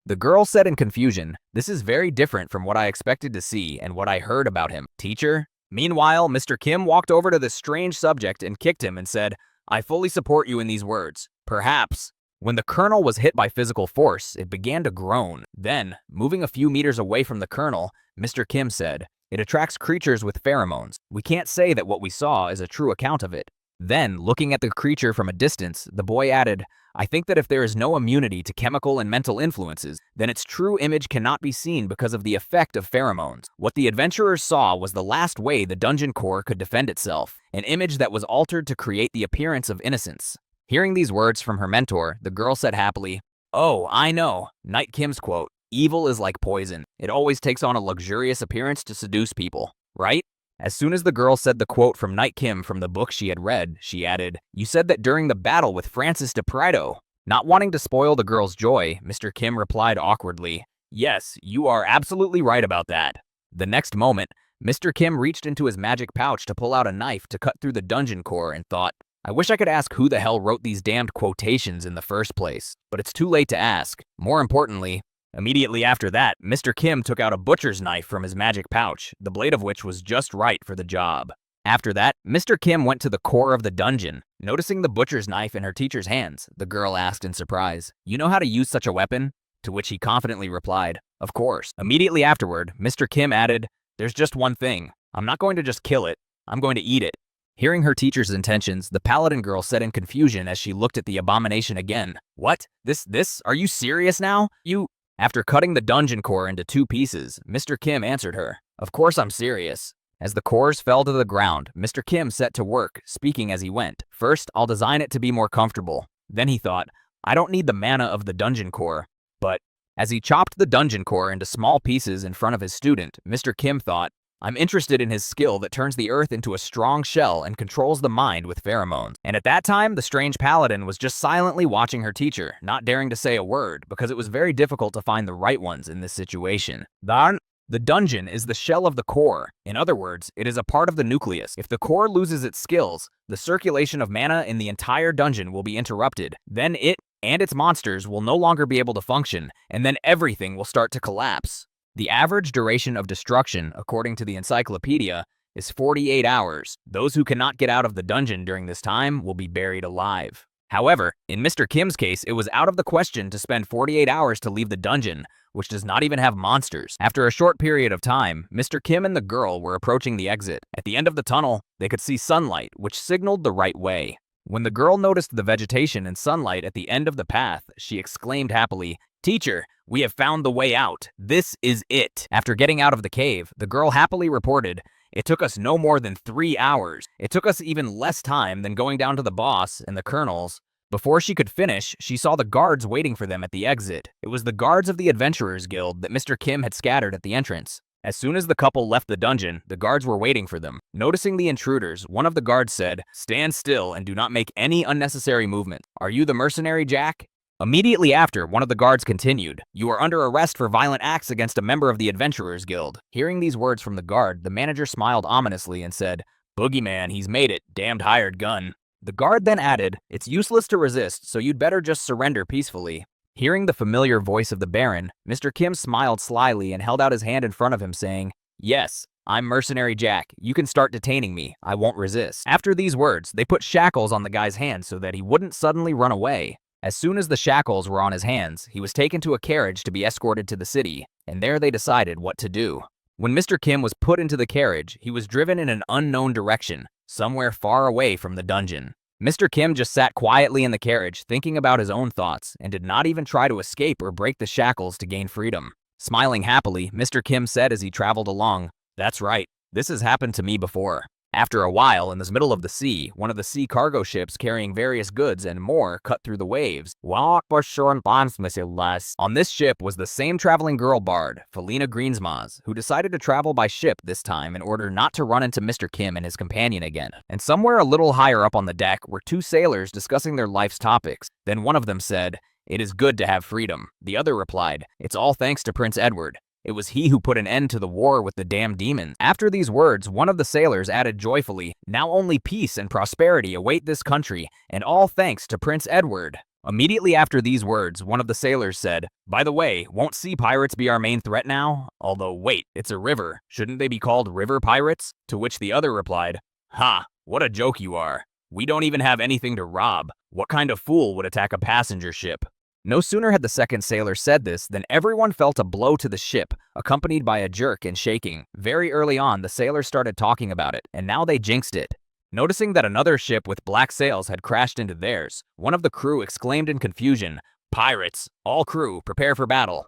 the girl said in confusion, "This is very different from what I expected to see and what I heard about him, teacher." Meanwhile, Mr. Kim walked over to this strange subject and kicked him and said, "I fully support you in these words. Perhaps." When the colonel was hit by physical force, it began to groan. Then, moving a few meters away from the colonel, Mr. Kim said, "It attracts creatures with pheromones. We can't say that what we saw is a true account of it." Then, looking at the creature from a distance, the boy added, "I think that if there is no immunity to chemical and mental influences, then its true image cannot be seen because of the effect of pheromones." What the adventurers saw was the last way the dungeon core could defend itself, an image that was altered to create the appearance of innocence. Hearing these words from her mentor, the girl said happily, "Oh, I know, Knight Kim's quote, 'Evil is like poison. It always takes on a luxurious appearance to seduce people,' right?" As soon as the girl said the quote from Knight Kim from the book she had read, she added, "You said that during the battle with Francis de Prado." Not wanting to spoil the girl's joy, Mr. Kim replied awkwardly, "Yes, you are absolutely right about that." The next moment, Mr. Kim reached into his magic pouch to pull out a knife to cut through the dungeon core and thought, "I wish I could ask who the hell wrote these damned quotations in the first place, but it's too late to ask." More importantly, immediately after that, Mr. Kim took out a butcher's knife from his magic pouch, the blade of which was just right for the job. After that, Mr. Kim went to the core of the dungeon. Noticing the butcher's knife in her teacher's hands, the girl asked in surprise, "You know how to use such a weapon?" To which he confidently replied, "Of course." Immediately afterward, Mr. Kim added, "There's just one thing. I'm not going to just kill it. I'm going to eat it." Hearing her teacher's intentions, the paladin girl said in confusion as she looked at the abomination again, "What? This? Are you serious now? You..." After cutting the dungeon core into 2 pieces, Mr. Kim answered her, "Of course I'm serious." As the cores fell to the ground, Mr. Kim set to work, speaking as he went. "First, I'll design it to be more comfortable." Then he thought, "I don't need the mana of the dungeon core." But as he chopped the dungeon core into small pieces in front of his student, Mr. Kim thought, "I'm interested in his skill that turns the earth into a strong shell and controls the mind with pheromones." And at that time, the strange paladin was just silently watching her teacher, not daring to say a word, because it was very difficult to find the right ones in this situation. The dungeon is the shell of the core. In other words, it is a part of the nucleus. If the core loses its skills, the circulation of mana in the entire dungeon will be interrupted. Then it and its monsters will no longer be able to function, and then everything will start to collapse. The average duration of destruction, according to the encyclopedia, is 48 hours. Those who cannot get out of the dungeon during this time will be buried alive. However, in Mr. Kim's case, it was out of the question to spend 48 hours to leave the dungeon, which does not even have monsters. After a short period of time, Mr. Kim and the girl were approaching the exit. At the end of the tunnel, they could see sunlight, which signaled the right way. When the girl noticed the vegetation and sunlight at the end of the path, she exclaimed happily, "Teacher, we have found the way out. This is it." After getting out of the cave, the girl happily reported, "It took us no more than 3 hours. It took us even less time than going down to the boss and the colonels." Before she could finish, she saw the guards waiting for them at the exit. It was the guards of the Adventurers Guild that Mr. Kim had scattered at the entrance. As soon as the couple left the dungeon, the guards were waiting for them. Noticing the intruders, one of the guards said, "Stand still and do not make any unnecessary movement. Are you the mercenary, Jack?" Immediately after, one of the guards continued, "You are under arrest for violent acts against a member of the Adventurers Guild." Hearing these words from the guard, the manager smiled ominously and said, "Boogeyman, he's made it. Damned hired gun." The guard then added, "It's useless to resist, so you'd better just surrender peacefully." Hearing the familiar voice of the Baron, Mr. Kim smiled slyly and held out his hand in front of him, saying, "Yes, I'm Mercenary Jack. You can start detaining me. I won't resist." After these words, they put shackles on the guy's hands so that he wouldn't suddenly run away. As soon as the shackles were on his hands, he was taken to a carriage to be escorted to the city, and there they decided what to do. When Mr. Kim was put into the carriage, he was driven in an unknown direction, somewhere far away from the dungeon. Mr. Kim just sat quietly in the carriage, thinking about his own thoughts, and did not even try to escape or break the shackles to gain freedom. Smiling happily, Mr. Kim said as he traveled along, "That's right, this has happened to me before. After a while, in the middle of the sea, one of the sea cargo ships carrying various goods and more cut through the waves. On this ship was the same traveling girl bard, Felina Greensmaz, who decided to travel by ship this time in order not to run into Mr. Kim and his companion again. And somewhere a little higher up on the deck were two sailors discussing their life's topics. Then one of them said, "It is good to have freedom." The other replied, "It's all thanks to Prince Edward. It was he who put an end to the war with the damned demons." After these words, one of the sailors added joyfully, "Now only peace and prosperity await this country, and all thanks to Prince Edward." Immediately after these words, one of the sailors said, "By the way, won't sea pirates be our main threat now? Although wait, it's a river. Shouldn't they be called river pirates?" To which the other replied, "Ha, what a joke you are. We don't even have anything to rob. What kind of fool would attack a passenger ship?" No sooner had the second sailor said this than everyone felt a blow to the ship, accompanied by a jerk and shaking. Very early on, the sailors started talking about it, and now they jinxed it. Noticing that another ship with black sails had crashed into theirs, one of the crew exclaimed in confusion, "Pirates! All crew, prepare for battle."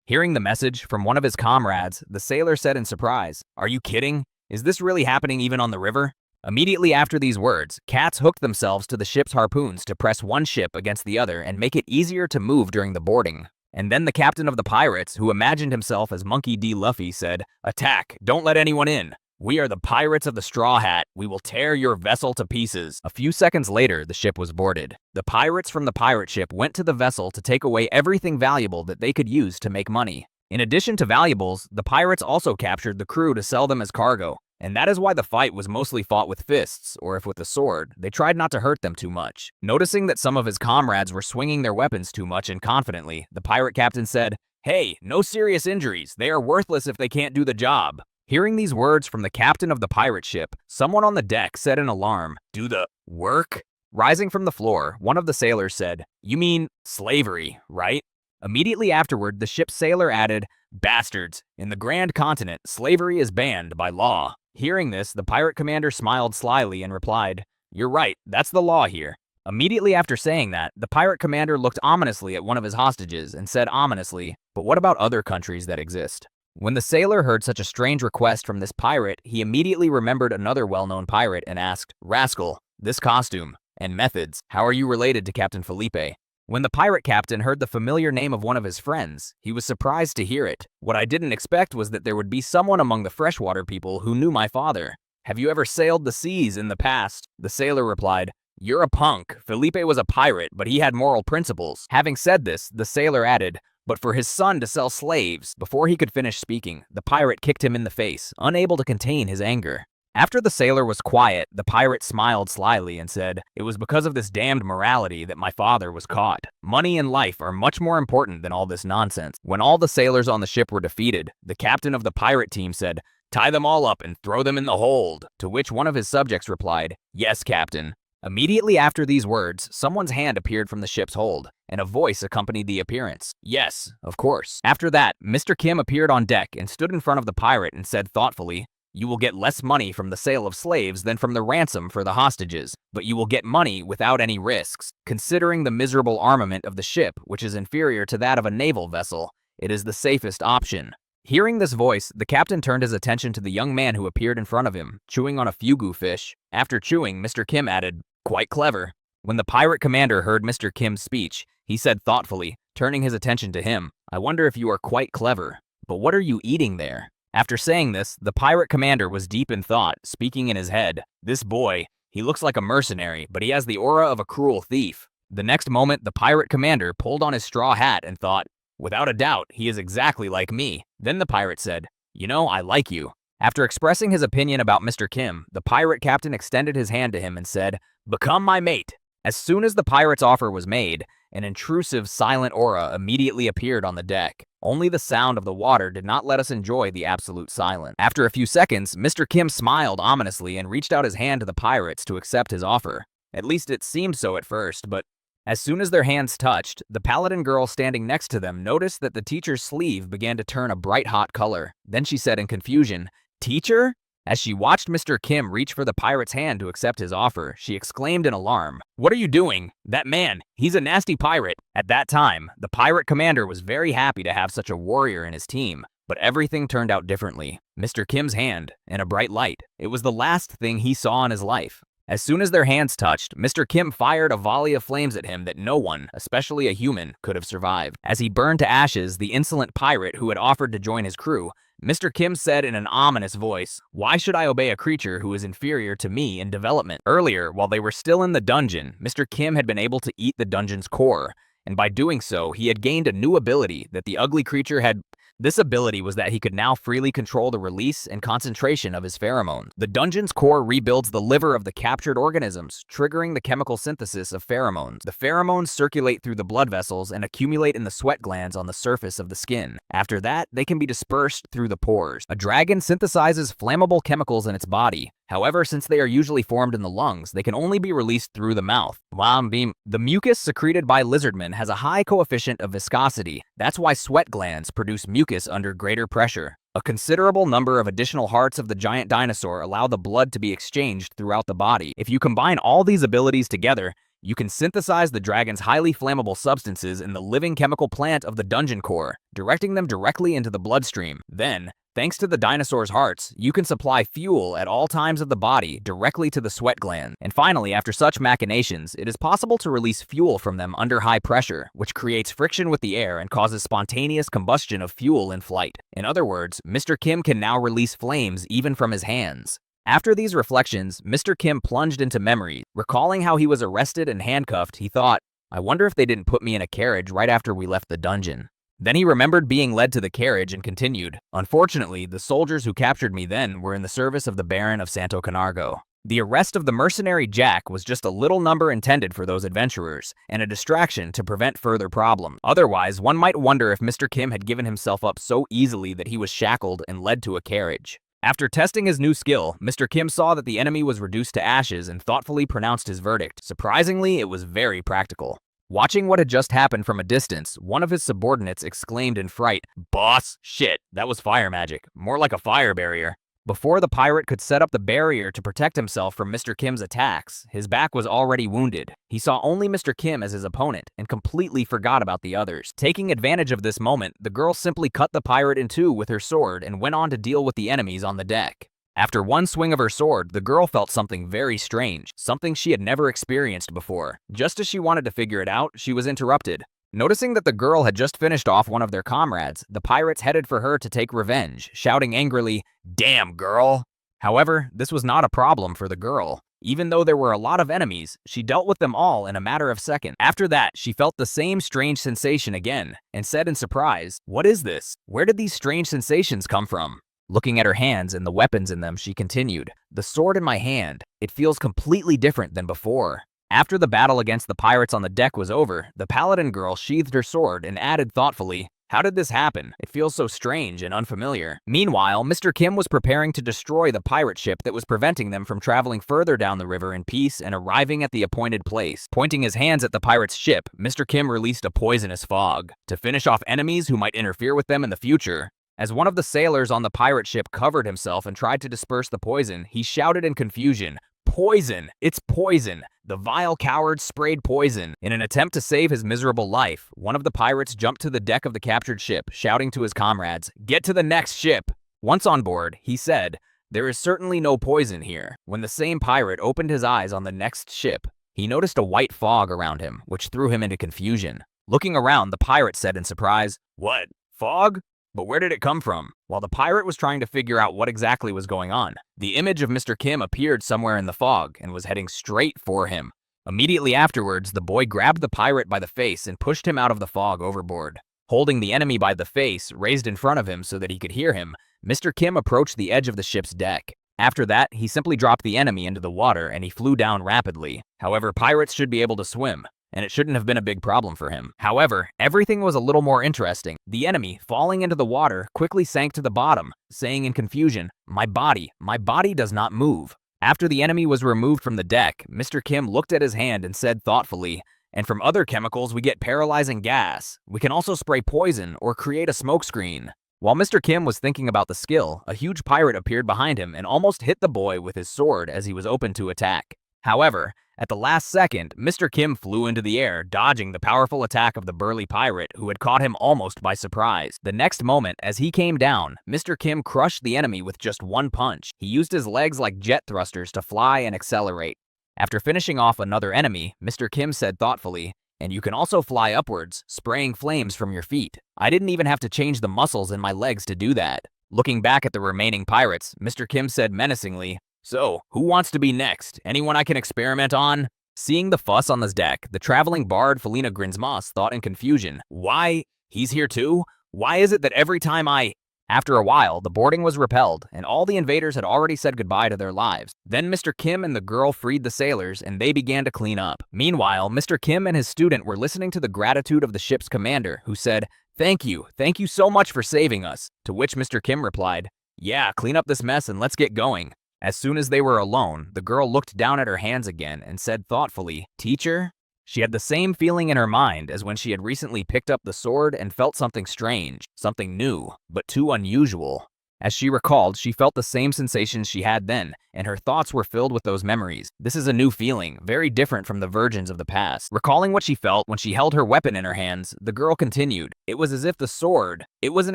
Hearing the message from one of his comrades, the sailor said in surprise, "Are you kidding? Is this really happening even on the river?" Immediately after these words, cats hooked themselves to the ship's harpoons to press one ship against the other and make it easier to move during the boarding. And then the captain of the pirates, who imagined himself as Monkey D. Luffy, said, "Attack! Don't let anyone in! We are the pirates of the Straw Hat. We will tear your vessel to pieces." A few seconds later, the ship was boarded. The pirates from the pirate ship went to the vessel to take away everything valuable that they could use to make money. In addition to valuables, the pirates also captured the crew to sell them as cargo. And that is why the fight was mostly fought with fists, or if with a sword. They tried not to hurt them too much. Noticing that some of his comrades were swinging their weapons too much and confidently, the pirate captain said, "Hey, no serious injuries. They are worthless if they can't do the job." Hearing these words from the captain of the pirate ship, someone on the deck said in alarm, "Do the work?" Rising from the floor, one of the sailors said, "You mean slavery, right?" Immediately afterward, the ship's sailor added, "Bastards, in the Grand Continent, slavery is banned by law." Hearing this, the pirate commander smiled slyly and replied, "You're right, that's the law here." Immediately after saying that, the pirate commander looked ominously at one of his hostages and said ominously, "But what about other countries that exist?" When the sailor heard such a strange request from this pirate, he immediately remembered another well-known pirate and asked, "Rascal, this costume and methods, how are you related to Captain Felipe?" When the pirate captain heard the familiar name of one of his friends, he was surprised to hear it. "What I didn't expect was that there would be someone among the freshwater people who knew my father. Have you ever sailed the seas in the past?" The sailor replied, "You're a punk. Felipe was a pirate, but he had moral principles." Having said this, the sailor added, "But for his son to sell slaves." Before he could finish speaking, the pirate kicked him in the face, unable to contain his anger. After the sailor was quiet, the pirate smiled slyly and said, "It was because of this damned morality that my father was caught. Money and life are much more important than all this nonsense." When all the sailors on the ship were defeated, the captain of the pirate team said, "Tie them all up and throw them in the hold." To which one of his subjects replied, "Yes, captain." Immediately after these words, someone's hand appeared from the ship's hold, and a voice accompanied the appearance. "Yes, of course." After that, Mr. Kim appeared on deck and stood in front of the pirate and said thoughtfully, "You will get less money from the sale of slaves than from the ransom for the hostages, but you will get money without any risks. Considering the miserable armament of the ship, which is inferior to that of a naval vessel, it is the safest option." Hearing this voice, the captain turned his attention to the young man who appeared in front of him, chewing on a fugu fish. After chewing, Mr. Kim added, "Quite clever." When the pirate commander heard Mr. Kim's speech, he said thoughtfully, turning his attention to him, "I wonder if you are quite clever. But what are you eating there?" After saying this, the pirate commander was deep in thought, speaking in his head, "This boy, he looks like a mercenary, but he has the aura of a cruel thief." The next moment, the pirate commander pulled on his straw hat and thought, "Without a doubt, he is exactly like me." Then the pirate said, "You know, I like you." After expressing his opinion about Mr. Kim, the pirate captain extended his hand to him and said, "Become my mate." As soon as the pirate's offer was made, an intrusive, silent aura immediately appeared on the deck. Only the sound of the water did not let us enjoy the absolute silence. After a few seconds, Mr. Kim smiled ominously and reached out his hand to the pirates to accept his offer. At least it seemed so at first, but as soon as their hands touched, the paladin girl standing next to them noticed that the teacher's sleeve began to turn a bright hot color. Then she said in confusion, "Teacher?" As she watched Mr. Kim reach for the pirate's hand to accept his offer, she exclaimed in alarm, "What are you doing? That man, he's a nasty pirate." At that time, the pirate commander was very happy to have such a warrior in his team. But everything turned out differently. Mr. Kim's hand, in a bright light. It was the last thing he saw in his life. As soon as their hands touched, Mr. Kim fired a volley of flames at him that no one, especially a human, could have survived. As he burned to ashes the insolent pirate who had offered to join his crew, Mr. Kim said in an ominous voice, "Why should I obey a creature who is inferior to me in development?" Earlier, while they were still in the dungeon, Mr. Kim had been able to eat the dungeon's core, and by doing so, he had gained a new ability that the ugly creature had. This ability was that he could now freely control the release and concentration of his pheromones. The dungeon's core rebuilds the liver of the captured organisms, triggering the chemical synthesis of pheromones. The pheromones circulate through the blood vessels and accumulate in the sweat glands on the surface of the skin. After that, they can be dispersed through the pores. A dragon synthesizes flammable chemicals in its body. However, since they are usually formed in the lungs, they can only be released through the mouth. The mucus secreted by lizardmen has a high coefficient of viscosity. That's why sweat glands produce mucus under greater pressure. A considerable number of additional hearts of the giant dinosaur allow the blood to be exchanged throughout the body. If you combine all these abilities together, you can synthesize the dragon's highly flammable substances in the living chemical plant of the dungeon core, directing them directly into the bloodstream. Then, thanks to the dinosaur's hearts, you can supply fuel at all times of the body directly to the sweat gland. And finally, after such machinations, it is possible to release fuel from them under high pressure, which creates friction with the air and causes spontaneous combustion of fuel in flight. In other words, Mr. Kim can now release flames even from his hands. After these reflections, Mr. Kim plunged into memory. Recalling how he was arrested and handcuffed, he thought, "I wonder if they didn't put me in a carriage right after we left the dungeon." Then he remembered being led to the carriage and continued, "Unfortunately, the soldiers who captured me then were in the service of the Baron of Santo Canargo. The arrest of the mercenary Jack was just a little number intended for those adventurers, and a distraction to prevent further problems. Otherwise, one might wonder if Mr. Kim had given himself up so easily that he was shackled and led to a carriage." After testing his new skill, Mr. Kim saw that the enemy was reduced to ashes and thoughtfully pronounced his verdict. Surprisingly, it was very practical. Watching what had just happened from a distance, one of his subordinates exclaimed in fright, "Boss, shit, that was fire magic. More like a fire barrier." Before the pirate could set up the barrier to protect himself from Mr. Kim's attacks, his back was already wounded. He saw only Mr. Kim as his opponent and completely forgot about the others. Taking advantage of this moment, the girl simply cut the pirate in two with her sword and went on to deal with the enemies on the deck. After one swing of her sword, the girl felt something very strange, something she had never experienced before. Just as she wanted to figure it out, she was interrupted. Noticing that the girl had just finished off one of their comrades, the pirates headed for her to take revenge, shouting angrily, "Damn, girl!" However, this was not a problem for the girl. Even though there were a lot of enemies, she dealt with them all in a matter of seconds. After that, she felt the same strange sensation again, and said in surprise, "What is this? Where did these strange sensations come from?" Looking at her hands and the weapons in them, she continued, "The sword in my hand, it feels completely different than before." After the battle against the pirates on the deck was over, the paladin girl sheathed her sword and added thoughtfully, "How did this happen? It feels so strange and unfamiliar." Meanwhile, Mr. Kim was preparing to destroy the pirate ship that was preventing them from traveling further down the river in peace and arriving at the appointed place. Pointing his hands at the pirate's ship, Mr. Kim released a poisonous fog to finish off enemies who might interfere with them in the future. As one of the sailors on the pirate ship covered himself and tried to disperse the poison, he shouted in confusion, "Poison! It's poison! The vile coward sprayed poison!" In an attempt to save his miserable life, one of the pirates jumped to the deck of the captured ship, shouting to his comrades, "Get to the next ship!" Once on board, he said, "There is certainly no poison here." When the same pirate opened his eyes on the next ship, he noticed a white fog around him, which threw him into confusion. Looking around, the pirate said in surprise, "What? Fog? But where did it come from?" While the pirate was trying to figure out what exactly was going on, the image of Mr. Kim appeared somewhere in the fog and was heading straight for him. Immediately afterwards, the boy grabbed the pirate by the face and pushed him out of the fog overboard. Holding the enemy by the face, raised in front of him so that he could hear him, Mr. Kim approached the edge of the ship's deck. After that, he simply dropped the enemy into the water and he flew down rapidly. However, pirates should be able to swim, and it shouldn't have been a big problem for him. However, everything was a little more interesting. The enemy, falling into the water, quickly sank to the bottom, saying in confusion, my body does not move." After the enemy was removed from the deck, Mr. Kim looked at his hand and said thoughtfully, "And from other chemicals we get paralyzing gas. We can also spray poison or create a smokescreen." While Mr. Kim was thinking about the skill, a huge pirate appeared behind him and almost hit the boy with his sword as he was open to attack. However, At the last second, Mr. Kim flew into the air, dodging the powerful attack of the burly pirate who had caught him almost by surprise. The next moment, as he came down, Mr. Kim crushed the enemy with just one punch. He used his legs like jet thrusters to fly and accelerate. After finishing off another enemy, Mr. Kim said thoughtfully, "And you can also fly upwards, spraying flames from your feet. I didn't even have to change the muscles in my legs to do that." Looking back at the remaining pirates, Mr. Kim said menacingly, "So, who wants to be next? Anyone I can experiment on?" Seeing the fuss on this deck, the traveling bard Felina Grinsmoss thought in confusion, "Why? He's here too? Why is it that every time I—" After a while, the boarding was repelled, and all the invaders had already said goodbye to their lives. Then Mr. Kim and the girl freed the sailors, and they began to clean up. Meanwhile, Mr. Kim and his student were listening to the gratitude of the ship's commander, who said, thank you so much for saving us." To which Mr. Kim replied, "Yeah, clean up this mess and let's get going." As soon as they were alone, the girl looked down at her hands again and said thoughtfully, "Teacher?" She had the same feeling in her mind as when she had recently picked up the sword and felt something strange, something new, but too unusual. As she recalled, she felt the same sensations she had then, and her thoughts were filled with those memories. This is a new feeling, very different from the virgins of the past. Recalling what she felt when she held her weapon in her hands, the girl continued, "It was as if the sword, it was an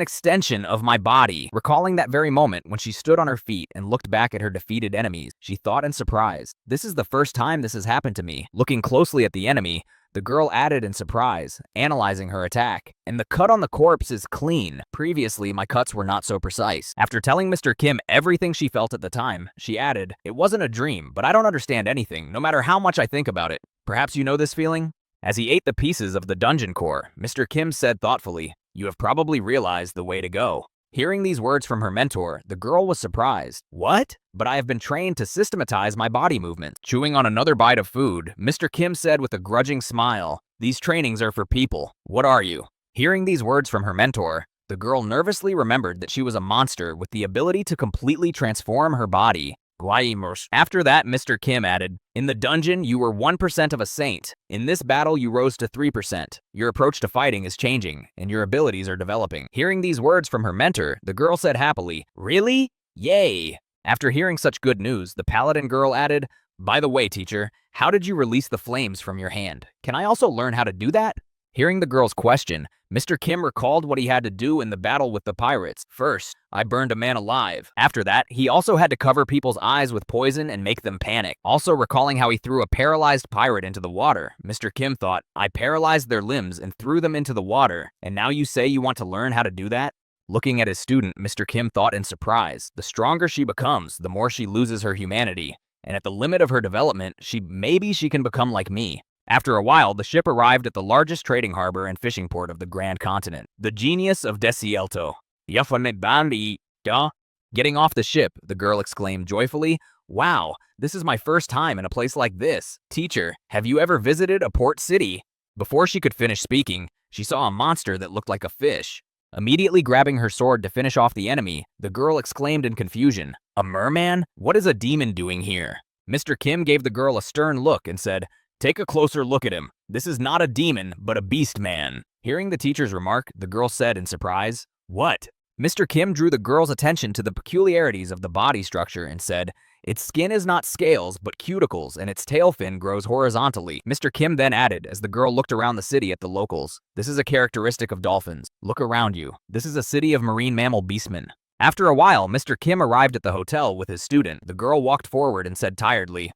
extension of my body." Recalling that very moment when she stood on her feet and looked back at her defeated enemies, she thought in surprise, "This is the first time this has happened to me." Looking closely at the enemy, the girl added in surprise, analyzing her attack, "And the cut on the corpse is clean. Previously, my cuts were not so precise." After telling Mr. Kim everything she felt at the time, she added, "It wasn't a dream, but I don't understand anything, no matter how much I think about it. Perhaps you know this feeling?" As he ate the pieces of the dungeon core, Mr. Kim said thoughtfully, "You have probably realized the way to go." Hearing these words from her mentor, the girl was surprised. "What? But I have been trained to systematize my body movements." Chewing on another bite of food, Mr. Kim said with a grudging smile, "These trainings are for people. What are you?" Hearing these words from her mentor, the girl nervously remembered that she was a monster with the ability to completely transform her body. After that, Mr. Kim added, "In the dungeon, you were 1% of a saint. In this battle, you rose to 3%. Your approach to fighting is changing, and your abilities are developing." Hearing these words from her mentor, the girl said happily, "Really? Yay!" After hearing such good news, the paladin girl added, "By the way, teacher, how did you release the flames from your hand? Can I also learn how to do that?" Hearing the girl's question, Mr. Kim recalled what he had to do in the battle with the pirates. "First, I burned a man alive. After that, he also had to cover people's eyes with poison and make them panic." Also recalling how he threw a paralyzed pirate into the water, Mr. Kim thought, "I paralyzed their limbs and threw them into the water, and now you say you want to learn how to do that?" Looking at his student, Mr. Kim thought in surprise, the stronger she becomes, the more she loses her humanity, and at the limit of her development, maybe she can become like me. After a while, the ship arrived at the largest trading harbor and fishing port of the Grand Continent. The genius of Desielto. Getting off the ship, the girl exclaimed joyfully, "Wow, this is my first time in a place like this. Teacher, have you ever visited a port city?" Before she could finish speaking, she saw a monster that looked like a fish. Immediately grabbing her sword to finish off the enemy, the girl exclaimed in confusion, "A merman? What is a demon doing here?" Mr. Kim gave the girl a stern look and said, "Take a closer look at him. This is not a demon, but a beast man." Hearing the teacher's remark, the girl said in surprise, "What?" Mr. Kim drew the girl's attention to the peculiarities of the body structure and said, "Its skin is not scales, but cuticles, and its tail fin grows horizontally." Mr. Kim then added, as the girl looked around the city at the locals, "This is a characteristic of dolphins. Look around you. This is a city of marine mammal beastmen." After a while, Mr. Kim arrived at the hotel with his student. The girl walked forward and said tiredly,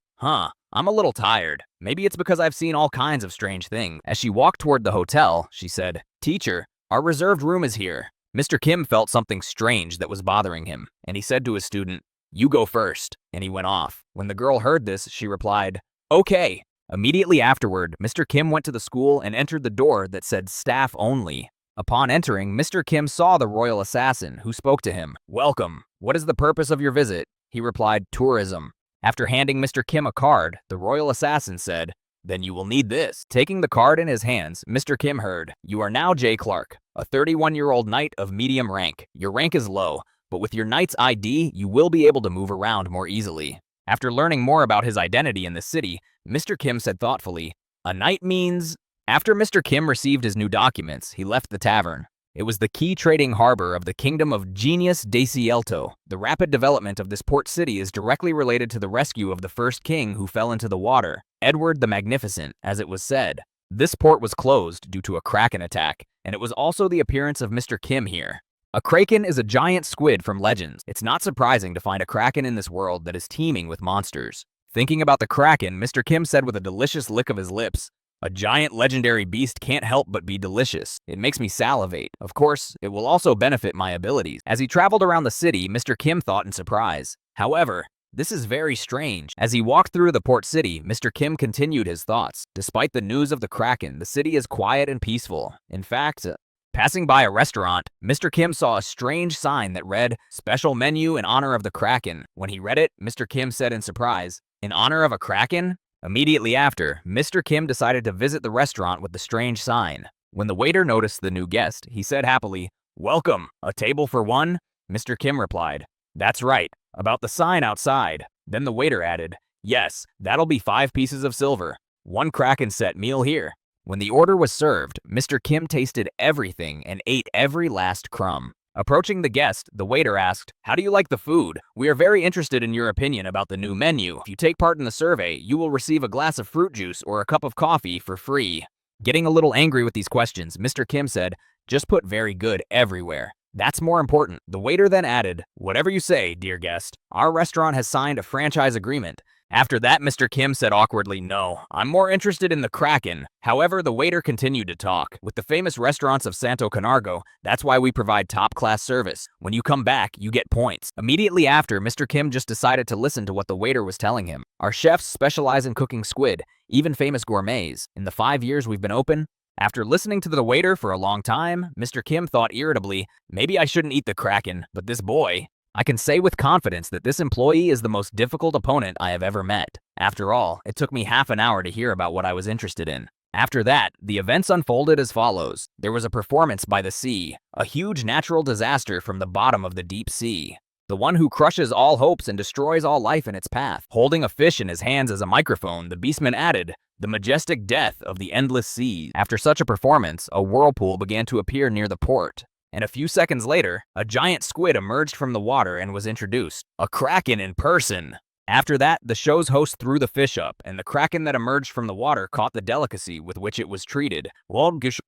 I'm a little tired. Maybe it's because I've seen all kinds of strange things." As she walked toward the hotel, she said, "Teacher, our reserved room is here." Mr. Kim felt something strange that was bothering him, and he said to his student, "You go first," and he went off. When the girl heard this, she replied, "Okay." Immediately afterward, Mr. Kim went to the school and entered the door that said staff only. Upon entering, Mr. Kim saw the royal assassin, who spoke to him. "Welcome. What is the purpose of your visit?" He replied, "Tourism." After handing Mr. Kim a card, the royal assassin said, "Then you will need this." Taking the card in his hands, Mr. Kim heard, "You are now Jay Clark, a 31-year-old knight of medium rank. Your rank is low, but with your knight's ID, you will be able to move around more easily." After learning more about his identity in the city, Mr. Kim said thoughtfully, "A knight means—" After Mr. Kim received his new documents, he left the tavern. It was the key trading harbor of the kingdom of Genius Desielto. The rapid development of this port city is directly related to the rescue of the first king who fell into the water. Edward the Magnificent, as it was said. This port was closed due to a kraken attack, and it was also the appearance of Mr. Kim here. A kraken is a giant squid from legends. It's not surprising to find a kraken in this world that is teeming with monsters. Thinking about the kraken, Mr. Kim said with a delicious lick of his lips, "A giant legendary beast can't help but be delicious. It makes me salivate. Of course, it will also benefit my abilities." As he traveled around the city, Mr. Kim thought in surprise. However, this is very strange. As he walked through the port city, Mr. Kim continued his thoughts. Despite the news of the kraken, the city is quiet and peaceful. In fact, passing by a restaurant, Mr. Kim saw a strange sign that read, "Special menu in honor of the kraken." When he read it, Mr. Kim said in surprise, "In honor of a kraken?" Immediately after, Mr. Kim decided to visit the restaurant with the strange sign. When the waiter noticed the new guest, he said happily, "Welcome, a table for one?" Mr. Kim replied, "That's right, about the sign outside." Then the waiter added, "Yes, that'll be 5 pieces of silver. 1 kraken set meal here." When the order was served, Mr. Kim tasted everything and ate every last crumb. Approaching the guest, the waiter asked, "How do you like the food? We are very interested in your opinion about the new menu. If you take part in the survey, you will receive a glass of fruit juice or a cup of coffee for free." Getting a little angry with these questions, Mr. Kim said, "Just put very good everywhere. That's more important." The waiter then added, "Whatever you say, dear guest. Our restaurant has signed a franchise agreement." After that, Mr. Kim said awkwardly, "No, I'm more interested in the kraken." However, the waiter continued to talk. "With the famous restaurants of Santo Camargo, that's why we provide top-class service. When you come back, you get points." Immediately after, Mr. Kim just decided to listen to what the waiter was telling him. "Our chefs specialize in cooking squid, even famous gourmets. In the 5 years we've been open." After listening to the waiter for a long time, Mr. Kim thought irritably, "Maybe I shouldn't eat the kraken, but this boy..." I can say with confidence that this employee is the most difficult opponent I have ever met. After all, it took me half an hour to hear about what I was interested in. After that, the events unfolded as follows. There was a performance by the sea, a huge natural disaster from the bottom of the deep sea. The one who crushes all hopes and destroys all life in its path. Holding a fish in his hands as a microphone, the beastman added, "The majestic death of the endless seas." After such a performance, a whirlpool began to appear near the port. And a few seconds later, a giant squid emerged from the water and was introduced. A kraken in person! After that, the show's host threw the fish up, and the kraken that emerged from the water caught the delicacy with which it was treated.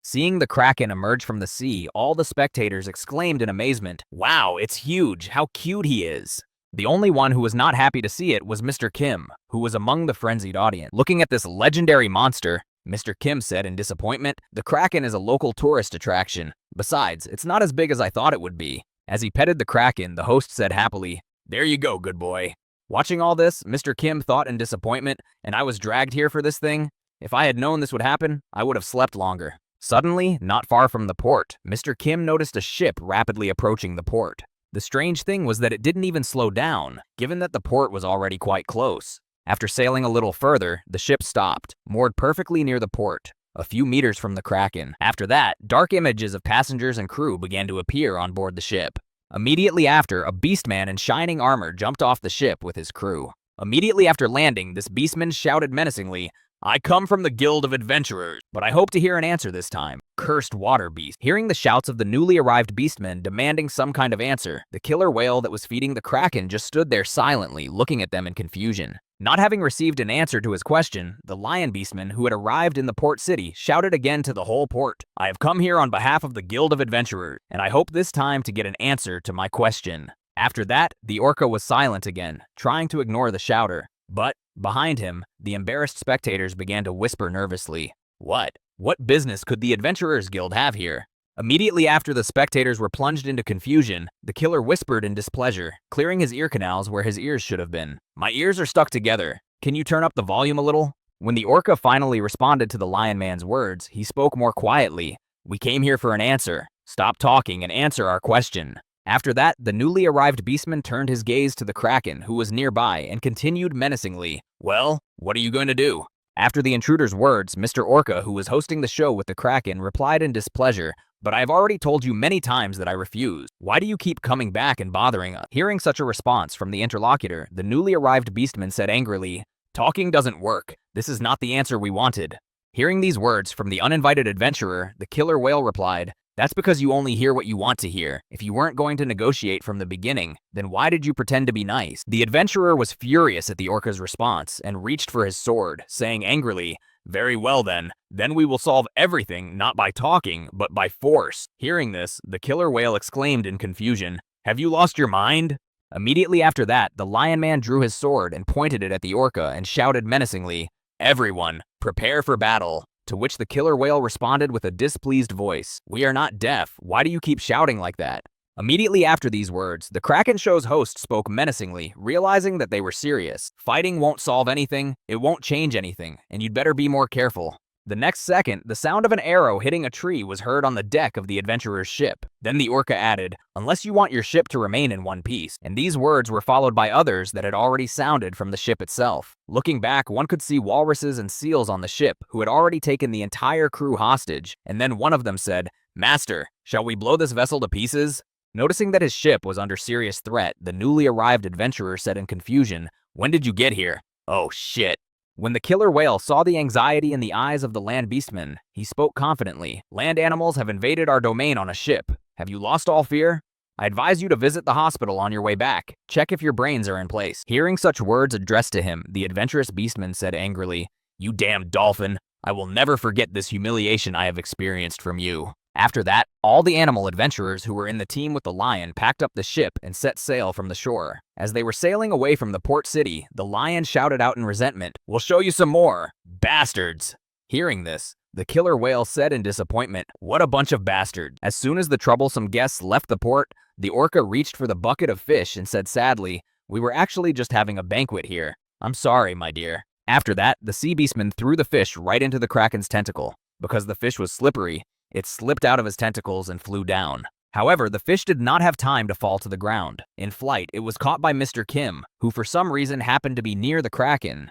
Seeing the kraken emerge from the sea, all the spectators exclaimed in amazement, "Wow, it's huge! How cute he is!" The only one who was not happy to see it was Mr. Kim, who was among the frenzied audience. Looking at this legendary monster, Mr. Kim said in disappointment, "The kraken is a local tourist attraction. Besides, it's not as big as I thought it would be." As he petted the kraken, the host said happily, "There you go, good boy." Watching all this, Mr. Kim thought in disappointment, "And I was dragged here for this thing? If I had known this would happen, I would have slept longer." Suddenly, not far from the port, Mr. Kim noticed a ship rapidly approaching the port. The strange thing was that it didn't even slow down, given that the port was already quite close. After sailing a little further, the ship stopped, moored perfectly near the port, a few meters from the kraken. After that, dark images of passengers and crew began to appear on board the ship. Immediately after, a beastman in shining armor jumped off the ship with his crew. Immediately after landing, this beastman shouted menacingly, "I come from the Guild of Adventurers, but I hope to hear an answer this time. Cursed water beast." Hearing the shouts of the newly arrived beastmen demanding some kind of answer, the killer whale that was feeding the kraken just stood there silently, looking at them in confusion. Not having received an answer to his question, the lion beastman who had arrived in the port city shouted again to the whole port, "I have come here on behalf of the Guild of Adventurers, and I hope this time to get an answer to my question." After that, the orca was silent again, trying to ignore the shouter. But, behind him, the embarrassed spectators began to whisper nervously, What business could the Adventurers Guild have here?" Immediately after the spectators were plunged into confusion, the killer whispered in displeasure, clearing his ear canals where his ears should have been. "My ears are stuck together. Can you turn up the volume a little?" When the orca finally responded to the lion man's words, he spoke more quietly. "We came here for an answer. Stop talking and answer our question." After that, the newly arrived beastman turned his gaze to the kraken, who was nearby, and continued menacingly, "Well, what are you going to do?" After the intruder's words, Mr. Orca, who was hosting the show with the kraken, replied in displeasure, "But I have already told you many times that I refuse. Why do you keep coming back and bothering us?" Hearing such a response from the interlocutor, the newly arrived beastman said angrily, "Talking doesn't work. This is not the answer we wanted." Hearing these words from the uninvited adventurer, the killer whale replied, That's because you only hear what you want to hear. If you weren't going to negotiate from the beginning, then why did you pretend to be nice? The adventurer was furious at the orca's response and reached for his sword, saying angrily, "Very well then. Then we will solve everything not by talking, but by force." Hearing this, the killer whale exclaimed in confusion, "Have you lost your mind?" Immediately after that, the lion man drew his sword and pointed it at the orca and shouted menacingly, "Everyone, prepare for battle." To which the killer whale responded with a displeased voice, "We are not deaf. Why do you keep shouting like that?" Immediately after these words, the Kraken show's host spoke menacingly, realizing that they were serious. "Fighting won't solve anything, it won't change anything, and you'd better be more careful." The next second, the sound of an arrow hitting a tree was heard on the deck of the adventurer's ship. Then the orca added, "Unless you want your ship to remain in one piece," and these words were followed by others that had already sounded from the ship itself. Looking back, one could see walruses and seals on the ship who had already taken the entire crew hostage, and then one of them said, "Master, shall we blow this vessel to pieces?" Noticing that his ship was under serious threat, the newly arrived adventurer said in confusion, "When did you get here?" "Oh shit." When the killer whale saw the anxiety in the eyes of the land beastman, he spoke confidently, "Land animals have invaded our domain on a ship. Have you lost all fear? I advise you to visit the hospital on your way back. Check if your brains are in place." Hearing such words addressed to him, the adventurous beastman said angrily, "You damned dolphin. I will never forget this humiliation I have experienced from you." After that, all the animal adventurers who were in the team with the lion packed up the ship and set sail from the shore. As they were sailing away from the port city, the lion shouted out in resentment, "We'll show you some more, bastards!" Hearing this, the killer whale said in disappointment, "What a bunch of bastards." As soon as the troublesome guests left the port, the orca reached for the bucket of fish and said sadly, "We were actually just having a banquet here. I'm sorry, my dear." After that, the sea beastman threw the fish right into the Kraken's tentacle. Because the fish was slippery, it slipped out of his tentacles and flew down. However, the fish did not have time to fall to the ground. In flight, it was caught by Mr. Kim, who for some reason happened to be near the Kraken.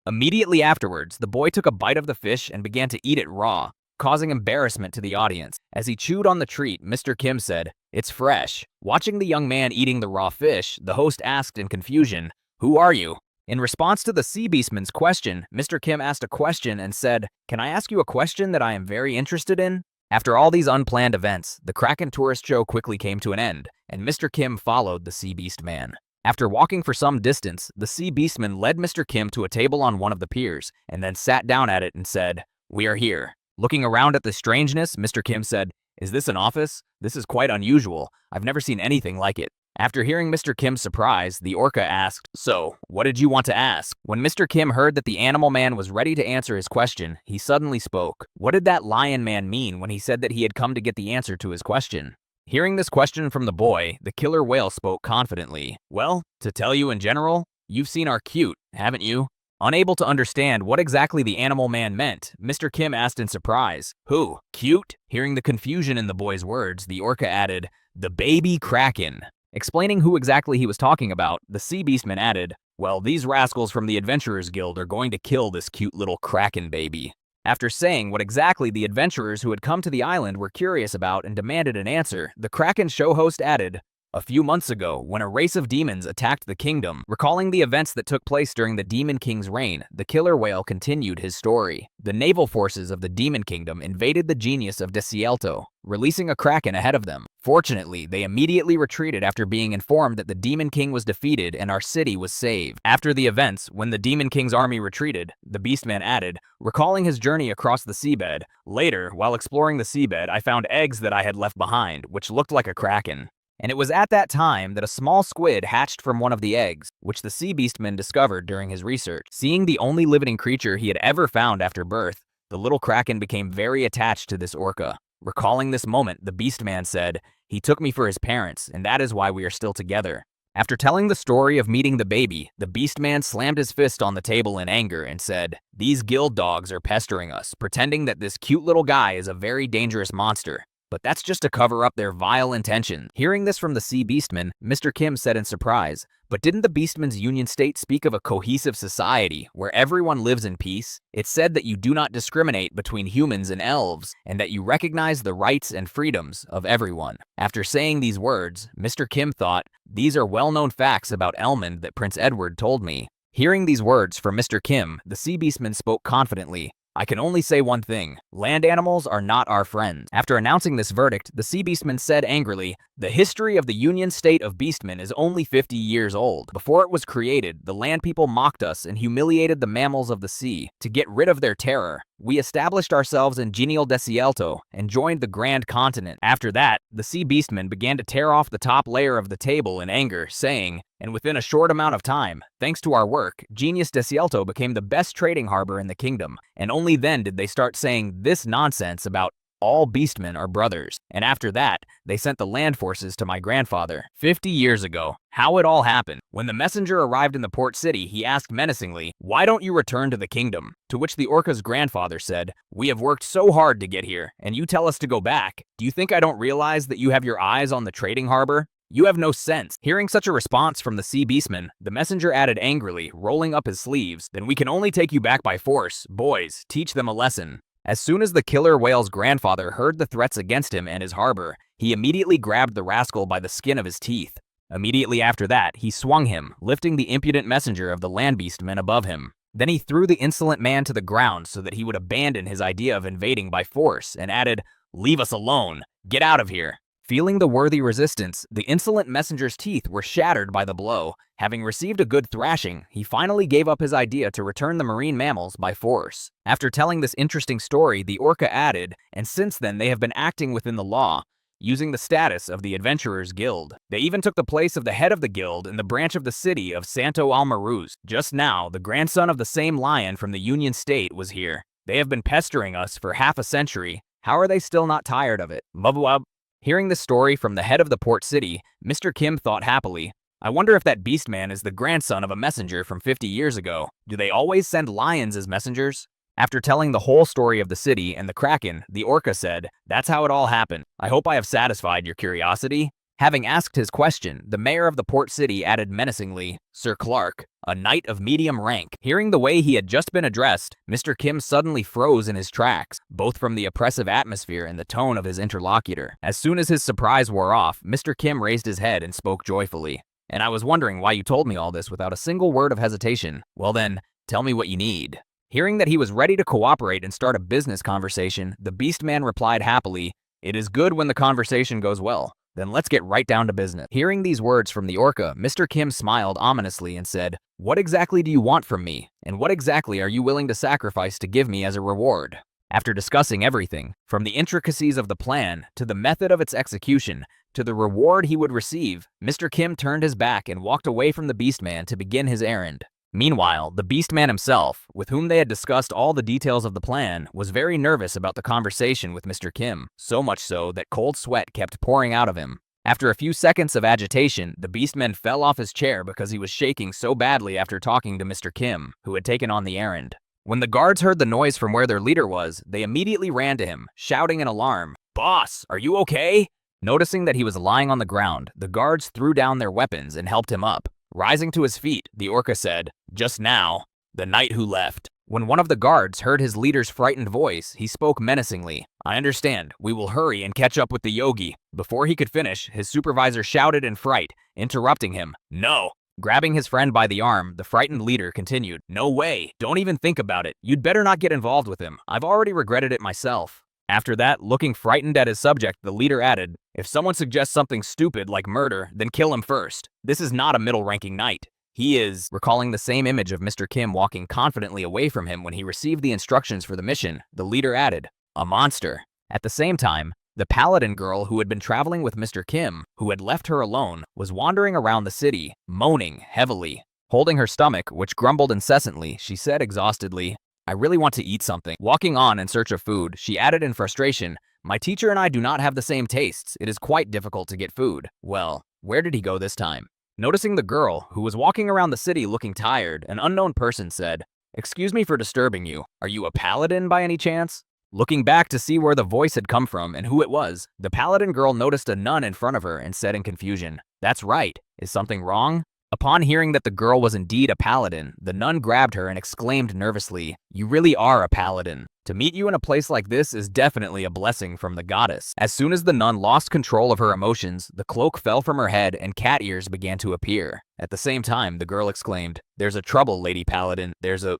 Immediately afterwards, the boy took a bite of the fish and began to eat it raw, causing embarrassment to the audience. As he chewed on the treat, Mr. Kim said, "It's fresh." Watching the young man eating the raw fish, the host asked in confusion, "Who are you?" In response to the sea beastman's question, Mr. Kim asked a question and said, "Can I ask you a question that I am very interested in?" After all these unplanned events, the Kraken tourist show quickly came to an end, and Mr. Kim followed the sea beast man. After walking for some distance, the sea beastman led Mr. Kim to a table on one of the piers, and then sat down at it and said, "We are here." Looking around at the strangeness, Mr. Kim said, "Is this an office? This is quite unusual. I've never seen anything like it." After hearing Mr. Kim's surprise, the orca asked, "So, what did you want to ask?" When Mr. Kim heard that the animal man was ready to answer his question, he suddenly spoke. What did that lion man mean when he said that he had come to get the answer to his question? Hearing this question from the boy, the killer whale spoke confidently. "Well, to tell you in general, you've seen our cute, haven't you?" Unable to understand what exactly the animal man meant, Mr. Kim asked in surprise, "Who? Cute?" Hearing the confusion in the boy's words, the orca added, "The baby Kraken." Explaining who exactly he was talking about, the sea beastman added, "Well, these rascals from the Adventurers Guild are going to kill this cute little Kraken baby." After saying what exactly the adventurers who had come to the island were curious about and demanded an answer, the Kraken show host added, "A few months ago, when a race of demons attacked the kingdom." Recalling the events that took place during the Demon King's reign, the killer whale continued his story. The naval forces of the Demon Kingdom invaded the genius of Desielto, releasing a Kraken ahead of them. Fortunately, they immediately retreated after being informed that the Demon King was defeated and our city was saved. After the events, when the Demon King's army retreated, the Beastman added, recalling his journey across the seabed, "Later, while exploring the seabed, I found eggs that I had left behind, which looked like a Kraken. And it was at that time that a small squid hatched from one of the eggs, which the sea beastman discovered during his research. Seeing the only living creature he had ever found after birth, the little Kraken became very attached to this orca. Recalling this moment, the beastman said, "He took me for his parents, and that is why we are still together." After telling the story of meeting the baby, the beastman slammed his fist on the table in anger and said, "These guild dogs are pestering us, pretending that this cute little guy is a very dangerous monster. But that's just to cover up their vile intentions." Hearing this from the sea beastman, Mr. Kim said in surprise, "But didn't the beastman's union state speak of a cohesive society where everyone lives in peace? It said that you do not discriminate between humans and elves, and that you recognize the rights and freedoms of everyone." After saying these words, Mr. Kim thought, "These are well-known facts about Elmond that Prince Edward told me." Hearing these words from Mr. Kim, the sea beastman spoke confidently, I can only say one thing. Land animals are not our friends. After announcing this verdict, the Sea Beastman said angrily, the history of the Union State of Beastmen is only 50 years old. Before it was created, the land people mocked us and humiliated the mammals of the sea. To get rid of their terror, we established ourselves in Genial Desielto and joined the Grand Continent. After that, the Sea Beastmen began to tear off the top layer of the table in anger, saying, and within a short amount of time, thanks to our work, Genius Desielto became the best trading harbor in the kingdom. And only then did they start saying this nonsense about all beastmen are brothers. And after that, they sent the land forces to my grandfather. 50 years ago. How it all happened. When the messenger arrived in the port city, he asked menacingly, why don't you return to the kingdom? To which the orca's grandfather said, we have worked so hard to get here, and you tell us to go back. Do you think I don't realize that you have your eyes on the trading harbor? You have no sense. Hearing such a response from the Sea Beastman, the messenger added angrily, rolling up his sleeves, then we can only take you back by force. Boys, teach them a lesson. As soon as the killer whale's grandfather heard the threats against him and his harbor, he immediately grabbed the rascal by the skin of his teeth. Immediately after that, he swung him, lifting the impudent messenger of the land beastmen above him. Then he threw the insolent man to the ground so that he would abandon his idea of invading by force and added, leave us alone. Get out of here. Feeling the worthy resistance, the insolent messenger's teeth were shattered by the blow. Having received a good thrashing, he finally gave up his idea to return the marine mammals by force. After telling this interesting story, the orca added, and since then they have been acting within the law, using the status of the Adventurers Guild. They even took the place of the head of the guild in the branch of the city of Santo Almaruz. Just now, the grandson of the same lion from the Union State was here. They have been pestering us for half a century. How are they still not tired of it? Mubwab. Hearing the story from the head of the port city, Mr. Kim thought happily, I wonder if that beastman is the grandson of a messenger from 50 years ago. Do they always send lions as messengers? After telling the whole story of the city and the kraken, the orca said, that's how it all happened. I hope I have satisfied your curiosity. Having asked his question, the mayor of the port city added menacingly, Sir Clark, a knight of medium rank. Hearing the way he had just been addressed, Mr. Kim suddenly froze in his tracks, both from the oppressive atmosphere and the tone of his interlocutor. As soon as his surprise wore off, Mr. Kim raised his head and spoke joyfully. And I was wondering why you told me all this without a single word of hesitation. Well then, tell me what you need. Hearing that he was ready to cooperate and start a business conversation, the beastman replied happily, it is good when the conversation goes well. Then let's get right down to business. Hearing these words from the orca, Mr. Kim smiled ominously and said, what exactly do you want from me? And what exactly are you willing to sacrifice to give me as a reward? After discussing everything, from the intricacies of the plan, to the method of its execution, to the reward he would receive, Mr. Kim turned his back and walked away from the beastman to begin his errand. Meanwhile, the beastman himself, with whom they had discussed all the details of the plan, was very nervous about the conversation with Mr. Kim, so much so that cold sweat kept pouring out of him. After a few seconds of agitation, the beastman fell off his chair because he was shaking so badly after talking to Mr. Kim, who had taken on the errand. When the guards heard the noise from where their leader was, they immediately ran to him, shouting in alarm, Boss, are you okay? Noticing that he was lying on the ground, the guards threw down their weapons and helped him up. Rising to his feet, the orca said, just now, the knight who left. When one of the guards heard his leader's frightened voice, he spoke menacingly. I understand. We will hurry and catch up with the yogi. Before he could finish, his supervisor shouted in fright, interrupting him. No. Grabbing his friend by the arm, the frightened leader continued. No way. Don't even think about it. You'd better not get involved with him. I've already regretted it myself. After that, looking frightened at his subject, the leader added, if someone suggests something stupid like murder, then kill him first. This is not a middle-ranking knight. He is, recalling the same image of Mr. Kim walking confidently away from him when he received the instructions for the mission, the leader added, a monster. At the same time, the paladin girl who had been traveling with Mr. Kim, who had left her alone, was wandering around the city, moaning heavily. Holding her stomach, which grumbled incessantly, she said exhaustedly, I really want to eat something. Walking on in search of food, she added in frustration, my teacher and I do not have the same tastes. It is quite difficult to get food. Well, where did he go this time? Noticing the girl, who was walking around the city looking tired, an unknown person said, excuse me for disturbing you. Are you a paladin by any chance? Looking back to see where the voice had come from and who it was, the paladin girl noticed a nun in front of her and said in confusion, that's right. Is something wrong? Upon hearing that the girl was indeed a paladin, the nun grabbed her and exclaimed nervously, you really are a paladin. To meet you in a place like this is definitely a blessing from the goddess. As soon as the nun lost control of her emotions, the cloak fell from her head and cat ears began to appear. At the same time, the girl exclaimed, there's a trouble, Lady Paladin. There's a...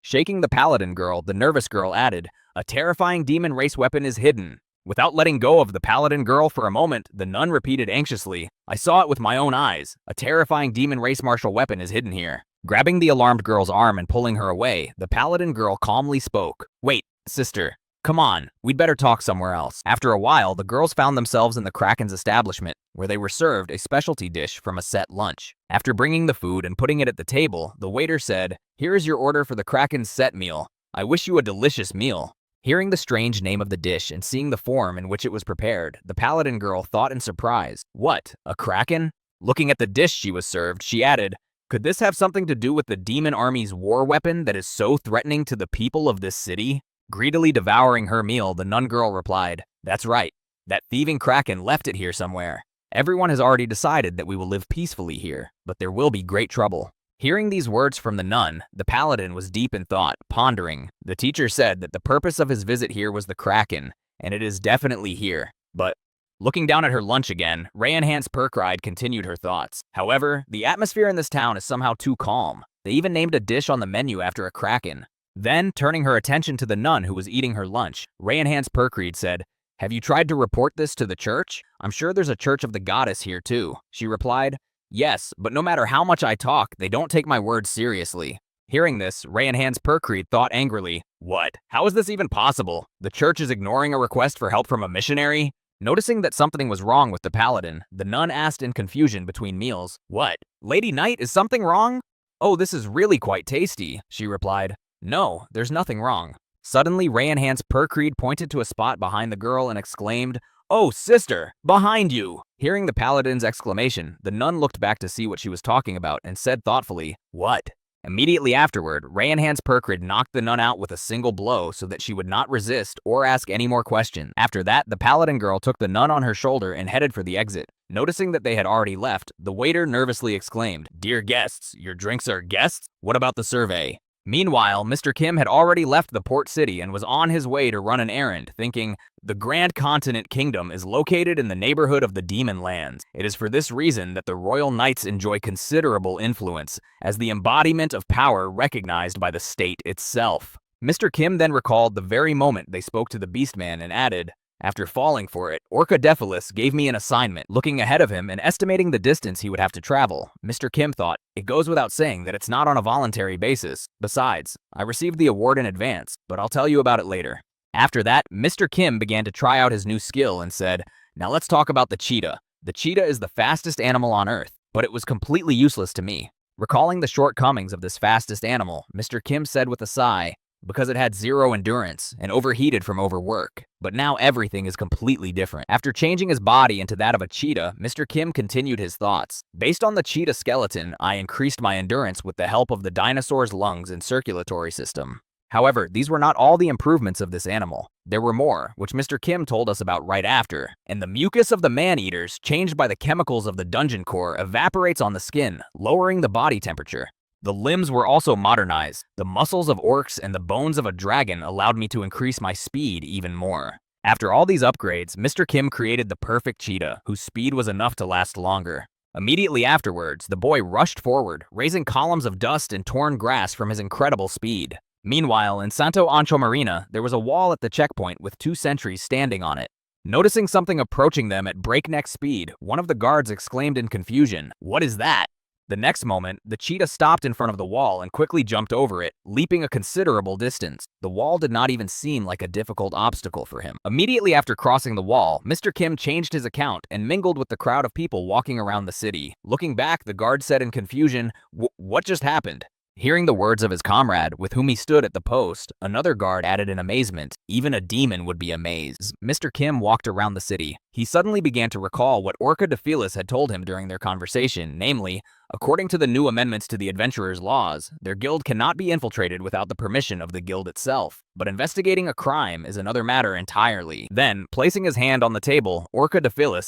Shaking the paladin girl, the nervous girl added, "A terrifying demon race weapon is hidden." Without letting go of the paladin girl for a moment, the nun repeated anxiously, "I saw it with my own eyes. A terrifying demon race martial weapon is hidden here." Grabbing the alarmed girl's arm and pulling her away, the paladin girl calmly spoke, "Wait, sister. Come on, we'd better talk somewhere else." After a while, the girls found themselves in the Kraken's establishment, where they were served a specialty dish from a set lunch. After bringing the food and putting it at the table, the waiter said, "Here is your order for the Kraken's set meal. I wish you a delicious meal." Hearing the strange name of the dish and seeing the form in which it was prepared, the paladin girl thought in surprise, "What, a kraken?" Looking at the dish she was served, she added, "Could this have something to do with the demon army's war weapon that is so threatening to the people of this city?" Greedily devouring her meal, the nun girl replied, "That's right. That thieving kraken left it here somewhere. Everyone has already decided that we will live peacefully here, but there will be great trouble." Hearing these words from the nun, the paladin was deep in thought, pondering. The teacher said that the purpose of his visit here was the kraken, and it is definitely here. But looking down at her lunch again, Ray-Enhanced Perkride continued her thoughts. However, the atmosphere in this town is somehow too calm. They even named a dish on the menu after a kraken. Then, turning her attention to the nun who was eating her lunch, Ray-Enhanced Perkride said, "Have you tried to report this to the church? I'm sure there's a church of the goddess here too." She replied, "Yes, but no matter how much I talk, they don't take my words seriously." Hearing this, Ray-Enhanced Perkride thought angrily, "What? How is this even possible? The church is ignoring a request for help from a missionary?" Noticing that something was wrong with the paladin, the nun asked in confusion between meals, "What? Lady Knight, is something wrong?" "Oh, this is really quite tasty," she replied. "No, there's nothing wrong." Suddenly, Ray-Enhanced Perkride pointed to a spot behind the girl and exclaimed, "Oh, sister, behind you!" Hearing the paladin's exclamation, the nun looked back to see what she was talking about and said thoughtfully, "What?" Immediately afterward, Ray-Enhanced Perkride knocked the nun out with a single blow so that she would not resist or ask any more questions. After that, the paladin girl took the nun on her shoulder and headed for the exit. Noticing that they had already left, the waiter nervously exclaimed, "Dear guests, your drinks are guests? What about the survey?" Meanwhile, Mr. Kim had already left the port city and was on his way to run an errand, thinking, "The Grand Continent Kingdom is located in the neighborhood of the Demon Lands. It is for this reason that the Royal Knights enjoy considerable influence, as the embodiment of power recognized by the state itself." Mr. Kim then recalled the very moment they spoke to the Beastman and added, "After falling for it, Orca gave me an assignment." Looking ahead of him and estimating the distance he would have to travel, Mr. Kim thought, "It goes without saying that it's not on a voluntary basis. Besides, I received the award in advance, but I'll tell you about it later." After that, Mr. Kim began to try out his new skill and said, "Now let's talk about the cheetah. The cheetah is the fastest animal on Earth, but it was completely useless to me." Recalling the shortcomings of this fastest animal, Mr. Kim said with a sigh, "Because it had zero endurance and overheated from overwork. But now everything is completely different." After changing his body into that of a cheetah, Mr. Kim continued his thoughts. "Based on the cheetah skeleton, I increased my endurance with the help of the dinosaur's lungs and circulatory system." However, these were not all the improvements of this animal. There were more, which Mr. Kim told us about right after. And the mucus of the man-eaters, changed by the chemicals of the dungeon core, evaporates on the skin, lowering the body temperature. The limbs were also modernized. The muscles of orcs and the bones of a dragon allowed me to increase my speed even more. After all these upgrades, Mr. Kim created the perfect cheetah, whose speed was enough to last longer. Immediately afterwards, the boy rushed forward, raising columns of dust and torn grass from his incredible speed. Meanwhile, in Santo Ancho Marina, there was a wall at the checkpoint with 2 sentries standing on it. Noticing something approaching them at breakneck speed, one of the guards exclaimed in confusion, "What is that?" The next moment, the cheetah stopped in front of the wall and quickly jumped over it, leaping a considerable distance. The wall did not even seem like a difficult obstacle for him. Immediately after crossing the wall, Mr. Kim changed his account and mingled with the crowd of people walking around the city. Looking back, the guard said in confusion, "What just happened?" Hearing the words of his comrade, with whom he stood at the post, another guard added in amazement, "Even a demon would be amazed." Mr. Kim walked around the city. He suddenly began to recall what Orca had told him during their conversation, namely, according to the new amendments to the adventurers' laws, their guild cannot be infiltrated without the permission of the guild itself. But investigating a crime is another matter entirely. Then, placing his hand on the table, Orca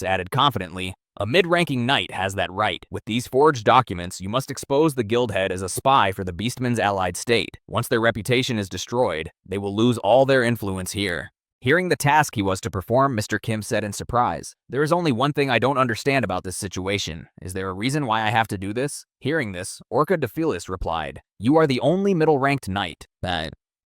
added confidently, "A mid-ranking knight has that right. With these forged documents, you must expose the guild head as a spy for the Beastman's allied state. Once their reputation is destroyed, they will lose all their influence here." Hearing the task he was to perform, Mr. Kim said in surprise, "There is only one thing I don't understand about this situation. Is there a reason why I have to do this?" Hearing this, Orca Defilis replied, "You are the only middle-ranked knight."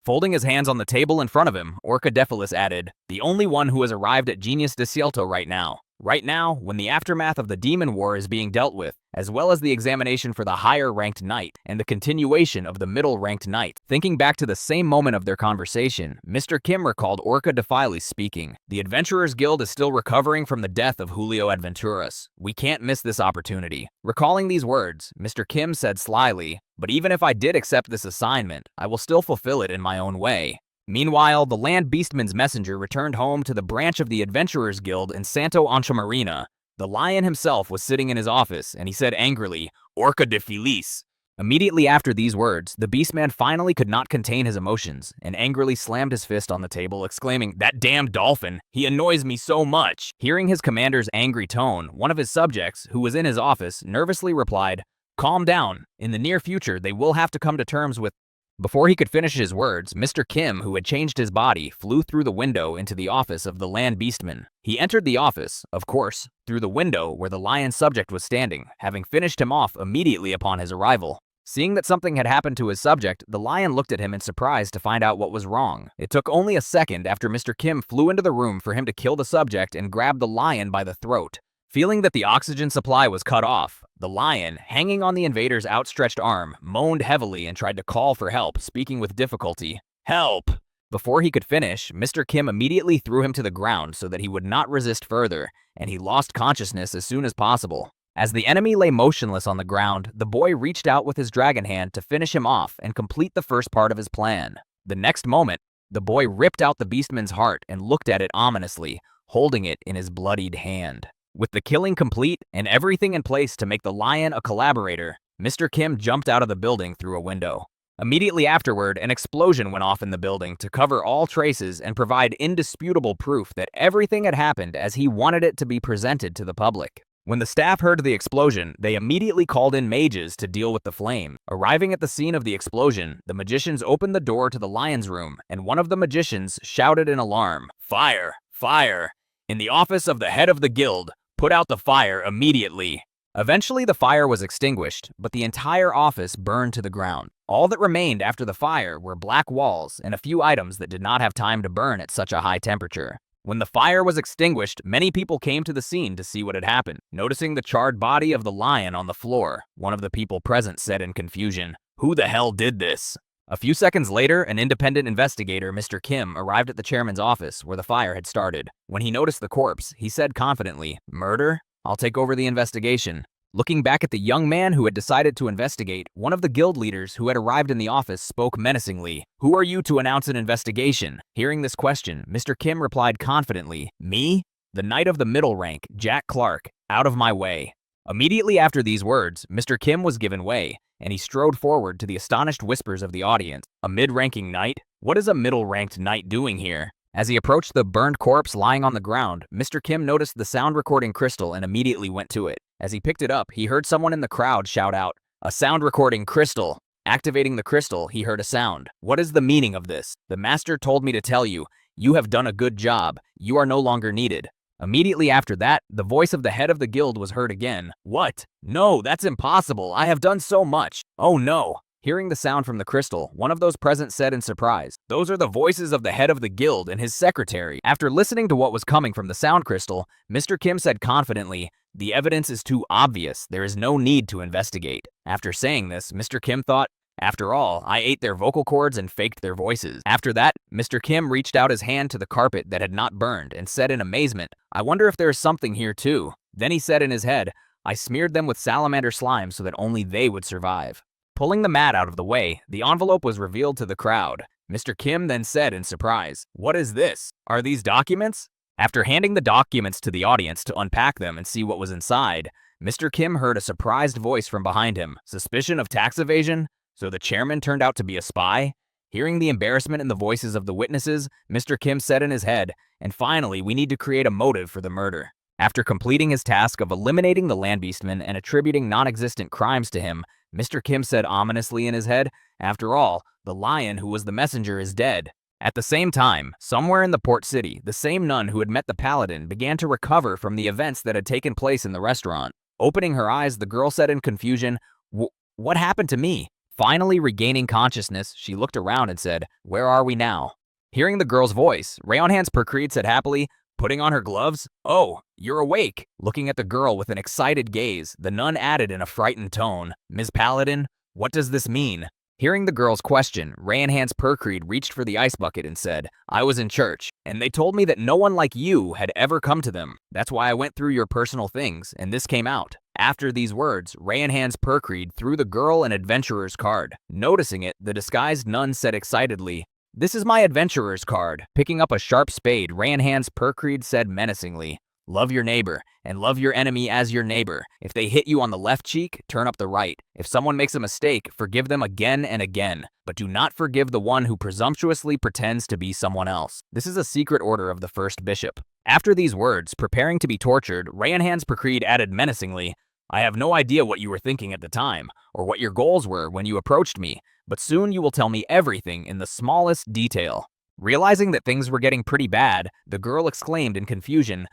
Folding his hands on the table in front of him, Orca Defilis added, "The only one who has arrived at Genius de Cielto right now. Right now, when the aftermath of the Demon War is being dealt with, as well as the examination for the higher-ranked knight and the continuation of the middle-ranked knight." Thinking back to the same moment of their conversation, Mr. Kim recalled Orca Defilis speaking, "The Adventurers Guild is still recovering from the death of Julio Adventuras. We can't miss this opportunity." Recalling these words, Mr. Kim said slyly, "But even if I did accept this assignment, I will still fulfill it in my own way." Meanwhile, the Land Beastman's messenger returned home to the branch of the Adventurers Guild in Santo Anchamarina. The lion himself was sitting in his office, and he said angrily, "Orca Defilis." Immediately after these words, the Beastman finally could not contain his emotions, and angrily slammed his fist on the table, exclaiming, "That damned dolphin! He annoys me so much!" Hearing his commander's angry tone, one of his subjects, who was in his office, nervously replied, "Calm down. In the near future, they will have to come to terms with—" Before he could finish his words, Mr. Kim, who had changed his body, flew through the window into the office of the Land Beastman. He entered the office, of course, through the window where the lion subject was standing, having finished him off immediately upon his arrival. Seeing that something had happened to his subject, the lion looked at him in surprise to find out what was wrong. It took only a second after Mr. Kim flew into the room for him to kill the subject and grab the lion by the throat. Feeling that the oxygen supply was cut off, the lion, hanging on the invader's outstretched arm, moaned heavily and tried to call for help, speaking with difficulty, "Help!" Before he could finish, Mr. Kim immediately threw him to the ground so that he would not resist further, and he lost consciousness as soon as possible. As the enemy lay motionless on the ground, the boy reached out with his dragon hand to finish him off and complete the first part of his plan. The next moment, the boy ripped out the Beastman's heart and looked at it ominously, holding it in his bloodied hand. With the killing complete and everything in place to make the lion a collaborator, Mr. Kim jumped out of the building through a window. Immediately afterward, an explosion went off in the building to cover all traces and provide indisputable proof that everything had happened as he wanted it to be presented to the public. When the staff heard the explosion, they immediately called in mages to deal with the flame. Arriving at the scene of the explosion, the magicians opened the door to the lion's room, and one of the magicians shouted in alarm, "Fire! Fire! In the office of the head of the guild, put out the fire immediately." Eventually the fire was extinguished, but the entire office burned to the ground. All that remained after the fire were black walls and a few items that did not have time to burn at such a high temperature. When the fire was extinguished, many people came to the scene to see what had happened. Noticing the charred body of the lion on the floor, one of the people present said in confusion, "Who the hell did this?" A few seconds later, an independent investigator, Mr. Kim, arrived at the chairman's office where the fire had started. When he noticed the corpse, he said confidently, "Murder? I'll take over the investigation." Looking back at the young man who had decided to investigate, one of the guild leaders who had arrived in the office spoke menacingly, "Who are you to announce an investigation?" Hearing this question, Mr. Kim replied confidently, "Me? The knight of the middle rank, Jack Clark. Out of my way." Immediately after these words, Mr. Kim was given way, and he strode forward to the astonished whispers of the audience. "A mid-ranking knight? What is a middle-ranked knight doing here?" As he approached the burned corpse lying on the ground, Mr. Kim noticed the sound recording crystal and immediately went to it. As he picked it up, he heard someone in the crowd shout out, "A sound recording crystal!" Activating the crystal, he heard a sound. "What is the meaning of this? The master told me to tell you, you have done a good job. You are no longer needed." Immediately after that, the voice of the head of the guild was heard again. "What? No, that's impossible. I have done so much. Oh no." Hearing the sound from the crystal, one of those present said in surprise, "Those are the voices of the head of the guild and his secretary." After listening to what was coming from the sound crystal, Mr. Kim said confidently, "The evidence is too obvious. There is no need to investigate." After saying this, Mr. Kim thought, "After all, I ate their vocal cords and faked their voices." After that, Mr. Kim reached out his hand to the carpet that had not burned and said in amazement, "I wonder if there is something here too." Then he said in his head, "I smeared them with salamander slime so that only they would survive." Pulling the mat out of the way, the envelope was revealed to the crowd. Mr. Kim then said in surprise, "What is this? Are these documents?" After handing the documents to the audience to unpack them and see what was inside, Mr. Kim heard a surprised voice from behind him. "Suspicion of tax evasion? So the chairman turned out to be a spy?" Hearing the embarrassment in the voices of the witnesses, Mr. Kim said in his head, "And finally, we need to create a motive for the murder." After completing his task of eliminating the Land Beastman and attributing non-existent crimes to him, Mr. Kim said ominously in his head, "After all, the lion who was the messenger is dead." At the same time, somewhere in the port city, the same nun who had met the paladin began to recover from the events that had taken place in the restaurant. Opening her eyes, the girl said in confusion, What happened to me?" Finally regaining consciousness, she looked around and said, "Where are we now?" Hearing the girl's voice, Rayonhan's Percreed said happily, putting on her gloves, "Oh, you're awake." Looking at the girl with an excited gaze, the nun added in a frightened tone, "Ms. Paladin, what does this mean?" Hearing the girl's question, Rayonhan's Percreed reached for the ice bucket and said, "I was in church, and they told me that no one like you had ever come to them. That's why I went through your personal things, and this came out." After these words, Rayonhan's Percreed threw the girl an adventurer's card. Noticing it, the disguised nun said excitedly, "This is my adventurer's card." Picking up a sharp spade, Rayonhan's Percreed said menacingly, "Love your neighbor, and love your enemy as your neighbor. If they hit you on the left cheek, turn up the right. If someone makes a mistake, forgive them again and again. But do not forgive the one who presumptuously pretends to be someone else. This is a secret order of the first bishop." After these words, preparing to be tortured, Rayonhan's Percreed added menacingly, "I have no idea what you were thinking at the time, or what your goals were when you approached me, but soon you will tell me everything in the smallest detail." Realizing that things were getting pretty bad, the girl exclaimed in confusion,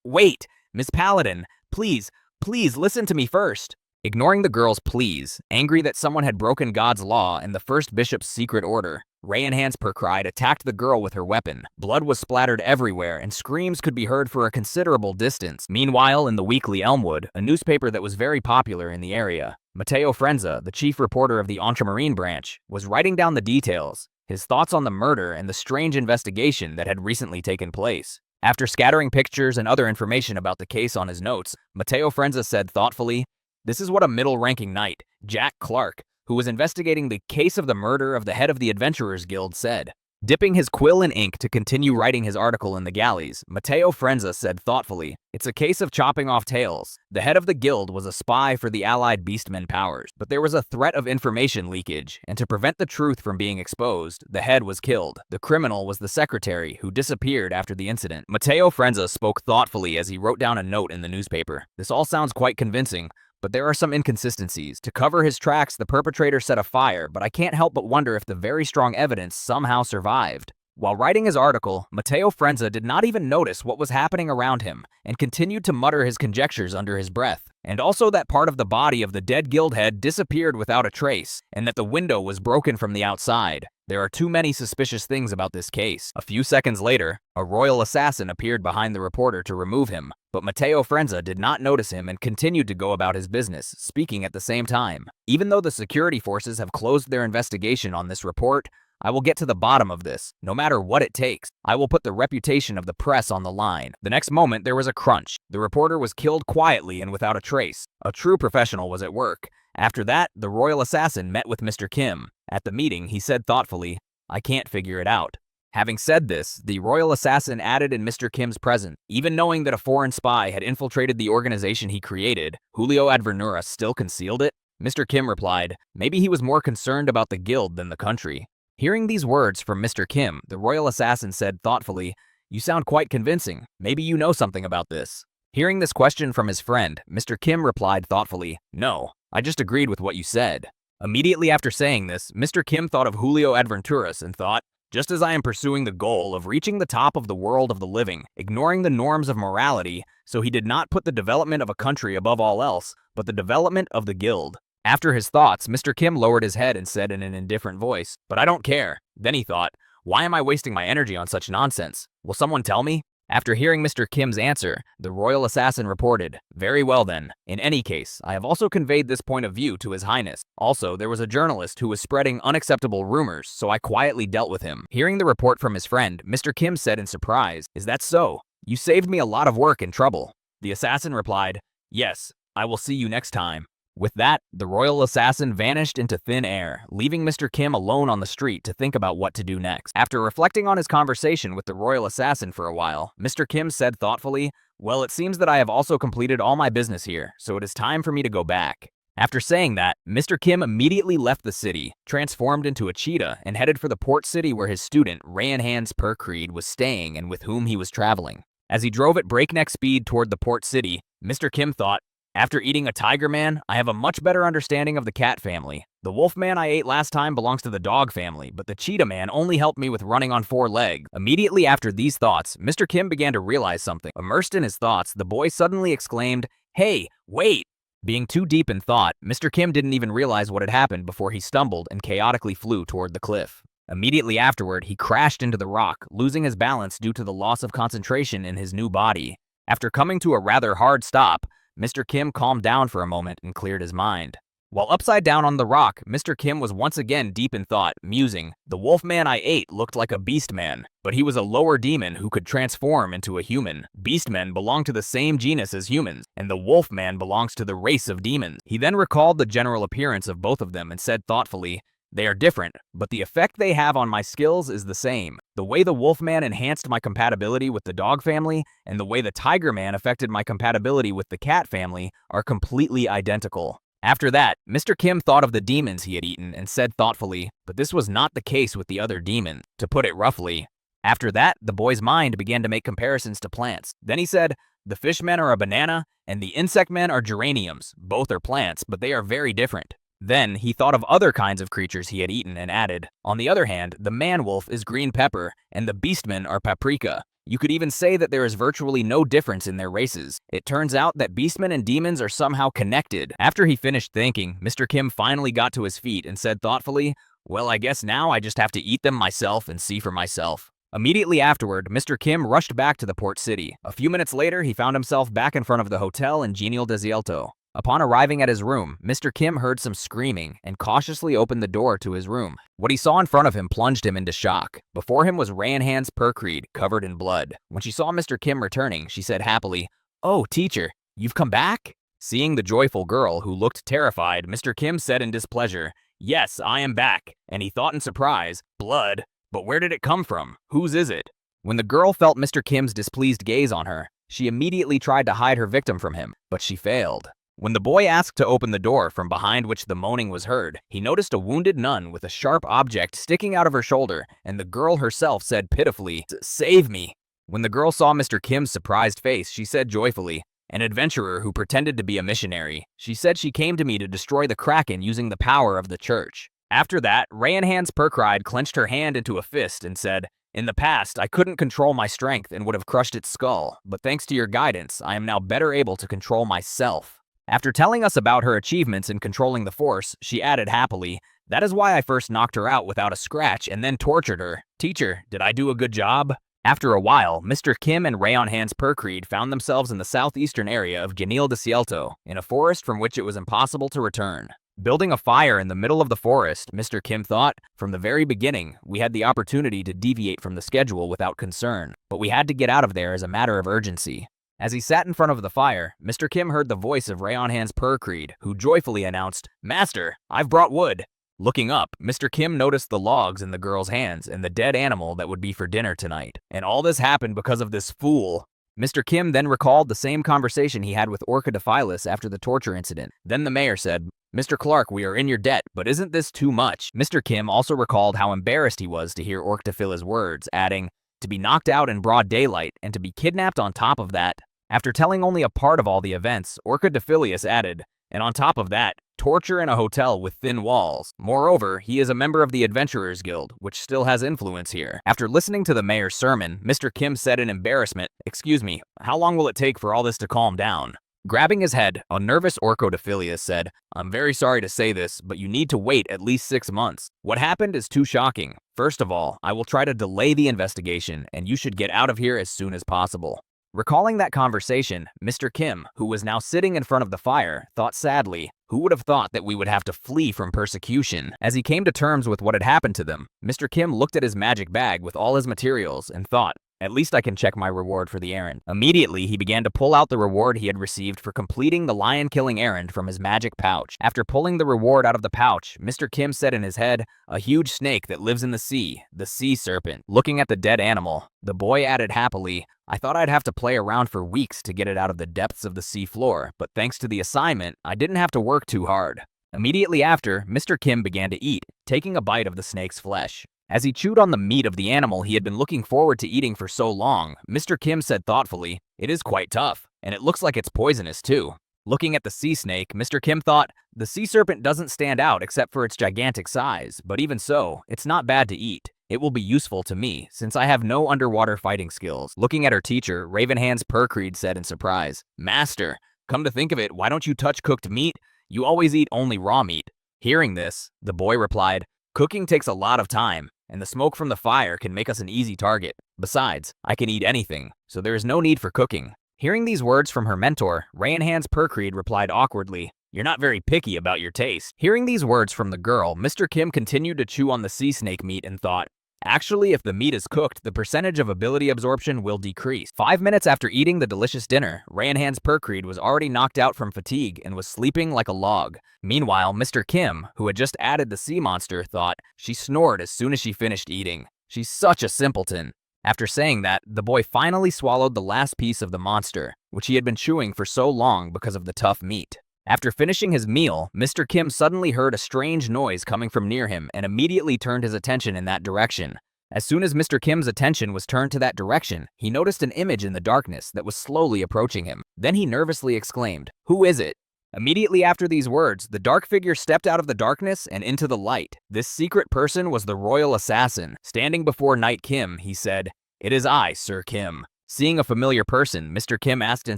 Wait, Miss Paladin, please listen to me first." Ignoring the girl's pleas, angry that someone had broken God's law and the first bishop's secret order, Rayonhan's Percreed attacked the girl with her weapon. Blood was splattered everywhere, and screams could be heard for a considerable distance. Meanwhile, in the Weekly Elmwood, a newspaper that was very popular in the area, Matteo Frenza, the chief reporter of the Ultramarine branch, was writing down the details, his thoughts on the murder and the strange investigation that had recently taken place. After scattering pictures and other information about the case on his notes, Matteo Frenza said thoughtfully, "This is what a middle-ranking knight, Jack Clark, who was investigating the case of the murder of the head of the Adventurers Guild, said." Dipping his quill in ink to continue writing his article in the galleys, Matteo Frenza said thoughtfully, "It's a case of chopping off tails. The head of the guild was a spy for the allied beastmen powers, but there was a threat of information leakage, and to prevent the truth from being exposed, the head was killed. The criminal was the secretary, who disappeared after the incident." Matteo Frenza spoke thoughtfully as he wrote down a note in the newspaper. "This all sounds quite convincing, but there are some inconsistencies. To cover his tracks, the perpetrator set a fire, but I can't help but wonder if the very strong evidence somehow survived." While writing his article, Matteo Frenza did not even notice what was happening around him, and continued to mutter his conjectures under his breath. And also that part of the body of the dead guild head disappeared without a trace, and that the window was broken from the outside. There are too many suspicious things about this case. A few seconds later, a royal assassin appeared behind the reporter to remove him, but Matteo Frenza did not notice him and continued to go about his business, speaking at the same time. "Even though the security forces have closed their investigation on this report, I will get to the bottom of this, no matter what it takes. I will put the reputation of the press on the line." The next moment, there was a crunch. The reporter was killed quietly and without a trace. A true professional was at work. After that, the royal assassin met with Mr. Kim. At the meeting, he said thoughtfully, "I can't figure it out." Having said this, the royal assassin added in Mr. Kim's presence, "Even knowing that a foreign spy had infiltrated the organization he created, Julio Advernuras still concealed it?" Mr. Kim replied, "Maybe he was more concerned about the guild than the country." Hearing these words from Mr. Kim, the royal assassin said thoughtfully, "You sound quite convincing. Maybe you know something about this." Hearing this question from his friend, Mr. Kim replied thoughtfully, "No, I just agreed with what you said." Immediately after saying this, Mr. Kim thought of Julio Adventurus and thought, "Just as I am pursuing the goal of reaching the top of the world of the living, ignoring the norms of morality, so he did not put the development of a country above all else, but the development of the guild." After his thoughts, Mr. Kim lowered his head and said in an indifferent voice, "But I don't care." Then he thought, "Why am I wasting my energy on such nonsense? Will someone tell me?" After hearing Mr. Kim's answer, the royal assassin reported, "Very well then. In any case, I have also conveyed this point of view to His Highness. Also, there was a journalist who was spreading unacceptable rumors, so I quietly dealt with him." Hearing the report from his friend, Mr. Kim said in surprise, "Is that so? You saved me a lot of work and trouble." The assassin replied, "Yes, I will see you next time." With that, the royal assassin vanished into thin air, leaving Mr. Kim alone on the street to think about what to do next. After reflecting on his conversation with the royal assassin for a while, Mr. Kim said thoughtfully, "Well, it seems that I have also completed all my business here, so it is time for me to go back." After saying that, Mr. Kim immediately left the city, transformed into a cheetah, and headed for the port city where his student, Rayonhan's Percreed, was staying and with whom he was traveling. As he drove at breakneck speed toward the port city, Mr. Kim thought, After eating a tiger man, I have a much better understanding of the cat family. The wolf man I ate last time belongs to the dog family, but the cheetah man only helped me with running on 4 legs. Immediately after these thoughts, Mr. Kim began to realize something. Immersed in his thoughts, the boy suddenly exclaimed, "Hey, wait!" Being too deep in thought, Mr. Kim didn't even realize what had happened before he stumbled and chaotically flew toward the cliff. Immediately afterward, he crashed into the rock, losing his balance due to the loss of concentration in his new body. After coming to a rather hard stop, Mr. Kim calmed down for a moment and cleared his mind. While upside down on the rock, Mr. Kim was once again deep in thought, musing, "The wolf man I ate looked like a beast man, but he was a lower demon who could transform into a human. Beastmen belong to the same genus as humans, and the wolf man belongs to the race of demons." He then recalled the general appearance of both of them and said thoughtfully, "They are different, but the effect they have on my skills is the same. The way the Wolfman enhanced my compatibility with the dog family and the way the Tiger Man affected my compatibility with the cat family are completely identical." After that, Mr. Kim thought of the demons he had eaten and said thoughtfully, "But this was not the case with the other demon, to put it roughly." After that, the boy's mind began to make comparisons to plants. Then he said, "The fishmen are a banana, and the insect men are geraniums. Both are plants, but they are very different." Then, he thought of other kinds of creatures he had eaten and added, "On the other hand, the man-wolf is green pepper, and the beastmen are paprika. You could even say that there is virtually no difference in their races. It turns out that beastmen and demons are somehow connected." After he finished thinking, Mr. Kim finally got to his feet and said thoughtfully, "Well, I guess now I just have to eat them myself and see for myself." Immediately afterward, Mr. Kim rushed back to the port city. A few minutes later, he found himself back in front of the hotel in Genial Desielto. Upon arriving at his room, Mr. Kim heard some screaming and cautiously opened the door to his room. What he saw in front of him plunged him into shock. Before him was Rayanhan's Percreed, covered in blood. When she saw Mr. Kim returning, she said happily, "Oh, teacher, you've come back?" Seeing the joyful girl, who looked terrified, Mr. Kim said in displeasure, "Yes, I am back." And he thought in surprise, "Blood? But where did it come from? Whose is it?" When the girl felt Mr. Kim's displeased gaze on her, she immediately tried to hide her victim from him, but she failed. When the boy asked to open the door from behind which the moaning was heard, he noticed a wounded nun with a sharp object sticking out of her shoulder, and the girl herself said pitifully, "Save me." When the girl saw Mr. Kim's surprised face, she said joyfully, "An adventurer who pretended to be a missionary. She said she came to me to destroy the Kraken using the power of the church." After that, Rayanhan's Percreed clenched her hand into a fist and said, "In the past, I couldn't control my strength and would have crushed its skull, but thanks to your guidance, I am now better able to control myself." After telling us about her achievements in controlling the Force, she added happily, "That is why I first knocked her out without a scratch and then tortured her. Teacher, did I do a good job?" After a while, Mr. Kim and Rayanhan's Percreed found themselves in the southeastern area of Genil de Cielto, in a forest from which it was impossible to return. Building a fire in the middle of the forest, Mr. Kim thought, "From the very beginning, we had the opportunity to deviate from the schedule without concern, but we had to get out of there as a matter of urgency." As he sat in front of the fire, Mr. Kim heard the voice of Rayanhan's Percreed, who joyfully announced, "Master, I've brought wood." Looking up, Mr. Kim noticed the logs in the girl's hands and the dead animal that would be for dinner tonight. And all this happened because of this fool. Mr. Kim then recalled the same conversation he had with Orchidophyllus after the torture incident. Then the mayor said, "Mr. Clark, we are in your debt, but isn't this too much?" Mr. Kim also recalled how embarrassed he was to hear Orchidophyllus' words, adding, "To be knocked out in broad daylight and to be kidnapped on top of that." After telling only a part of all the events, Orchidophyllus added, "And on top of that, torture in a hotel with thin walls. Moreover, he is a member of the Adventurers Guild, which still has influence here." After listening to the mayor's sermon, Mr. Kim said in embarrassment, "Excuse me, how long will it take for all this to calm down?" Grabbing his head, a nervous Orchidophyllus said, "I'm very sorry to say this, but you need to wait at least 6 months. What happened is too shocking. First of all, I will try to delay the investigation, and you should get out of here as soon as possible." Recalling that conversation, Mr. Kim, who was now sitting in front of the fire, thought sadly, "Who would have thought that we would have to flee from persecution?" As he came to terms with what had happened to them, Mr. Kim looked at his magic bag with all his materials and thought, "At least I can check my reward for the errand." Immediately, he began to pull out the reward he had received for completing the lion-killing errand from his magic pouch. After pulling the reward out of the pouch, Mr. Kim said in his head, "A huge snake that lives in the sea serpent." Looking at the dead animal, the boy added happily, "I thought I'd have to play around for weeks to get it out of the depths of the sea floor, but thanks to the assignment, I didn't have to work too hard." Immediately after, Mr. Kim began to eat, taking a bite of the snake's flesh. As he chewed on the meat of the animal he had been looking forward to eating for so long, Mr. Kim said thoughtfully, "It is quite tough, and it looks like it's poisonous too." Looking at the sea snake, Mr. Kim thought, the sea serpent doesn't stand out except for its gigantic size, but even so, it's not bad to eat. It will be useful to me, since I have no underwater fighting skills. Looking at her teacher, Ravenhand's Percreed said in surprise, Master, come to think of it, why don't you touch cooked meat? You always eat only raw meat. Hearing this, the boy replied, cooking takes a lot of time, and the smoke from the fire can make us an easy target. Besides, I can eat anything, so there is no need for cooking. Hearing these words from her mentor, Ravenhand's Percreed replied awkwardly, you're not very picky about your taste. Hearing these words from the girl, Mr. Kim continued to chew on the sea snake meat and thought, actually, if the meat is cooked, the percentage of ability absorption will decrease. 5 minutes after eating the delicious dinner, Ravenhand's Percreed was already knocked out from fatigue and was sleeping like a log. Meanwhile, Mr. Kim, who had just added the sea monster, thought she snored as soon as she finished eating. She's such a simpleton. After saying that, the boy finally swallowed the last piece of the monster, which he had been chewing for so long because of the tough meat. After finishing his meal, Mr. Kim suddenly heard a strange noise coming from near him and immediately turned his attention in that direction. As soon as Mr. Kim's attention was turned to that direction, he noticed an image in the darkness that was slowly approaching him. Then he nervously exclaimed, "Who is it?" Immediately after these words, the dark figure stepped out of the darkness and into the light. This secret person was the royal assassin. Standing before Knight Kim, he said, "It is I, Sir Kim." Seeing a familiar person, Mr. Kim asked in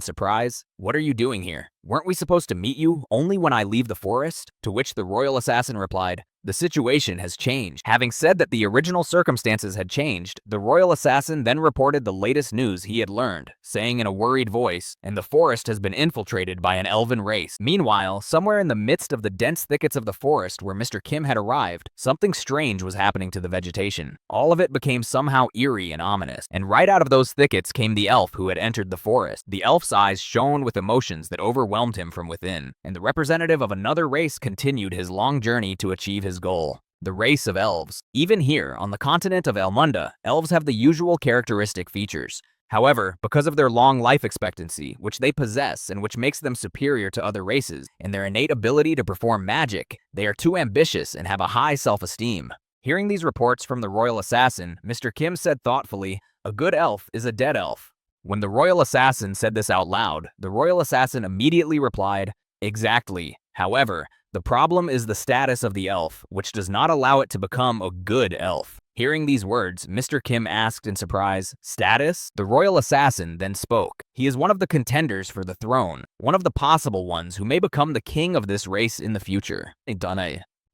surprise, "What are you doing here? Weren't we supposed to meet you only when I leave the forest?" To which the royal assassin replied, "The situation has changed." Having said that the original circumstances had changed, the royal assassin then reported the latest news he had learned, saying in a worried voice, "And the forest has been infiltrated by an elven race." Meanwhile, somewhere in the midst of the dense thickets of the forest where Mr. Kim had arrived, something strange was happening to the vegetation. All of it became somehow eerie and ominous, and right out of those thickets came the elf who had entered the forest. The elf's eyes shone with emotions that overwhelmed him from within, and the representative of another race continued his long journey to achieve his goal. The race of elves. Even here, on the continent of Elmunda, elves have the usual characteristic features. However, because of their long life expectancy, which they possess and which makes them superior to other races, and their innate ability to perform magic, they are too ambitious and have a high self-esteem. Hearing these reports from the royal assassin, Mr. Kim said thoughtfully, "A good elf is a dead elf." When the royal assassin said this out loud, the royal assassin immediately replied, "Exactly. However, the problem is the status of the elf, which does not allow it to become a good elf." Hearing these words, Mr. Kim asked in surprise, "Status?" The royal assassin then spoke. "He is one of the contenders for the throne, one of the possible ones who may become the king of this race in the future."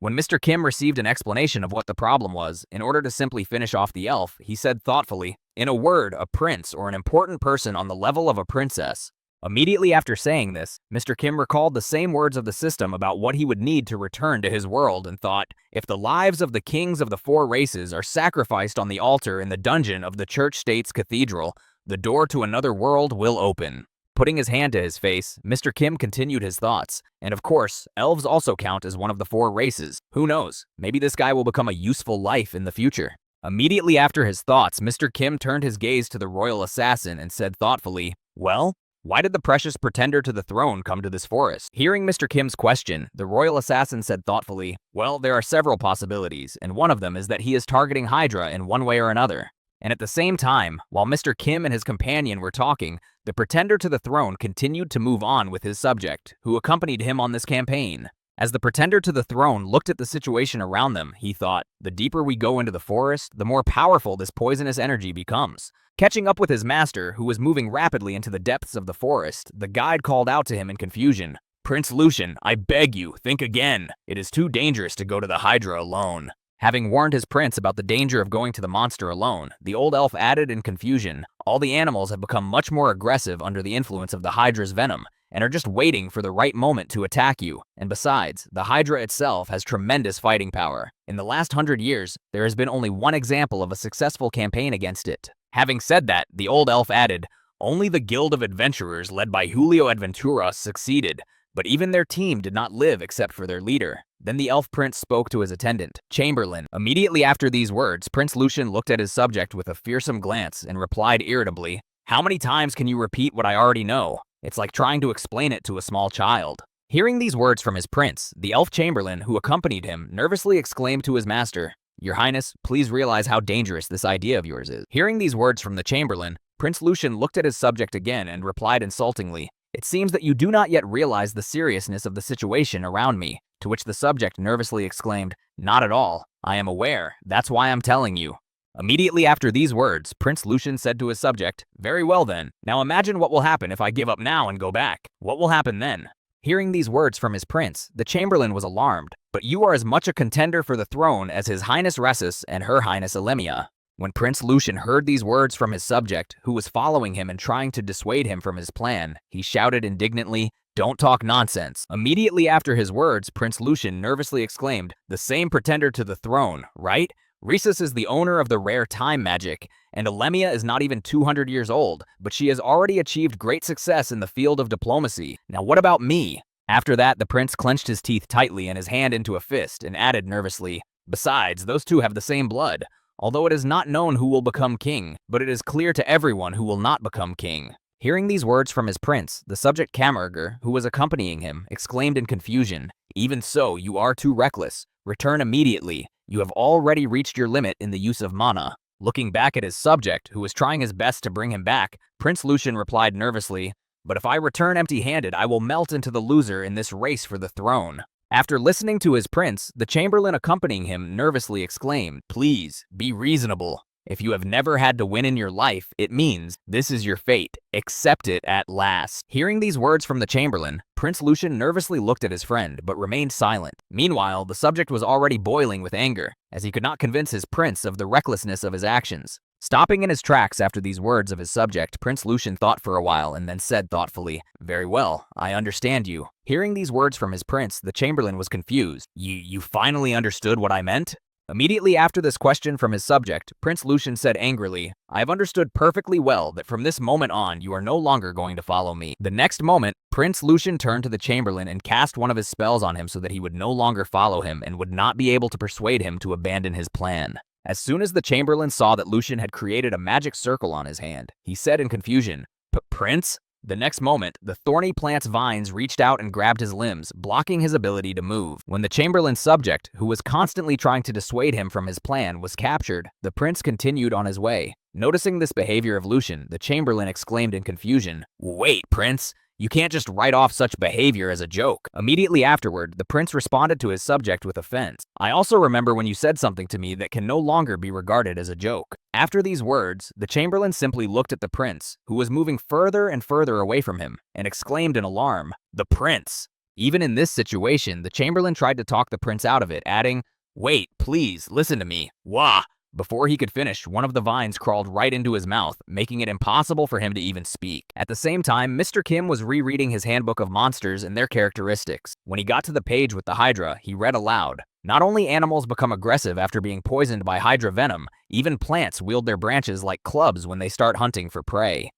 When Mr. Kim received an explanation of what the problem was, in order to simply finish off the elf, he said thoughtfully, "In a word, a prince or an important person on the level of a princess." Immediately after saying this, Mr. Kim recalled the same words of the system about what he would need to return to his world and thought, if the lives of the kings of the four races are sacrificed on the altar in the dungeon of the church-state's cathedral, the door to another world will open. Putting his hand to his face, Mr. Kim continued his thoughts. And of course, elves also count as one of the four races. Who knows? Maybe this guy will become a useful life in the future. Immediately after his thoughts, Mr. Kim turned his gaze to the royal assassin and said thoughtfully, "Well, why did the precious pretender to the throne come to this forest?" Hearing Mr. Kim's question, the royal assassin said thoughtfully, "Well, there are several possibilities, and one of them is that he is targeting Hydra in one way or another." And at the same time, while Mr. Kim and his companion were talking, the pretender to the throne continued to move on with his subject, who accompanied him on this campaign. As the pretender to the throne looked at the situation around them, he thought, the deeper we go into the forest, the more powerful this poisonous energy becomes. Catching up with his master, who was moving rapidly into the depths of the forest, the guide called out to him in confusion, "Prince Lucian, I beg you, think again. It is too dangerous to go to the Hydra alone." Having warned his prince about the danger of going to the monster alone, the old elf added in confusion, "All the animals have become much more aggressive under the influence of the Hydra's venom, and are just waiting for the right moment to attack you. And besides, the Hydra itself has tremendous fighting power. In the last 100 years, there has been only one example of a successful campaign against it." Having said that, the old elf added, "Only the Guild of Adventurers led by Julio Adventura succeeded, but even their team did not live except for their leader." Then the elf prince spoke to his attendant, Chamberlain. Immediately after these words, Prince Lucian looked at his subject with a fearsome glance and replied irritably, "How many times can you repeat what I already know? It's like trying to explain it to a small child." Hearing these words from his prince, the elf chamberlain who accompanied him nervously exclaimed to his master, "Your Highness, please realize how dangerous this idea of yours is." Hearing these words from the chamberlain, Prince Lucian looked at his subject again and replied insultingly, It seems that you do not yet realize the seriousness of the situation around me, to which the subject nervously exclaimed, "Not at all. I am aware. That's why I'm telling you." Immediately after these words, Prince Lucian said to his subject, "Very well then. Now imagine what will happen if I give up now and go back. What will happen then?" Hearing these words from his prince, the chamberlain was alarmed. "But you are as much a contender for the throne as His Highness Ressus and Her Highness Elemia." When Prince Lucian heard these words from his subject, who was following him and trying to dissuade him from his plan, he shouted indignantly, "Don't talk nonsense." Immediately after his words, Prince Lucian nervously exclaimed, "The same pretender to the throne, right? Rhesus is the owner of the rare time magic, and Elemia is not even 200 years old, but she has already achieved great success in the field of diplomacy. Now what about me?" After that, the prince clenched his teeth tightly and his hand into a fist and added nervously, "Besides, those two have the same blood. Although it is not known who will become king, but it is clear to everyone who will not become king." Hearing these words from his prince, the subject Kammerger, who was accompanying him, exclaimed in confusion, "Even so, you are too reckless. Return immediately. You have already reached your limit in the use of mana." Looking back at his subject, who was trying his best to bring him back, Prince Lucian replied nervously, "But if I return empty-handed, I will melt into the loser in this race for the throne." After listening to his prince, the chamberlain accompanying him nervously exclaimed, "Please, be reasonable. If you have never had to win in your life, it means this is your fate. Accept it at last." Hearing these words from the chamberlain, Prince Lucian nervously looked at his friend, but remained silent. Meanwhile, the subject was already boiling with anger, as he could not convince his prince of the recklessness of his actions. Stopping in his tracks after these words of his subject, Prince Lucian thought for a while and then said thoughtfully, "Very well, I understand you." Hearing these words from his prince, the chamberlain was confused. You finally understood what I meant?" Immediately after this question from his subject, Prince Lucian said angrily, "I have understood perfectly well that from this moment on you are no longer going to follow me." The next moment, Prince Lucian turned to the chamberlain and cast one of his spells on him so that he would no longer follow him and would not be able to persuade him to abandon his plan. As soon as the chamberlain saw that Lucian had created a magic circle on his hand, he said in confusion, "Prince?" The next moment, the thorny plant's vines reached out and grabbed his limbs, blocking his ability to move. When the chamberlain's subject, who was constantly trying to dissuade him from his plan, was captured, the prince continued on his way. Noticing this behavior of Lucian, the chamberlain exclaimed in confusion, "Wait, prince! You can't just write off such behavior as a joke." Immediately afterward, the prince responded to his subject with offense. "I also remember when you said something to me that can no longer be regarded as a joke." After these words, the chamberlain simply looked at the prince, who was moving further and further away from him, and exclaimed in alarm, "The prince!" Even in this situation, the chamberlain tried to talk the prince out of it, adding, "Wait, please, listen to me. Wah!" Before he could finish, one of the vines crawled right into his mouth, making it impossible for him to even speak. At the same time, Mr. Kim was rereading his handbook of monsters and their characteristics. When he got to the page with the Hydra, he read aloud, "Not only animals become aggressive after being poisoned by Hydra venom, even plants wield their branches like clubs when they start hunting for prey."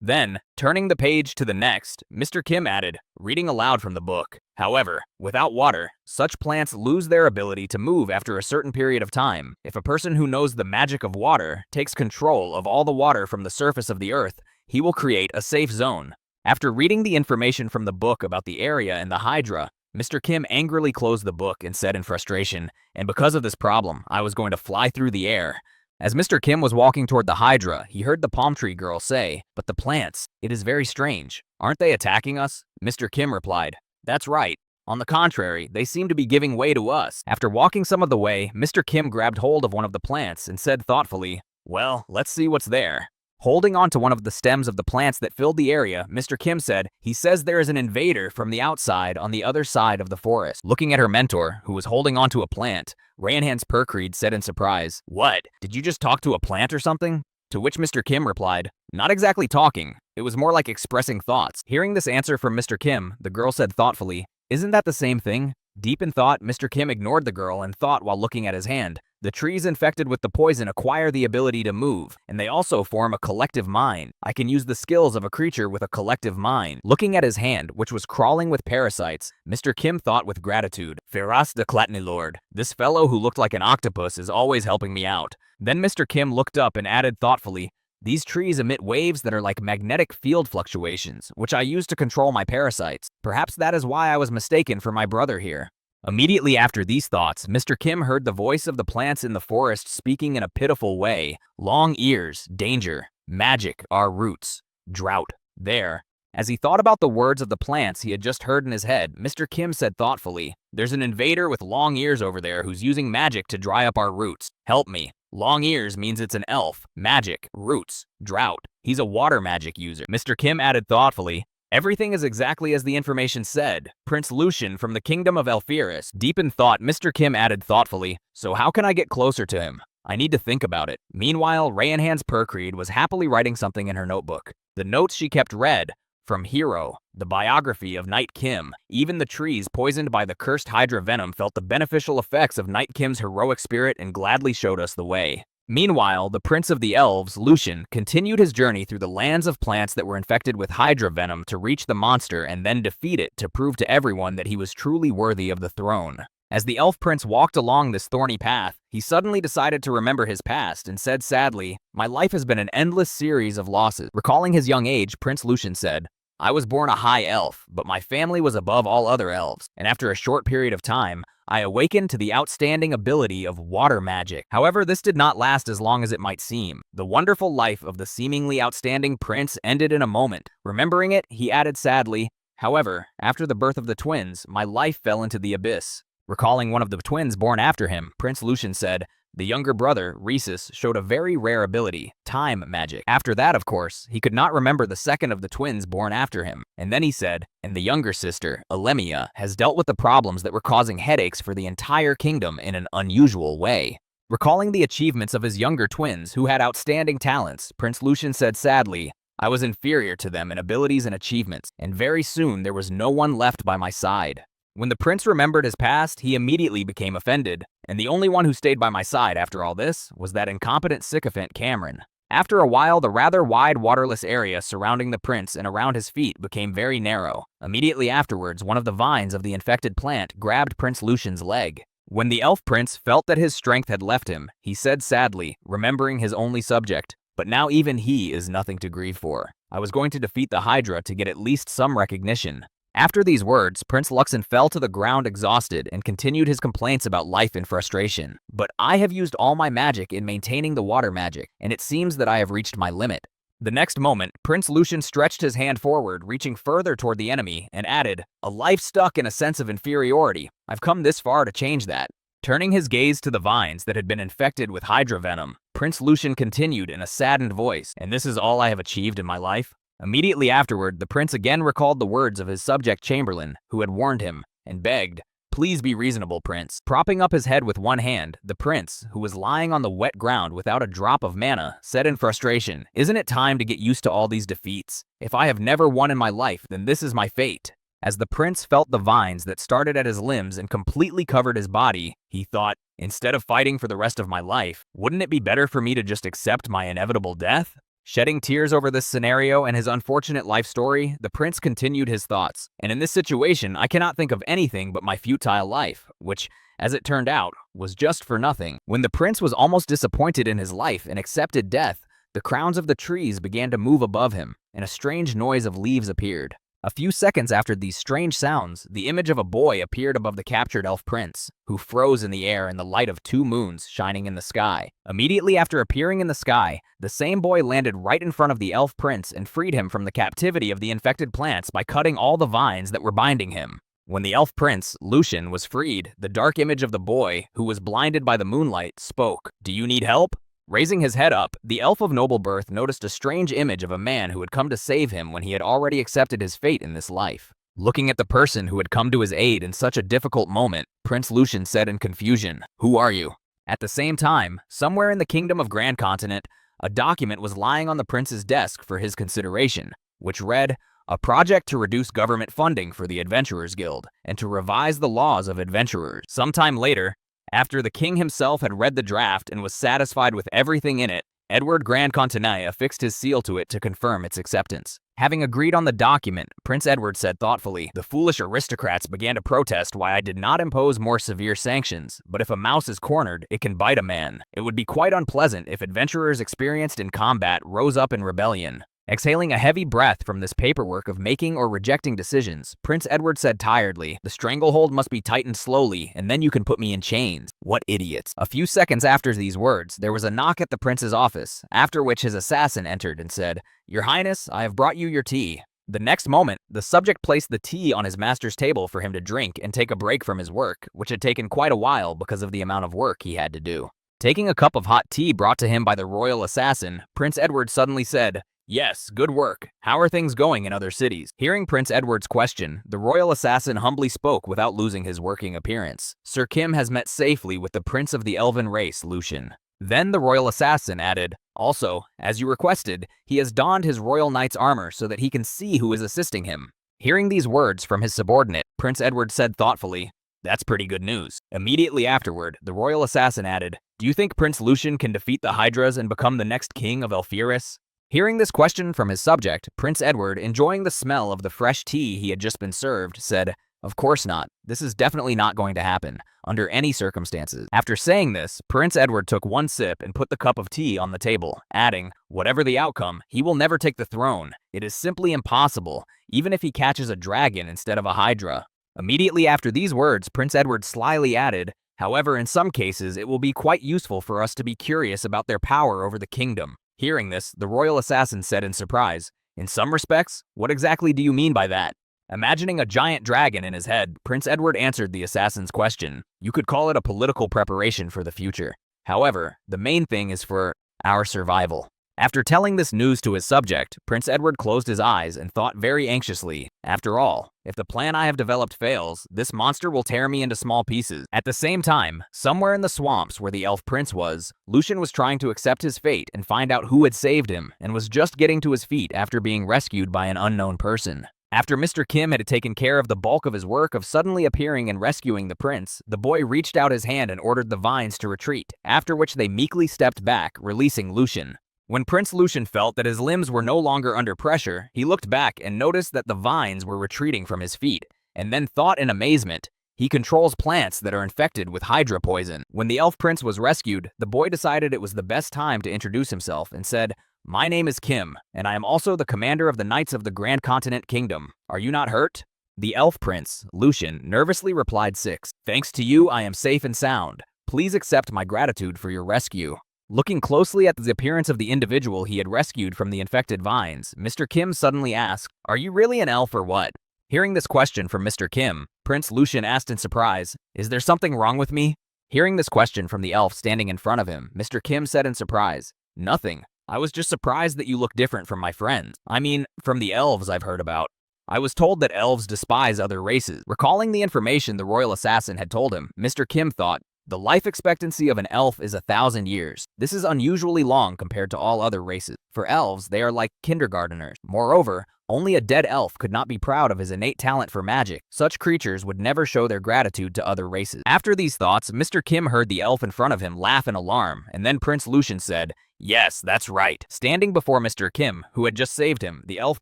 Then, turning the page to the next, Mr. Kim added, reading aloud from the book, "However, without water, such plants lose their ability to move after a certain period of time. If a person who knows the magic of water takes control of all the water from the surface of the earth, he will create a safe zone." After reading the information from the book about the area and the Hydra, Mr. Kim angrily closed the book and said in frustration, "And because of this problem, I was going to fly through the air." As Mr. Kim was walking toward the Hydra, he heard the palm tree girl say, "But the plants, it is very strange. Aren't they attacking us?" Mr. Kim replied, "That's right. On the contrary, they seem to be giving way to us." After walking some of the way, Mr. Kim grabbed hold of one of the plants and said thoughtfully, "Well, let's see what's there." Holding onto one of the stems of the plants that filled the area, Mr. Kim said, "He says there is an invader from the outside on the other side of the forest." Looking at her mentor, who was holding onto a plant, Ranhans Perkreed said in surprise, "What? Did you just talk to a plant or something?" To which Mr. Kim replied, "Not exactly talking. It was more like expressing thoughts." Hearing this answer from Mr. Kim, the girl said thoughtfully, "Isn't that the same thing?" Deep in thought, Mr. Kim ignored the girl and thought while looking at his hand. The trees infected with the poison acquire the ability to move, and they also form a collective mind. I can use the skills of a creature with a collective mind. Looking at his hand, which was crawling with parasites, Mr. Kim thought with gratitude, "Feras de Clatny Lord. This fellow who looked like an octopus is always helping me out." Then Mr. Kim looked up and added thoughtfully, "These trees emit waves that are like magnetic field fluctuations, which I use to control my parasites. Perhaps that is why I was mistaken for my brother here." Immediately after these thoughts, Mr. Kim heard the voice of the plants in the forest speaking in a pitiful way. "Long ears, danger, magic, our roots, drought, there, As he thought about the words of the plants he had just heard in his head, Mr. Kim said thoughtfully, "There's an invader with long ears over there who's using magic to dry up our roots. Help me." Long ears means it's an elf. Magic, roots, drought. He's a water magic user. Mr. Kim added thoughtfully, "Everything is exactly as the information said. Prince Lucian from the kingdom of Elfiris." Deep in thought, Mr. Kim added thoughtfully, "So how can I get closer to him? I need to think about it." Meanwhile, Rayanhan's Percreed was happily writing something in her notebook. The notes she kept read, "From Hero, the biography of Knight Kim. Even the trees poisoned by the cursed Hydra venom felt the beneficial effects of Knight Kim's heroic spirit and gladly showed us the way." Meanwhile, the Prince of the Elves, Lucian, continued his journey through the lands of plants that were infected with Hydra venom to reach the monster and then defeat it to prove to everyone that he was truly worthy of the throne. As the Elf Prince walked along this thorny path, he suddenly decided to remember his past and said sadly, "My life has been an endless series of losses." Recalling his young age, Prince Lucian said, "I was born a high elf, but my family was above all other elves, and after a short period of time, I awakened to the outstanding ability of water magic. However, this did not last as long as it might seem. The wonderful life of the seemingly outstanding prince ended in a moment." Remembering it, he added sadly, "However, after the birth of the twins, my life fell into the abyss." Recalling one of the twins born after him, Prince Lucian said, "The younger brother, Rhesus, showed a very rare ability, time magic. After that, of course, he could not remember the second of the twins born after him." And then he said, "And the younger sister, Alemia, has dealt with the problems that were causing headaches for the entire kingdom in an unusual way." Recalling the achievements of his younger twins, who had outstanding talents, Prince Lucian said sadly, "I was inferior to them in abilities and achievements, and very soon there was no one left by my side." When the prince remembered his past, he immediately became offended, and the only one who stayed by my side after all this was that incompetent sycophant Cameron. After a while, the rather wide waterless area surrounding the prince and around his feet became very narrow. Immediately afterwards, one of the vines of the infected plant grabbed Prince Lucian's leg. When the elf prince felt that his strength had left him, he said sadly, remembering his only subject, "But now even he is nothing to grieve for. I was going to defeat the Hydra to get at least some recognition." After these words, Prince Luxon fell to the ground exhausted and continued his complaints about life in frustration. "But I have used all my magic in maintaining the water magic, and it seems that I have reached my limit." The next moment, Prince Lucian stretched his hand forward, reaching further toward the enemy, and added, "A life stuck in a sense of inferiority. I've come this far to change that." Turning his gaze to the vines that had been infected with Hydra venom, Prince Lucian continued in a saddened voice, "And this is all I have achieved in my life?" Immediately afterward, the prince again recalled the words of his subject Chamberlain, who had warned him, and begged, "Please be reasonable, prince." Propping up his head with one hand, the prince, who was lying on the wet ground without a drop of mana, said in frustration, "Isn't it time to get used to all these defeats? If I have never won in my life, then this is my fate." As the prince felt the vines that started at his limbs and completely covered his body, he thought, "Instead of fighting for the rest of my life, wouldn't it be better for me to just accept my inevitable death?" Shedding tears over this scenario and his unfortunate life story, the prince continued his thoughts. "And in this situation, I cannot think of anything but my futile life, which, as it turned out, was just for nothing." When the prince was almost disappointed in his life and accepted death, the crowns of the trees began to move above him, and a strange noise of leaves appeared. A few seconds after these strange sounds, the image of a boy appeared above the captured elf prince, who froze in the air in the light of two moons shining in the sky. Immediately after appearing in the sky, the same boy landed right in front of the elf prince and freed him from the captivity of the infected plants by cutting all the vines that were binding him. When the elf prince, Lucian, was freed, the dark image of the boy, who was blinded by the moonlight, spoke, "Do you need help?" Raising his head up, the elf of noble birth noticed a strange image of a man who had come to save him when he had already accepted his fate in this life. Looking at the person who had come to his aid in such a difficult moment, Prince Lucian said in confusion, "Who are you?" At the same time, somewhere in the kingdom of Grand Continent, a document was lying on the prince's desk for his consideration, which read, "A project to reduce government funding for the Adventurers Guild, and to revise the laws of adventurers." Sometime later, after the king himself had read the draft and was satisfied with everything in it, Edward Grand Continent affixed his seal to it to confirm its acceptance. Having agreed on the document, Prince Edward said thoughtfully, "The foolish aristocrats began to protest why I did not impose more severe sanctions, but if a mouse is cornered, it can bite a man. It would be quite unpleasant if adventurers experienced in combat rose up in rebellion." Exhaling a heavy breath from this paperwork of making or rejecting decisions, Prince Edward said tiredly, "The stranglehold must be tightened slowly, and then you can put me in chains." What idiots. A few seconds after these words, there was a knock at the prince's office, after which his assassin entered and said, "Your Highness, I have brought you your tea." The next moment, the subject placed the tea on his master's table for him to drink and take a break from his work, which had taken quite a while because of the amount of work he had to do. Taking a cup of hot tea brought to him by the royal assassin, Prince Edward suddenly said, "Yes, good work. How are things going in other cities?" Hearing Prince Edward's question, the royal assassin humbly spoke without losing his working appearance. "Sir Kim has met safely with the prince of the elven race, Lucian." Then the royal assassin added, "Also, as you requested, he has donned his royal knight's armor so that he can see who is assisting him." Hearing these words from his subordinate, Prince Edward said thoughtfully, "That's pretty good news." Immediately afterward, the royal assassin added, "Do you think Prince Lucian can defeat the Hydras and become the next king of Elfiris?" Hearing this question from his subject, Prince Edward, enjoying the smell of the fresh tea he had just been served, said, "Of course not. This is definitely not going to happen, under any circumstances." After saying this, Prince Edward took one sip and put the cup of tea on the table, adding, "Whatever the outcome, he will never take the throne. It is simply impossible, even if he catches a dragon instead of a hydra." Immediately after these words, Prince Edward slyly added, "However, in some cases, it will be quite useful for us to be curious about their power over the kingdom." Hearing this, the royal assassin said in surprise, "In some respects? What exactly do you mean by that?" Imagining a giant dragon in his head, Prince Edward answered the assassin's question. "You could call it a political preparation for the future. However, the main thing is for our survival." After telling this news to his subject, Prince Edward closed his eyes and thought very anxiously, "After all, if the plan I have developed fails, this monster will tear me into small pieces." At the same time, somewhere in the swamps where the elf prince was, Lucian was trying to accept his fate and find out who had saved him, and was just getting to his feet after being rescued by an unknown person. After Mr. Kim had taken care of the bulk of his work of suddenly appearing and rescuing the prince, the boy reached out his hand and ordered the vines to retreat, after which they meekly stepped back, releasing Lucian. When Prince Lucian felt that his limbs were no longer under pressure, he looked back and noticed that the vines were retreating from his feet, and then thought in amazement, "He controls plants that are infected with hydra poison." When the elf prince was rescued, the boy decided it was the best time to introduce himself and said, "My name is Kim, and I am also the commander of the Knights of the Grand Continent Kingdom. Are you not hurt?" The elf prince, Lucian, nervously replied, "Six. Thanks to you, I am safe and sound. Please accept my gratitude for your rescue." Looking closely at the appearance of the individual he had rescued from the infected vines, Mr. Kim suddenly asked, "Are you really an elf or what?" Hearing this question from Mr. Kim, Prince Lucian asked in surprise, "Is there something wrong with me?" Hearing this question from the elf standing in front of him, Mr. Kim said in surprise, "Nothing. I was just surprised that you look different from my friends. I mean, from the elves I've heard about. I was told that elves despise other races." Recalling the information the royal assassin had told him, Mr. Kim thought, "The life expectancy of an elf is 1,000 years. This is unusually long compared to all other races. For elves, they are like kindergarteners. Moreover, only a dead elf could not be proud of his innate talent for magic. Such creatures would never show their gratitude to other races." After these thoughts, Mr. Kim heard the elf in front of him laugh in alarm, and then Prince Lucian said, "Yes, that's right." Standing before Mr. Kim, who had just saved him, the elf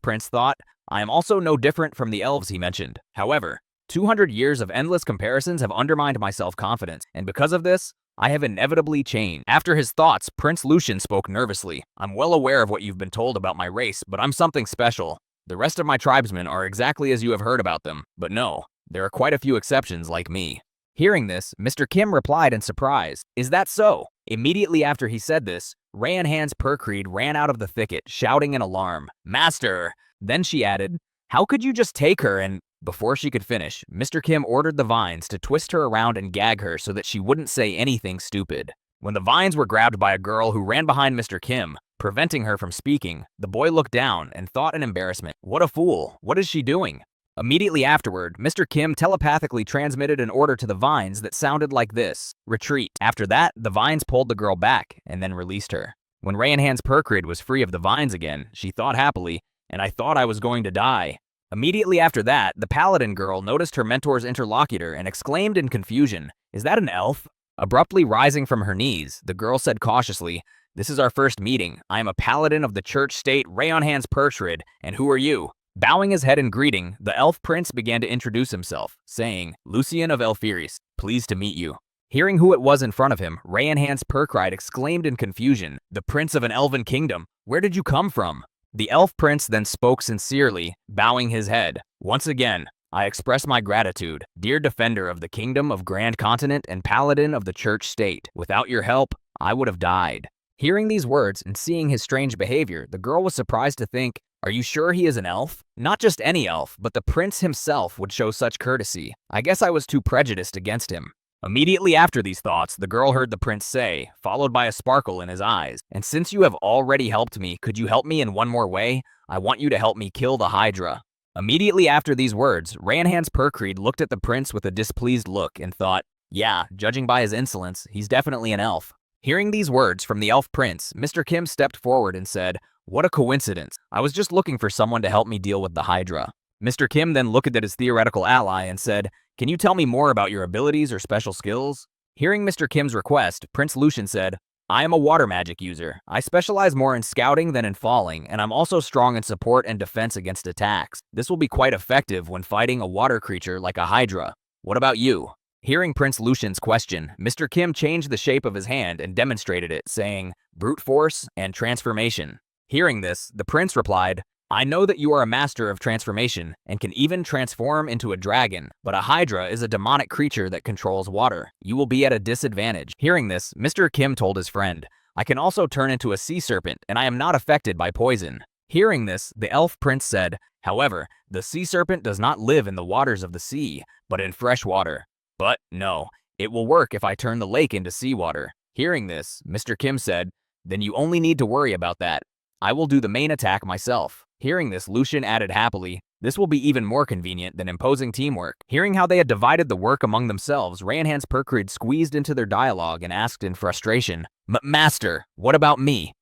prince thought, "I am also no different from the elves he mentioned. However, 200 years of endless comparisons have undermined my self-confidence, and because of this, I have inevitably changed." After his thoughts, Prince Lucian spoke nervously. "I'm well aware of what you've been told about my race, but I'm something special. The rest of my tribesmen are exactly as you have heard about them, but no, there are quite a few exceptions like me." Hearing this, Mr. Kim replied in surprise, "Is that so?" Immediately after he said this, Rayanhan's Percreed ran out of the thicket, shouting in alarm, "Master!" Then she added, "How could you just take her and—" Before she could finish, Mr. Kim ordered the vines to twist her around and gag her so that she wouldn't say anything stupid. When the vines were grabbed by a girl who ran behind Mr. Kim, preventing her from speaking, the boy looked down and thought in embarrassment, "What a fool! What is she doing?" Immediately afterward, Mr. Kim telepathically transmitted an order to the vines that sounded like this: "Retreat." After that, the vines pulled the girl back and then released her. When Rayanhan's Percrid was free of the vines again, she thought happily, "And I thought I was going to die." Immediately after that, the paladin girl noticed her mentor's interlocutor and exclaimed in confusion, "Is that an elf?" Abruptly rising from her knees, the girl said cautiously, "This is our first meeting. I am a paladin of the church state Rayanhan's Percrid, and who are you?" Bowing his head in greeting, the elf prince began to introduce himself, saying, "Lucian of Elfiris, pleased to meet you." Hearing who it was in front of him, Rayanhan's Percrid exclaimed in confusion, "The prince of an elven kingdom, where did you come from?" The elf prince then spoke sincerely, bowing his head. "Once again, I express my gratitude, dear defender of the kingdom of Grand Continent and paladin of the church state. Without your help, I would have died." Hearing these words and seeing his strange behavior, the girl was surprised to think, Are you sure he is an elf? Not just any elf, but the prince himself would show such courtesy. I guess I was too prejudiced against him. Immediately after these thoughts, the girl heard the prince say, followed by a sparkle in his eyes, "And since you have already helped me, could you help me in one more way? I want you to help me kill the Hydra." Immediately after these words, Ranhan's Perkreed looked at the prince with a displeased look and thought, yeah, judging by his insolence, he's definitely an elf. Hearing these words from the elf prince, Mr. Kim stepped forward and said, "What a coincidence. I was just looking for someone to help me deal with the Hydra." Mr. Kim then looked at his theoretical ally and said, "Can you tell me more about your abilities or special skills?" Hearing Mr. Kim's request, Prince Lucian said, "I am a water magic user. I specialize more in scouting than in falling, and I'm also strong in support and defense against attacks. This will be quite effective when fighting a water creature like a Hydra. What about you?" Hearing Prince Lucian's question, Mr. Kim changed the shape of his hand and demonstrated it, saying, "Brute force and transformation." Hearing this, the prince replied, "I know that you are a master of transformation and can even transform into a dragon, but a Hydra is a demonic creature that controls water. You will be at a disadvantage." Hearing this, Mr. Kim told his friend, "I can also turn into a sea serpent and I am not affected by poison." Hearing this, the elf prince said, "However, the sea serpent does not live in the waters of the sea, but in fresh water. But no, it will work if I turn the lake into seawater." Hearing this, Mr. Kim said, "Then you only need to worry about that. I will do the main attack myself." Hearing this, Lucian added happily, "This will be even more convenient than imposing teamwork." Hearing how they had divided the work among themselves, Ranhan's Perkreed squeezed into their dialogue and asked in frustration, "Master, what about me?"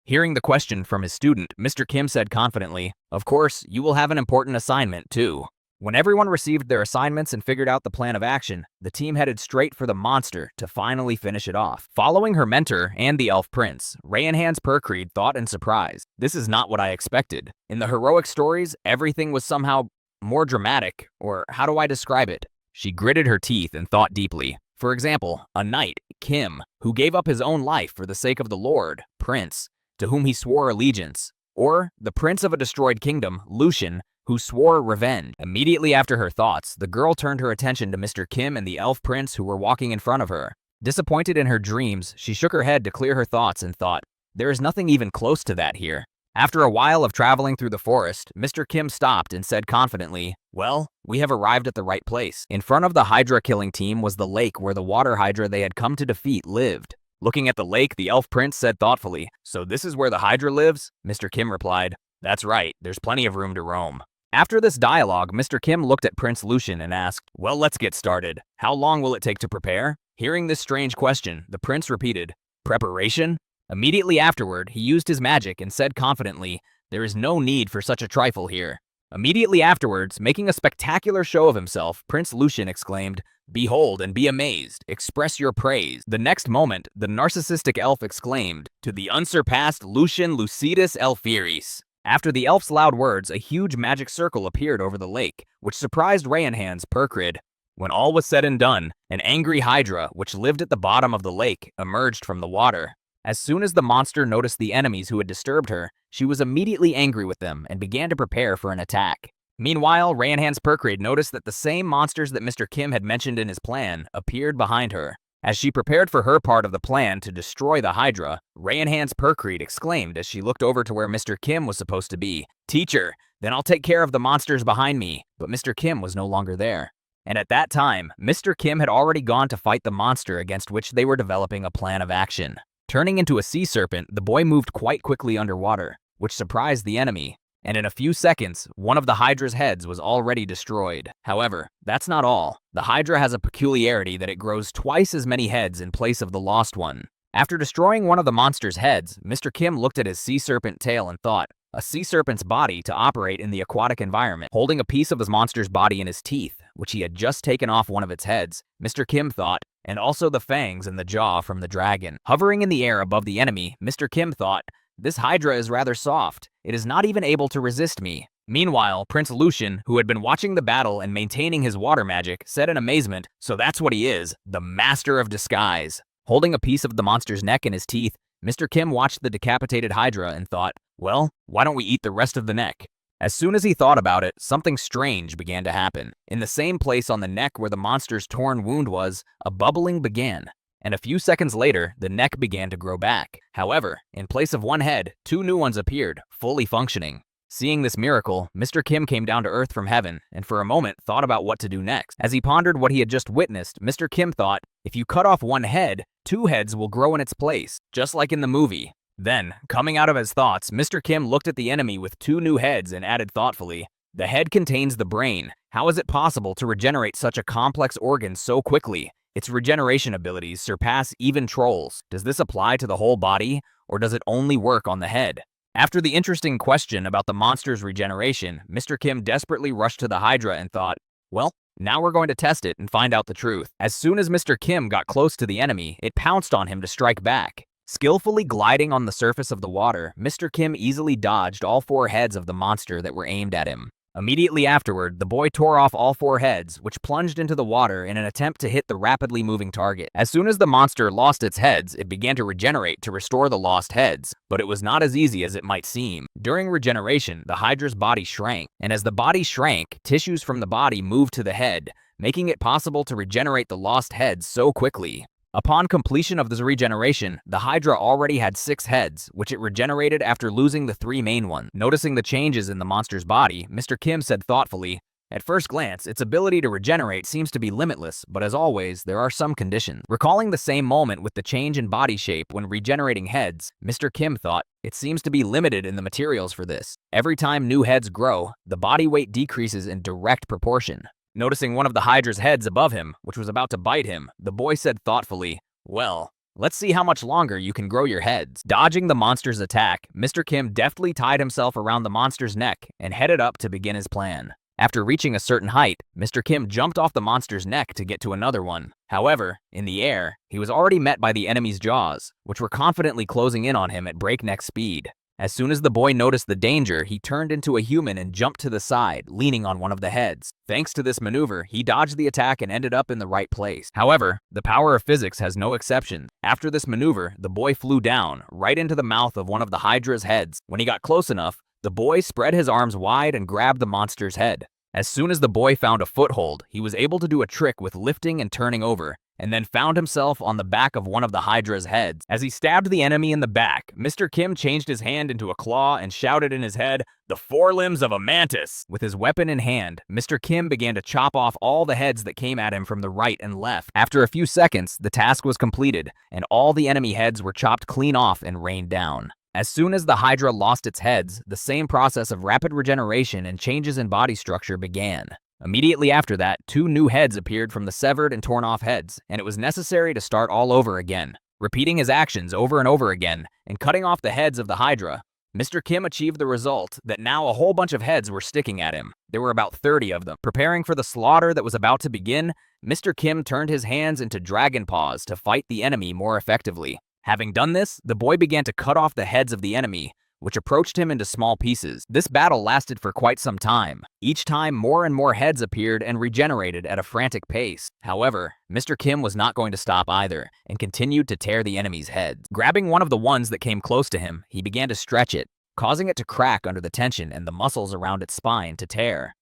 Hearing the question from his student, Mr. Kim said confidently, "Of course, you will have an important assignment too." When everyone received their assignments and figured out the plan of action, the team headed straight for the monster to finally finish it off. Following her mentor and the elf prince, Ranhan's Perkreed thought in surprise, "This is not what I expected. In the heroic stories, everything was somehow more dramatic, or how do I describe it?" She gritted her teeth and thought deeply. For example, a knight, Kim, who gave up his own life for the sake of the lord, Prince, to whom he swore allegiance. Or the prince of a destroyed kingdom, Lucian, who swore revenge. Immediately after her thoughts, the girl turned her attention to Mr. Kim and the elf prince who were walking in front of her. Disappointed in her dreams, she shook her head to clear her thoughts and thought, "There is nothing even close to that here." After a while of traveling through the forest, Mr. Kim stopped and said confidently, "Well, we have arrived at the right place." In front of the Hydra-killing team was the lake where the water Hydra they had come to defeat lived. Looking at the lake, the elf prince said thoughtfully, "So this is where the Hydra lives?" Mr. Kim replied, "That's right, there's plenty of room to roam." After this dialogue, Mr. Kim looked at Prince Lucian and asked, "Well, let's get started. How long will it take to prepare?" Hearing this strange question, the prince repeated, "Preparation?" Immediately afterward, he used his magic and said confidently, "There is no need for such a trifle here." Immediately afterwards, making a spectacular show of himself, Prince Lucian exclaimed, "Behold and be amazed. Express your praise." The next moment, the narcissistic elf exclaimed, "To the unsurpassed Lucian Lucidus Elfiris." After the elf's loud words, a huge magic circle appeared over the lake, which surprised Ranhan's Perkreed. When all was said and done, an angry Hydra, which lived at the bottom of the lake, emerged from the water. As soon as the monster noticed the enemies who had disturbed her, she was immediately angry with them and began to prepare for an attack. Meanwhile, Ranhan's Perkreed noticed that the same monsters that Mr. Kim had mentioned in his plan appeared behind her. As she prepared for her part of the plan to destroy the Hydra, Ranhan's Perkreed exclaimed as she looked over to where Mr. Kim was supposed to be, "Teacher, then I'll take care of the monsters behind me." But Mr. Kim was no longer there. And at that time, Mr. Kim had already gone to fight the monster against which they were developing a plan of action. Turning into a sea serpent, the boy moved quite quickly underwater, which surprised the enemy. And in a few seconds, one of the Hydra's heads was already destroyed. However, that's not all. The Hydra has a peculiarity that it grows twice as many heads in place of the lost one. After destroying one of the monster's heads, Mr. Kim looked at his sea serpent tail and thought, a sea serpent's body to operate in the aquatic environment. Holding a piece of his monster's body in his teeth, which he had just taken off one of its heads, Mr. Kim thought, and also the fangs and the jaw from the dragon. Hovering in the air above the enemy, Mr. Kim thought, this Hydra is rather soft. It is not even able to resist me. Meanwhile, Prince Lucian, who had been watching the battle and maintaining his water magic, said in amazement, so that's what he is, the master of disguise. Holding a piece of the monster's neck in his teeth, Mr. Kim watched the decapitated Hydra and thought, well, why don't we eat the rest of the neck? As soon as he thought about it, something strange began to happen. In the same place on the neck where the monster's torn wound was, a bubbling began. And a few seconds later, the neck began to grow back. However, in place of one head, two new ones appeared, fully functioning. Seeing this miracle, Mr. Kim came down to earth from heaven and for a moment thought about what to do next. As he pondered what he had just witnessed, Mr. Kim thought, if you cut off one head, two heads will grow in its place, just like in the movie. Then, coming out of his thoughts, Mr. Kim looked at the enemy with two new heads and added thoughtfully, the head contains the brain. How is it possible to regenerate such a complex organ so quickly? Its regeneration abilities surpass even trolls. Does this apply to the whole body, or does it only work on the head? After the interesting question about the monster's regeneration, Mr. Kim desperately rushed to the Hydra and thought, well, now we're going to test it and find out the truth. As soon as Mr. Kim got close to the enemy, it pounced on him to strike back. Skillfully gliding on the surface of the water, Mr. Kim easily dodged all four heads of the monster that were aimed at him. Immediately afterward, the boy tore off all four heads, which plunged into the water in an attempt to hit the rapidly moving target. As soon as the monster lost its heads, it began to regenerate to restore the lost heads, but it was not as easy as it might seem. During regeneration, the Hydra's body shrank, and as the body shrank, tissues from the body moved to the head, making it possible to regenerate the lost heads so quickly. Upon completion of this regeneration, the Hydra already had 6 heads, which it regenerated after losing the 3 main ones. Noticing the changes in the monster's body, Mr. Kim said thoughtfully, at first glance, its ability to regenerate seems to be limitless, but as always, there are some conditions. Recalling the same moment with the change in body shape when regenerating heads, Mr. Kim thought, it seems to be limited in the materials for this. Every time new heads grow, the body weight decreases in direct proportion. Noticing one of the Hydra's heads above him, which was about to bite him, the boy said thoughtfully, well, let's see how much longer you can grow your heads. Dodging the monster's attack, Mr. Kim deftly tied himself around the monster's neck and headed up to begin his plan. After reaching a certain height, Mr. Kim jumped off the monster's neck to get to another one. However, in the air, he was already met by the enemy's jaws, which were confidently closing in on him at breakneck speed. As soon as the boy noticed the danger, he turned into a human and jumped to the side, leaning on one of the heads. Thanks to this maneuver, he dodged the attack and ended up in the right place. However, the power of physics has no exceptions. After this maneuver, the boy flew down, right into the mouth of one of the Hydra's heads. When he got close enough, the boy spread his arms wide and grabbed the monster's head. As soon as the boy found a foothold, he was able to do a trick with lifting and turning over, and then found himself on the back of one of the Hydra's heads. As he stabbed the enemy in the back, Mr. Kim changed his hand into a claw and shouted in his head, "The forelimbs of a mantis!" With his weapon in hand, Mr. Kim began to chop off all the heads that came at him from the right and left. After a few seconds, the task was completed, and all the enemy heads were chopped clean off and rained down. As soon as the Hydra lost its heads, the same process of rapid regeneration and changes in body structure began. Immediately after that, 2 new heads appeared from the severed and torn off heads, and it was necessary to start all over again. Repeating his actions over and over again, and cutting off the heads of the Hydra, Mr. Kim achieved the result that now a whole bunch of heads were sticking at him. There were about 30 of them. Preparing for the slaughter that was about to begin, Mr. Kim turned his hands into dragon paws to fight the enemy more effectively. Having done this, the boy began to cut off the heads of the enemy, which approached him into small pieces. This battle lasted for quite some time. Each time, more and more heads appeared and regenerated at a frantic pace. However, Mr. Kim was not going to stop either, and continued to tear the enemy's heads. Grabbing one of the ones that came close to him, he began to stretch it, causing it to crack under the tension and the muscles around its spine to tear.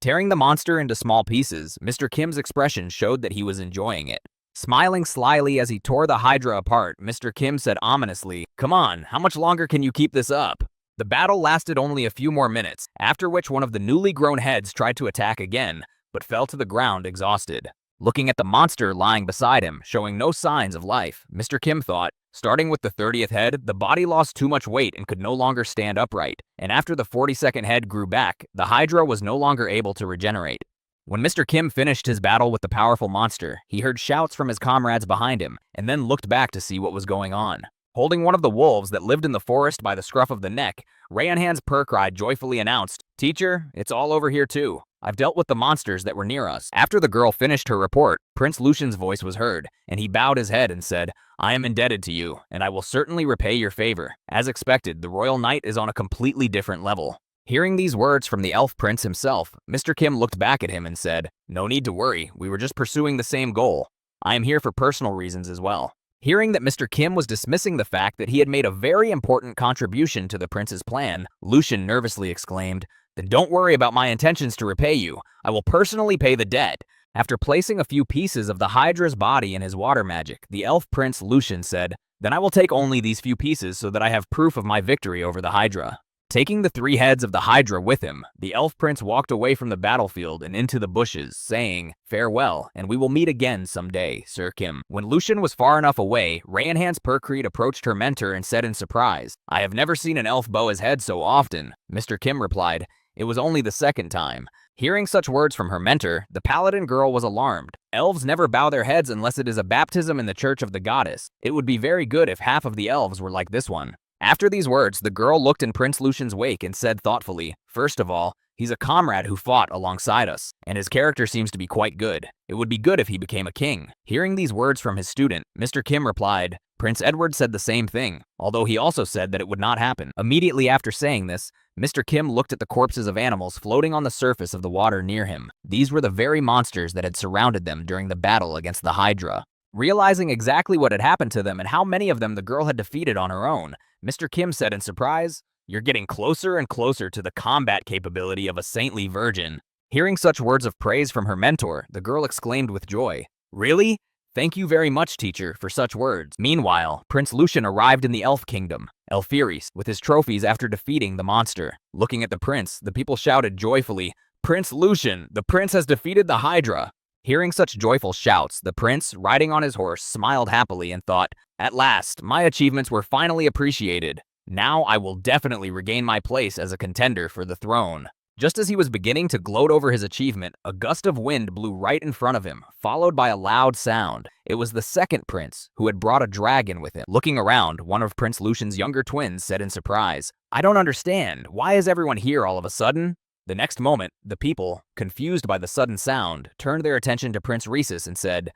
Tearing the monster into small pieces, Mr. Kim's expression showed that he was enjoying it. Smiling slyly as he tore the Hydra apart, Mr. Kim said ominously, "Come on, how much longer can you keep this up?" The battle lasted only a few more minutes, after which one of the newly grown heads tried to attack again, but fell to the ground exhausted. Looking at the monster lying beside him, showing no signs of life, Mr. Kim thought, starting with the 30th head, the body lost too much weight and could no longer stand upright, and after the 42nd head grew back, the Hydra was no longer able to regenerate. When Mr. Kim finished his battle with the powerful monster, he heard shouts from his comrades behind him, and then looked back to see what was going on. Holding one of the wolves that lived in the forest by the scruff of the neck, Rayanhan's Purkride joyfully announced, "Teacher, it's all over here too. I've dealt with the monsters that were near us." After the girl finished her report, Prince Lucian's voice was heard, and he bowed his head and said, "I am indebted to you, and I will certainly repay your favor." As expected, the royal knight is on a completely different level. Hearing these words from the elf prince himself, Mr. Kim looked back at him and said, "No need to worry, we were just pursuing the same goal. I am here for personal reasons as well." Hearing that Mr. Kim was dismissing the fact that he had made a very important contribution to the prince's plan, Lucian nervously exclaimed, "Then don't worry about my intentions to repay you. I will personally pay the debt." After placing a few pieces of the Hydra's body in his water magic, the elf prince Lucian said, "Then I will take only these few pieces so that I have proof of my victory over the Hydra." Taking the 3 heads of the Hydra with him, the elf prince walked away from the battlefield and into the bushes, saying, "Farewell, and we will meet again someday, Sir Kim." When Lucian was far enough away, Rayanhan's Percreed approached her mentor and said in surprise, "I have never seen an elf bow his head so often." Mr. Kim replied, "It was only the second time." Hearing such words from her mentor, the paladin girl was alarmed. Elves never bow their heads unless it is a baptism in the church of the goddess. It would be very good if half of the elves were like this one. After these words, the girl looked in Prince Lucian's wake and said thoughtfully, "First of all, he's a comrade who fought alongside us, and his character seems to be quite good. It would be good if he became a king." Hearing these words from his student, Mr. Kim replied, "Prince Edward said the same thing, although he also said that it would not happen." Immediately after saying this, Mr. Kim looked at the corpses of animals floating on the surface of the water near him. These were the very monsters that had surrounded them during the battle against the Hydra. Realizing exactly what had happened to them and how many of them the girl had defeated on her own, Mr. Kim said in surprise, "You're getting closer and closer to the combat capability of a saintly virgin." Hearing such words of praise from her mentor, the girl exclaimed with joy, "Really? Thank you very much, teacher, for such words." Meanwhile, Prince Lucian arrived in the Elf Kingdom, Elfiris, with his trophies after defeating the monster. Looking at the prince, the people shouted joyfully, "Prince Lucian, the prince has defeated the Hydra." Hearing such joyful shouts, the prince, riding on his horse, smiled happily and thought, "At last, my achievements were finally appreciated. Now I will definitely regain my place as a contender for the throne." Just as he was beginning to gloat over his achievement, a gust of wind blew right in front of him, followed by a loud sound. It was the second prince, who had brought a dragon with him. Looking around, one of Prince Lucian's younger twins said in surprise, "I don't understand. Why is everyone here all of a sudden?" The next moment, the people, confused by the sudden sound, turned their attention to Prince Rhesus and said,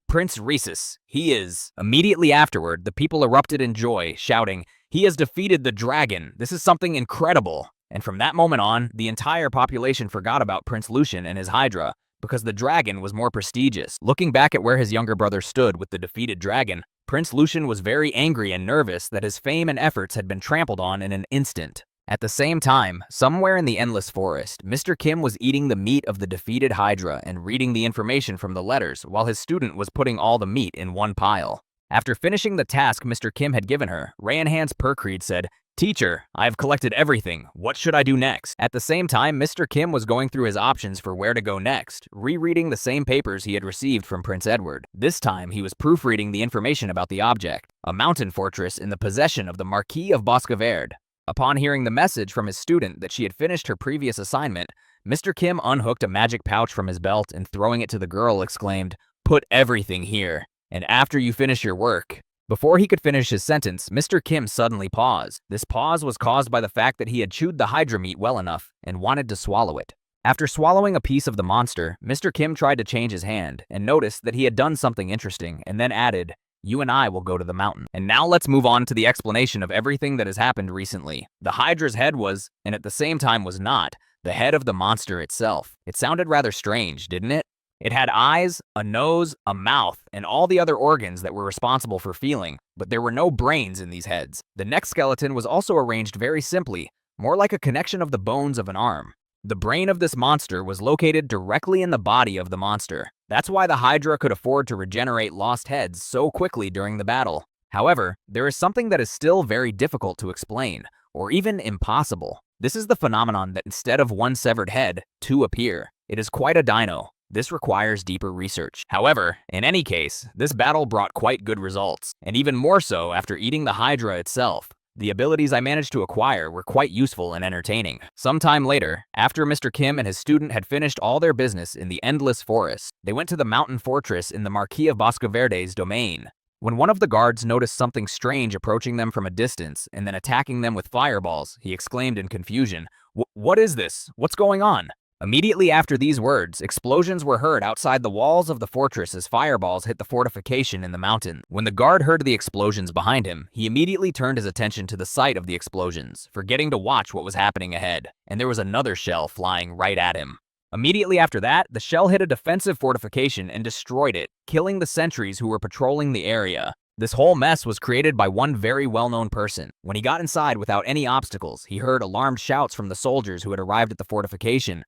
"Prince Rhesus, he is..." Immediately afterward, the people erupted in joy, shouting, "He has defeated the dragon! This is something incredible!" And from that moment on, the entire population forgot about Prince Lucian and his Hydra, because the dragon was more prestigious. Looking back at where his younger brother stood with the defeated dragon, Prince Lucian was very angry and nervous that his fame and efforts had been trampled on in an instant. At the same time, somewhere in the Endless Forest, Mr. Kim was eating the meat of the defeated Hydra and reading the information from the letters while his student was putting all the meat in one pile. After finishing the task Mr. Kim had given her, Rayanhan's Percreed said, "Teacher, I have collected everything. What should I do next?" At the same time, Mr. Kim was going through his options for where to go next, rereading the same papers he had received from Prince Edward. This time, he was proofreading the information about the object, a mountain fortress in the possession of the Marquis of Boscoverde. Upon hearing the message from his student that she had finished her previous assignment, Mr. Kim unhooked a magic pouch from his belt and throwing it to the girl exclaimed, "Put everything here, and after you finish your work." Before he could finish his sentence, Mr. Kim suddenly paused. This pause was caused by the fact that he had chewed the Hydra meat well enough and wanted to swallow it. After swallowing a piece of the monster, Mr. Kim tried to change his hand and noticed that he had done something interesting and then added, "You and I will go to the mountain." And now let's move on to the explanation of everything that has happened recently. The Hydra's head was, and at the same time was not, the head of the monster itself. It sounded rather strange, didn't it? It had eyes, a nose, a mouth, and all the other organs that were responsible for feeling, but there were no brains in these heads. The neck skeleton was also arranged very simply, more like a connection of the bones of an arm. The brain of this monster was located directly in the body of the monster. That's why the Hydra could afford to regenerate lost heads so quickly during the battle. However, there is something that is still very difficult to explain, or even impossible. This is the phenomenon that instead of one severed head, two appear. It is quite a dino. This requires deeper research. However, in any case, this battle brought quite good results, and even more so after eating the Hydra itself. The abilities I managed to acquire were quite useful and entertaining. Sometime later, after Mr. Kim and his student had finished all their business in the Endless Forest, they went to the mountain fortress in the Marquis of Boscoverde's domain. When one of the guards noticed something strange approaching them from a distance and then attacking them with fireballs, he exclaimed in confusion, "What is this? What's going on?" Immediately after these words, explosions were heard outside the walls of the fortress as fireballs hit the fortification in the mountain. When the guard heard the explosions behind him, he immediately turned his attention to the site of the explosions, forgetting to watch what was happening ahead, and there was another shell flying right at him. Immediately after that, the shell hit a defensive fortification and destroyed it, killing the sentries who were patrolling the area. This whole mess was created by one very well-known person. When he got inside without any obstacles, he heard alarmed shouts from the soldiers who had arrived at the fortification.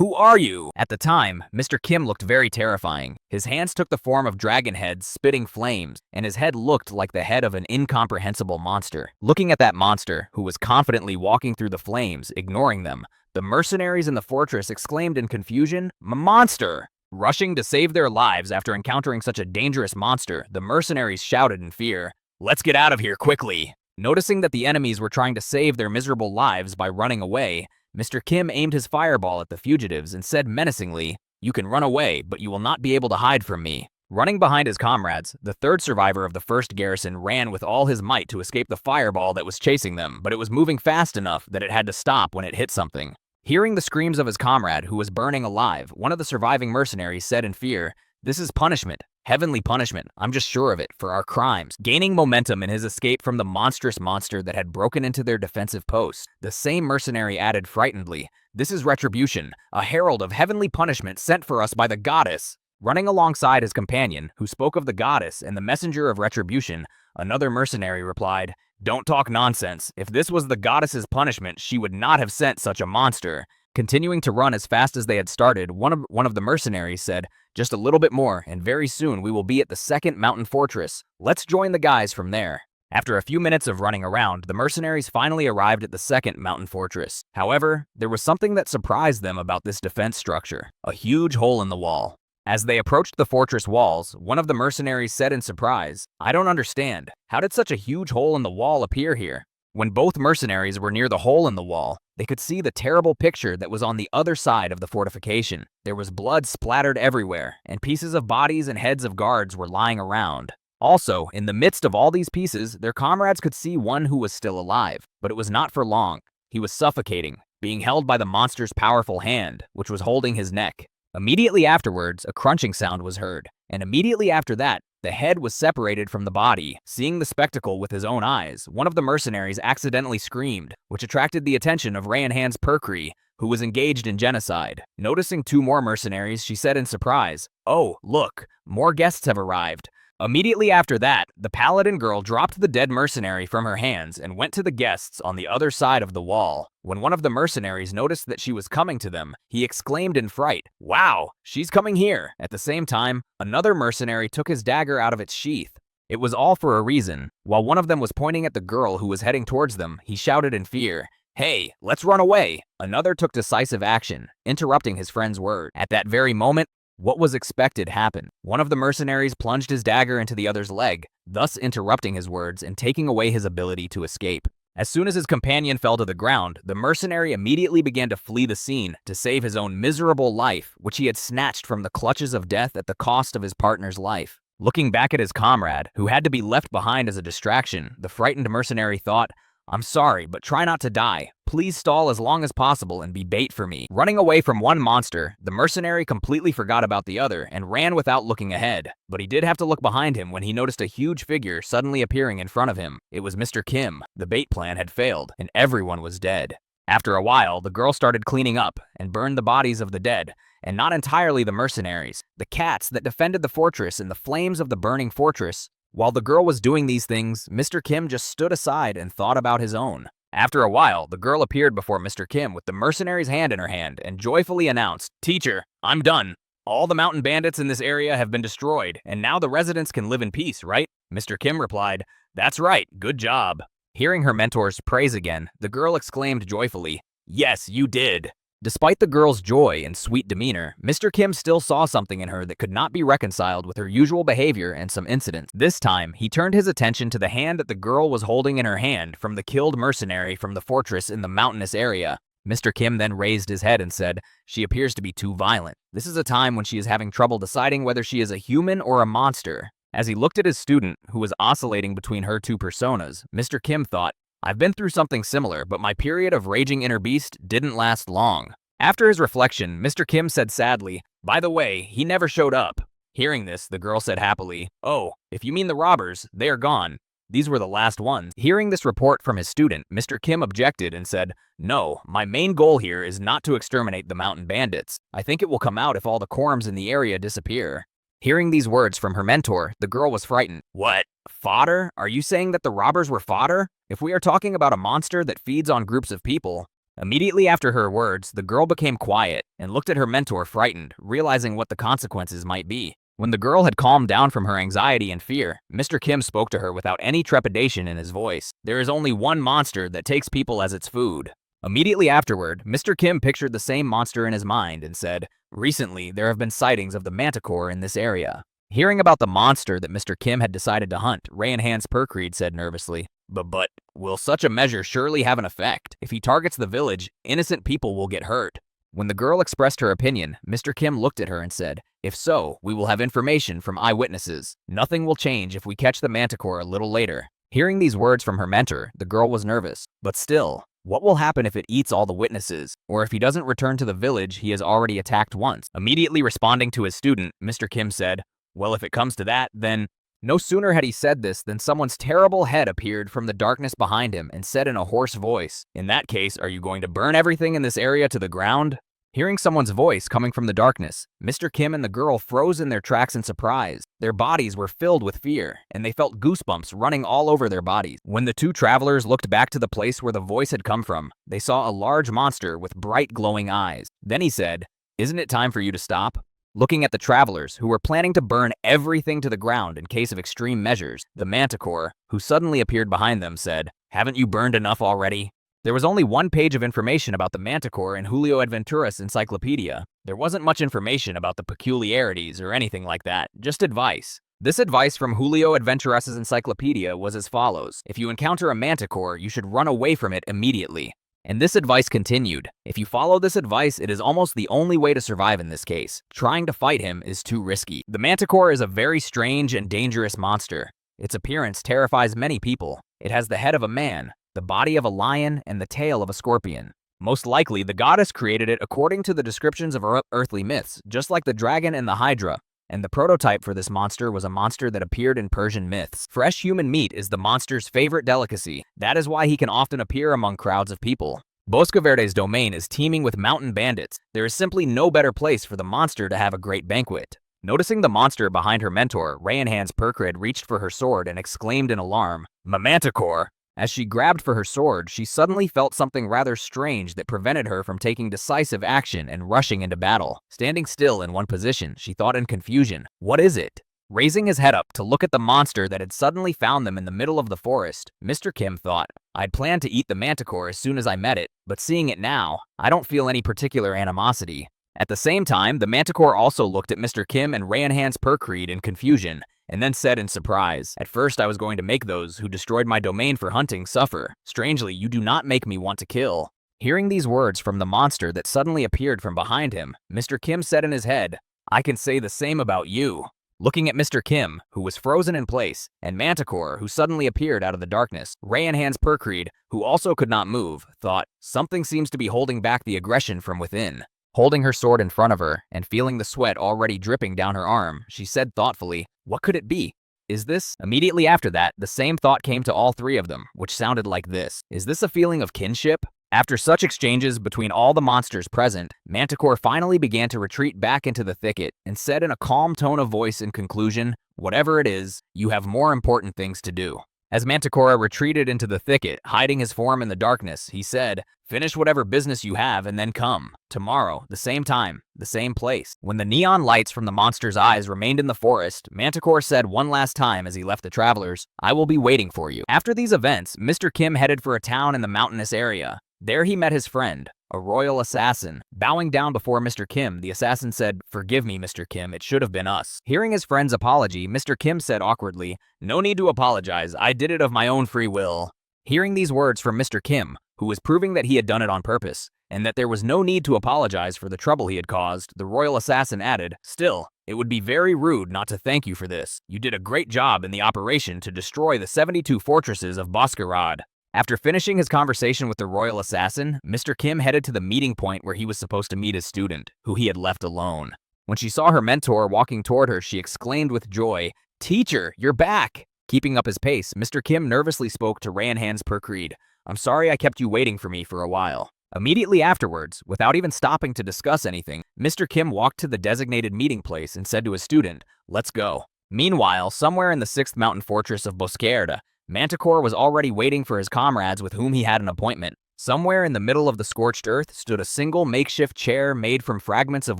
Who are you? At the time, Mr. Kim looked very terrifying. His hands took the form of dragon heads, spitting flames, and his head looked like the head of an incomprehensible monster. Looking at that monster, who was confidently walking through the flames, ignoring them, the mercenaries in the fortress exclaimed in confusion, "Monster!" Rushing to save their lives after encountering such a dangerous monster, the mercenaries shouted in fear, "Let's get out of here quickly!" Noticing that the enemies were trying to save their miserable lives by running away, Mr. Kim aimed his fireball at the fugitives and said menacingly, "You can run away, but you will not be able to hide from me." Running behind his comrades, the third survivor of the first garrison ran with all his might to escape the fireball that was chasing them, but it was moving fast enough that it had to stop when it hit something. Hearing the screams of his comrade, who was burning alive, one of the surviving mercenaries said in fear, "This is punishment. Heavenly punishment, I'm just sure of it, for our crimes." Gaining momentum in his escape from the monstrous monster that had broken into their defensive post, the same mercenary added frightenedly, "This is retribution, a herald of heavenly punishment sent for us by the goddess." Running alongside his companion, who spoke of the goddess and the messenger of retribution, another mercenary replied, "Don't talk nonsense. If this was the goddess's punishment, she would not have sent such a monster." Continuing to run as fast as they had started, one of the mercenaries said, "Just a little bit more, and very soon we will be at the second mountain fortress. Let's join the guys from there." After a few minutes of running around, the mercenaries finally arrived at the second mountain fortress. However, there was something that surprised them about this defense structure, a huge hole in the wall. As they approached the fortress walls, one of the mercenaries said in surprise, "I don't understand. How did such a huge hole in the wall appear here?" When both mercenaries were near the hole in the wall, they could see the terrible picture that was on the other side of the fortification. There was blood splattered everywhere, and pieces of bodies and heads of guards were lying around. Also, in the midst of all these pieces, their comrades could see one who was still alive, but it was not for long. He was suffocating, being held by the monster's powerful hand, which was holding his neck. Immediately afterwards, a crunching sound was heard, and immediately after that, the head was separated from the body. Seeing the spectacle with his own eyes, one of the mercenaries accidentally screamed, which attracted the attention of Rayanhan's Perkree, who was engaged in genocide. Noticing two more mercenaries, she said in surprise, "Oh, look, more guests have arrived." Immediately after that, the paladin girl dropped the dead mercenary from her hands and went to the guests on the other side of the wall. When one of the mercenaries noticed that she was coming to them, he exclaimed in fright, "Wow, she's coming here!" At the same time, another mercenary took his dagger out of its sheath. It was all for a reason. While one of them was pointing at the girl who was heading towards them, he shouted in fear, "Hey, let's run away!" Another took decisive action, interrupting his friend's word. At that very moment, what was expected happened. One of the mercenaries plunged his dagger into the other's leg, thus interrupting his words and taking away his ability to escape. As soon as his companion fell to the ground, the mercenary immediately began to flee the scene to save his own miserable life, which he had snatched from the clutches of death at the cost of his partner's life. Looking back at his comrade, who had to be left behind as a distraction, the frightened mercenary thought, "I'm sorry, but try not to die. Please stall as long as possible and be bait for me." Running away from one monster, the mercenary completely forgot about the other and ran without looking ahead. But he did have to look behind him when he noticed a huge figure suddenly appearing in front of him. It was Mr. Kim. The bait plan had failed, and everyone was dead. After a while, the girl started cleaning up and burned the bodies of the dead, and not entirely the mercenaries, the cats that defended the fortress in the flames of the burning fortress. While the girl was doing these things, Mr. Kim just stood aside and thought about his own. After a while, the girl appeared before Mr. Kim with the mercenary's hand in her hand and joyfully announced, "Teacher, I'm done. All the mountain bandits in this area have been destroyed, and now the residents can live in peace, right?" Mr. Kim replied, "That's right, good job." Hearing her mentor's praise again, the girl exclaimed joyfully, "Yes, you did." Despite the girl's joy and sweet demeanor, Mr. Kim still saw something in her that could not be reconciled with her usual behavior and some incidents. This time, he turned his attention to the hand that the girl was holding in her hand from the killed mercenary from the fortress in the mountainous area. Mr. Kim then raised his head and said, "She appears to be too violent. This is a time when she is having trouble deciding whether she is a human or a monster." As he looked at his student, who was oscillating between her two personas, Mr. Kim thought, "I've been through something similar, but my period of raging inner beast didn't last long." After his reflection, Mr. Kim said sadly, "By the way, he never showed up." Hearing this, the girl said happily, "Oh, if you mean the robbers, they are gone. These were the last ones." Hearing this report from his student, Mr. Kim objected and said, "No, my main goal here is not to exterminate the mountain bandits. I think it will come out if all the quorums in the area disappear." Hearing these words from her mentor, the girl was frightened. "What? Fodder? Are you saying that the robbers were fodder? If we are talking about a monster that feeds on groups of people, Immediately after her words, the girl became quiet and looked at her mentor frightened, realizing what the consequences might be. When the girl had calmed down from her anxiety and fear, Mr. Kim spoke to her without any trepidation in his voice. There is only one monster that takes people as its food. Immediately afterward, Mr. Kim pictured the same monster in his mind and said, "Recently, there have been sightings of the manticore in this area." Hearing about the monster that Mr. Kim had decided to hunt, Ray and Hans Perkreed said nervously, But, will such a measure surely have an effect? If he targets the village, innocent people will get hurt." When the girl expressed her opinion, Mr. Kim looked at her and said, "If so, we will have information from eyewitnesses. Nothing will change if we catch the manticore a little later." Hearing these words from her mentor, the girl was nervous. But still, what will happen if it eats all the witnesses? Or if he doesn't return to the village he has already attacked once? Immediately responding to his student, Mr. Kim said, "Well, if it comes to that, then..." No sooner had he said this than someone's terrible head appeared from the darkness behind him and said in a hoarse voice, "In that case, are you going to burn everything in this area to the ground?" Hearing someone's voice coming from the darkness, Mr. Kim and the girl froze in their tracks in surprise. Their bodies were filled with fear, and they felt goosebumps running all over their bodies. When the two travelers looked back to the place where the voice had come from, they saw a large monster with bright glowing eyes. Then he said, "Isn't it time for you to stop?" Looking at the travelers, who were planning to burn everything to the ground in case of extreme measures, the manticore, who suddenly appeared behind them, said, "Haven't you burned enough already?" There was only one page of information about the manticore in Julio Adventura's encyclopedia. There wasn't much information about the peculiarities or anything like that, just advice. This advice from Julio Adventura's encyclopedia was as follows: if you encounter a manticore, you should run away from it immediately. And this advice continued. If you follow this advice, it is almost the only way to survive in this case. Trying to fight him is too risky. The manticore is a very strange and dangerous monster. Its appearance terrifies many people. It has the head of a man, the body of a lion, and the tail of a scorpion. Most likely, the goddess created it according to the descriptions of earthly myths, just like the dragon and the hydra. And the prototype for this monster was a monster that appeared in Persian myths. Fresh human meat is the monster's favorite delicacy. That is why he can often appear among crowds of people. Bosque Verde's domain is teeming with mountain bandits. There is simply no better place for the monster to have a great banquet. Noticing the monster behind her mentor, Ray and Hans Perkred reached for her sword and exclaimed in alarm, "My manticore!" As she grabbed for her sword, she suddenly felt something rather strange that prevented her from taking decisive action and rushing into battle. Standing still in one position, she thought in confusion, "What is it?" Raising his head up to look at the monster that had suddenly found them in the middle of the forest, Mr. Kim thought, "I'd planned to eat the manticore as soon as I met it, but seeing it now, I don't feel any particular animosity." At the same time, the manticore also looked at Mr. Kim and Ray and Hans Perkreed in confusion, and then said in surprise, "At first I was going to make those who destroyed my domain for hunting suffer. Strangely, you do not make me want to kill." Hearing these words from the monster that suddenly appeared from behind him, Mr. Kim said in his head, "I can say the same about you." Looking at Mr. Kim, who was frozen in place, and Manticore, who suddenly appeared out of the darkness, Ray and Hans Perkreed, who also could not move, thought, "Something seems to be holding back the aggression from within." Holding her sword in front of her, and feeling the sweat already dripping down her arm, she said thoughtfully, "What could it be? Is this..." Immediately after that, the same thought came to all three of them, which sounded like this. Is this a feeling of kinship? After such exchanges between all the monsters present, Manticore finally began to retreat back into the thicket and said in a calm tone of voice in conclusion, "Whatever it is, you have more important things to do." As Manticore retreated into the thicket, hiding his form in the darkness, he said, "Finish whatever business you have and then come. Tomorrow, the same time, the same place." When the neon lights from the monster's eyes remained in the forest, Manticore said one last time as he left the travelers, "I will be waiting for you." After these events, Mr. Kim headed for a town in the mountainous area. There he met his friend, a royal assassin. Bowing down before Mr. Kim, the assassin said, "Forgive me, Mr. Kim, it should have been us." Hearing his friend's apology, Mr. Kim said awkwardly, "No need to apologize, I did it of my own free will." Hearing these words from Mr. Kim, who was proving that he had done it on purpose, and that there was no need to apologize for the trouble he had caused, the royal assassin added, "Still, it would be very rude not to thank you for this. You did a great job in the operation to destroy the 72 fortresses of Boskerad." After finishing his conversation with the royal assassin, Mr. Kim headed to the meeting point where he was supposed to meet his student, who he had left alone. When she saw her mentor walking toward her, she exclaimed with joy, "Teacher, you're back!" Keeping up his pace, Mr. Kim nervously spoke to Ray and Hans Perkreed. "I'm sorry I kept you waiting for me for a while." Immediately afterwards, without even stopping to discuss anything, Mr. Kim walked to the designated meeting place and said to his student, "Let's go." Meanwhile, somewhere in the 6th mountain fortress of Bosquerda, Manticore was already waiting for his comrades with whom he had an appointment. Somewhere in the middle of the scorched earth stood a single makeshift chair made from fragments of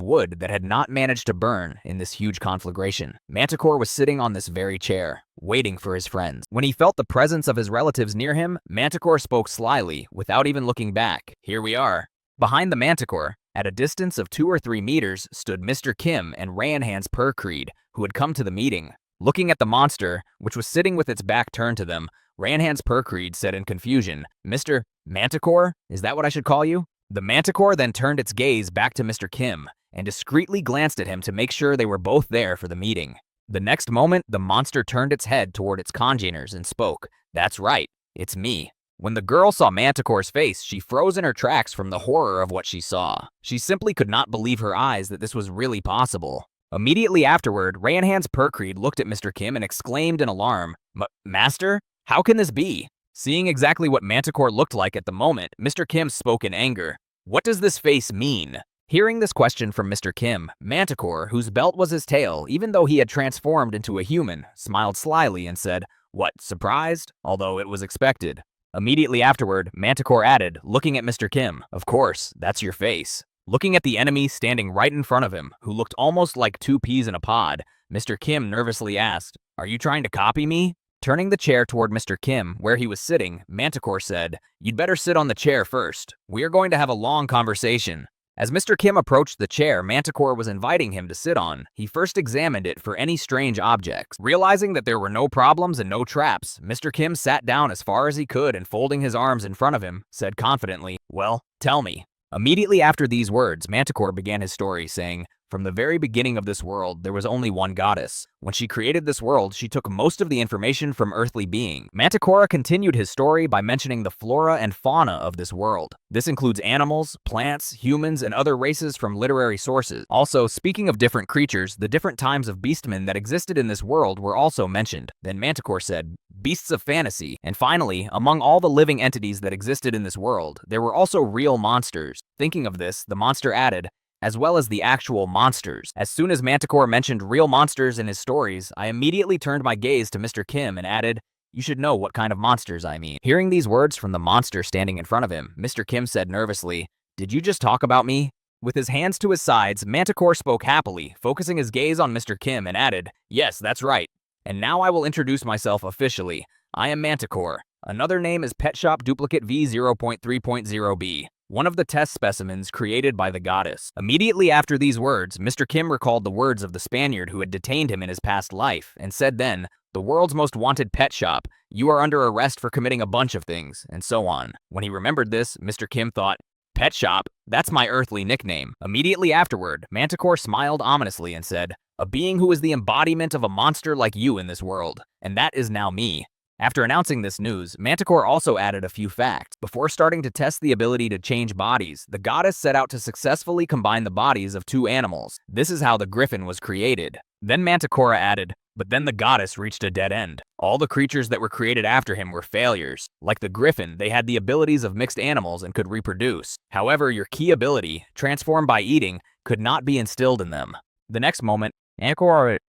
wood that had not managed to burn in this huge conflagration. Manticore was sitting on this very chair, waiting for his friends. When he felt the presence of his relatives near him, Manticore spoke slyly, without even looking back. "Here we are." Behind the Manticore, at a distance of 2 or 3 meters, stood Mr. Kim and Ranhan's Percreed, who had come to the meeting. Looking at the monster, which was sitting with its back turned to them, Ranhan's Percreed said in confusion, "Mr. Manticore? Is that what I should call you?" The Manticore then turned its gaze back to Mr. Kim and discreetly glanced at him to make sure they were both there for the meeting. The next moment, the monster turned its head toward its congeners and spoke, "That's right, it's me." When the girl saw Manticore's face, she froze in her tracks from the horror of what she saw. She simply could not believe her eyes that this was really possible. Immediately afterward, Ranhan's Percreed looked at Mr. Kim and exclaimed in alarm, "Master? How can this be?" Seeing exactly what Manticore looked like at the moment, Mr. Kim spoke in anger. "What does this face mean?" Hearing this question from Mr. Kim, Manticore, whose belt was his tail even though he had transformed into a human, smiled slyly and said, "What, surprised?" Although it was expected. Immediately afterward, Manticore added, looking at Mr. Kim, "Of course, that's your face." Looking at the enemy standing right in front of him, who looked almost like 2 peas in a pod, Mr. Kim nervously asked, "Are you trying to copy me?" Turning the chair toward Mr. Kim, where he was sitting, Manticore said, "You'd better sit on the chair first. We are going to have a long conversation." As Mr. Kim approached the chair Manticore was inviting him to sit on, he first examined it for any strange objects. Realizing that there were no problems and no traps, Mr. Kim sat down as far as he could and folding his arms in front of him, said confidently, "Well, tell me." Immediately after these words, Manticore began his story, saying, "From the very beginning of this world, there was only one goddess. When she created this world, she took most of the information from earthly beings." Manticore continued his story by mentioning the flora and fauna of this world. This includes animals, plants, humans, and other races from literary sources. Also, speaking of different creatures, the different types of beastmen that existed in this world were also mentioned. Then Manticore said, "Beasts of fantasy." And finally, among all the living entities that existed in this world, there were also real monsters. Thinking of this, the monster added, "As well as the actual monsters." As soon as Manticore mentioned real monsters in his stories, I immediately turned my gaze to Mr. Kim and added, "You should know what kind of monsters I mean." Hearing these words from the monster standing in front of him, Mr. Kim said nervously, "Did you just talk about me?" With his hands to his sides, Manticore spoke happily, focusing his gaze on Mr. Kim and added, "Yes, that's right. And now I will introduce myself officially. I am Manticore. Another name is Pet Shop Duplicate V0.3.0B. One of the test specimens created by the goddess." Immediately after these words, Mr. Kim recalled the words of the Spaniard who had detained him in his past life, and said then, "The world's most wanted pet shop. You are under arrest for committing a bunch of things," and so on. When he remembered this, Mr. Kim thought, "Pet shop? That's my earthly nickname." Immediately afterward, Manticore smiled ominously and said, "A being who is the embodiment of a monster like you in this world, and that is now me." After announcing this news, Manticore also added a few facts. Before starting to test the ability to change bodies, the goddess set out to successfully combine the bodies of 2 animals. This is how the griffin was created. Then Manticore added, "But then the goddess reached a dead end. All the creatures that were created after him were failures. Like the griffin, they had the abilities of mixed animals and could reproduce. However, your key ability, transform by eating, could not be instilled in them." The next moment,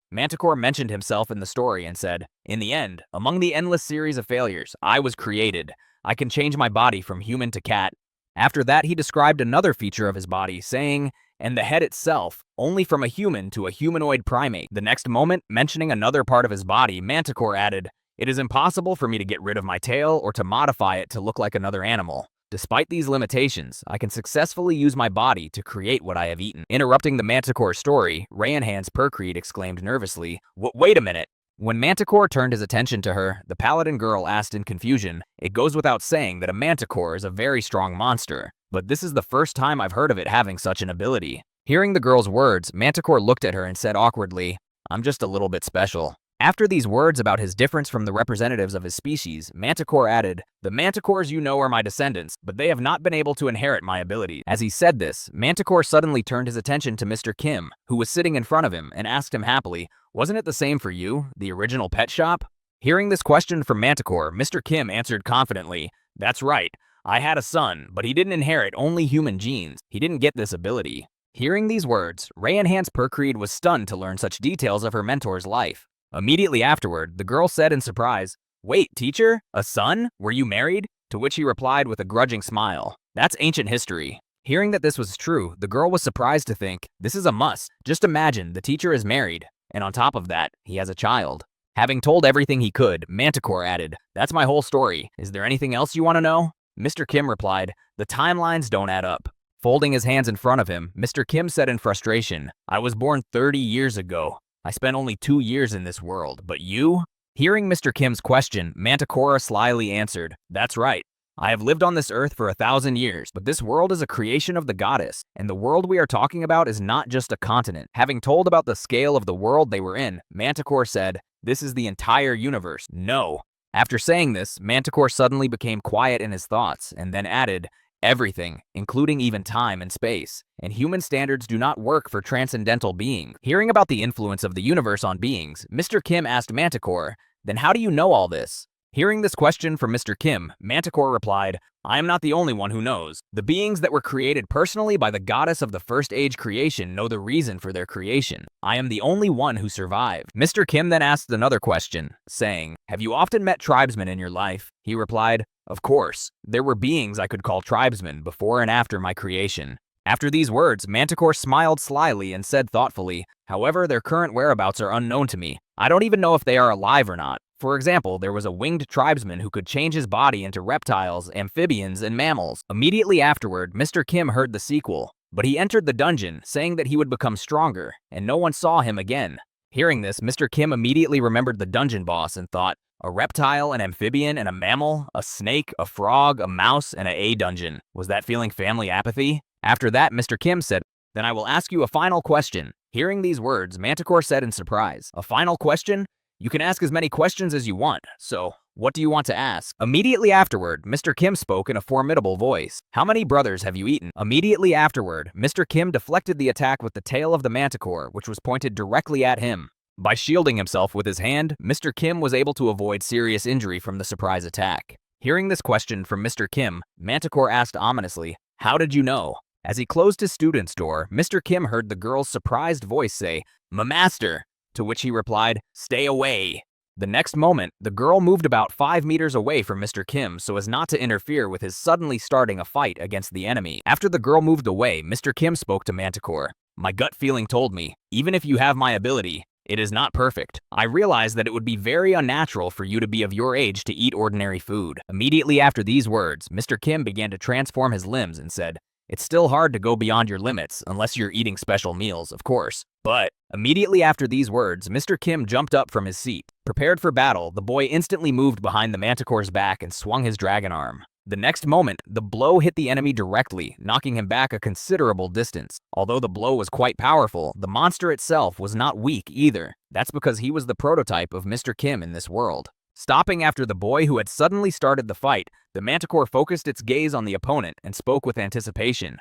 Manticore mentioned himself in the story and said, "In the end, among the endless series of failures, I was created. I can change my body from human to cat." After that, he described another feature of his body, saying, "And the head itself, only from a human to a humanoid primate." The next moment, mentioning another part of his body, Manticore added, "It is impossible for me to get rid of my tail or to modify it to look like another animal. Despite these limitations, I can successfully use my body to create what I have eaten." Interrupting the Manticore story, Ranhan's Percreed exclaimed nervously, "Wait a minute." When Manticore turned his attention to her, the paladin girl asked in confusion, "It goes without saying that a Manticore is a very strong monster, but this is the first time I've heard of it having such an ability." Hearing the girl's words, Manticore looked at her and said awkwardly, "I'm just a little bit special." After these words about his difference from the representatives of his species, Manticore added, "The Manticores you know are my descendants, but they have not been able to inherit my abilities." As he said this, Manticore suddenly turned his attention to Mr. Kim, who was sitting in front of him, and asked him happily, "Wasn't it the same for you, the original pet shop?" Hearing this question from Manticore, Mr. Kim answered confidently, "That's right. I had a son, but he didn't inherit only human genes. He didn't get this ability." Hearing these words, Ranhan's Percreed was stunned to learn such details of her mentor's life. Immediately afterward, the girl said in surprise, "Wait, teacher? A son? Were you married?" To which he replied with a grudging smile, "That's ancient history." Hearing that this was true, the girl was surprised to think, "This is a must. Just imagine, the teacher is married, and on top of that, he has a child." Having told everything he could, Manticore added, "That's my whole story. Is there anything else you want to know?" Mr. Kim replied, "The timelines don't add up." Folding his hands in front of him, Mr. Kim said in frustration, "I was born 30 years ago. I spent only 2 years in this world, but you?" Hearing Mr. Kim's question, Manticore slyly answered, "That's right. I have lived on this earth for 1,000 years, but this world is a creation of the goddess, and the world we are talking about is not just a continent." Having told about the scale of the world they were in, Manticore said, "This is the entire universe. No." After saying this, Manticore suddenly became quiet in his thoughts, and then added, "Everything, including even time and space, and human standards do not work for transcendental beings." Hearing about the influence of the universe on beings, Mr. Kim asked Manticore, "Then how do you know all this?" Hearing this question from Mr. Kim, Manticore replied, "I am not the only one who knows. The beings that were created personally by the goddess of the first age creation know the reason for their creation. I am the only one who survived." Mr. Kim then asked another question, saying, "Have you often met tribesmen in your life?" He replied, "Of course. There were beings I could call tribesmen before and after my creation." After these words, Manticore smiled slyly and said thoughtfully, "However, their current whereabouts are unknown to me. I don't even know if they are alive or not. For example, there was a winged tribesman who could change his body into reptiles, amphibians, and mammals." Immediately afterward, Mr. Kim heard the sequel, but he entered the dungeon, saying that he would become stronger, and no one saw him again. Hearing this, Mr. Kim immediately remembered the dungeon boss and thought, "A reptile, an amphibian, and a mammal, a snake, a frog, a mouse, and a dungeon. Was that feeling family apathy?" After that, Mr. Kim said, "Then I will ask you a final question." Hearing these words, Manticore said in surprise, "A final question? You can ask as many questions as you want, so what do you want to ask?" Immediately afterward, Mr. Kim spoke in a formidable voice, "How many brothers have you eaten?" Immediately afterward, Mr. Kim deflected the attack with the tail of the Manticore, which was pointed directly at him. By shielding himself with his hand, Mr. Kim was able to avoid serious injury from the surprise attack. Hearing this question from Mr. Kim, Manticore asked ominously, "How did you know?" As he closed his student's door, Mr. Kim heard the girl's surprised voice say, "My master," to which he replied, "Stay away." The next moment, the girl moved about 5 meters away from Mr. Kim so as not to interfere with his suddenly starting a fight against the enemy. After the girl moved away, Mr. Kim spoke to Manticore, "My gut feeling told me, even if you have my ability, it is not perfect. I realized that it would be very unnatural for you to be of your age to eat ordinary food." Immediately after these words, Mr. Kim began to transform his limbs and said, "It's still hard to go beyond your limits, unless you're eating special meals, of course. But..." Immediately after these words, Mr. Kim jumped up from his seat. Prepared for battle, the boy instantly moved behind the Manticore's back and swung his dragon arm. The next moment, the blow hit the enemy directly, knocking him back a considerable distance. Although the blow was quite powerful, the monster itself was not weak either. That's because he was the prototype of Mr. Kim in this world. Stopping after the boy who had suddenly started the fight, the Manticore focused its gaze on the opponent and spoke with anticipation.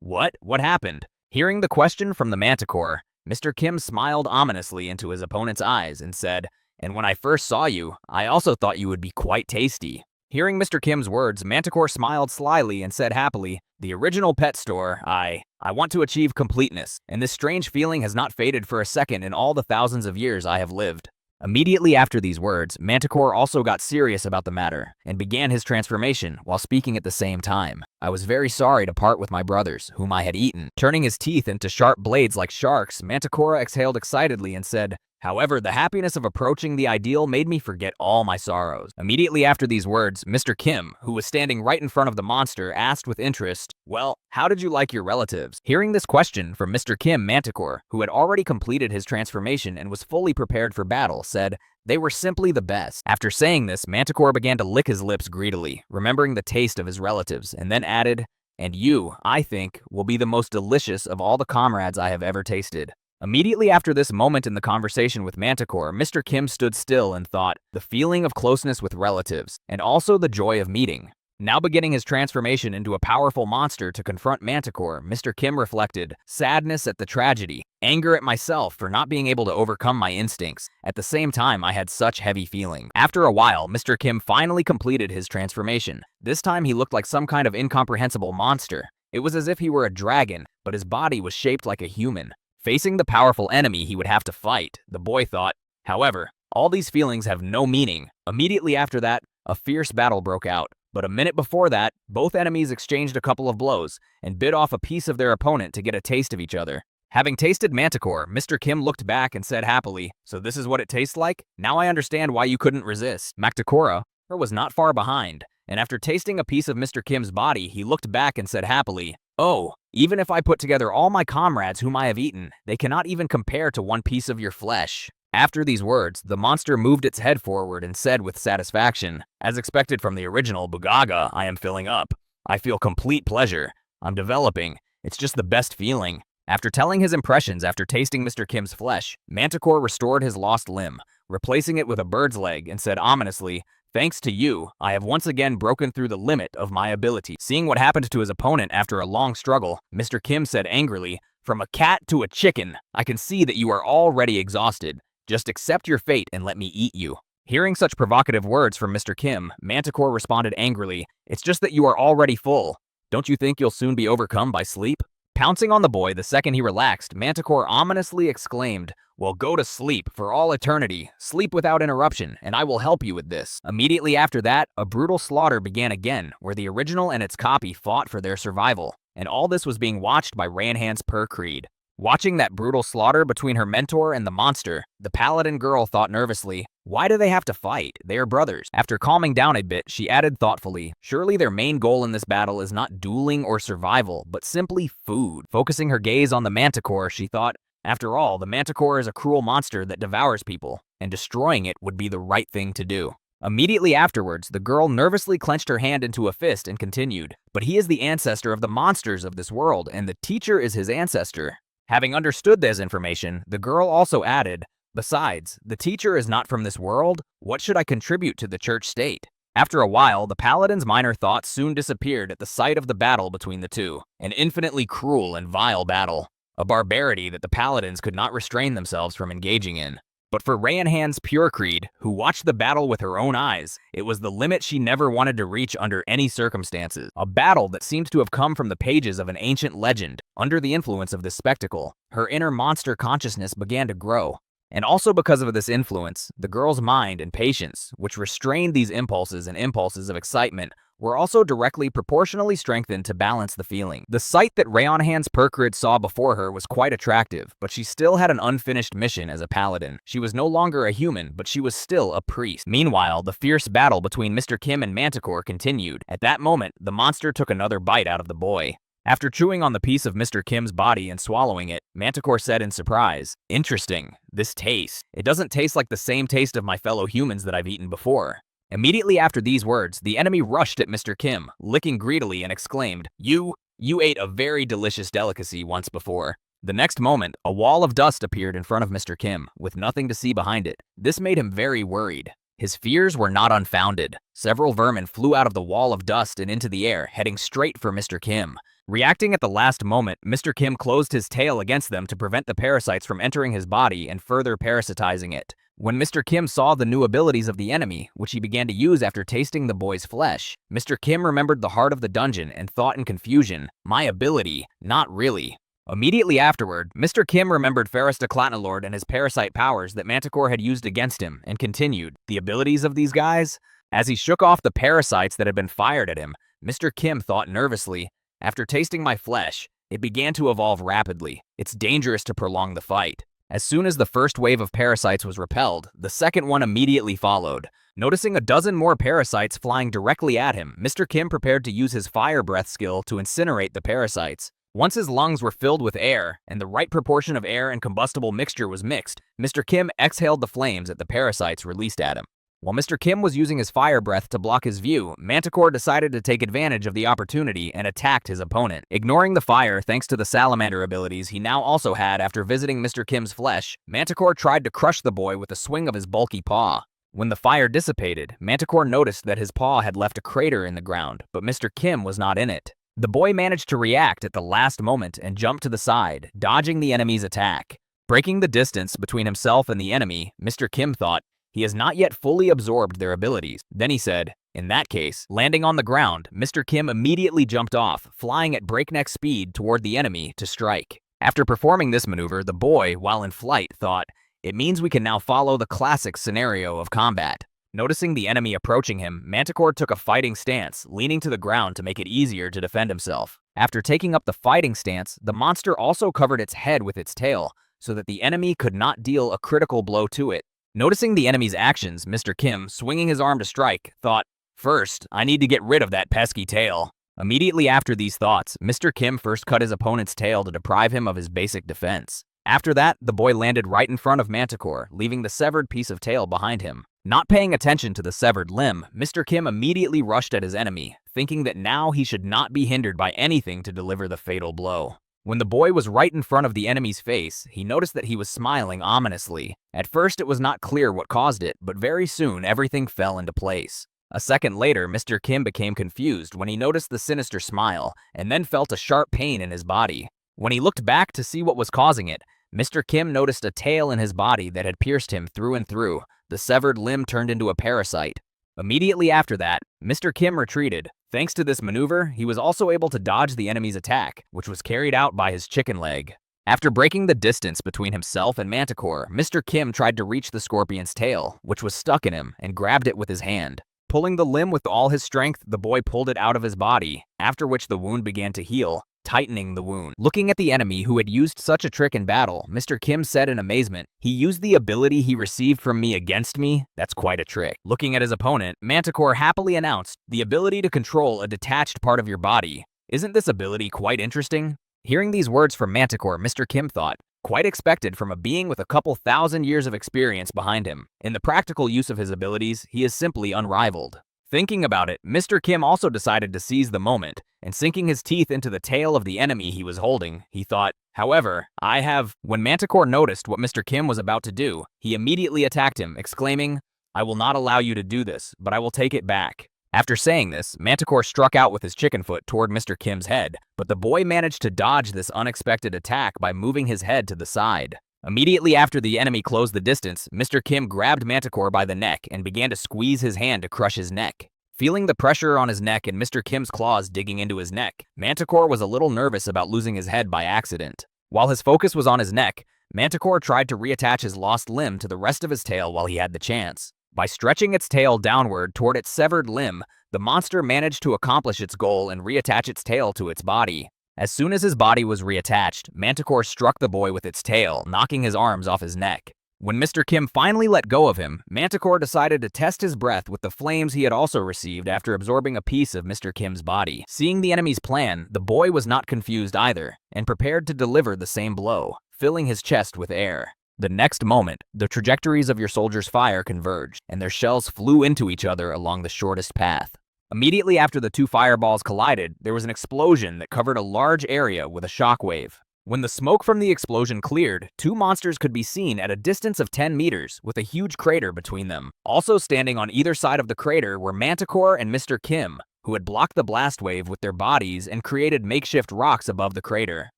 What? What happened?" Hearing the question from the Manticore, Mr. Kim smiled ominously into his opponent's eyes and said, "And when I first saw you, I also thought you would be quite tasty." Hearing Mr. Kim's words, Manticore smiled slyly and said happily, "The original pet store, I want to achieve completeness, and this strange feeling has not faded for a second in all the thousands of years I have lived." Immediately after these words, Manticore also got serious about the matter and began his transformation while speaking at the same time. "I was very sorry to part with my brothers, whom I had eaten." Turning his teeth into sharp blades like sharks, Manticore exhaled excitedly and said, "However, the happiness of approaching the ideal made me forget all my sorrows." Immediately after these words, Mr. Kim, who was standing right in front of the monster, asked with interest, "Well, how did you like your relatives?" Hearing this question from Mr. Kim, Manticore, who had already completed his transformation and was fully prepared for battle, said, "They were simply the best." After saying this, Manticore began to lick his lips greedily, remembering the taste of his relatives, and then added, "And you, I think, will be the most delicious of all the comrades I have ever tasted." Immediately after this moment in the conversation with Manticore, Mr. Kim stood still and thought, the feeling of closeness with relatives, and also the joy of meeting. Now beginning his transformation into a powerful monster to confront Manticore, Mr. Kim reflected, sadness at the tragedy, anger at myself for not being able to overcome my instincts. At the same time, I had such heavy feelings. After a while, Mr. Kim finally completed his transformation. This time he looked like some kind of incomprehensible monster. It was as if he were a dragon, but his body was shaped like a human. Facing the powerful enemy he would have to fight, the boy thought. However, all these feelings have no meaning. Immediately after that, a fierce battle broke out. But a minute before that, both enemies exchanged a couple of blows and bit off a piece of their opponent to get a taste of each other. Having tasted Manticore, Mr. Kim looked back and said happily, "So this is what it tastes like? Now I understand why you couldn't resist." Manticore was not far behind, and after tasting a piece of Mr. Kim's body, he looked back and said happily, "Oh, even if I put together all my comrades whom I have eaten, they cannot even compare to one piece of your flesh." After these words, the monster moved its head forward and said with satisfaction, "As expected from the original Bugaga, I am filling up. I feel complete pleasure. I'm developing. It's just the best feeling." After telling his impressions after tasting Mr. Kim's flesh, Manticore restored his lost limb, replacing it with a bird's leg, and said ominously, "Thanks to you, I have once again broken through the limit of my ability." Seeing what happened to his opponent after a long struggle, Mr. Kim said angrily, "From a cat to a chicken, I can see that you are already exhausted. Just accept your fate and let me eat you." Hearing such provocative words from Mr. Kim, Manticore responded angrily, "It's just that you are already full. Don't you think you'll soon be overcome by sleep?" Pouncing on the boy the second he relaxed, Manticore ominously exclaimed, "Well, go to sleep for all eternity. Sleep without interruption, and I will help you with this." Immediately after that, a brutal slaughter began again, where the original and its copy fought for their survival, and all this was being watched by Ranhan's Per Creed. Watching that brutal slaughter between her mentor and the monster, the paladin girl thought nervously, "Why do they have to fight? They are brothers." After calming down a bit, she added thoughtfully, "Surely their main goal in this battle is not dueling or survival, but simply food." Focusing her gaze on the Manticore, she thought, "After all, the Manticore is a cruel monster that devours people, and destroying it would be the right thing to do." Immediately afterwards, the girl nervously clenched her hand into a fist and continued, "But he is the ancestor of the monsters of this world, and the teacher is his ancestor." Having understood this information, the girl also added, "Besides, the teacher is not from this world. What should I contribute to the church state?" After a while, the paladin's minor thoughts soon disappeared at the sight of the battle between the two, an infinitely cruel and vile battle, a barbarity that the paladins could not restrain themselves from engaging in. But for Ranhan's Pure Creed, who watched the battle with her own eyes, it was the limit she never wanted to reach under any circumstances. A battle that seemed to have come from the pages of an ancient legend. Under the influence of this spectacle, her inner monster consciousness began to grow. And also because of this influence, the girl's mind and patience, which restrained these impulses and impulses of excitement, were also directly proportionally strengthened to balance the feeling. The sight that Ranhan's Per Creed saw before her was quite attractive, but she still had an unfinished mission as a paladin. She was no longer a human, but she was still a priest. Meanwhile, the fierce battle between Mr. Kim and Manticore continued. At that moment, the monster took another bite out of the boy. After chewing on the piece of Mr. Kim's body and swallowing it, Manticore said in surprise, "Interesting. This taste. It doesn't taste like the same taste of my fellow humans that I've eaten before." Immediately after these words, the enemy rushed at Mr. Kim, licking greedily, and exclaimed, You ate a very delicious delicacy once before." The next moment, a wall of dust appeared in front of Mr. Kim, with nothing to see behind it. This made him very worried. His fears were not unfounded. Several vermin flew out of the wall of dust and into the air, heading straight for Mr. Kim. Reacting at the last moment, Mr. Kim closed his tail against them to prevent the parasites from entering his body and further parasitizing it. When Mr. Kim saw the new abilities of the enemy, which he began to use after tasting the boy's flesh, Mr. Kim remembered the heart of the dungeon and thought in confusion, "My ability? Not really." Immediately afterward, Mr. Kim remembered Ferris Declatanalord and his parasite powers that Manticore had used against him, and continued, "The abilities of these guys?" As he shook off the parasites that had been fired at him, Mr. Kim thought nervously, "After tasting my flesh, it began to evolve rapidly. It's dangerous to prolong the fight." As soon as the first wave of parasites was repelled, the second one immediately followed. Noticing a dozen more parasites flying directly at him, Mr. Kim prepared to use his fire breath skill to incinerate the parasites. Once his lungs were filled with air, and the right proportion of air and combustible mixture was mixed, Mr. Kim exhaled the flames that the parasites released at him. While Mr. Kim was using his fire breath to block his view, Manticore decided to take advantage of the opportunity and attacked his opponent. Ignoring the fire thanks to the salamander abilities he now also had after visiting Mr. Kim's flesh, Manticore tried to crush the boy with a swing of his bulky paw. When the fire dissipated, Manticore noticed that his paw had left a crater in the ground, but Mr. Kim was not in it. The boy managed to react at the last moment and jumped to the side, dodging the enemy's attack. Breaking the distance between himself and the enemy, Mr. Kim thought, "He has not yet fully absorbed their abilities." Then he said, "In that case," landing on the ground, Mr. Kim immediately jumped off, flying at breakneck speed toward the enemy to strike. After performing this maneuver, the boy, while in flight, thought, "It means we can now follow the classic scenario of combat." Noticing the enemy approaching him, Manticore took a fighting stance, leaning to the ground to make it easier to defend himself. After taking up the fighting stance, the monster also covered its head with its tail, so that the enemy could not deal a critical blow to it. Noticing the enemy's actions, Mr. Kim, swinging his arm to strike, thought, "First, I need to get rid of that pesky tail." Immediately after these thoughts, Mr. Kim first cut his opponent's tail to deprive him of his basic defense. After that, the boy landed right in front of Manticore, leaving the severed piece of tail behind him. Not paying attention to the severed limb, Mr. Kim immediately rushed at his enemy, thinking that now he should not be hindered by anything to deliver the fatal blow. When the boy was right in front of the enemy's face, he noticed that he was smiling ominously. At first, it was not clear what caused it, but very soon everything fell into place. A second later, Mr. Kim became confused when he noticed the sinister smile, and then felt a sharp pain in his body. When he looked back to see what was causing it, Mr. Kim noticed a tail in his body that had pierced him through and through. The severed limb turned into a parasite. Immediately after that, Mr. Kim retreated. Thanks to this maneuver, he was also able to dodge the enemy's attack, which was carried out by his chicken leg. After breaking the distance between himself and Manticore, Mr. Kim tried to reach the scorpion's tail, which was stuck in him, and grabbed it with his hand. Pulling the limb with all his strength, the boy pulled it out of his body, after which the wound began to heal, tightening the wound. Looking at the enemy who had used such a trick in battle, Mr. Kim said in amazement, "He used the ability he received from me against me? That's quite a trick." Looking at his opponent, Manticore happily announced, "The ability to control a detached part of your body. Isn't this ability quite interesting?" Hearing these words from Manticore, Mr. Kim thought, quite expected from a being with a couple thousand years of experience behind him. In the practical use of his abilities, he is simply unrivaled. Thinking about it, Mr. Kim also decided to seize the moment, and sinking his teeth into the tail of the enemy he was holding, he thought, "However, I have..." When Manticore noticed what Mr. Kim was about to do, he immediately attacked him, exclaiming, "I will not allow you to do this, but I will take it back." After saying this, Manticore struck out with his chicken foot toward Mr. Kim's head, but the boy managed to dodge this unexpected attack by moving his head to the side. Immediately after the enemy closed the distance, Mr. Kim grabbed Manticore by the neck and began to squeeze his hand to crush his neck. Feeling the pressure on his neck and Mr. Kim's claws digging into his neck, Manticore was a little nervous about losing his head by accident. While his focus was on his neck, Manticore tried to reattach his lost limb to the rest of his tail while he had the chance. By stretching its tail downward toward its severed limb, the monster managed to accomplish its goal and reattach its tail to its body. As soon as his body was reattached, Manticore struck the boy with its tail, knocking his arms off his neck. When Mr. Kim finally let go of him, Manticore decided to test his breath with the flames he had also received after absorbing a piece of Mr. Kim's body. Seeing the enemy's plan, the boy was not confused either, and prepared to deliver the same blow, filling his chest with air. The next moment, the trajectories of your soldier's fire converged, and their shells flew into each other along the shortest path. Immediately after the two fireballs collided, there was an explosion that covered a large area with a shockwave. When the smoke from the explosion cleared, two monsters could be seen at a distance of 10 meters with a huge crater between them. Also standing on either side of the crater were Manticore and Mr. Kim, who had blocked the blast wave with their bodies and created makeshift rocks above the crater.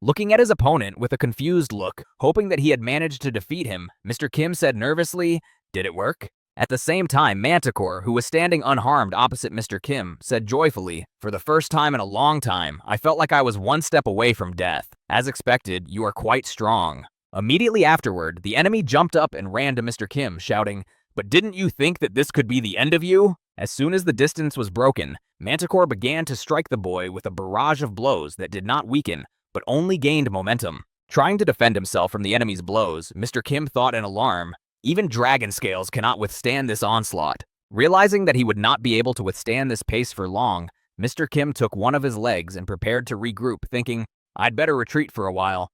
Looking at his opponent with a confused look, hoping that he had managed to defeat him, Mr. Kim said nervously, "Did it work?" At the same time, Manticore, who was standing unharmed opposite Mr. Kim, said joyfully, "For the first time in a long time, I felt like I was one step away from death. As expected, you are quite strong." Immediately afterward, the enemy jumped up and ran to Mr. Kim, shouting, "But didn't you think that this could be the end of you?" As soon as the distance was broken, Manticore began to strike the boy with a barrage of blows that did not weaken, but only gained momentum. Trying to defend himself from the enemy's blows, Mr. Kim thought in alarm, "Even dragon scales cannot withstand this onslaught." Realizing that he would not be able to withstand this pace for long, Mr. Kim took one of his legs and prepared to regroup, thinking, "I'd better retreat for a while."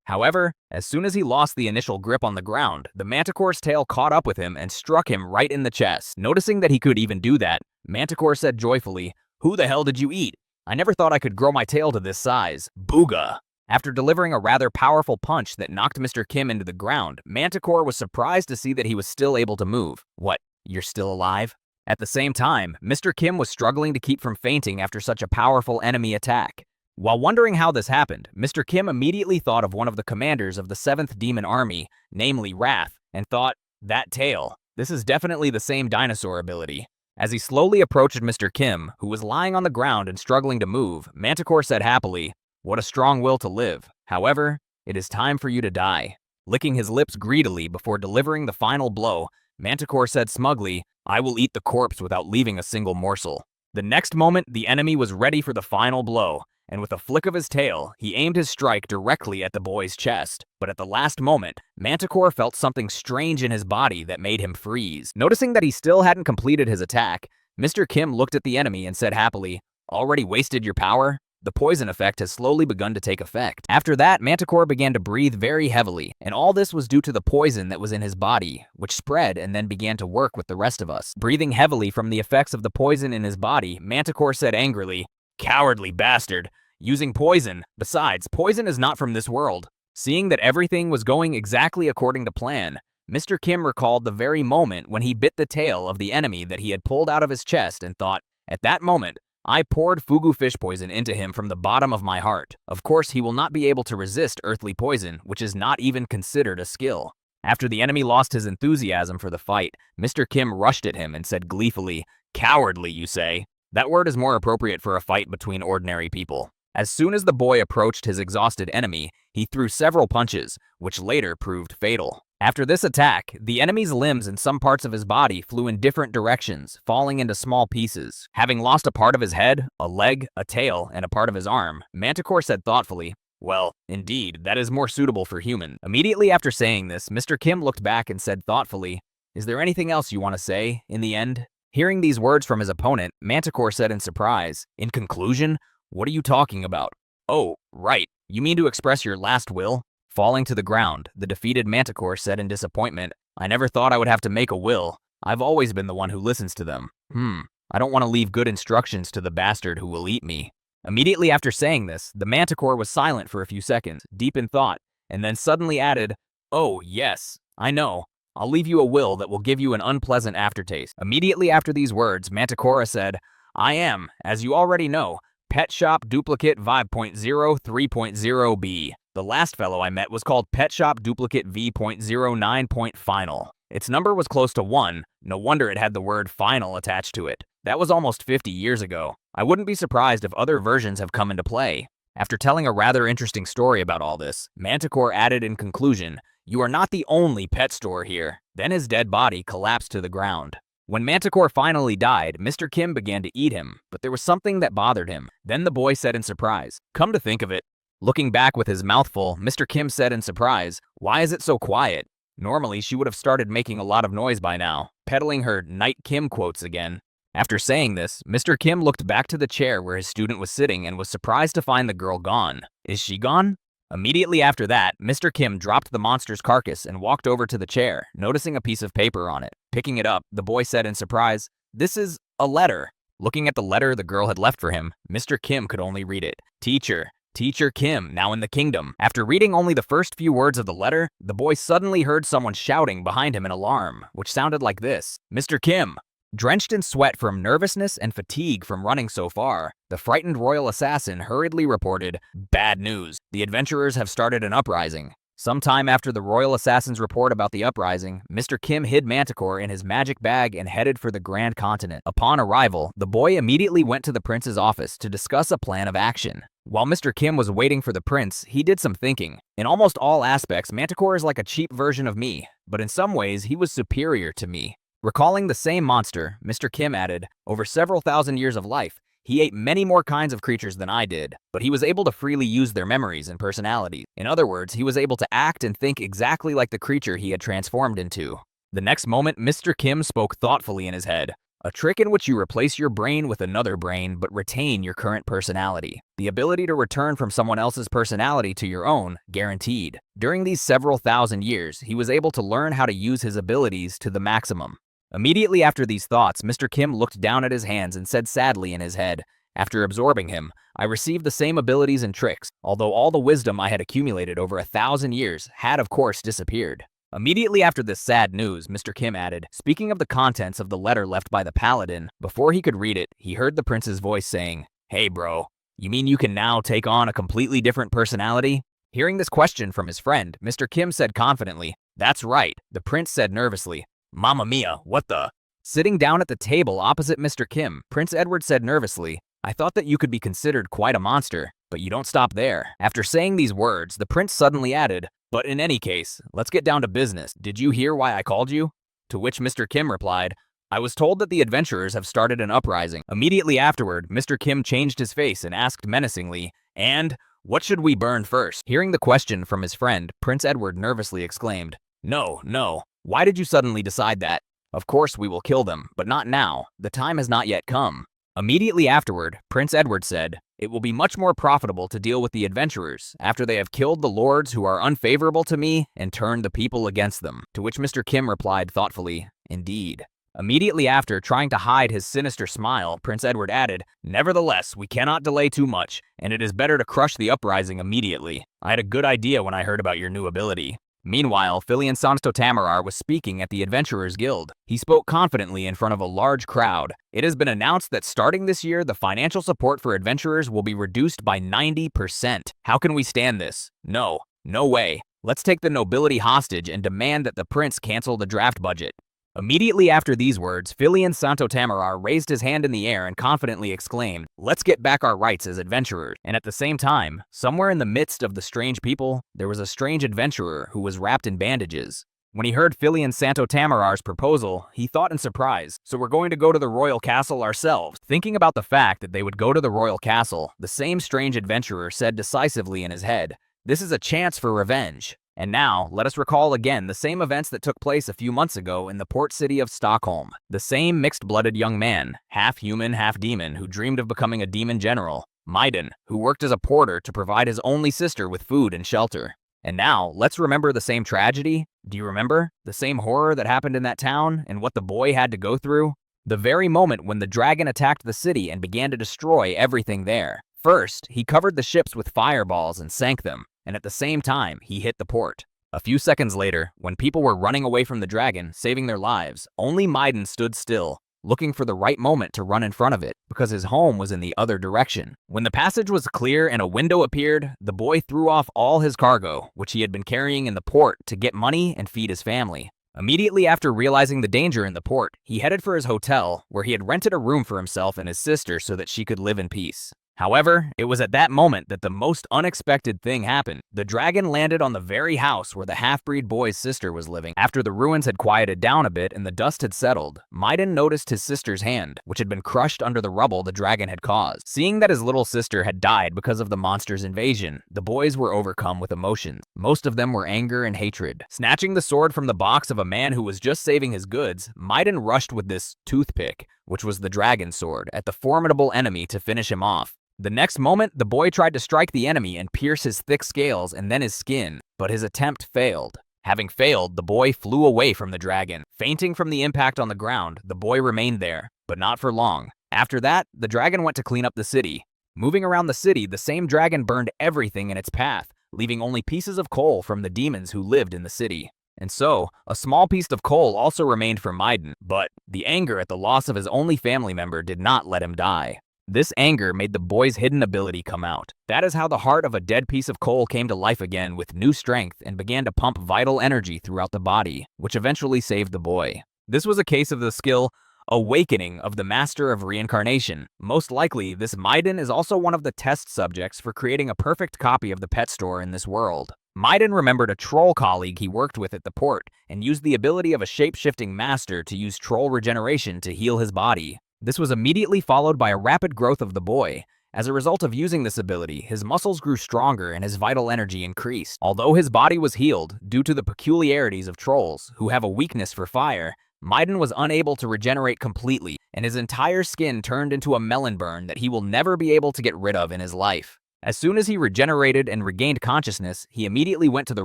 However, as soon as he lost the initial grip on the ground, the Manticore's tail caught up with him and struck him right in the chest. Noticing that he could even do that, Manticore said joyfully, "Who the hell did you eat? I never thought I could grow my tail to this size. Booga!" After delivering a rather powerful punch that knocked Mr. Kim into the ground, Manticore was surprised to see that he was still able to move. "What, you're still alive?" At the same time, Mr. Kim was struggling to keep from fainting after such a powerful enemy attack. While wondering how this happened, Mr. Kim immediately thought of one of the commanders of the 7th Demon Army, namely Wrath, and thought, "That tail. This is definitely the same dinosaur ability." As he slowly approached Mr. Kim, who was lying on the ground and struggling to move, Manticore said happily, "What a strong will to live. However, it is time for you to die." Licking his lips greedily before delivering the final blow, Manticore said smugly, "I will eat the corpse without leaving a single morsel." The next moment, the enemy was ready for the final blow, and with a flick of his tail, he aimed his strike directly at the boy's chest. But at the last moment, Manticore felt something strange in his body that made him freeze. Noticing that he still hadn't completed his attack, Mr. Kim looked at the enemy and said happily, "Already wasted your power? The poison effect has slowly begun to take effect." After that, Manticore began to breathe very heavily, and all this was due to the poison that was in his body, which spread and then began to work with the rest of us. Breathing heavily from the effects of the poison in his body, Manticore said angrily, "Cowardly bastard, using poison. Besides, poison is not from this world." Seeing that everything was going exactly according to plan, Mr. Kim recalled the very moment when he bit the tail of the enemy that he had pulled out of his chest and thought, "At that moment, I poured fugu fish poison into him from the bottom of my heart. Of course, he will not be able to resist earthly poison, which is not even considered a skill." After the enemy lost his enthusiasm for the fight, Mr. Kim rushed at him and said gleefully, "Cowardly, you say? That word is more appropriate for a fight between ordinary people." As soon as the boy approached his exhausted enemy, he threw several punches, which later proved fatal. After this attack, the enemy's limbs and some parts of his body flew in different directions, falling into small pieces. Having lost a part of his head, a leg, a tail, and a part of his arm, Manticore said thoughtfully, "Well, indeed, that is more suitable for human." Immediately after saying this, Mr. Kim looked back and said thoughtfully, "Is there anything else you want to say, in the end?" Hearing these words from his opponent, Manticore said in surprise, "In conclusion? What are you talking about?" "Oh, right. You mean to express your last will?" Falling to the ground, the defeated Manticore said in disappointment, "I never thought I would have to make a will. I've always been the one who listens to them. I don't want to leave good instructions to the bastard who will eat me." Immediately after saying this, the Manticore was silent for a few seconds, deep in thought, and then suddenly added, "Oh, yes, I know. I'll leave you a will that will give you an unpleasant aftertaste." Immediately after these words, Manticore said, "I am, as you already know, Pet Shop Duplicate 5.0 3.0b. The last fellow I met was called Pet Shop Duplicate V.09. Its number was close to 1, no wonder it had the word final attached to it. That was almost 50 years ago. I wouldn't be surprised if other versions have come into play." After telling a rather interesting story about all this, Manticore added in conclusion, "You are not the only pet store here." Then his dead body collapsed to the ground. When Manticore finally died, Mr. Kim began to eat him, but there was something that bothered him. Then the boy said in surprise, "Come to think of it." Looking back with his mouth full, Mr. Kim said in surprise, "Why is it so quiet?" Normally, she would have started making a lot of noise by now, peddling her Night Kim quotes again. After saying this, Mr. Kim looked back to the chair where his student was sitting and was surprised to find the girl gone. Is she gone? Immediately after that, Mr. Kim dropped the monster's carcass and walked over to the chair, noticing a piece of paper on it. Picking it up, the boy said in surprise, "This is a letter." Looking at the letter the girl had left for him, Mr. Kim could only read it. "Teacher, Teacher Kim, now in the kingdom." After reading only the first few words of the letter, the boy suddenly heard someone shouting behind him in alarm, which sounded like this, "Mr. Kim." Drenched in sweat from nervousness and fatigue from running so far, the frightened royal assassin hurriedly reported, "Bad news. The adventurers have started an uprising." Sometime after the royal assassin's report about the uprising, Mr. Kim hid Manticore in his magic bag and headed for the Grand Continent. Upon arrival, the boy immediately went to the prince's office to discuss a plan of action. While Mr. Kim was waiting for the prince, he did some thinking. In almost all aspects, Manticore is like a cheap version of me, but in some ways, he was superior to me. Recalling the same monster, Mr. Kim added, "Over several thousand years of life, he ate many more kinds of creatures than I did, but he was able to freely use their memories and personalities. In other words, he was able to act and think exactly like the creature he had transformed into." The next moment, Mr. Kim spoke thoughtfully in his head. "A trick in which you replace your brain with another brain but retain your current personality. The ability to return from someone else's personality to your own, guaranteed." During these several thousand years, he was able to learn how to use his abilities to the maximum. Immediately after these thoughts, Mr. Kim looked down at his hands and said sadly in his head, "After absorbing him, I received the same abilities and tricks, although all the wisdom I had accumulated over 1,000 years had of course disappeared." Immediately after this sad news, Mr. Kim added, speaking of the contents of the letter left by the paladin, before he could read it, he heard the prince's voice saying, "Hey bro, you mean you can now take on a completely different personality?" Hearing this question from his friend, Mr. Kim said confidently, "That's right." The prince said nervously, "Mamma mia, what the?" Sitting down at the table opposite Mr. Kim, Prince Edward said nervously, "I thought that you could be considered quite a monster, but you don't stop there." After saying these words, the prince suddenly added, "But in any case, let's get down to business. Did you hear why I called you?" To which Mr. Kim replied, I was told that the adventurers have started an uprising. Immediately afterward, Mr. Kim changed his face and asked menacingly, and what should we burn first? Hearing the question from his friend, Prince Edward nervously exclaimed, No, no. Why did you suddenly decide that? Of course we will kill them, but not now. The time has not yet come. Immediately afterward, Prince Edward said, It will be much more profitable to deal with the adventurers after they have killed the lords who are unfavorable to me and turned the people against them. To which Mr. Kim replied thoughtfully, Indeed. Immediately after, trying to hide his sinister smile, Prince Edward added, Nevertheless, we cannot delay too much, and it is better to crush the uprising immediately. I had a good idea when I heard about your new ability. Meanwhile, Filian Sansto Tamarar was speaking at the Adventurers Guild. He spoke confidently in front of a large crowd. It has been announced that starting this year, the financial support for adventurers will be reduced by 90%. How can we stand this? No, no way. Let's take the nobility hostage and demand that the prince cancel the draft budget. Immediately after these words, Filian Santo Tamarar raised his hand in the air and confidently exclaimed, Let's get back our rights as adventurers. And at the same time, somewhere in the midst of the strange people, there was a strange adventurer who was wrapped in bandages. When he heard Filian Santo Tamarar's proposal, he thought in surprise, So we're going to go to the royal castle ourselves. Thinking about the fact that they would go to the royal castle, the same strange adventurer said decisively in his head, This is a chance for revenge. And now, let us recall again the same events that took place a few months ago in the port city of Stockholm. The same mixed-blooded young man, half human, half demon, who dreamed of becoming a demon general. Maiden, who worked as a porter to provide his only sister with food and shelter. And now, let's remember the same tragedy. Do you remember? The same horror that happened in that town and what the boy had to go through? The very moment when the dragon attacked the city and began to destroy everything there. First, he covered the ships with fireballs and sank them. And at the same time, he hit the port. A few seconds later, when people were running away from the dragon, saving their lives, only Maiden stood still, looking for the right moment to run in front of it, because his home was in the other direction. When the passage was clear and a window appeared, the boy threw off all his cargo, which he had been carrying in the port, to get money and feed his family. Immediately after realizing the danger in the port, he headed for his hotel, where he had rented a room for himself and his sister so that she could live in peace. However, it was at that moment that the most unexpected thing happened. The dragon landed on the very house where the half-breed boy's sister was living. After the ruins had quieted down a bit and the dust had settled, Maiden noticed his sister's hand, which had been crushed under the rubble the dragon had caused. Seeing that his little sister had died because of the monster's invasion, the boys were overcome with emotions. Most of them were anger and hatred. Snatching the sword from the box of a man who was just saving his goods, Maiden rushed with this toothpick, which was the dragon's sword, at the formidable enemy to finish him off. The next moment, the boy tried to strike the enemy and pierce his thick scales and then his skin, but his attempt failed. Having failed, the boy flew away from the dragon. Fainting from the impact on the ground, the boy remained there, but not for long. After that, the dragon went to clean up the city. Moving around the city, the same dragon burned everything in its path, leaving only pieces of coal from the demons who lived in the city. And so, a small piece of coal also remained for Maiden, but the anger at the loss of his only family member did not let him die. This anger made the boy's hidden ability come out. That is how the heart of a dead piece of coal came to life again with new strength and began to pump vital energy throughout the body, which eventually saved the boy. This was a case of the skill Awakening of the Master of Reincarnation. Most likely, this Maiden is also one of the test subjects for creating a perfect copy of the pet store in this world. Maiden remembered a troll colleague he worked with at the port and used the ability of a shape-shifting master to use troll regeneration to heal his body. This was immediately followed by a rapid growth of the boy. As a result of using this ability, his muscles grew stronger and his vital energy increased. Although his body was healed, due to the peculiarities of trolls, who have a weakness for fire, Maiden was unable to regenerate completely, and his entire skin turned into a melon burn that he will never be able to get rid of in his life. As soon as he regenerated and regained consciousness, he immediately went to the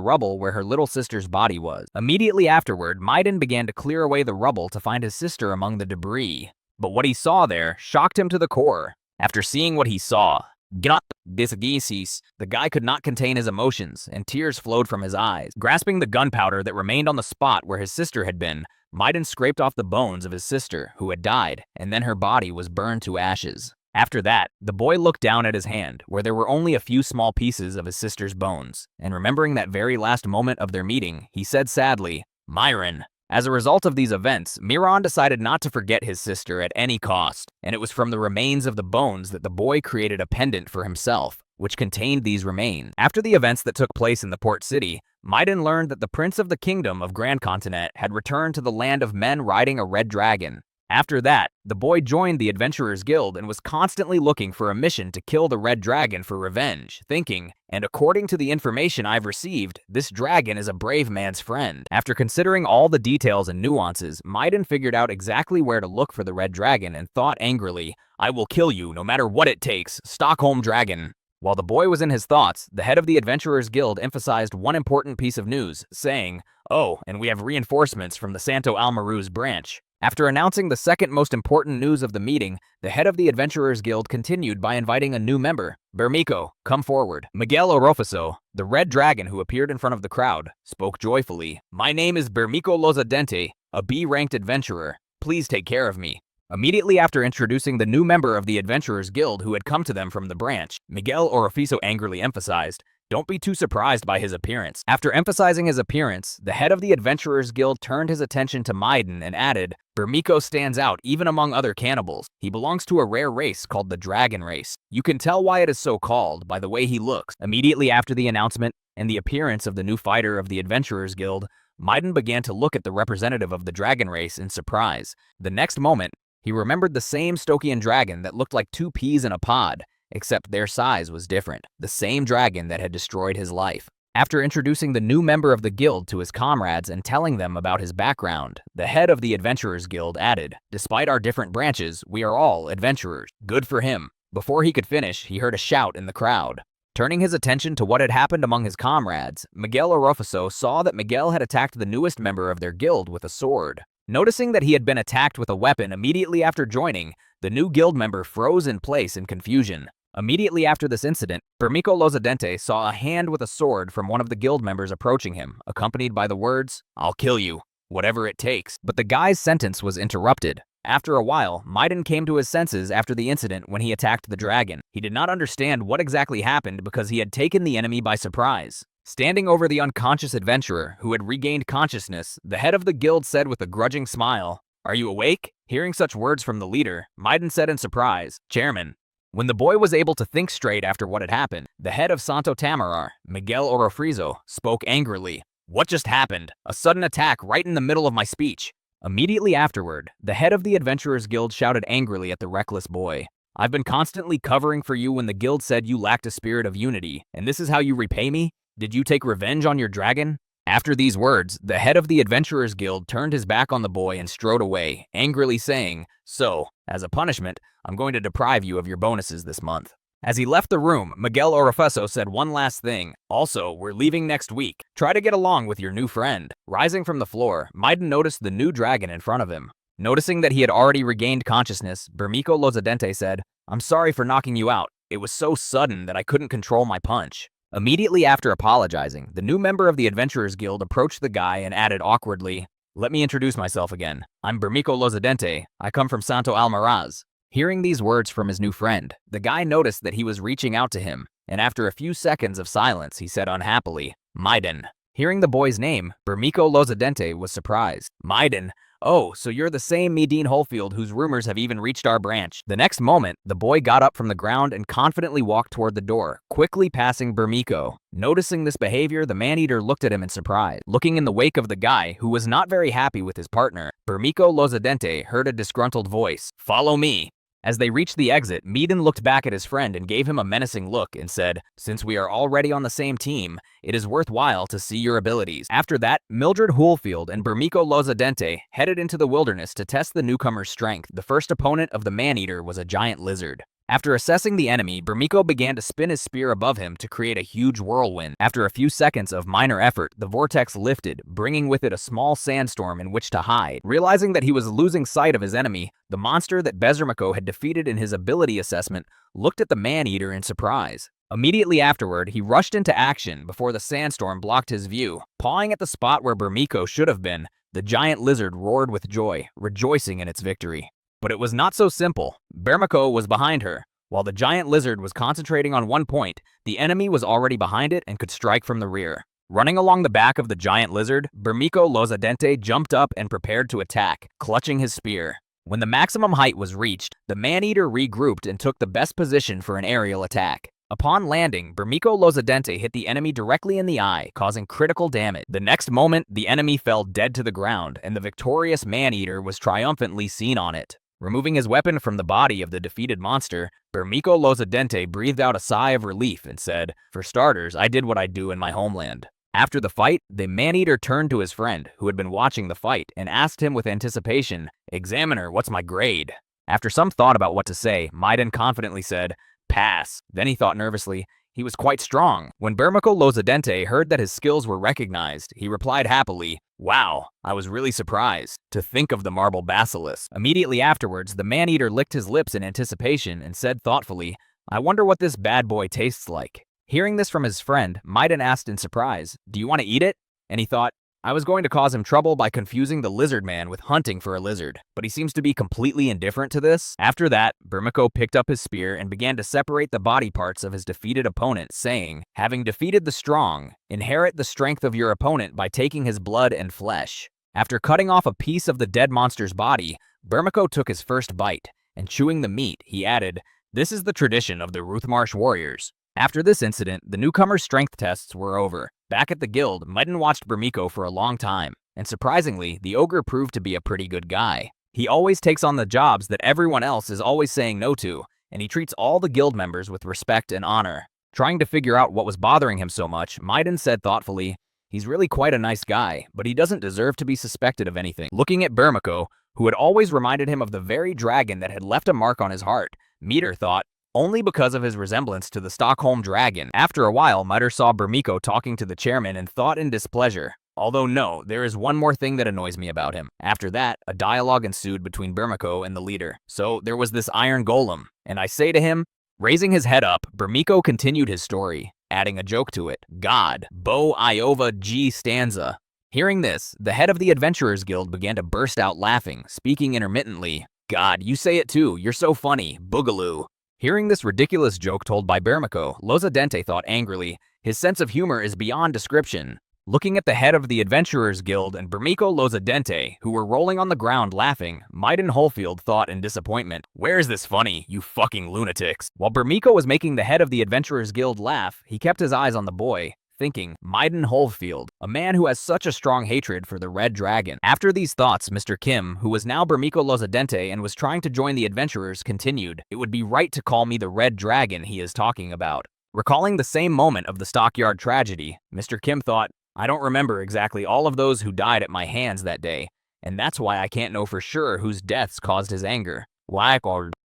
rubble where her little sister's body was. Immediately afterward, Maiden began to clear away the rubble to find his sister among the debris. But what he saw there shocked him to the core. After seeing what he saw, the guy could not contain his emotions, and tears flowed from his eyes. Grasping the gunpowder that remained on the spot where his sister had been, Maiden scraped off the bones of his sister, who had died, and then her body was burned to ashes. After that, the boy looked down at his hand, where there were only a few small pieces of his sister's bones, and remembering that very last moment of their meeting, he said sadly, Myron. As a result of these events, Miron decided not to forget his sister at any cost, and it was from the remains of the bones that the boy created a pendant for himself, which contained these remains. After the events that took place in the port city, Maiden learned that the prince of the kingdom of Grand Continent had returned to the land of men riding a red dragon. After that, the boy joined the Adventurers Guild and was constantly looking for a mission to kill the red dragon for revenge, thinking, and according to the information I've received, this dragon is a brave man's friend. After considering all the details and nuances, Maiden figured out exactly where to look for the red dragon and thought angrily, I will kill you no matter what it takes, Stockholm Dragon. While the boy was in his thoughts, the head of the Adventurers Guild emphasized one important piece of news, saying, oh, and we have reinforcements from the Santo Almaruz branch. After announcing the second most important news of the meeting, the head of the Adventurers Guild continued by inviting a new member. Bermico, come forward. Miguel Orofaso, the red dragon who appeared in front of the crowd, spoke joyfully. My name is Bermico Lozadente, a B-ranked adventurer. Please take care of me. Immediately after introducing the new member of the Adventurers Guild who had come to them from the branch, Miguel Orofaso angrily emphasized, don't be too surprised by his appearance. After emphasizing his appearance, the head of the Adventurers Guild turned his attention to Maiden and added, Bermico stands out even among other cannibals. He belongs to a rare race called the Dragon Race. You can tell why it is so called by the way he looks. Immediately after the announcement and the appearance of the new fighter of the Adventurers Guild, Maiden began to look at the representative of the Dragon Race in surprise. The next moment, he remembered the same Stokian dragon that looked like two peas in a pod, except their size was different, the same dragon that had destroyed his life. After introducing the new member of the guild to his comrades and telling them about his background, the head of the Adventurers Guild added, despite our different branches, we are all adventurers. Good for him. Before he could finish, he heard a shout in the crowd. Turning his attention to what had happened among his comrades, Miguel Orofaso saw that Miguel had attacked the newest member of their guild with a sword. Noticing that he had been attacked with a weapon immediately after joining, the new guild member froze in place in confusion. Immediately after this incident, Bermico Lozadente saw a hand with a sword from one of the guild members approaching him, accompanied by the words, I'll kill you, whatever it takes. But the guy's sentence was interrupted. After a while, Maiden came to his senses after the incident when he attacked the dragon. He did not understand what exactly happened because he had taken the enemy by surprise. Standing over the unconscious adventurer, who had regained consciousness, the head of the guild said with a grudging smile, Are you awake? Hearing such words from the leader, Maiden said in surprise, Chairman. When the boy was able to think straight after what had happened, the head of Santo Tamarar, Miguel Orofrizo, spoke angrily. What just happened? A sudden attack right in the middle of my speech. Immediately afterward, the head of the Adventurers Guild shouted angrily at the reckless boy. I've been constantly covering for you when the guild said you lacked a spirit of unity, and this is how you repay me? Did you take revenge on your dragon? After these words, the head of the Adventurers Guild turned his back on the boy and strode away, angrily saying, So, as a punishment, I'm going to deprive you of your bonuses this month. As he left the room, Miguel Orofaso said one last thing. Also, we're leaving next week. Try to get along with your new friend. Rising from the floor, Maiden noticed the new dragon in front of him. Noticing that he had already regained consciousness, Bermico Lozadente said, I'm sorry for knocking you out. It was so sudden that I couldn't control my punch. Immediately after apologizing, the new member of the Adventurers Guild approached the guy and added awkwardly, Let me introduce myself again. I'm Bermico Lozadente. I come from Santo Almaraz. Hearing these words from his new friend, the guy noticed that he was reaching out to him, and after a few seconds of silence, he said unhappily, Maiden. Hearing the boy's name, Bermico Lozadente was surprised. Maiden? Oh, so you're the same Medine Holfield whose rumors have even reached our branch. The next moment, the boy got up from the ground and confidently walked toward the door, quickly passing Bermico. Noticing this behavior, the man-eater looked at him in surprise. Looking in the wake of the guy, who was not very happy with his partner, Bermico Lozadente heard a disgruntled voice, Follow me. As they reached the exit, Meaden looked back at his friend and gave him a menacing look and said, Since we are already on the same team, it is worthwhile to see your abilities. After that, Mildred Hoolfield and Bermico Lozadente headed into the wilderness to test the newcomer's strength. The first opponent of the man-eater was a giant lizard. After assessing the enemy, Bermico began to spin his spear above him to create a huge whirlwind. After a few seconds of minor effort, the vortex lifted, bringing with it a small sandstorm in which to hide. Realizing that he was losing sight of his enemy, the monster that Bezermico had defeated in his ability assessment looked at the man-eater in surprise. Immediately afterward, he rushed into action before the sandstorm blocked his view. Pawing at the spot where Bermico should have been, the giant lizard roared with joy, rejoicing in its victory. But it was not so simple. Bermico was behind her. While the giant lizard was concentrating on one point, the enemy was already behind it and could strike from the rear. Running along the back of the giant lizard, Bermico Lozadente jumped up and prepared to attack, clutching his spear. When the maximum height was reached, the man-eater regrouped and took the best position for an aerial attack. Upon landing, Bermiko Lozadente hit the enemy directly in the eye, causing critical damage. The next moment, the enemy fell dead to the ground, and the victorious man-eater was triumphantly seen on it. Removing his weapon from the body of the defeated monster, Bermiko Lozadente breathed out a sigh of relief and said, "For starters, I did what I do in my homeland." After the fight, the man-eater turned to his friend, who had been watching the fight, and asked him with anticipation, "Examiner, what's my grade?" After some thought about what to say, Maiden confidently said, "Pass." Then he thought nervously, he was quite strong. When Bermiko Lozadente heard that his skills were recognized, he replied happily, "Wow, I was really surprised. To think of the marble basilisk." Immediately afterwards, the man-eater licked his lips in anticipation and said thoughtfully, "I wonder what this bad boy tastes like." Hearing this from his friend, Maiden asked in surprise, "Do you want to eat it?" And he thought, I was going to cause him trouble by confusing the lizard man with hunting for a lizard, but he seems to be completely indifferent to this. After that, Bermiko picked up his spear and began to separate the body parts of his defeated opponent, saying, "Having defeated the strong, inherit the strength of your opponent by taking his blood and flesh." After cutting off a piece of the dead monster's body, Bermiko took his first bite, and chewing the meat, he added, "This is the tradition of the Ruthmarsh warriors." After this incident, the newcomer's strength tests were over. Back at the guild, Maiden watched Bermiko for a long time, and surprisingly, the ogre proved to be a pretty good guy. He always takes on the jobs that everyone else is always saying no to, and he treats all the guild members with respect and honor. Trying to figure out what was bothering him so much, Maiden said thoughtfully, "He's really quite a nice guy, but he doesn't deserve to be suspected of anything." Looking at Bermiko, who had always reminded him of the very dragon that had left a mark on his heart, Meter thought, only because of his resemblance to the Stockholm dragon. After a while, Mutter saw Bermiko talking to the chairman and thought in displeasure, "Although no, there is one more thing that annoys me about him." After that, a dialogue ensued between Bermiko and the leader. "So there was this iron golem, and I say to him..." Raising his head up, Bermiko continued his story, adding a joke to it. "God, Bo Iova G stanza." Hearing this, the head of the Adventurers Guild began to burst out laughing, speaking intermittently, "God, you say it too, you're so funny, boogaloo." Hearing this ridiculous joke told by Bermiko, Lozadente thought angrily, his sense of humor is beyond description. Looking at the head of the Adventurers Guild and Bermiko Lozadente, who were rolling on the ground laughing, Maiden Holfield thought in disappointment, "Where's this funny, you fucking lunatics?" While Bermiko was making the head of the Adventurers Guild laugh, he kept his eyes on the boy, thinking, Maiden Holfield, a man who has such a strong hatred for the Red Dragon. After these thoughts, Mr. Kim, who was now Bermiko Lozadente and was trying to join the adventurers, continued, "It would be right to call me the Red Dragon he is talking about." Recalling the same moment of the stockyard tragedy, Mr. Kim thought, "I don't remember exactly all of those who died at my hands that day, and that's why I can't know for sure whose deaths caused his anger."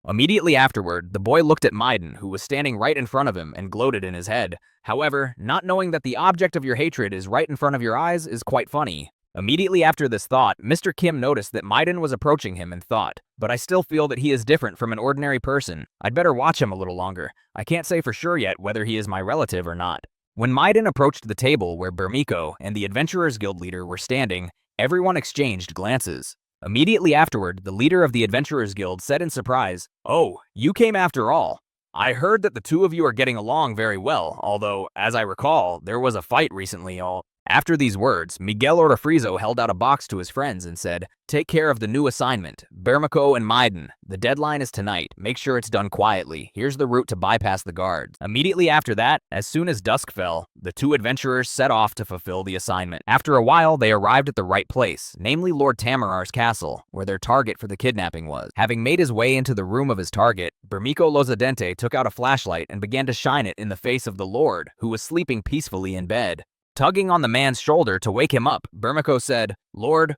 Immediately afterward, the boy looked at Maiden, who was standing right in front of him, and gloated in his head. However, not knowing that the object of your hatred is right in front of your eyes is quite funny. Immediately after this thought, Mr. Kim noticed that Maiden was approaching him and thought, "But I still feel that he is different from an ordinary person. I'd better watch him a little longer. I can't say for sure yet whether he is my relative or not." When Maiden approached the table where Bermiko and the Adventurers Guild leader were standing, everyone exchanged glances. Immediately afterward, the leader of the Adventurers Guild said in surprise, "Oh, you came after all. I heard that the two of you are getting along very well, although, as I recall, there was a fight recently." After these words, Miguel Ortofrizo held out a box to his friends and said, "Take care of the new assignment, Bermiko and Maiden. The deadline is tonight. Make sure it's done quietly. Here's the route to bypass the guards." Immediately after that, as soon as dusk fell, the two adventurers set off to fulfill the assignment. After a while, they arrived at the right place, namely Lord Tamarar's castle, where their target for the kidnapping was. Having made his way into the room of his target, Bermiko Lozadente took out a flashlight and began to shine it in the face of the Lord, who was sleeping peacefully in bed. Tugging on the man's shoulder to wake him up, Bermiko said, Lord,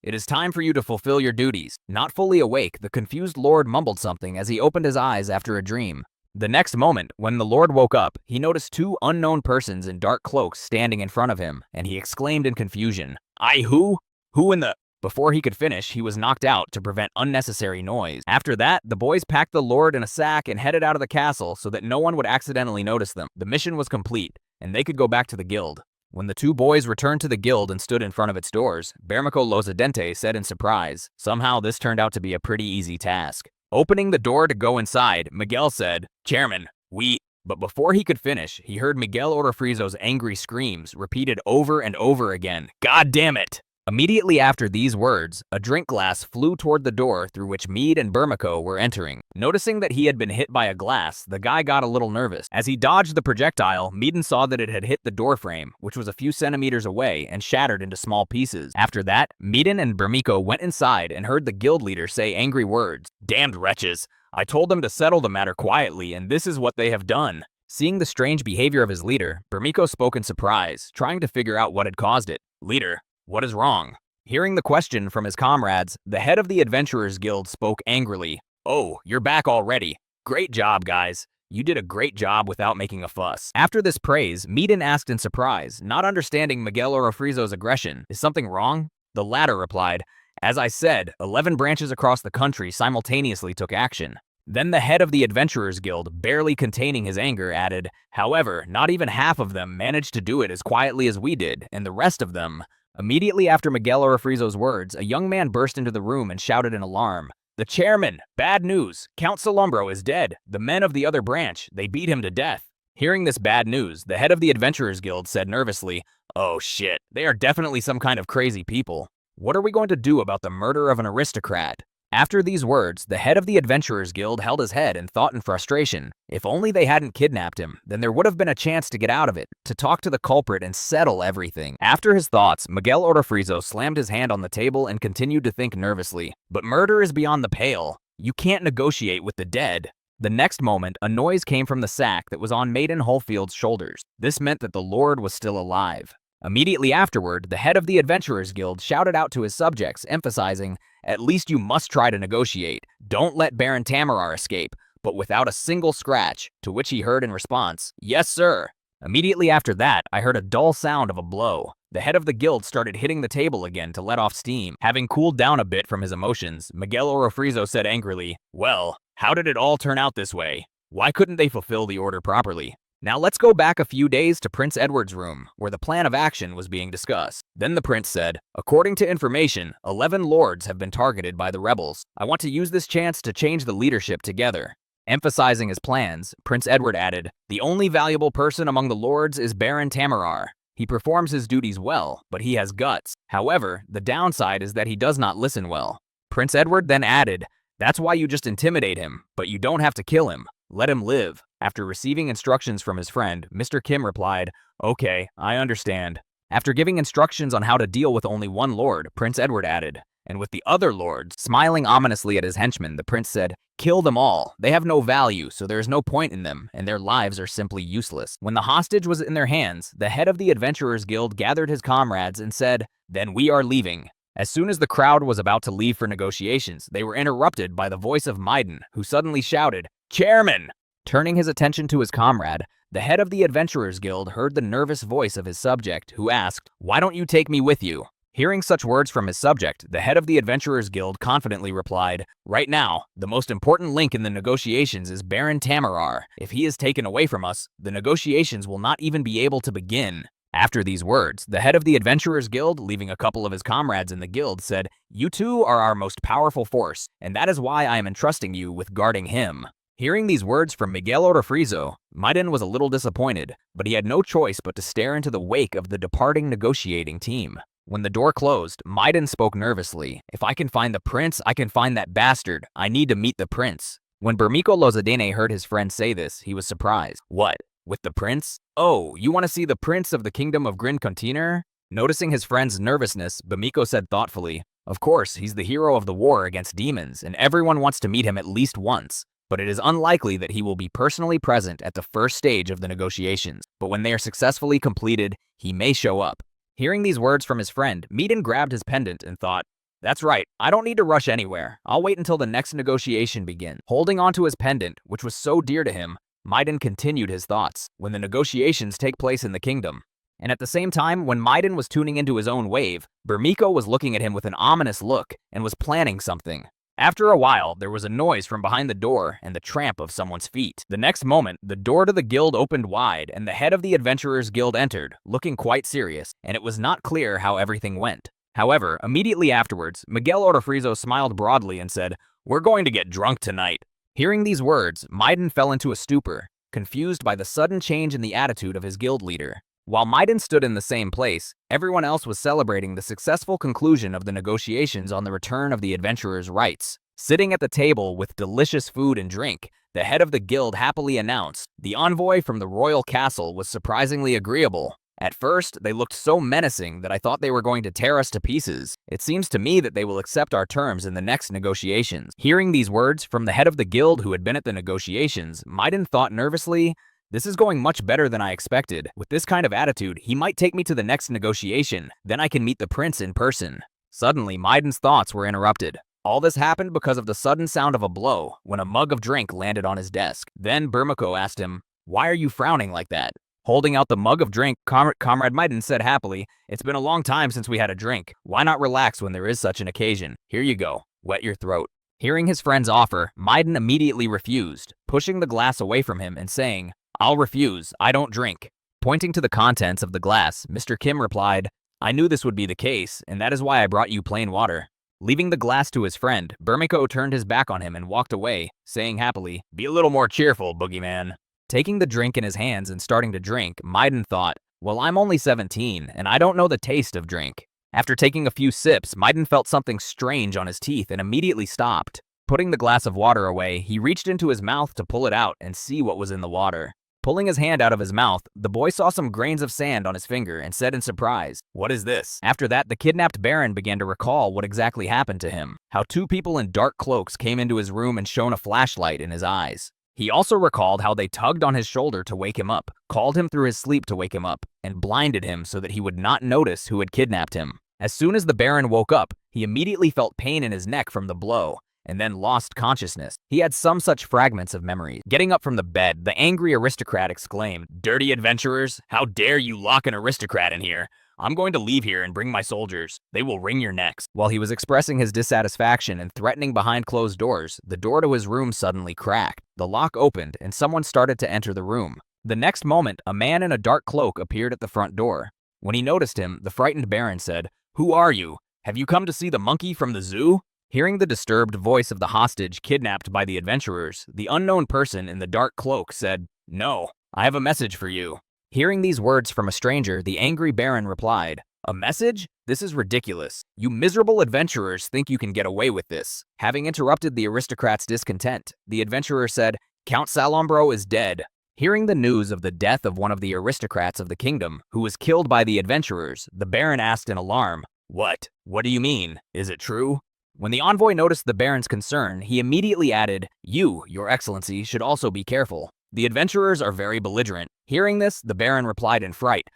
it is time for you to fulfill your duties." Not fully awake, the confused Lord mumbled something as he opened his eyes after a dream. The next moment, when the Lord woke up, he noticed two unknown persons in dark cloaks standing in front of him, and he exclaimed in confusion, Who? Who in the—" Before he could finish, he was knocked out to prevent unnecessary noise. After that, the boys packed the Lord in a sack and headed out of the castle so that no one would accidentally notice them. The mission was complete, and they could go back to the guild. When the two boys returned to the guild and stood in front of its doors, Bermiko Lozadente said in surprise, "Somehow this turned out to be a pretty easy task." Opening the door to go inside, Miguel said, "Chairman, we—" But before he could finish, he heard Miguel Ortofrizo's angry screams repeated over and over again. "God damn it!" Immediately after these words, a drink glass flew toward the door through which Mead and Burmiko were entering. Noticing that he had been hit by a glass, the guy got a little nervous. As he dodged the projectile, Meaden saw that it had hit the door frame, which was a few centimeters away, and shattered into small pieces. After that, Meaden and Burmiko went inside and heard the guild leader say angry words. "Damned wretches! I told them to settle the matter quietly, and this is what they have done." Seeing the strange behavior of his leader, Burmiko spoke in surprise, trying to figure out what had caused it. "Leader, what is wrong?" Hearing the question from his comrades, the head of the Adventurers Guild spoke angrily. "Oh, you're back already. Great job, guys. You did a great job without making a fuss." After this praise, Meaden asked in surprise, not understanding Miguel Orofrizo's aggression. "Is something wrong?" The latter replied, "As I said, 11 branches across the country simultaneously took action." Then the head of the Adventurers Guild, barely containing his anger, added, "However, not even half of them managed to do it as quietly as we did, and the rest of them..." Immediately after Miguel Orofrizo's words, a young man burst into the room and shouted in alarm. "The chairman! Bad news! Count Salombro is dead! The men of the other branch, they beat him to death!" Hearing this bad news, the head of the Adventurers Guild said nervously, "Oh shit, they are definitely some kind of crazy people. What are we going to do about the murder of an aristocrat?" After these words, the head of the Adventurers Guild held his head and thought in frustration. If only they hadn't kidnapped him, then there would have been a chance to get out of it, to talk to the culprit and settle everything. After his thoughts, Miguel Orofrizo slammed his hand on the table and continued to think nervously. But murder is beyond the pale. You can't negotiate with the dead. The next moment, a noise came from the sack that was on Maiden Holfield's shoulders. This meant that the Lord was still alive. Immediately afterward, the head of the Adventurers Guild shouted out to his subjects, emphasizing, "At least you must try to negotiate. Don't let Baron Tamarar escape," but without a single scratch, to which he heard in response, "Yes, sir." Immediately after that, I heard a dull sound of a blow. The head of the guild started hitting the table again to let off steam. Having cooled down a bit from his emotions, Miguel Orofrizo said angrily, "Well, how did it all turn out this way? Why couldn't they fulfill the order properly?" Now let's go back a few days to Prince Edward's room, where the plan of action was being discussed. Then the prince said, "According to information, 11 lords have been targeted by the rebels. I want to use this chance to change the leadership together." Emphasizing his plans, Prince Edward added, "The only valuable person among the lords is Baron Tamarar. He performs his duties well, but he has guts. However, the downside is that he does not listen well." Prince Edward then added, "That's why you just intimidate him, but you don't have to kill him. Let him live." After receiving instructions from his friend, Mr. Kim replied, "Okay, I understand." After giving instructions on how to deal with only one lord, Prince Edward added, "And with the other lords." Smiling ominously at his henchmen, the prince said, "Kill them all. They have no value, so there is no point in them, and their lives are simply useless." When the hostage was in their hands, the head of the Adventurers Guild gathered his comrades and said, "Then we are leaving." As soon as the crowd was about to leave for negotiations, they were interrupted by the voice of Maiden, who suddenly shouted, "Chairman!" Turning his attention to his comrade, the head of the Adventurers Guild heard the nervous voice of his subject, who asked, "Why don't you take me with you?" Hearing such words from his subject, the head of the Adventurers Guild confidently replied, "Right now, the most important link in the negotiations is Baron Tamarar. If he is taken away from us, the negotiations will not even be able to begin." After these words, the head of the Adventurers Guild, leaving a couple of his comrades in the guild, said, "You two are our most powerful force, and that is why I am entrusting you with guarding him." Hearing these words from Miguel Orofrizo, Maiden was a little disappointed, but he had no choice but to stare into the wake of the departing negotiating team. When the door closed, Maiden spoke nervously, "If I can find the prince, I can find that bastard. I need to meet the prince." When Burmiko Lozadene heard his friend say this, he was surprised. "What? With the prince? Oh, you want to see the prince of the kingdom of Grin Continer?" Noticing his friend's nervousness, Burmiko said thoughtfully, "Of course, he's the hero of the war against demons, and everyone wants to meet him at least once. But it is unlikely that he will be personally present at the first stage of the negotiations. But when they are successfully completed, he may show up." Hearing these words from his friend, Meaden grabbed his pendant and thought, "That's right, I don't need to rush anywhere. I'll wait until the next negotiation begins." Holding onto his pendant, which was so dear to him, Maiden continued his thoughts. When the negotiations take place in the kingdom. And at the same time, when Maiden was tuning into his own wave, Burmiko was looking at him with an ominous look and was planning something. After a while, there was a noise from behind the door and the tramp of someone's feet. The next moment, the door to the guild opened wide and the head of the Adventurers Guild entered, looking quite serious, and it was not clear how everything went. However, immediately afterwards, Miguel Orofrizo smiled broadly and said, "We're going to get drunk tonight." Hearing these words, Maiden fell into a stupor, confused by the sudden change in the attitude of his guild leader. While Maiden stood in the same place, everyone else was celebrating the successful conclusion of the negotiations on the return of the adventurers' rights. Sitting at the table with delicious food and drink, the head of the guild happily announced, "The envoy from the royal castle was surprisingly agreeable. At first, they looked so menacing that I thought they were going to tear us to pieces. It seems to me that they will accept our terms in the next negotiations." Hearing these words from the head of the guild who had been at the negotiations, Maiden thought nervously, "This is going much better than I expected. With this kind of attitude, he might take me to the next negotiation. Then I can meet the prince in person." Suddenly, Maiden's thoughts were interrupted. All this happened because of the sudden sound of a blow when a mug of drink landed on his desk. Then Burmiko asked him, "Why are you frowning like that?" Holding out the mug of drink, Comrade Maiden said happily, "It's been a long time since we had a drink. Why not relax when there is such an occasion? Here you go. Wet your throat." Hearing his friend's offer, Maiden immediately refused, pushing the glass away from him and saying, "I'll refuse. I don't drink." Pointing to the contents of the glass, Mr. Kim replied, "I knew this would be the case, and that is why I brought you plain water." Leaving the glass to his friend, Burmiko turned his back on him and walked away, saying happily, "Be a little more cheerful, boogeyman." Taking the drink in his hands and starting to drink, Maiden thought, "Well, I'm only 17, and I don't know the taste of drink." After taking a few sips, Maiden felt something strange on his teeth and immediately stopped. Putting the glass of water away, he reached into his mouth to pull it out and see what was in the water. Pulling his hand out of his mouth, the boy saw some grains of sand on his finger and said in surprise, "What is this?" After that, the kidnapped Baron began to recall what exactly happened to him, how two people in dark cloaks came into his room and shone a flashlight in his eyes. He also recalled how they tugged on his shoulder to wake him up, called him through his sleep to wake him up, and blinded him so that he would not notice who had kidnapped him. As soon as the Baron woke up, he immediately felt pain in his neck from the blow, and then lost consciousness. He had some such fragments of memories. Getting up from the bed, the angry aristocrat exclaimed, "Dirty adventurers! How dare you lock an aristocrat in here? I'm going to leave here and bring my soldiers. They will wring your necks." While he was expressing his dissatisfaction and threatening behind closed doors, the door to his room suddenly cracked. The lock opened, and someone started to enter the room. The next moment, a man in a dark cloak appeared at the front door. When he noticed him, the frightened Baron said, "Who are you? Have you come to see the monkey from the zoo?" Hearing the disturbed voice of the hostage kidnapped by the adventurers, the unknown person in the dark cloak said, "No, I have a message for you." Hearing these words from a stranger, the angry Baron replied, "A message? This is ridiculous. You miserable adventurers think you can get away with this." Having interrupted the aristocrat's discontent, the adventurer said, "Count Salombro is dead." Hearing the news of the death of one of the aristocrats of the kingdom, who was killed by the adventurers, the Baron asked in alarm, "What? What do you mean? Is it true?" When the envoy noticed the Baron's concern, he immediately added, "You, your excellency, should also be careful. The adventurers are very belligerent." Hearing this, the Baron replied in fright,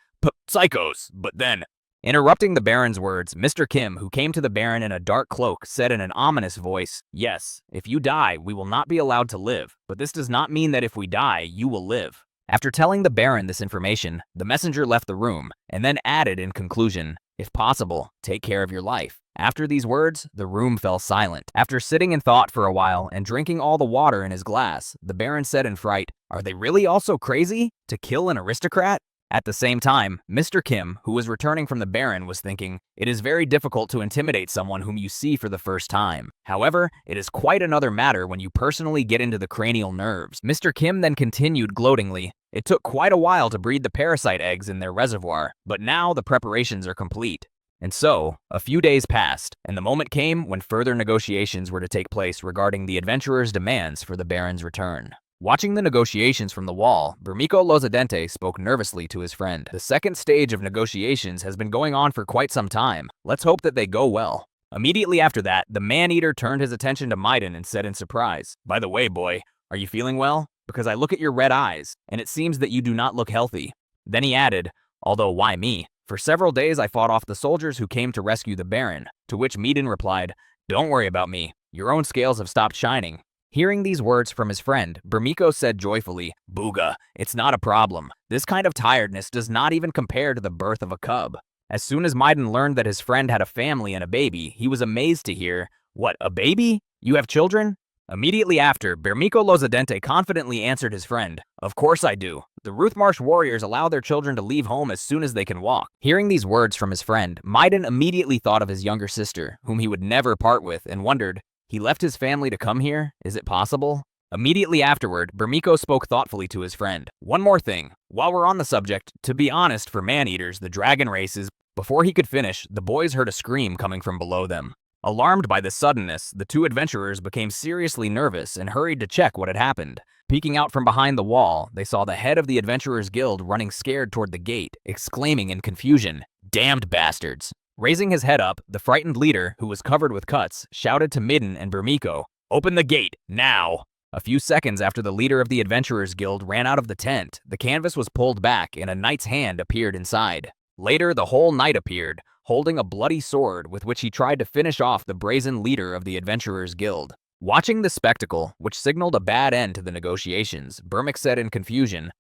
"Psychos, but then..." Interrupting the Baron's words, Mr. Kim, who came to the Baron in a dark cloak, said in an ominous voice, "Yes, if you die, we will not be allowed to live, but this does not mean that if we die, you will live." After telling the Baron this information, the messenger left the room, and then added in conclusion, "If possible, take care of your life." After these words, the room fell silent. After sitting in thought for a while and drinking all the water in his glass, the Baron said in fright, "Are they really also crazy? To kill an aristocrat?" At the same time, Mr. Kim, who was returning from the Baron, was thinking, "It is very difficult to intimidate someone whom you see for the first time. However, it is quite another matter when you personally get into the cranial nerves." Mr. Kim then continued gloatingly, "It took quite a while to breed the parasite eggs in their reservoir, but now the preparations are complete." And so, a few days passed, and the moment came when further negotiations were to take place regarding the adventurers' demands for the Baron's return. Watching the negotiations from the wall, Burmiko Lozadente spoke nervously to his friend. "The second stage of negotiations has been going on for quite some time. Let's hope that they go well." Immediately after that, the man-eater turned his attention to Maiden and said in surprise, "By the way, boy, are you feeling well? Because I look at your red eyes, and it seems that you do not look healthy." Then he added, "Although why me? For several days I fought off the soldiers who came to rescue the Baron," to which Maiden replied, "Don't worry about me. Your own scales have stopped shining." Hearing these words from his friend, Burmiko said joyfully, "Booga, it's not a problem. This kind of tiredness does not even compare to the birth of a cub." As soon as Maiden learned that his friend had a family and a baby, he was amazed to hear, "What, a baby? You have children?" Immediately after, Burmiko Lozadente confidently answered his friend, "Of course I do. The Ruthmarsh warriors allow their children to leave home as soon as they can walk." Hearing these words from his friend, Maiden immediately thought of his younger sister, whom he would never part with, and wondered, "He left his family to come here? Is it possible?" Immediately afterward, Burmiko spoke thoughtfully to his friend. One more thing. While we're on the subject, to be honest, for man-eaters, the dragon races. Before he could finish, the boys heard a scream coming from below them. Alarmed by this suddenness, the two adventurers became seriously nervous and hurried to check what had happened. Peeking out from behind the wall, they saw the head of the Adventurers Guild running scared toward the gate, exclaiming in confusion, "Damned bastards!" Raising his head up, the frightened leader, who was covered with cuts, shouted to Midden and Burmiko, "Open the gate, now!" A few seconds after the leader of the Adventurers Guild ran out of the tent, the canvas was pulled back and a knight's hand appeared inside. Later, the whole knight appeared, holding a bloody sword with which he tried to finish off the brazen leader of the Adventurers Guild. Watching the spectacle, which signaled a bad end to the negotiations, Burmik said in confusion,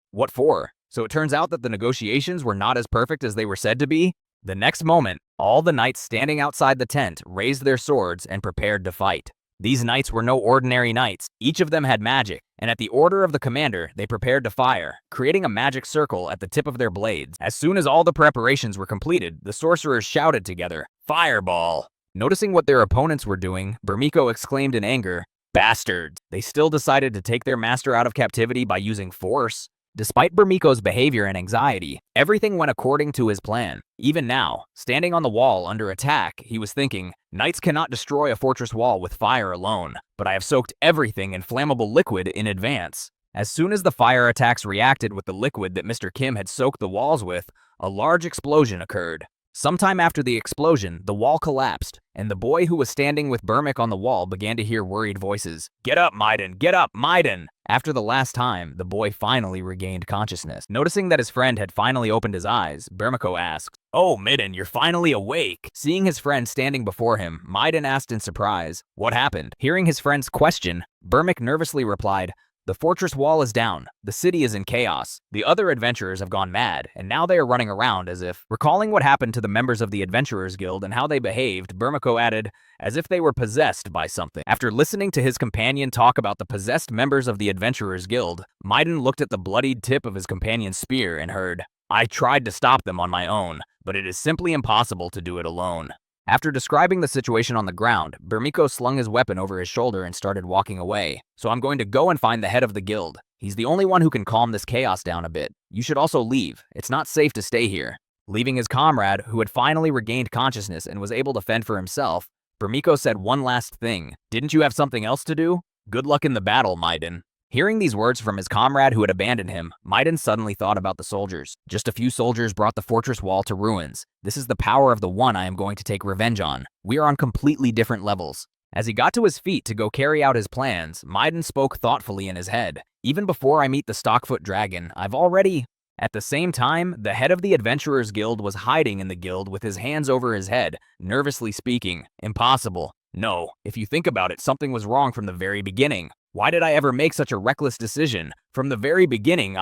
"What for? So it turns out that the negotiations were not as perfect as they were said to be?" The next moment, all the knights standing outside the tent raised their swords and prepared to fight. These knights were no ordinary knights. Each of them had magic, and at the order of the commander, they prepared to fire, creating a magic circle at the tip of their blades. As soon as all the preparations were completed, the sorcerers shouted together, "Fireball!" Noticing what their opponents were doing, Burmiko exclaimed in anger, "Bastards!" They still decided to take their master out of captivity by using force. Despite Burmiko's behavior and anxiety, everything went according to his plan. Even now, standing on the wall under attack, he was thinking, "Knights cannot destroy a fortress wall with fire alone, but I have soaked everything in flammable liquid in advance." As soon as the fire attacks reacted with the liquid that Mr. Kim had soaked the walls with, a large explosion occurred. Sometime after the explosion, the wall collapsed, and the boy who was standing with Burmik on the wall began to hear worried voices. "Get up, Maiden! Get up, Maiden!" After the last time, the boy finally regained consciousness. Noticing that his friend had finally opened his eyes, Burmiko asked, "Oh, Midden, you're finally awake!" Seeing his friend standing before him, Maiden asked in surprise, "What happened?" Hearing his friend's question, Burmik nervously replied, "The fortress wall is down. The city is in chaos. The other adventurers have gone mad, and now they are running around as if..." Recalling what happened to the members of the Adventurers Guild and how they behaved, Burmiko added, "As if they were possessed by something." After listening to his companion talk about the possessed members of the Adventurers Guild, Maiden looked at the bloodied tip of his companion's spear and heard, "I tried to stop them on my own, but it is simply impossible to do it alone." After describing the situation on the ground, Burmiko slung his weapon over his shoulder and started walking away. "So I'm going to go and find the head of the guild. He's the only one who can calm this chaos down a bit. You should also leave. It's not safe to stay here." Leaving his comrade, who had finally regained consciousness and was able to fend for himself, Burmiko said one last thing. "Didn't you have something else to do? Good luck in the battle, Maiden." Hearing these words from his comrade who had abandoned him, Maiden suddenly thought about the soldiers. Just a few soldiers brought the fortress wall to ruins. This is the power of the one I am going to take revenge on. We are on completely different levels. As he got to his feet to go carry out his plans, Maiden spoke thoughtfully in his head. "Even before I meet the Stockfoot Dragon, I've already..." At the same time, the head of the Adventurers Guild was hiding in the guild with his hands over his head, nervously speaking. "Impossible. No, if you think about it, something was wrong from the very beginning. Why did I ever make such a reckless decision? From the very beginning,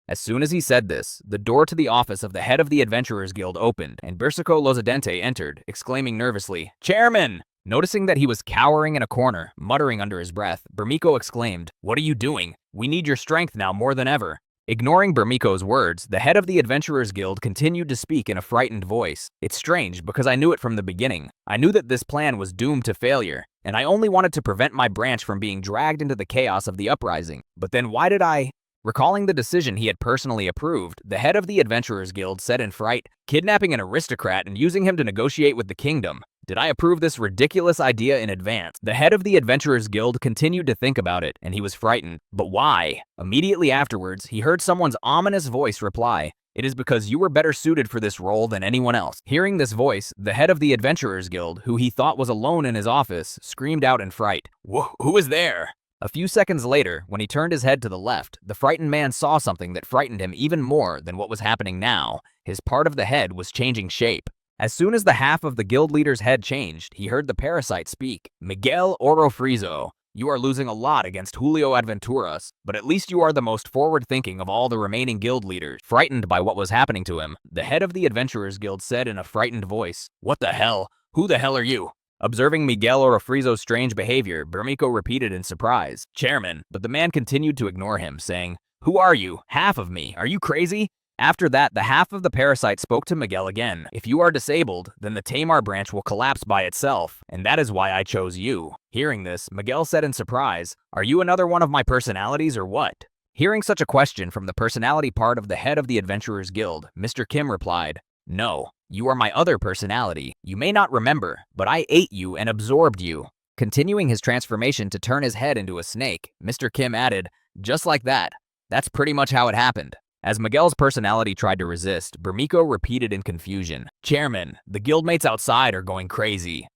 As soon as he said this, the door to the office of the head of the Adventurers Guild opened, and Bersico Lozadente entered, exclaiming nervously, "Chairman!" Noticing that he was cowering in a corner, muttering under his breath, Burmiko exclaimed, "What are you doing? We need your strength now more than ever." Ignoring Burmiko's words, the head of the Adventurers Guild continued to speak in a frightened voice. "It's strange, because I knew it from the beginning. I knew that this plan was doomed to failure, and I only wanted to prevent my branch from being dragged into the chaos of the uprising. But then why did I..." Recalling the decision he had personally approved, the head of the Adventurers Guild said in fright, "Kidnapping an aristocrat and using him to negotiate with the kingdom. Did I approve this ridiculous idea in advance?" The head of the Adventurers Guild continued to think about it, and he was frightened. But why? Immediately afterwards, he heard someone's ominous voice reply, "It is because you were better suited for this role than anyone else." Hearing this voice, the head of the Adventurers Guild, who he thought was alone in his office, screamed out in fright, Who is there?" A few seconds later, when he turned his head to the left, the frightened man saw something that frightened him even more than what was happening now. His part of the head was changing shape. As soon as the half of the guild leader's head changed, he heard the parasite speak. "Miguel Orofrizo, you are losing a lot against Julio Aventuras, but at least you are the most forward-thinking of all the remaining guild leaders." Frightened by what was happening to him, the head of the Adventurers Guild said in a frightened voice, "What the hell? Who the hell are you?" Observing Miguel Orofrizo's strange behavior, Burmiko repeated in surprise, "Chairman," but the man continued to ignore him, saying, "Who are you? Half of me. Are you crazy?" After that, the half of the parasite spoke to Miguel again. If you are disabled, then the Tamar branch will collapse by itself, and that is why I chose you. Hearing this, Miguel said in surprise, "Are you another one of my personalities or what?" Hearing such a question from the personality part of the head of the Adventurers Guild, Mr. Kim replied, "No, you are my other personality. You may not remember, but I ate you and absorbed you." Continuing his transformation to turn his head into a snake, Mr. Kim added, "Just like that. That's pretty much how it happened." As Miguel's personality tried to resist, Burmiko repeated in confusion, "Chairman, the guildmates outside are going crazy."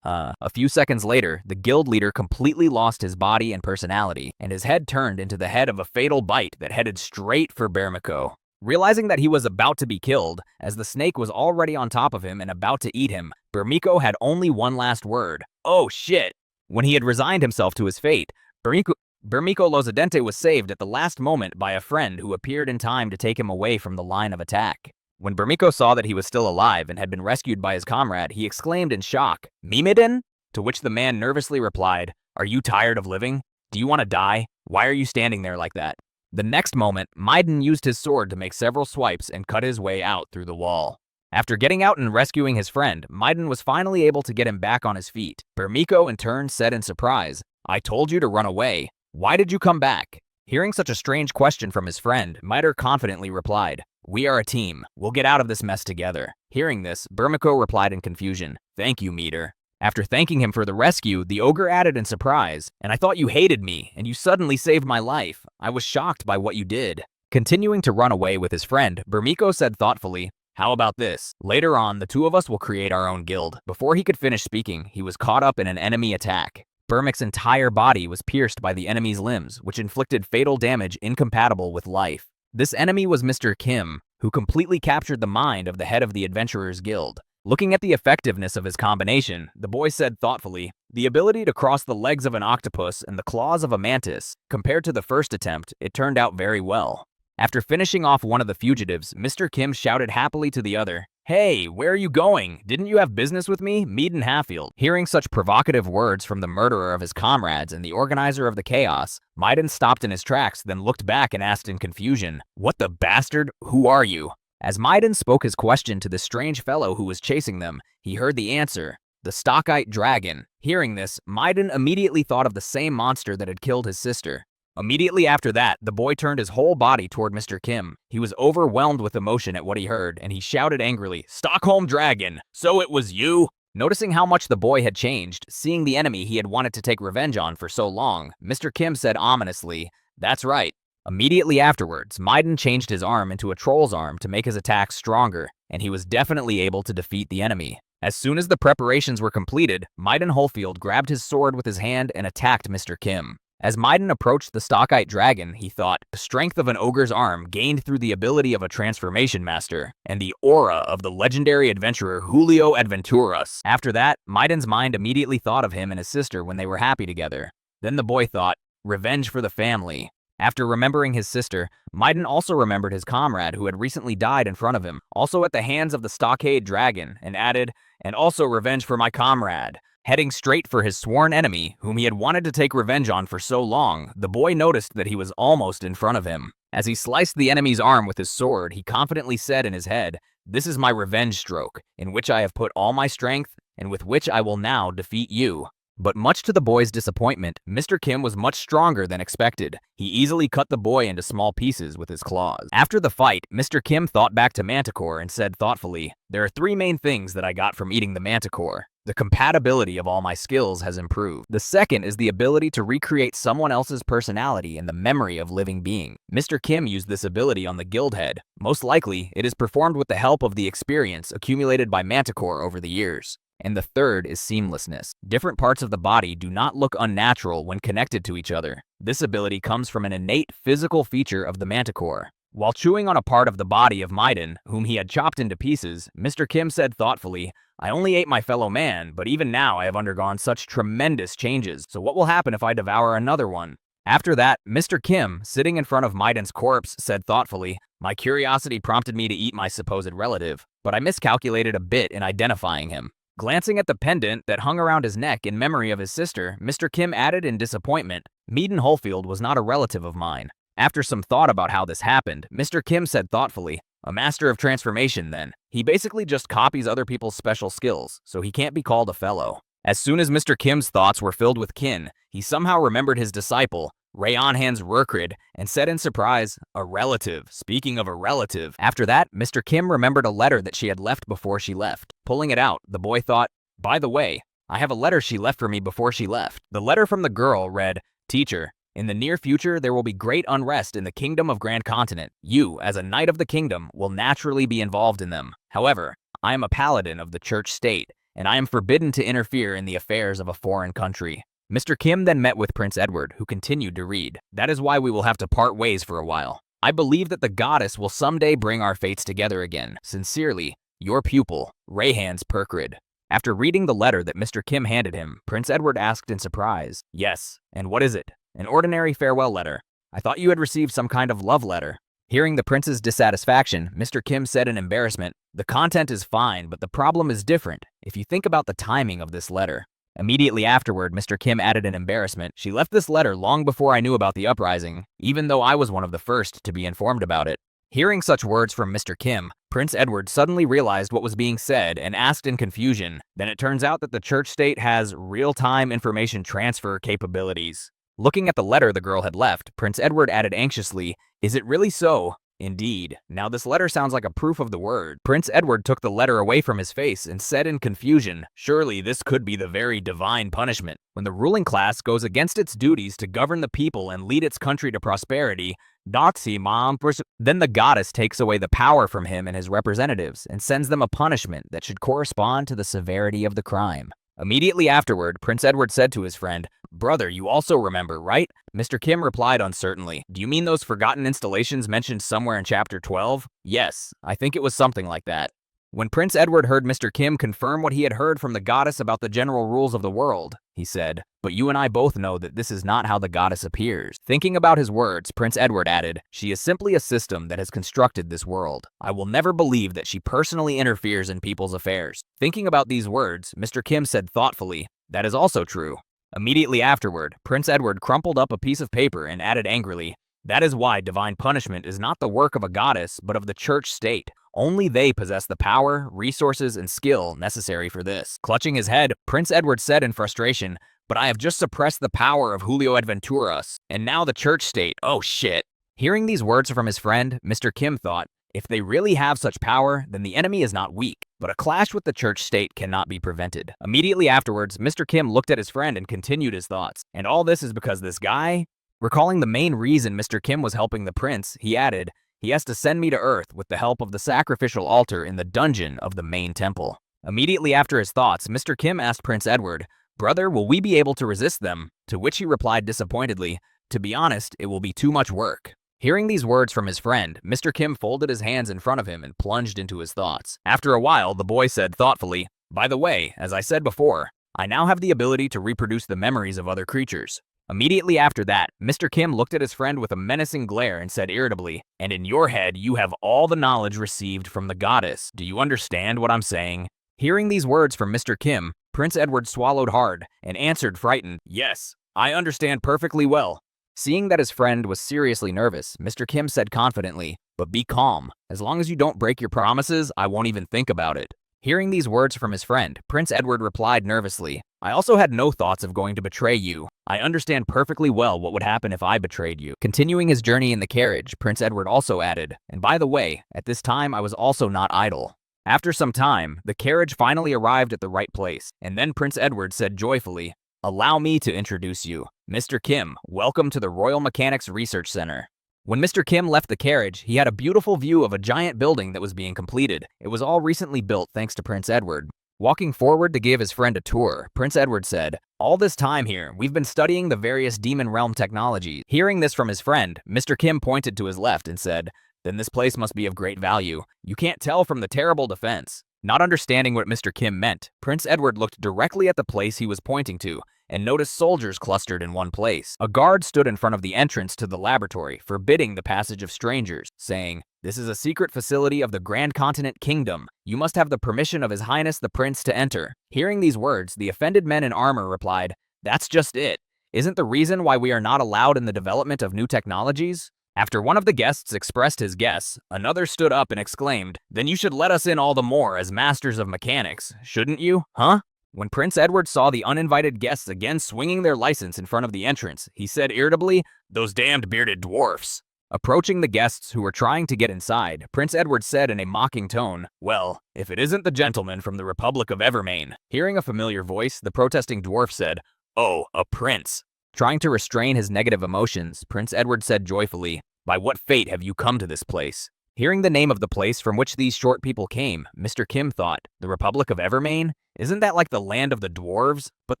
A few seconds later, the guild leader completely lost his body and personality, and his head turned into the head of a fatal bite that headed straight for Burmiko. Realizing that he was about to be killed, as the snake was already on top of him and about to eat him, Burmiko had only one last word, "Oh shit!" When he had resigned himself to his fate, Burmiko Lozadente was saved at the last moment by a friend who appeared in time to take him away from the line of attack. When Burmiko saw that he was still alive and had been rescued by his comrade, he exclaimed in shock, "Mimiden?" To which the man nervously replied, "Are you tired of living? Do you want to die? Why are you standing there like that?" The next moment, Maiden used his sword to make several swipes and cut his way out through the wall. After getting out and rescuing his friend, Maiden was finally able to get him back on his feet. Burmiko in turn said in surprise, "I told you to run away. Why did you come back?" Hearing such a strange question from his friend, Miter confidently replied, "We are a team. We'll get out of this mess together." Hearing this, Burmiko replied in confusion, "Thank you, Miter." After thanking him for the rescue, the ogre added in surprise, "And I thought you hated me, and you suddenly saved my life. I was shocked by what you did." Continuing to run away with his friend, Burmiko said thoughtfully, "How about this? Later on, the two of us will create our own guild." Before he could finish speaking, he was caught up in an enemy attack. Burmik's entire body was pierced by the enemy's limbs, which inflicted fatal damage incompatible with life. This enemy was Mr. Kim, who completely captured the mind of the head of the Adventurers Guild. Looking at the effectiveness of his combination, the boy said thoughtfully, "The ability to cross the legs of an octopus and the claws of a mantis. Compared to the first attempt, it turned out very well." After finishing off one of the fugitives, Mr. Kim shouted happily to the other, "Hey, where are you going? Didn't you have business with me, Meaden Hatfield?" Hearing such provocative words from the murderer of his comrades and the organizer of the chaos, Maiden stopped in his tracks, then looked back and asked in confusion, "What the bastard? Who are you?" As Maiden spoke his question to the strange fellow who was chasing them, he heard the answer, "The Stockite Dragon." Hearing this, Maiden immediately thought of the same monster that had killed his sister. Immediately after that, the boy turned his whole body toward Mr. Kim. He was overwhelmed with emotion at what he heard, and he shouted angrily, "Stockholm Dragon! So it was you?" Noticing how much the boy had changed, seeing the enemy he had wanted to take revenge on for so long, Mr. Kim said ominously, "That's right." Immediately afterwards, Maiden changed his arm into a troll's arm to make his attacks stronger, and he was definitely able to defeat the enemy. As soon as the preparations were completed, Maiden Holfield grabbed his sword with his hand and attacked Mr. Kim. As Maiden approached the Stockite Dragon, he thought, the strength of an ogre's arm gained through the ability of a transformation master, and the aura of the legendary adventurer Julio Adventuras. After that, Maiden's mind immediately thought of him and his sister when they were happy together. Then the boy thought, revenge for the family. After remembering his sister, Maiden also remembered his comrade who had recently died in front of him, also at the hands of the Stockade Dragon, and added, "And also revenge for my comrade." Heading straight for his sworn enemy, whom he had wanted to take revenge on for so long, the boy noticed that he was almost in front of him. As he sliced the enemy's arm with his sword, he confidently said in his head, "This is my revenge stroke, in which I have put all my strength, and with which I will now defeat you." But much to the boy's disappointment, Mr. Kim was much stronger than expected. He easily cut the boy into small pieces with his claws. After the fight, Mr. Kim thought back to Manticore and said thoughtfully, "There are three main things that I got from eating the Manticore. The compatibility of all my skills has improved. The second is the ability to recreate someone else's personality in the memory of living being. Mr. Kim used this ability on the guild head. Most likely, it is performed with the help of the experience accumulated by Manticore over the years. And the third is seamlessness. Different parts of the body do not look unnatural when connected to each other. This ability comes from an innate physical feature of the Manticore. While chewing on a part of the body of Maiden, whom he had chopped into pieces, Mr. Kim said thoughtfully, "I only ate my fellow man, but even now I have undergone such tremendous changes, so what will happen if I devour another one?" After that, Mr. Kim, sitting in front of Maiden's corpse, said thoughtfully, "My curiosity prompted me to eat my supposed relative, but I miscalculated a bit in identifying him." Glancing at the pendant that hung around his neck in memory of his sister, Mr. Kim added in disappointment, "Meaden Holfield was not a relative of mine. After some thought about how this happened, Mr. Kim said thoughtfully, "A master of transformation then. He basically just copies other people's special skills, so he can't be called a fellow." As soon as Mr. Kim's thoughts were filled with kin, he somehow remembered his disciple, Rayanhan's Rurkrid, and said in surprise, "A relative. Speaking of a relative." After that, Mr. Kim remembered a letter that she had left before she left. Pulling it out, the boy thought, "By the way, I have a letter she left for me before she left." The letter from the girl read, "Teacher, in the near future there will be great unrest in the Kingdom of Grand Continent. You, as a knight of the kingdom, will naturally be involved in them. However, I am a paladin of the church state, and I am forbidden to interfere in the affairs of a foreign country." Mr. Kim then met with Prince Edward, who continued to read. "That is why we will have to part ways for a while. I believe that the goddess will someday bring our fates together again. Sincerely, your pupil, Rayhan's Perkrid." After reading the letter that Mr. Kim handed him, Prince Edward asked in surprise, "Yes, and what is it?" "An ordinary farewell letter. I thought you had received some kind of love letter." Hearing the prince's dissatisfaction, Mr. Kim said in embarrassment, "The content is fine, but the problem is different, if you think about the timing of this letter." Immediately afterward, Mr. Kim added in embarrassment, "She left this letter long before I knew about the uprising, even though I was one of the first to be informed about it." Hearing such words from Mr. Kim, Prince Edward suddenly realized what was being said and asked in confusion. Then it turns out that the church state has real-time information transfer capabilities. Looking at the letter the girl had left, Prince Edward added anxiously, "Is it really so?" "Indeed. Now this letter sounds like a proof of the word." Prince Edward took the letter away from his face and said in confusion, "Surely this could be the very divine punishment. When the ruling class goes against its duties to govern the people and lead its country to prosperity, then the goddess takes away the power from him and his representatives and sends them a punishment that should correspond to the severity of the crime." Immediately afterward, Prince Edward said to his friend, "Brother, you also remember, right?" Mr. Kim replied uncertainly, "Do you mean those forgotten installations mentioned somewhere in Chapter 12? Yes, I think it was something like that." When Prince Edward heard Mr. Kim confirm what he had heard from the goddess about the general rules of the world, he said, "But you and I both know that this is not how the goddess appears." Thinking about his words, Prince Edward added, "She is simply a system that has constructed this world. I will never believe that she personally interferes in people's affairs." Thinking about these words, Mr. Kim said thoughtfully, "That is also true." Immediately afterward, Prince Edward crumpled up a piece of paper and added angrily, "That is why divine punishment is not the work of a goddess, but of the church state. Only they possess the power, resources, and skill necessary for this." Clutching his head, Prince Edward said in frustration, "But I have just suppressed the power of Julio Adventuras, and now the church state, oh shit." Hearing these words from his friend, Mr. Kim thought, if they really have such power, then the enemy is not weak, but a clash with the church state cannot be prevented. Immediately afterwards, Mr. Kim looked at his friend and continued his thoughts. "And all this is because this guy?" Recalling the main reason Mr. Kim was helping the prince, he added, "He has to send me to Earth with the help of the sacrificial altar in the dungeon of the main temple." Immediately after his thoughts, Mr. Kim asked Prince Edward, "Brother, will we be able to resist them?" To which he replied disappointedly, "To be honest, it will be too much work." Hearing these words from his friend, Mr. Kim folded his hands in front of him and plunged into his thoughts. After a while, the boy said thoughtfully, "By the way, as I said before, I now have the ability to reproduce the memories of other creatures." Immediately after that, Mr. Kim looked at his friend with a menacing glare and said irritably, "And in your head, you have all the knowledge received from the goddess. Do you understand what I'm saying?" Hearing these words from Mr. Kim, Prince Edward swallowed hard and answered frightened, "Yes, I understand perfectly well." Seeing that his friend was seriously nervous, Mr. Kim said confidently, "But be calm. As long as you don't break your promises, I won't even think about it." Hearing these words from his friend, Prince Edward replied nervously, "I also had no thoughts of going to betray you. I understand perfectly well what would happen if I betrayed you." Continuing his journey in the carriage, Prince Edward also added, "And by the way, at this time I was also not idle." After some time, the carriage finally arrived at the right place, and then Prince Edward said joyfully, "Allow me to introduce you. Mr. Kim, welcome to the Royal Mechanics Research Center." When Mr. Kim left the carriage, he had a beautiful view of a giant building that was being completed. It was all recently built thanks to Prince Edward. Walking forward to give his friend a tour, Prince Edward said, "All this time here, we've been studying the various Demon Realm technologies." Hearing this from his friend, Mr. Kim pointed to his left and said, "Then this place must be of great value. You can't tell from the terrible defense." Not understanding what Mr. Kim meant, Prince Edward looked directly at the place he was pointing to and noticed soldiers clustered in one place. A guard stood in front of the entrance to the laboratory, forbidding the passage of strangers, saying, "This is a secret facility of the Grand Continent Kingdom. You must have the permission of His Highness the Prince to enter." Hearing these words, the offended men in armor replied, "That's just it. Isn't the reason why we are not allowed in the development of new technologies?" After one of the guests expressed his guess, another stood up and exclaimed, "Then you should let us in all the more as masters of mechanics, shouldn't you, huh?" When Prince Edward saw the uninvited guests again swinging their license in front of the entrance, he said irritably, "Those damned bearded dwarfs." Approaching the guests who were trying to get inside, Prince Edward said in a mocking tone, "Well, if it isn't the gentleman from the Republic of Evermain." Hearing a familiar voice, the protesting dwarf said, "Oh, a prince." Trying to restrain his negative emotions, Prince Edward said joyfully, "By what fate have you come to this place?" Hearing the name of the place from which these short people came, Mr. Kim thought, "The Republic of Evermain? Isn't that like the land of the dwarves? But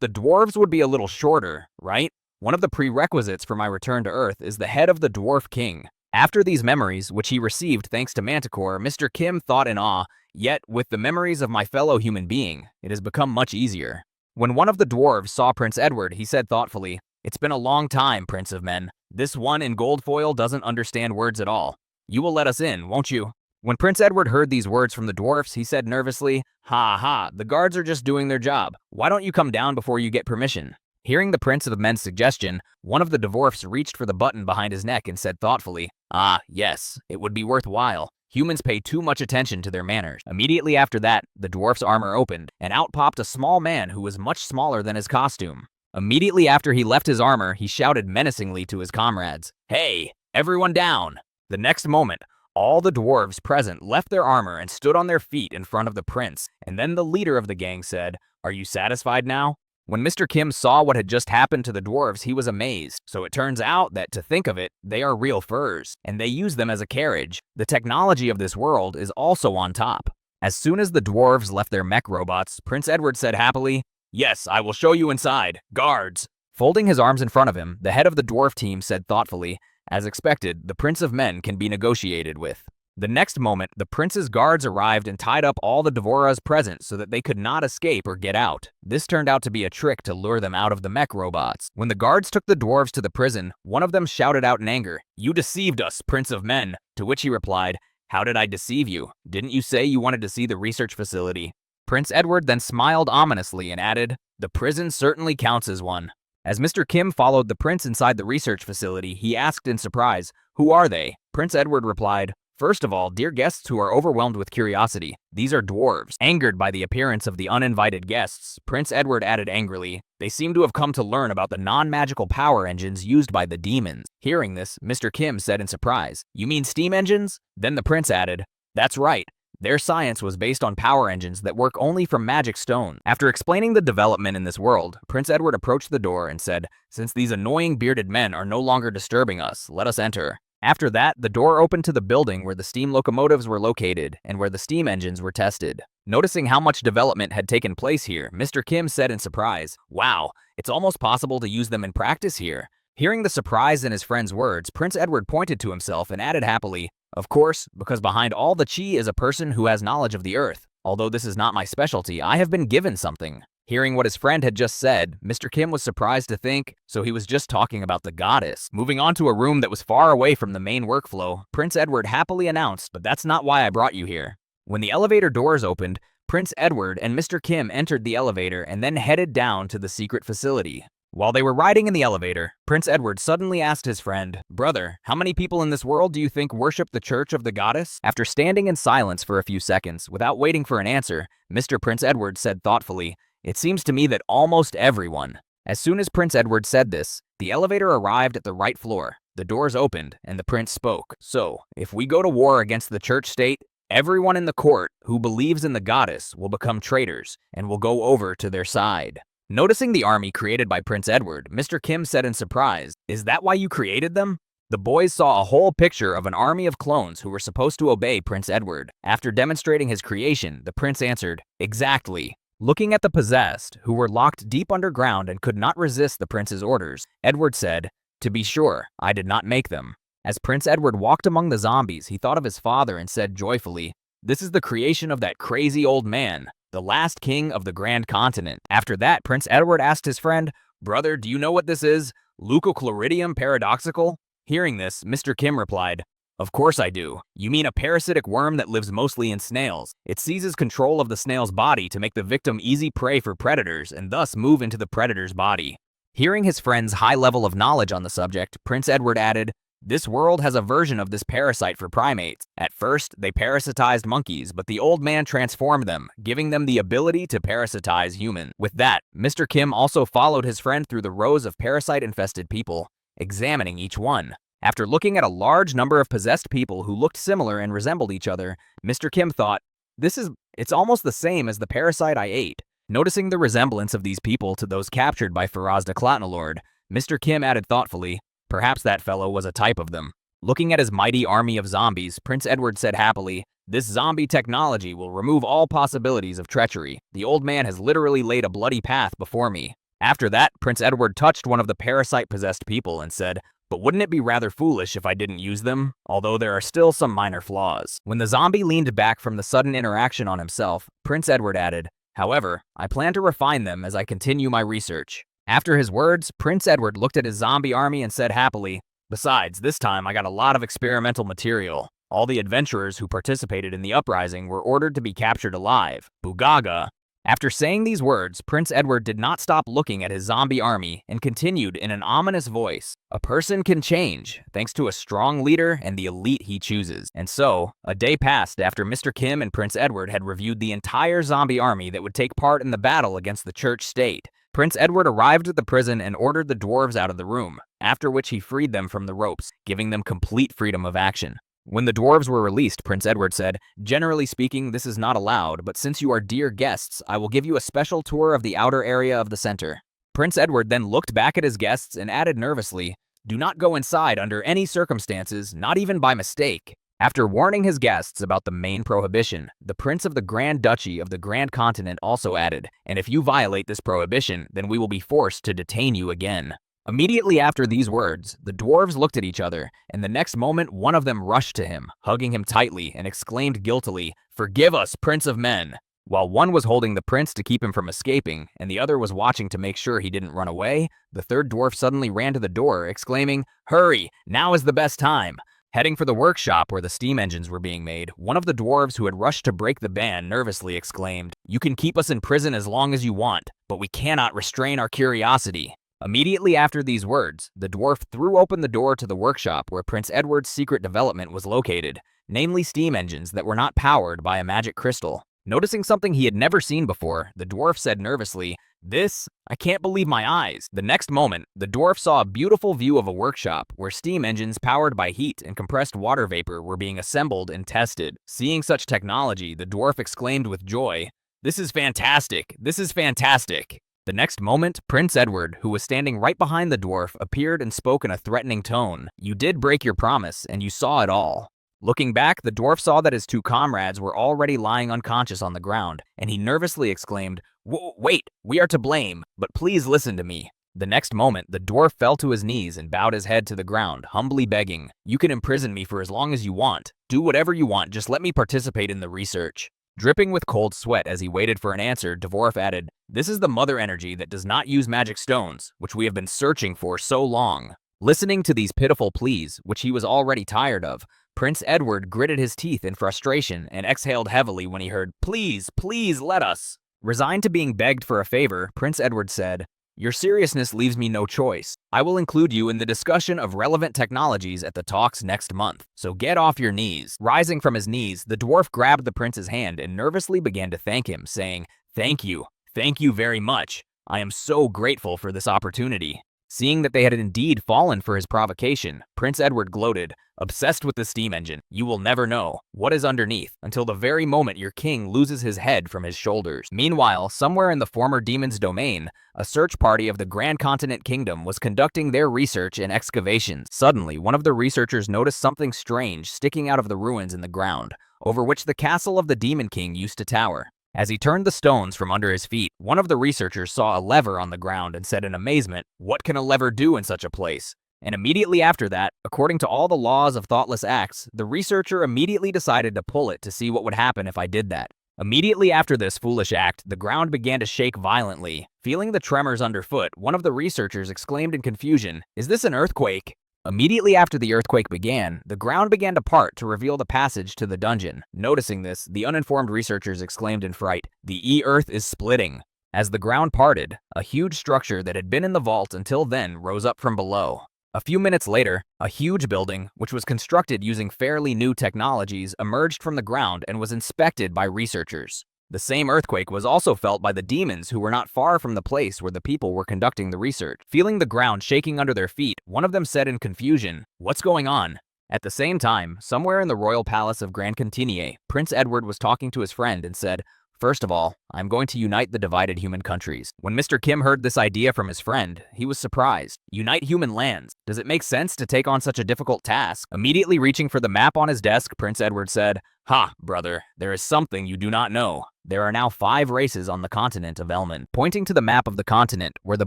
the dwarves would be a little shorter, right? One of the prerequisites for my return to Earth is the head of the Dwarf King." After these memories, which he received thanks to Manticore, Mr. Kim thought in awe, "Yet, with the memories of my fellow human being, it has become much easier." When one of the dwarves saw Prince Edward, he said thoughtfully, "It's been a long time, Prince of Men. This one in gold foil doesn't understand words at all. You will let us in, won't you?" When Prince Edward heard these words from the dwarfs, he said nervously, "Ha ha, the guards are just doing their job. Why don't you come down before you get permission?" Hearing the Prince of Men's suggestion, one of the dwarfs reached for the button behind his neck and said thoughtfully, "Ah, yes, it would be worthwhile. Humans pay too much attention to their manners." Immediately after that, the dwarf's armor opened, and out popped a small man who was much smaller than his costume. Immediately after he left his armor, he shouted menacingly to his comrades, "Hey, everyone down!" The next moment, all the dwarves present left their armor and stood on their feet in front of the prince, and then the leader of the gang said, "Are you satisfied now?" When Mr. Kim saw what had just happened to the dwarves, he was amazed. So it turns out that, to think of it, they are real furs, and they use them as a carriage. The technology of this world is also on top. As soon as the dwarves left their mech robots, Prince Edward said happily, "Yes, I will show you inside. Guards!" Folding his arms in front of him, the head of the dwarf team said thoughtfully, "As expected, the Prince of Men can be negotiated with." The next moment, the prince's guards arrived and tied up all the Devours present so that they could not escape or get out. This turned out to be a trick to lure them out of the mech robots. When the guards took the dwarves to the prison, one of them shouted out in anger, "You deceived us, Prince of Men!" To which he replied, "How did I deceive you? Didn't you say you wanted to see the research facility?" Prince Edward then smiled ominously and added, "The prison certainly counts as one." As Mr. Kim followed the prince inside the research facility, he asked in surprise, "Who are they?" Prince Edward replied, "First of all, dear guests who are overwhelmed with curiosity, these are dwarves." Angered by the appearance of the uninvited guests, Prince Edward added angrily, "They seem to have come to learn about the non-magical power engines used by the demons." Hearing this, Mr. Kim said in surprise, "You mean steam engines?" Then the prince added, "That's right. Their science was based on power engines that work only from magic stone." After explaining the development in this world, Prince Edward approached the door and said, "Since these annoying bearded men are no longer disturbing us, let us enter." After that, the door opened to the building where the steam locomotives were located and where the steam engines were tested. Noticing how much development had taken place here, Mr. Kim said in surprise, "Wow, it's almost possible to use them in practice here." Hearing the surprise in his friend's words, Prince Edward pointed to himself and added happily, "Of course, because behind all the chi is a person who has knowledge of the earth. Although this is not my specialty, I have been given something." Hearing what his friend had just said, Mr. Kim was surprised to think, so he was just talking about the goddess. Moving on to a room that was far away from the main workflow, Prince Edward happily announced, "But that's not why I brought you here." When the elevator doors opened, Prince Edward and Mr. Kim entered the elevator and then headed down to the secret facility. While they were riding in the elevator, Prince Edward suddenly asked his friend, "Brother, how many people in this world do you think worship the Church of the Goddess?" After standing in silence for a few seconds, without waiting for an answer, Mr. Prince Edward said thoughtfully, "It seems to me that almost everyone." As soon as Prince Edward said this, the elevator arrived at the right floor. The doors opened, and the prince spoke. "So, if we go to war against the church state, everyone in the court who believes in the goddess will become traitors and will go over to their side." Noticing the army created by Prince Edward, Mr. Kim said in surprise, "Is that why you created them?" The boys saw a whole picture of an army of clones who were supposed to obey Prince Edward. After demonstrating his creation, the prince answered, "Exactly." Looking at the possessed, who were locked deep underground and could not resist the prince's orders, Edward said, "To be sure, I did not make them." As Prince Edward walked among the zombies, he thought of his father and said joyfully, "This is the creation of that crazy old man, the last king of the Grand Continent." After that, Prince Edward asked his friend, "Brother, do you know what this is? Leucochloridium paradoxical?" Hearing this, Mr. Kim replied, "Of course I do. You mean a parasitic worm that lives mostly in snails. It seizes control of the snail's body to make the victim easy prey for predators and thus move into the predator's body." Hearing his friend's high level of knowledge on the subject, Prince Edward added, This world has a version of this parasite for primates. At first, they parasitized monkeys, but the old man transformed them, giving them the ability to parasitize humans. With that, Mr. Kim also followed his friend through the rows of parasite-infested people, examining each one. After looking at a large number of possessed people who looked similar and resembled each other, Mr. Kim thought, it's almost the same as the parasite I ate. Noticing the resemblance of these people to those captured by Faraz the Clatnalord, Mr. Kim added thoughtfully, perhaps that fellow was a type of them. Looking at his mighty army of zombies, Prince Edward said happily, this zombie technology will remove all possibilities of treachery. The old man has literally laid a bloody path before me. After that, Prince Edward touched one of the parasite-possessed people and said, but wouldn't it be rather foolish if I didn't use them? Although there are still some minor flaws. When the zombie leaned back from the sudden interaction on himself, Prince Edward added, however, I plan to refine them as I continue my research. After his words, Prince Edward looked at his zombie army and said happily, besides, this time I got a lot of experimental material. All the adventurers who participated in the uprising were ordered to be captured alive. Boogaga. After saying these words, Prince Edward did not stop looking at his zombie army and continued in an ominous voice. A person can change, thanks to a strong leader and the elite he chooses. And so, a day passed after Mr. Kim and Prince Edward had reviewed the entire zombie army that would take part in the battle against the church state. Prince Edward arrived at the prison and ordered the dwarves out of the room, after which he freed them from the ropes, giving them complete freedom of action. When the dwarves were released, Prince Edward said, generally speaking, this is not allowed, but since you are dear guests, I will give you a special tour of the outer area of the center. Prince Edward then looked back at his guests and added nervously, do not go inside under any circumstances, not even by mistake. After warning his guests about the main prohibition, the Prince of the Grand Duchy of the Grand Continent also added, and if you violate this prohibition, then we will be forced to detain you again. Immediately after these words, the dwarves looked at each other, and the next moment one of them rushed to him, hugging him tightly, and exclaimed guiltily, forgive us, Prince of Men! While one was holding the prince to keep him from escaping, and the other was watching to make sure he didn't run away, the third dwarf suddenly ran to the door, exclaiming, hurry, now is the best time! Heading for the workshop where the steam engines were being made, one of the dwarves who had rushed to break the ban nervously exclaimed, you can keep us in prison as long as you want, but we cannot restrain our curiosity. Immediately after these words, the dwarf threw open the door to the workshop where Prince Edward's secret development was located, namely steam engines that were not powered by a magic crystal. Noticing something he had never seen before, the dwarf said nervously, I can't believe my eyes. The next moment, the dwarf saw a beautiful view of a workshop where steam engines powered by heat and compressed water vapor were being assembled and tested. Seeing such technology, the dwarf exclaimed with joy, this is fantastic! This is fantastic! The next moment, Prince Edward, who was standing right behind the dwarf, appeared and spoke in a threatening tone. You did break your promise, and you saw it all. Looking back, the dwarf saw that his two comrades were already lying unconscious on the ground, and he nervously exclaimed, wait, we are to blame, but please listen to me. The next moment, the dwarf fell to his knees and bowed his head to the ground, humbly begging, you can imprison me for as long as you want. Do whatever you want, just let me participate in the research. Dripping with cold sweat as he waited for an answer, Devours added, this is the mother energy that does not use magic stones, which we have been searching for so long. Listening to these pitiful pleas, which he was already tired of, Prince Edward gritted his teeth in frustration and exhaled heavily when he heard, please, please let us. Resigned to being begged for a favor, Prince Edward said, your seriousness leaves me no choice. I will include you in the discussion of relevant technologies at the talks next month, so get off your knees. Rising from his knees, the dwarf grabbed the prince's hand and nervously began to thank him, saying, thank you very much. I am so grateful for this opportunity. Seeing that they had indeed fallen for his provocation, Prince Edward gloated, obsessed with the steam engine, you will never know what is underneath until the very moment your king loses his head from his shoulders. Meanwhile, somewhere in the former demon's domain, a search party of the Grand Continent Kingdom was conducting their research and excavations. Suddenly, one of the researchers noticed something strange sticking out of the ruins in the ground, over which the castle of the Demon King used to tower. As he turned the stones from under his feet, one of the researchers saw a lever on the ground and said in amazement, what can a lever do in such a place? And immediately after that, according to all the laws of thoughtless acts, the researcher immediately decided to pull it to see what would happen if I did that. Immediately after this foolish act, the ground began to shake violently. Feeling the tremors underfoot, one of the researchers exclaimed in confusion, is this an earthquake? Immediately after the earthquake began, the ground began to part to reveal the passage to the dungeon. Noticing this, the uninformed researchers exclaimed in fright, the earth is splitting. As the ground parted, a huge structure that had been in the vault until then rose up from below. A few minutes later, a huge building, which was constructed using fairly new technologies, emerged from the ground and was inspected by researchers. The same earthquake was also felt by the demons who were not far from the place where the people were conducting the research. Feeling the ground shaking under their feet, one of them said in confusion, "What's going on?" At the same time, somewhere in the royal palace of Grand Continier, Prince Edward was talking to his friend and said, "First of all, I'm going to unite the divided human countries." When Mr. Kim heard this idea from his friend, he was surprised. Unite human lands? Does it make sense to take on such a difficult task? Immediately reaching for the map on his desk, Prince Edward said, "Ha, brother, there is something you do not know. There are now 5 races on the continent of Elman." Pointing to the map of the continent, where the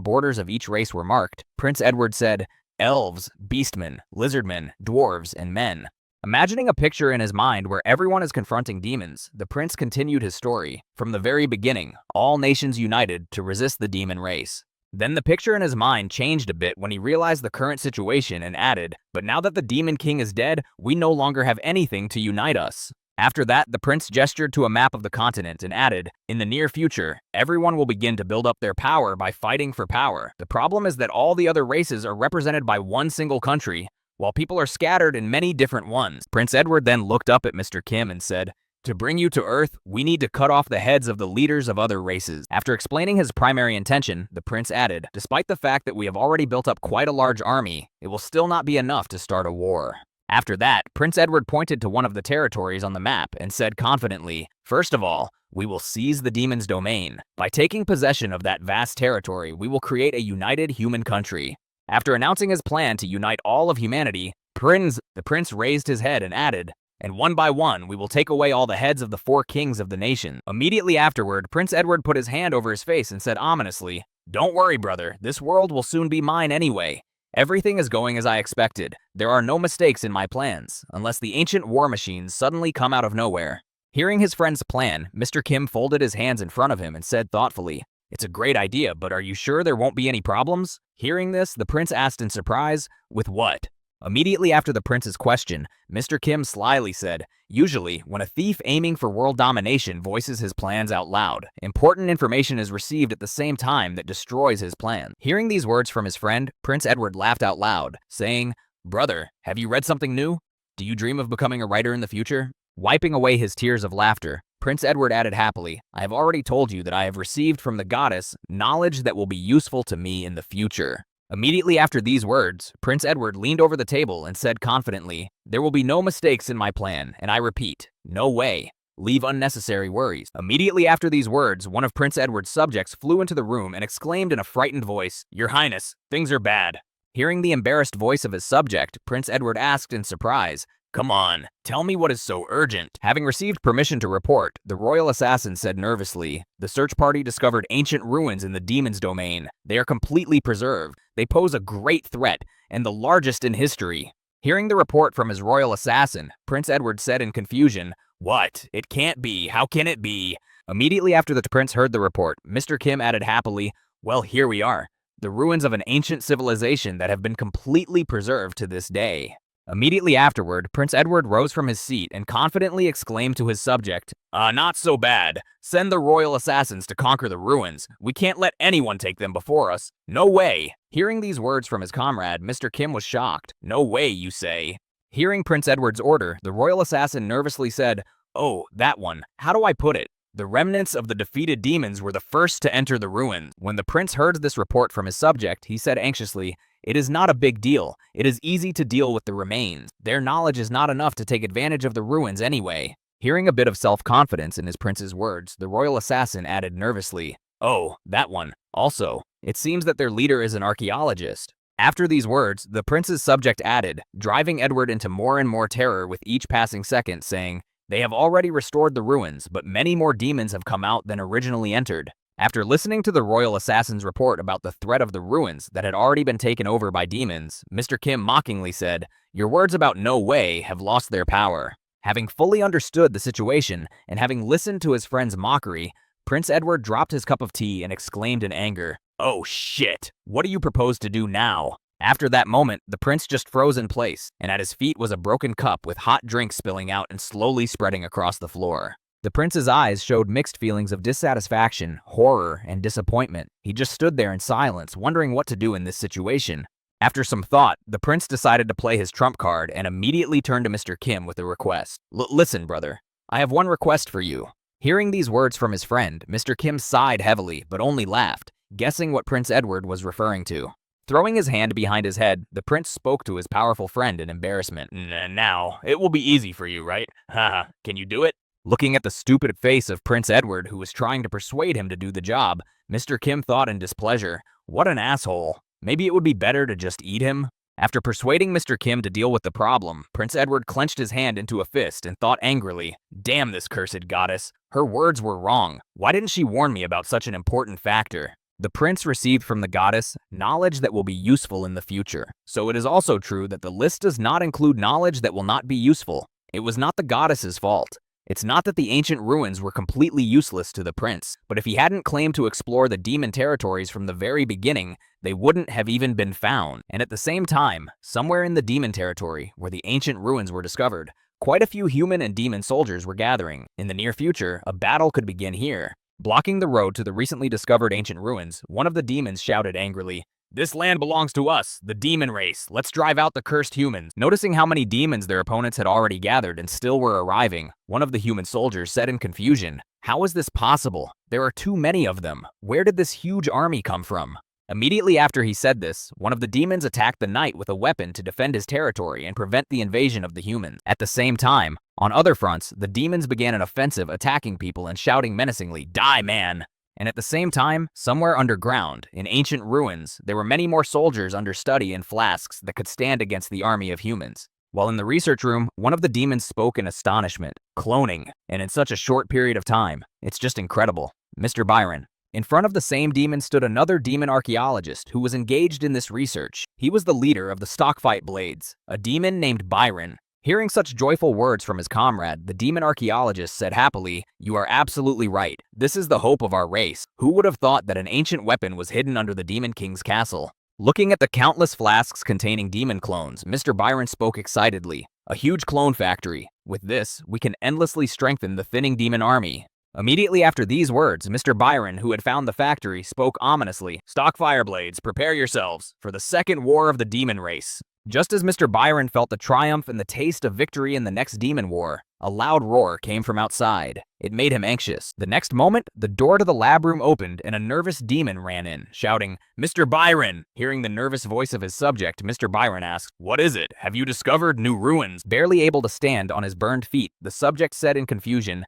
borders of each race were marked, Prince Edward said, "Elves, beastmen, lizardmen, dwarves, and men." Imagining a picture in his mind where everyone is confronting demons, the prince continued his story. From the very beginning, all nations united to resist the demon race. Then the picture in his mind changed a bit when he realized the current situation and added, "But now that the demon king is dead, we no longer have anything to unite us." After that, the prince gestured to a map of the continent and added, "In the near future, everyone will begin to build up their power by fighting for power. The problem is that all the other races are represented by one single country, while people are scattered in many different ones." Prince Edward then looked up at Mr. Kim and said, "To bring you to Earth, we need to cut off the heads of the leaders of other races." After explaining his primary intention, the prince added, "Despite the fact that we have already built up quite a large army, it will still not be enough to start a war." After that, Prince Edward pointed to one of the territories on the map and said confidently, "First of all, we will seize the demon's domain. By taking possession of that vast territory, we will create a united human country." After announcing his plan to unite all of humanity, the prince raised his head and added, "And one by one, we will take away all the heads of the 4 kings of the nation." Immediately afterward, Prince Edward put his hand over his face and said ominously, "Don't worry, brother, this world will soon be mine anyway. Everything is going as I expected. There are no mistakes in my plans, unless the ancient war machines suddenly come out of nowhere." Hearing his friend's plan, Mr. Kim folded his hands in front of him and said thoughtfully, "It's a great idea, but are you sure there won't be any problems?" Hearing this, the prince asked in surprise, "With what?" Immediately after the prince's question, Mr. Kim slyly said, "Usually, when a thief aiming for world domination voices his plans out loud, important information is received at the same time that destroys his plan." Hearing these words from his friend, Prince Edward laughed out loud, saying, "Brother, have you read something new? Do you dream of becoming a writer in the future?" Wiping away his tears of laughter, Prince Edward added happily, "I have already told you that I have received from the goddess knowledge that will be useful to me in the future." Immediately after these words, Prince Edward leaned over the table and said confidently, "There will be no mistakes in my plan, and I repeat, no way. Leave unnecessary worries." Immediately after these words, one of Prince Edward's subjects flew into the room and exclaimed in a frightened voice, "Your Highness, things are bad." Hearing the embarrassed voice of his subject, Prince Edward asked in surprise, "Come on, tell me what is so urgent." Having received permission to report, the royal assassin said nervously, "The search party discovered ancient ruins in the demon's domain. They are completely preserved. They pose a great threat, and the largest in history." Hearing the report from his royal assassin, Prince Edward said in confusion, "What? It can't be. How can it be?" Immediately after the prince heard the report, Mr. Kim added happily, "Well, here we are. The ruins of an ancient civilization that have been completely preserved to this day." Immediately afterward, Prince Edward rose from his seat and confidently exclaimed to his subject, "Not so bad. Send the royal assassins to conquer the ruins. We can't let anyone take them before us. No way." Hearing these words from his comrade, Mr. Kim was shocked. "No way, you say?" Hearing Prince Edward's order, the royal assassin nervously said, "Oh, that one. How do I put it? The remnants of the defeated demons were the first to enter the ruins." When the prince heard this report from his subject, he said anxiously, "It is not a big deal. It is easy to deal with the remains. Their knowledge is not enough to take advantage of the ruins anyway." Hearing a bit of self-confidence in his prince's words, the royal assassin added nervously, "Oh, that one. Also, it seems that their leader is an archaeologist." After these words, the prince's subject added, driving Edward into more and more terror with each passing second, saying, "They have already restored the ruins, but many more demons have come out than originally entered." After listening to the royal assassin's report about the threat of the ruins that had already been taken over by demons, Mr. Kim mockingly said, "Your words about no way have lost their power." Having fully understood the situation and having listened to his friend's mockery, Prince Edward dropped his cup of tea and exclaimed in anger, "Oh shit! What do you propose to do now?" After that moment, the prince just froze in place, and at his feet was a broken cup with hot drink spilling out and slowly spreading across the floor. The prince's eyes showed mixed feelings of dissatisfaction, horror, and disappointment. He just stood there in silence, wondering what to do in this situation. After some thought, the prince decided to play his trump card and immediately turned to Mr. Kim with a request. Listen, brother. I have one request for you. Hearing these words from his friend, Mr. Kim sighed heavily but only laughed, guessing what Prince Edward was referring to. Throwing his hand behind his head, the prince spoke to his powerful friend in embarrassment. Now, it will be easy for you, right? Haha, can you do it? Looking at the stupid face of Prince Edward, who was trying to persuade him to do the job, Mr. Kim thought in displeasure, what an asshole. Maybe it would be better to just eat him? After persuading Mr. Kim to deal with the problem, Prince Edward clenched his hand into a fist and thought angrily, damn this cursed goddess. Her words were wrong. Why didn't she warn me about such an important factor? The prince received from the goddess knowledge that will be useful in the future. So it is also true that the list does not include knowledge that will not be useful. It was not the goddess's fault. It's not that the ancient ruins were completely useless to the prince, but if he hadn't claimed to explore the demon territories from the very beginning, they wouldn't have even been found. And at the same time, somewhere in the demon territory, where the ancient ruins were discovered, quite a few human and demon soldiers were gathering. In the near future, a battle could begin here. Blocking the road to the recently discovered ancient ruins, one of the demons shouted angrily, "This land belongs to us, the demon race. Let's drive out the cursed humans." Noticing how many demons their opponents had already gathered and still were arriving, one of the human soldiers said in confusion, "How is this possible? There are too many of them. Where did this huge army come from?" Immediately after he said this, one of the demons attacked the knight with a weapon to defend his territory and prevent the invasion of the humans. At the same time, on other fronts, the demons began an offensive, attacking people and shouting menacingly, "Die, man!" And at the same time, somewhere underground, in ancient ruins, there were many more soldiers under study in flasks that could stand against the army of humans. While in the research room, one of the demons spoke in astonishment. Cloning, and in such a short period of time. It's just incredible. Mr. Byron. In front of the same demon stood another demon archaeologist who was engaged in this research. He was the leader of the Stockfight Blades, a demon named Byron. Hearing such joyful words from his comrade, the demon archaeologist said happily, "You are absolutely right. This is the hope of our race. Who would have thought that an ancient weapon was hidden under the Demon King's castle?" Looking at the countless flasks containing demon clones, Mr. Byron spoke excitedly. "A huge clone factory. With this, we can endlessly strengthen the thinning demon army." Immediately after these words, Mr. Byron, who had found the factory, spoke ominously, "Stock Fireblades, prepare yourselves for the second war of the demon race." Just as Mr. Byron felt the triumph and the taste of victory in the next demon war, a loud roar came from outside. It made him anxious. The next moment, the door to the lab room opened and a nervous demon ran in, shouting, "Mr. Byron!" Hearing the nervous voice of his subject, Mr. Byron asked, "What is it? Have you discovered new ruins?" Barely able to stand on his burned feet, the subject said in confusion,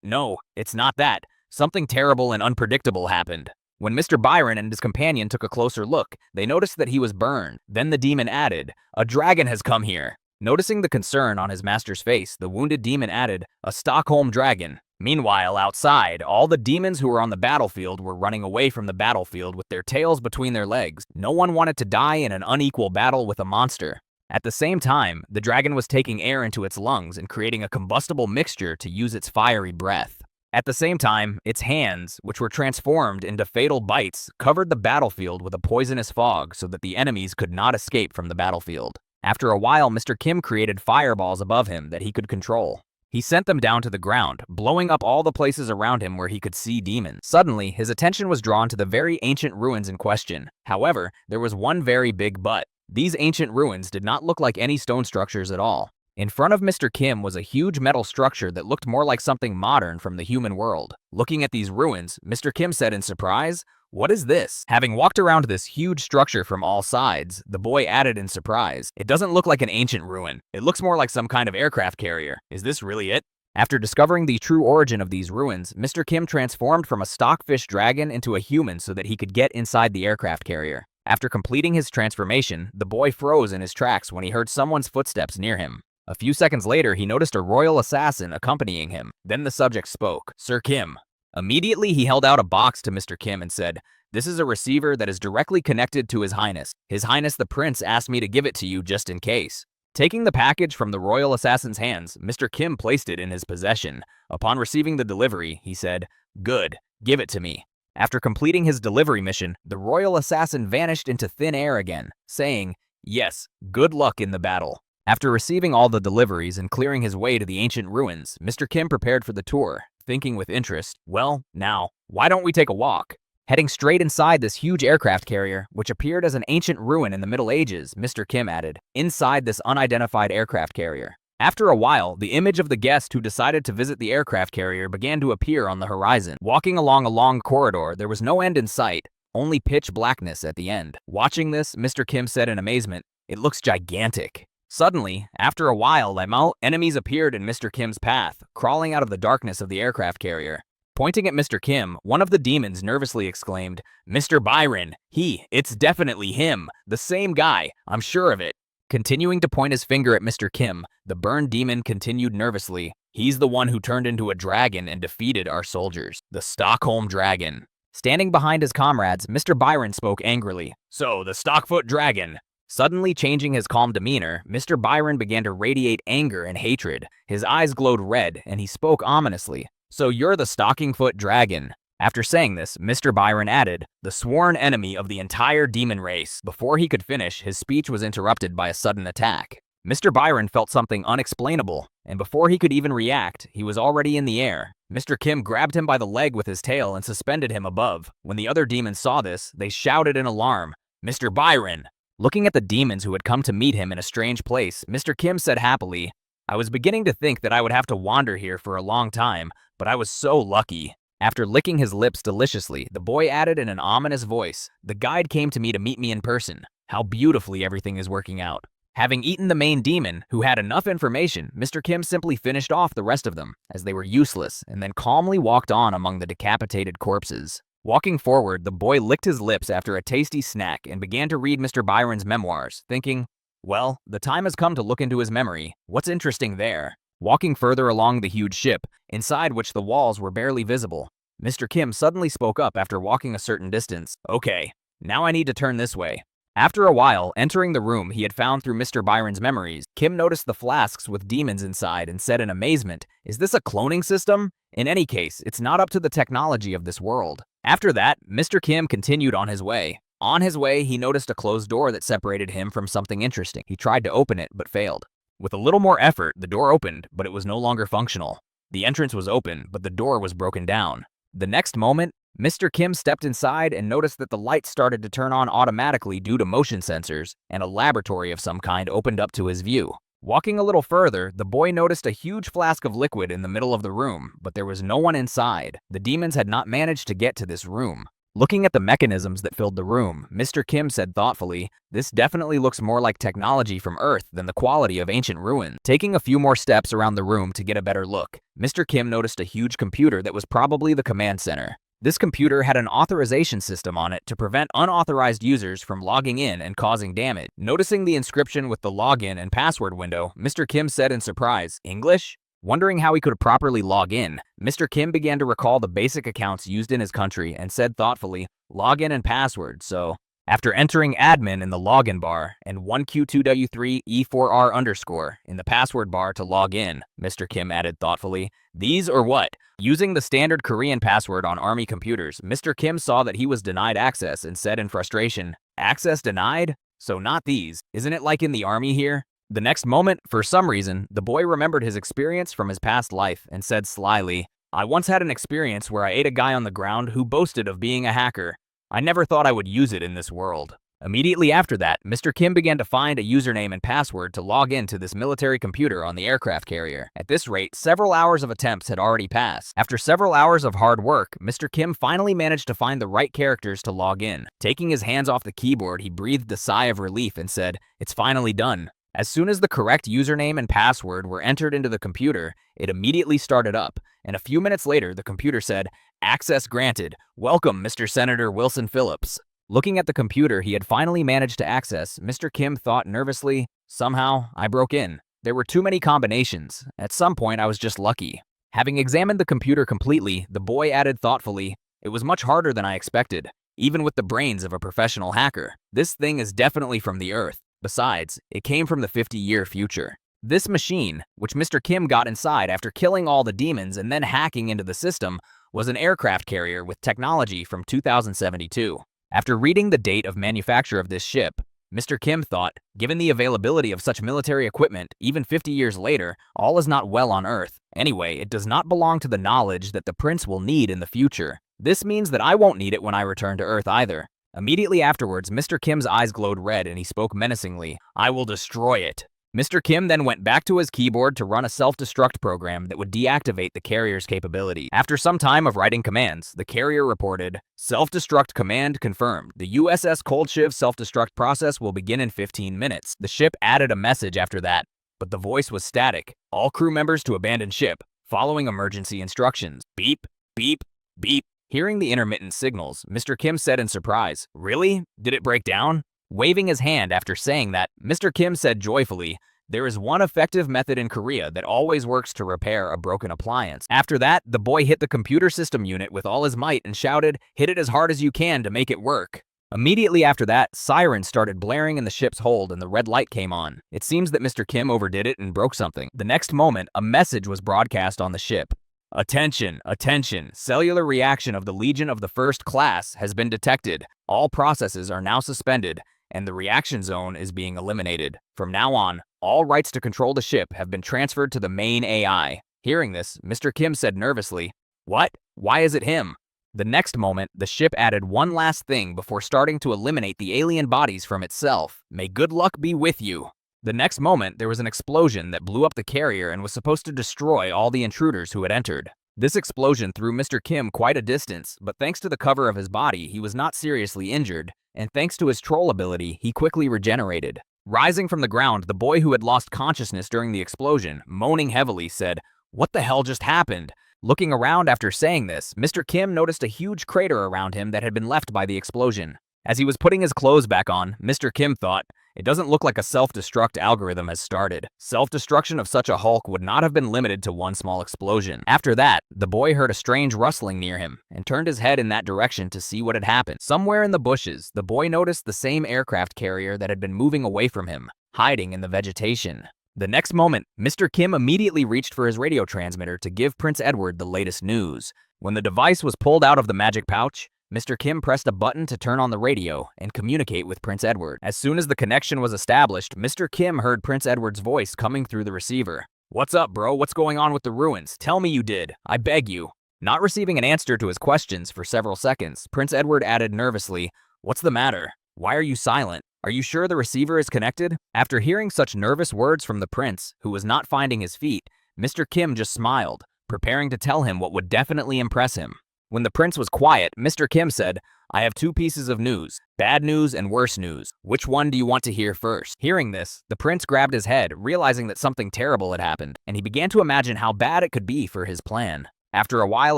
No, it's not that. Something terrible and unpredictable happened." When Mr. Byron and his companion took a closer look, they noticed that he was burned. Then the demon added, "A dragon has come here." Noticing the concern on his master's face, the wounded demon added, "A Stockholm dragon." Meanwhile, outside, all the demons who were on the battlefield were running away from the battlefield with their tails between their legs. No one wanted to die in an unequal battle with a monster. At the same time, the dragon was taking air into its lungs and creating a combustible mixture to use its fiery breath. At the same time, its hands, which were transformed into fatal bites, covered the battlefield with a poisonous fog so that the enemies could not escape from the battlefield. After a while, Mr. Kim created fireballs above him that he could control. He sent them down to the ground, blowing up all the places around him where he could see demons. Suddenly, his attention was drawn to the very ancient ruins in question. However, there was one very big but. These ancient ruins did not look like any stone structures at all. In front of Mr. Kim was a huge metal structure that looked more like something modern from the human world. Looking at these ruins, Mr. Kim said in surprise, "What is this?" Having walked around this huge structure from all sides, the boy added in surprise, "It doesn't look like an ancient ruin. It looks more like some kind of aircraft carrier. Is this really it?" After discovering the true origin of these ruins, Mr. Kim transformed from a stockfish dragon into a human so that he could get inside the aircraft carrier. After completing his transformation, the boy froze in his tracks when he heard someone's footsteps near him. A few seconds later, he noticed a royal assassin accompanying him. Then the subject spoke, "Sir Kim." Immediately, he held out a box to Mr. Kim and said, "This is a receiver that is directly connected to His Highness. His Highness the Prince asked me to give it to you just in case." Taking the package from the royal assassin's hands, Mr. Kim placed it in his possession. Upon receiving the delivery, he said, "Good, give it to me." After completing his delivery mission, the royal assassin vanished into thin air again, saying, "Yes, good luck in the battle." After receiving all the deliveries and clearing his way to the ancient ruins, Mr. Kim prepared for the tour, thinking with interest, "Well, now, why don't we take a walk?" Heading straight inside this huge aircraft carrier, which appeared as an ancient ruin in the Middle Ages, Mr. Kim added, inside this unidentified aircraft carrier. After a while, the image of the guest who decided to visit the aircraft carrier began to appear on the horizon. Walking along a long corridor, there was no end in sight, only pitch blackness at the end. Watching this, Mr. Kim said in amazement, "It looks gigantic." Suddenly, after a while, enemies appeared in Mr. Kim's path, crawling out of the darkness of the aircraft carrier. Pointing at Mr. Kim, one of the demons nervously exclaimed, "Mr. Byron, it's definitely him, the same guy, I'm sure of it." Continuing to point his finger at Mr. Kim, the burned demon continued nervously, "He's the one who turned into a dragon and defeated our soldiers, the Stockholm Dragon." Standing behind his comrades, Mr. Byron spoke angrily, "So, the Stockfoot Dragon." Suddenly changing his calm demeanor, Mr. Byron began to radiate anger and hatred. His eyes glowed red, and he spoke ominously, "So you're the Stockingfoot Dragon." After saying this, Mr. Byron added, "The sworn enemy of the entire demon race." Before he could finish, his speech was interrupted by a sudden attack. Mr. Byron felt something unexplainable, and before he could even react, he was already in the air. Mr. Kim grabbed him by the leg with his tail and suspended him above. When the other demons saw this, they shouted in alarm, "Mr. Byron!" Looking at the demons who had come to meet him in a strange place, Mr. Kim said happily, "I was beginning to think that I would have to wander here for a long time, but I was so lucky." After licking his lips deliciously, the boy added in an ominous voice, "The guide came to meet me in person. How beautifully everything is working out." Having eaten the main demon, who had enough information, Mr. Kim simply finished off the rest of them, as they were useless, and then calmly walked on among the decapitated corpses. Walking forward, the boy licked his lips after a tasty snack and began to read Mr. Byron's memoirs, thinking, "Well, the time has come to look into his memory. What's interesting there?" Walking further along the huge ship, inside which the walls were barely visible, Mr. Kim suddenly spoke up after walking a certain distance. "Okay, now I need to turn this way." After a while, entering the room he had found through Mr. Byron's memories, Kim noticed the flasks with demons inside and said in amazement, "Is this a cloning system? In any case, it's not up to the technology of this world." After that, Mr. Kim continued on his way. On his way, he noticed a closed door that separated him from something interesting. He tried to open it, but failed. With a little more effort, the door opened, but it was no longer functional. The entrance was open, but the door was broken down. The next moment, Mr. Kim stepped inside and noticed that the lights started to turn on automatically due to motion sensors, and a laboratory of some kind opened up to his view. Walking a little further, the boy noticed a huge flask of liquid in the middle of the room, but there was no one inside. The demons had not managed to get to this room. Looking at the mechanisms that filled the room, Mr. Kim said thoughtfully, "This definitely looks more like technology from Earth than the quality of ancient ruins." Taking a few more steps around the room to get a better look, Mr. Kim noticed a huge computer that was probably the command center. This computer had an authorization system on it to prevent unauthorized users from logging in and causing damage. Noticing the inscription with the login and password window, Mr. Kim said in surprise, "English?" Wondering how he could properly log in, Mr. Kim began to recall the basic accounts used in his country and said thoughtfully, "Login and password, so..." After entering admin in the login bar and 1Q2W3E4R_ in the password bar to log in, Mr. Kim added thoughtfully, "These or what?" Using the standard Korean password on army computers, Mr. Kim saw that he was denied access and said in frustration, "Access denied? So not these. Isn't it like in the army here?" The next moment, for some reason, the boy remembered his experience from his past life and said slyly, "I once had an experience where I ate a guy on the ground who boasted of being a hacker. I never thought I would use it in this world." Immediately after that, Mr. Kim began to find a username and password to log into this military computer on the aircraft carrier. At this rate, several hours of attempts had already passed. After several hours of hard work, Mr. Kim finally managed to find the right characters to log in. Taking his hands off the keyboard, he breathed a sigh of relief and said, "It's finally done." As soon as the correct username and password were entered into the computer, it immediately started up, and a few minutes later, the computer said, "Access granted. Welcome, Mr. Senator Wilson Phillips." Looking at the computer he had finally managed to access, Mr. Kim thought nervously, "Somehow, I broke in. There were too many combinations. At some point, I was just lucky." Having examined the computer completely, the boy added thoughtfully, "It was much harder than I expected, even with the brains of a professional hacker. This thing is definitely from the Earth. Besides, it came from the 50-year future." This machine, which Mr. Kim got inside after killing all the demons and then hacking into the system, was an aircraft carrier with technology from 2072. After reading the date of manufacture of this ship, Mr. Kim thought, given the availability of such military equipment, even 50 years later, all is not well on Earth. Anyway, it does not belong to the knowledge that the prince will need in the future. This means that I won't need it when I return to Earth either. Immediately afterwards, Mr. Kim's eyes glowed red and he spoke menacingly. I will destroy it. Mr. Kim then went back to his keyboard to run a self-destruct program that would deactivate the carrier's capability. After some time of writing commands, the carrier reported, self-destruct command confirmed. The USS Cold Shiv self-destruct process will begin in 15 minutes. The ship added a message after that, but the voice was static. All crew members to abandon ship, following emergency instructions. Beep, beep, beep. Hearing the intermittent signals, Mr. Kim said in surprise, really? Did it break down? Waving his hand after saying that, Mr. Kim said joyfully, there is one effective method in Korea that always works to repair a broken appliance. After that, the boy hit the computer system unit with all his might and shouted, hit it as hard as you can to make it work. Immediately after that, sirens started blaring in the ship's hold and the red light came on. It seems that Mr. Kim overdid it and broke something. The next moment, a message was broadcast on the ship. Attention, attention, cellular reaction of the Legion of the First Class has been detected. All processes are now suspended, and the reaction zone is being eliminated. From now on, all rights to control the ship have been transferred to the main AI. Hearing this, Mr. Kim said nervously, what? Why is it him? The next moment, the ship added one last thing before starting to eliminate the alien bodies from itself. May good luck be with you. The next moment, there was an explosion that blew up the carrier and was supposed to destroy all the intruders who had entered. This explosion threw Mr. Kim quite a distance, but thanks to the cover of his body, he was not seriously injured, and thanks to his troll ability, he quickly regenerated. Rising from the ground, the boy who had lost consciousness during the explosion, moaning heavily, said, what the hell just happened? Looking around after saying this, Mr. Kim noticed a huge crater around him that had been left by the explosion. As he was putting his clothes back on, Mr. Kim thought, it doesn't look like a self-destruct algorithm has started. Self-destruction of such a Hulk would not have been limited to one small explosion. After that, the boy heard a strange rustling near him and turned his head in that direction to see what had happened. Somewhere in the bushes, the boy noticed the same aircraft carrier that had been moving away from him, hiding in the vegetation. The next moment, Mr. Kim immediately reached for his radio transmitter to give Prince Edward the latest news. When the device was pulled out of the magic pouch, Mr. Kim pressed a button to turn on the radio and communicate with Prince Edward. As soon as the connection was established, Mr. Kim heard Prince Edward's voice coming through the receiver. What's up, bro? What's going on with the ruins? Tell me you did. I beg you. Not receiving an answer to his questions for several seconds, Prince Edward added nervously, what's the matter? Why are you silent? Are you sure the receiver is connected? After hearing such nervous words from the prince, who was not finding his feet, Mr. Kim just smiled, preparing to tell him what would definitely impress him. When the prince was quiet, Mr. Kim said, I have two pieces of news, bad news and worse news. Which one do you want to hear first? Hearing this, the prince grabbed his head, realizing that something terrible had happened, and he began to imagine how bad it could be for his plan. After a while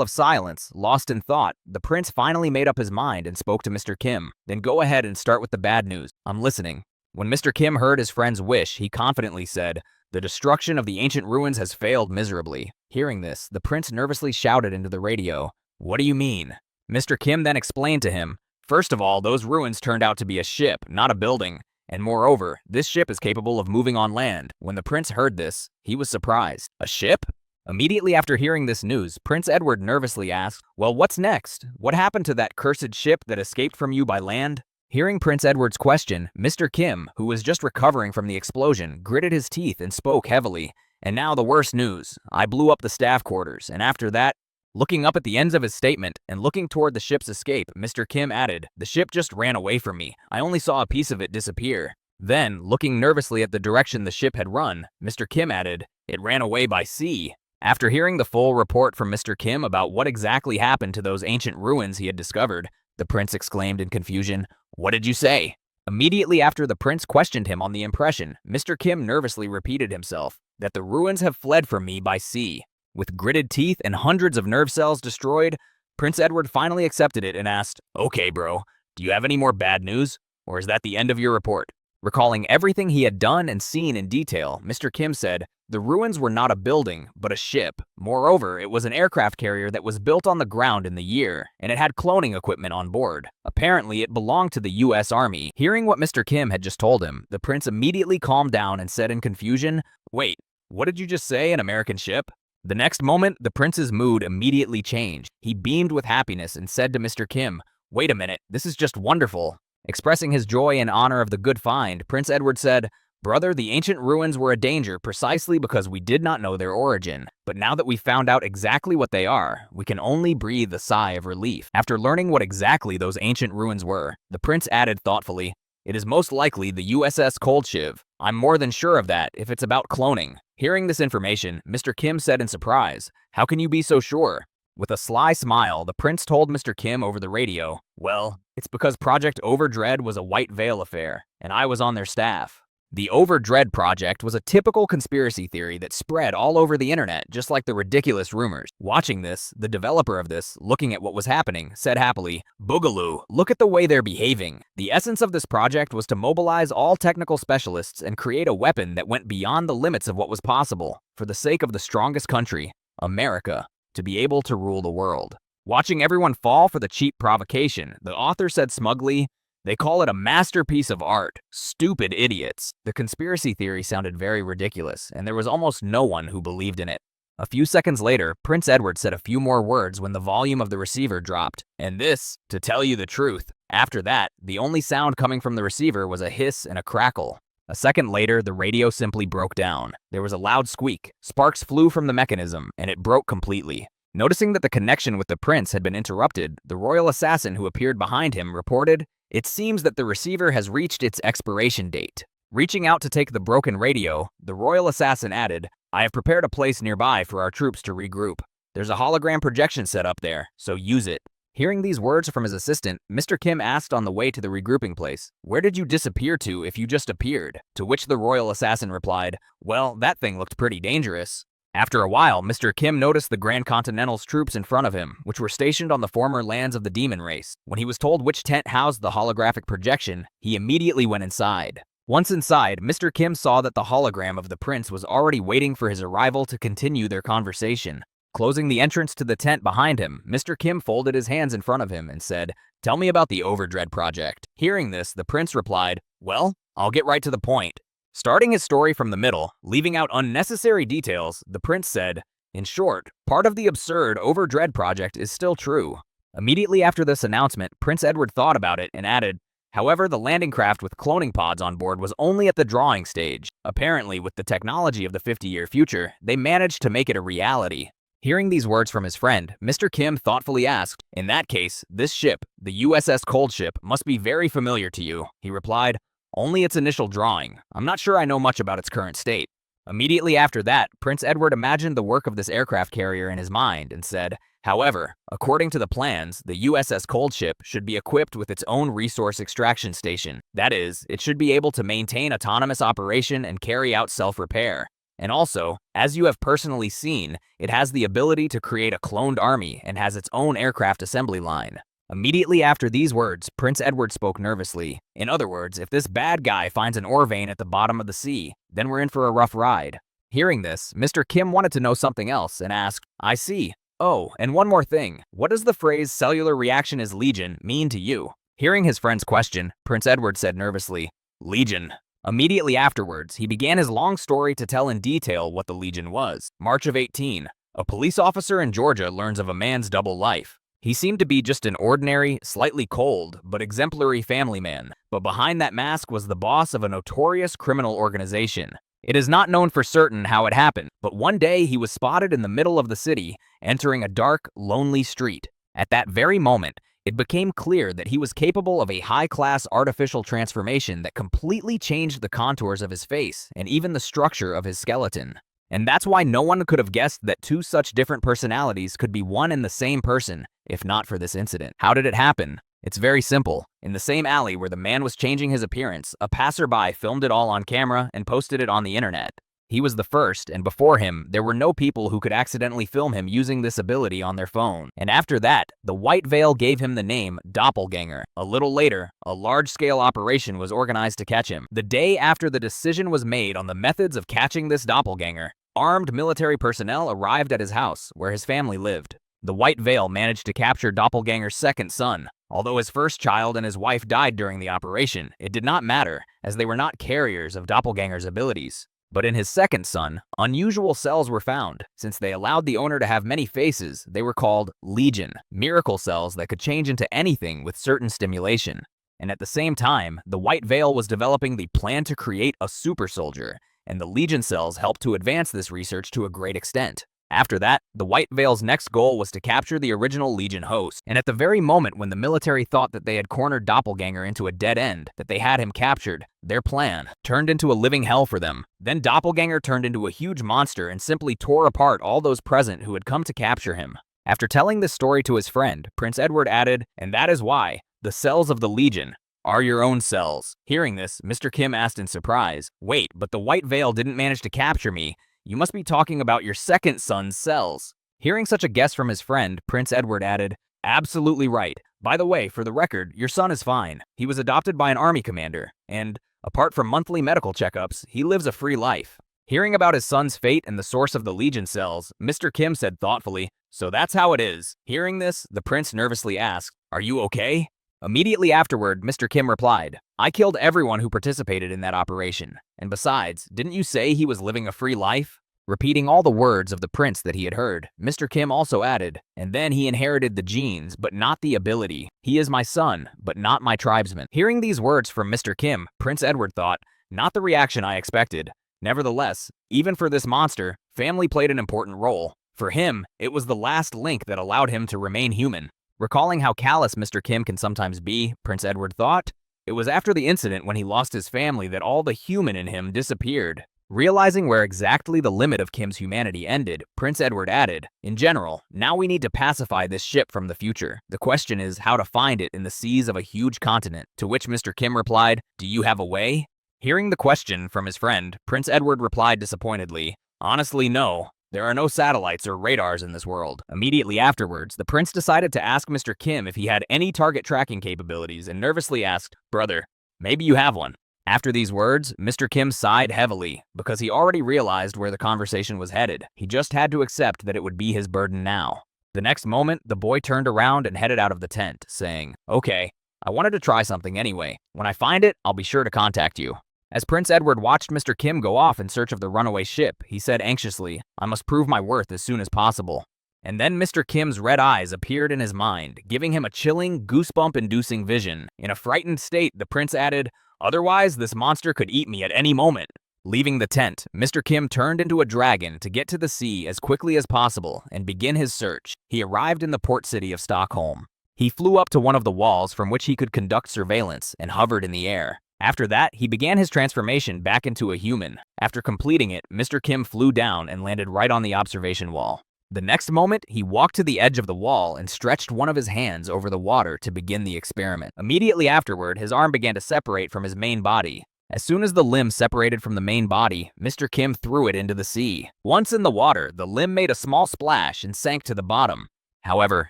of silence, lost in thought, the prince finally made up his mind and spoke to Mr. Kim. Then go ahead and start with the bad news. I'm listening. When Mr. Kim heard his friend's wish, he confidently said, the destruction of the ancient ruins has failed miserably. Hearing this, the prince nervously shouted into the radio, what do you mean? Mr. Kim then explained to him, first of all, those ruins turned out to be a ship, not a building. And moreover, this ship is capable of moving on land. When the prince heard this, he was surprised. A ship? Immediately after hearing this news, Prince Edward nervously asked, well, what's next? What happened to that cursed ship that escaped from you by land? Hearing Prince Edward's question, Mr. Kim, who was just recovering from the explosion, gritted his teeth and spoke heavily. And now the worst news. I blew up the staff quarters, and after that, looking up at the ends of his statement and looking toward the ship's escape, Mr. Kim added, the ship just ran away from me. I only saw a piece of it disappear. Then, looking nervously at the direction the ship had run, Mr. Kim added, it ran away by sea. After hearing the full report from Mr. Kim about what exactly happened to those ancient ruins he had discovered, the prince exclaimed in confusion, what did you say? Immediately after the prince questioned him on the impression, Mr. Kim nervously repeated himself, that the ruins have fled from me by sea. With gritted teeth and hundreds of nerve cells destroyed, Prince Edward finally accepted it and asked, okay, bro, do you have any more bad news? Or is that the end of your report? Recalling everything he had done and seen in detail, Mr. Kim said, the ruins were not a building, but a ship. Moreover, it was an aircraft carrier that was built on the ground in the year, and it had cloning equipment on board. Apparently, it belonged to the U.S. Army. Hearing what Mr. Kim had just told him, the prince immediately calmed down and said in confusion, wait, what did you just say, an American ship? The next moment, the prince's mood immediately changed. He beamed with happiness and said to Mr. Kim, wait a minute, this is just wonderful. Expressing his joy in honor of the good find, Prince Edward said, Brother, the ancient ruins were a danger precisely because we did not know their origin. But now that we found out exactly what they are, we can only breathe a sigh of relief. After learning what exactly those ancient ruins were, the prince added thoughtfully, "It is most likely the USS Cold Shiv. I'm more than sure of that if it's about cloning." Hearing this information, Mr. Kim said in surprise, "How can you be so sure?" With a sly smile, the prince told Mr. Kim over the radio, "Well, it's because Project Overdread was a White Veil affair, and I was on their staff." The Overdread project was a typical conspiracy theory that spread all over the internet, just like the ridiculous rumors. Watching this, the developer of this, looking at what was happening, said happily, "Boogaloo, look at the way they're behaving." The essence of this project was to mobilize all technical specialists and create a weapon that went beyond the limits of what was possible, for the sake of the strongest country, America, to be able to rule the world. Watching everyone fall for the cheap provocation, the author said smugly, "They call it a masterpiece of art. Stupid idiots." The conspiracy theory sounded very ridiculous, and there was almost no one who believed in it. A few seconds later, Prince Edward said a few more words when the volume of the receiver dropped. And this, to tell you the truth, after that, the only sound coming from the receiver was a hiss and a crackle. A second later, the radio simply broke down. There was a loud squeak. Sparks flew from the mechanism, and it broke completely. Noticing that the connection with the prince had been interrupted, the royal assassin who appeared behind him reported, "It seems that the receiver has reached its expiration date." Reaching out to take the broken radio, the royal assassin added, "I have prepared a place nearby for our troops to regroup. There's a hologram projection set up there, so use it." Hearing these words from his assistant, Mr. Kim asked on the way to the regrouping place, "Where did you disappear to if you just appeared?" To which the royal assassin replied, "Well, that thing looked pretty dangerous." After a while, Mr. Kim noticed the Grand Continental's troops in front of him, which were stationed on the former lands of the demon race. When he was told which tent housed the holographic projection, he immediately went inside. Once inside, Mr. Kim saw that the hologram of the prince was already waiting for his arrival to continue their conversation. Closing the entrance to the tent behind him, Mr. Kim folded his hands in front of him and said, "Tell me about the Overdread project." Hearing this, the prince replied, "Well, I'll get right to the point." Starting his story from the middle, leaving out unnecessary details, the prince said, "In short, part of the absurd Overdread project is still true." Immediately after this announcement, Prince Edward thought about it and added, "However, the landing craft with cloning pods on board was only at the drawing stage. Apparently, with the technology of the 50-year future, they managed to make it a reality." Hearing these words from his friend, Mr. Kim thoughtfully asked, "In that case, this ship, the USS Cold Ship, must be very familiar to you." He replied, "Only its initial drawing. I'm not sure I know much about its current state." Immediately after that, Prince Edward imagined the work of this aircraft carrier in his mind and said, "However, according to the plans, the USS Cold Ship should be equipped with its own resource extraction station. That is, it should be able to maintain autonomous operation and carry out self-repair. And also, as you have personally seen, it has the ability to create a cloned army and has its own aircraft assembly line." Immediately after these words, Prince Edward spoke nervously. In other words, if this bad guy finds an ore vein at the bottom of the sea, then we're in for a rough ride. Hearing this, Mr. Kim wanted to know something else and asked, "I see. Oh, and one more thing. What does the phrase 'cellular reaction is legion' mean to you?" Hearing his friend's question, Prince Edward said nervously, "Legion." Immediately afterwards, he began his long story to tell in detail what the Legion was. March of 18. A police officer in Georgia learns of a man's double life. He seemed to be just an ordinary, slightly cold, but exemplary family man. But behind that mask was the boss of a notorious criminal organization. It is not known for certain how it happened, but one day he was spotted in the middle of the city, entering a dark, lonely street. At that very moment, it became clear that he was capable of a high-class artificial transformation that completely changed the contours of his face and even the structure of his skeleton. And that's why no one could have guessed that two such different personalities could be one and the same person, if not for this incident. How did it happen? It's very simple. In the same alley where the man was changing his appearance, a passerby filmed it all on camera and posted it on the internet. He was the first, and before him, there were no people who could accidentally film him using this ability on their phone. And after that, the White Veil gave him the name Doppelganger. A little later, a large-scale operation was organized to catch him. The day after the decision was made on the methods of catching this doppelganger, armed military personnel arrived at his house, where his family lived. The White Veil managed to capture Doppelganger's second son. Although his first child and his wife died during the operation, it did not matter, as they were not carriers of Doppelganger's abilities. But in his second son, unusual cells were found. Since they allowed the owner to have many faces, they were called Legion, miracle cells that could change into anything with certain stimulation. And at the same time, the White Veil was developing the plan to create a super soldier, and the Legion cells helped to advance this research to a great extent. After that, the White Veil's next goal was to capture the original Legion host, and at the very moment when the military thought that they had cornered Doppelganger into a dead end, that they had him captured, their plan turned into a living hell for them. Then Doppelganger turned into a huge monster and simply tore apart all those present who had come to capture him. After telling this story to his friend, Prince Edward added, "And that is why the cells of the Legion are your own cells." Hearing this, Mr. Kim asked in surprise, "Wait, but the White Veil didn't manage to capture me. You must be talking about your second son's cells." Hearing such a guess from his friend, Prince Edward added, "Absolutely right. By the way, for the record, your son is fine. He was adopted by an army commander, and apart from monthly medical checkups, he lives a free life." Hearing about his son's fate and the source of the Legion cells, Mr. Kim said thoughtfully, "So that's how it is." Hearing this, the prince nervously asked, "Are you okay?" Immediately afterward, Mr. Kim replied, "I killed everyone who participated in that operation. And besides, didn't you say he was living a free life?" Repeating all the words of the prince that he had heard, Mr. Kim also added, "And then he inherited the genes, but not the ability. He is my son, but not my tribesman." Hearing these words from Mr. Kim, Prince Edward thought, "Not the reaction I expected." Nevertheless, even for this monster, family played an important role. For him, it was the last link that allowed him to remain human. Recalling how callous Mr. Kim can sometimes be, Prince Edward thought, it was after the incident when he lost his family that all the human in him disappeared. Realizing where exactly the limit of Kim's humanity ended, Prince Edward added, "In general, now we need to pacify this ship from the future. The question is how to find it in the seas of a huge continent." To which Mr. Kim replied, "Do you have a way?" Hearing the question from his friend, Prince Edward replied disappointedly, "Honestly, no. There are no satellites or radars in this world." Immediately afterwards, the prince decided to ask Mr. Kim if he had any target tracking capabilities and nervously asked, "Brother, maybe you have one." After these words, Mr. Kim sighed heavily because he already realized where the conversation was headed. He just had to accept that it would be his burden now. The next moment, the boy turned around and headed out of the tent, saying, "Okay, I wanted to try something anyway. When I find it, I'll be sure to contact you." As Prince Edward watched Mr. Kim go off in search of the runaway ship, he said anxiously, "I must prove my worth as soon as possible." And then Mr. Kim's red eyes appeared in his mind, giving him a chilling, goosebump-inducing vision. In a frightened state, the prince added, "Otherwise, this monster could eat me at any moment." Leaving the tent, Mr. Kim turned into a dragon to get to the sea as quickly as possible and begin his search. He arrived in the port city of Stockholm. He flew up to one of the walls from which he could conduct surveillance and hovered in the air. After that, he began his transformation back into a human. After completing it, Mr. Kim flew down and landed right on the observation wall. The next moment, he walked to the edge of the wall and stretched one of his hands over the water to begin the experiment. Immediately afterward, his arm began to separate from his main body. As soon as the limb separated from the main body, Mr. Kim threw it into the sea. Once in the water, the limb made a small splash and sank to the bottom. However,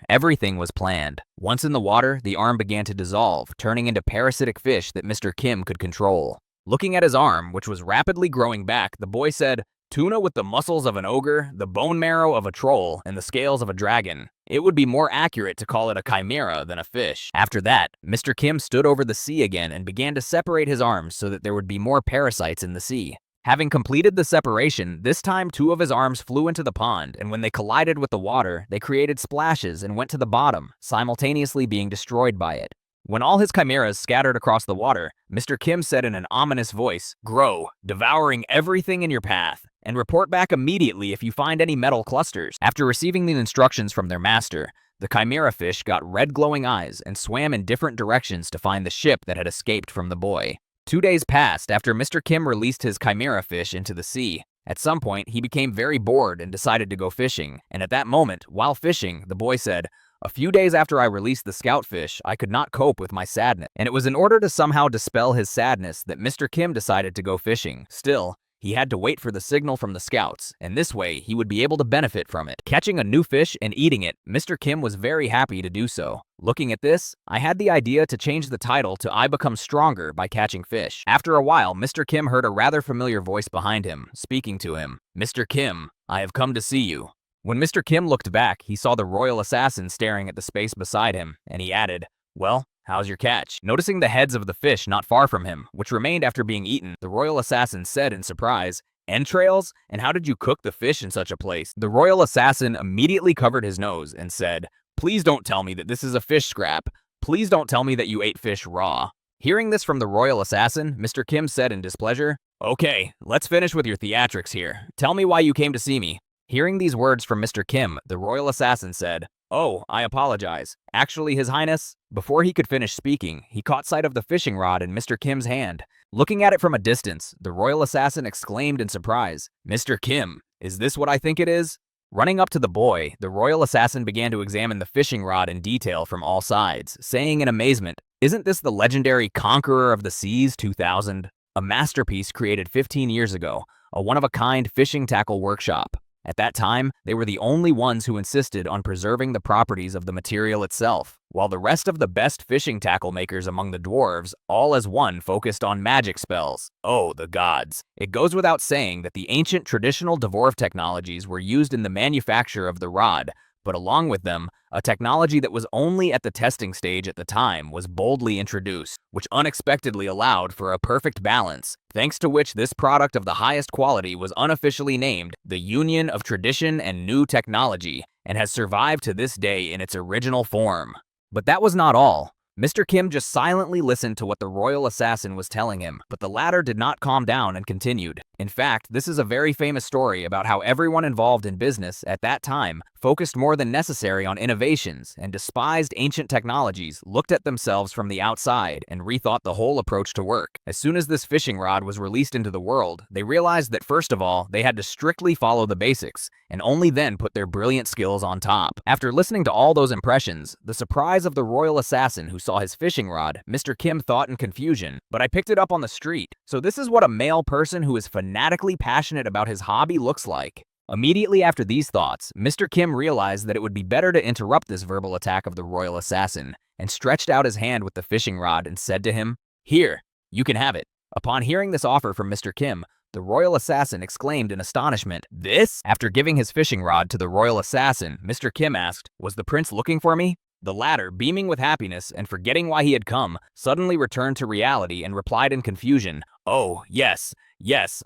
everything was planned. Once in the water, the arm began to dissolve, turning into parasitic fish that Mr. Kim could control. Looking at his arm, which was rapidly growing back, the boy said, "Tuna with the muscles of an ogre, the bone marrow of a troll, and the scales of a dragon. It would be more accurate to call it a chimera than a fish." After that, Mr. Kim stood over the sea again and began to separate his arms so that there would be more parasites in the sea. Having completed the separation, this time 2 of his arms flew into the pond, and when they collided with the water, they created splashes and went to the bottom, simultaneously being destroyed by it. When all his chimeras scattered across the water, Mr. Kim said in an ominous voice, "Grow, devouring everything in your path, and report back immediately if you find any metal clusters." After receiving the instructions from their master, the chimera fish got red glowing eyes and swam in different directions to find the ship that had escaped from the boy. 2 days passed after Mr. Kim released his chimera fish into the sea. At some point, he became very bored and decided to go fishing, and at that moment, while fishing, the boy said, "A few days after I released the scout fish, I could not cope with my sadness, and it was in order to somehow dispel his sadness that Mr. Kim decided to go fishing. Still, he had to wait for the signal from the scouts, and this way he would be able to benefit from it. Catching a new fish and eating it, Mr. Kim was very happy to do so. Looking at this, I had the idea to change the title to I Become Stronger by Catching Fish. After a while, Mr. Kim heard a rather familiar voice behind him, speaking to him. "Mr. Kim, I have come to see you." When Mr. Kim looked back, he saw the royal assassin staring at the space beside him, and he added, "Well, how's your catch?" Noticing the heads of the fish not far from him, which remained after being eaten, the royal assassin said in surprise, "Entrails? And how did you cook the fish in such a place?" The royal assassin immediately covered his nose and said, "Please don't tell me that this is a fish scrap. Please don't tell me that you ate fish raw." Hearing this from the royal assassin, Mr. Kim said in displeasure, "Okay, let's finish with your theatrics here. Tell me why you came to see me." Hearing these words from Mr. Kim, the royal assassin said, "Oh, I apologize. Actually, His Highness." Before he could finish speaking, he caught sight of the fishing rod in Mr. Kim's hand. Looking at it from a distance, the royal assassin exclaimed in surprise, "Mr. Kim, is this what I think it is?" Running up to the boy, the royal assassin began to examine the fishing rod in detail from all sides, saying in amazement, "Isn't this the legendary Conqueror of the Seas 2000? A masterpiece created 15 years ago, a one-of-a-kind fishing tackle workshop. At that time, they were the only ones who insisted on preserving the properties of the material itself, while the rest of the best fishing tackle makers among the dwarves, all as one, focused on magic spells. Oh, the gods. It goes without saying that the ancient traditional dwarf technologies were used in the manufacture of the rod, but along with them, a technology that was only at the testing stage at the time was boldly introduced, which unexpectedly allowed for a perfect balance, thanks to which this product of the highest quality was unofficially named the Union of Tradition and New Technology, and has survived to this day in its original form. But that was not all. Mr. Kim just silently listened to what the royal assassin was telling him, but the latter did not calm down and continued. In fact, this is a very famous story about how everyone involved in business at that time focused more than necessary on innovations and despised ancient technologies, looked at themselves from the outside, and rethought the whole approach to work. As soon as this fishing rod was released into the world, they realized that first of all, they had to strictly follow the basics, and only then put their brilliant skills on top. After listening to all those impressions, the surprise of the royal assassin who saw his fishing rod, Mr. Kim thought in confusion, "But I picked it up on the street. So this is what a male person who is fanatically passionate about his hobby looks like." Immediately after these thoughts, Mr. Kim realized that it would be better to interrupt this verbal attack of the royal assassin, and stretched out his hand with the fishing rod and said to him, "Here, you can have it." Upon hearing this offer from Mr. Kim, the royal assassin exclaimed in astonishment, "This?" After giving his fishing rod to the royal assassin, Mr. Kim asked, "Was the prince looking for me?" The latter, beaming with happiness and forgetting why he had come, suddenly returned to reality and replied in confusion, "Oh, yes,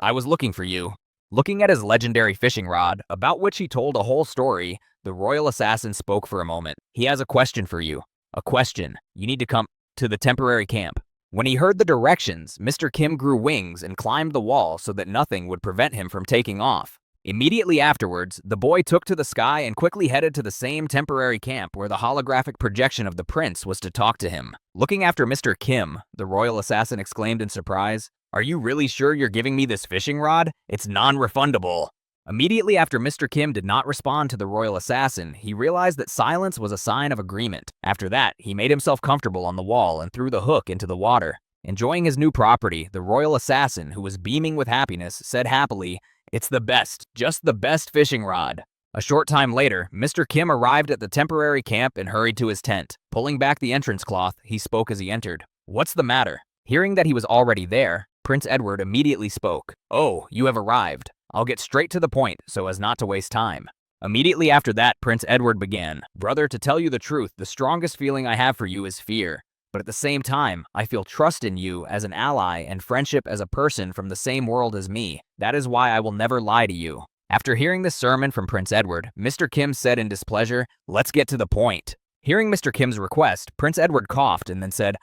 I was looking for you." Looking at his legendary fishing rod, about which he told a whole story, the royal assassin spoke for a moment. "He has a question for you. A question. You need to come to the temporary camp." When he heard the directions, Mr. Kim grew wings and climbed the wall so that nothing would prevent him from taking off. Immediately afterwards, the boy took to the sky and quickly headed to the same temporary camp where the holographic projection of the prince was to talk to him. Looking after Mr. Kim, the royal assassin exclaimed in surprise, "Are you really sure you're giving me this fishing rod? It's non-refundable." Immediately after Mr. Kim did not respond to the royal assassin, he realized that silence was a sign of agreement. After that, he made himself comfortable on the wall and threw the hook into the water. Enjoying his new property, the royal assassin, who was beaming with happiness, said happily, "It's the best, just the best fishing rod." A short time later, Mr. Kim arrived at the temporary camp and hurried to his tent. Pulling back the entrance cloth, he spoke as he entered. "What's the matter?" Hearing that he was already there, Prince Edward immediately spoke. "Oh, you have arrived. I'll get straight to the point so as not to waste time." Immediately after that, Prince Edward began, "Brother, to tell you the truth, the strongest feeling I have for you is fear. But at the same time, I feel trust in you as an ally and friendship as a person from the same world as me. That is why I will never lie to you." After hearing this sermon from Prince Edward, Mr. Kim said in displeasure, "Let's get to the point." Hearing Mr. Kim's request, Prince Edward coughed and then said,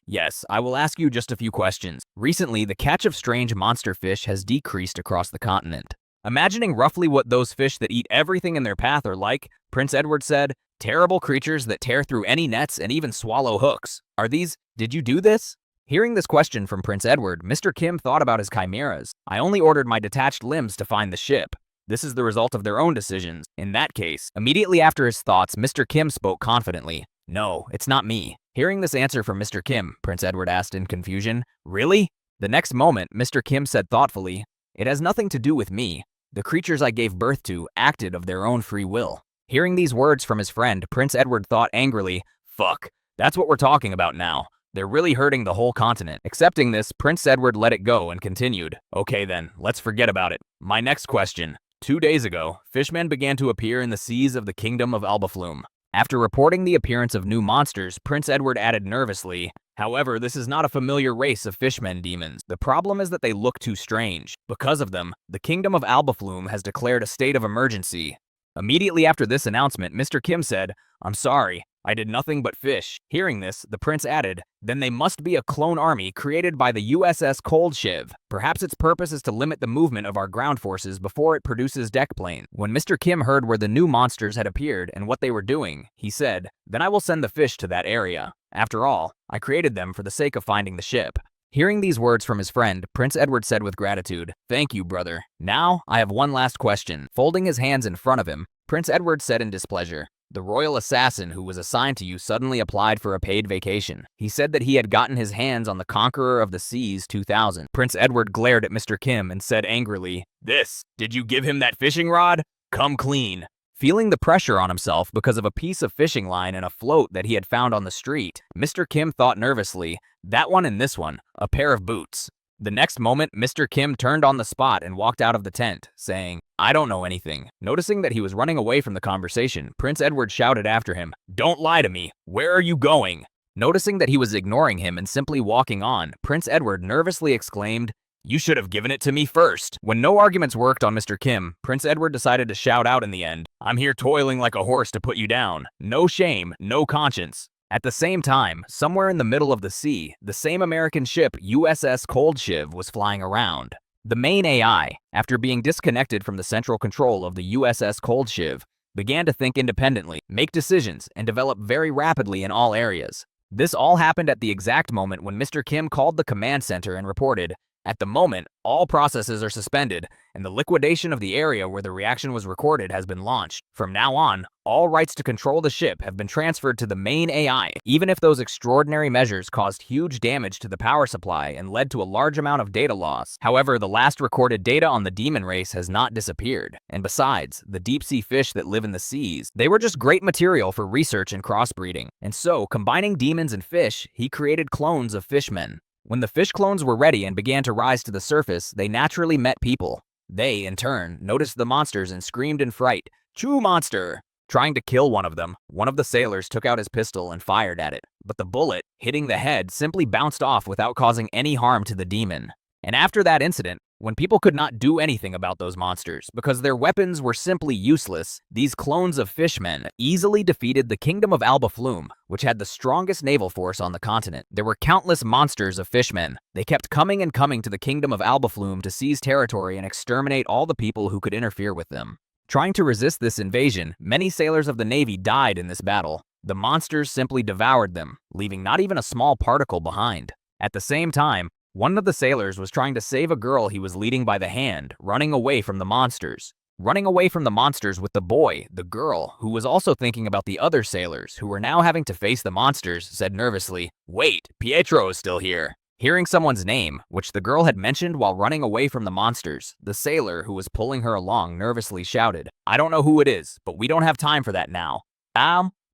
Yes, I will ask you just a few questions. Recently, the catch of strange monster fish has decreased across the continent. Imagining roughly what those fish that eat everything in their path are like, Prince Edward said, "Terrible creatures that tear through any nets and even swallow hooks. Did you do this?" Hearing this question from Prince Edward, Mr. Kim thought about his chimeras. "I only ordered my detached limbs to find the ship. This is the result of their own decisions. In that case," immediately after his thoughts, Mr. Kim spoke confidently, "No, it's not me." Hearing this answer from Mr. Kim, Prince Edward asked in confusion, "Really?" The next moment, Mr. Kim said thoughtfully, "It has nothing to do with me. The creatures I gave birth to acted of their own free will." Hearing these words from his friend, Prince Edward thought angrily, "Fuck, that's what we're talking about now. They're really hurting the whole continent." Accepting this, Prince Edward let it go and continued, "Okay then, let's forget about it. My next question. 2 days ago, fishmen began to appear in the seas of the kingdom of Albaflume. After reporting the appearance of new monsters, Prince Edward added nervously, "However, this is not a familiar race of fishmen demons. The problem is that they look too strange. Because of them, the kingdom of Albaflume has declared a state of emergency." Immediately after this announcement, Mr. Kim said, "I'm sorry, I did nothing but fish. Hearing this, the prince added, then they must be a clone army created by the USS Cold Shiv. Perhaps its purpose is to limit the movement of our ground forces before it produces deck plane. When Mr. Kim heard where the new monsters had appeared and what they were doing, he said, then I will send the fish to that area. After all, I created them for the sake of finding the ship. Hearing these words from his friend, Prince Edward said with gratitude, thank you, brother. Now, I have one last question. Folding his hands in front of him, Prince Edward said in displeasure, the royal assassin who was assigned to you suddenly applied for a paid vacation. He said that he had gotten his hands on the Conqueror of the Seas 2000. Prince Edward glared at Mr. Kim and said angrily, did you give him that fishing rod? Come clean. Feeling the pressure on himself because of a piece of fishing line and a float that he had found on the street, Mr. Kim thought nervously, that one and this one, a pair of boots. The next moment, Mr. Kim turned on the spot and walked out of the tent, saying, I don't know anything. Noticing that he was running away from the conversation, Prince Edward shouted after him, don't lie to me. Where are you going? Noticing that he was ignoring him and simply walking on, Prince Edward nervously exclaimed, you should have given it to me first. When no arguments worked on Mr. Kim, Prince Edward decided to shout out in the end, I'm here toiling like a horse to put you down. No shame, no conscience. At the same time, somewhere in the middle of the sea, the same American ship USS Cold Shiv was flying around. The main AI, after being disconnected from the central control of the USS Cold Shiv, began to think independently, make decisions, and develop very rapidly in all areas. This all happened at the exact moment when Mr. Kim called the command center and reported, at the moment, all processes are suspended, and the liquidation of the area where the reaction was recorded has been launched. From now on, all rights to control the ship have been transferred to the main AI, even if those extraordinary measures caused huge damage to the power supply and led to a large amount of data loss. However, the last recorded data on the demon race has not disappeared. And besides, the deep-sea fish that live in the seas, they were just great material for research and crossbreeding. And so, combining demons and fish, he created clones of fishmen. When the fish clones were ready and began to rise to the surface, they naturally met people. They, in turn, noticed the monsters and screamed in fright, "Choo monster!" Trying to kill one of them, one of the sailors took out his pistol and fired at it. But the bullet, hitting the head, simply bounced off without causing any harm to the demon. And after that incident, when people could not do anything about those monsters because their weapons were simply useless, these clones of fishmen easily defeated the Kingdom of Albaflume, which had the strongest naval force on the continent. There were countless monsters of fishmen. They kept coming and coming to the Kingdom of Albaflume to seize territory and exterminate all the people who could interfere with them. Trying to resist this invasion, many sailors of the Navy died in this battle. The monsters simply devoured them, leaving not even a small particle behind. At the same time, one of the sailors was trying to save a girl he was leading by the hand, running away from the monsters. Running away from the monsters with the boy, the girl, who was also thinking about the other sailors who were now having to face the monsters, said nervously, "Wait, Pietro is still here." Hearing someone's name, which the girl had mentioned while running away from the monsters, the sailor who was pulling her along nervously shouted, "I don't know who it is, but we don't have time for that now."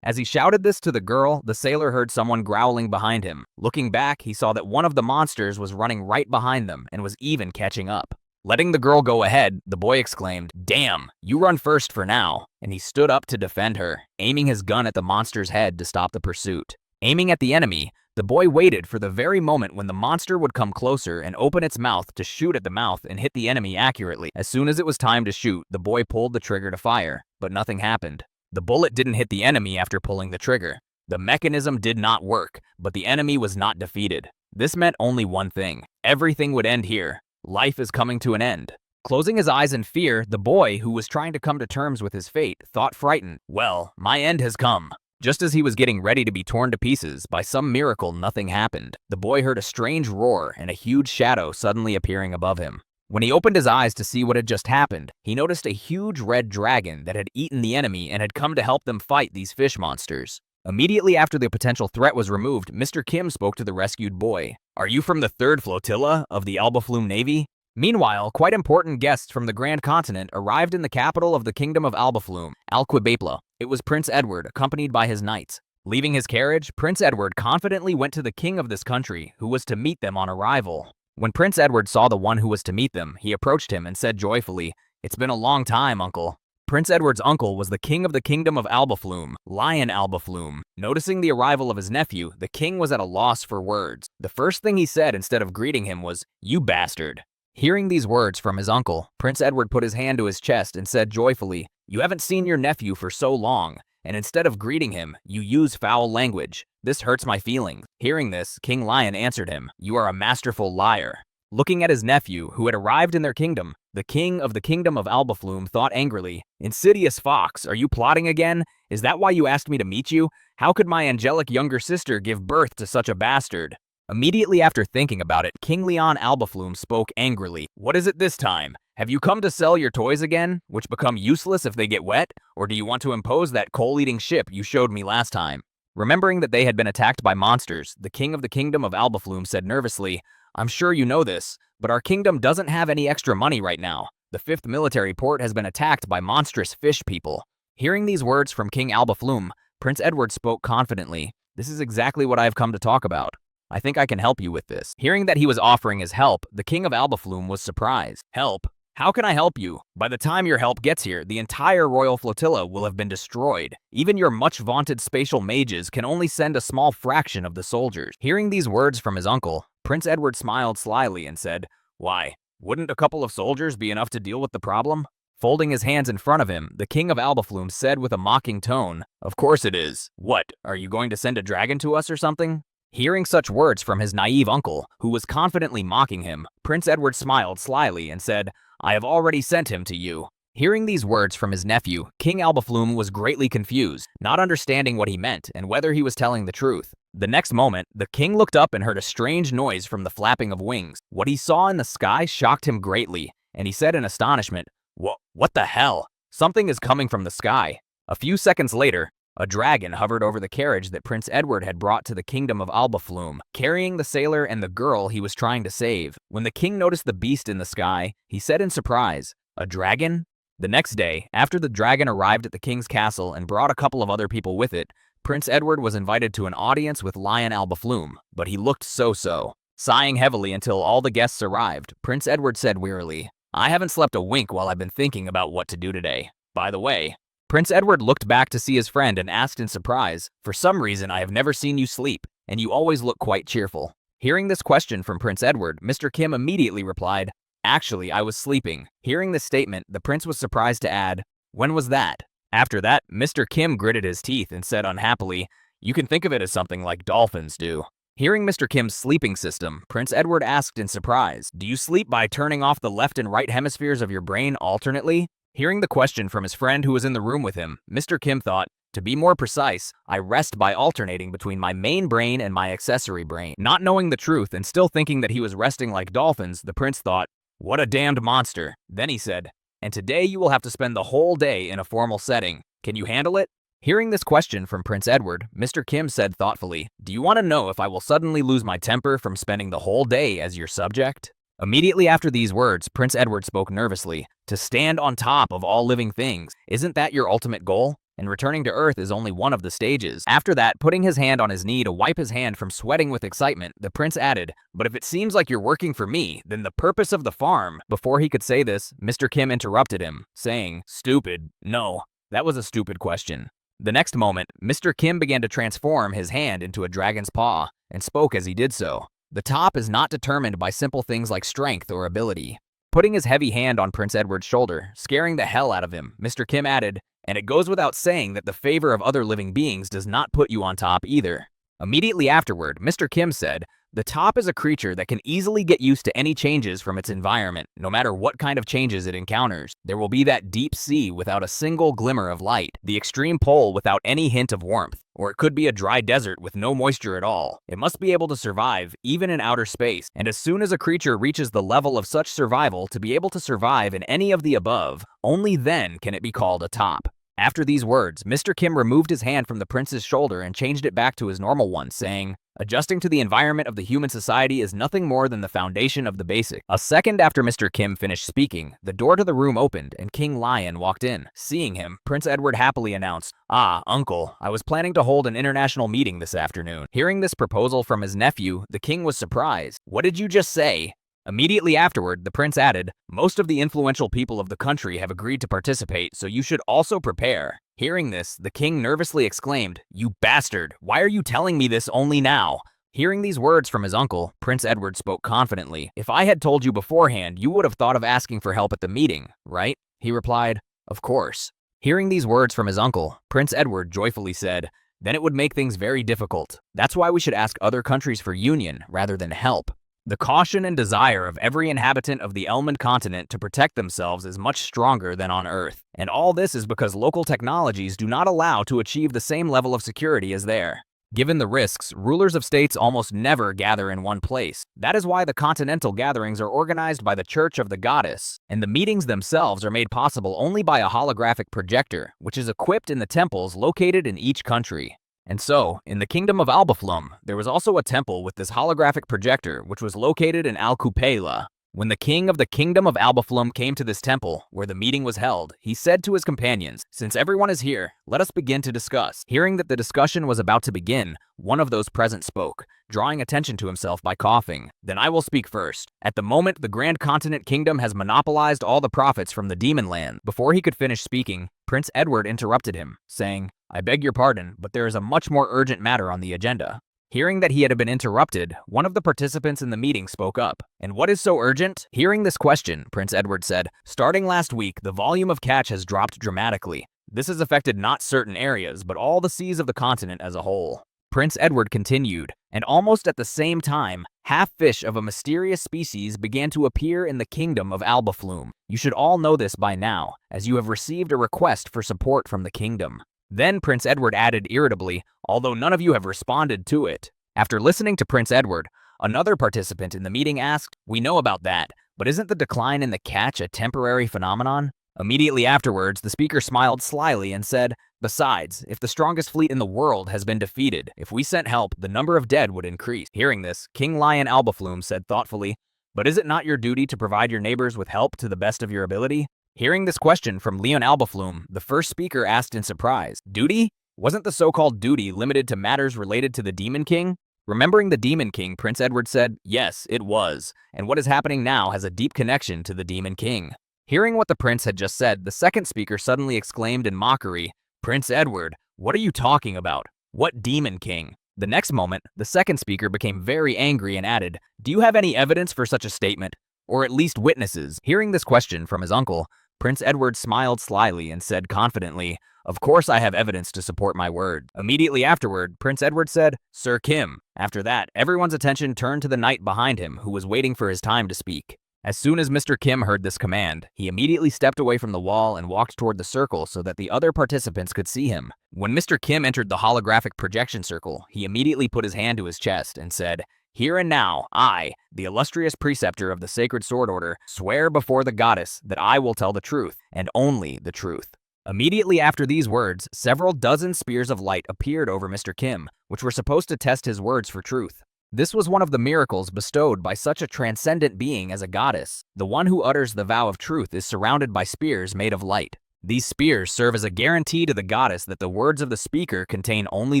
As he shouted this to the girl, the sailor heard someone growling behind him. Looking back, he saw that one of the monsters was running right behind them and was even catching up. Letting the girl go ahead, the boy exclaimed, "Damn, you run first for now," and he stood up to defend her, aiming his gun at the monster's head to stop the pursuit. Aiming at the enemy, the boy waited for the very moment when the monster would come closer and open its mouth to shoot at the mouth and hit the enemy accurately. As soon as it was time to shoot, the boy pulled the trigger to fire, but nothing happened. The bullet didn't hit the enemy after pulling the trigger. The mechanism did not work, but the enemy was not defeated. This meant only one thing. Everything would end here. Life is coming to an end. Closing his eyes in fear, the boy, who was trying to come to terms with his fate, thought frightened, "Well, my end has come." Just as he was getting ready to be torn to pieces, by some miracle nothing happened. The boy heard a strange roar and a huge shadow suddenly appearing above him. When he opened his eyes to see what had just happened, he noticed a huge red dragon that had eaten the enemy and had come to help them fight these fish monsters. Immediately after the potential threat was removed, Mr. Kim spoke to the rescued boy. "Are you from the 3rd Flotilla of the Albaflume Navy?" Meanwhile, quite important guests from the Grand Continent arrived in the capital of the Kingdom of Albaflume, Alquibapla. It was Prince Edward, accompanied by his knights. Leaving his carriage, Prince Edward confidently went to the king of this country, who was to meet them on arrival. When Prince Edward saw the one who was to meet them, he approached him and said joyfully, "It's been a long time, uncle." Prince Edward's uncle was the king of the Kingdom of Albaflume, Lion Albaflume. Noticing the arrival of his nephew, the king was at a loss for words. The first thing he said instead of greeting him was, "You bastard." Hearing these words from his uncle, Prince Edward put his hand to his chest and said joyfully, "You haven't seen your nephew for so long, and instead of greeting him, you use foul language. This hurts my feelings." Hearing this, King Lion answered him, "You are a masterful liar." Looking at his nephew, who had arrived in their kingdom, the king of the kingdom of Albaflume thought angrily, "Insidious fox, are you plotting again? Is that why you asked me to meet you? How could my angelic younger sister give birth to such a bastard?" Immediately after thinking about it, King Leon Albaflume spoke angrily. "What is it this time? Have you come to sell your toys again, which become useless if they get wet? Or do you want to impose that coal-eating ship you showed me last time?" Remembering that they had been attacked by monsters, the king of the kingdom of Albaflume said nervously, "I'm sure you know this, but our kingdom doesn't have any extra money right now. The 5th military port has been attacked by monstrous fish people." Hearing these words from King Albaflume, Prince Edward spoke confidently. "This is exactly what I have come to talk about. I think I can help you with this." Hearing that he was offering his help, the king of Albaflume was surprised. "Help? How can I help you? By the time your help gets here, the entire royal flotilla will have been destroyed. Even your much-vaunted spatial mages can only send a small fraction of the soldiers." Hearing these words from his uncle, Prince Edward smiled slyly and said, "Why, wouldn't a couple of soldiers be enough to deal with the problem?" Folding his hands in front of him, the king of Albaflume said with a mocking tone, "Of course it is. What, are you going to send a dragon to us or something?" Hearing such words from his naive uncle, who was confidently mocking him, Prince Edward smiled slyly and said, "I have already sent him to you." Hearing these words from his nephew, King Albaflume was greatly confused, not understanding what he meant and whether he was telling the truth. The next moment, the king looked up and heard a strange noise from the flapping of wings. What he saw in the sky shocked him greatly, and he said in astonishment, What the hell? Something is coming from the sky." A few seconds later, a dragon hovered over the carriage that Prince Edward had brought to the kingdom of Albaflume, carrying the sailor and the girl he was trying to save. When the king noticed the beast in the sky, he said in surprise, "A dragon?" The next day, after the dragon arrived at the king's castle and brought a couple of other people with it, Prince Edward was invited to an audience with Lion Albaflume, but he looked so-so. Sighing heavily until all the guests arrived, Prince Edward said wearily, "I haven't slept a wink while I've been thinking about what to do today. By the way," Prince Edward looked back to see his friend and asked in surprise, "For some reason I have never seen you sleep, and you always look quite cheerful." Hearing this question from Prince Edward, Mr. Kim immediately replied, "Actually, I was sleeping." Hearing this statement, the prince was surprised to add, "When was that?" After that, Mr. Kim gritted his teeth and said unhappily, "You can think of it as something like dolphins do." Hearing Mr. Kim's sleeping system, Prince Edward asked in surprise, "Do you sleep by turning off the left and right hemispheres of your brain alternately?" Hearing the question from his friend who was in the room with him, Mr. Kim thought, "To be more precise, I rest by alternating between my main brain and my accessory brain." Not knowing the truth and still thinking that he was resting like dolphins, the prince thought, "What a damned monster." Then he said, "And today you will have to spend the whole day in a formal setting. Can you handle it?" Hearing this question from Prince Edward, Mr. Kim said thoughtfully, "Do you want to know if I will suddenly lose my temper from spending the whole day as your subject?" Immediately after these words, Prince Edward spoke nervously. "To stand on top of all living things, isn't that your ultimate goal? And returning to Earth is only one of the stages." After that, putting his hand on his knee to wipe his hand from sweating with excitement, the prince added, "But if it seems like you're working for me, then the purpose of the farm—" Before he could say this, Mr. Kim interrupted him, saying, "Stupid. No, that was a stupid question." The next moment, Mr. Kim began to transform his hand into a dragon's paw, and spoke as he did so. "The top is not determined by simple things like strength or ability." Putting his heavy hand on Prince Edward's shoulder, scaring the hell out of him, Mr. Kim added, "And it goes without saying that the favor of other living beings does not put you on top either." Immediately afterward, Mr. Kim said, "The top is a creature that can easily get used to any changes from its environment, no matter what kind of changes it encounters. There will be that deep sea without a single glimmer of light, the extreme pole without any hint of warmth, or it could be a dry desert with no moisture at all. It must be able to survive, even in outer space, and as soon as a creature reaches the level of such survival to be able to survive in any of the above, only then can it be called a top." After these words, Mr. Kim removed his hand from the prince's shoulder and changed it back to his normal one, saying, "Adjusting to the environment of the human society is nothing more than the foundation of the basic." A second after Mr. Kim finished speaking, the door to the room opened and King Lion walked in. Seeing him, Prince Edward happily announced, "Ah, uncle, I was planning to hold an international meeting this afternoon." Hearing this proposal from his nephew, the king was surprised. "What did you just say?" Immediately afterward, the prince added, "Most of the influential people of the country have agreed to participate, so you should also prepare." Hearing this, the king nervously exclaimed, "You bastard! Why are you telling me this only now?" Hearing these words from his uncle, Prince Edward spoke confidently. "If I had told you beforehand, you would have thought of asking for help at the meeting, right?" He replied, "Of course." Hearing these words from his uncle, Prince Edward joyfully said, "Then it would make things very difficult. That's why we should ask other countries for union rather than help." The caution and desire of every inhabitant of the Elmond continent to protect themselves is much stronger than on Earth. And all this is because local technologies do not allow to achieve the same level of security as there. Given the risks, rulers of states almost never gather in one place. That is why the continental gatherings are organized by the Church of the Goddess, and the meetings themselves are made possible only by a holographic projector, which is equipped in the temples located in each country. And so, in the Kingdom of Albaflum, there was also a temple with this holographic projector, which was located in Alcupela. When the king of the Kingdom of Albaflum came to this temple, where the meeting was held, he said to his companions, "Since everyone is here, let us begin to discuss." Hearing that the discussion was about to begin, one of those present spoke, drawing attention to himself by coughing. "Then I will speak first. At the moment, the Grand Continent Kingdom has monopolized all the profits from the demon land." Before he could finish speaking, Prince Edward interrupted him, saying, "I beg your pardon, but there is a much more urgent matter on the agenda." Hearing that he had been interrupted, one of the participants in the meeting spoke up. "And what is so urgent?" Hearing this question, Prince Edward said, "Starting last week, the volume of catch has dropped dramatically. This has affected not certain areas, but all the seas of the continent as a whole." Prince Edward continued, "And almost at the same time, half-fish of a mysterious species began to appear in the Kingdom of Albaflum. You should all know this by now, as you have received a request for support from the kingdom." Then Prince Edward added irritably, "Although none of you have responded to it." After listening to Prince Edward, another participant in the meeting asked, "We know about that, but isn't the decline in the catch a temporary phenomenon?" Immediately afterwards, the speaker smiled slyly and said, "Besides, if the strongest fleet in the world has been defeated, if we sent help, the number of dead would increase." Hearing this, King Lion Albaflum said thoughtfully, "But is it not your duty to provide your neighbors with help to the best of your ability?" Hearing this question from Leon Albaflum, the first speaker asked in surprise, "Duty? Wasn't the so-called duty limited to matters related to the Demon King?" Remembering the Demon King, Prince Edward said, "Yes, it was, and what is happening now has a deep connection to the Demon King." Hearing what the prince had just said, the second speaker suddenly exclaimed in mockery, "Prince Edward, what are you talking about? What Demon King?" The next moment, the second speaker became very angry and added, "Do you have any evidence for such a statement? Or at least witnesses?" Hearing this question from his uncle, Prince Edward smiled slyly and said confidently, "Of course I have evidence to support my word." Immediately afterward, Prince Edward said, "Sir Kim." After that, everyone's attention turned to the knight behind him, who was waiting for his time to speak. As soon as Mr. Kim heard this command, he immediately stepped away from the wall and walked toward the circle so that the other participants could see him. When Mr. Kim entered the holographic projection circle, he immediately put his hand to his chest and said, "Here and now, I, the illustrious preceptor of the Sacred Sword Order, swear before the goddess that I will tell the truth, and only the truth." Immediately after these words, several dozen spears of light appeared over Mr. Kim, which were supposed to test his words for truth. This was one of the miracles bestowed by such a transcendent being as a goddess. The one who utters the vow of truth is surrounded by spears made of light. These spears serve as a guarantee to the goddess that the words of the speaker contain only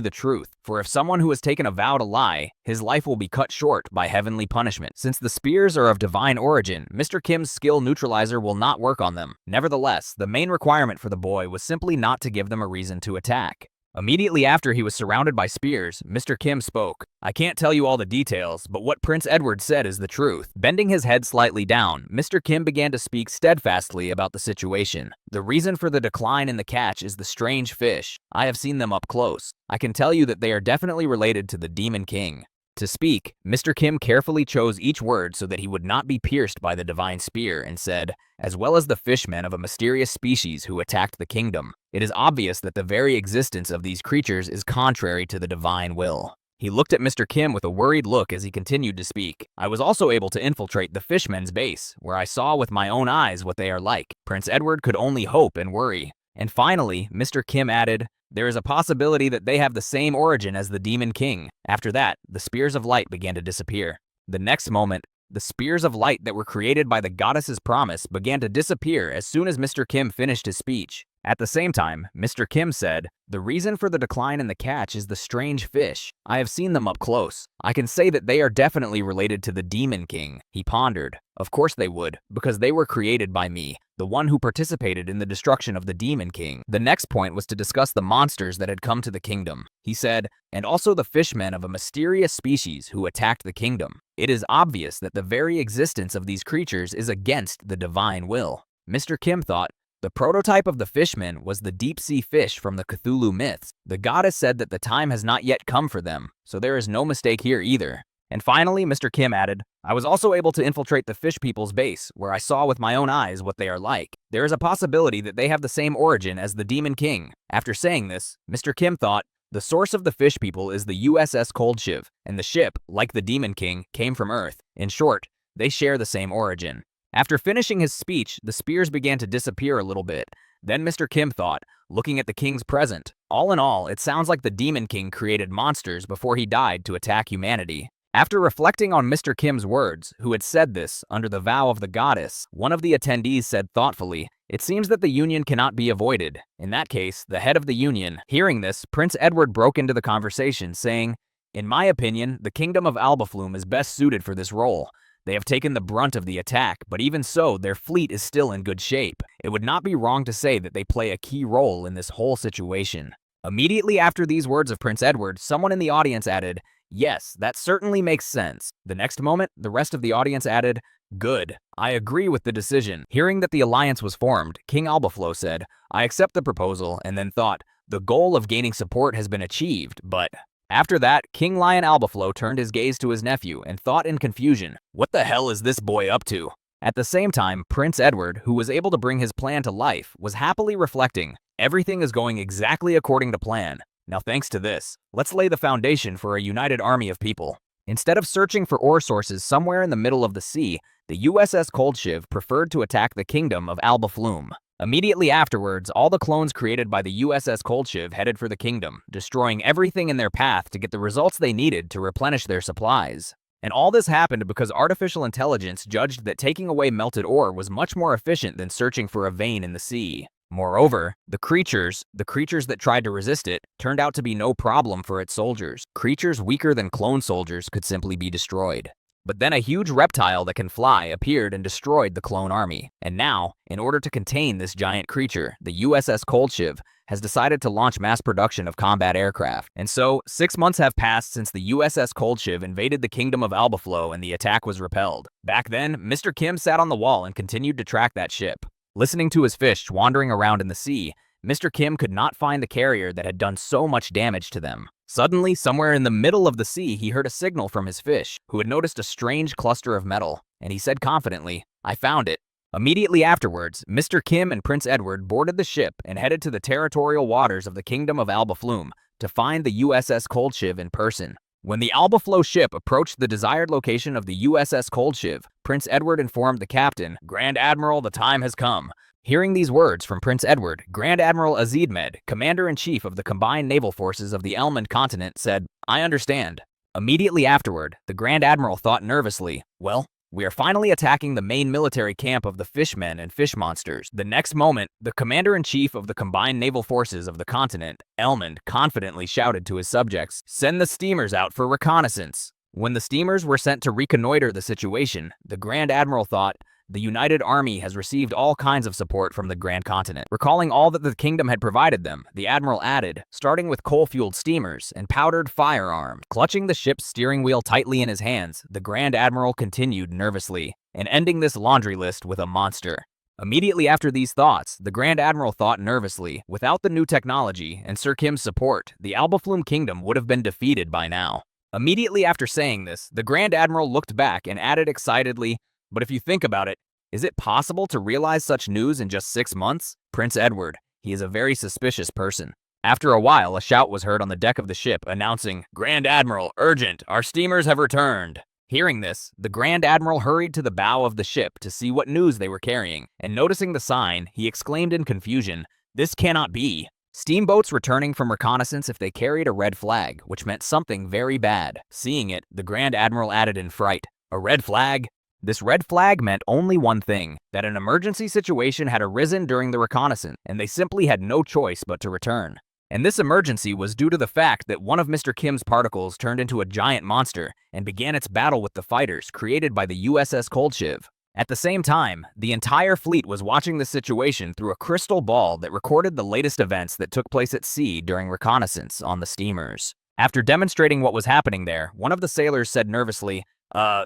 the truth. For if someone who has taken a vow to lie, his life will be cut short by heavenly punishment. Since the spears are of divine origin, Mr. Kim's skill neutralizer will not work on them. Nevertheless, the main requirement for the boy was simply not to give them a reason to attack. Immediately after he was surrounded by spears, Mr. Kim spoke. "I can't tell you all the details, but what Prince Edward said is the truth." Bending his head slightly down, Mr. Kim began to speak steadfastly about the situation. "The reason for the decline in the catch is the strange fish. I have seen them up close. I can tell you that they are definitely related to the Demon King." To speak, Mr. Kim carefully chose each word so that he would not be pierced by the divine spear and said, "As well as the fishmen of a mysterious species who attacked the kingdom. It is obvious that the very existence of these creatures is contrary to the divine will." He looked at Mr. Kim with a worried look as he continued to speak. "I was also able to infiltrate the fishmen's base, where I saw with my own eyes what they are like." Prince Edward could only hope and worry. And finally, Mr. Kim added, "There is a possibility that they have the same origin as the Demon King." After that, the spears of light began to disappear. The next moment, the spears of light that were created by the goddess's promise began to disappear as soon as Mr. Kim finished his speech. At the same time, Mr. Kim said, "The reason for the decline in the catch is the strange fish. I have seen them up close. I can say that they are definitely related to the Demon King." He pondered. "Of course they would, because they were created by me, the one who participated in the destruction of the Demon King." The next point was to discuss the monsters that had come to the kingdom. He said, "And also the fishmen of a mysterious species who attacked the kingdom. It is obvious that the very existence of these creatures is against the divine will." Mr. Kim thought, The prototype of the fishman was the deep-sea fish from the Cthulhu myths. The goddess said that the time has not yet come for them, so there is no mistake here either. And finally, Mr. Kim added, I was also able to infiltrate the fish people's base, where I saw with my own eyes what they are like. There is a possibility that they have the same origin as the Demon King. After saying this, Mr. Kim thought, the source of the fish people is the USS Cold Shiv, and the ship, like the Demon King, came from Earth. In short, they share the same origin. After finishing his speech, the spears began to disappear a little bit. Then Mr. Kim thought, looking at the king's present, all in all, it sounds like the Demon King created monsters before he died to attack humanity. After reflecting on Mr. Kim's words, who had said this under the vow of the goddess, one of the attendees said thoughtfully, it seems that the union cannot be avoided. In that case, the head of the union. Hearing this, Prince Edward broke into the conversation, saying, in my opinion, the kingdom of Albaflume is best suited for this role. They have taken the brunt of the attack, but even so, their fleet is still in good shape. It would not be wrong to say that they play a key role in this whole situation. Immediately after these words of Prince Edward, someone in the audience added, yes, that certainly makes sense. The next moment, the rest of the audience added, good. I agree with the decision. Hearing that the alliance was formed, King Albaflo said, I accept the proposal, and then thought, the goal of gaining support has been achieved, but... After that, King Lion Albaflo turned his gaze to his nephew and thought in confusion, what the hell is this boy up to? At the same time, Prince Edward, who was able to bring his plan to life, was happily reflecting, everything is going exactly according to plan. Now thanks to this, let's lay the foundation for a united army of people. Instead of searching for ore sources somewhere in the middle of the sea, the USS Cold Shiv preferred to attack the kingdom of Albaflume. Immediately afterwards, all the clones created by the USS Cold Shiv headed for the kingdom, destroying everything in their path to get the results they needed to replenish their supplies. And all this happened because artificial intelligence judged that taking away melted ore was much more efficient than searching for a vein in the sea. Moreover, the creatures that tried to resist it, turned out to be no problem for its soldiers. Creatures weaker than clone soldiers could simply be destroyed. But then a huge reptile that can fly appeared and destroyed the clone army. And now, in order to contain this giant creature, the USS Cold Shiv has decided to launch mass production of combat aircraft. And so, 6 months have passed since the USS Cold Shiv invaded the kingdom of Albaflo and the attack was repelled. Back then, Mr. Kim sat on the wall and continued to track that ship. Listening to his fish wandering around in the sea, Mr. Kim could not find the carrier that had done so much damage to them. Suddenly, somewhere in the middle of the sea, he heard a signal from his fish, who had noticed a strange cluster of metal, and he said confidently, I found it. Immediately afterwards, Mr. Kim and Prince Edward boarded the ship and headed to the territorial waters of the kingdom of Albaflume to find the USS Cold Shiv in person. When the Albaflo ship approached the desired location of the USS Cold Shiv, Prince Edward informed the captain, Grand Admiral, the time has come. Hearing these words from Prince Edward, Grand Admiral Azidmed, Commander-in-Chief of the Combined Naval Forces of the Elmond continent, said, I understand. Immediately afterward, the Grand Admiral thought nervously, well, we are finally attacking the main military camp of the fishmen and fish monsters. The next moment, the Commander-in-Chief of the Combined Naval Forces of the continent, Elmond, confidently shouted to his subjects, send the steamers out for reconnaissance. When the steamers were sent to reconnoiter the situation, the Grand Admiral thought, the United Army has received all kinds of support from the Grand Continent. Recalling all that the kingdom had provided them, the Admiral added, starting with coal-fueled steamers and powdered firearms. Clutching the ship's steering wheel tightly in his hands, the Grand Admiral continued nervously, and ending this laundry list with a monster. Immediately after these thoughts, the Grand Admiral thought nervously, without the new technology and Sir Kim's support, the Albaflume kingdom would have been defeated by now. Immediately after saying this, the Grand Admiral looked back and added excitedly, but if you think about it, is it possible to realize such news in just 6 months? Prince Edward, he is a very suspicious person. After a while, a shout was heard on the deck of the ship announcing, Grand Admiral, urgent, our steamers have returned. Hearing this, the Grand Admiral hurried to the bow of the ship to see what news they were carrying, and noticing the sign, he exclaimed in confusion, this cannot be. Steamboats returning from reconnaissance if they carried a red flag, which meant something very bad. Seeing it, the Grand Admiral added in fright, a red flag? This red flag meant only one thing, that an emergency situation had arisen during the reconnaissance, and they simply had no choice but to return. And this emergency was due to the fact that one of Mr. Kim's particles turned into a giant monster and began its battle with the fighters created by the USS Cold Shiv. At the same time, the entire fleet was watching the situation through a crystal ball that recorded the latest events that took place at sea during reconnaissance on the steamers. After demonstrating what was happening there, one of the sailors said nervously,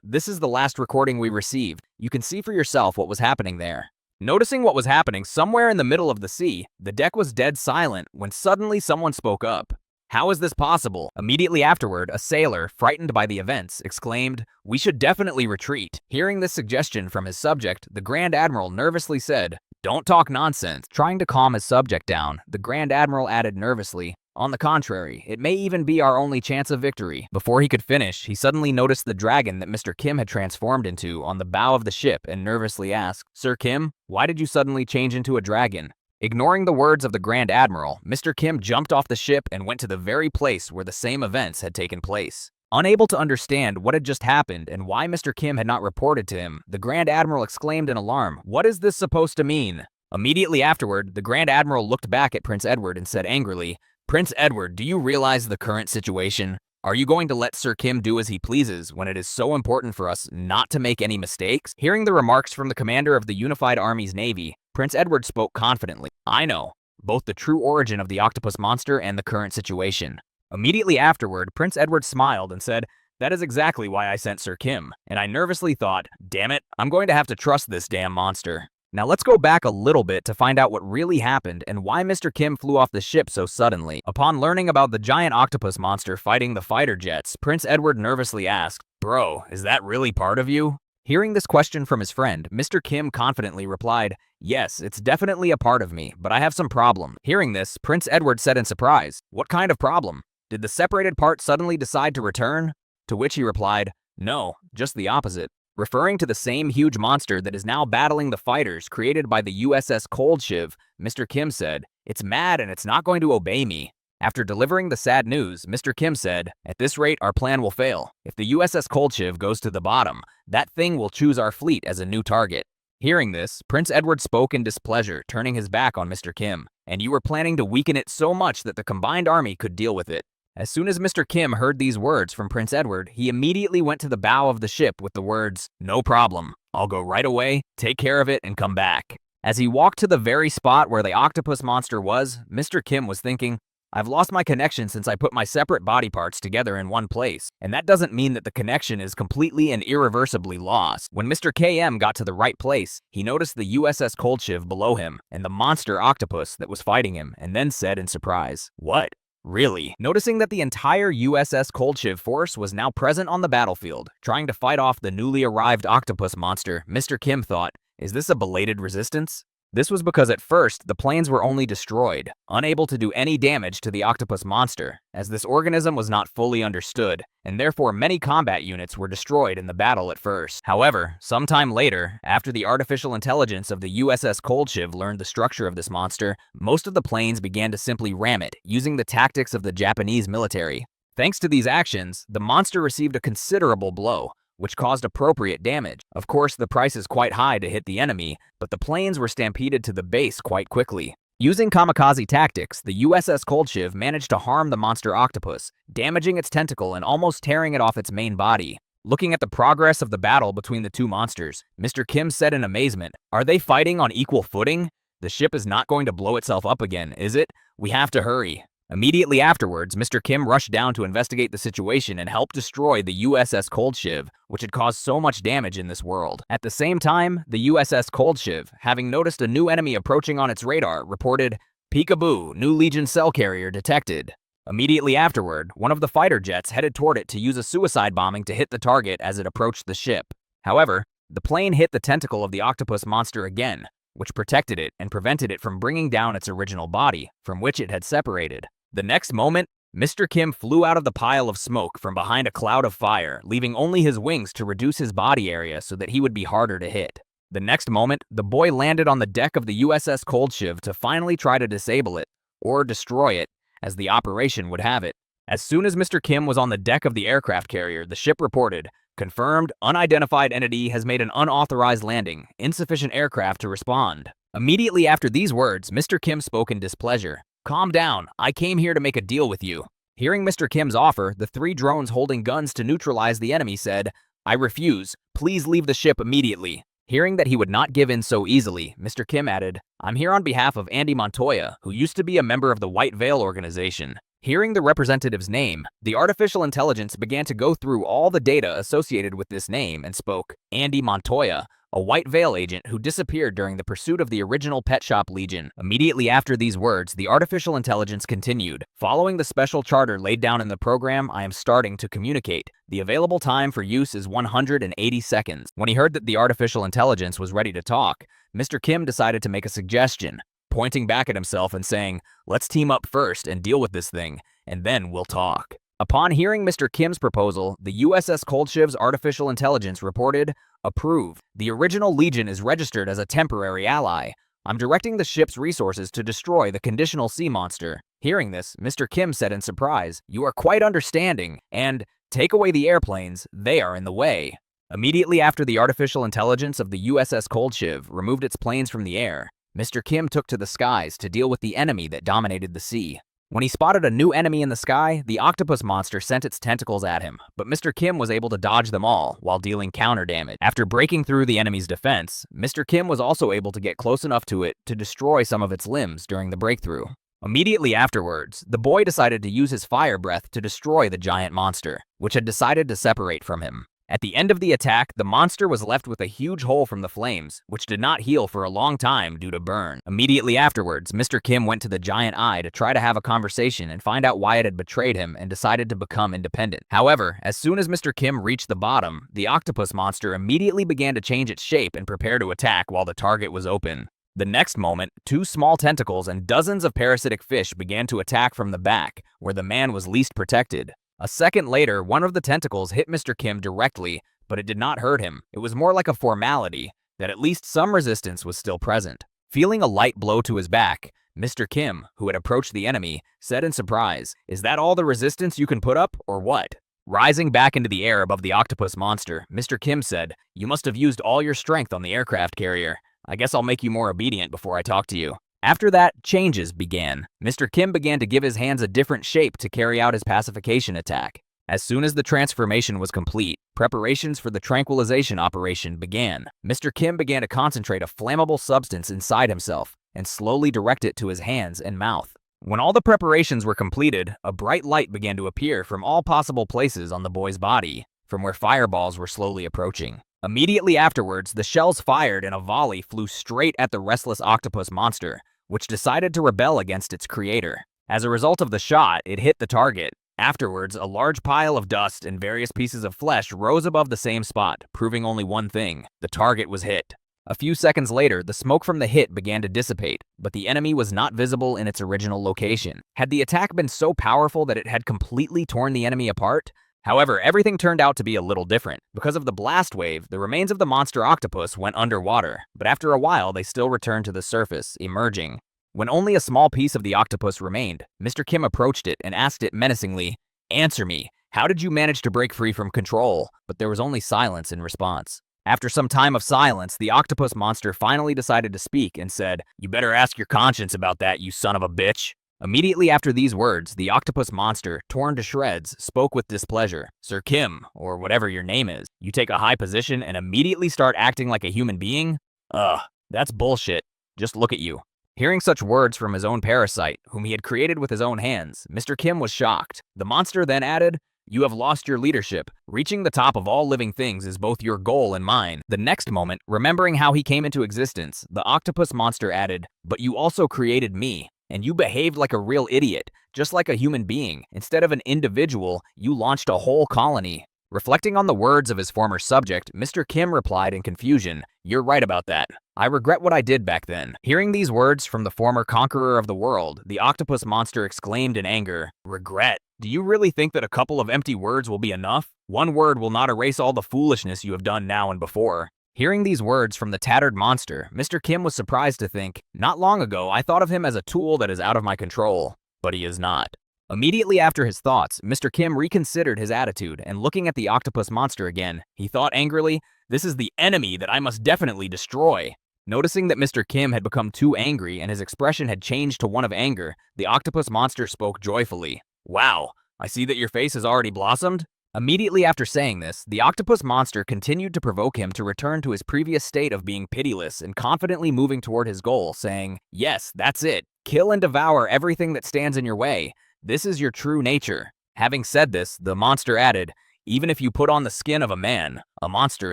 this is the last recording we received. You can see for yourself what was happening there. Noticing what was happening somewhere in the middle of the sea, the deck was dead silent when suddenly someone spoke up. How is this possible? Immediately afterward, a sailor, frightened by the events, exclaimed, "We should definitely retreat." Hearing this suggestion from his subject, the Grand Admiral nervously said, "Don't talk nonsense." Trying to calm his subject down, the Grand Admiral added nervously, "On the contrary, it may even be our only chance of victory." Before he could finish, he suddenly noticed the dragon that Mr. Kim had transformed into on the bow of the ship and nervously asked, "Sir Kim, why did you suddenly change into a dragon?" Ignoring the words of the Grand Admiral, Mr. Kim jumped off the ship and went to the very place where the same events had taken place. Unable to understand what had just happened and why Mr. Kim had not reported to him, the Grand Admiral exclaimed in alarm, "What is this supposed to mean?" Immediately afterward, the Grand Admiral looked back at Prince Edward and said angrily, "Prince Edward, do you realize the current situation? Are you going to let Sir Kim do as he pleases when it is so important for us not to make any mistakes?" Hearing the remarks from the commander of the Unified Army's Navy, Prince Edward spoke confidently. "I know both the true origin of the octopus monster and the current situation." Immediately afterward, Prince Edward smiled and said, "That is exactly why I sent Sir Kim." And I nervously thought, damn it, I'm going to have to trust this damn monster. Now let's go back a little bit to find out what really happened and why Mr. Kim flew off the ship so suddenly. Upon learning about the giant octopus monster fighting the fighter jets, Prince Edward nervously asked, "Bro, is that really part of you?" Hearing this question from his friend, Mr. Kim confidently replied, "Yes, it's definitely a part of me, but I have some problem." Hearing this, Prince Edward said in surprise, "What kind of problem? Did the separated part suddenly decide to return?" To which he replied, "No, just the opposite." Referring to the same huge monster that is now battling the fighters created by the USS Cold Shiv, Mr. Kim said, "It's mad and it's not going to obey me." After delivering the sad news, Mr. Kim said, "At this rate, our plan will fail. If the USS Cold Shiv goes to the bottom, that thing will choose our fleet as a new target." Hearing this, Prince Edward spoke in displeasure, turning his back on Mr. Kim. "And you were planning to weaken it so much that the combined army could deal with it." As soon as Mr. Kim heard these words from Prince Edward, he immediately went to the bow of the ship with the words, "No problem. I'll go right away, take care of it, and come back." As he walked to the very spot where the octopus monster was, Mr. Kim was thinking, "I've lost my connection since I put my separate body parts together in one place, and that doesn't mean that the connection is completely and irreversibly lost." When Mr. KM got to the right place, he noticed the USS Cold Shiv below him and the monster octopus that was fighting him, and then said in surprise, "What? Really?" Noticing that the entire USS Cold Shiv force was now present on the battlefield, trying to fight off the newly arrived octopus monster, Mr. Kim thought, "Is this a belated resistance?" This was because at first, the planes were only destroyed, unable to do any damage to the octopus monster, as this organism was not fully understood, and therefore many combat units were destroyed in the battle at first. However, sometime later, after the artificial intelligence of the USS Cold Shiv learned the structure of this monster, most of the planes began to simply ram it, using the tactics of the Japanese military. Thanks to these actions, the monster received a considerable blow, which caused appropriate damage. Of course, the price is quite high to hit the enemy, but the planes were stampeded to the base quite quickly. Using kamikaze tactics, the USS Cold Shiv managed to harm the monster octopus, damaging its tentacle and almost tearing it off its main body. Looking at the progress of the battle between the two monsters, Mr. Kim said in amazement, "Are they fighting on equal footing? The ship is not going to blow itself up again, is it? We have to hurry." Immediately afterwards, Mr. Kim rushed down to investigate the situation and help destroy the USS Cold Shiv, which had caused so much damage in this world. At the same time, the USS Cold Shiv, having noticed a new enemy approaching on its radar, reported, "Peekaboo, new Legion cell carrier detected." Immediately afterward, one of the fighter jets headed toward it to use a suicide bombing to hit the target as it approached the ship. However, the plane hit the tentacle of the octopus monster again, which protected it and prevented it from bringing down its original body, from which it had separated. The next moment, Mr. Kim flew out of the pile of smoke from behind a cloud of fire, leaving only his wings to reduce his body area so that he would be harder to hit. The next moment, the boy landed on the deck of the USS Cold Shiv to finally try to disable it, or destroy it, as the operation would have it. As soon as Mr. Kim was on the deck of the aircraft carrier, the ship reported, "Confirmed, unidentified entity has made an unauthorized landing, insufficient aircraft to respond." Immediately after these words, Mr. Kim spoke in displeasure. "Calm down, I came here to make a deal with you." Hearing Mr. Kim's offer, the three drones holding guns to neutralize the enemy said, "I refuse, please leave the ship immediately." Hearing that he would not give in so easily, Mr. Kim added, "I'm here on behalf of Andy Montoya, who used to be a member of the White Veil organization." Hearing the representative's name, the artificial intelligence began to go through all the data associated with this name and spoke, "Andy Montoya, a White Veil agent who disappeared during the pursuit of the original Pet Shop Legion. Immediately after these words, the artificial intelligence continued. Following the special charter laid down in the program, I am starting to communicate. The available time for use is 180 seconds. When he heard that the artificial intelligence was ready to talk, Mr. Kim decided to make a suggestion, pointing back at himself and saying, "Let's team up first and deal with this thing, and then we'll talk." Upon hearing Mr. Kim's proposal, the USS Koldshiv's artificial intelligence reported, "Approved. The original Legion is registered as a temporary ally. I'm directing the ship's resources to destroy the conditional sea monster." Hearing this, Mr. Kim said in surprise, "You are quite understanding, and take away the airplanes, they are in the way." Immediately after the artificial intelligence of the USS Koldshiv removed its planes from the air, Mr. Kim took to the skies to deal with the enemy that dominated the sea. When he spotted a new enemy in the sky, the octopus monster sent its tentacles at him, but Mr. Kim was able to dodge them all while dealing counter damage. After breaking through the enemy's defense, Mr. Kim was also able to get close enough to it to destroy some of its limbs during the breakthrough. Immediately afterwards, the boy decided to use his fire breath to destroy the giant monster, which had decided to separate from him. At the end of the attack, the monster was left with a huge hole from the flames, which did not heal for a long time due to burn. Immediately afterwards, Mr. Kim went to the giant eye to try to have a conversation and find out why it had betrayed him and decided to become independent. However, as soon as Mr. Kim reached the bottom, the octopus monster immediately began to change its shape and prepare to attack while the target was open. The next moment, 2 small tentacles and dozens of parasitic fish began to attack from the back, where the man was least protected. A second later, one of the tentacles hit Mr. Kim directly, but it did not hurt him. It was more like a formality, that at least some resistance was still present. Feeling a light blow to his back, Mr. Kim, who had approached the enemy, said in surprise, "Is that all the resistance you can put up, or what?" Rising back into the air above the octopus monster, Mr. Kim said, "You must have used all your strength on the aircraft carrier. I guess I'll make you more obedient before I talk to you." After that, changes began. Mr. Kim began to give his hands a different shape to carry out his pacification attack. As soon as the transformation was complete, preparations for the tranquilization operation began. Mr. Kim began to concentrate a flammable substance inside himself and slowly direct it to his hands and mouth. When all the preparations were completed, a bright light began to appear from all possible places on the boy's body, from where fireballs were slowly approaching. Immediately afterwards, the shells fired and a volley flew straight at the restless octopus monster, which decided to rebel against its creator. As a result of the shot, it hit the target. Afterwards, a large pile of dust and various pieces of flesh rose above the same spot, proving only one thing: the target was hit. A few seconds later, the smoke from the hit began to dissipate, but the enemy was not visible in its original location. Had the attack been so powerful that it had completely torn the enemy apart? However, everything turned out to be a little different. Because of the blast wave, the remains of the monster octopus went underwater, but after a while they still returned to the surface, emerging. When only a small piece of the octopus remained, Mr. Kim approached it and asked it menacingly, "Answer me, how did you manage to break free from control?" But there was only silence in response. After some time of silence, the octopus monster finally decided to speak and said, "You better ask your conscience about that, you son of a bitch." Immediately after these words, the octopus monster, torn to shreds, spoke with displeasure. "Sir Kim, or whatever your name is, you take a high position and immediately start acting like a human being? Ugh, that's bullshit. Just look at you." Hearing such words from his own parasite, whom he had created with his own hands, Mr. Kim was shocked. The monster then added, "You have lost your leadership. Reaching the top of all living things is both your goal and mine." The next moment, remembering how he came into existence, the octopus monster added, "But you also created me. And you behaved like a real idiot, just like a human being. Instead of an individual, you launched a whole colony." Reflecting on the words of his former subject, Mr. Kim replied in confusion, "You're right about that. I regret what I did back then." Hearing these words from the former conqueror of the world, the octopus monster exclaimed in anger, "Regret? Do you really think that a couple of empty words will be enough? One word will not erase all the foolishness you have done now and before." Hearing these words from the tattered monster, Mr. Kim was surprised to think, "Not long ago, I thought of him as a tool that is out of my control, but he is not." Immediately after his thoughts, Mr. Kim reconsidered his attitude, and looking at the octopus monster again, he thought angrily, "This is the enemy that I must definitely destroy." Noticing that Mr. Kim had become too angry and his expression had changed to one of anger, the octopus monster spoke joyfully. "Wow, I see that your face has already blossomed." Immediately after saying this, the octopus monster continued to provoke him to return to his previous state of being pitiless and confidently moving toward his goal, saying, "Yes, that's it. Kill and devour everything that stands in your way. This is your true nature." Having said this, the monster added, "Even if you put on the skin of a man, a monster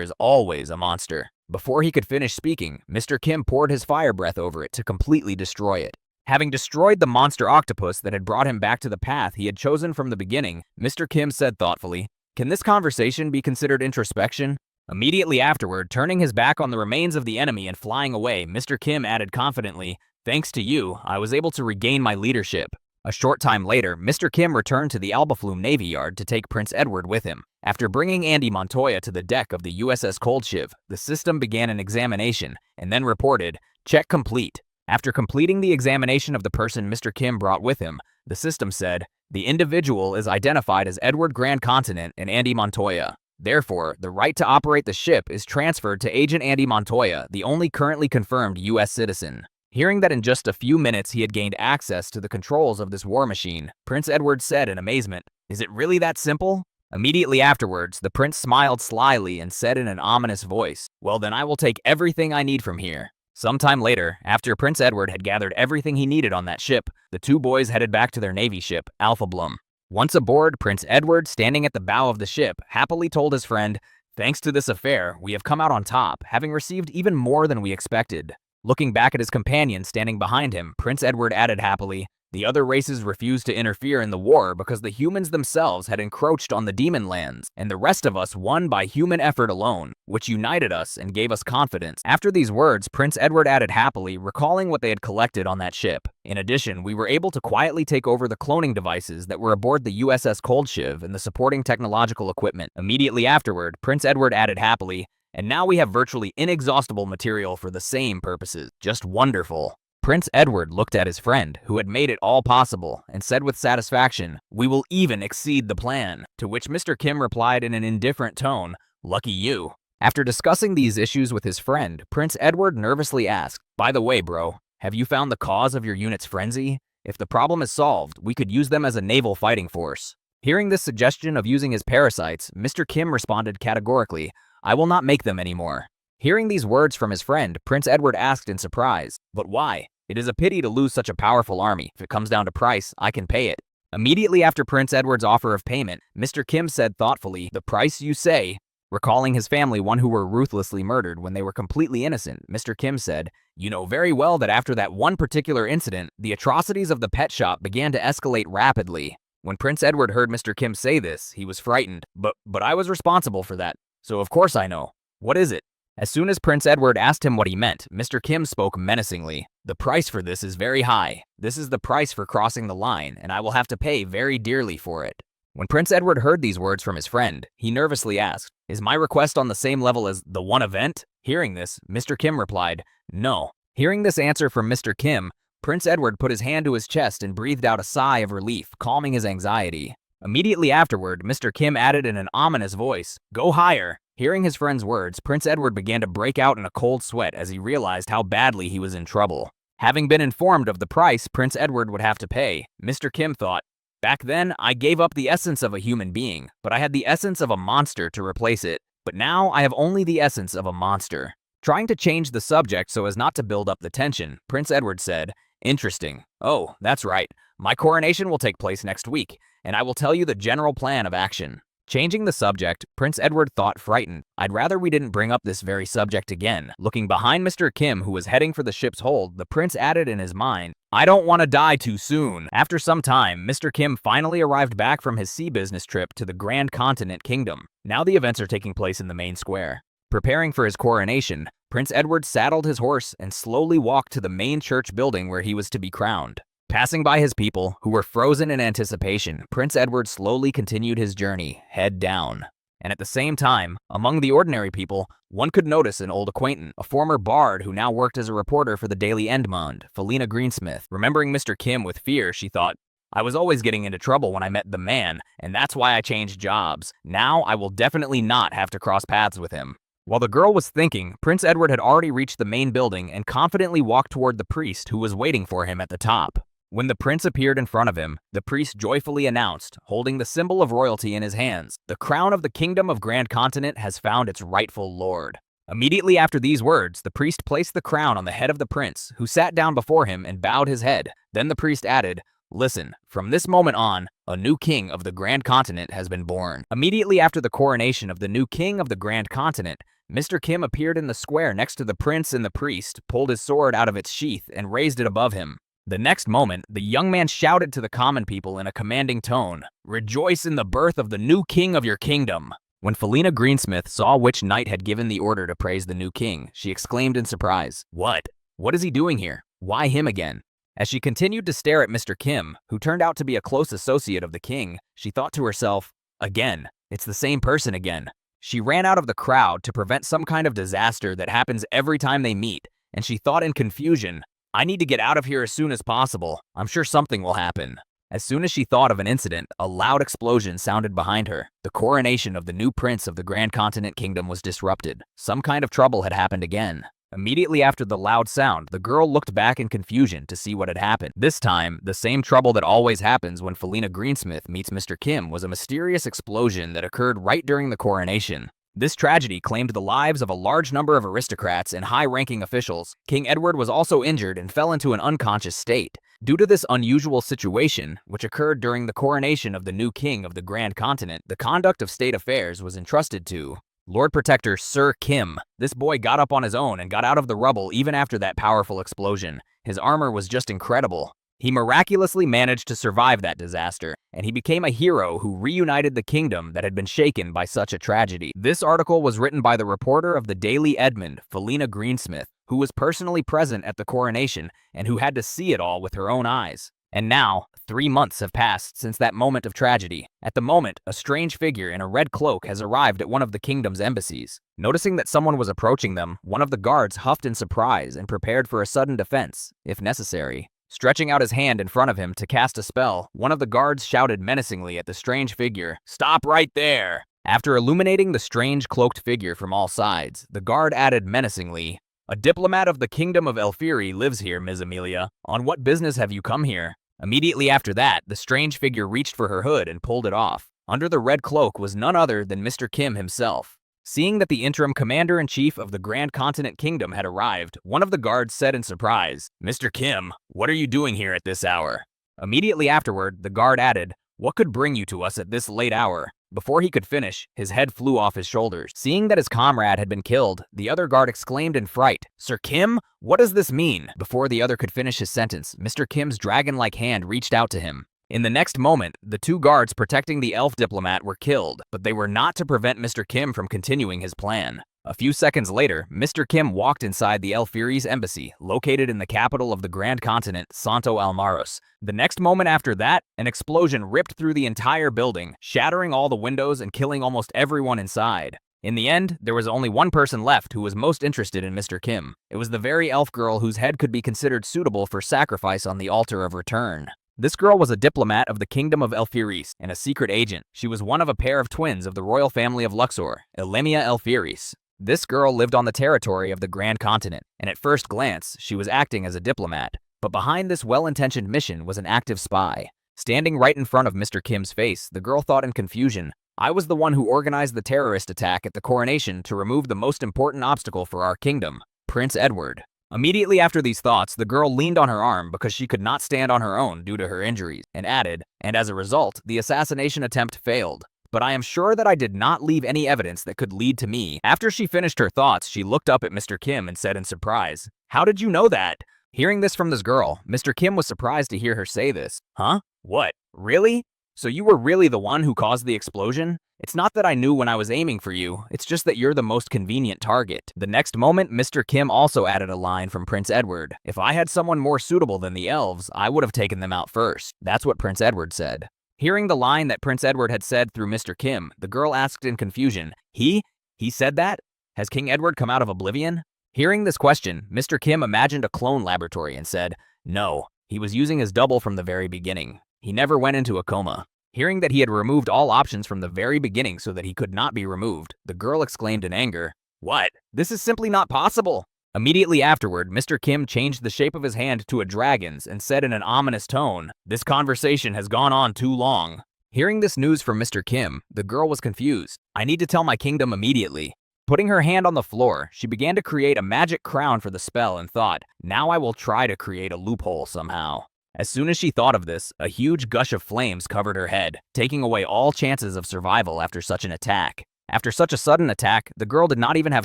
is always a monster." Before he could finish speaking, Mr. Kim poured his fire breath over it to completely destroy it. Having destroyed the monster octopus that had brought him back to the path he had chosen from the beginning, Mr. Kim said thoughtfully, "Can this conversation be considered introspection?" Immediately afterward, turning his back on the remains of the enemy and flying away, Mr. Kim added confidently, "Thanks to you, I was able to regain my leadership." A short time later, Mr. Kim returned to the Albaflume Navy Yard to take Prince Edward with him. After bringing Andy Montoya to the deck of the USS Coldshiv, the system began an examination and then reported, "Check complete." After completing the examination of the person Mr. Kim brought with him, the system said, "The individual is identified as Edward Grand Continent and Andy Montoya. Therefore, the right to operate the ship is transferred to Agent Andy Montoya, the only currently confirmed U.S. citizen." Hearing that in just a few minutes he had gained access to the controls of this war machine, Prince Edward said in amazement, "Is it really that simple?" Immediately afterwards, the prince smiled slyly and said in an ominous voice, "Well then I will take everything I need from here." Sometime later, after Prince Edward had gathered everything he needed on that ship, the two boys headed back to their Navy ship, Alpha Blum. Once aboard, Prince Edward, standing at the bow of the ship, happily told his friend, "Thanks to this affair, we have come out on top, having received even more than we expected." Looking back at his companion standing behind him, Prince Edward added happily, "The other races refused to interfere in the war because the humans themselves had encroached on the demon lands, and the rest of us won by human effort alone, which united us and gave us confidence." After these words, Prince Edward added happily, recalling what they had collected on that ship. "In addition, we were able to quietly take over the cloning devices that were aboard the USS Coldshiv and the supporting technological equipment." Immediately afterward, Prince Edward added happily, "And now we have virtually inexhaustible material for the same purposes. Just wonderful." Prince Edward looked at his friend, who had made it all possible, and said with satisfaction, "We will even exceed the plan." To which Mr. Kim replied in an indifferent tone, "Lucky you." After discussing these issues with his friend, Prince Edward nervously asked, "By the way, bro, have you found the cause of your unit's frenzy? If the problem is solved, we could use them as a naval fighting force." Hearing this suggestion of using his parasites, Mr. Kim responded categorically, "I will not make them anymore." Hearing these words from his friend, Prince Edward asked in surprise, "But why? It is a pity to lose such a powerful army. If it comes down to price, I can pay it." Immediately after Prince Edward's offer of payment, Mr. Kim said thoughtfully, "The price you say?" Recalling his family, one who were ruthlessly murdered when they were completely innocent, Mr. Kim said, "You know very well that after that one particular incident, the atrocities of the pet shop began to escalate rapidly." When Prince Edward heard Mr. Kim say this, he was frightened. But I was responsible for that, so of course I know. What is it?" As soon as Prince Edward asked him what he meant, Mr. Kim spoke menacingly. "The price for this is very high. This is the price for crossing the line, and I will have to pay very dearly for it." When Prince Edward heard these words from his friend, he nervously asked, "Is my request on the same level as the one event?" Hearing this, Mr. Kim replied, "No." Hearing this answer from Mr. Kim, Prince Edward put his hand to his chest and breathed out a sigh of relief, calming his anxiety. Immediately afterward, Mr. Kim added in an ominous voice, "Go higher." Hearing his friend's words, Prince Edward began to break out in a cold sweat as he realized how badly he was in trouble. Having been informed of the price Prince Edward would have to pay, Mr. Kim thought, "Back then, I gave up the essence of a human being, but I had the essence of a monster to replace it. But now I have only the essence of a monster." Trying to change the subject so as not to build up the tension, Prince Edward said, "Interesting. Oh, that's right. My coronation will take place next week, and I will tell you the general plan of action." Changing the subject, Prince Edward thought frightened, "I'd rather we didn't bring up this very subject again." Looking behind Mr. Kim, who was heading for the ship's hold, the prince added in his mind, "I don't want to die too soon." After some time, Mr. Kim finally arrived back from his sea business trip to the Grand Continent Kingdom. Now the events are taking place in the main square. Preparing for his coronation, Prince Edward saddled his horse and slowly walked to the main church building where he was to be crowned. Passing by his people, who were frozen in anticipation, Prince Edward slowly continued his journey, head down. And at the same time, among the ordinary people, one could notice an old acquaintance, a former bard who now worked as a reporter for the Daily Endmond, Felina Greensmith. Remembering Mr. Kim with fear, she thought, "I was always getting into trouble when I met the man, and that's why I changed jobs. Now I will definitely not have to cross paths with him." While the girl was thinking, Prince Edward had already reached the main building and confidently walked toward the priest who was waiting for him at the top. When the prince appeared in front of him, the priest joyfully announced, holding the symbol of royalty in his hands, "The crown of the Kingdom of Grand Continent has found its rightful lord." Immediately after these words, the priest placed the crown on the head of the prince, who sat down before him and bowed his head. Then the priest added, "Listen, from this moment on, a new king of the Grand Continent has been born." Immediately after the coronation of the new king of the Grand Continent, Mr. Kim appeared in the square next to the prince, and the priest pulled his sword out of its sheath and raised it above him. The next moment, the young man shouted to the common people in a commanding tone, "Rejoice in the birth of the new king of your kingdom." When Felina Greensmith saw which knight had given the order to praise the new king, she exclaimed in surprise, "What? What is he doing here? Why him again?" As she continued to stare at Mr. Kim, who turned out to be a close associate of the king, she thought to herself, "Again, it's the same person again." She ran out of the crowd to prevent some kind of disaster that happens every time they meet, and she thought in confusion, "I need to get out of here as soon as possible. I'm sure something will happen." As soon as she thought of an incident, a loud explosion sounded behind her. The coronation of the new prince of the Grand Continent Kingdom was disrupted. Some kind of trouble had happened again. Immediately after the loud sound, the girl looked back in confusion to see what had happened. This time, the same trouble that always happens when Felina Greensmith meets Mr. Kim was a mysterious explosion that occurred right during the coronation. This tragedy claimed the lives of a large number of aristocrats and high-ranking officials. King Edward was also injured and fell into an unconscious state. Due to this unusual situation, which occurred during the coronation of the new king of the Grand Continent, the conduct of state affairs was entrusted to Lord Protector Sir Kim. This boy got up on his own and got out of the rubble even after that powerful explosion. His armor was just incredible. He miraculously managed to survive that disaster, and he became a hero who reunited the kingdom that had been shaken by such a tragedy. This article was written by the reporter of the Daily Edmund, Felina Greensmith, who was personally present at the coronation and who had to see it all with her own eyes. And now, 3 months have passed since that moment of tragedy. At the moment, a strange figure in a red cloak has arrived at one of the kingdom's embassies. Noticing that someone was approaching them, one of the guards huffed in surprise and prepared for a sudden defense, if necessary. Stretching out his hand in front of him to cast a spell, one of the guards shouted menacingly at the strange figure, "Stop right there!" After illuminating the strange cloaked figure from all sides, the guard added menacingly, "A diplomat of the Kingdom of Elfiri lives here, Ms. Amelia. On what business have you come here?" Immediately after that, the strange figure reached for her hood and pulled it off. Under the red cloak was none other than Mr. Kim himself. Seeing that the interim commander-in-chief of the Grand Continent Kingdom had arrived, one of the guards said in surprise, "Mr. Kim, what are you doing here at this hour?" Immediately afterward, the guard added, "What could bring you to us at this late hour?" Before he could finish, his head flew off his shoulders. Seeing that his comrade had been killed, the other guard exclaimed in fright, "Sir Kim, what does this mean?" Before the other could finish his sentence, Mr. Kim's dragon-like hand reached out to him. In the next moment, the 2 guards protecting the elf diplomat were killed, but they were not to prevent Mr. Kim from continuing his plan. A few seconds later, Mr. Kim walked inside the Elfiri's embassy, located in the capital of the Grand Continent, Santo Almaros. The next moment after that, an explosion ripped through the entire building, shattering all the windows and killing almost everyone inside. In the end, there was only one person left who was most interested in Mr. Kim. It was the very elf girl whose head could be considered suitable for sacrifice on the altar of return. This girl was a diplomat of the Kingdom of Elfiris and a secret agent. She was one of a pair of twins of the royal family of Luxor, Elimia Elfiris. This girl lived on the territory of the Grand Continent, and at first glance, she was acting as a diplomat. But behind this well-intentioned mission was an active spy. Standing right in front of Mr. Kim's face, the girl thought in confusion, "I was the one who organized the terrorist attack at the coronation to remove the most important obstacle for our kingdom, Prince Edward." Immediately after these thoughts, the girl leaned on her arm because she could not stand on her own due to her injuries, and added, "And as a result, the assassination attempt failed. But I am sure that I did not leave any evidence that could lead to me." After she finished her thoughts, she looked up at Mr. Kim and said in surprise, "How did you know that?" Hearing this from this girl, Mr. Kim was surprised to hear her say this. "Huh? What? Really? So you were really the one who caused the explosion? It's not that I knew when I was aiming for you, it's just that you're the most convenient target." The next moment, Mr. Kim also added a line from Prince Edward. "If I had someone more suitable than the elves, I would have taken them out first." That's what Prince Edward said. Hearing the line that Prince Edward had said through Mr. Kim, the girl asked in confusion, He said that? Has King Edward come out of oblivion?" Hearing this question, Mr. Kim imagined a clone laboratory and said, "No, he was using his double from the very beginning. He never went into a coma." Hearing that he had removed all options from the very beginning so that he could not be removed, the girl exclaimed in anger, "What? This is simply not possible." Immediately afterward, Mr. Kim changed the shape of his hand to a dragon's and said in an ominous tone, "This conversation has gone on too long." Hearing this news from Mr. Kim, the girl was confused. "I need to tell my kingdom immediately." Putting her hand on the floor, she began to create a magic crown for the spell and thought, "Now I will try to create a loophole somehow." As soon as she thought of this, a huge gush of flames covered her head, taking away all chances of survival after such an attack. After such a sudden attack, the girl did not even have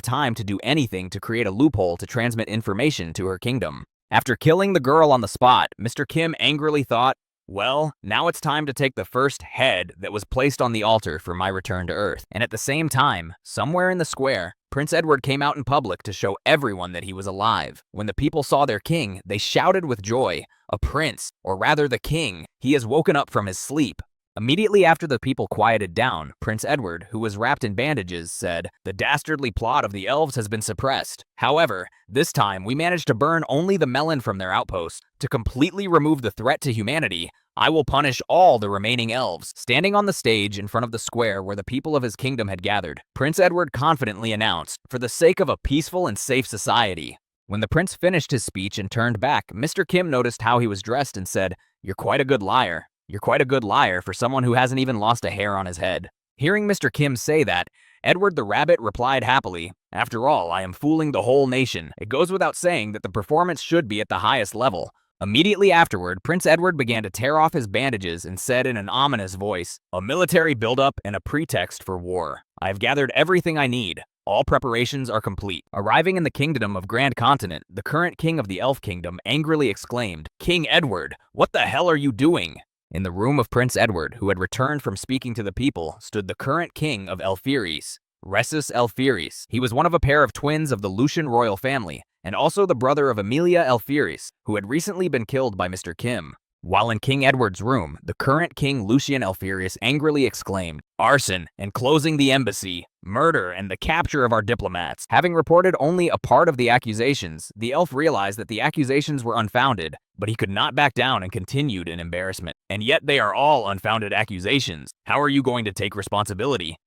time to do anything to create a loophole to transmit information to her kingdom. After killing the girl on the spot, Mr. Kim angrily thought, well, now it's time to take the first head that was placed on the altar for my return to Earth. And at the same time, somewhere in the square, Prince Edward came out in public to show everyone that he was alive. When the people saw their king, they shouted with joy, "A prince, or rather the king, he has woken up from his sleep." Immediately after the people quieted down, Prince Edward, who was wrapped in bandages, said, "The dastardly plot of the elves has been suppressed. However, this time we managed to burn only the melon from their outposts. To completely remove the threat to humanity, I will punish all the remaining elves." Standing on the stage in front of the square where the people of his kingdom had gathered, Prince Edward confidently announced, "For the sake of a peaceful and safe society." When the prince finished his speech and turned back, Mr. Kim noticed how he was dressed and said, "You're quite a good liar. You're quite a good liar for someone who hasn't even lost a hair on his head." Hearing Mr. Kim say that, Edward the Rabbit replied happily, "After all, I am fooling the whole nation. It goes without saying that the performance should be at the highest level." Immediately afterward, Prince Edward began to tear off his bandages and said in an ominous voice, "A military buildup and a pretext for war. I have gathered everything I need. All preparations are complete." Arriving in the kingdom of Grand Continent, the current king of the Elf Kingdom angrily exclaimed, "King Edward, what the hell are you doing?" In the room of Prince Edward, who had returned from speaking to the people, stood the current king of Elfiris, Rhesus Elfiris. He was one of a pair of twins of the Lucian royal family, and also the brother of Emilia Elfiris, who had recently been killed by Mr. Kim. While in King Edward's room, the current king Lucian Elfiris angrily exclaimed, "Arson and closing the embassy, murder and the capture of our diplomats." Having reported only a part of the accusations, the elf realized that the accusations were unfounded, but he could not back down and continued in embarrassment. "And yet they are all unfounded accusations. How are you going to take responsibility?"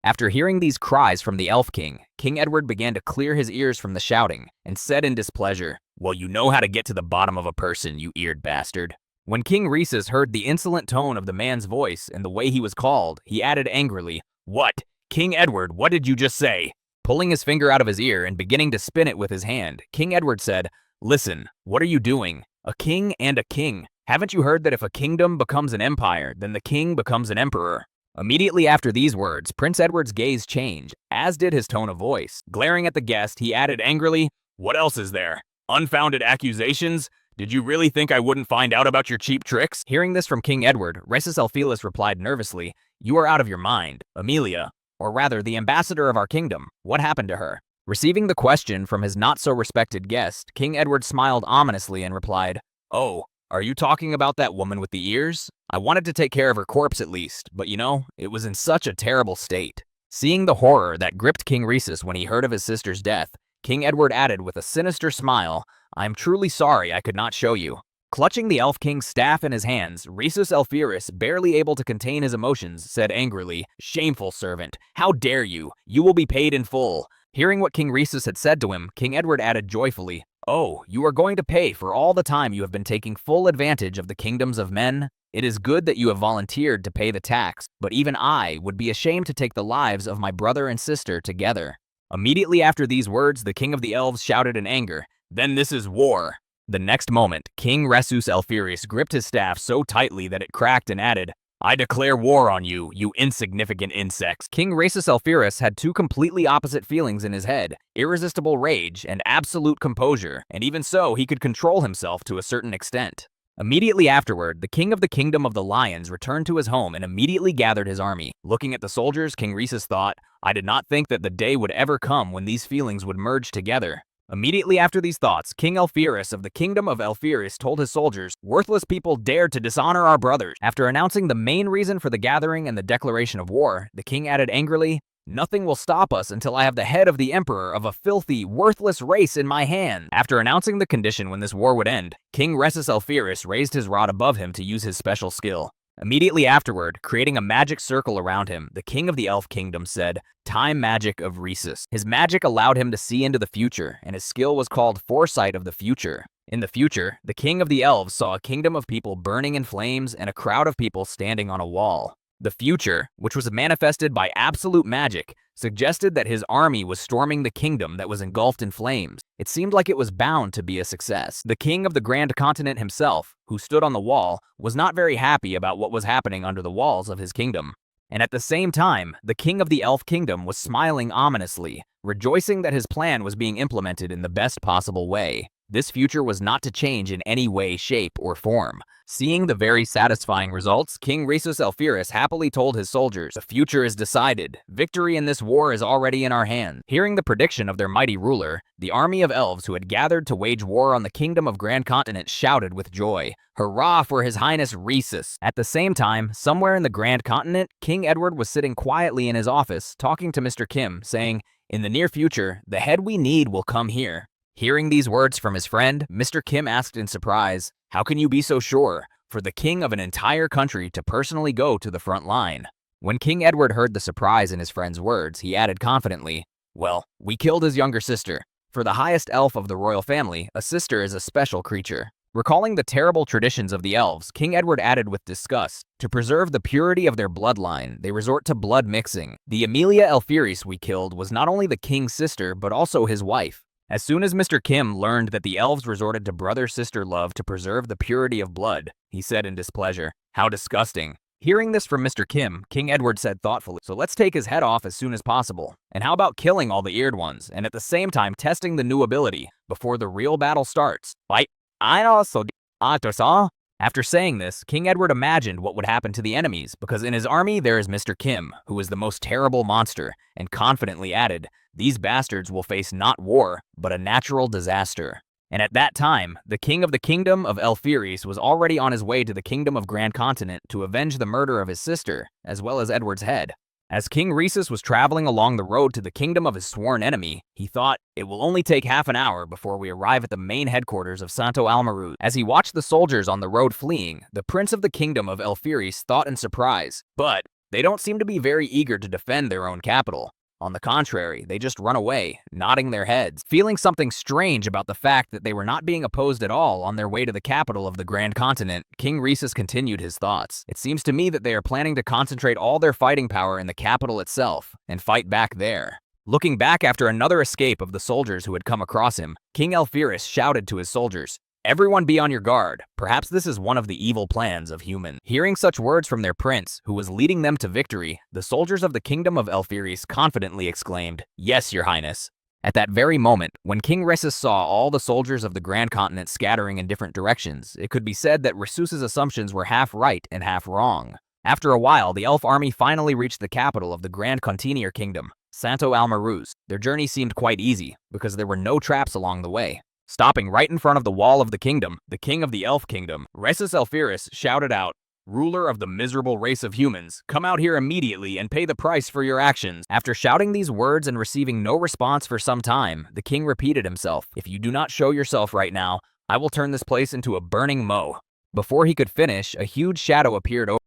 After hearing these cries from the Elf King, King Edward began to clear his ears from the shouting and said in displeasure, "Well, you know how to get to the bottom of a person, you eared bastard." When King Rhesus heard the insolent tone of the man's voice and the way he was called, he added angrily, "What? King Edward, what did you just say?" Pulling his finger out of his ear and beginning to spin it with his hand, King Edward said, "Listen, what are you doing? A king and a king. Haven't you heard that if a kingdom becomes an empire, then the king becomes an emperor?" Immediately after these words, Prince Edward's gaze changed, as did his tone of voice. Glaring at the guest, he added angrily, "What else is there? Unfounded accusations? Did you really think I wouldn't find out about your cheap tricks?" Hearing this from King Edward, Rhesus Elfilis replied nervously, "You are out of your mind. Emilia, or rather the ambassador of our kingdom, what happened to her?" Receiving the question from his not-so-respected guest, King Edward smiled ominously and replied, "Oh, are you talking about that woman with the ears? I wanted to take care of her corpse at least, but you know, it was in such a terrible state." Seeing the horror that gripped King Rhesus when he heard of his sister's death, King Edward added with a sinister smile, "I am truly sorry I could not show you." Clutching the Elf King's staff in his hands, Rhesus Elfiris, barely able to contain his emotions, said angrily, "Shameful servant, how dare you? You will be paid in full." Hearing what King Rhesus had said to him, King Edward added joyfully, "Oh, you are going to pay for all the time you have been taking full advantage of the kingdoms of men? It is good that you have volunteered to pay the tax, but even I would be ashamed to take the lives of my brother and sister together." Immediately after these words, the king of the elves shouted in anger, "Then this is war." The next moment, King Rhesus Elfiris gripped his staff so tightly that it cracked and added, "I declare war on you, you insignificant insects." King Rhesus Elfiris had two completely opposite feelings in his head, irresistible rage and absolute composure, and even so, he could control himself to a certain extent. Immediately afterward, the king of the kingdom of the lions returned to his home and immediately gathered his army. Looking at the soldiers, King Rhesus thought, "I did not think that the day would ever come when these feelings would merge together." Immediately after these thoughts, King Elfiris of the kingdom of Elfiris told his soldiers, "Worthless people dared to dishonor our brothers." After announcing the main reason for the gathering and the declaration of war, the king added angrily, "Nothing will stop us until I have the head of the emperor of a filthy, worthless race in my hand." After announcing the condition when this war would end, King Rhesus Elfiris raised his rod above him to use his special skill. Immediately afterward, creating a magic circle around him, the king of the elf kingdom said, "Time magic of Rhesus." His magic allowed him to see into the future, and his skill was called Foresight of the Future. In the future, the king of the elves saw a kingdom of people burning in flames and a crowd of people standing on a wall. The future, which was manifested by absolute magic, suggested that his army was storming the kingdom that was engulfed in flames. It seemed like it was bound to be a success. The king of the Grand Continent himself, who stood on the wall, was not very happy about what was happening under the walls of his kingdom. And at the same time, the king of the elf kingdom was smiling ominously, rejoicing that his plan was being implemented in the best possible way. This future was not to change in any way, shape, or form. Seeing the very satisfying results, King Rhesus Elphiris happily told his soldiers, "The future is decided. Victory in this war is already in our hands." Hearing the prediction of their mighty ruler, the army of elves who had gathered to wage war on the kingdom of Grand Continent shouted with joy, "Hurrah for His Highness Rhesus!" At the same time, somewhere in the Grand Continent, King Edward was sitting quietly in his office, talking to Mr. Kim, saying, "In the near future, the head we need will come here." Hearing these words from his friend, Mr. Kim asked in surprise, "How can you be so sure? For the king of an entire country to personally go to the front line?" When King Edward heard the surprise in his friend's words, he added confidently, "Well, we killed his younger sister. For the highest elf of the royal family, a sister is a special creature." Recalling the terrible traditions of the elves, King Edward added with disgust, "To preserve the purity of their bloodline, they resort to blood mixing. The Amelia Elphiris we killed was not only the king's sister, but also his wife." As soon as Mr. Kim learned that the elves resorted to brother-sister love to preserve the purity of blood, he said in displeasure, "How disgusting." Hearing this from Mr. Kim, King Edward said thoughtfully, "So let's take his head off as soon as possible. And how about killing all the eared ones, and at the same time testing the new ability before the real battle starts? Fight! I also saw." After saying this, King Edward imagined what would happen to the enemies, because in his army there is Mr. Kim, who is the most terrible monster, and confidently added, "These bastards will face not war, but a natural disaster." And at that time, the king of the kingdom of Elphiris was already on his way to the kingdom of Grand Continent to avenge the murder of his sister, as well as Edward's head. As King Rhesus was traveling along the road to the kingdom of his sworn enemy, he thought, "It will only take half an hour before we arrive at the main headquarters of Santo Almaruz." As he watched the soldiers on the road fleeing, the prince of the kingdom of Elphiris thought in surprise, "But they don't seem to be very eager to defend their own capital. On the contrary, they just run away, nodding their heads." Feeling something strange about the fact that they were not being opposed at all on their way to the capital of the Grand Continent, King Rhesus continued his thoughts. "It seems to me that they are planning to concentrate all their fighting power in the capital itself, and fight back there." Looking back after another escape of the soldiers who had come across him, King Elphiris shouted to his soldiers, "Everyone be on your guard. Perhaps this is one of the evil plans of humans." Hearing such words from their prince, who was leading them to victory, the soldiers of the kingdom of Elphiris confidently exclaimed, "Yes, your highness." At that very moment, when King Rhesus saw all the soldiers of the Grand Continent scattering in different directions, it could be said that Rhesus's assumptions were half right and half wrong. After a while, the elf army finally reached the capital of the Grand Continental Kingdom, Santo Almaruz. Their journey seemed quite easy, because there were no traps along the way. Stopping right in front of the wall of the kingdom, the king of the elf kingdom, Rhesus Elphiris, shouted out, "Ruler of the miserable race of humans, come out here immediately and pay the price for your actions." After shouting these words and receiving no response for some time, the king repeated himself, "If you do not show yourself right now, I will turn this place into a burning mow." Before he could finish, a huge shadow appeared over